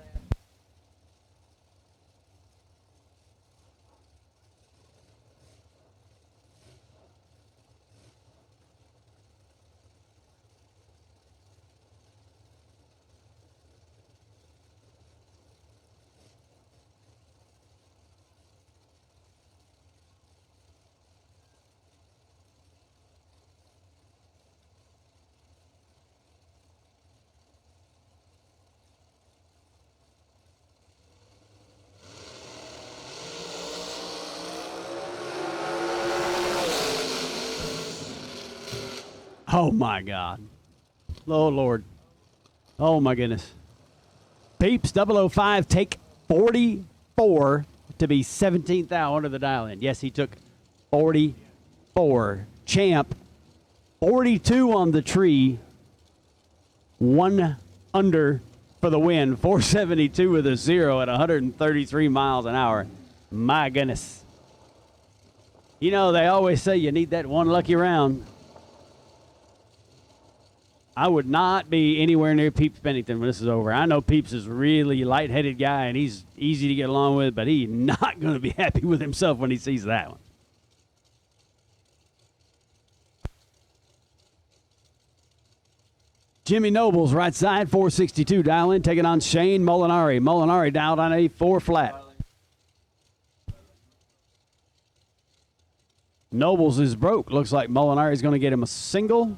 Oh, my God. Oh, Lord. Oh, my goodness. Peeps 005 take 44 to be 17th out under the dial-in. Yes, he took 44. Champ, 42 on the tree. 1 under for the win. 472 with a 0 at 133 miles an hour. My goodness. You know, they always say you need that one lucky round. I would not be anywhere near Peeps Pennington when this is over. I know Peeps is a really light-headed guy, and he's easy to get along with, but he's not going to be happy with himself when he sees that one. Jimmy Nobles, right side, 462 dial in, taking on Shane Molinari. Molinari dialed on a 4 flat. Nobles is broke. Looks like Molinari is going to get him a single.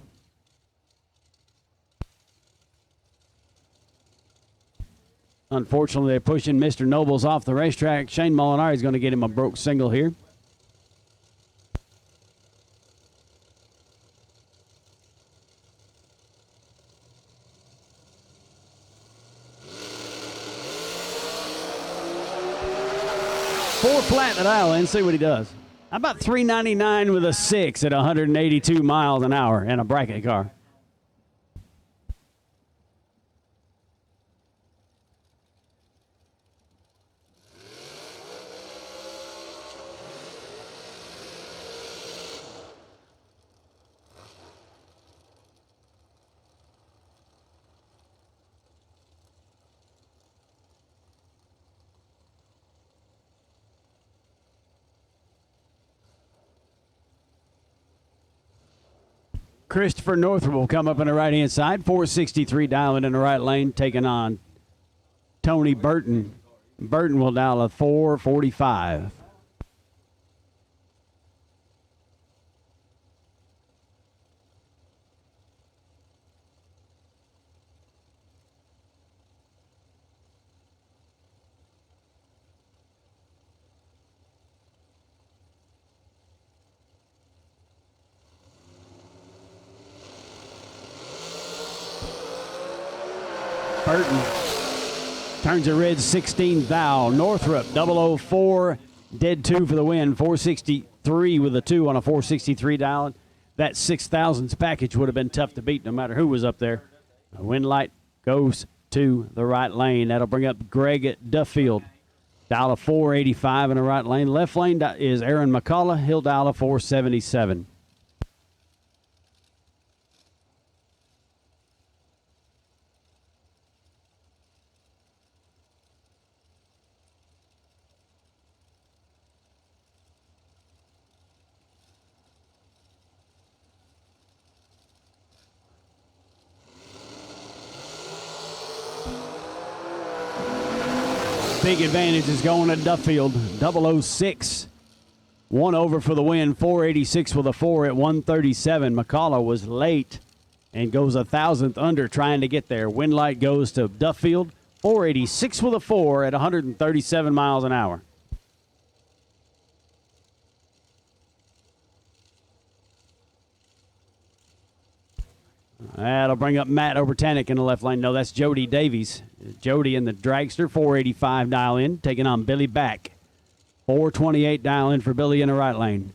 Unfortunately, they're pushing Mr. Nobles off the racetrack. Shane Molinari is going to get him a broke single here. Four flat in the dial in. See what he does. How about 399 with a 6 at 182 miles an hour in a bracket car? Christopher Northrup will come up on the right-hand side. 463 dialing in the right lane, taking on Tony Burton. Burton will dial a 445. Burton turns a red 16 thou. Northrup 004, dead 2 for the win. 463 with a 2 on a 463 dial. That 6,000s package would have been tough to beat no matter who was up there. The win light goes to the right lane. That'll bring up Greg Duffield. Dial a 485 in the right lane. Left lane is Aaron McCullough. He'll dial a 477. Big advantage is going to Duffield. 006. 1 over for the win. 486 with a 4 at 137. McCullough was late and goes 1,000th under trying to get there. Win light goes to Duffield. 486 with a 4 at 137 miles an hour. That'll bring up Matt Obertanic in the left lane. No, that's Jody Davies. Jody in the dragster, 485 dial in, taking on Billy Back. 428 dial in for Billy in the right lane.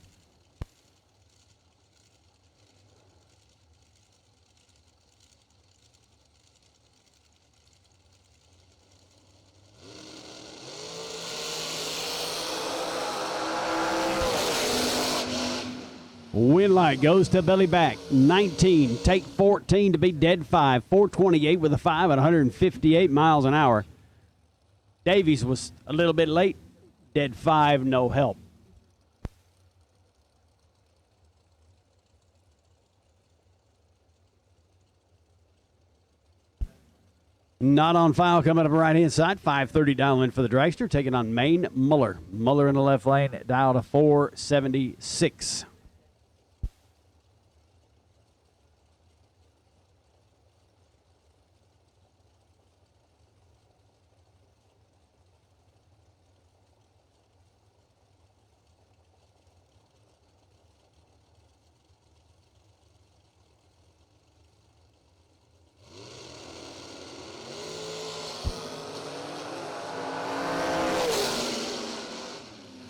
Win light goes to Billy Back. 19, take 14 to be dead 5. 428 with a 5 at 158 miles an hour. Davies was a little bit late. Dead 5, no help. Not on file coming up right-hand side. 530 dial in for the dragster, taking on Maine Muller. Muller in the left lane, dial to 476.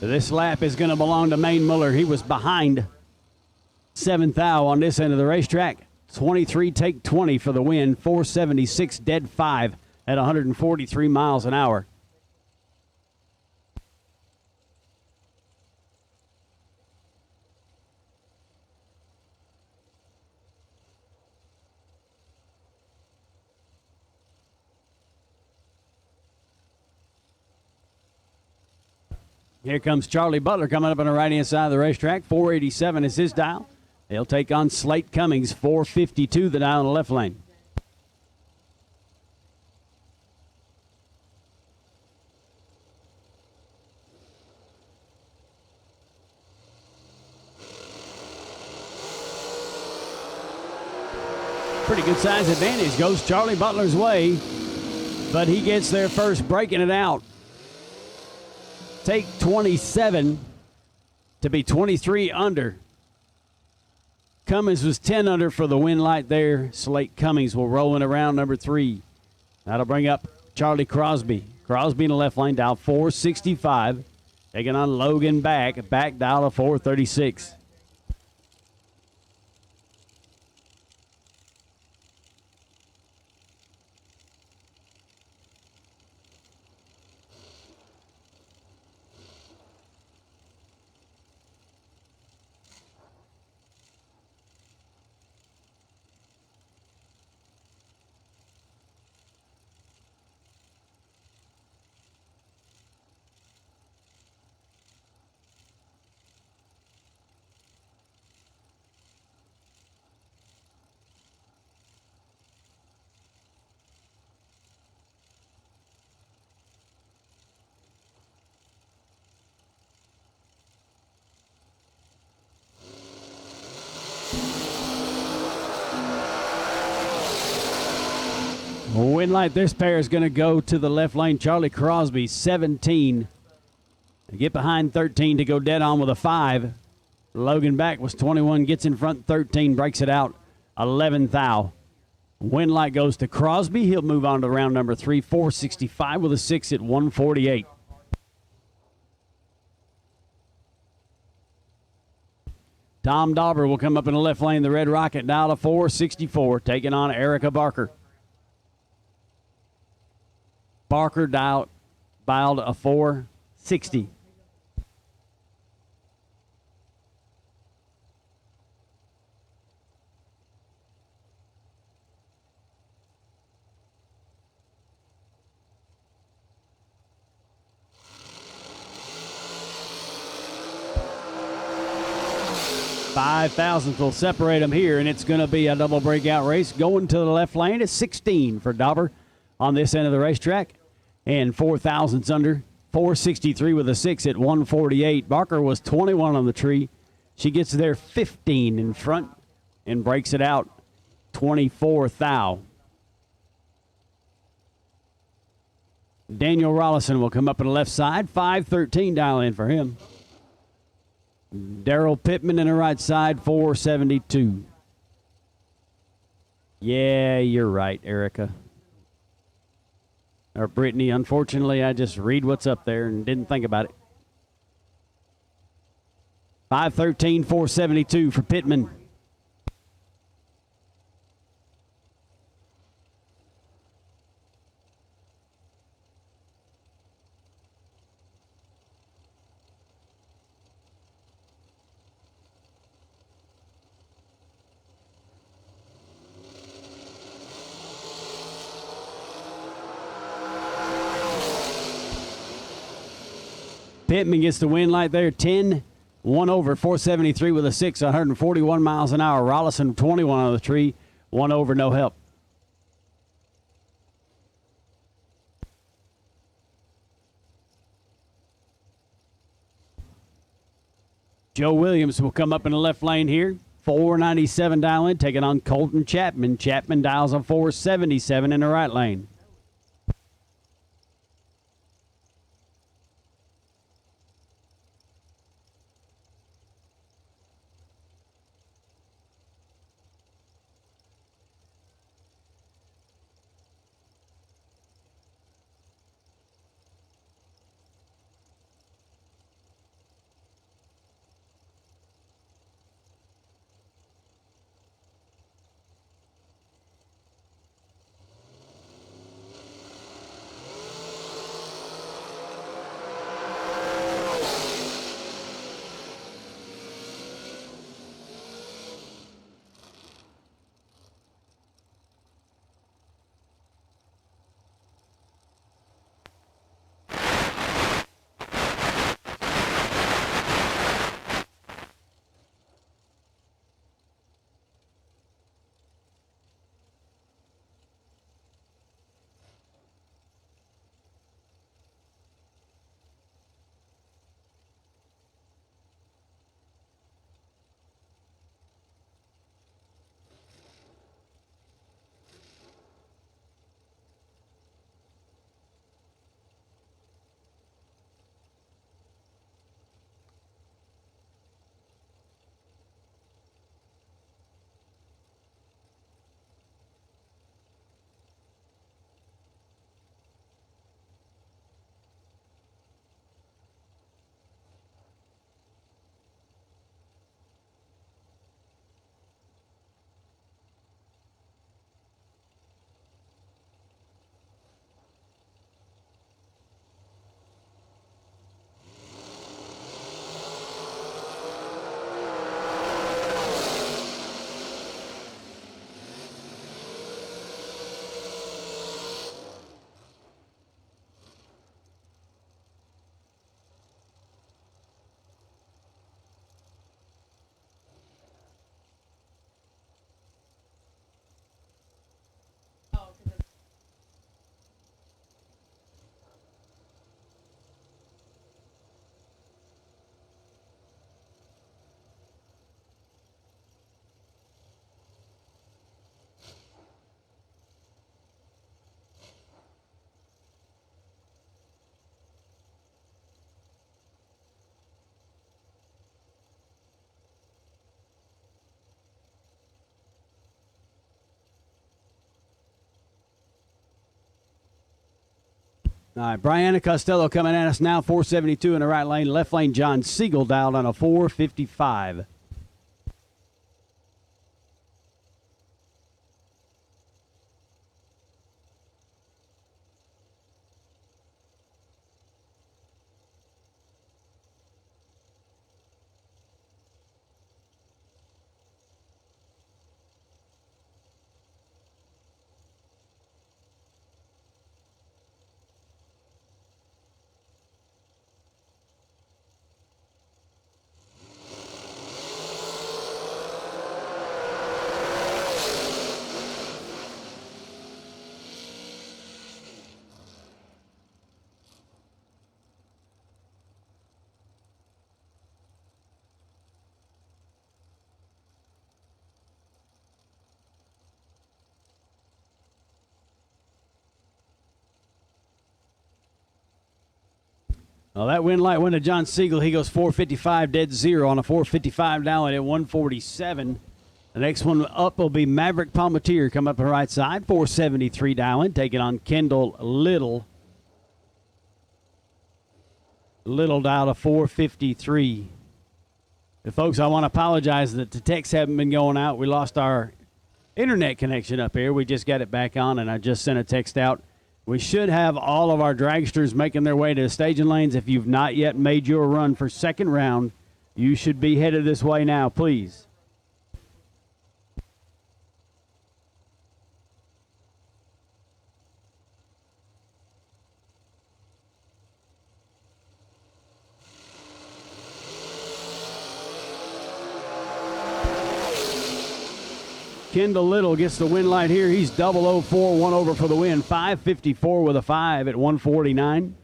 This lap is going to belong to Maine Muller. He was behind 7th Thou on this end of the racetrack. 23 take 20 for the win. 476 dead 5 at 143 miles an hour. Here comes Charlie Butler coming up on the right-hand side of the racetrack. 487 is his dial. They'll take on Slate Cummings. 452 the dial in the left lane. Pretty good size advantage goes Charlie Butler's way, but he gets there first, breaking it out. Take 27 to be 23 under. Cummings was 10 under for the win light there. Slate Cummings will roll in around number 3. That'll bring up Charlie Crosby. Crosby in the left lane, dial 465. Taking on Logan back dial of 436. Win light, this pair is going to go to the left lane. Charlie Crosby, 17. They get behind 13 to go dead on with a 5. Logan back was 21, gets in front 13, breaks it out 11 thou. Win light goes to Crosby. He'll move on to round number 3, 465 with a 6 at 148. Tom Dauber will come up in the left lane. The Red Rocket dial to 464, taking on Erica Barker. Barker dialed a 460. Five thousandths will separate them here, and it's going to be a double breakout race. Going to the left lane is 16 for Dauber on this end of the racetrack. And 4 thousandths under, 463 with a 6 at 148. Barker was 21 on the tree. She gets there 15 in front and breaks it out 24 thou. Daniel Rollison will come up on the left side, 513 dial in for him. Daryl Pittman in the right side, 472. Yeah, you're right, Erica. Or Brittany. Unfortunately, I just read what's up there and didn't think about it. 513, 472 for Pittman. Pittman gets the win light there, 10, 1 over, 473 with a 6, 141 miles an hour. Rollison, 21 on the tree, 1 over, no help. Joe Williams will come up in the left lane here, 497 dial in, taking on Colton Chapman. Chapman dials a 477 in the right lane. All right, Brianna Costello coming at us now, 472 in the right lane. Left lane, John Siegel dialed on a 455. Well, that win light went to John Siegel. He goes 455 dead zero on a 455 down at 147. The next one up will be Maverick Palmatier come up the right side, 473 dialing, taking on Kendall Little. Little dial to 453. Folks, I want to apologize that the texts haven't been going out. We lost our internet connection up here. We just got it back on, and I just sent a text out. We should have all of our dragsters making their way to the staging lanes. If you've not yet made your run for second round, you should be headed this way now, please. Kendall Little gets the win light here. He's 004, one over for the win. 554 with a 5 at 149.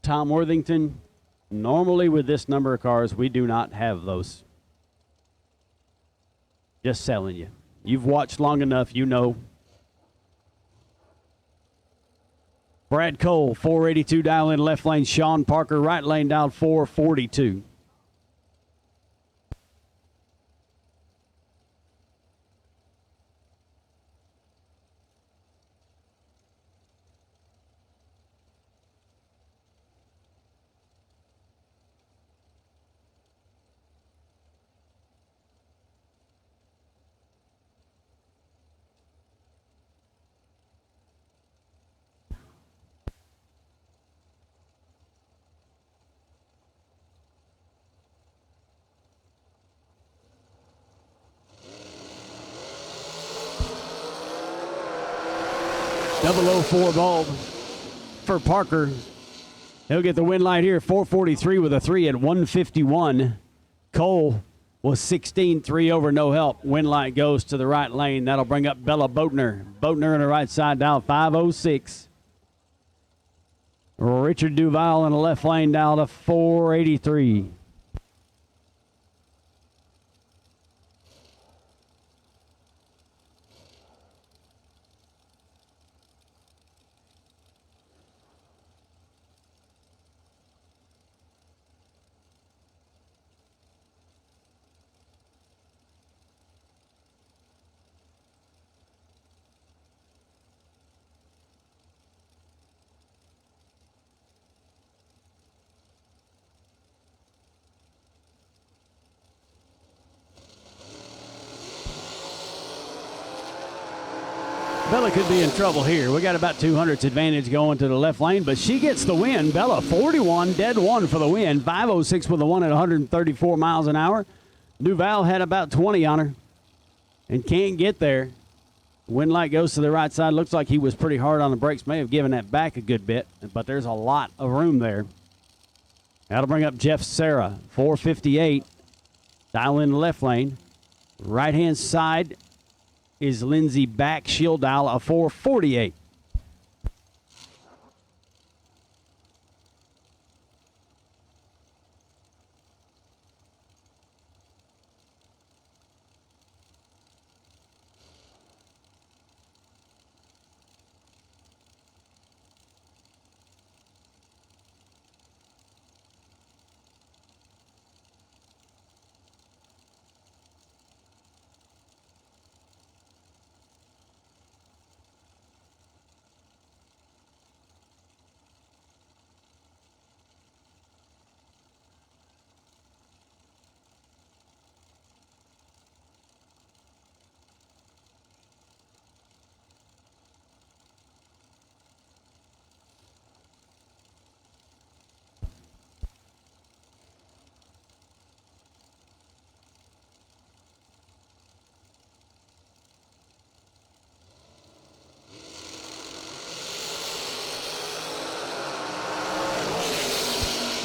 Tom Worthington, normally with this number of cars, we do not have those. Just selling you. You've watched long enough, you know. Brad Cole, 482 dial in left lane. Sean Parker, right lane down 442. .004 bulb for Parker. He'll get the win light here, 443 with a 3 at 151. Cole was 16-3 over, no help. Win light goes to the right lane. That'll bring up Bella Boatner. Boatner on the right side, down 506. Richard Duval in the left lane, down to 483. Bella could be in trouble here. We got about 200's advantage going to the left lane, but she gets the win. Bella, 41, dead one for the win. 506 with the one at 134 miles an hour. Duval had about 20 on her and can't get there. Win light goes to the right side. Looks like he was pretty hard on the brakes. May have given that back a good bit, but there's a lot of room there. That'll bring up Jeff Serra, 458. Dial in the left lane. Right-hand side is Lindsey back. She'll dial a 448.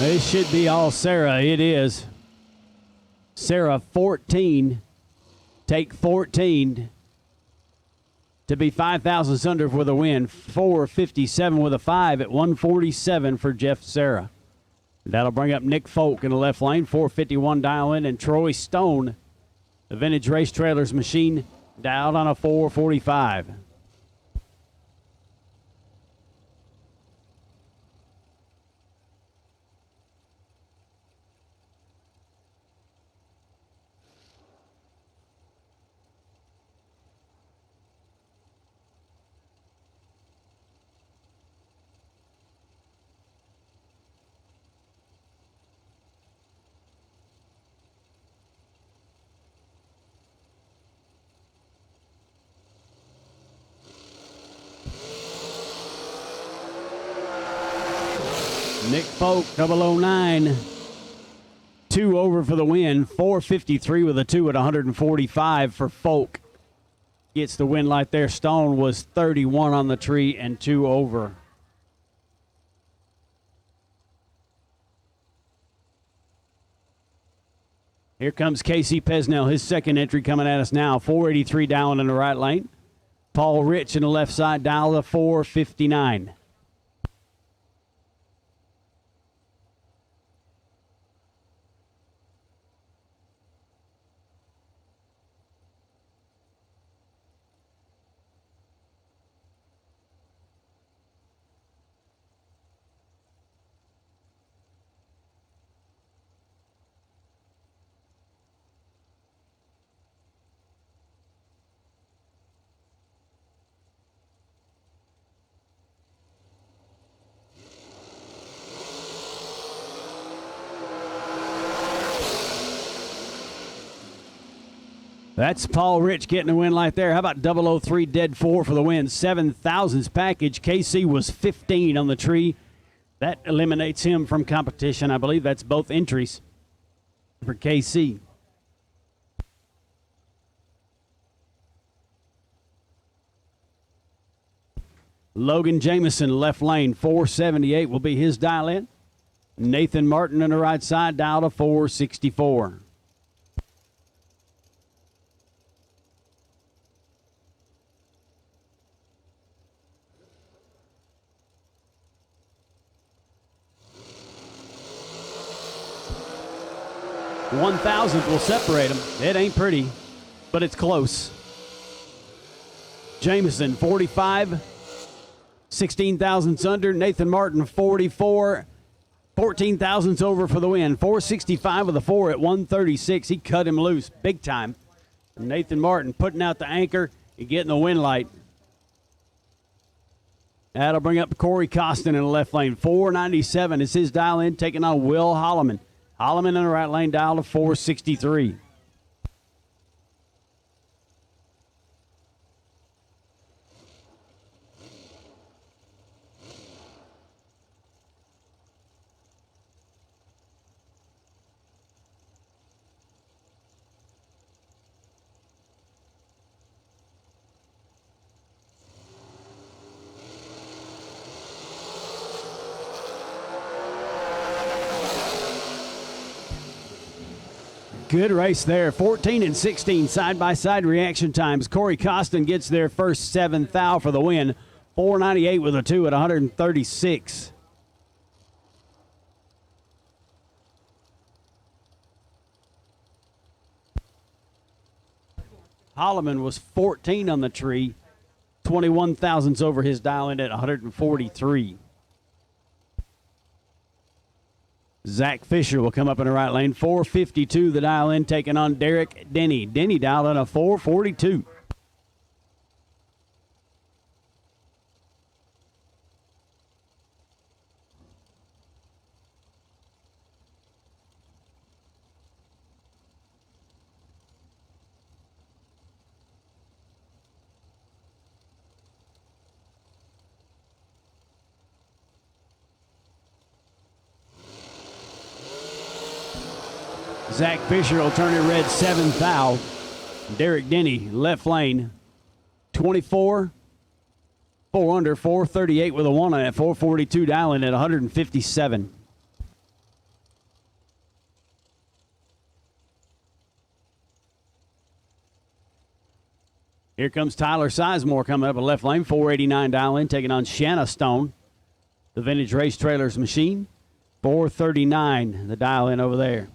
This should be all Sarah. It is. Sarah 14. Take 14 to be 5 thousandths under for the win. 457 with a 5 at 147 for Jeff Sarah. That'll bring up Nick Folk in the left lane. 451 dial in, and Troy Stone, the Vintage Race Trailers machine, dialed on a 445. Nick Folk, 009. 2 over for the win. 453 with a 2 at 145 for Folk. Gets the win light there. Stone was 31 on the tree and 2 over. Here comes Casey Pesnell, his second entry coming at us now. 483 down in the right lane. Paul Rich in the left side, dial to 459. That's Paul Rich getting the win light there. How about 003 dead 4 for the win? 7 thousandths package. KC was 15 on the tree. That eliminates him from competition. I believe that's both entries for KC. Logan Jameson, left lane, 478 will be his dial in. Nathan Martin on the right side, dial to 464. One thousandth will separate them. It ain't pretty, but it's close. Jameson, 45. 16 thousandths under. Nathan Martin, 44. 14 thousandths over for the win. 465 with a 4 at 136. He cut him loose big time. Nathan Martin putting out the anchor and getting the win light. That'll bring up Corey Costin in the left lane. 497 is his dial in, taking on Will Holloman. Holloman in the right lane, dial to 463. Good race there. 14 and 16 side-by-side reaction times. Corey Costin gets their first 7th thou for the win. 498 with a 2 at 136. Holloman was 14 on the tree. 21 thousandths over his dial in at 143. Zach Fisher will come up in the right lane. 452 the dial in, taking on Derek Denny. Denny dialed in a 442. Zach Fisher will turn it red 7th thou. Derek Denny, left lane, 24, 4 under, 438 with a 1 at 442 dialing at 157. Here comes Tyler Sizemore coming up in left lane, 489 dial in, taking on Shanna Stone, the Vintage Race Trailers machine. 439, the dial in over there.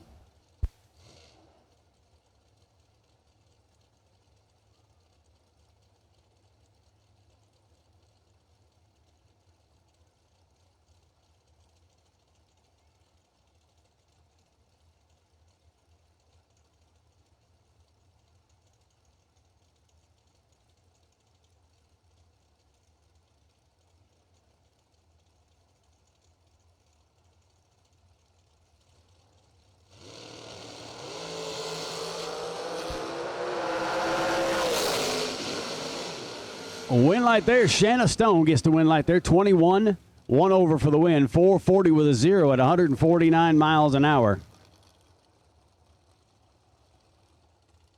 A win light there. Shanna Stone gets the win light there. 21, 1 over for the win. 440 with a 0 at 149 miles an hour.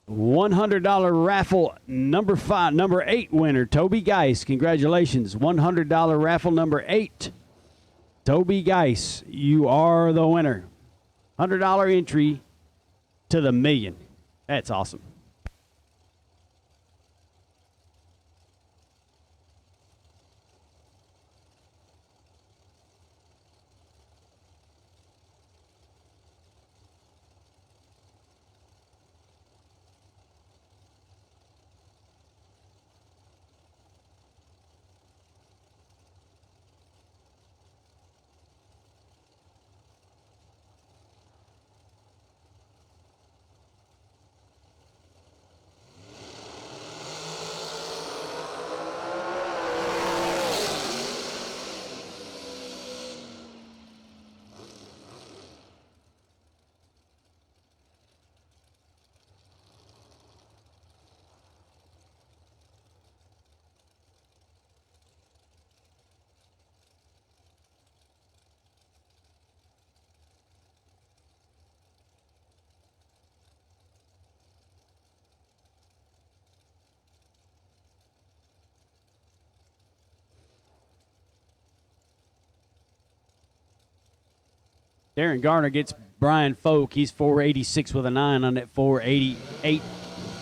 $100 raffle number 8 winner, Toby Geis. Congratulations. $100 raffle number 8. Toby Geis, you are the winner. $100 entry to the million. That's awesome. Darren Garner gets Brian Folk. He's 486 with a 9 on that 488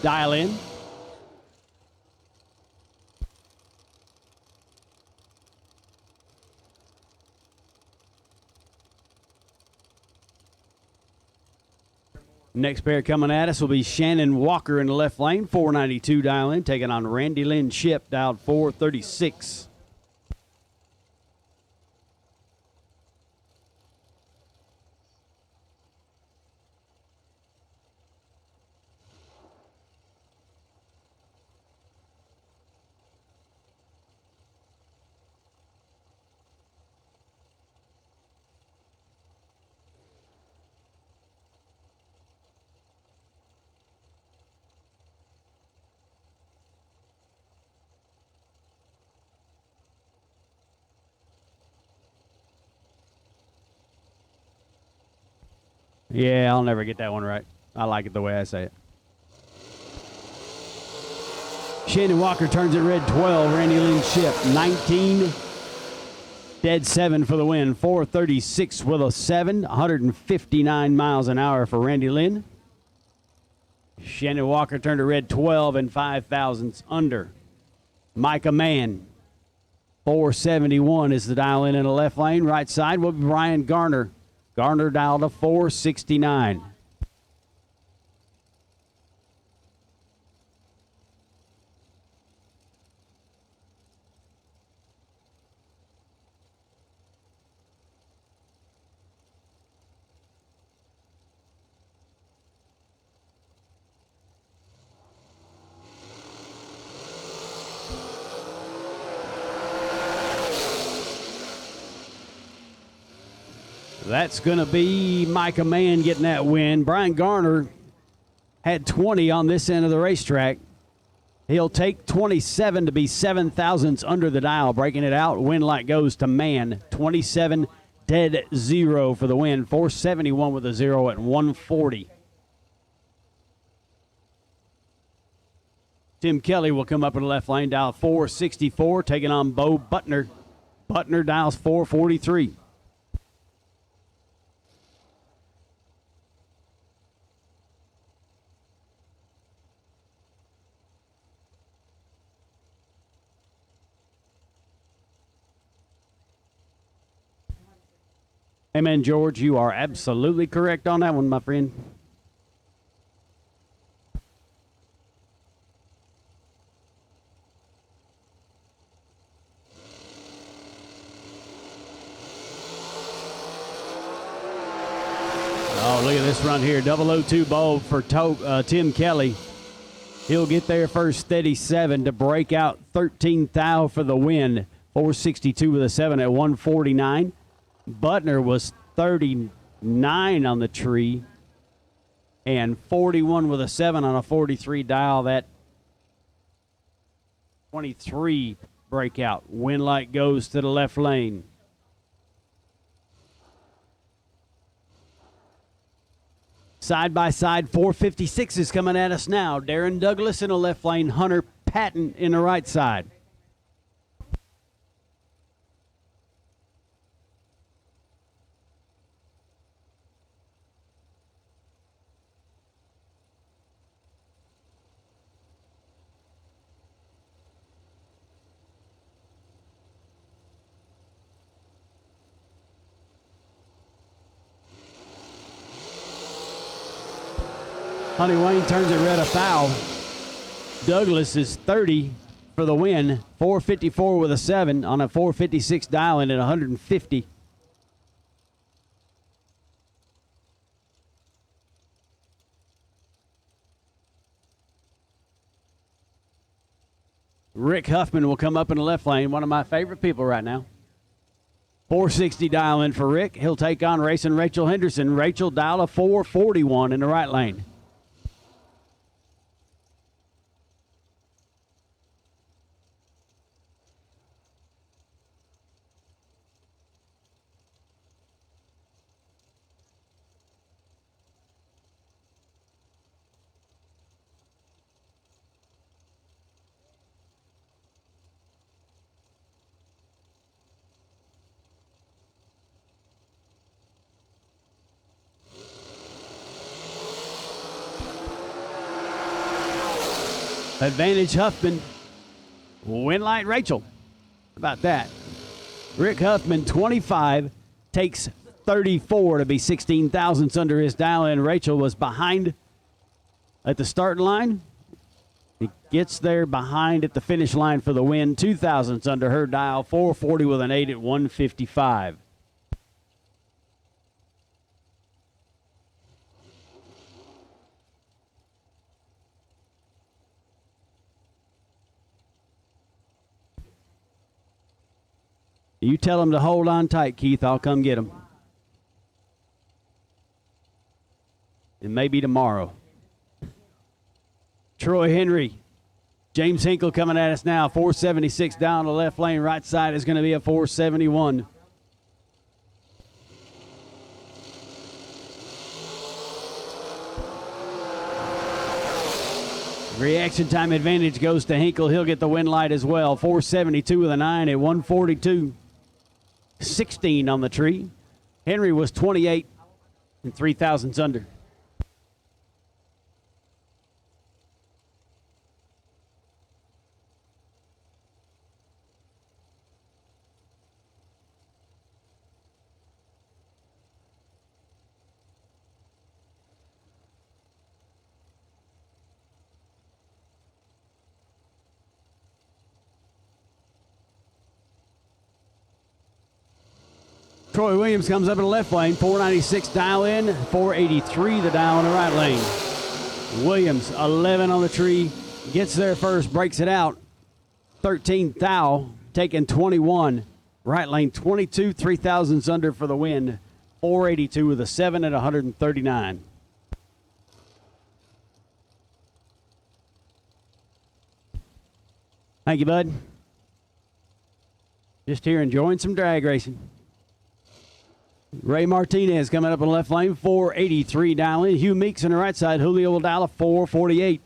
dial in. Next pair coming at us will be Shannon Walker in the left lane, 492 dial in, taking on Randy Lynn Ship, dialed 436. Yeah, I'll never get that one right. I like it the way I say it. Shannon Walker turns it red 12. Randy Lynn Ship 19. Dead 7 for the win. 436 with a 7. 159 miles an hour for Randy Lynn. Shannon Walker turned it red 12 and 5 thousandths under. Micah Mann. 471 is the dial in the left lane. Right side will be Brian Garner. Garner dialed to 469. That's going to be Micah Mann getting that win. Brian Garner had 20 on this end of the racetrack. He'll take 27 to be 7 thousandths under the dial. Breaking it out, win light goes to Mann. 27 dead 0 for the win. 471 with a 0 at 140. Tim Kelly will come up in the left lane, dial 464, taking on Bo Butner. Butner dials 443. Amen, George. You are absolutely correct on that one, my friend. Oh, look at this run here. 002 bowl for Tim Kelly. He'll get there first, steady 7 to break out 13 thou for the win. 462 with a 7 at 149. Butner was 39 on the tree and 41 with a 7 on a 43 dial. That 23 breakout. Winlight goes to the left lane. Side by side, 456 is coming at us now. Darren Douglas in the left lane, Hunter Patton in the right side. Honey Wayne turns it red, a foul. Douglas is 30 for the win. 454 with a 7 on a 456 dial in at 150. Rick Huffman will come up in the left lane, one of my favorite people right now. 460 dial in for Rick. He'll take on racing Rachel Henderson. Rachel dial a 441 in the right lane. Advantage Huffman. Winlight Rachel. How about that? Rick Huffman, 25, takes 34 to be 16 thousandths under his dial in. Rachel was behind at the starting line. He gets there behind at the finish line for the win. 2 thousandths under her dial. 440 with an 8 at 155. You tell them to hold on tight, Keith. I'll come get them. It may be tomorrow. Troy Henry. James Hinkle coming at us now. 476 down the left lane. Right side is going to be a 471. Reaction time advantage goes to Hinkle. He'll get the win light as well. 472 with a 9 at 142. 16 on the tree. Henry was 28 and 3 thousandths under. Troy Williams comes up in the left lane, 496 dial in, 483 the dial in the right lane. Williams, 11 on the tree, gets there first, breaks it out. 13 thou, taking 21. Right lane, 22, 3 thousandths under for the win. 482 with a 7 at 139. Thank you, bud. Just here enjoying some drag racing. Ray Martinez coming up in the left lane, 483 dial in. Hugh Meeks on the right side. Julio will dial a 448.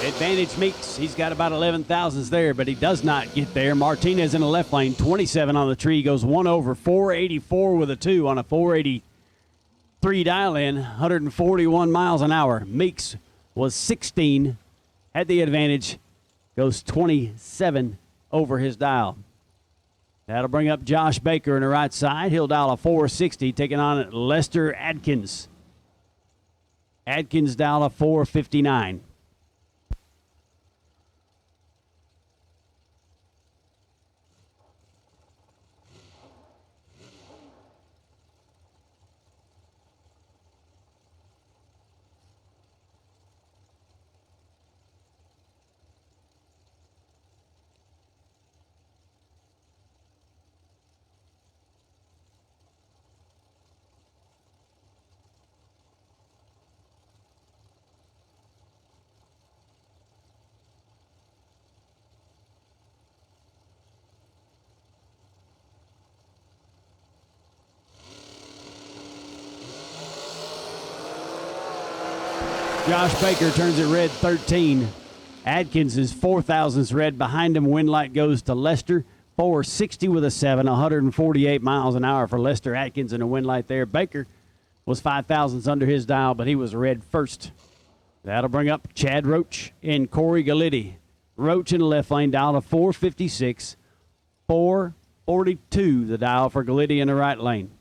Advantage Meeks. He's got about 11 thousandths there, but he does not get there. Martinez in the left lane, 27 on the tree, goes 1 over, 484 with a 2 on a 483 dial in, 141 miles an hour. Meeks was 16, had the advantage, goes 27 over his dial. That'll bring up Josh Baker in the right side. He'll dial a 460, taking on Lester Adkins. Adkins dial a 459. Josh Baker turns it red 13. Adkins is 4 thousandths red. Behind him, win light goes to Lester. 460 with a 7, 148 miles an hour for Lester Atkins in a win light there. Baker was 5 thousandths under his dial, but he was red first. That'll bring up Chad Roach and Corey Galitti. Roach in the left lane, dial to 456. 442 the dial for Galitti in the right lane.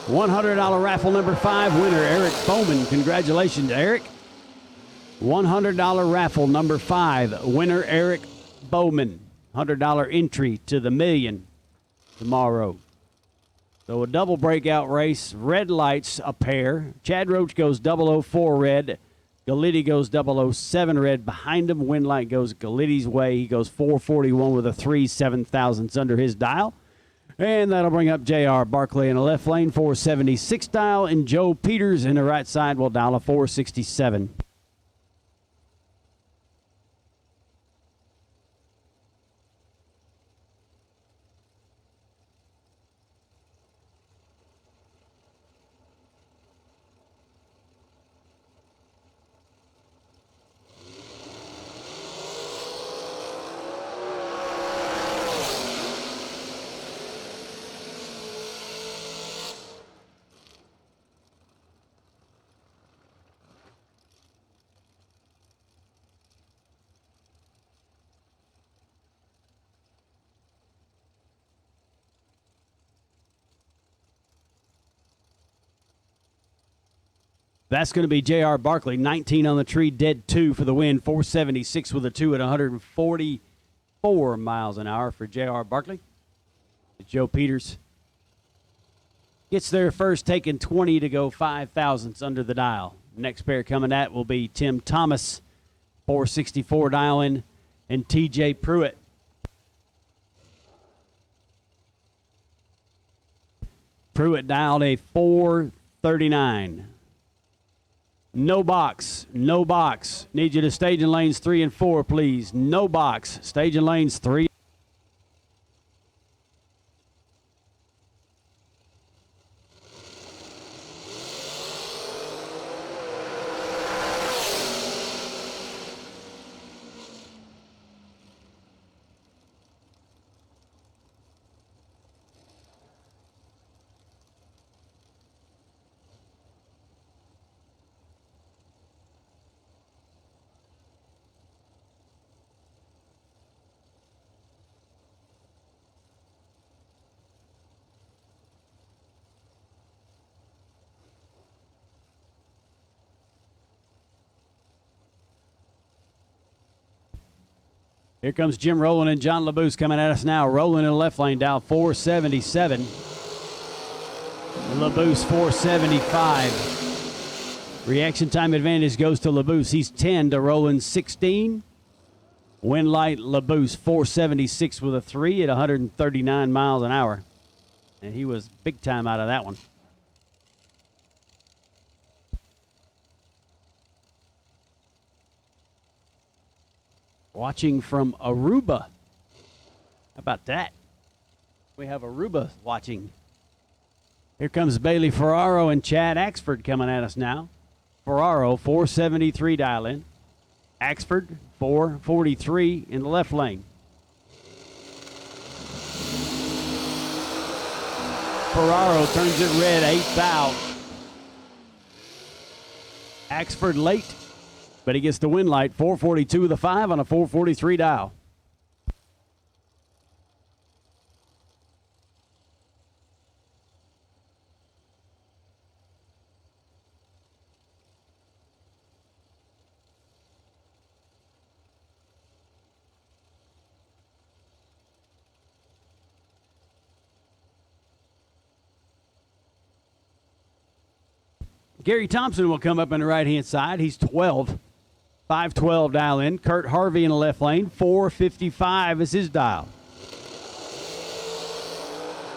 $100 raffle number 5 winner, Eric Bowman. Congratulations, Eric. $100 raffle number 5 winner, Eric Bowman. $100 entry to the million tomorrow. So a double breakout race. Red lights a pair. Chad Roach goes 004 red. Galitti goes 007 red. Behind him, win light goes Galitti's way. He goes 441 with a 3, 7 thousandths under his dial. And that'll bring up J.R. Barkley in the left lane, 476 dial, and Joe Peters in the right side will dial a 467. That's going to be J.R. Barkley, 19 on the tree, dead 2 for the win, 476 with a 2 at 144 miles an hour for J.R. Barkley. Joe Peters gets there first, taking 20 to go 5 thousandths under the dial. Next pair coming at will be Tim Thomas, 464 dialing, and T.J. Pruitt. Pruitt dialed a 439. No box, no box. Need you to stage in lanes 3 and 4, please. No box. Stage in lanes 3. Here comes Jim Rowland and John LaBoose coming at us now. Rowland in the left lane, down 477. LaBoose 475. Reaction time advantage goes to LaBoose. He's 10 to Rowland 16. Wind light LaBoose 476 with a 3 at 139 miles an hour. And he was big time out of that one. Watching from Aruba, How about that? We have Aruba watching. Here comes Bailey Ferraro and Chad Axford coming at us now. Ferraro, 473 dial in. Axford, 443 in the left lane. Ferraro turns it red, 8th out. Axford late, but he gets the win light, 442 with a 5 on a 443 dial. Gary Thompson will come up on the right-hand side. He's 12. 512 dial in. Kurt Harvey in the left lane. 455 is his dial.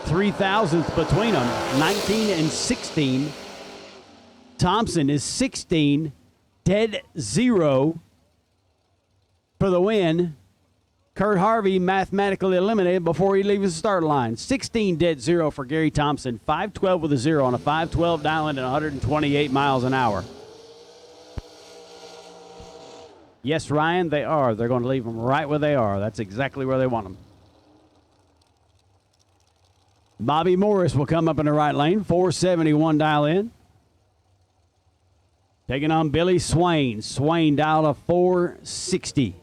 3,000th between them. 19 and 16. Thompson is 16. Dead zero for the win. Kurt Harvey mathematically eliminated before he leaves the start line. 16 dead zero for Gary Thompson. 512 with a 0 on a 512 dial in at 128 miles an hour. Yes, Ryan, they are. They're going to leave them right where they are. That's exactly where they want them. Bobby Morris will come up in the right lane. 471 dial in. Taking on Billy Swain. Swain dialed a 460.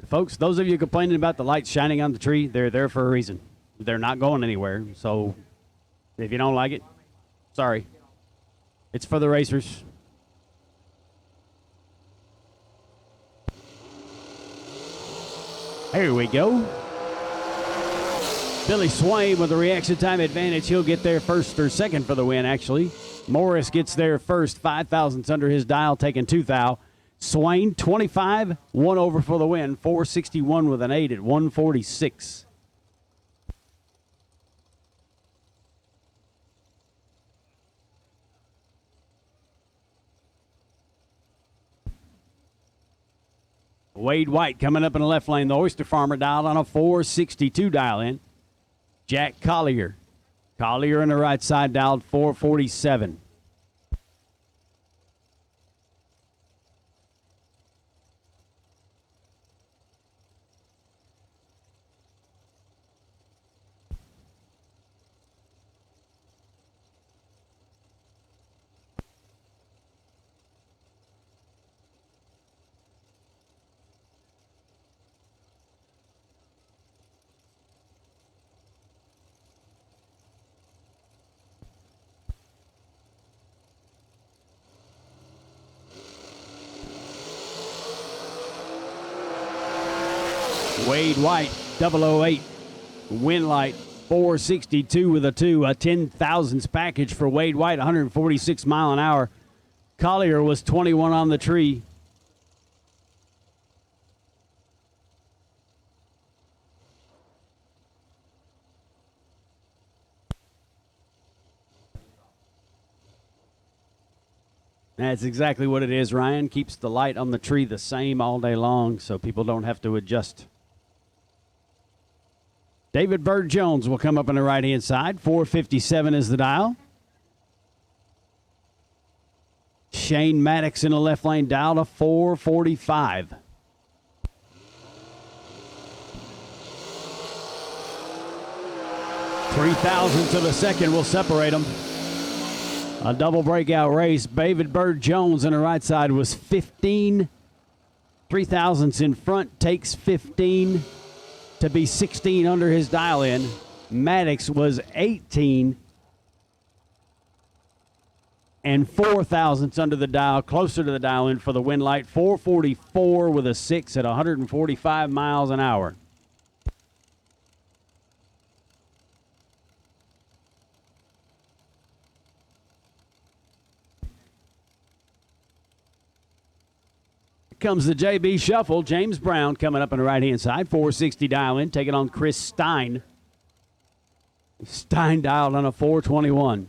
Folks, those of you complaining about the lights shining on the tree, they're there for a reason. They're not going anywhere. So if you don't like it, sorry. It's for the racers. Here we go. Billy Swain with a reaction time advantage. He'll get there first or second for the win, actually. Morris gets there first. 5,000ths under his dial, taking 2 thou. Swain, 25, 1 over for the win. 461 with an 8 at 146. Wade White coming up in the left lane. The Oyster Farmer dialed on a 462 dial in. Jack Collier. Collier in the right side dialed 447. Wade White, 008, win light, 462 with a 2, a 10,000s package for Wade White, 146 mile an hour. Collier was 21 on the tree. That's exactly what it is, Ryan. Keeps the light on the tree the same all day long so people don't have to adjust. David Bird Jones will come up on the right-hand side. 457 is the dial. Shane Maddox in the left lane dial to 445. $3,000 to the second will separate them. A double breakout race. David Bird Jones on the right side was 15. 3,000s in front, takes 15 to be 16 under his dial in. Maddox was 18. and 4 thousandths under the dial, closer to the dial in for the win light. 444 with a 6 at 145 miles an hour. Comes the JB Shuffle. James Brown coming up on the right-hand side. 460 dial in, taking on Chris Stein. Stein dialed on a 421.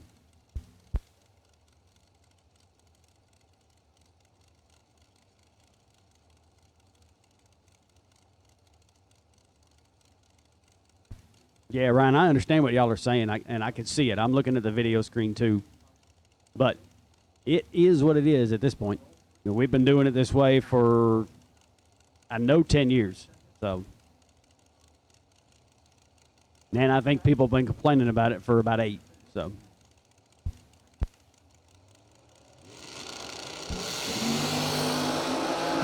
Yeah, Ryan, I understand what y'all are saying, and I can see it. I'm looking at the video screen too. But it is what it is at this point. You know, we've been doing it this way for, I know, 10 years. So, and I think people have been complaining about it for about 8. So,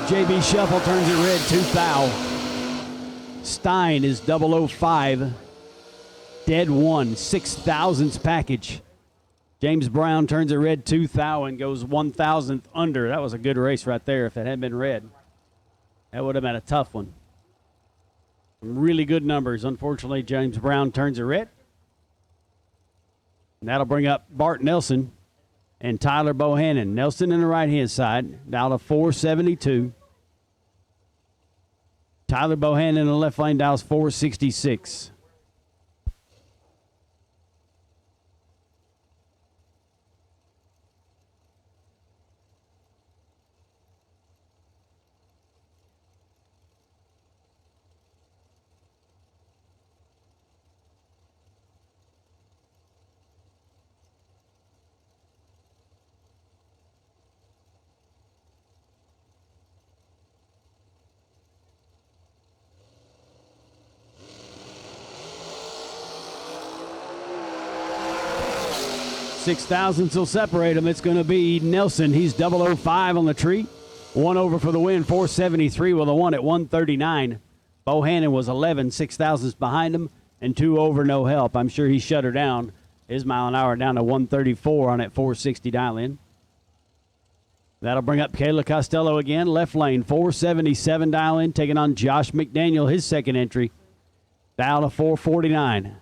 JB Shuffle turns it red, 2 thou. Stein is 005. Dead 1, 6 thousandths package. James Brown turns it red, 2 thou, and goes 1 thousandth under. That was a good race right there. If it hadn't been red, that would have been a tough one. Some really good numbers. Unfortunately, James Brown turns it red. And that'll bring up Bart Nelson and Tyler Bohannon. Nelson in the right-hand side, down to 472. Tyler Bohannon in the left lane, dials 466. Six thousandths will separate them. It's going to be Nelson. He's 005 on the tree. 1 over for the win, 473 with a 1 at 139. Bohannon was 11, 6 thousandths behind him, and 2 over, no help. I'm sure he shut her down. His mile an hour down to 134 on that 460 dial in. That'll bring up Kayla Costello again. Left lane, 477 dial in, taking on Josh McDaniel, his second entry. Dial to 449.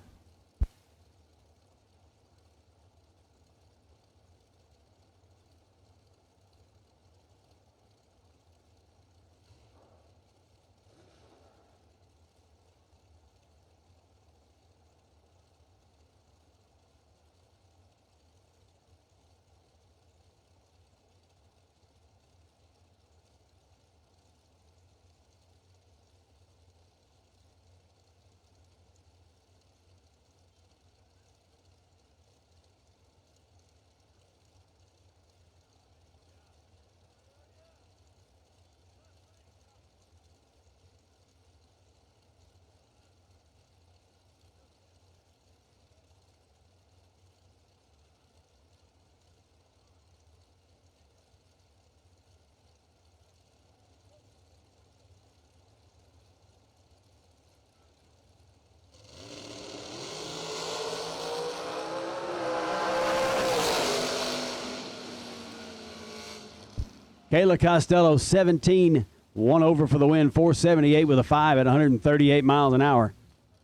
Kayla Costello, 17, 1 over for the win, 478 with a 5 at 138 miles an hour.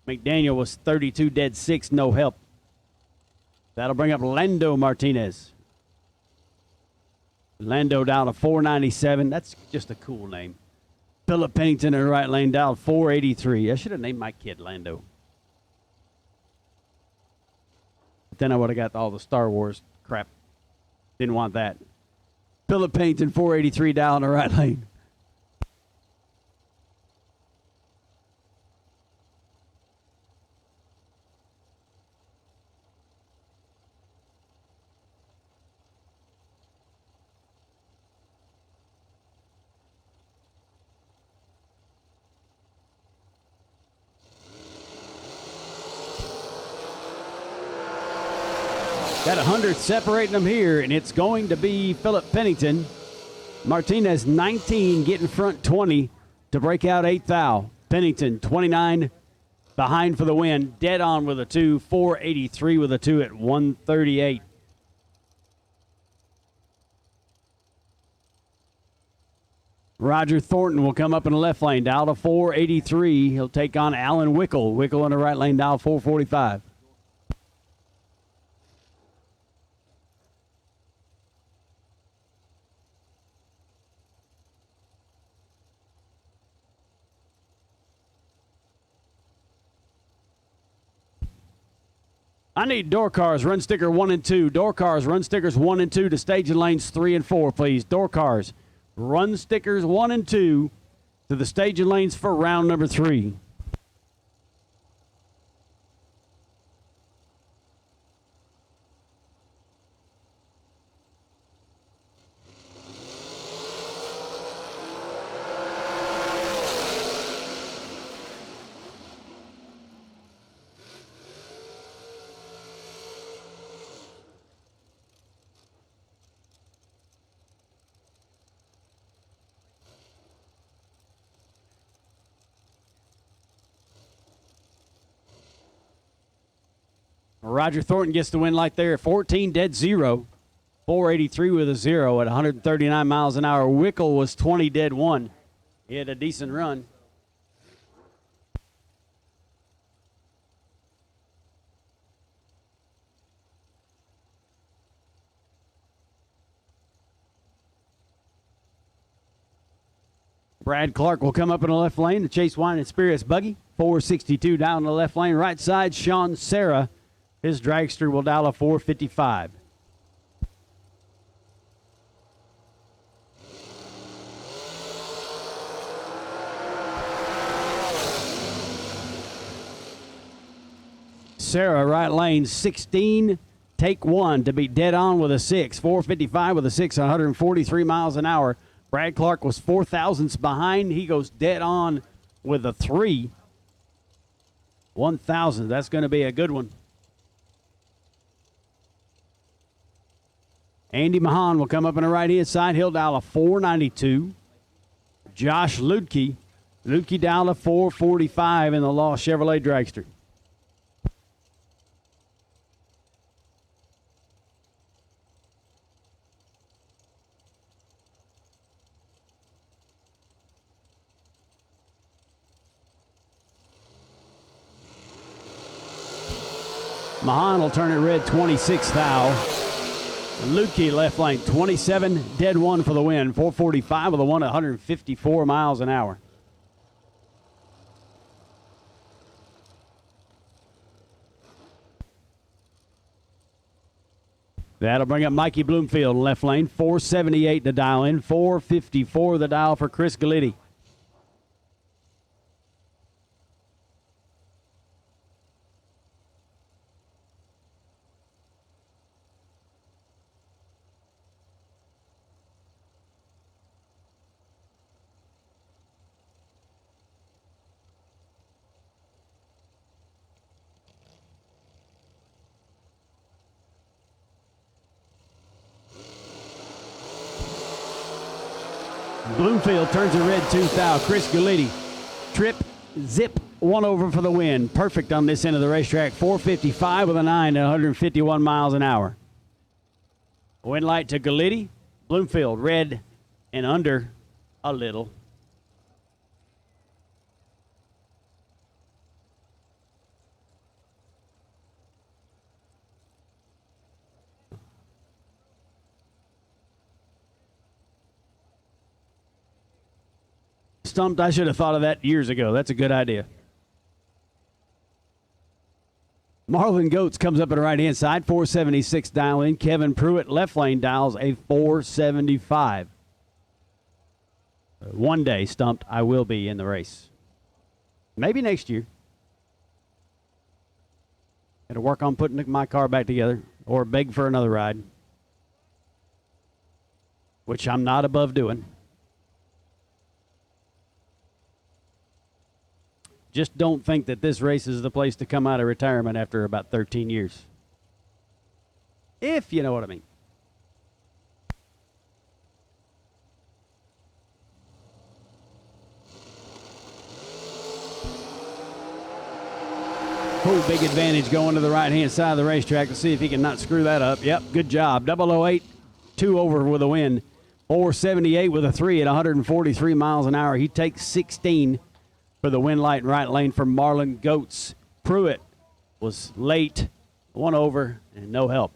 McDaniel was 32, dead 6, no help. That'll bring up Lando Martinez. Lando down to 497. That's just a cool name. Philip Pennington in the right lane, down 483. I should have named my kid Lando. But then I would have got all the Star Wars crap. Didn't want that. Philip Pennington, 483 down the right lane. Got 100 separating them here, and it's going to be Philip Pennington. Martinez, 19, getting front 20 to break out 8 thou. Pennington, 29, behind for the win. Dead on with a 2, 483 with a 2 at 138. Roger Thornton will come up in the left lane, dial to 483. He'll take on Alan Wickel. Wickel in the right lane, dial 445. I need door cars, run sticker 1 and 2. Door cars, run stickers 1 and 2 to staging lanes 3 and 4, please. Door cars, run stickers 1 and 2 to the staging lanes for round number 3. Roger Thornton gets the win light there at 14 dead 0. 483 with a 0 at 139 miles an hour. Wickel was 20 dead 1. He had a decent run. Brad Clark will come up in the left lane. The Chase Wine and Spirits buggy. 462 down the left lane. Right side, Sean Serra. His dragster will dial a 455. Serra, right lane, 16, take 1 to be dead on with a 6. 455 with a 6, 143 miles an hour. Brad Clark was 4 thousandths behind. He goes dead on with a 3. 1,000. That's going to be a good one. Andy Mahan will come up on the right-hand side. He'll dial a 492. Josh Ludke. Ludke dial a 445 in the Lost Chevrolet Dragster. Mahan will turn it red, 26 thou. Lukey left lane, 27, dead 1 for the win. 445 with a 1 at 154 miles an hour. That'll bring up Mikey Bloomfield in left lane, 478 to dial in, 454 the dial for Chris Galitti. Bloomfield turns a red 2 thou. Chris Galitti, trip, zip, 1 over for the win. Perfect on this end of the racetrack. 455 with a 9 at 151 miles an hour. Win light to Galitti. Bloomfield, red and under a little. Stumped. I should have thought of that years ago. That's a good idea. Marlon Goetz comes up at the right-hand side, 476 dial in. Kevin Pruitt, left lane, dials a 475. One day, Stumped, I will be in the race. Maybe next year. Got to work on putting my car back together or beg for another ride, which I'm not above doing. Just don't think that this race is the place to come out of retirement after about 13 years. If you know what I mean. Oh, big advantage going to the right-hand side of the racetrack to see if he can not screw that up. Yep, good job. 008, 2 over with a win. 478 with a 3 at 143 miles an hour. He takes 16 for the win light and right lane for Marlon Goetz. Pruitt was late, one over, and no help.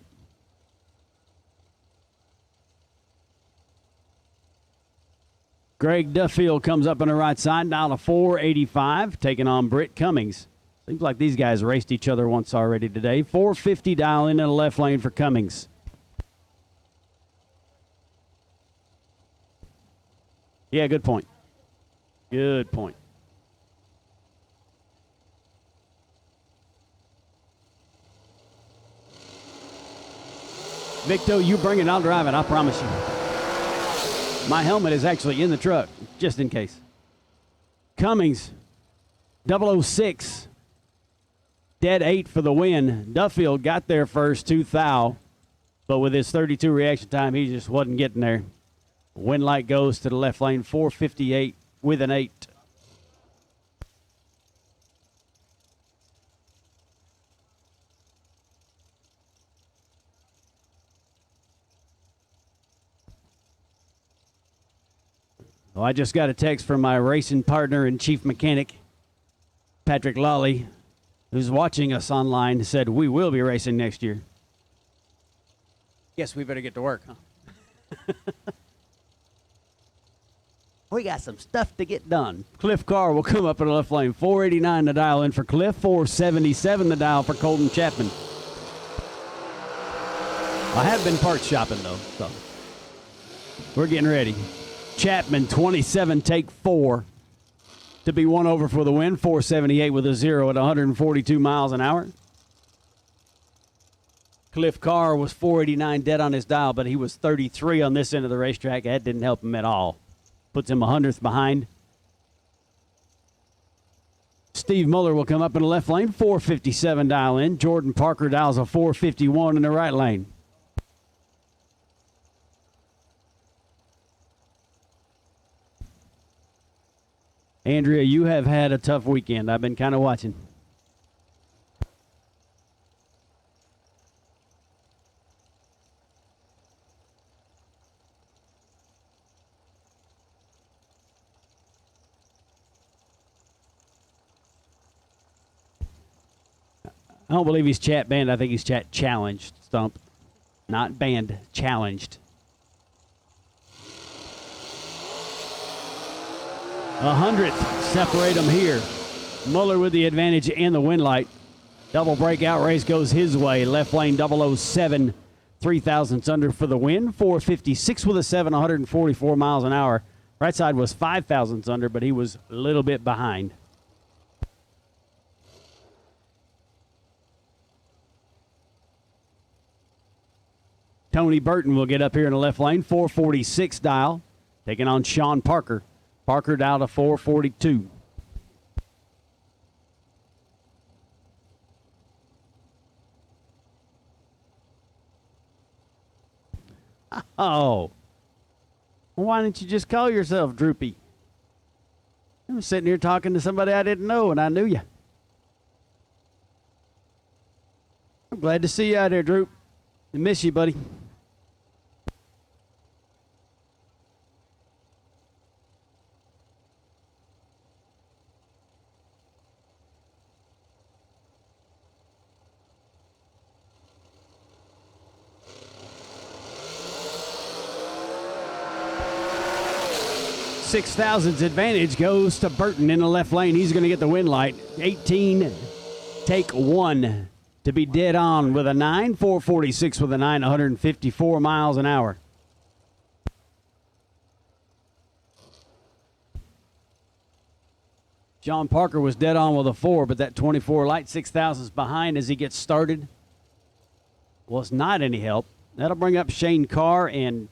Greg Duffield comes up on the right side, down to 485, taking on Britt Cummings. Seems like these guys raced each other once already today. 450 dial in the left lane for Cummings. Yeah, good point. Good point. Victo, you bring it, I'll drive it, I promise you. My helmet is actually in the truck, just in case. Cummings, 006, dead 8 for the win. Duffield got there first, 2 thou, but with his 32 reaction time, he just wasn't getting there. Win light goes to the left lane, 458 with an 8. Well, I just got a text from my racing partner and chief mechanic, Patrick Lawley, who's watching us online, said we will be racing next year. Guess we better get to work, huh? We got some stuff to get done. Cliff Carr will come up in the left lane. 489 the dial in for Cliff. 477 the dial for Colton Chapman. I have been parts shopping, though, so we're getting ready. Chapman, 27, take 4 to be 1 over for the win. 478 with a 0 at 142 miles an hour. Cliff Carr was 489 dead on his dial, but he was 33 on this end of the racetrack. That didn't help him at all. Puts him 100th behind. Steve Muller will come up in the left lane. 457 dial in. Jordan Parker dials a 451 in the right lane. Andrea, you have had a tough weekend. I've been kind of watching. I don't believe he's chat banned. I think he's chat challenged, Stump. Not banned, challenged. 100th separate them here. Muller with the advantage and the win light. Double breakout race goes his way. Left lane 007, 3 thousandths under for the win. 456 with a 7, 144 miles an hour. Right side was 5 thousandths under, but he was a little bit behind. Tony Burton will get up here in the left lane. 446 dial, taking on Sean Parker. Parker down to 442. Oh. Why didn't you just call yourself Droopy? I was sitting here talking to somebody I didn't know, and I knew you. I'm glad to see you out there, Droop. I miss you, buddy. Six thousandths advantage goes to Burton in the left lane. He's going to get the win light. 18, take 1 to be dead on with a 9. 446 with a 9, 154 miles an hour. John Parker was dead on with a 4, but that 24 light 6 thousandths behind as he gets started was not any help. That'll bring up Shane Carr and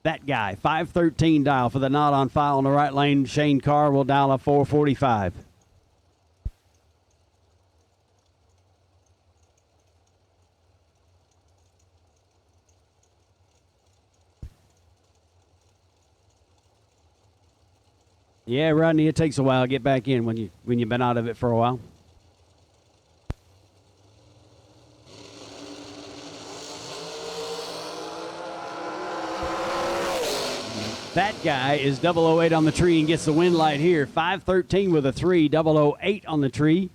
that guy. 513 dial for the not on file in the right lane. Shane Carr will dial a 445. Yeah, Rodney, it takes a while to get back in when you've been out of it for a while. That guy is 008 on the tree and gets the win light here. 513 with a 3, 008 on the tree.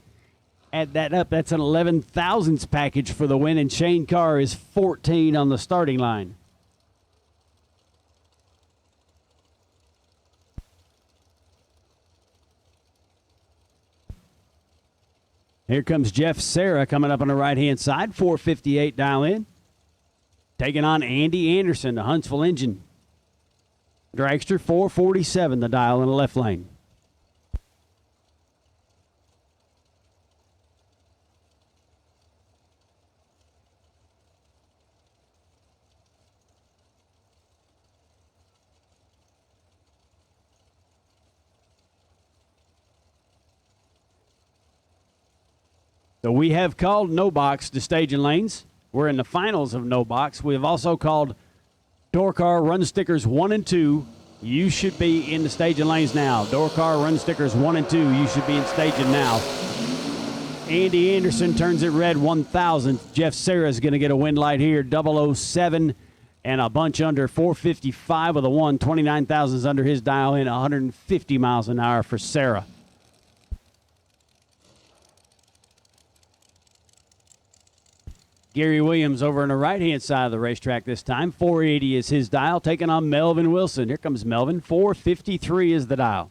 Add that up, that's an 11 thousandths package for the win, and Shane Carr is 14 on the starting line. Here comes Jeff Serra coming up on the right-hand side, 458 dial in. Taking on Andy Anderson, the Huntsville engine. Dragster, 447 the dial in the left lane. So we have called No Box to stage and lanes. We're in the finals of No Box. We have also called Door Car Run Stickers 1 and 2. You should be in the stage and lanes now. Door Car Run Stickers 1 and 2. You should be in staging now. Andy Anderson turns it red 1,000. Jeff Serra is going to get a win light here. 007 and a bunch under 455 with a 1. 29 thousandths under his dial in. 150 miles an hour for Serra. Gary Williams over on the right-hand side of the racetrack this time. 480 is his dial, taking on Melvin Wilson. Here comes Melvin. 453 is the dial.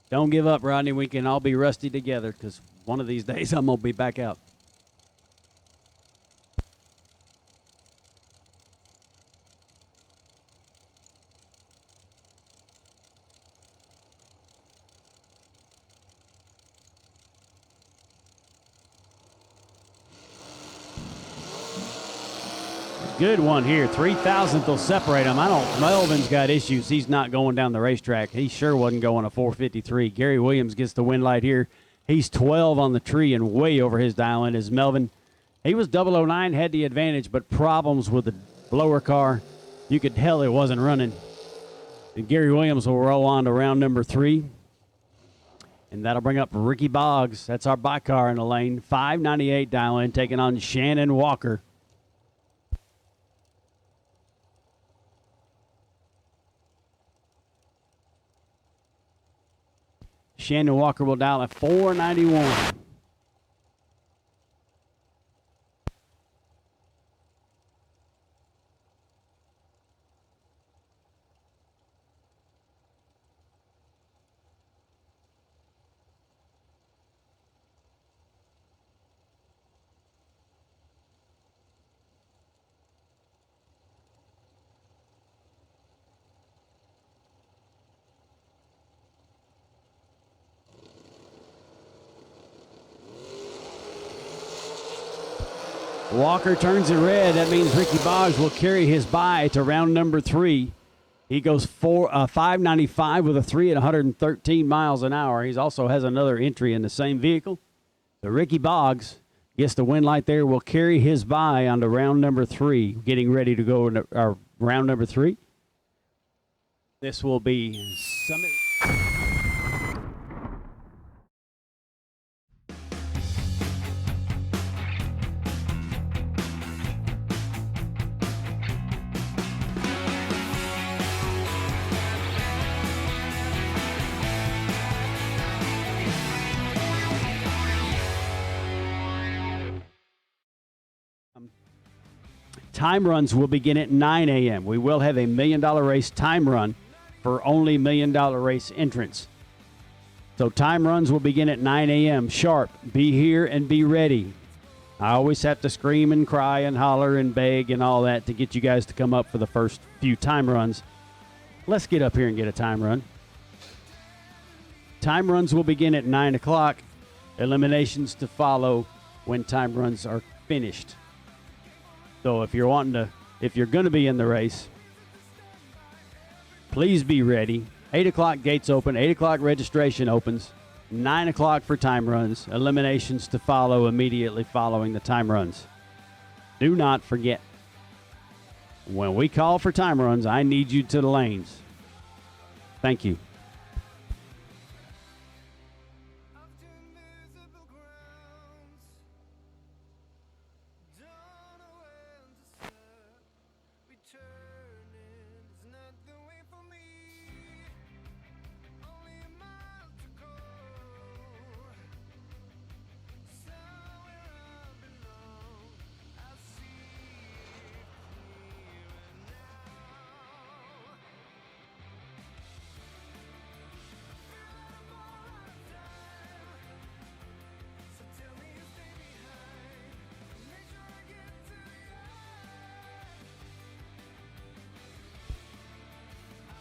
Don't give up, Rodney. We can all be rusty together because one of these days I'm going to be back out. Good one here. 3,000th will separate them. Melvin's got issues. He's not going down the racetrack. He sure wasn't going a 453. Gary Williams gets the win light here. He's 12 on the tree and way over his dial in is Melvin. He was 009, had the advantage, but problems with the blower car. You could tell it wasn't running. And Gary Williams will roll on to round number 3. And that'll bring up Ricky Boggs. That's our bike car in the lane. 598 dial in, taking on Shannon Walker. Shannon Walker will dial at 491. Walker turns it red. That means Ricky Boggs will carry his bye to round number 3. He goes 595 with a 3 at 113 miles an hour. He also has another entry in the same vehicle. So Ricky Boggs gets the win light there. Will carry his bye onto round number 3. Getting ready to go into round number 3. This will be Summit. Time runs will begin at 9 a.m. We will have a $1 million race time run for only $1 million race entrants. So time runs will begin at 9 a.m. sharp. Be here and be ready. I always have to scream and cry and holler and beg and all that to get you guys to come up for the first few time runs. Let's get up here and get a time run. Time runs will begin at 9 o'clock. Eliminations to follow when time runs are finished. So if you're going to be in the race, please be ready. 8 o'clock gates open, 8 o'clock registration opens, 9 o'clock for time runs, eliminations to follow immediately following the time runs. Do not forget, when we call for time runs, I need you to the lanes. Thank you.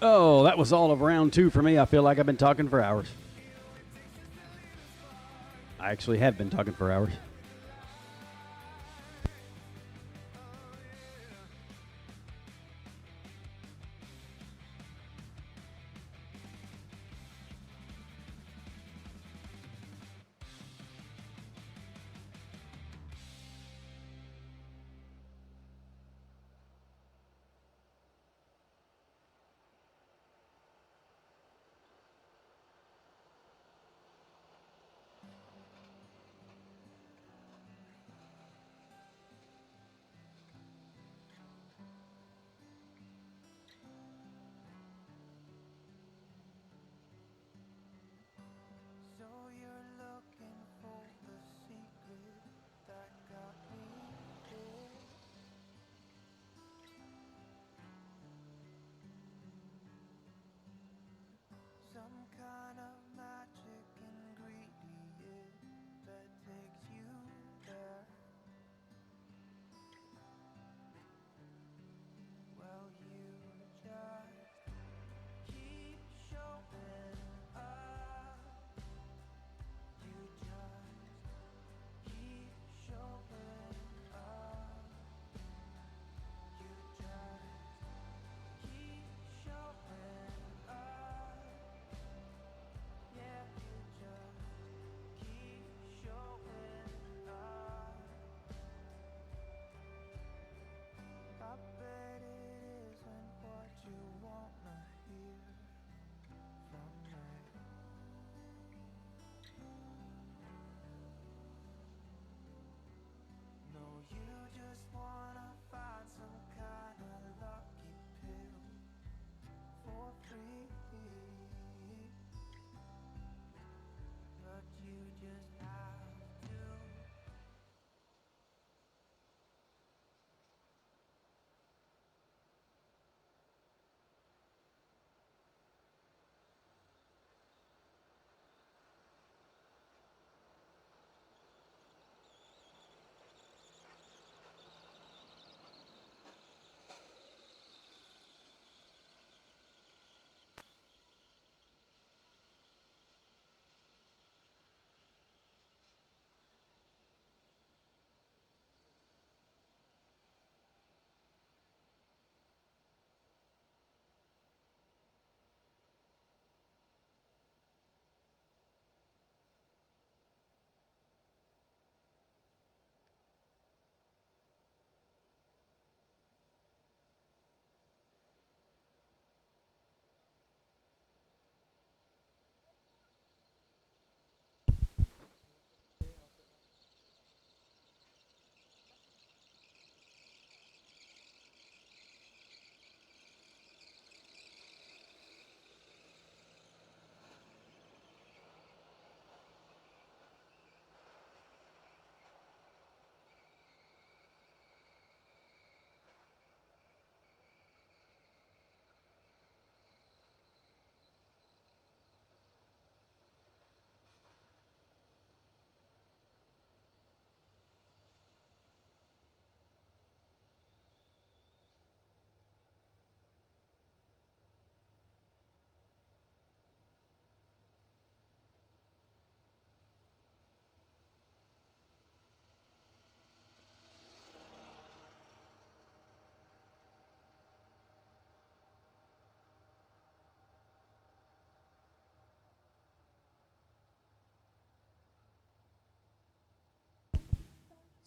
Oh, that was all of round 2 for me. I feel like I've been talking for hours. I actually have been talking for hours.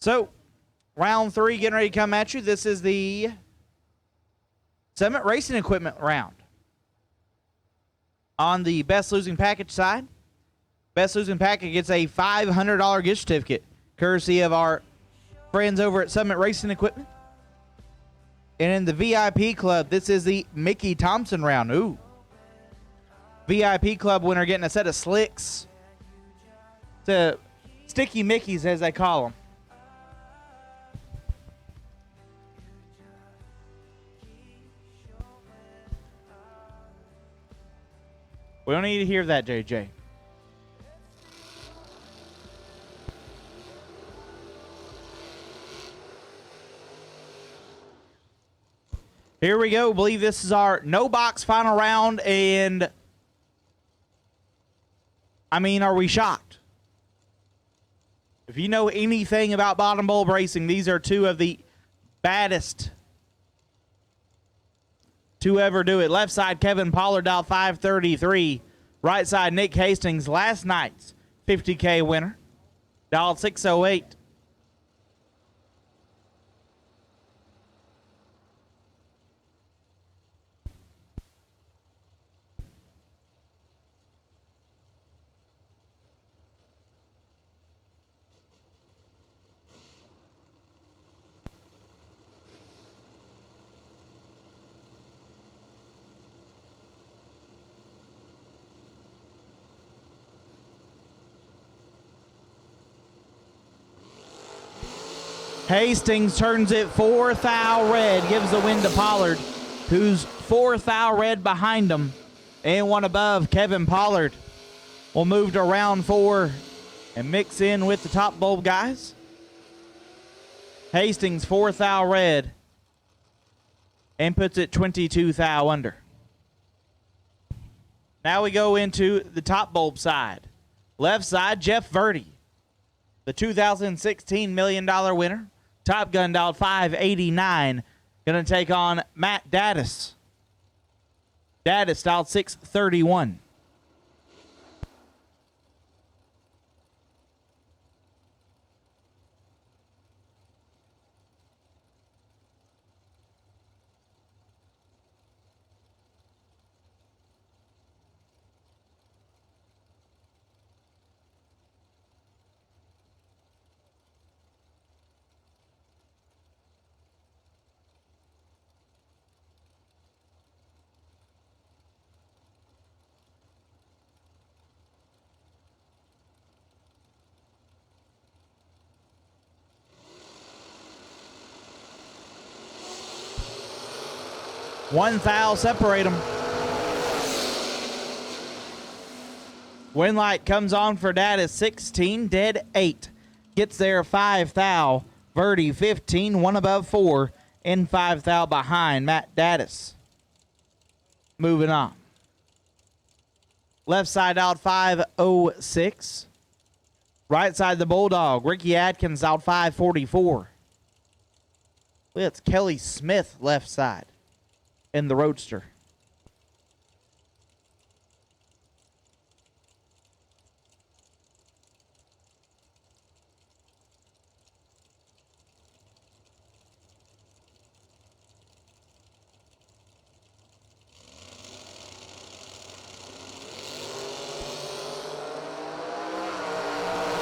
So, round 3 getting ready to come at you. This is the Summit Racing Equipment round. On the best losing package side, best losing package gets a $500 gift certificate, courtesy of our friends over at Summit Racing Equipment. And in the VIP club, this is the Mickey Thompson round. Ooh. VIP club winner getting a set of slicks. The Sticky Mickeys, as they call them. We don't need to hear that, JJ. Here we go. I believe this is our no box final round, and I mean, are we shocked? If you know anything about bottom bulb racing, these are two of the baddest to ever do it. Left side, Kevin Pollard, dialed 533. Right side, Nick Hastings, last night's 50K winner, dialed 608. Hastings turns it 4th thou red, gives the win to Pollard, who's 4th thou red behind him, and one above. Kevin Pollard will move to round 4 and mix in with the top bulb guys. Hastings 4th thou red and puts it 22 thou under. Now we go into the top bulb side. Left side, Jeff Verdi, the 2016 $1 million winner. Top Gun, dialed 589. Going to take on Matt Daddis. Daddis, dialed 631. One foul separate them. Win light comes on for Daddis, 16, dead 8. Gets there 5 thou. Verdi 15, one above 4, and 5 thou behind Matt Daddis. Moving on. Left side out 506. Right side the Bulldog. Ricky Adkins out 544. It's Kelly Smith left side in the Roadster.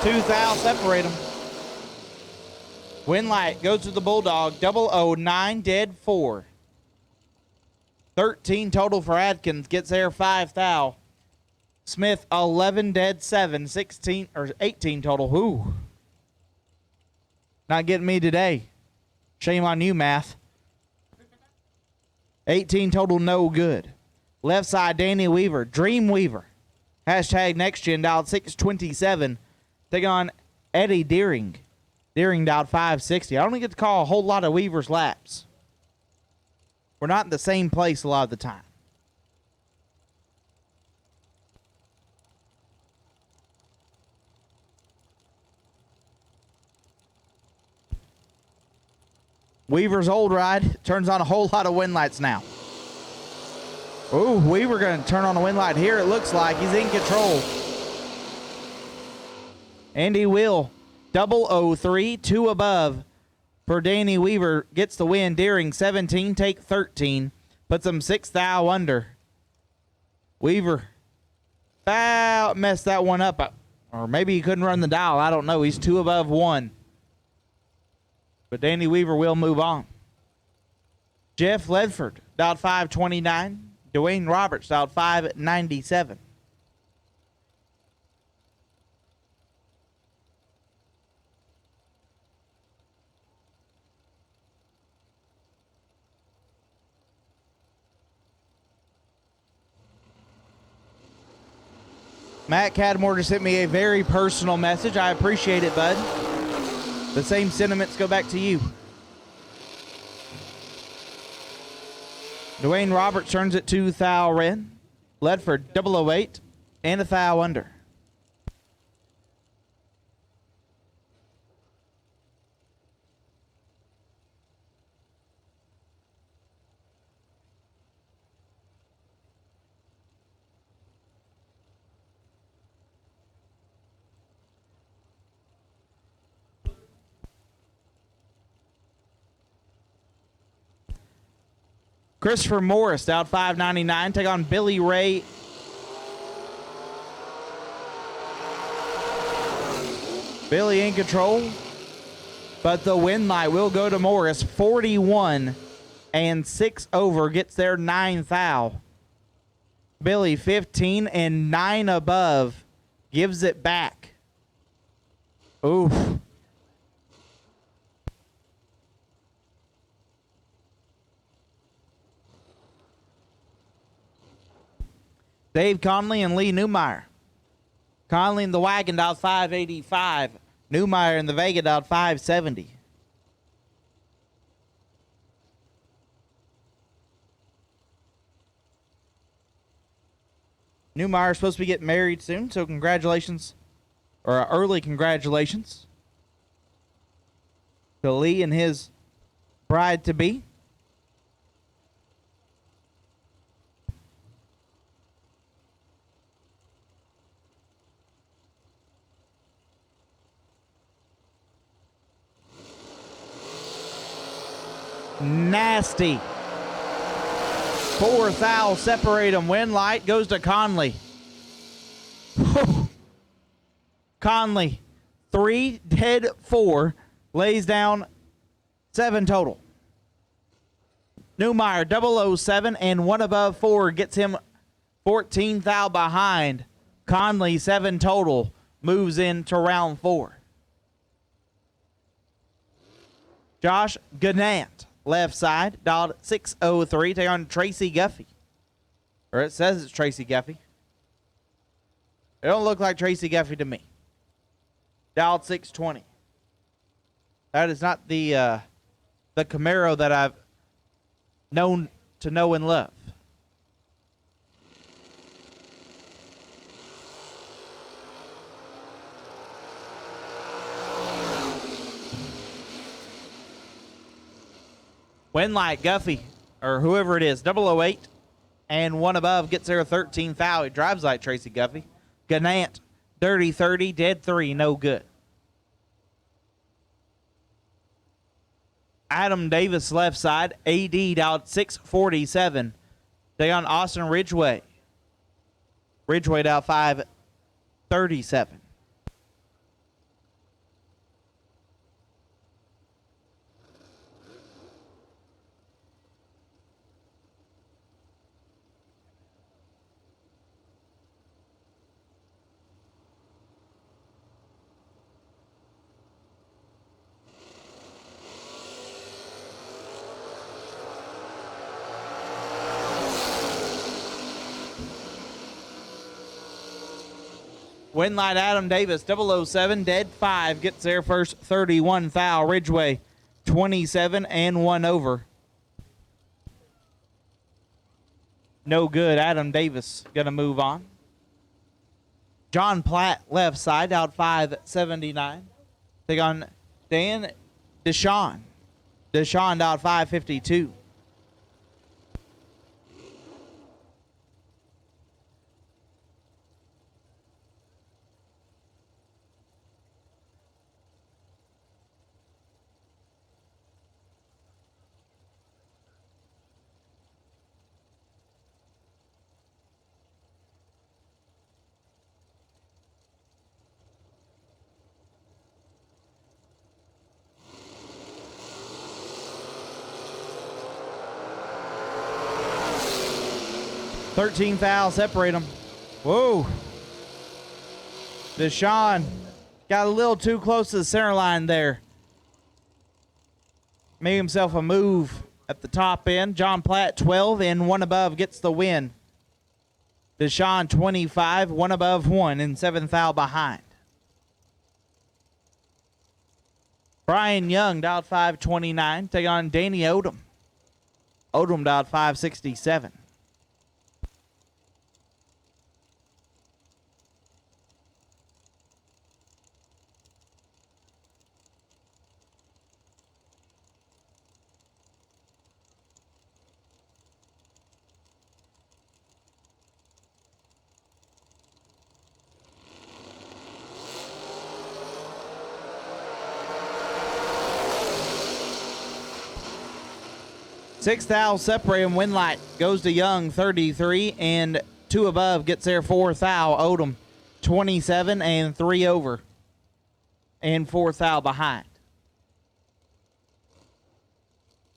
Two thou separate them. Win light goes to the Bulldog. 009, dead 4. 13 total for Adkins. Gets there 5 thou. Smith 11, dead 7. 16 or 18 total. Whoo. Not getting me today. Shame on you, math. 18 total, no good. Left side, Danny Weaver. Dream Weaver. Hashtag next gen, dialed 627. Taking on Eddie Deering. Deering dialed 560. I don't get to call a whole lot of Weaver's laps. We're not in the same place a lot of the time. Weaver's old ride turns on a whole lot of win lights now. Ooh, Weaver going to turn on a win light here. It looks like he's in control. And he will. 003, 2 above for Danny Weaver. Gets the win. Deering 17, take 13. Puts him 6 thou under. Weaver About messed that one up. Or maybe he couldn't run the dial. I don't know. He's 2 above 1. But Danny Weaver will move on. Jeff Ledford, dialed 529. Dwayne Roberts, dialed 597. Matt Cadmore just sent me a very personal message. I appreciate it, bud. The same sentiments go back to you. Dwayne Roberts turns it to thou red. Ledford 008 and a thou under. Christopher Morris out 599. Take on Billy Ray. Billy in control, but the win light will go to Morris. 41 and 6 over gets their 9th thou. Billy 15 and 9 above gives it back. Oof. Dave Conley and Lee Newmeyer. Conley in the wagon dialed 585. Newmeyer in the Vega dialed 570. Newmeyer is supposed to be getting married soon, so congratulations, or early congratulations to Lee and his bride-to-be. Nasty. 4 thou separate them. Win light goes to Conley. Whew. Conley 3 dead 4 lays down 7 total. Newmeyer 007 and 1 above 4 gets him 14 thou behind. Conley 7 total moves into round 4. Josh Gannant, left side, dialed 603, take on Tracy Guffey. Or it says it's Tracy Guffey. It don't look like Tracy Guffey to me. Dialed 620. That is not the Camaro that I've known to know and love. Winlight Guffey, or whoever it is, 008, and 1 above gets there 13 thou. He drives like Tracy Guffey. Gannant, dirty 30, dead 3, no good. Adam Davis, left side, AD out 647. They on Austin Ridgeway. Ridgeway out 537. Winlight Adam Davis, 007, dead 5, gets their first 31 thou. Ridgeway, 27 and 1 over. No good. Adam Davis going to move on. John Platt, left side, out 579. Take on Dan Deshawn. Deshawn out 552. 13 foul, separate them. Whoa. Deshaun got a little too close to the center line there. Made himself a move at the top end. John Platt, 12 and one above, gets the win. Deshaun, 25, one above, one, and 7 foul behind. Brian Young dialed 529, taking on Danny Odom. Odom dialed 567. Six foul separate him. Winlight goes to Young, 33, and 2 above gets there 4 foul. Odom, 27 and 3 over, and 4 foul behind.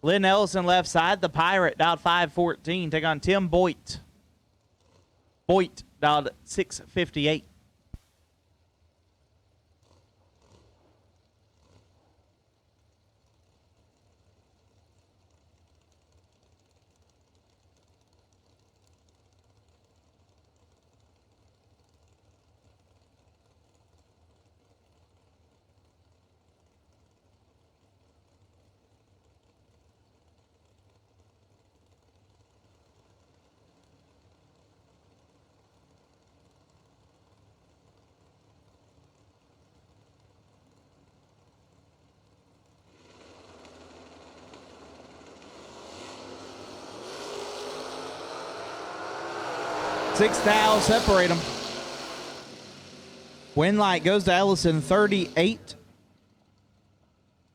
Lynn Ellison left side. The Pirate dialed 514. Take on Tim Boyd. Boyd dialed 658. Six fouls separate them. Winlight goes to Ellison, 38.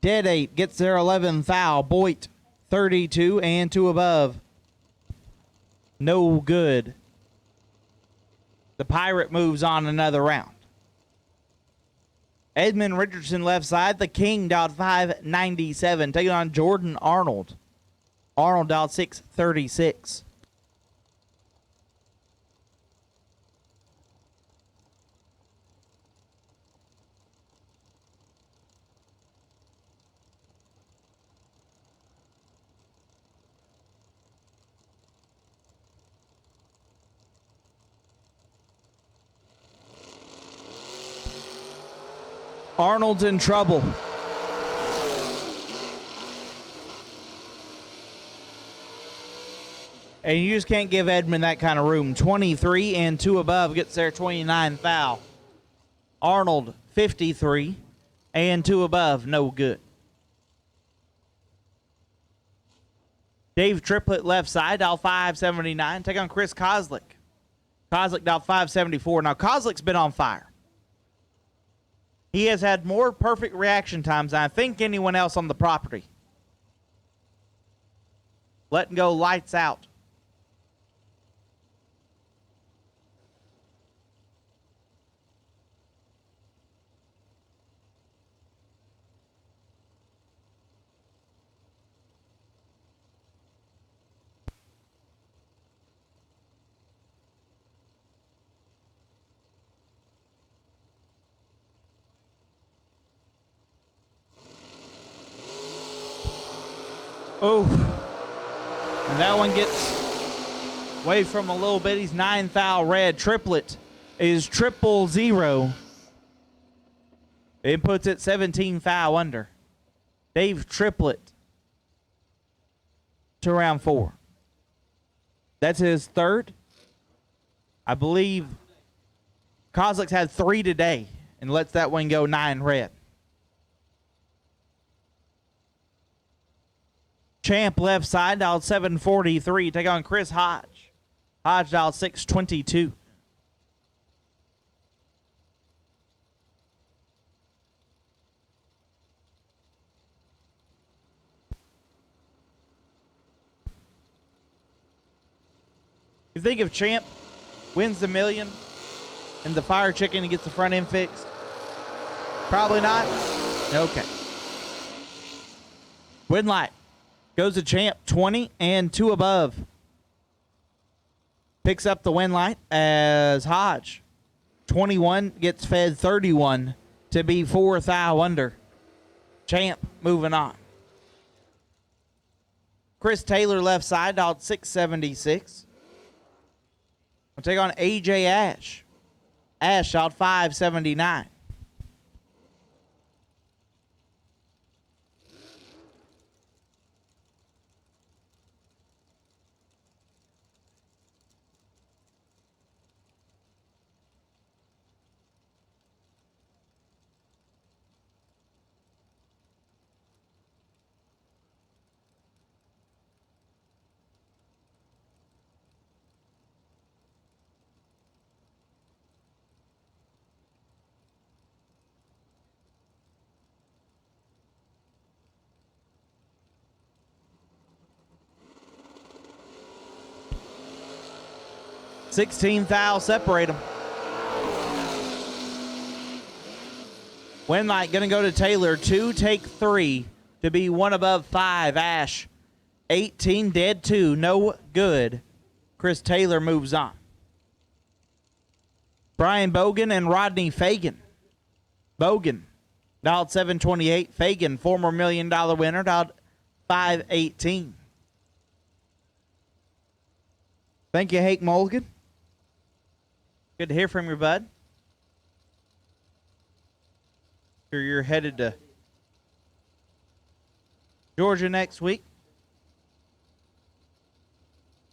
Dead 8 gets their 11 foul. Boyd, 32 and 2 above. No good. The Pirate moves on another round. Edmund Richardson left side. The King dialed 597. Taking on Jordan Arnold. Arnold dialed 636. Arnold's in trouble. And you just can't give Edmund that kind of room. 23 and 2 above gets their 29 foul. Arnold, 53 and 2 above, no good. Dave Triplett left side, dial 579. Take on Chris Kozlik. Kozlik dial 574. Now, Kozlik's been on fire. He has had more perfect reaction times than I think anyone else on the property. Letting go lights out. Oh, and that one gets away from a little bit. He's 9 foul red. Triplett is 000. It puts it 17 foul under. Dave Triplett to round 4. That's his third. I believe Kozlik's had 3 today and lets that one go 9 red. Champ left side, dialed 743. Take on Chris Hodge. Hodge dialed 622. You think if Champ wins the million and the Fire Chicken gets the front end fixed? Probably not. Okay. Winlight goes to Champ, 20 and 2 above. picks up the win light as Hodge, 21, gets fed 31 to be 4 thou under. Champ moving on. Chris Taylor left side, dialed 676. We'll take on AJ Ash. Ash dialed 579. $16 thou separate them. Win light going to go to Taylor. 2, take 3 to be 1 above 5. Ash, 18, dead 2, no good. Chris Taylor moves on. Brian Bogan and Rodney Fagan. Bogan, dialed 728. Fagan, former $1 million winner, dialed 518. Thank you, Hake Mulligan. Good to hear from your bud. Sure you're headed to Georgia next week.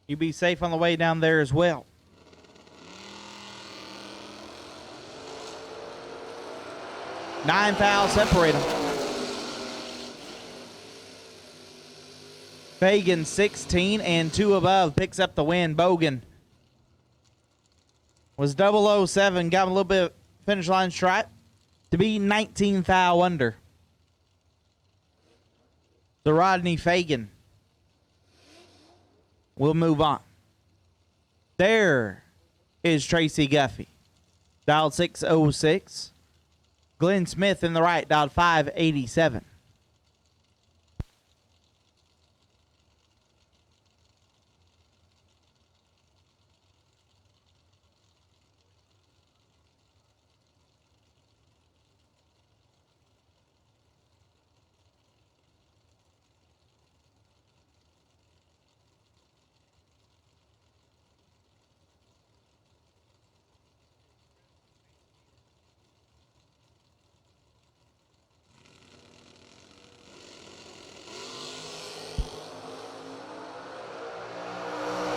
You be safe on the way down there as well. $9 thou separate them. Fagan 16 and 2 above picks up the win. Bogan was 007, got a little bit of finish line stripe to be 19 thou under. So Rodney Fagan will move on. There is Tracy Guffey, dialed 606. Glenn Smith in the right, dialed 587.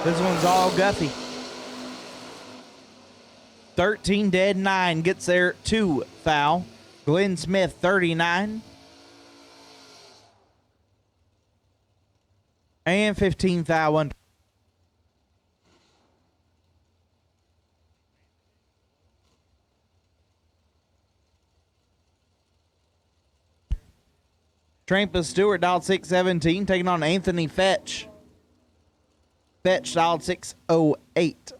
This one's all Guffey. 13 dead, 9 gets there, 2 foul. Glenn Smith, 39. And 15 thou under. Trampa Stewart dialed 617, taking on Anthony Fetch. Fetch dialed 608.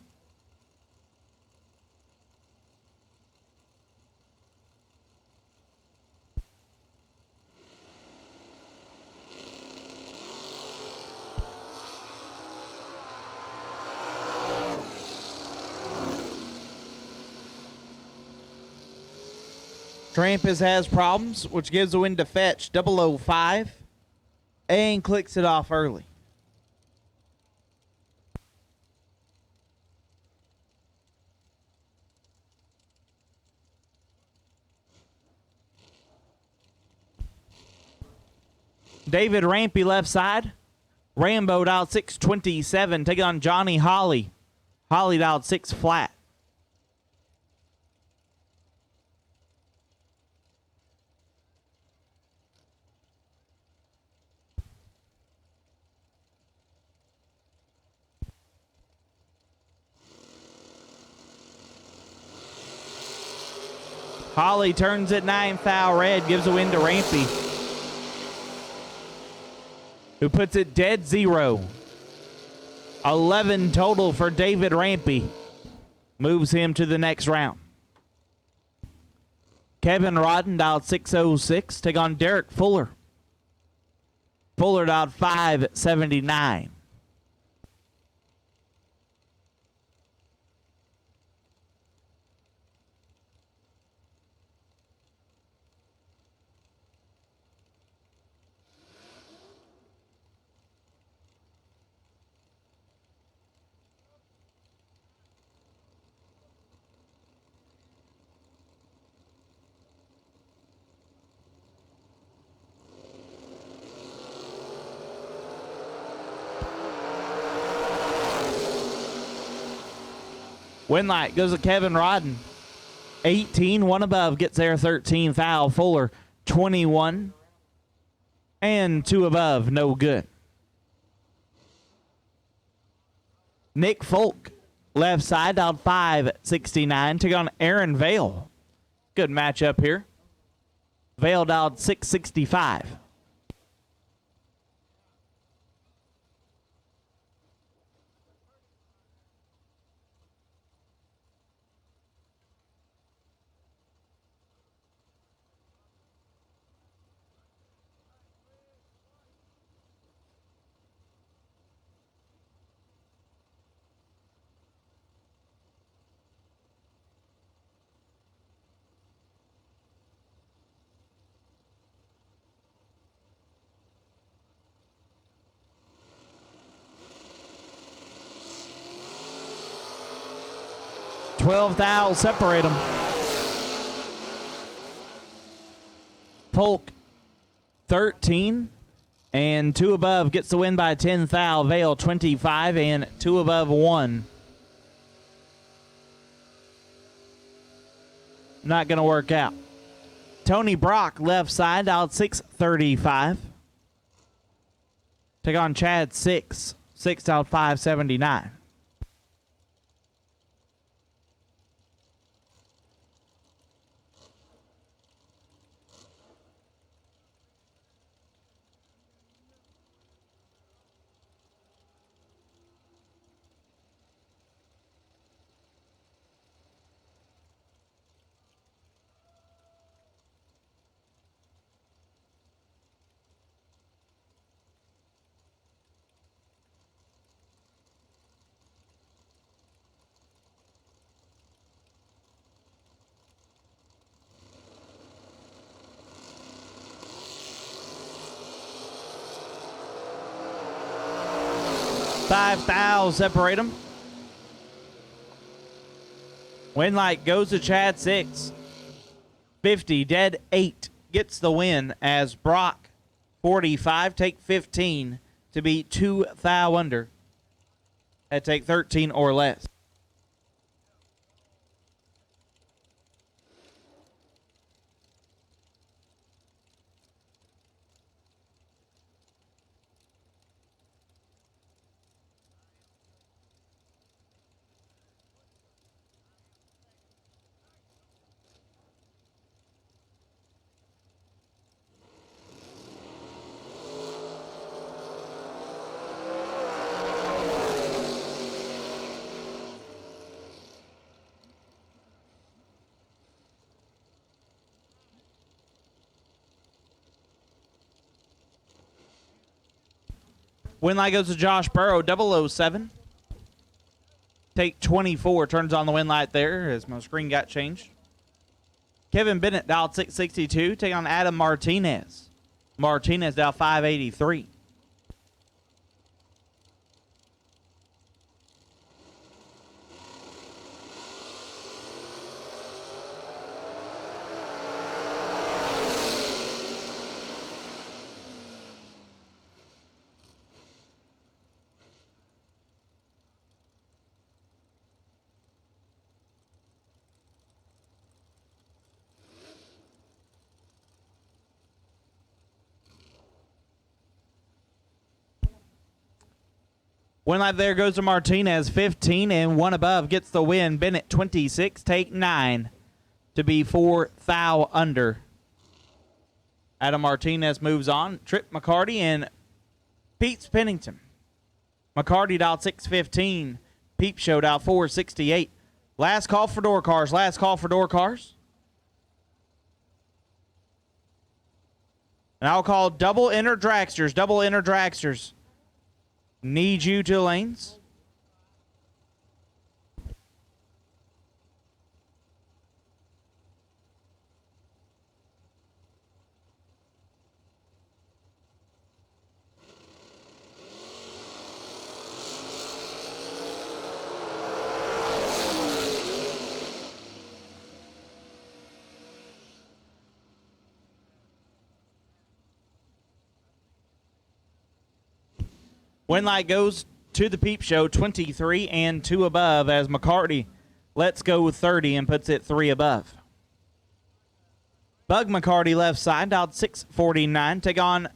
Trampas has problems, which gives the win to Fetch, 005, and clicks it off early. David Rampy left side. Rambo dialed 627, taking on Johnny Holly. Holly dialed 6 flat. Holly turns it 9 foul red, gives a win to Rampy, who puts it dead 0. 11 total for David Rampy. Moves him to the next round. Kevin Rodden dialed 606. Take on Derek Fuller. Fuller dialed 579. Win light goes to Kevin Rodden. 18, one above, gets there 13 foul. Fuller, 21. And two above, no good. Nick Folk, left side, dialed 569. Take on Aaron Vale. Good matchup here. Vale dialed 665. $12 thou separate them. Polk 13 and two above gets the win by 10 thou. Vale 25 and two above 1. Not going to work out. Tony Brock left side out 635. Take on Chad 6 out 579. $5 thou separate them. Win light goes to Chad 6. 50 dead 8 gets the win as Brock 45 take 15 to be 2 thou under. Had to take 13 or less. Win light goes to Josh Burrow, 007. Take 24, turns on the win light there as my screen got changed. Kevin Bennett dialed 662, take on Adam Martinez. Martinez dialed 583. Win light there goes to Martinez, 15 and one above gets the win. Bennett 26, take 9 to be 4 thou under. Adam Martinez moves on. Trip McCarty and Pete Pennington. McCarty dialed 615. Peep showed out 468. Last call for door cars. Last call for door cars. And I'll call double inner dragsters. Double inner dragsters. Need you to lanes. Win light goes to the Peep Show, 23 and 2 above as McCarty Let's Go 30 and puts it 3 above. Bug McCarty left side, dialed 649. Take on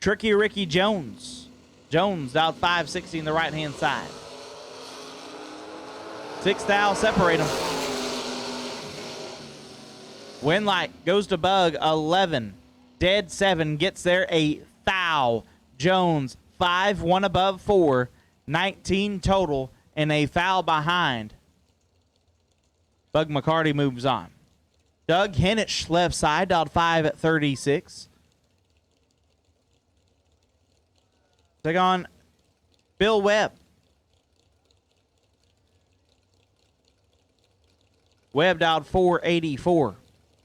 Tricky Ricky Jones. Jones dialed 560 in the right-hand side. 6 thou separate them. Winlight goes to Bug 11. Dead 7 gets there a thou. Jones 5, 1 above 4. 19 total and a foul behind. Bug McCarty moves on. Doug Henich left side, dialed 5 at 36. Take on Bill Webb. Webb dialed 484.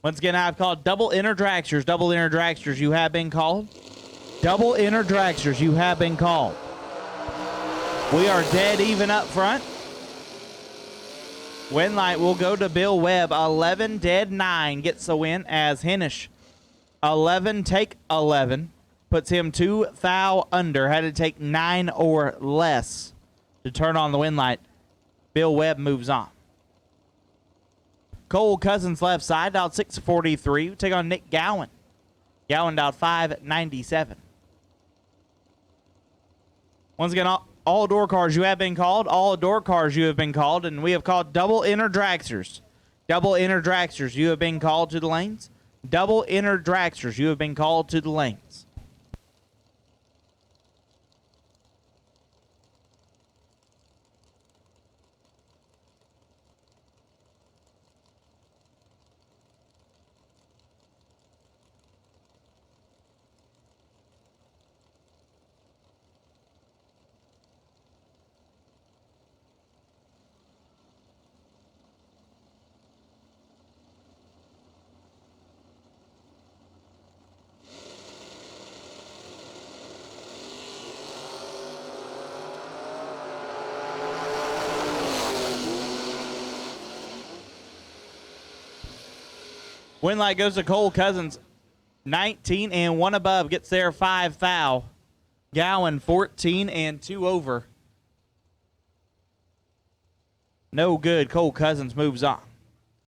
Once again, I've called double inner dragsters. Double inner dragsters, you have been called. Double inner dragsters, you have been called. We are dead even up front. Winlight will go to Bill Webb. 11, dead 9 gets the win as Hennish. 11, take 11. Puts him 2 thou under. Had to take 9 or less to turn on the Winlight. Bill Webb moves on. Cole Cousins left side, dialed 643. Take on Nick Gowan. Gowan dialed 597. Once again, all door cars you have been called. All door cars you have been called. And we have called double inner dragsters. Double inner dragsters you have been called to the lanes. Double inner dragsters you have been called to the lanes. Winlight goes to Cole Cousins. 19 and 1 above. Gets there 5 thou. Gowan 14 and 2 over. No good. Cole Cousins moves on.